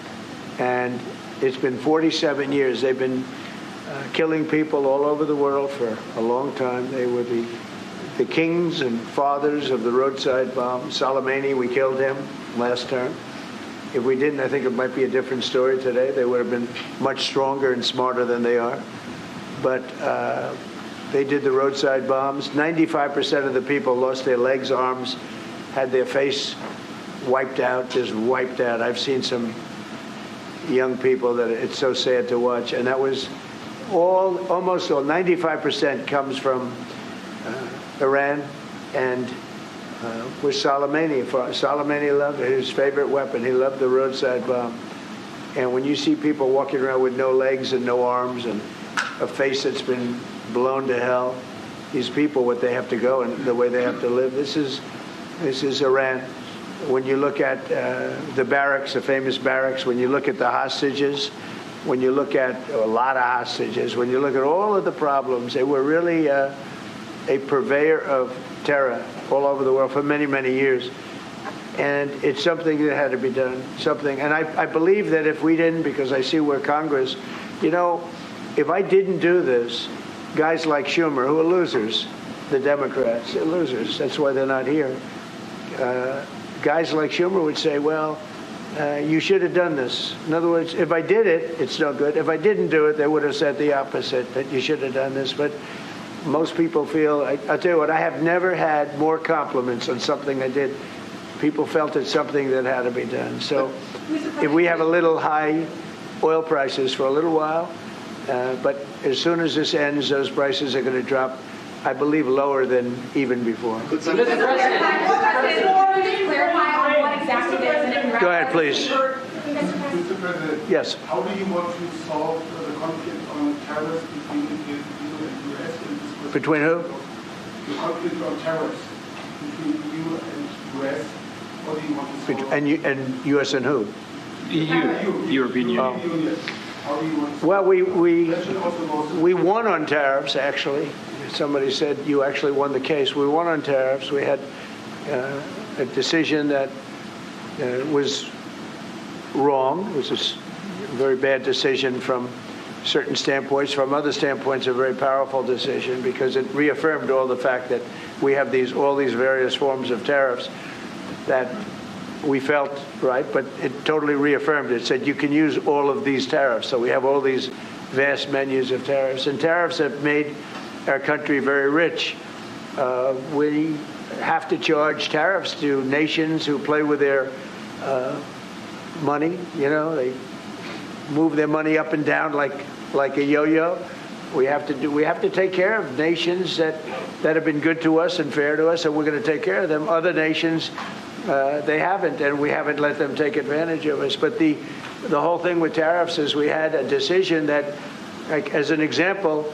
Speaker 12: and it's been 47 years. They've been killing people all over the world for a long time. They were the kings and fathers of the roadside bomb. Soleimani, we killed him last term. If we didn't, I think it might be a different story today. They would have been much stronger and smarter than they are. But they did the roadside bombs. 95% of the people lost their legs, arms, had their face wiped out, just wiped out. I've seen some young people that it's so sad to watch. And that was almost all, 95% comes from Iran and with Soleimani. Soleimani loved his favorite weapon. He loved the roadside bomb. And when you see people walking around with no legs and no arms and a face that's been blown to hell, these people, what they have to go and the way they have to live, this is Iran. when you look at the barracks, the famous barracks, when you look at the hostages, when you look at a lot of hostages, when you look at all of the problems, they were really a purveyor of terror all over the world for many, many years. And it's something that had to be done, something. And I believe that if we didn't, because I see where Congress, you know, if I didn't do this, guys like Schumer, who are losers, the Democrats, they're losers. That's why they're not here. Guys like Schumer would say, well, you should have done this. In other words, if I did it, it's no good. If I didn't do it, they would have said the opposite, that you should have done this. But most people feel, I'll tell you what, I have never had more compliments on something I did. People felt it's something that had to be done. So if we have a little high oil prices for a little while, but as soon as this ends, those prices are going to drop, I believe, lower than even before.
Speaker 6: Mr. President, clarify on what exactly this is.
Speaker 12: Go ahead, please.
Speaker 16: Mr. President.
Speaker 12: Yes.
Speaker 16: How do you want to solve the conflict on tariffs between the EU and the US in this?
Speaker 12: Between who?
Speaker 16: The conflict on tariffs between the EU and the US. What do you want to solve?
Speaker 12: And US and who?
Speaker 16: EU.
Speaker 13: European Union.
Speaker 16: How do you want to
Speaker 12: well, we won on tariffs, actually. Somebody said you actually won the case. We won on tariffs. We had a decision that was wrong. It was a very bad decision from certain standpoints. From other standpoints, a very powerful decision because it reaffirmed all the fact that we have all these various forms of tariffs that we felt right, but it totally reaffirmed it. It said you can use all of these tariffs. So we have all these vast menus of tariffs. And tariffs have made our country very rich. We have to charge tariffs to nations who play with their money. You know, they move their money up and down like a yo-yo. We have to take care of nations that have been good to us and fair to us, and we're going to take care of them. Other nations, they haven't, and we haven't let them take advantage of us. But the whole thing with tariffs is we had a decision that, like, as an example,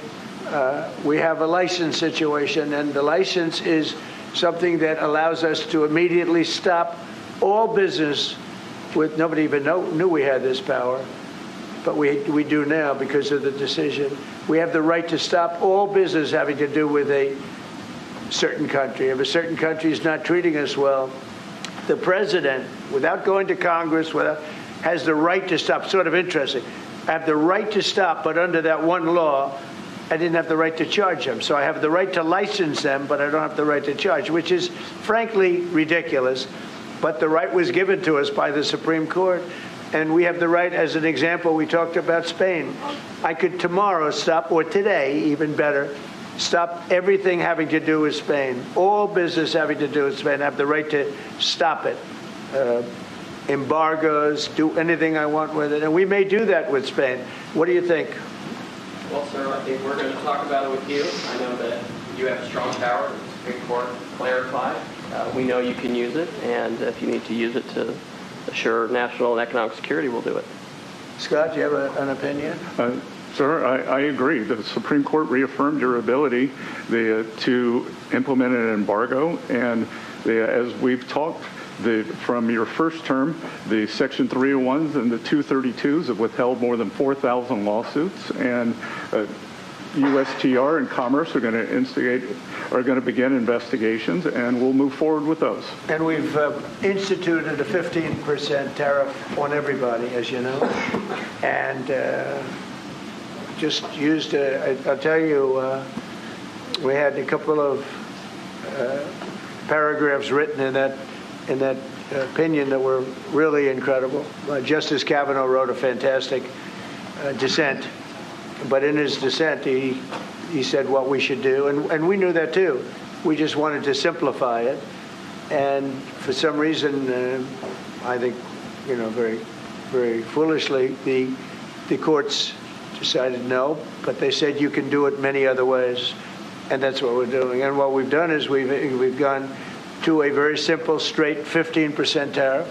Speaker 12: we have a license situation, and the license is something that allows us to immediately stop all business with, nobody even knew we had this power, but we do now because of the decision. We have the right to stop all business having to do with a certain country. If a certain country is not treating us well, the president, without going to Congress, has the right to stop. Sort of interesting. I have the right to stop, but under that one law, I didn't have the right to charge them. So I have the right to license them, but I don't have the right to charge, which is frankly ridiculous. But the right was given to us by the Supreme Court. And we have the right, as an example, we talked about Spain. I could tomorrow stop, or today, even better, stop everything having to do with Spain. All business having to do with Spain. I have the right to stop it. Embargoes, do anything I want with it. And we may do that with Spain. What do you think?
Speaker 17: Well, sir, I think we're going to talk about it with you. I know that you have strong power. The Supreme Court clarified. We know you can use it, and if you need to use it to assure national and economic security, we'll do it.
Speaker 12: Scott, do you have an opinion?
Speaker 18: Sir, I agree. The Supreme Court reaffirmed your ability to implement an embargo, and as we've talked, from your first term, the Section 301s and the 232s have withheld more than 4,000 lawsuits, and USTR and Commerce are going to begin investigations, and we'll move forward with those.
Speaker 12: And we've instituted a 15% tariff on everybody, as you know, and just used. I'll tell you, we had a couple of paragraphs written in that opinion that were really incredible. Justice Kavanaugh wrote a fantastic dissent. But in his dissent, he said what we should do, and we knew that too. We just wanted to simplify it, and for some reason, I think, very, very foolishly, the courts decided no, but they said you can do it many other ways, and that's what we're doing. And what we've done is we've gone to a very simple, straight 15% tariff.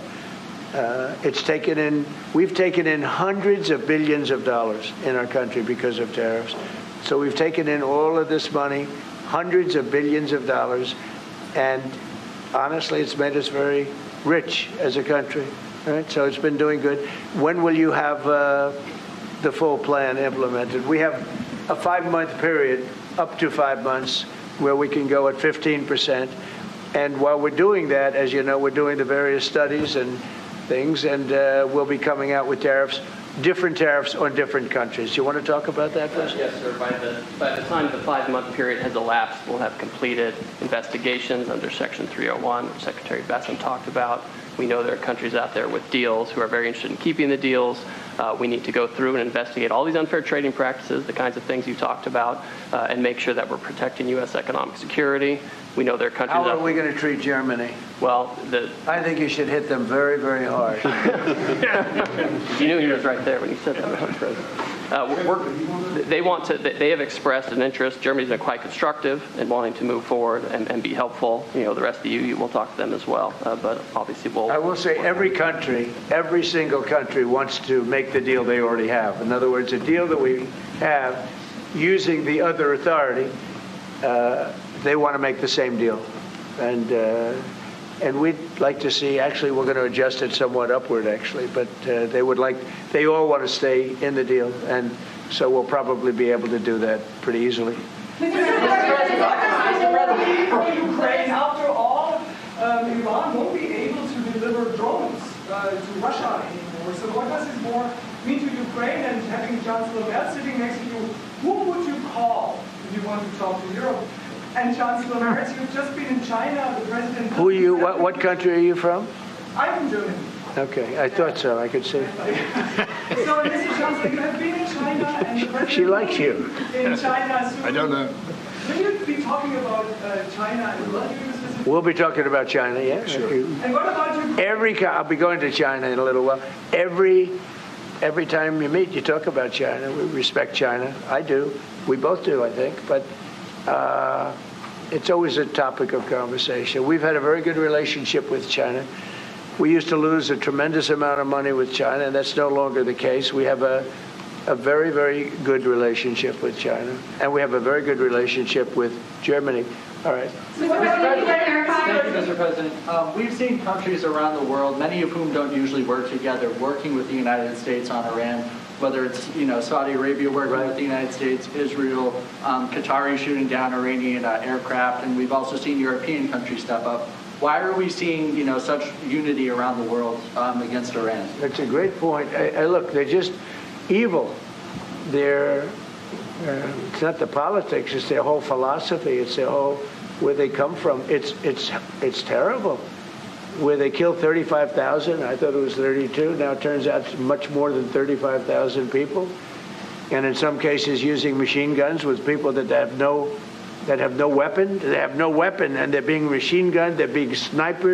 Speaker 12: We've taken in hundreds of billions of dollars in our country because of tariffs. So we've taken in all of this money, hundreds of billions of dollars, and honestly, it's made us very, rich as a country. Right? So it's been doing good. When will you have the full plan implemented? We have a 5-month period, up to 5 months, where we can go at 15%. And while we're doing that, as you know, we're doing the various studies and things, and we'll be coming out with different tariffs on different countries. You want to talk about that first?
Speaker 17: Yes, sir. By the time the 5-month period has elapsed, we'll have completed investigations under Section 301, which Secretary Bessent talked about. We know there are countries out there with deals who are very interested in keeping the deals. We need to go through and investigate all these unfair trading practices, the kinds of things you talked about, and make sure that we're protecting U.S. economic security. We know there are countries.
Speaker 12: How are we going to treat Germany?
Speaker 17: Well,
Speaker 12: I think you should hit them very, very hard.
Speaker 17: You knew he was right there when you said that, Mr. President. They have expressed an interest. Germany's been quite constructive in wanting to move forward and be helpful. You know, the rest of you will talk to them as well. But obviously, I
Speaker 12: will say every single country wants to make the deal they already have. In other words, a deal that we have using the other authority, they want to make the same deal. And we'd like to see, actually, we're going to adjust it somewhat upward, actually, but they all want to stay in the deal, and so we'll probably be able to do that pretty easily.
Speaker 2: Ukraine, after all, Iran won't be able to deliver drones to Russia anymore. So what does this war mean to Ukraine? And having Chancellor Merz sitting next to you, who would you call if you want to talk to Europe? And Chancellor Merz, you've just been in China. The president.
Speaker 12: Who are you? What country are you from?
Speaker 2: I'm from Germany.
Speaker 12: Okay, I thought so. I could see.
Speaker 2: So, Mr. Chancellor, you have been in China, and the president.
Speaker 12: She likes you.
Speaker 2: In China, so
Speaker 12: I don't know.
Speaker 2: Will you be talking about China and what you specifically?
Speaker 12: We'll be talking about China, yeah.
Speaker 2: Sure. And what about you?
Speaker 12: I'll be going to China in a little while. Every time you meet, you talk about China. We respect China. I do. We both do, I think. But it's always a topic of conversation. We've had a very good relationship with China. We used to lose a tremendous amount of money with China, and that's no longer the case. We have a very, very good relationship with China, and we have a very good relationship with Germany. All right.
Speaker 3: Thank you, Mr. President. We've seen countries around the world, many of whom don't usually work together, working with the United States on Iran, whether it's Saudi Arabia working with the United States, Israel, Qatari shooting down Iranian aircraft, and we've also seen European countries step up. Why are we seeing such unity around the world against Iran?
Speaker 12: That's a great point. Look, they're just evil. They're it's not the politics; it's their whole philosophy. It's their whole where they come from. It's terrible. Where they killed 35,000, I thought it was 32. Now it turns out it's much more than 35,000 people, and in some cases using machine guns with people that have no weapon. They have no weapon, and they're being machine gunned. They're being sniped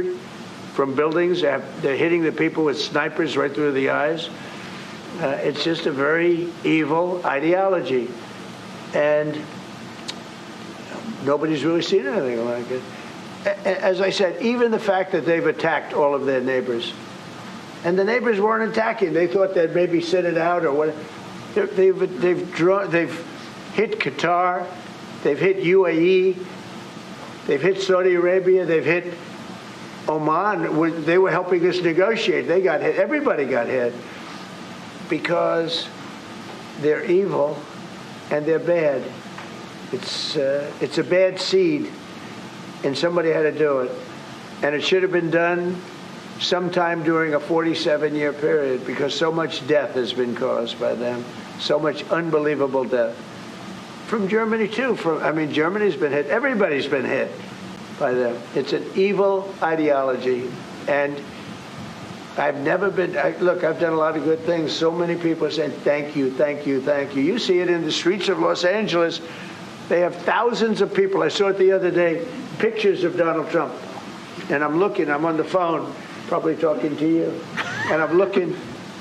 Speaker 12: from buildings. They're hitting the people with snipers right through the eyes. It's just a very evil ideology, and nobody's really seen anything like it. As I said, even the fact that they've attacked all of their neighbors, and the neighbors weren't attacking. They thought they'd maybe sit it out or what. They've hit Qatar, they've hit UAE, they've hit Saudi Arabia, they've hit Oman. They were helping us negotiate. They got hit. Everybody got hit because they're evil and they're bad. It's a bad seed, and somebody had to do it. And it should have been done sometime during a 47-year period because so much death has been caused by them, so much unbelievable death. From Germany, too. Germany's been hit. Everybody's been hit by them. It's an evil ideology. And I've never been, look, I've done a lot of good things. So many people are saying, thank you, thank you, thank you. You see it in the streets of Los Angeles. They have thousands of people. I saw it the other day, pictures of Donald Trump. And I'm looking, I'm on the phone, probably talking to you. And I'm looking,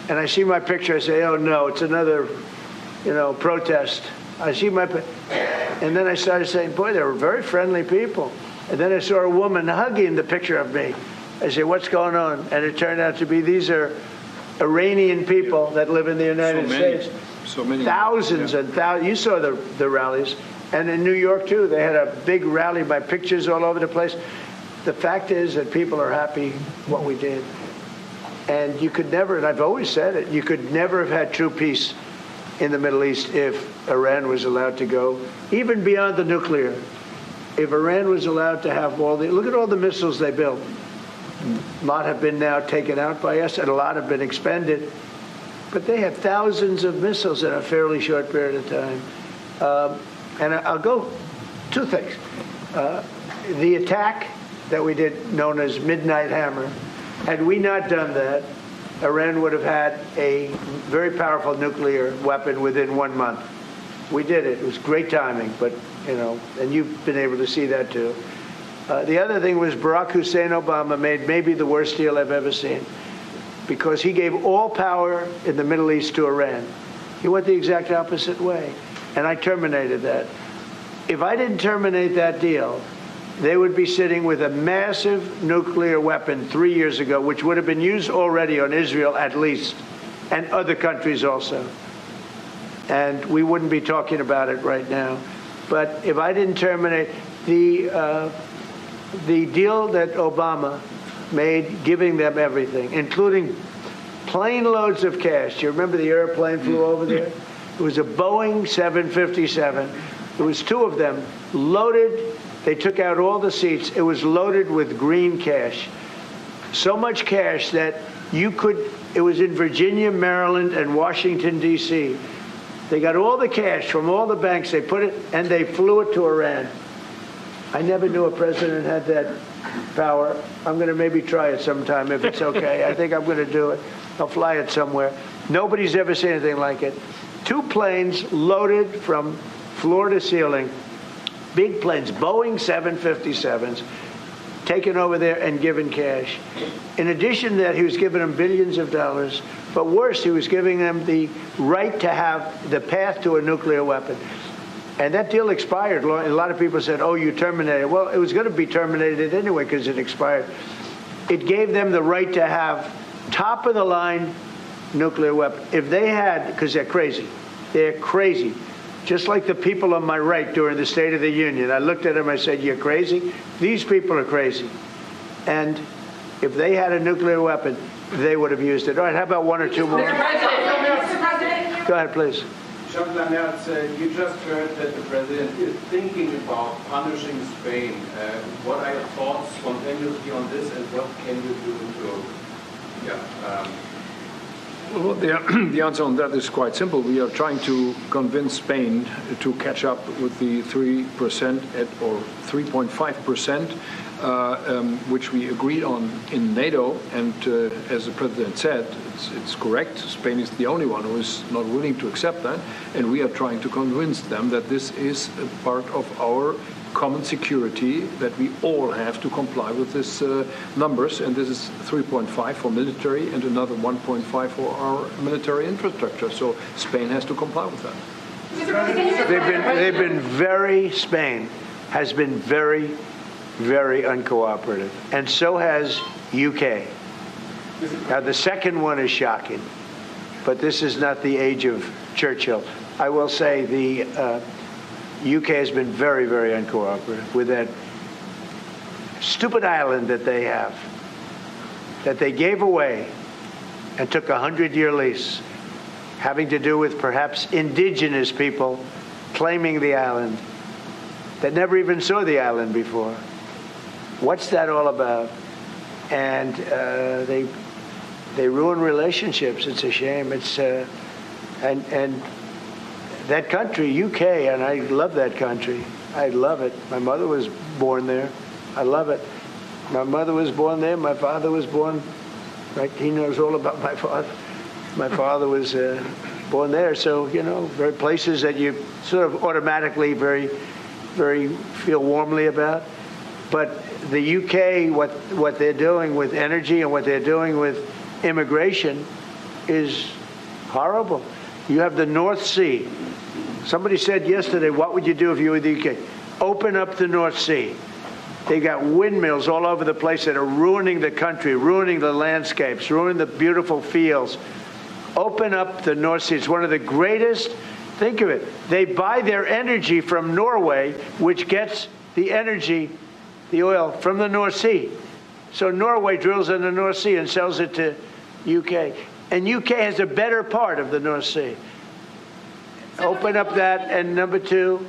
Speaker 12: and I see my picture. I say, oh, no, it's another, protest. I see my, and then I started saying, boy, they were very friendly people. And then I saw a woman hugging the picture of me. I said, what's going on? And it turned out to be these are Iranian people that live in the United States.
Speaker 13: So many.
Speaker 12: Thousands and thousands. You saw the rallies. And in New York, too, they had a big rally by pictures all over the place. the fact is that people are happy what we did. And you could never, and I've always said it, you could never have had true peace in the Middle East if Iran was allowed to go, even beyond the nuclear. If Iran was allowed to have all the, look at all the missiles they built. A lot have been now taken out by us, and a lot have been expended. But they have thousands of missiles in a fairly short period of time. And I'll go two things. The attack that we did, known as Midnight Hammer, had we not done that, Iran would have had a very powerful nuclear weapon within 1 month. We did it. It was great timing, but, you know, and you've been able to see that too. The other thing was Barack Hussein Obama made maybe the worst deal I've ever seen, because he gave all power in the Middle East to Iran. He went the exact opposite way, and I terminated that. If I didn't terminate that deal, they would be sitting with a massive nuclear weapon 3 years ago, which would have been used already on Israel at least, and other countries also. And we wouldn't be talking about it right now. But if I didn't terminate the deal that Obama made, giving them everything, including plane loads of cash. You remember the airplane flew over there? It was a Boeing 757. There was two of them loaded. They took out all the seats. It was loaded with green cash. So much cash that you could, it was in Virginia, Maryland, and Washington, D.C. They got all the cash from all the banks. They put it, and they flew it to Iran. I never knew a president had that power. I'm going to maybe try it sometime if it's okay. I think I'm going to do it. I'll fly it somewhere. Nobody's ever seen anything like it. 2 planes loaded from floor to ceiling. Big planes, Boeing 757s, taken over there and given cash. In addition to that, he was giving them billions of dollars. But worse, he was giving them the right to have the path to a nuclear weapon. And that deal expired. A lot of people said, oh, you terminated it. Well, it was going to be terminated anyway because it expired. It gave them the right to have top-of-the-line nuclear weapon. If they had, because they're crazy. They're crazy. Just like the people on my right during the State of the Union. I looked at them, I said, you're crazy? These people are crazy. And if they had a nuclear weapon, they would have used it. All right, how about 1 or 2 more?
Speaker 23: Mr. President.
Speaker 12: Go ahead, please.
Speaker 14: Jacques Lambert, you just heard that the president is thinking about punishing Spain. What are your thoughts spontaneously on this, and what can you do to,
Speaker 13: Well, the answer on that is quite simple. We are trying to convince Spain to catch up with the 3% or 3.5%, which we agreed on in NATO. And as the president said, it's correct. Spain is the only one who is not willing to accept that. And we are trying to convince them that this is a part of our common security, that we all have to comply with these numbers, and this is 3.5 for military and another 1.5 for our military infrastructure. So Spain has to comply with that.
Speaker 12: Spain has been very, very uncooperative, and so has UK. Now the second one is shocking, but this is not the age of Churchill. I will say the UK has been very, very uncooperative with that stupid island that they have, that they gave away and took a 100-year lease, having to do with perhaps indigenous people claiming the island that never even saw the island before. What's that all about? And they ruin relationships. It's a shame. It's and that country, UK, and I love that country. I love it. My mother was born there. I love it. My mother was born there. My father was born. Right? He knows all about my father. My father was born there. So, you know, very places that you sort of automatically very feel warmly about. But the UK, what they're doing with energy and what they're doing with immigration is horrible. You have the North Sea. Somebody said yesterday, what would you do if you were the UK? Open up the North Sea. They got windmills all over the place that are ruining the country, ruining the landscapes, ruining the beautiful fields. Open up the North Sea. It's one of the greatest. Think of it. They buy their energy from Norway, which gets the energy the oil from the North Sea. So Norway drills in the North Sea and sells it to UK. And UK has a better part of the North Sea. Open up that. And number two,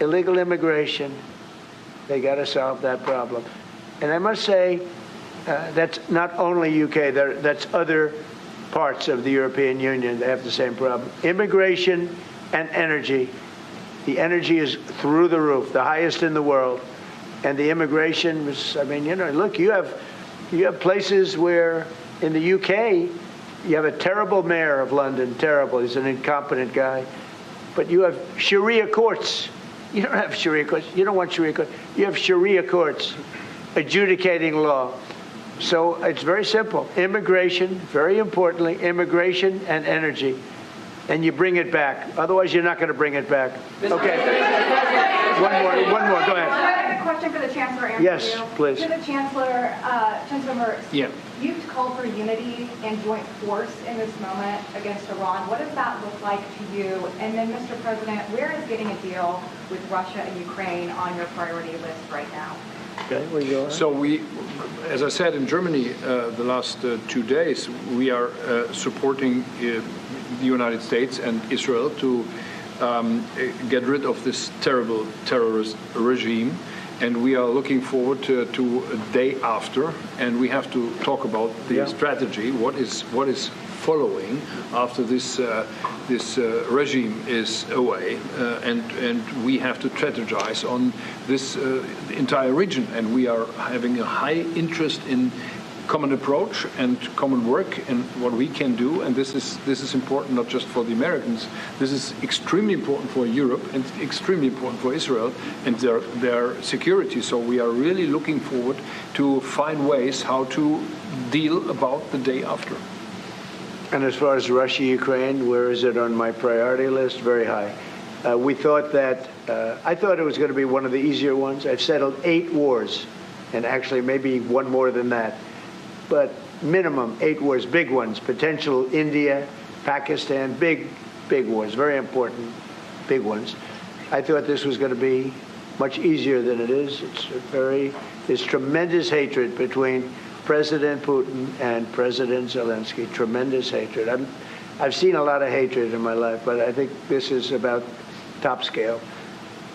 Speaker 12: illegal immigration. They got to solve that problem. And I must say, that's not only UK, that's other parts of the European Union that have the same problem. Immigration and energy. The energy is through the roof, the highest in the world. And the immigration was, I mean, you know, look, you have places where in the UK, you have a terrible mayor of London, terrible, he's an incompetent guy. But you have Sharia courts. You don't have Sharia courts. You don't want Sharia courts. You have Sharia courts adjudicating law. So it's very simple. Immigration, very importantly, immigration and energy. And you bring it back. Otherwise, you're not going to bring it back. Okay. One more. Go ahead.
Speaker 23: I have a question for the Chancellor.
Speaker 12: Yes, please.
Speaker 23: To the Chancellor, Chancellor Merz,
Speaker 12: yeah.
Speaker 23: You've called for unity and joint force in this moment against Iran. What does that look like to you? And then, Mr. President, where is getting a deal with Russia and Ukraine on your priority list right now?
Speaker 12: Okay, where you going?
Speaker 13: So we, as I said, in Germany the last 2 days, we are supporting the United States and Israel to get rid of this terrible terrorist regime. And we are looking forward to a day after, and we have to talk about the strategy. What is following after this regime is away, and we have to strategize on this entire region. And we are having a high interest in common approach and common work and what we can do, and this is important not just for the Americans. This is extremely important for Europe and extremely important for Israel and their security. So we are really looking forward to find ways how to deal about the day after.
Speaker 12: And as far as Russia, Ukraine, where is it on my priority list? Very high. We thought that, I thought it was going to be one of the easier ones. I've settled 8 wars, and actually maybe one more than that. But minimum 8 wars, big ones, potential India, Pakistan, big wars, very important, big ones. I thought this was going to be much easier than it is. There's tremendous hatred between President Putin and President Zelensky, tremendous hatred. I've seen a lot of hatred in my life, but I think this is about top scale.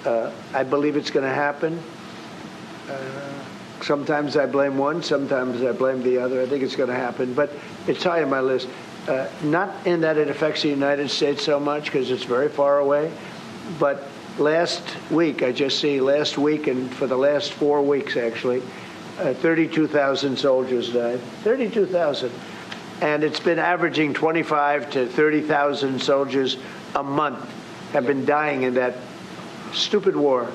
Speaker 12: I believe it's going to happen. Sometimes I blame one, sometimes I blame the other. I think it's going to happen, but it's high on my list. Not in that it affects the United States so much, because it's very far away, but last week, last week and for the last 4 weeks, actually, 32,000 soldiers died. 32,000. And it's been averaging 25 to 30,000 soldiers a month have been dying in that stupid war.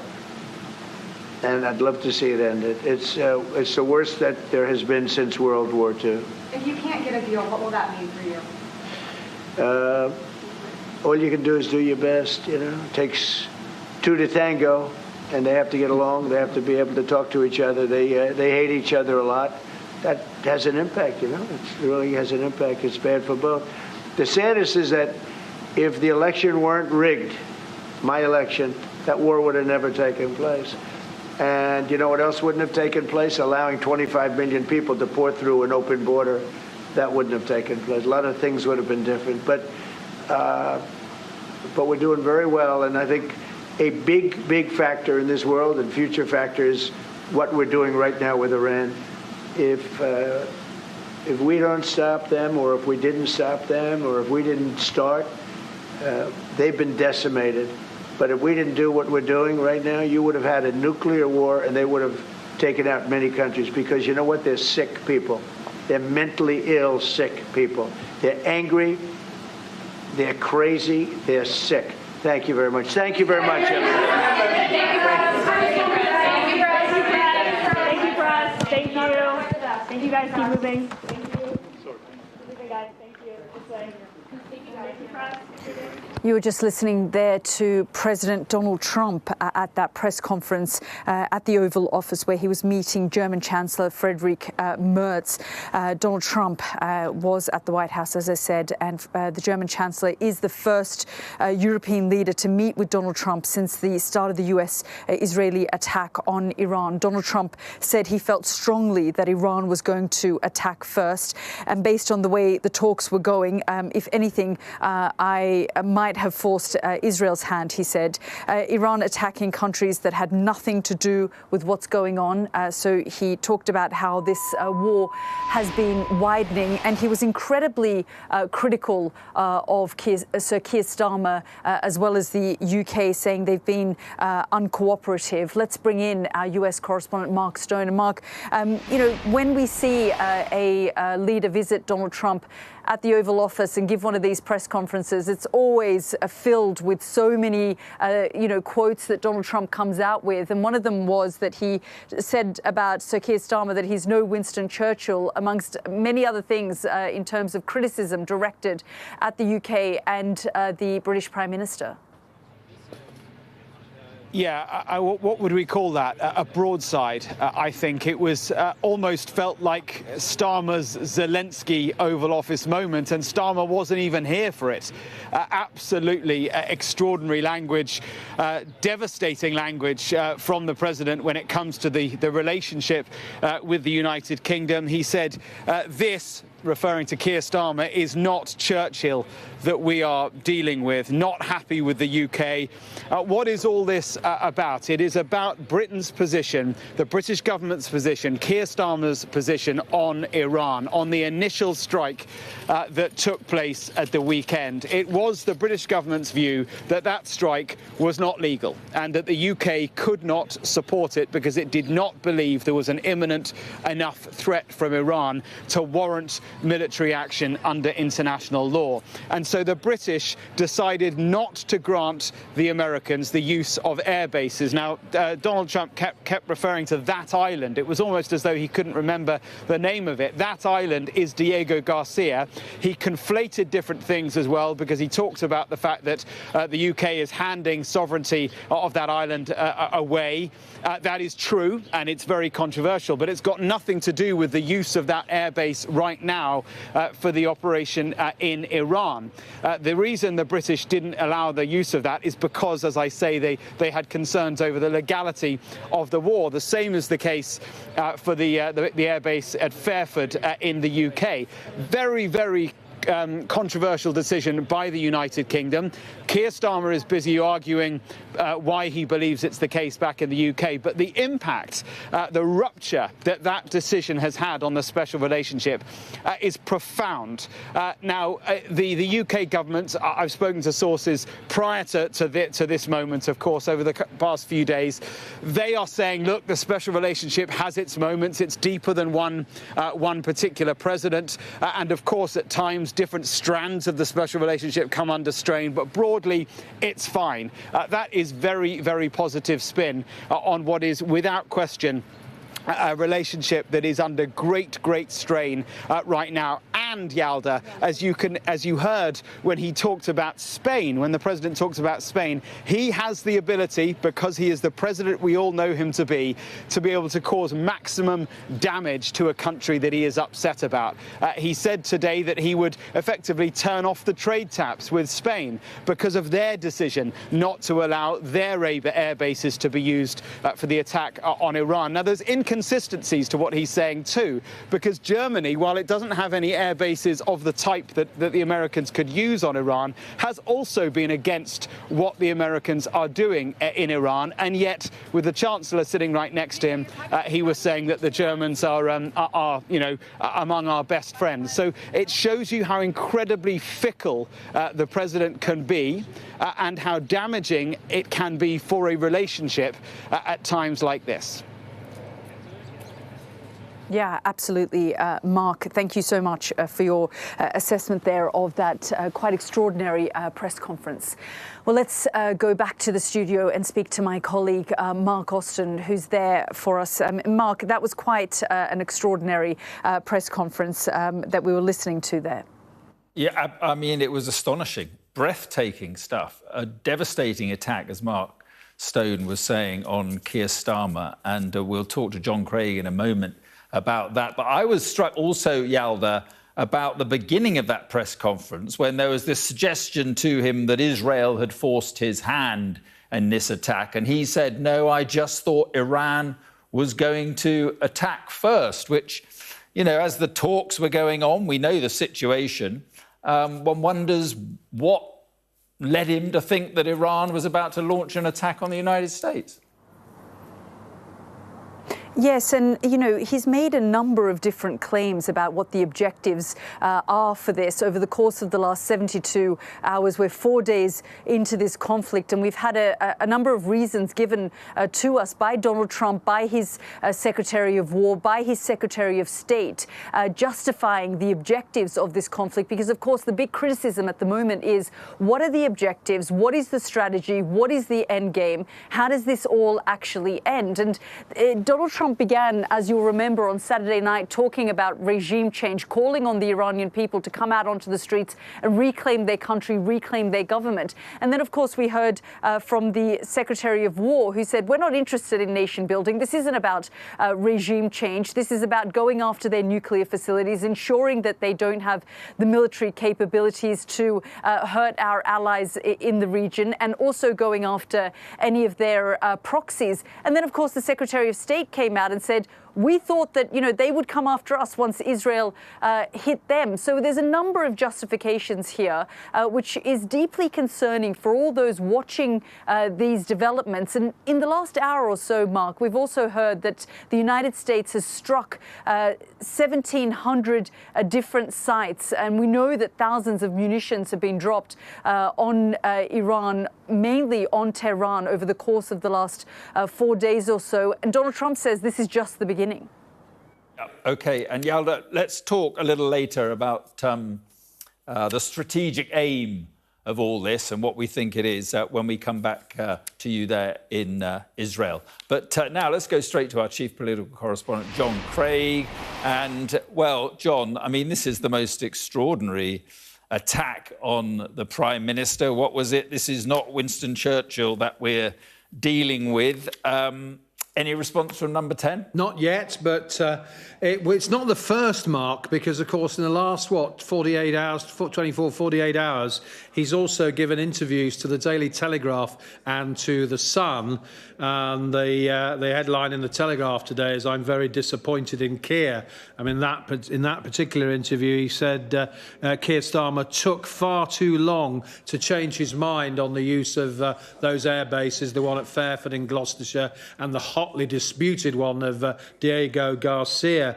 Speaker 12: And I'd love to see it ended. It's the worst that there has been since World War II.
Speaker 23: If you can't get a deal, what will that mean for you?
Speaker 12: All you can do is do your best. You know, it takes 2 to tango, and they have to get along. They have to be able to talk to each other. They hate each other a lot. That has an impact. You know, it really has an impact. It's bad for both. The saddest is that if the election weren't rigged, my election, that war would have never taken place. And you know what else wouldn't have taken place? Allowing 25 million people to pour through an open border, that wouldn't have taken place. A lot of things would have been different. But we're doing very well. And I think a big factor in this world and future factor is what we're doing right now with Iran. If we don't stop them, or if we didn't stop them, or if we didn't start, they've been decimated. But if we didn't do what we're doing right now, you would have had a nuclear war, and they would have taken out many countries. Because you know what? They're sick people. They're mentally ill, sick people. They're angry. They're crazy. They're sick. Thank you very much. Thank you very much, everyone.
Speaker 23: Thank you, Press. Thank you. Thank you, guys. Keep moving. Thank you. Moving, guys. Thank you. This way.
Speaker 8: You were just listening there to President Donald Trump at that press conference at the Oval Office where he was meeting German Chancellor Friedrich Merz. Donald Trump was at the White House, as I said, and the German Chancellor is the first European leader to meet with Donald Trump since the start of the US-Israeli attack on Iran. Donald Trump said he felt strongly that Iran was going to attack first. And based on the way the talks were going, if anything, I might have forced Israel's hand, he said. Iran attacking countries that had nothing to do with what's going on. So he talked about how this war has been widening, and he was incredibly critical of Sir Keir Starmer as well as the UK, saying they've been uncooperative. Let's bring in our US correspondent Mark Stone. And Mark, you know, when we see a leader visit Donald Trump at the Oval Office and give one of these press conferences, it's always filled with so many, quotes that Donald Trump comes out with. And one of them was that he said about Sir Keir Starmer that he's no Winston Churchill, amongst many other things in terms of criticism directed at the UK and the British Prime Minister.
Speaker 4: Yeah, what would we call that? A broadside, I think. It was almost felt like Starmer's Zelensky Oval Office moment, and Starmer wasn't even here for it. Absolutely extraordinary language, devastating language from the president when it comes to the relationship with the United Kingdom. He said this, referring to Keir Starmer, is not Churchill that we are dealing with, not happy with the UK. What is all this about? It is about Britain's position, the British government's position, Keir Starmer's position on Iran, on the initial strike that took place at the weekend. It was the British government's view that that strike was not legal and that the UK could not support it because it did not believe there was an imminent enough threat from Iran to warrant military action under international law. And so the British decided not to grant the Americans the use of air bases. Now, Donald Trump kept referring to that island. It was almost as though he couldn't remember the name of it. That island is Diego Garcia. He conflated different things as well because he talks about the fact that the UK is handing sovereignty of that island away. That is true, and it's very controversial, but it's got nothing to do with the use of that airbase right now for the operation in Iran. The reason the British didn't allow the use of that is because, as I say, they had concerns over the legality of the war. The same is the case for the airbase at Fairford in the UK. Very, very controversial decision by the United Kingdom. Keir Starmer is busy arguing why he believes it's the case back in the UK, but the impact, the rupture that decision has had on the special relationship is profound. Now, the UK government, I've spoken to sources prior to this moment, of course, over the past few days. They are saying, look, the special relationship has its moments. It's deeper than one particular president. And of course, at times, different strands of the special relationship come under strain, but broadly, it's fine. That is very, very positive spin on what is, without question, a relationship that is under great strain right now. And Yalda, as you heard when he talked about Spain, when the president talks about Spain, he has the ability, because he is the president we all know him to be able to cause maximum damage to a country that he is upset about. He said today that he would effectively turn off the trade taps with Spain because of their decision not to allow their air bases to be used for the attack on Iran. Now, there's inconsistencies to what he's saying too, because Germany, while it doesn't have any air bases of the type that the Americans could use on Iran, has also been against what the Americans are doing in Iran. And yet, with the Chancellor sitting right next to him, he was saying that the Germans are among our best friends. So it shows you how incredibly fickle the president can be and how damaging it can be for a relationship at times like this.
Speaker 8: Yeah, absolutely, Mark. Thank you so much for your assessment there of that quite extraordinary press conference. Well, let's go back to the studio and speak to my colleague, Mark Austin, who's there for us. Mark, that was quite an extraordinary press conference that we were listening to there.
Speaker 19: Yeah, I mean, it was astonishing, breathtaking stuff, a devastating attack, as Mark Stone was saying, on Keir Starmer. And we'll talk to John Craig in a moment about that. But I was struck also, Yalda, about the beginning of that press conference when there was this suggestion to him that Israel had forced his hand in this attack. And he said, no, I just thought Iran was going to attack first, which, you know, as the talks were going on, we know the situation. One wonders what led him to think that Iran was about to launch an attack on the United States.
Speaker 8: Yes, and, you know, he's made a number of different claims about what the objectives are for this over the course of the last 72 hours. We're 4 days into this conflict, and we've had a number of reasons given to us by Donald Trump, by his Secretary of War, by his Secretary of State, justifying the objectives of this conflict. Because, of course, the big criticism at the moment is, what are the objectives? What is the strategy? What is the end game? How does this all actually end? And Donald Trump began, as you'll remember, on Saturday night talking about regime change, calling on the Iranian people to come out onto the streets and reclaim their country, reclaim their government. And then, of course, we heard from the Secretary of War, who said, we're not interested in nation building. This isn't about regime change. This is about going after their nuclear facilities, ensuring that they don't have the military capabilities to hurt our allies in the region, and also going after any of their proxies. And then, of course, the Secretary of State came out and said, we thought that, you know, they would come after us once Israel hit them. So there's a number of justifications here, which is deeply concerning for all those watching these developments. And in the last hour or so, Mark, we've also heard that the United States has struck 1,700 different sites. And we know that thousands of munitions have been dropped on Iran, mainly on Tehran, over the course of the last 4 days or so. And Donald Trump says this is just the beginning.
Speaker 19: OK, and Yalda, let's talk a little later about the strategic aim of all this and what we think it is when we come back to you there in Israel. But now let's go straight to our chief political correspondent, John Craig. And, well, John, I mean, this is the most extraordinary attack on the Prime Minister. What was it? This is not Winston Churchill that we're dealing with. Any response from number 10?
Speaker 1: Not yet, but it's not the first, Mark, because, of course, in the last, 48 hours, he's also given interviews to the Daily Telegraph and to The Sun. The headline in the Telegraph today is, I'm very disappointed in Keir. I mean, in that particular interview, he said Keir Starmer took far too long to change his mind on the use of those air bases, the one at Fairford in Gloucestershire and the hotly disputed one of Diego Garcia.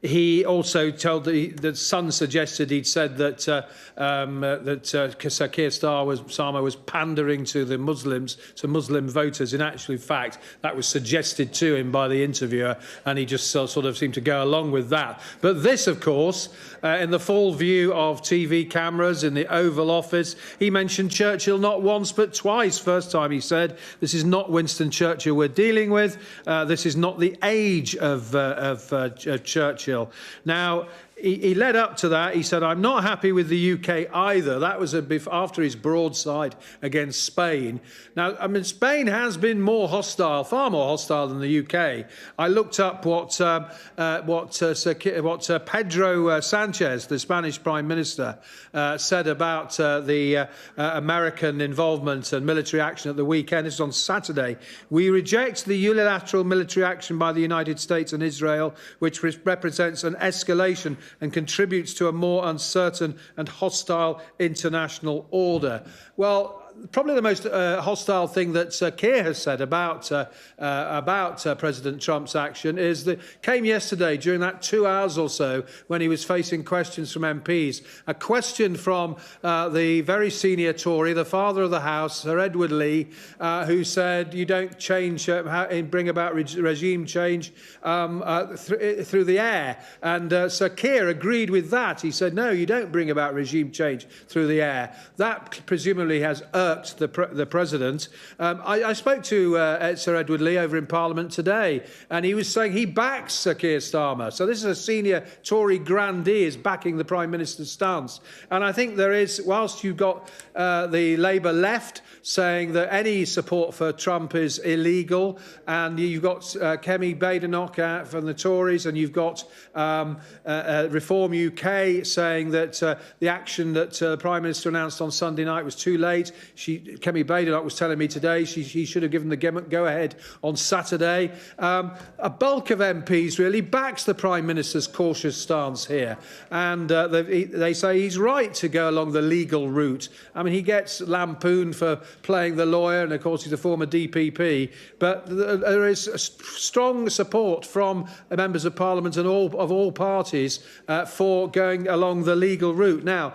Speaker 1: He also told the Sun suggested he'd said that Sir Keir Starmer was pandering to the Muslims, to Muslim voters. In actual fact, that was suggested to him by the interviewer, and he just sort of seemed to go along with that. But this, of course, in the full view of TV cameras in the Oval Office, he mentioned Churchill not once but twice. First time he said, this is not Winston Churchill we're dealing with. This is not the age of Churchill. Now, he led up to that. He said, I'm not happy with the UK either. That was after his broadside against Spain. Now, I mean, Spain has been more hostile, far more hostile than the UK. I looked up what Pedro Sanchez, the Spanish Prime Minister, said about the American involvement and military action at the weekend. This is on Saturday. We reject the unilateral military action by the United States and Israel, which represents an escalation and contributes to a more uncertain and hostile international order. Well, probably the most hostile thing that Keir has said about President Trump's action is that came yesterday during that 2 hours or so when he was facing questions from MPs. A question from the very senior Tory, the father of the House, Sir Edward Lee, who said you don't change, bring about regime change through the air. And Sir Keir agreed with that. He said, no, you don't bring about regime change through the air. That presumably has irked the president. I spoke to Sir Edward Lee over in Parliament today, and he was saying he backs Sir Keir Starmer. So this is a senior Tory grandee is backing the Prime Minister's stance. And I think there is, whilst you've got the Labour left saying that any support for Trump is illegal, and you've got Kemi Badenoch from the Tories, and you've got Reform UK saying that the action that the Prime Minister announced on Sunday night was too late. Kemi Badenoch was telling me today she should have given the go-ahead on Saturday. A bulk of MPs really backs the Prime Minister's cautious stance here, and they say he's right to go along the legal route. I mean, he gets lampooned for playing the lawyer, and of course he's a former DPP, but there is strong support from members of Parliament and of all parties for going along the legal route. Now,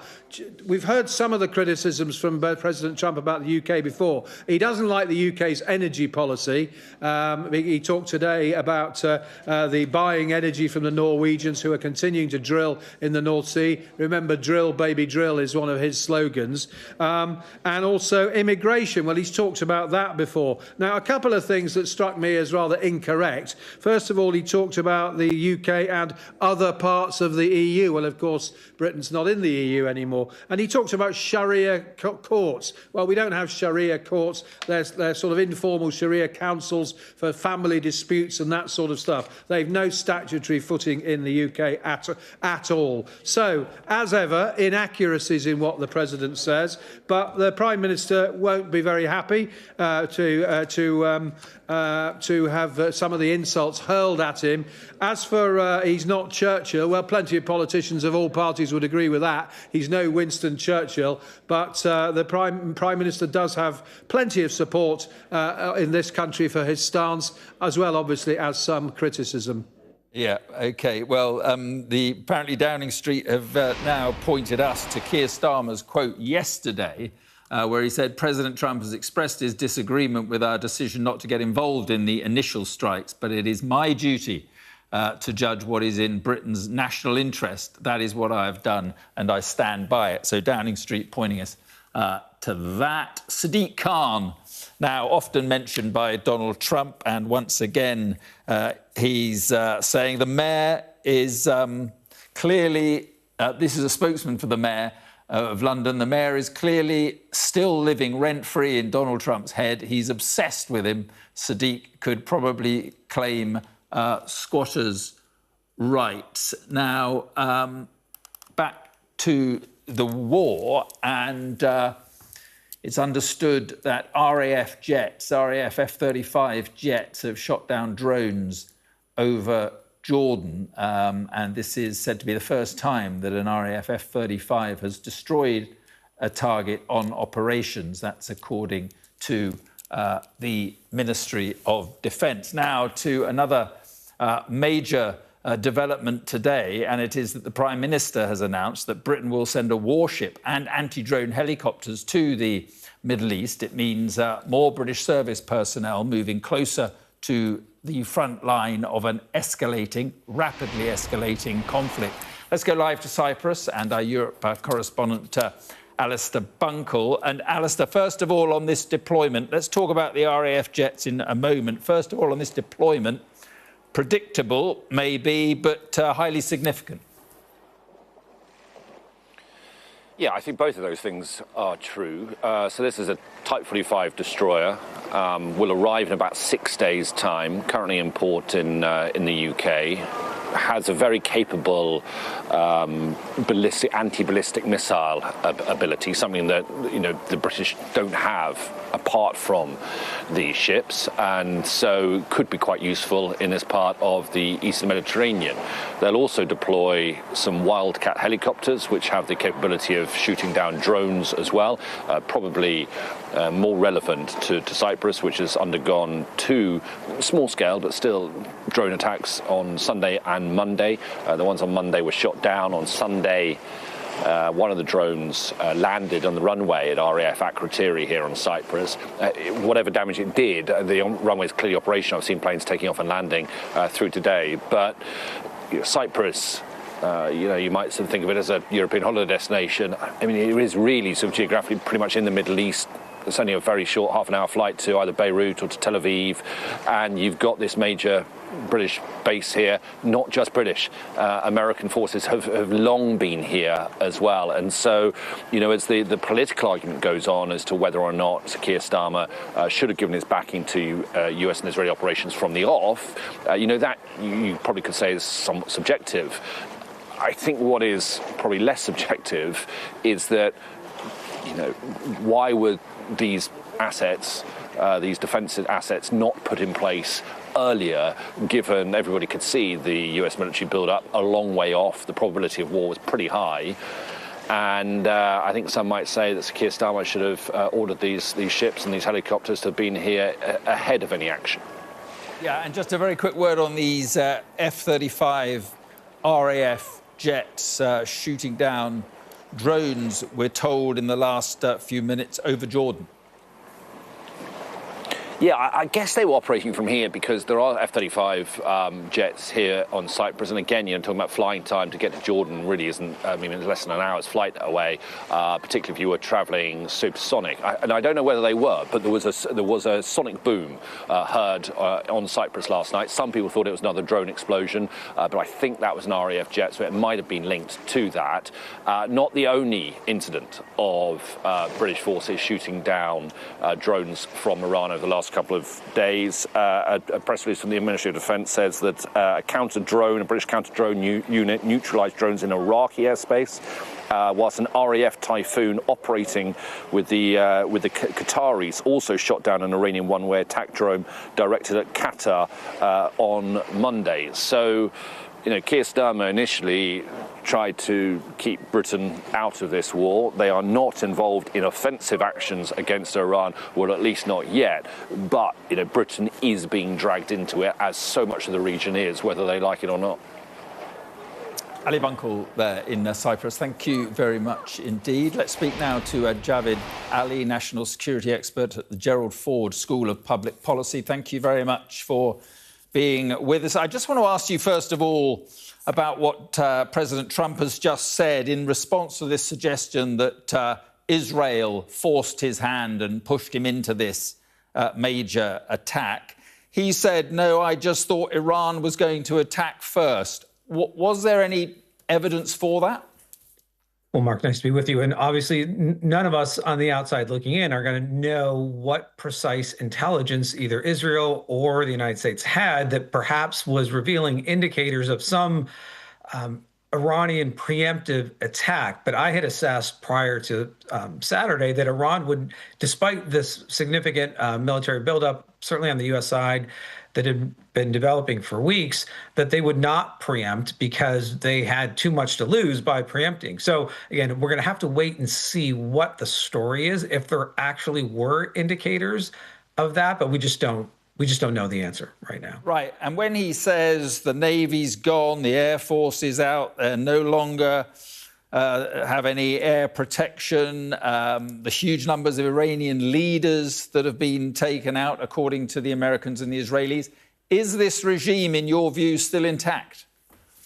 Speaker 1: we've heard some of the criticisms from President Trump about the UK before. He doesn't like the UK's energy policy. He talked today about the buying energy from the Norwegians, who are continuing to drill in the North Sea. Remember, drill, baby, drill is one of his slogans. And also immigration. Well, he's talked about that before. Now, a couple of things that struck me as rather incorrect. First of all, he talked about the UK and other parts of the EU. Well, of course, Britain's not in the EU anymore. And he talked about Sharia courts. Well, we don't have Sharia courts. They're sort of informal Sharia councils for family disputes and that sort of stuff. They've no statutory footing in the UK at all. So, as ever, inaccuracies in what the President says, but the Prime Minister won't be very happy to have some of the insults hurled at him. As for he's not Churchill, well, plenty of politicians of all parties would agree with that. He's no Winston Churchill, but the Prime Minister does have plenty of support in this country for his stance, as well, obviously, as some criticism.
Speaker 19: Yeah, OK. Well, apparently Downing Street have now pointed us to Keir Starmer's quote yesterday, where he said President Trump has expressed his disagreement with our decision not to get involved in the initial strikes, but it is my duty to judge what is in Britain's national interest. That is what I have done, and I stand by it. So Downing Street pointing us to that. Sadiq Khan, now often mentioned by Donald Trump, and once again he's saying the mayor is clearly, this is a spokesman for the mayor of London, the mayor is clearly still living rent-free in Donald Trump's head. He's obsessed with him. Sadiq could probably claim squatters' rights. Now, back to the war, and it's understood that RAF jets, RAF F-35 jets, have shot down drones over Jordan, and this is said to be the first time that an RAF F-35 has destroyed a target on operations. That's according to the Ministry of Defence. Now to another major development today, and it is that the Prime Minister has announced that Britain will send a warship and anti-drone helicopters to the Middle East. It means more British service personnel moving closer to the front line of an rapidly escalating conflict. Let's go live to Cyprus and our Europe correspondent, Alistair Bunkle. And Alistair, first of all, on this deployment, let's talk about the RAF jets in a moment. First of all, on this deployment, predictable, maybe, but highly significant.
Speaker 10: Yeah, I think both of those things are true. So this is a Type 45 destroyer. Will arrive in about 6 days' time. Currently in port in the UK. Has a very capable anti-ballistic missile ability, something that the British don't have apart from these ships, and so could be quite useful in this part of the Eastern Mediterranean. They'll also deploy some Wildcat helicopters, which have the capability of shooting down drones as well, probably more relevant to Cyprus, which has undergone 2 small-scale but still drone attacks on Sunday and Monday. The ones on Monday were shot down. On Sunday, one of the drones landed on the runway at RAF Akrotiri here on Cyprus. Whatever damage it did, the runway is clearly operational. I've seen planes taking off and landing through today. But Cyprus, you might sort of think of it as a European holiday destination. I mean, it is really sort of geographically pretty much in the Middle East, it's only a very short half-an-hour flight to either Beirut or to Tel Aviv, and you've got this major British base here, not just British. American forces have long been here as well. And so, as the political argument goes on as to whether or not Sir Keir Starmer should have given his backing to US and Israeli operations from the off, that you probably could say is somewhat subjective. I think what is probably less subjective is that, why were these assets, these defensive assets, not put in place earlier, given everybody could see the US military build-up a long way off? The probability of war was pretty high. And I think some might say that Sir Keir Starmer should have ordered these ships and these helicopters to have been here ahead of any action.
Speaker 19: Yeah, and just a very quick word on these F-35 RAF jets shooting down drones, we're told, in the last few minutes over Jordan.
Speaker 10: Yeah, I guess they were operating from here because there are F-35 jets here on Cyprus. And again, talking about flying time to get to Jordan really isn't, it's less than an hour's flight away, particularly if you were travelling supersonic. And I don't know whether they were, but there was a sonic boom heard on Cyprus last night. Some people thought it was another drone explosion, but I think that was an RAF jet, so it might have been linked to that. Not the only incident of British forces shooting down drones from Iran over the last couple of days. A press release from the Ministry of Defence says that a British counter-drone unit neutralised drones in Iraqi airspace, whilst an RAF Typhoon operating with the Qataris also shot down an Iranian one-way attack drone directed at Qatar on Monday. So, Keir Starmer initially tried to keep Britain out of this war. They are not involved in offensive actions against Iran, well, at least not yet. But, Britain is being dragged into it, as so much of the region is, whether they like it or not.
Speaker 19: Ali Bunkel there in Cyprus, thank you very much indeed. Let's speak now to Javid Ali, national security expert at the Gerald Ford School of Public Policy. Thank you very much for being with us. I just want to ask you, first of all, about what President Trump has just said in response to this suggestion that Israel forced his hand and pushed him into this major attack. He said, no, I just thought Iran was going to attack first. Was there any evidence for that?
Speaker 20: Well, Mark, nice to be with you. And obviously, none of us on the outside looking in are going to know what precise intelligence either Israel or the United States had that perhaps was revealing indicators of some Iranian preemptive attack. But I had assessed prior to Saturday that Iran would, despite this significant military buildup, certainly on the U.S. side, that had been developing for weeks, that they would not preempt because they had too much to lose by preempting. So again, we're going to have to wait and see what the story is, if there actually were indicators of that, but we just don't know the answer right now.
Speaker 19: Right. And when he says the Navy's gone, the Air Force is out, they're no longer have any air protection, the huge numbers of Iranian leaders that have been taken out, according to the Americans and the Israelis. Is this regime, in your view, still intact?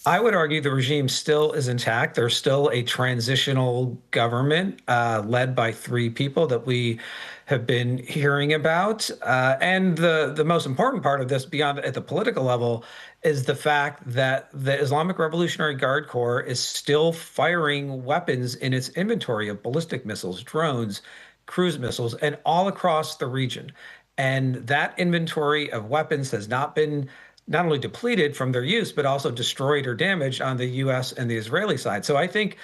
Speaker 20: I would argue the regime still is intact. There's still a transitional government led by three people that we have been hearing about. And the most important part of this, beyond at the political level, is the fact that the Islamic Revolutionary Guard Corps is still firing weapons in its inventory of ballistic missiles, drones, cruise missiles, and all across the region. And that inventory of weapons has not been not only depleted from their use, but also destroyed or damaged on the U.S. and the Israeli side. So I think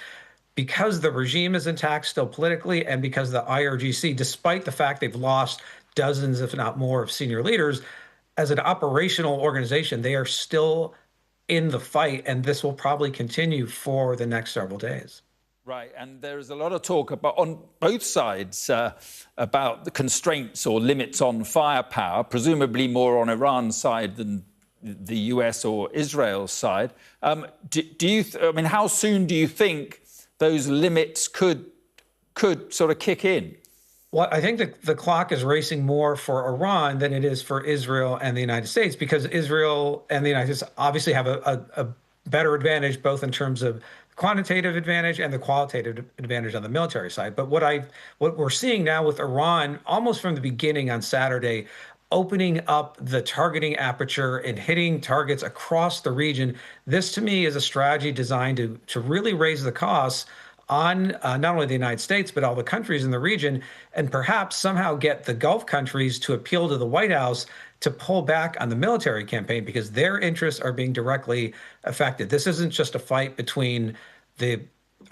Speaker 20: because the regime is intact still politically, and because the IRGC, despite the fact they've lost dozens, if not more, of senior leaders, as an operational organization, they are still in the fight, and this will probably continue for the next several days.
Speaker 19: Right, and there is a lot of talk about, on both sides, about the constraints or limits on firepower, presumably more on Iran's side than the US or Israel's side. How soon do you think those limits could sort of kick in?
Speaker 20: Well, I think the clock is racing more for Iran than it is for Israel and the United States, because Israel and the United States obviously have a better advantage, both in terms of quantitative advantage and the qualitative advantage on the military side. But what we're seeing now with Iran, almost from the beginning on Saturday, opening up the targeting aperture and hitting targets across the region, this to me is a strategy designed to really raise the costs on not only the United States, but all the countries in the region, and perhaps somehow get the Gulf countries to appeal to the White House to pull back on the military campaign because their interests are being directly affected. This isn't just a fight between the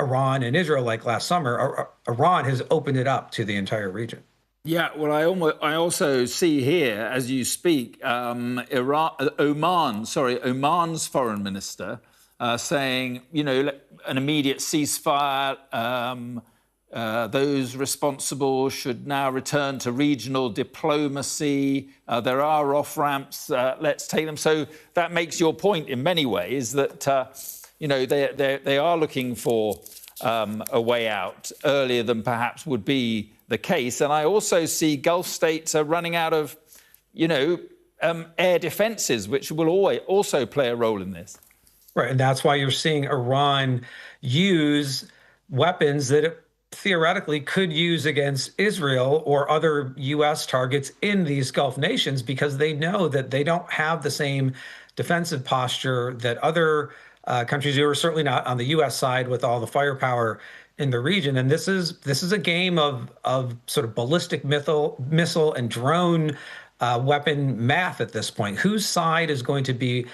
Speaker 20: Iran and Israel like last summer. Iran has opened it up to the entire region.
Speaker 19: Yeah, well, I also see here, as you speak, Oman's foreign minister saying, an immediate ceasefire. Those responsible should now return to regional diplomacy. There are off-ramps. Let's take them. So that makes your point in many ways that, they are looking for a way out earlier than perhaps would be the case. And I also see Gulf states are running out of, air defences, which will also play a role in this.
Speaker 20: Right, and that's why you're seeing Iran use weapons that it theoretically could use against Israel or other U.S. targets in these Gulf nations because they know that they don't have the same defensive posture that other countries who are certainly not on the U.S. side with all the firepower in the region. And this is a game of sort of ballistic missile and drone weapon math at this point. Whose side is going to be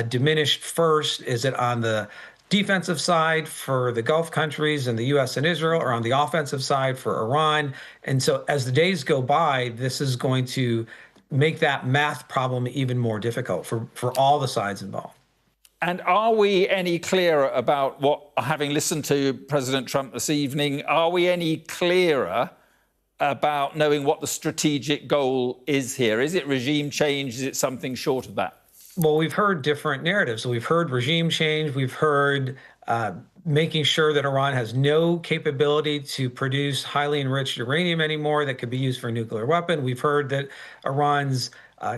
Speaker 20: diminished first? Is it on the defensive side for the Gulf countries and the U.S. and Israel, or on the offensive side for Iran? And so as the days go by, this is going to make that math problem even more difficult for all the sides involved.
Speaker 19: And are we any clearer about having listened to President Trump this evening, are we any clearer about knowing what the strategic goal is here? Is it regime change? Is it something short of that?
Speaker 20: Well, we've heard different narratives. We've heard regime change. We've heard making sure that Iran has no capability to produce highly enriched uranium anymore that could be used for a nuclear weapon. We've heard that Iran's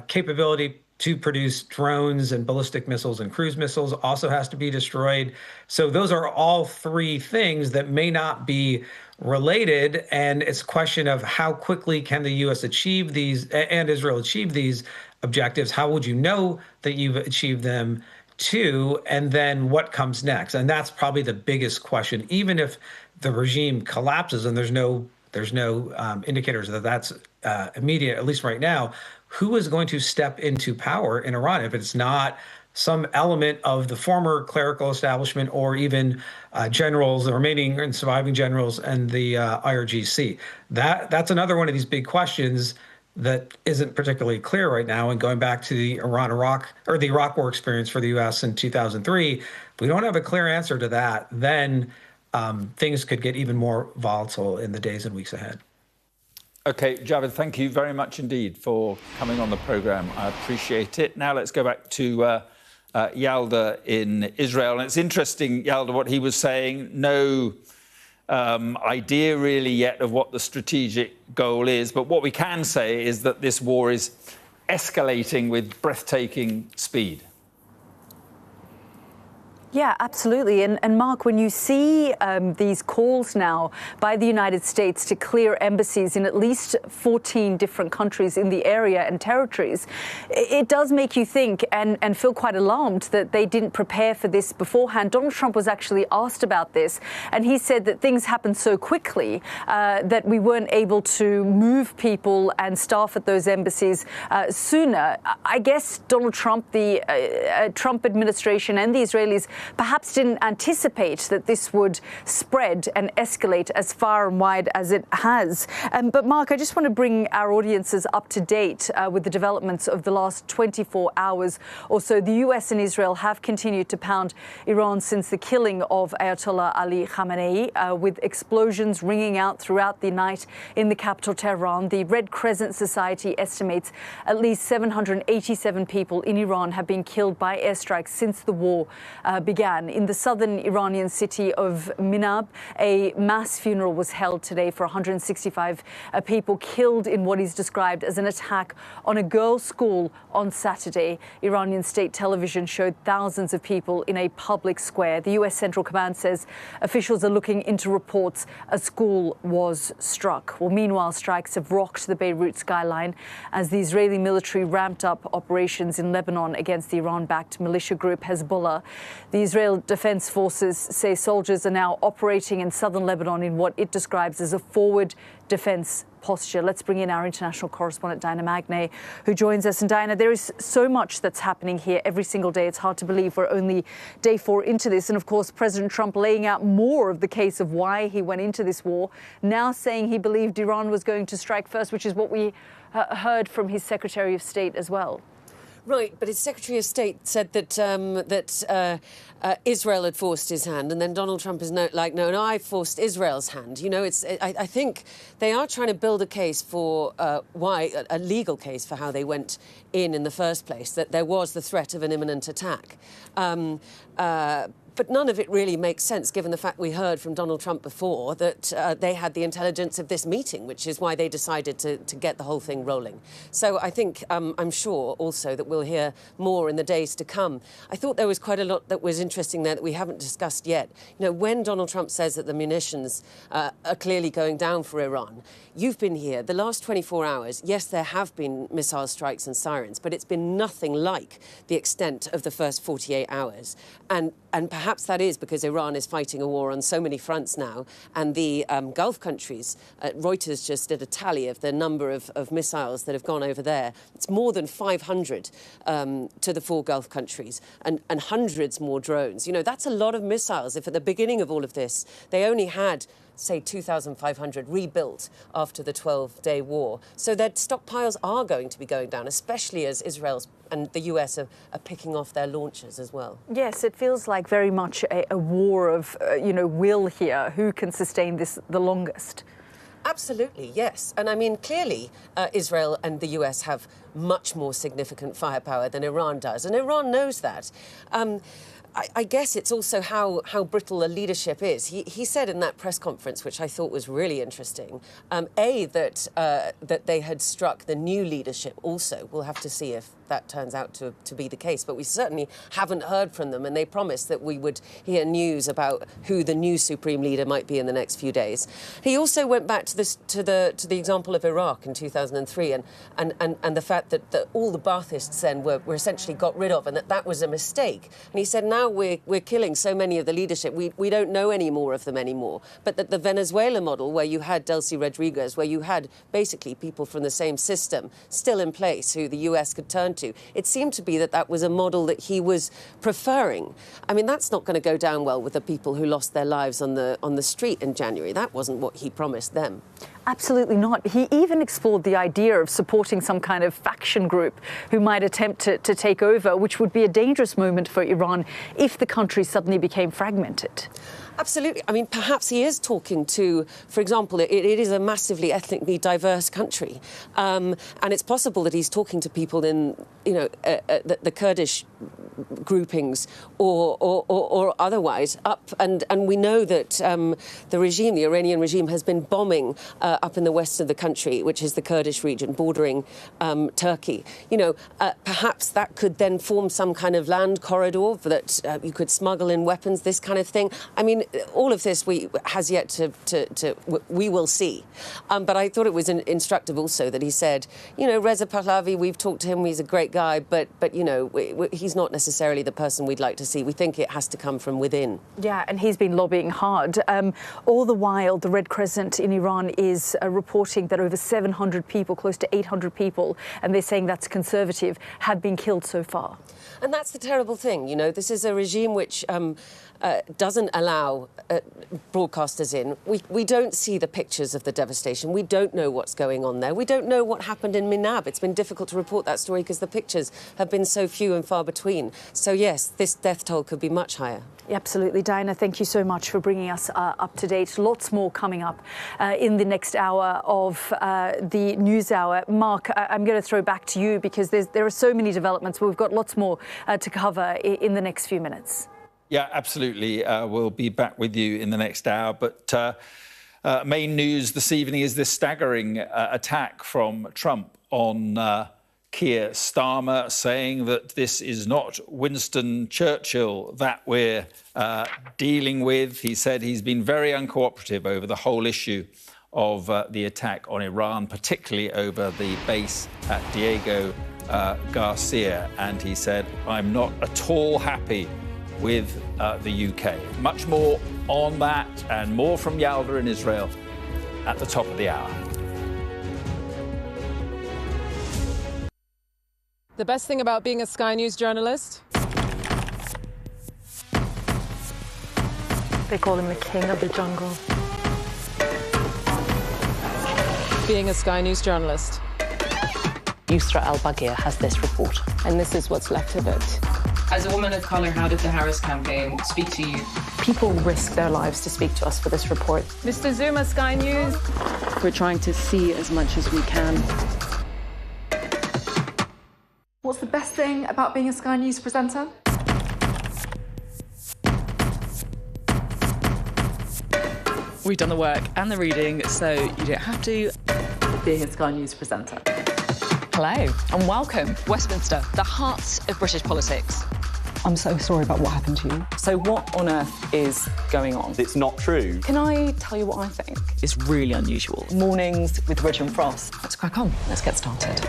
Speaker 20: capability to produce drones and ballistic missiles and cruise missiles also has to be destroyed. So those are all three things that may not be related. And it's a question of how quickly can the U.S. achieve these and Israel achieve these objectives? How would you know that you've achieved them too? And then what comes next? And that's probably the biggest question. Even if the regime collapses and there's no indicators that that's immediate, at least right now, who is going to step into power in Iran if it's not some element of the former clerical establishment or even generals, the remaining and surviving generals and the IRGC? That's another one of these big questions that isn't particularly clear right now. And going back to the Iraq War experience for the U.S. in 2003, if we don't have a clear answer to that, then things could get even more volatile in the days and weeks ahead.
Speaker 19: OK, Javed, thank you very much indeed for coming on the programme. I appreciate it. Now let's go back to Yalda in Israel. And it's interesting, Yalda, what he was saying. No idea really yet of what the strategic goal is. But what we can say is that this war is escalating with breathtaking speed.
Speaker 8: Yeah, absolutely. And Mark, when you see these calls now by the United States to clear embassies in at least 14 different countries in the area and territories, it does make you think and feel quite alarmed that they didn't prepare for this beforehand. Donald Trump was actually asked about this, and he said that things happened so quickly that we weren't able to move people and staff at those embassies sooner. I guess Donald Trump, the Trump administration and the Israelis perhaps didn't anticipate that this would spread and escalate as far and wide as it has. But Mark, I just want to bring our audiences up to date with the developments of the last 24 hours or so. The US and Israel have continued to pound Iran since the killing of Ayatollah Ali Khamenei, with explosions ringing out throughout the night in the capital, Tehran. The Red Crescent Society estimates at least 787 people in Iran have been killed by airstrikes since the war began. In the southern Iranian city of Minab, a mass funeral was held today for 165 people killed in what is described as an attack on a girls' school on Saturday. Iranian state television showed thousands of people in a public square. The US Central Command says officials are looking into reports a school was struck. Well, meanwhile, strikes have rocked the Beirut skyline as the Israeli military ramped up operations in Lebanon against the Iran-backed militia group Hezbollah. The Israel Defense Forces say soldiers are now operating in southern Lebanon in what it describes as a forward defense posture. Let's bring in our international correspondent, Diana Magnay, who joins us. And Diana, there is so much that's happening here every single day. It's hard to believe we're only day 4 into this. And of course, President Trump laying out more of the case of why he went into this war, now saying he believed Iran was going to strike first, which is what we heard from his Secretary of State as well.
Speaker 5: Right, but his Secretary of State said that Israel had forced his hand, and then Donald Trump is no, I forced Israel's hand. You know, I think they are trying to build a case for a legal case for how they went in the first place, that there was the threat of an imminent attack. But none of it really makes sense, given the fact we heard from Donald Trump before that they had the intelligence of this meeting, which is why they decided to get the whole thing rolling. So I think, I'm sure also that we'll hear more in the days to come. I thought there was quite a lot that was interesting there that we haven't discussed yet. You know, when Donald Trump says that the munitions are clearly going down for Iran, you've been here the last 24 hours. Yes, there have been missile strikes and sirens, but it's been nothing like the extent of the first 48 hours. And perhaps that is because Iran is fighting a war on so many fronts now, and the Gulf countries, Reuters just did a tally of the number of missiles that have gone over there. It's more than 500 to the 4 Gulf countries, and hundreds more drones. You know, that's a lot of missiles. If at the beginning of all of this, they only had, say, 2,500 rebuilt after the 12-day war. So their stockpiles are going to be going down, especially as Israel's and the US are picking off their launchers as well.
Speaker 8: Yes, it feels like very much a war of, will here. Who can sustain this the longest?
Speaker 5: Absolutely, yes. And I mean, clearly, Israel and the US have much more significant firepower than Iran does. And Iran knows that. I guess it's also how brittle a leadership is. He said in that press conference, which I thought was really interesting, that they had struck the new leadership also. We'll have to see if that turns out to be the case. But we certainly haven't heard from them, and they promised that we would hear news about who the new supreme leader might be in the next few days. He also went back to the example of Iraq in 2003 and the fact that all the Baathists then were essentially got rid of, and that was a mistake. And he said now we're killing so many of the leadership, we don't know any more of them anymore. But that the Venezuela model, where you had Delcy Rodriguez, where you had basically people from the same system still in place who the US could turn to, it seemed to be that was a model that he was preferring. I mean, that's not going to go down well with the people who lost their lives on the street in January. That wasn't what he promised them.
Speaker 8: Absolutely not. He even explored the idea of supporting some kind of faction group who might attempt to take over, which would be a dangerous moment for Iran if the country suddenly became fragmented.
Speaker 5: Absolutely. I mean, perhaps he is talking to, for example, it is a massively ethnically diverse country. And it's possible that he's talking to people in, the Kurdish groupings or otherwise up. And we know that the Iranian regime, has been bombing up in the west of the country, which is the Kurdish region bordering Turkey. Perhaps that could then form some kind of land corridor that you could smuggle in weapons, this kind of thing. I mean, all of this we will see. But I thought it was instructive also that he said, Reza Pahlavi, we've talked to him, he's a great guy, but he's not necessarily the person we'd like to see. We think it has to come from within.
Speaker 8: Yeah, and he's been lobbying hard. All the while, the Red Crescent in Iran is reporting that over 700 people, close to 800 people, and they're saying that's conservative, have been killed so far.
Speaker 5: And that's the terrible thing. This is a regime which doesn't allow broadcasters in. We don't see the pictures of the devastation. We don't know what's going on there. We don't know what happened in Minab. It's been difficult to report that story because the pictures have been so few and far between. So, yes, this death toll could be much higher.
Speaker 8: Absolutely. Diana, thank you so much for bringing us up to date. Lots more coming up in the next hour of the News Hour. Mark, I'm going to throw back to you because there are so many developments. We've got lots more to cover in the next few minutes.
Speaker 19: Yeah, absolutely. We'll be back with you in the next hour. But main news this evening is this staggering attack from Trump on Keir Starmer, saying that this is not Winston Churchill that we're dealing with. He said he's been very uncooperative over the whole issue of the attack on Iran, particularly over the base at Diego Garcia. And he said, I'm not at all happy with the UK. Much more on that and more from Yalda in Israel at the top of the hour.
Speaker 9: The best thing about being a Sky News journalist?
Speaker 21: They call him the king of the jungle.
Speaker 9: Being a Sky News journalist.
Speaker 22: Yusra Al-Baghir has this report.
Speaker 9: And this is what's left of it.
Speaker 24: As a woman of colour, how did the Harris campaign speak to you?
Speaker 22: People risk their lives to speak to us for this report.
Speaker 9: Mr. Zuma, Sky News.
Speaker 21: We're trying to see as much as we can.
Speaker 25: What's the best thing about being a Sky News presenter?
Speaker 21: We've done the work and the reading, so you don't have to.
Speaker 25: Being a Sky News presenter.
Speaker 26: Hello and welcome, Westminster, the heart of British politics.
Speaker 21: I'm so sorry about what happened to you.
Speaker 26: So what on earth is going on?
Speaker 27: It's not true.
Speaker 26: Can I tell you what I think? It's really unusual. Mornings with Ridge and Frost. Let's crack on. Let's get started.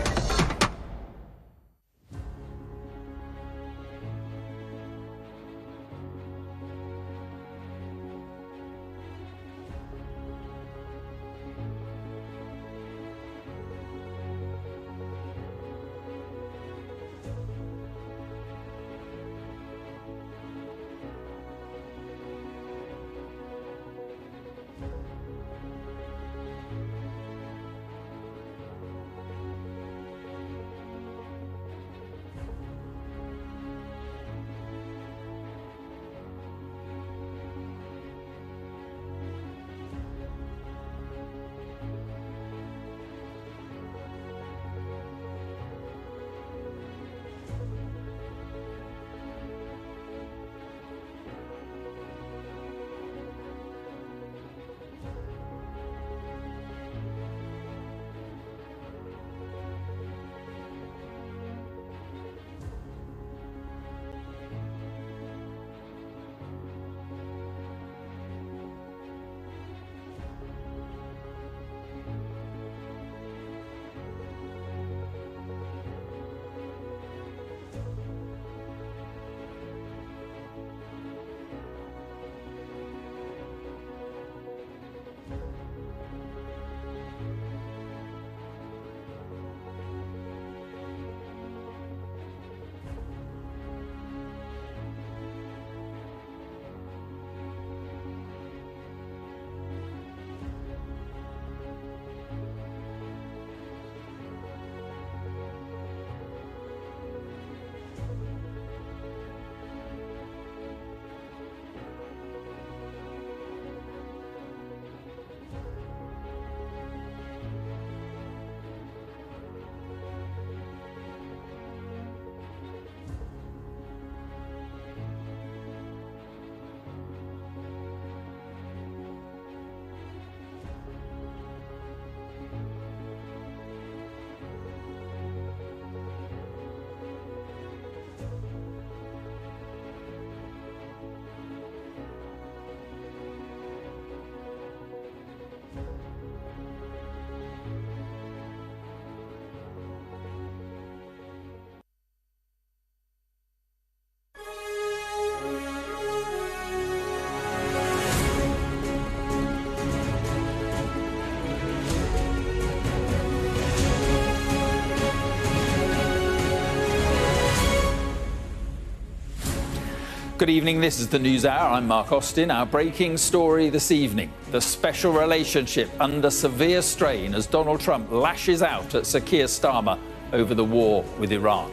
Speaker 19: Good evening, this is the News Hour. I'm Mark Austin. Our breaking story this evening, the special relationship under severe strain as Donald Trump lashes out at Sir Keir Starmer over the war with Iran.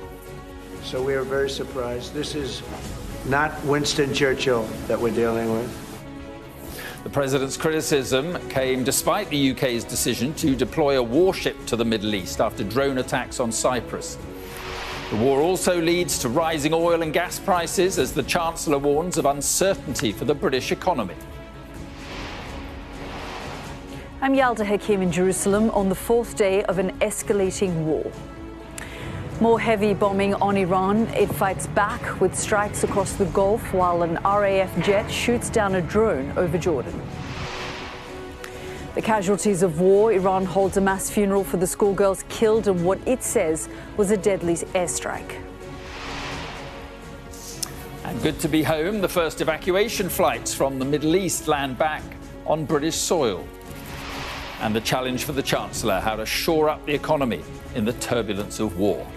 Speaker 12: So we are very surprised. This is not Winston Churchill that we're dealing with.
Speaker 19: The president's criticism came despite the UK's decision to deploy a warship to the Middle East after drone attacks on Cyprus. The war also leads to rising oil and gas prices as the Chancellor warns of uncertainty for the British economy.
Speaker 8: I'm Yalda Hakim in Jerusalem on the fourth day of an escalating war. More heavy bombing on Iran. It fights back with strikes across the Gulf while an RAF jet shoots down a drone over Jordan. The casualties of war. Iran holds a mass funeral for the schoolgirls killed in what it says was a deadly airstrike.
Speaker 19: And good to be home. The first evacuation flights from the Middle East land back on British soil. And the challenge for the Chancellor, how to shore up the economy in the turbulence of war.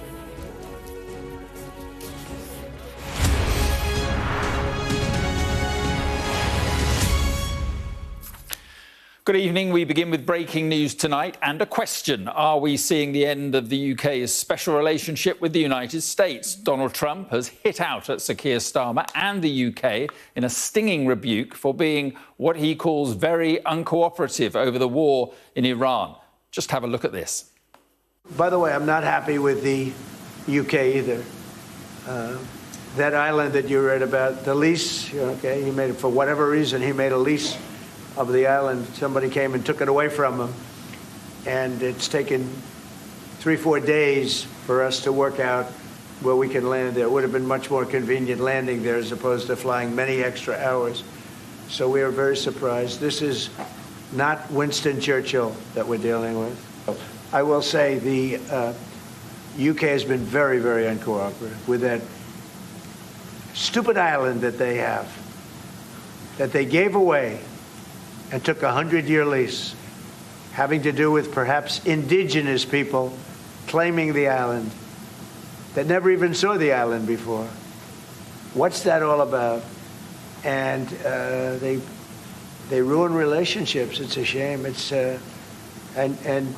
Speaker 19: Good evening. We begin with breaking news tonight and a question. Are we seeing the end of the UK's special relationship with the United States? Donald Trump has hit out at Sir Keir Starmer and the UK in a stinging rebuke for being what he calls very uncooperative over the war in Iran. Just have a look at this.
Speaker 12: By the way, I'm not happy with the UK either. That island that you read about, the lease, okay, he made it for whatever reason, he made a lease of the island. Somebody came and took it away from him. And it's taken 3-4 days for us to work out where we can land there. It would have been much more convenient landing there as opposed to flying many extra hours. So we are very surprised. This is not Winston Churchill that we're dealing with. I will say the UK has been very, very uncooperative with that stupid island that they have, that they gave away and took a 100-year lease, having to do with perhaps indigenous people claiming the island that never even saw the island before. What's that all about? And they ruin relationships. It's a shame. It's and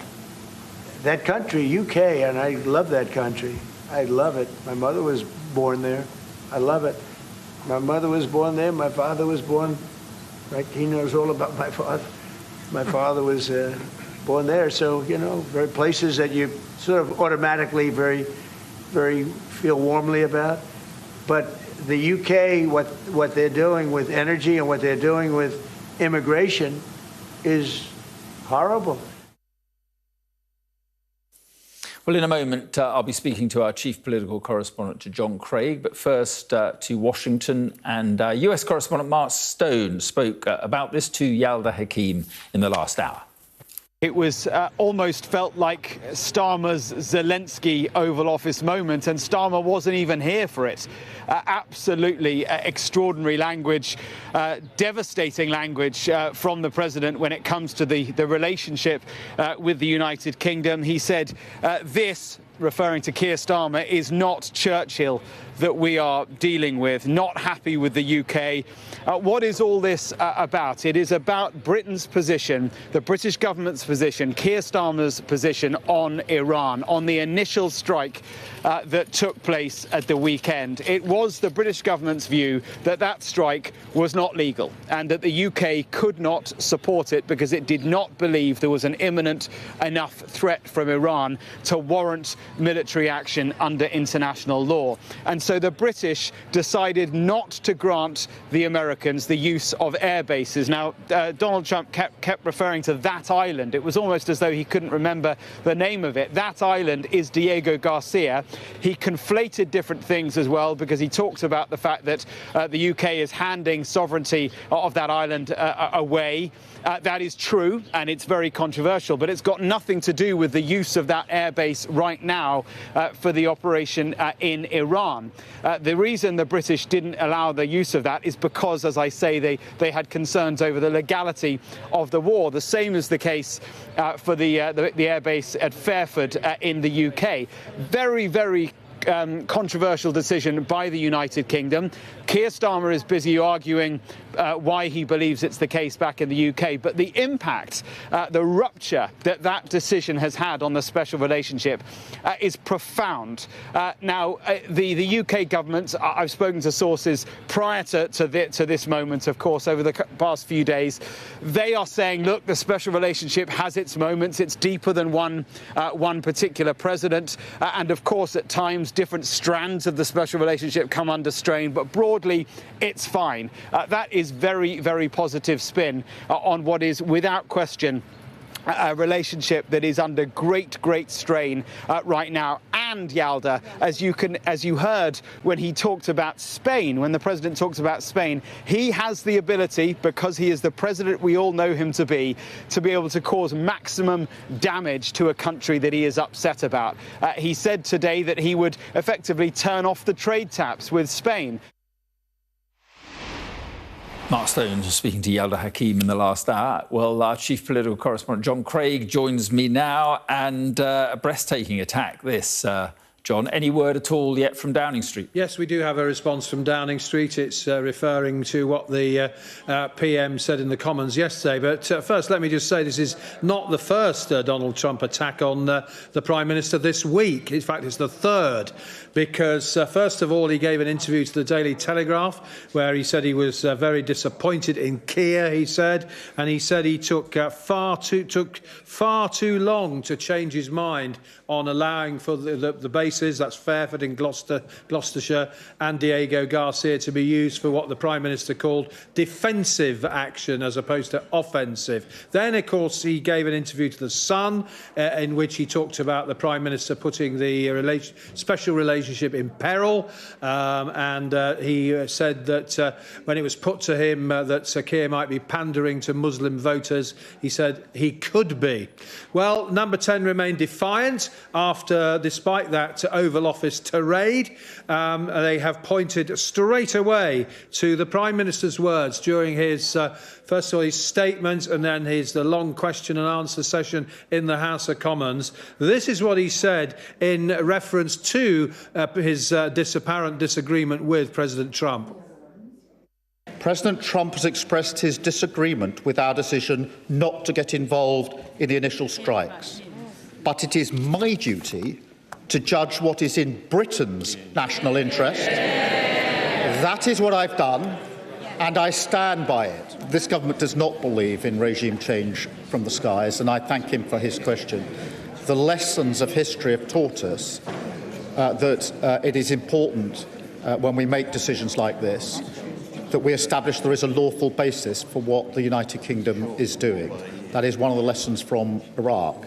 Speaker 12: that country, UK, and I love that country. I love it. My mother was born there. I love it. My mother was born there. My father was born. Right, he knows all about my father. My father was born there, so very places that you sort of automatically very feel warmly about. But the UK, what they're doing with energy and what they're doing with immigration is horrible.
Speaker 19: Well, in a moment, I'll be speaking to our chief political correspondent, to John Craig. But first, to Washington. And US correspondent Mark Stone spoke about this to Yalda Hakim in the last hour.
Speaker 4: It was almost felt like Starmer's Zelensky Oval Office moment, and Starmer wasn't even here for it. Absolutely extraordinary language, devastating language from the president when it comes to the relationship with the United Kingdom. He said this, referring to Keir Starmer, is not Churchill that we are dealing with, not happy with the UK. What is all this about? It is about Britain's position, the British government's position, Keir Starmer's position on Iran, on the initial strike that took place at the weekend. It was the British government's view that that strike was not legal and that the UK could not support it because it did not believe there was an imminent enough threat from Iran to warrant military action under international law. And so the British decided not to grant the Americans the use of air bases. Now, Donald Trump kept referring to that island. It was almost as though he couldn't remember the name of it. That island is Diego Garcia. He conflated different things as well because he talked about the fact that the UK is handing sovereignty of that island away. That is true, and it's very controversial, but it's got nothing to do with the use of that airbase right now for the operation in Iran. The reason the British didn't allow the use of that is because, as I say, they had concerns over the legality of the war. The same is the case for the airbase at Fairford in the UK. Very, very controversial decision by the United Kingdom. Keir Starmer is busy arguing why he believes it's the case back in the UK, but the impact, the rupture that decision has had on the special relationship is profound. Now, the UK government, I've spoken to sources prior to this moment, of course, over the past few days. They are saying, look, the special relationship has its moments. It's deeper than one particular president, and of course, at times, different strands of the special relationship come under strain, but broadly, it's fine. That is very, very positive spin on what is, without question, a relationship that is under great strain right now. And Yalda, as you heard when he talked about Spain, when the president talks about Spain, he has the ability, because he is the president we all know him to be able to cause maximum damage to a country that he is upset about. He said today that he would effectively turn off the trade taps with Spain.
Speaker 19: Mark Stone speaking to Yalda Hakim in the last hour. Well, our chief political correspondent, John Craig, joins me now. And a breathtaking attack, this, John. Any word at all yet from Downing Street?
Speaker 1: Yes, we do have a response from Downing Street. It's referring to what the PM said in the Commons yesterday. But first, let me just say this is not the first Donald Trump attack on the Prime Minister this week. In fact, it's the third. Because, first of all, he gave an interview to the Daily Telegraph where he said he was very disappointed in Keir, he said. And he said he took far too long to change his mind on allowing for the bases, that's Fairford in Gloucestershire, and Diego Garcia to be used for what the Prime Minister called defensive action as opposed to offensive. Then, of course, he gave an interview to The Sun in which he talked about the Prime Minister putting the special relationship in peril, and he said that when it was put to him that Sir Keir might be pandering to Muslim voters, he said he could be. Well, Number 10 remained defiant despite that Oval Office tirade. They have pointed straight away to the Prime Minister's words during his first of all his statement and then the long question and answer session in the House of Commons. This is what he said in reference to his apparent disagreement with President Trump.
Speaker 6: President Trump has expressed his disagreement with our decision not to get involved in the initial strikes. But it is my duty to judge what is in Britain's national interest. That is what I've done, and I stand by it. This government does not believe in regime change from the skies, and I thank him for his question. The lessons of history have taught us that it is important when we make decisions like this that we establish there is a lawful basis for what the United Kingdom is doing. That is one of the lessons from Iraq.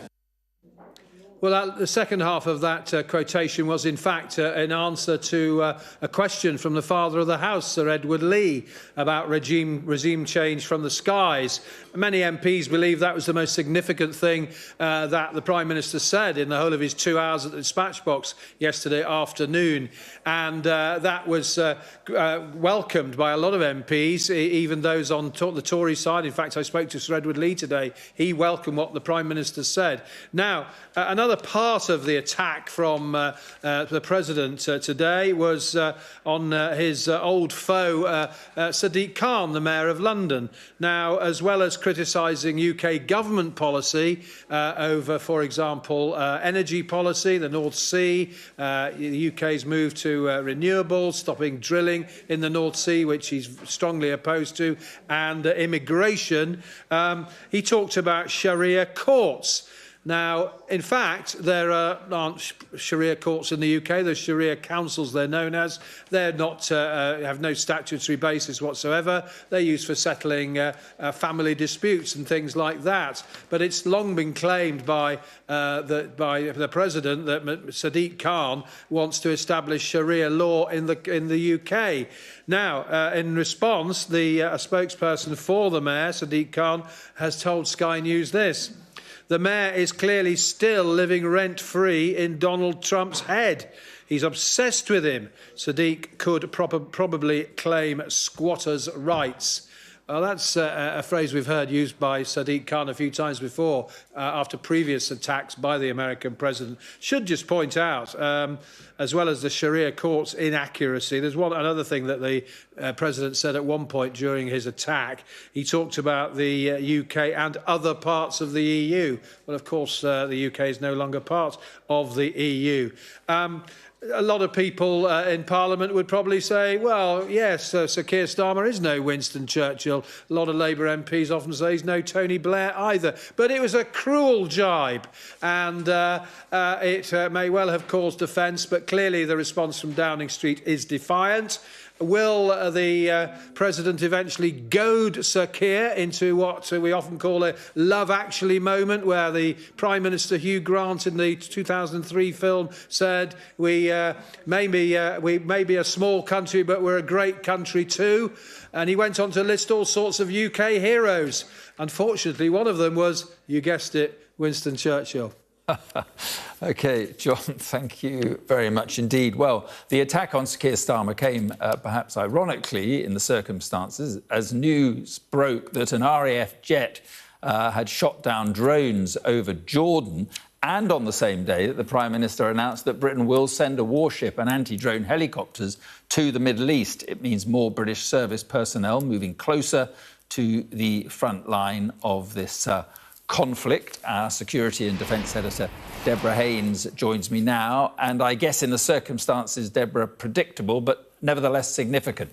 Speaker 1: Well, the second half of that quotation was, in fact, an answer to a question from the Father of the House, Sir Edward Lee, about regime change from the skies. Many MPs believe that was the most significant thing that the Prime Minister said in the whole of his 2 hours at the dispatch box yesterday afternoon. And that was welcomed by a lot of MPs, even those on the Tory side. In fact, I spoke to Sir Edward Lee today. He welcomed what the Prime Minister said. Now, another part of the attack from the President today was on his old foe, Sadiq Khan, the Mayor of London. Now, as well as criticising UK government policy over, for example, energy policy, the North Sea, the UK's move to renewables, stopping drilling in the North Sea, which he's strongly opposed to, and immigration, he talked about Sharia courts. Now, in fact, there aren't Sharia courts in the UK. There's Sharia councils, they're known as. They're not, have no statutory basis whatsoever. They're used for settling family disputes and things like that. But it's long been claimed by the President that Sadiq Khan wants to establish Sharia law in the UK. Now, in response, a spokesperson for the Mayor, Sadiq Khan, has told Sky News this. The Mayor is clearly still living rent-free in Donald Trump's head. He's obsessed with him. Sadiq could probably claim squatters' rights. Well, that's a phrase we've heard used by Sadiq Khan a few times before after previous attacks by the American president. Should just point out, as well as the Sharia court's inaccuracy, there's another thing that the president said at one point during his attack. He talked about the UK and other parts of the EU. Well, of course, the UK is no longer part of the EU. a lot of people in Parliament would probably say, well, yes, Sir Keir Starmer is no Winston Churchill. A lot of Labour MPs often say he's no Tony Blair either. But it was a cruel jibe, and it may well have caused offence, but clearly the response from Downing Street is defiant. Will the President eventually goad Sir Keir into what we often call a Love Actually moment, where the Prime Minister Hugh Grant in the 2003 film said, we may be a small country, but we're a great country too. And he went on to list all sorts of UK heroes. Unfortunately, one of them was, you guessed it, Winston Churchill.
Speaker 19: OK, John, thank you very much indeed. Well, the attack on Sir Keir Starmer came, perhaps ironically, in the circumstances, as news broke that an RAF jet had shot down drones over Jordan, and on the same day that the Prime Minister announced that Britain will send a warship and anti-drone helicopters to the Middle East. It means more British service personnel moving closer to the front line of this conflict. Our security and defence editor, Deborah Haynes, joins me now. And I guess in the circumstances, Deborah, predictable, but nevertheless significant.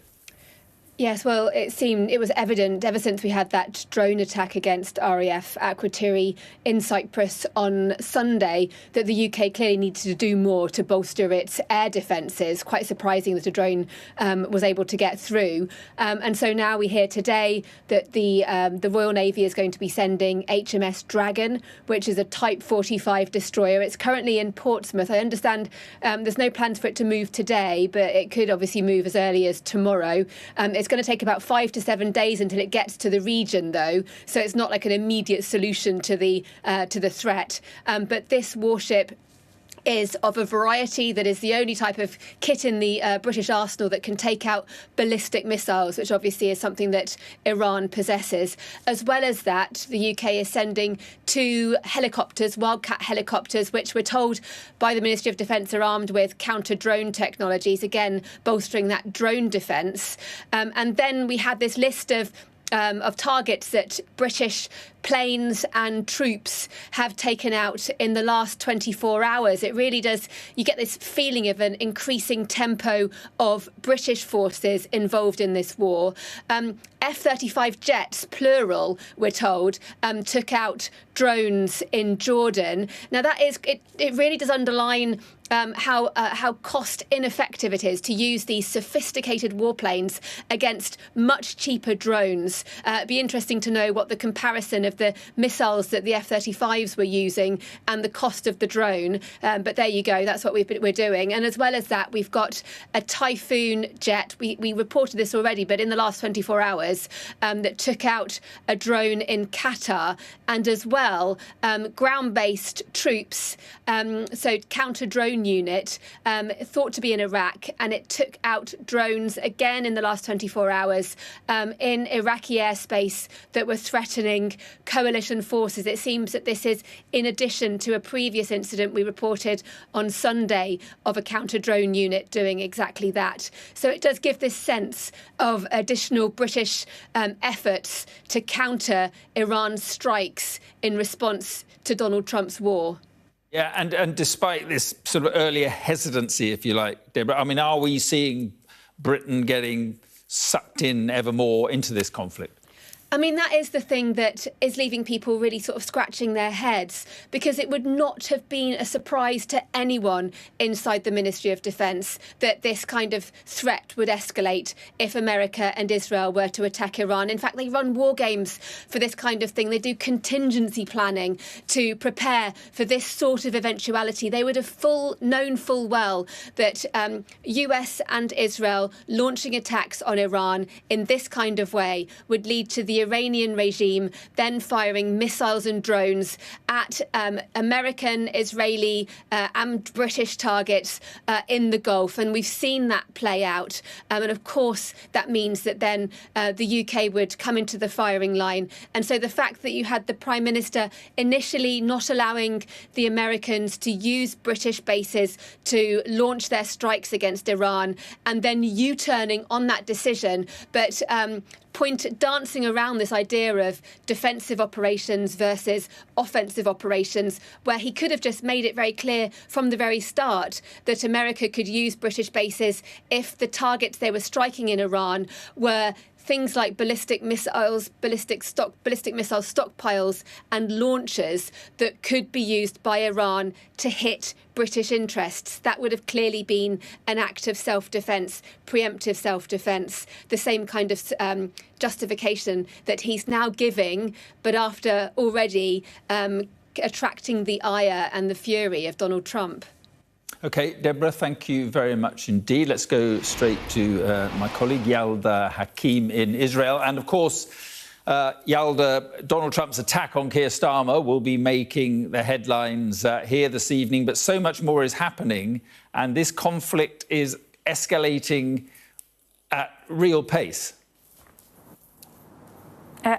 Speaker 7: Yes, well, it was evident ever since we had that drone attack against RAF at Quatiri in Cyprus on Sunday that the UK clearly needed to do more to bolster its air defences. Quite surprising that a drone was able to get through. And so now we hear today that the Royal Navy is going to be sending HMS Dragon, which is a Type 45 destroyer. It's currently in Portsmouth. I understand there's no plans for it to move today, but it could obviously move as early as tomorrow. It's going to take about 5 to 7 days until it gets to the region, though, so it's not like an immediate solution to the threat. But this warship is of a variety that is the only type of kit in the British arsenal that can take out ballistic missiles, which obviously is something that Iran possesses. As well as that, the UK is sending 2 helicopters, Wildcat helicopters, which we're told by the Ministry of Defence are armed with counter-drone technologies, again, bolstering that drone defence. And then we had this list of targets that British planes and troops have taken out in the last 24 hours. It really does, you get this feeling of an increasing tempo of British forces involved in this war. F-35 jets, plural, we're told, took out drones in Jordan. Now that is, it really does underline how cost ineffective it is to use these sophisticated warplanes against much cheaper drones. It'd be interesting to know what the comparison of the missiles that the F-35s were using and the cost of the drone. But there you go, that's what we're doing. And as well as that, we've got a Typhoon jet. We reported this already, but in the last 24 hours, that took out a drone in Qatar, and as well, ground-based troops, so counter-drone unit, thought to be in Iraq, and it took out drones again in the last 24 hours in Iraqi airspace that were threatening coalition forces. It seems that this is in addition to a previous incident we reported on Sunday of a counter-drone unit doing exactly that. So it does give this sense of additional British efforts to counter Iran's strikes in response to Donald Trump's war.
Speaker 19: Yeah, and despite this sort of earlier hesitancy, if you like, Deborah, I mean, are we seeing Britain getting sucked in ever more into this conflict?
Speaker 7: I mean, that is the thing that is leaving people really sort of scratching their heads, because it would not have been a surprise to anyone inside the Ministry of Defence that this kind of threat would escalate if America and Israel were to attack Iran. In fact, they run war games for this kind of thing. They do contingency planning to prepare for this sort of eventuality. They would have known full well that US and Israel launching attacks on Iran in this kind of way would lead to the Iranian regime then firing missiles and drones at American, Israeli and British targets in the Gulf. And we've seen that play out. And of course, that means that then the UK would come into the firing line. And so the fact that you had the Prime Minister initially not allowing the Americans to use British bases to launch their strikes against Iran, and then U-turning on that decision, but dancing around this idea of defensive operations versus offensive operations, where he could have just made it very clear from the very start that America could use British bases if the targets they were striking in Iran were things like ballistic missile stockpiles and launchers that could be used by Iran to hit British interests. That would have clearly been an act of self-defence, preemptive self-defence, the same kind of justification that he's now giving, but after already attracting the ire and the fury of Donald Trump.
Speaker 19: OK, Deborah, thank you very much indeed. Let's go straight to my colleague Yalda Hakim in Israel. And, of course, Yalda, Donald Trump's attack on Keir Starmer will be making the headlines here this evening, but so much more is happening, and this conflict is escalating at real pace.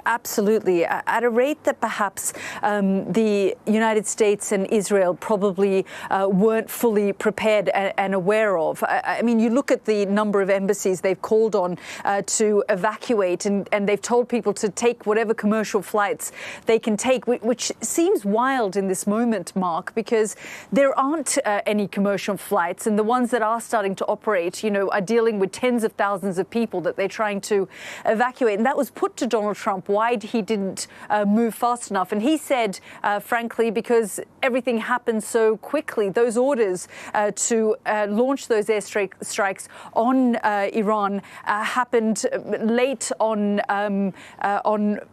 Speaker 8: Absolutely. At a rate that perhaps the United States and Israel probably weren't fully prepared and aware of. I mean, you look at the number of embassies they've called on to evacuate, and they've told people to take whatever commercial flights they can take, which seems wild in this moment, Mark, because there aren't any commercial flights, and the ones that are starting to operate, you know, are dealing with tens of thousands of people that they're trying to evacuate. And that was put to Donald Trump. Why he didn't move fast enough. And he said, frankly, because everything happened so quickly, those orders to launch those airstrikes on Iran happened late on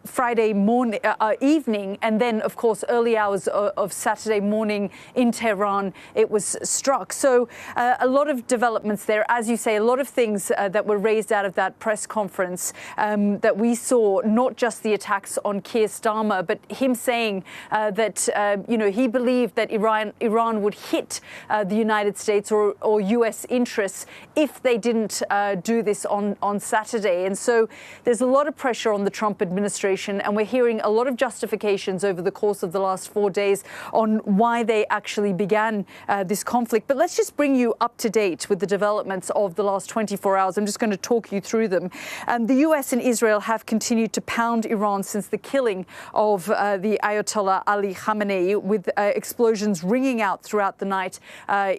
Speaker 8: Friday morning, evening, and then, of course, early hours of Saturday morning in Tehran, it was struck. So a lot of developments there. As you say, a lot of things that were raised out of that press conference that we saw, not just the attacks on Keir Starmer, but him saying that, you know, he believed that Iran would hit the United States or US interests if they didn't do this on Saturday. And so there's a lot of pressure on the Trump administration, and we're hearing a lot of justifications over the course of the last 4 days on why they actually began this conflict. But let's just bring you up to date with the developments of the last 24 hours. I'm just going to talk you through them. The US and Israel have continued to pound Iran since the killing of the Ayatollah Ali Khamenei, with explosions ringing out throughout the night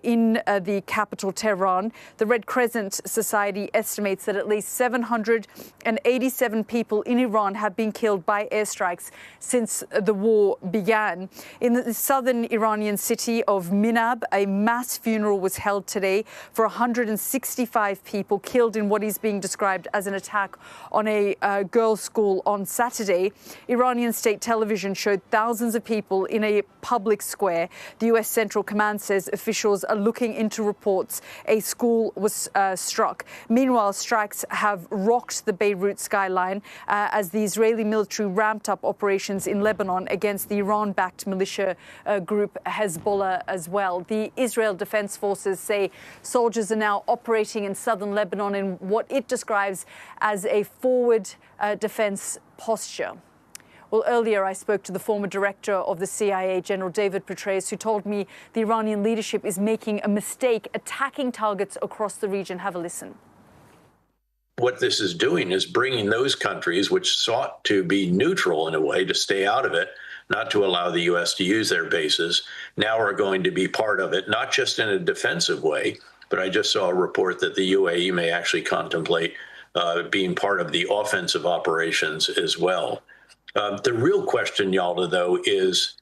Speaker 8: in the capital, Tehran. The Red Crescent Society estimates that at least 787 people in Iran have been killed by airstrikes since the war began. In the southern Iranian city of Minab, a mass funeral was held today for 165 people killed in what is being described as an attack on a girls' school on Saturday. Iranian state television showed thousands of people in a public square. The US Central Command says officials are looking into reports a school was struck. Meanwhile, strikes have rocked the Beirut skyline as the Israeli military ramped up operations in Lebanon against the Iran-backed militia group Hezbollah as well. The Israel Defense Forces say soldiers are now operating in southern Lebanon in what it describes as a forward defense posture. Well, earlier I spoke to the former director of the CIA, General David Petraeus, who told me the Iranian leadership is making a mistake attacking targets across the region. Have a listen.
Speaker 2: What this is doing is bringing those countries which sought to be neutral in a way to stay out of it, not to allow the U.S. to use their bases, now are going to be part of it, not just in a defensive way, but I just saw a report that the UAE may actually contemplate being part of the offensive operations as well. The real question, Yalda, though, is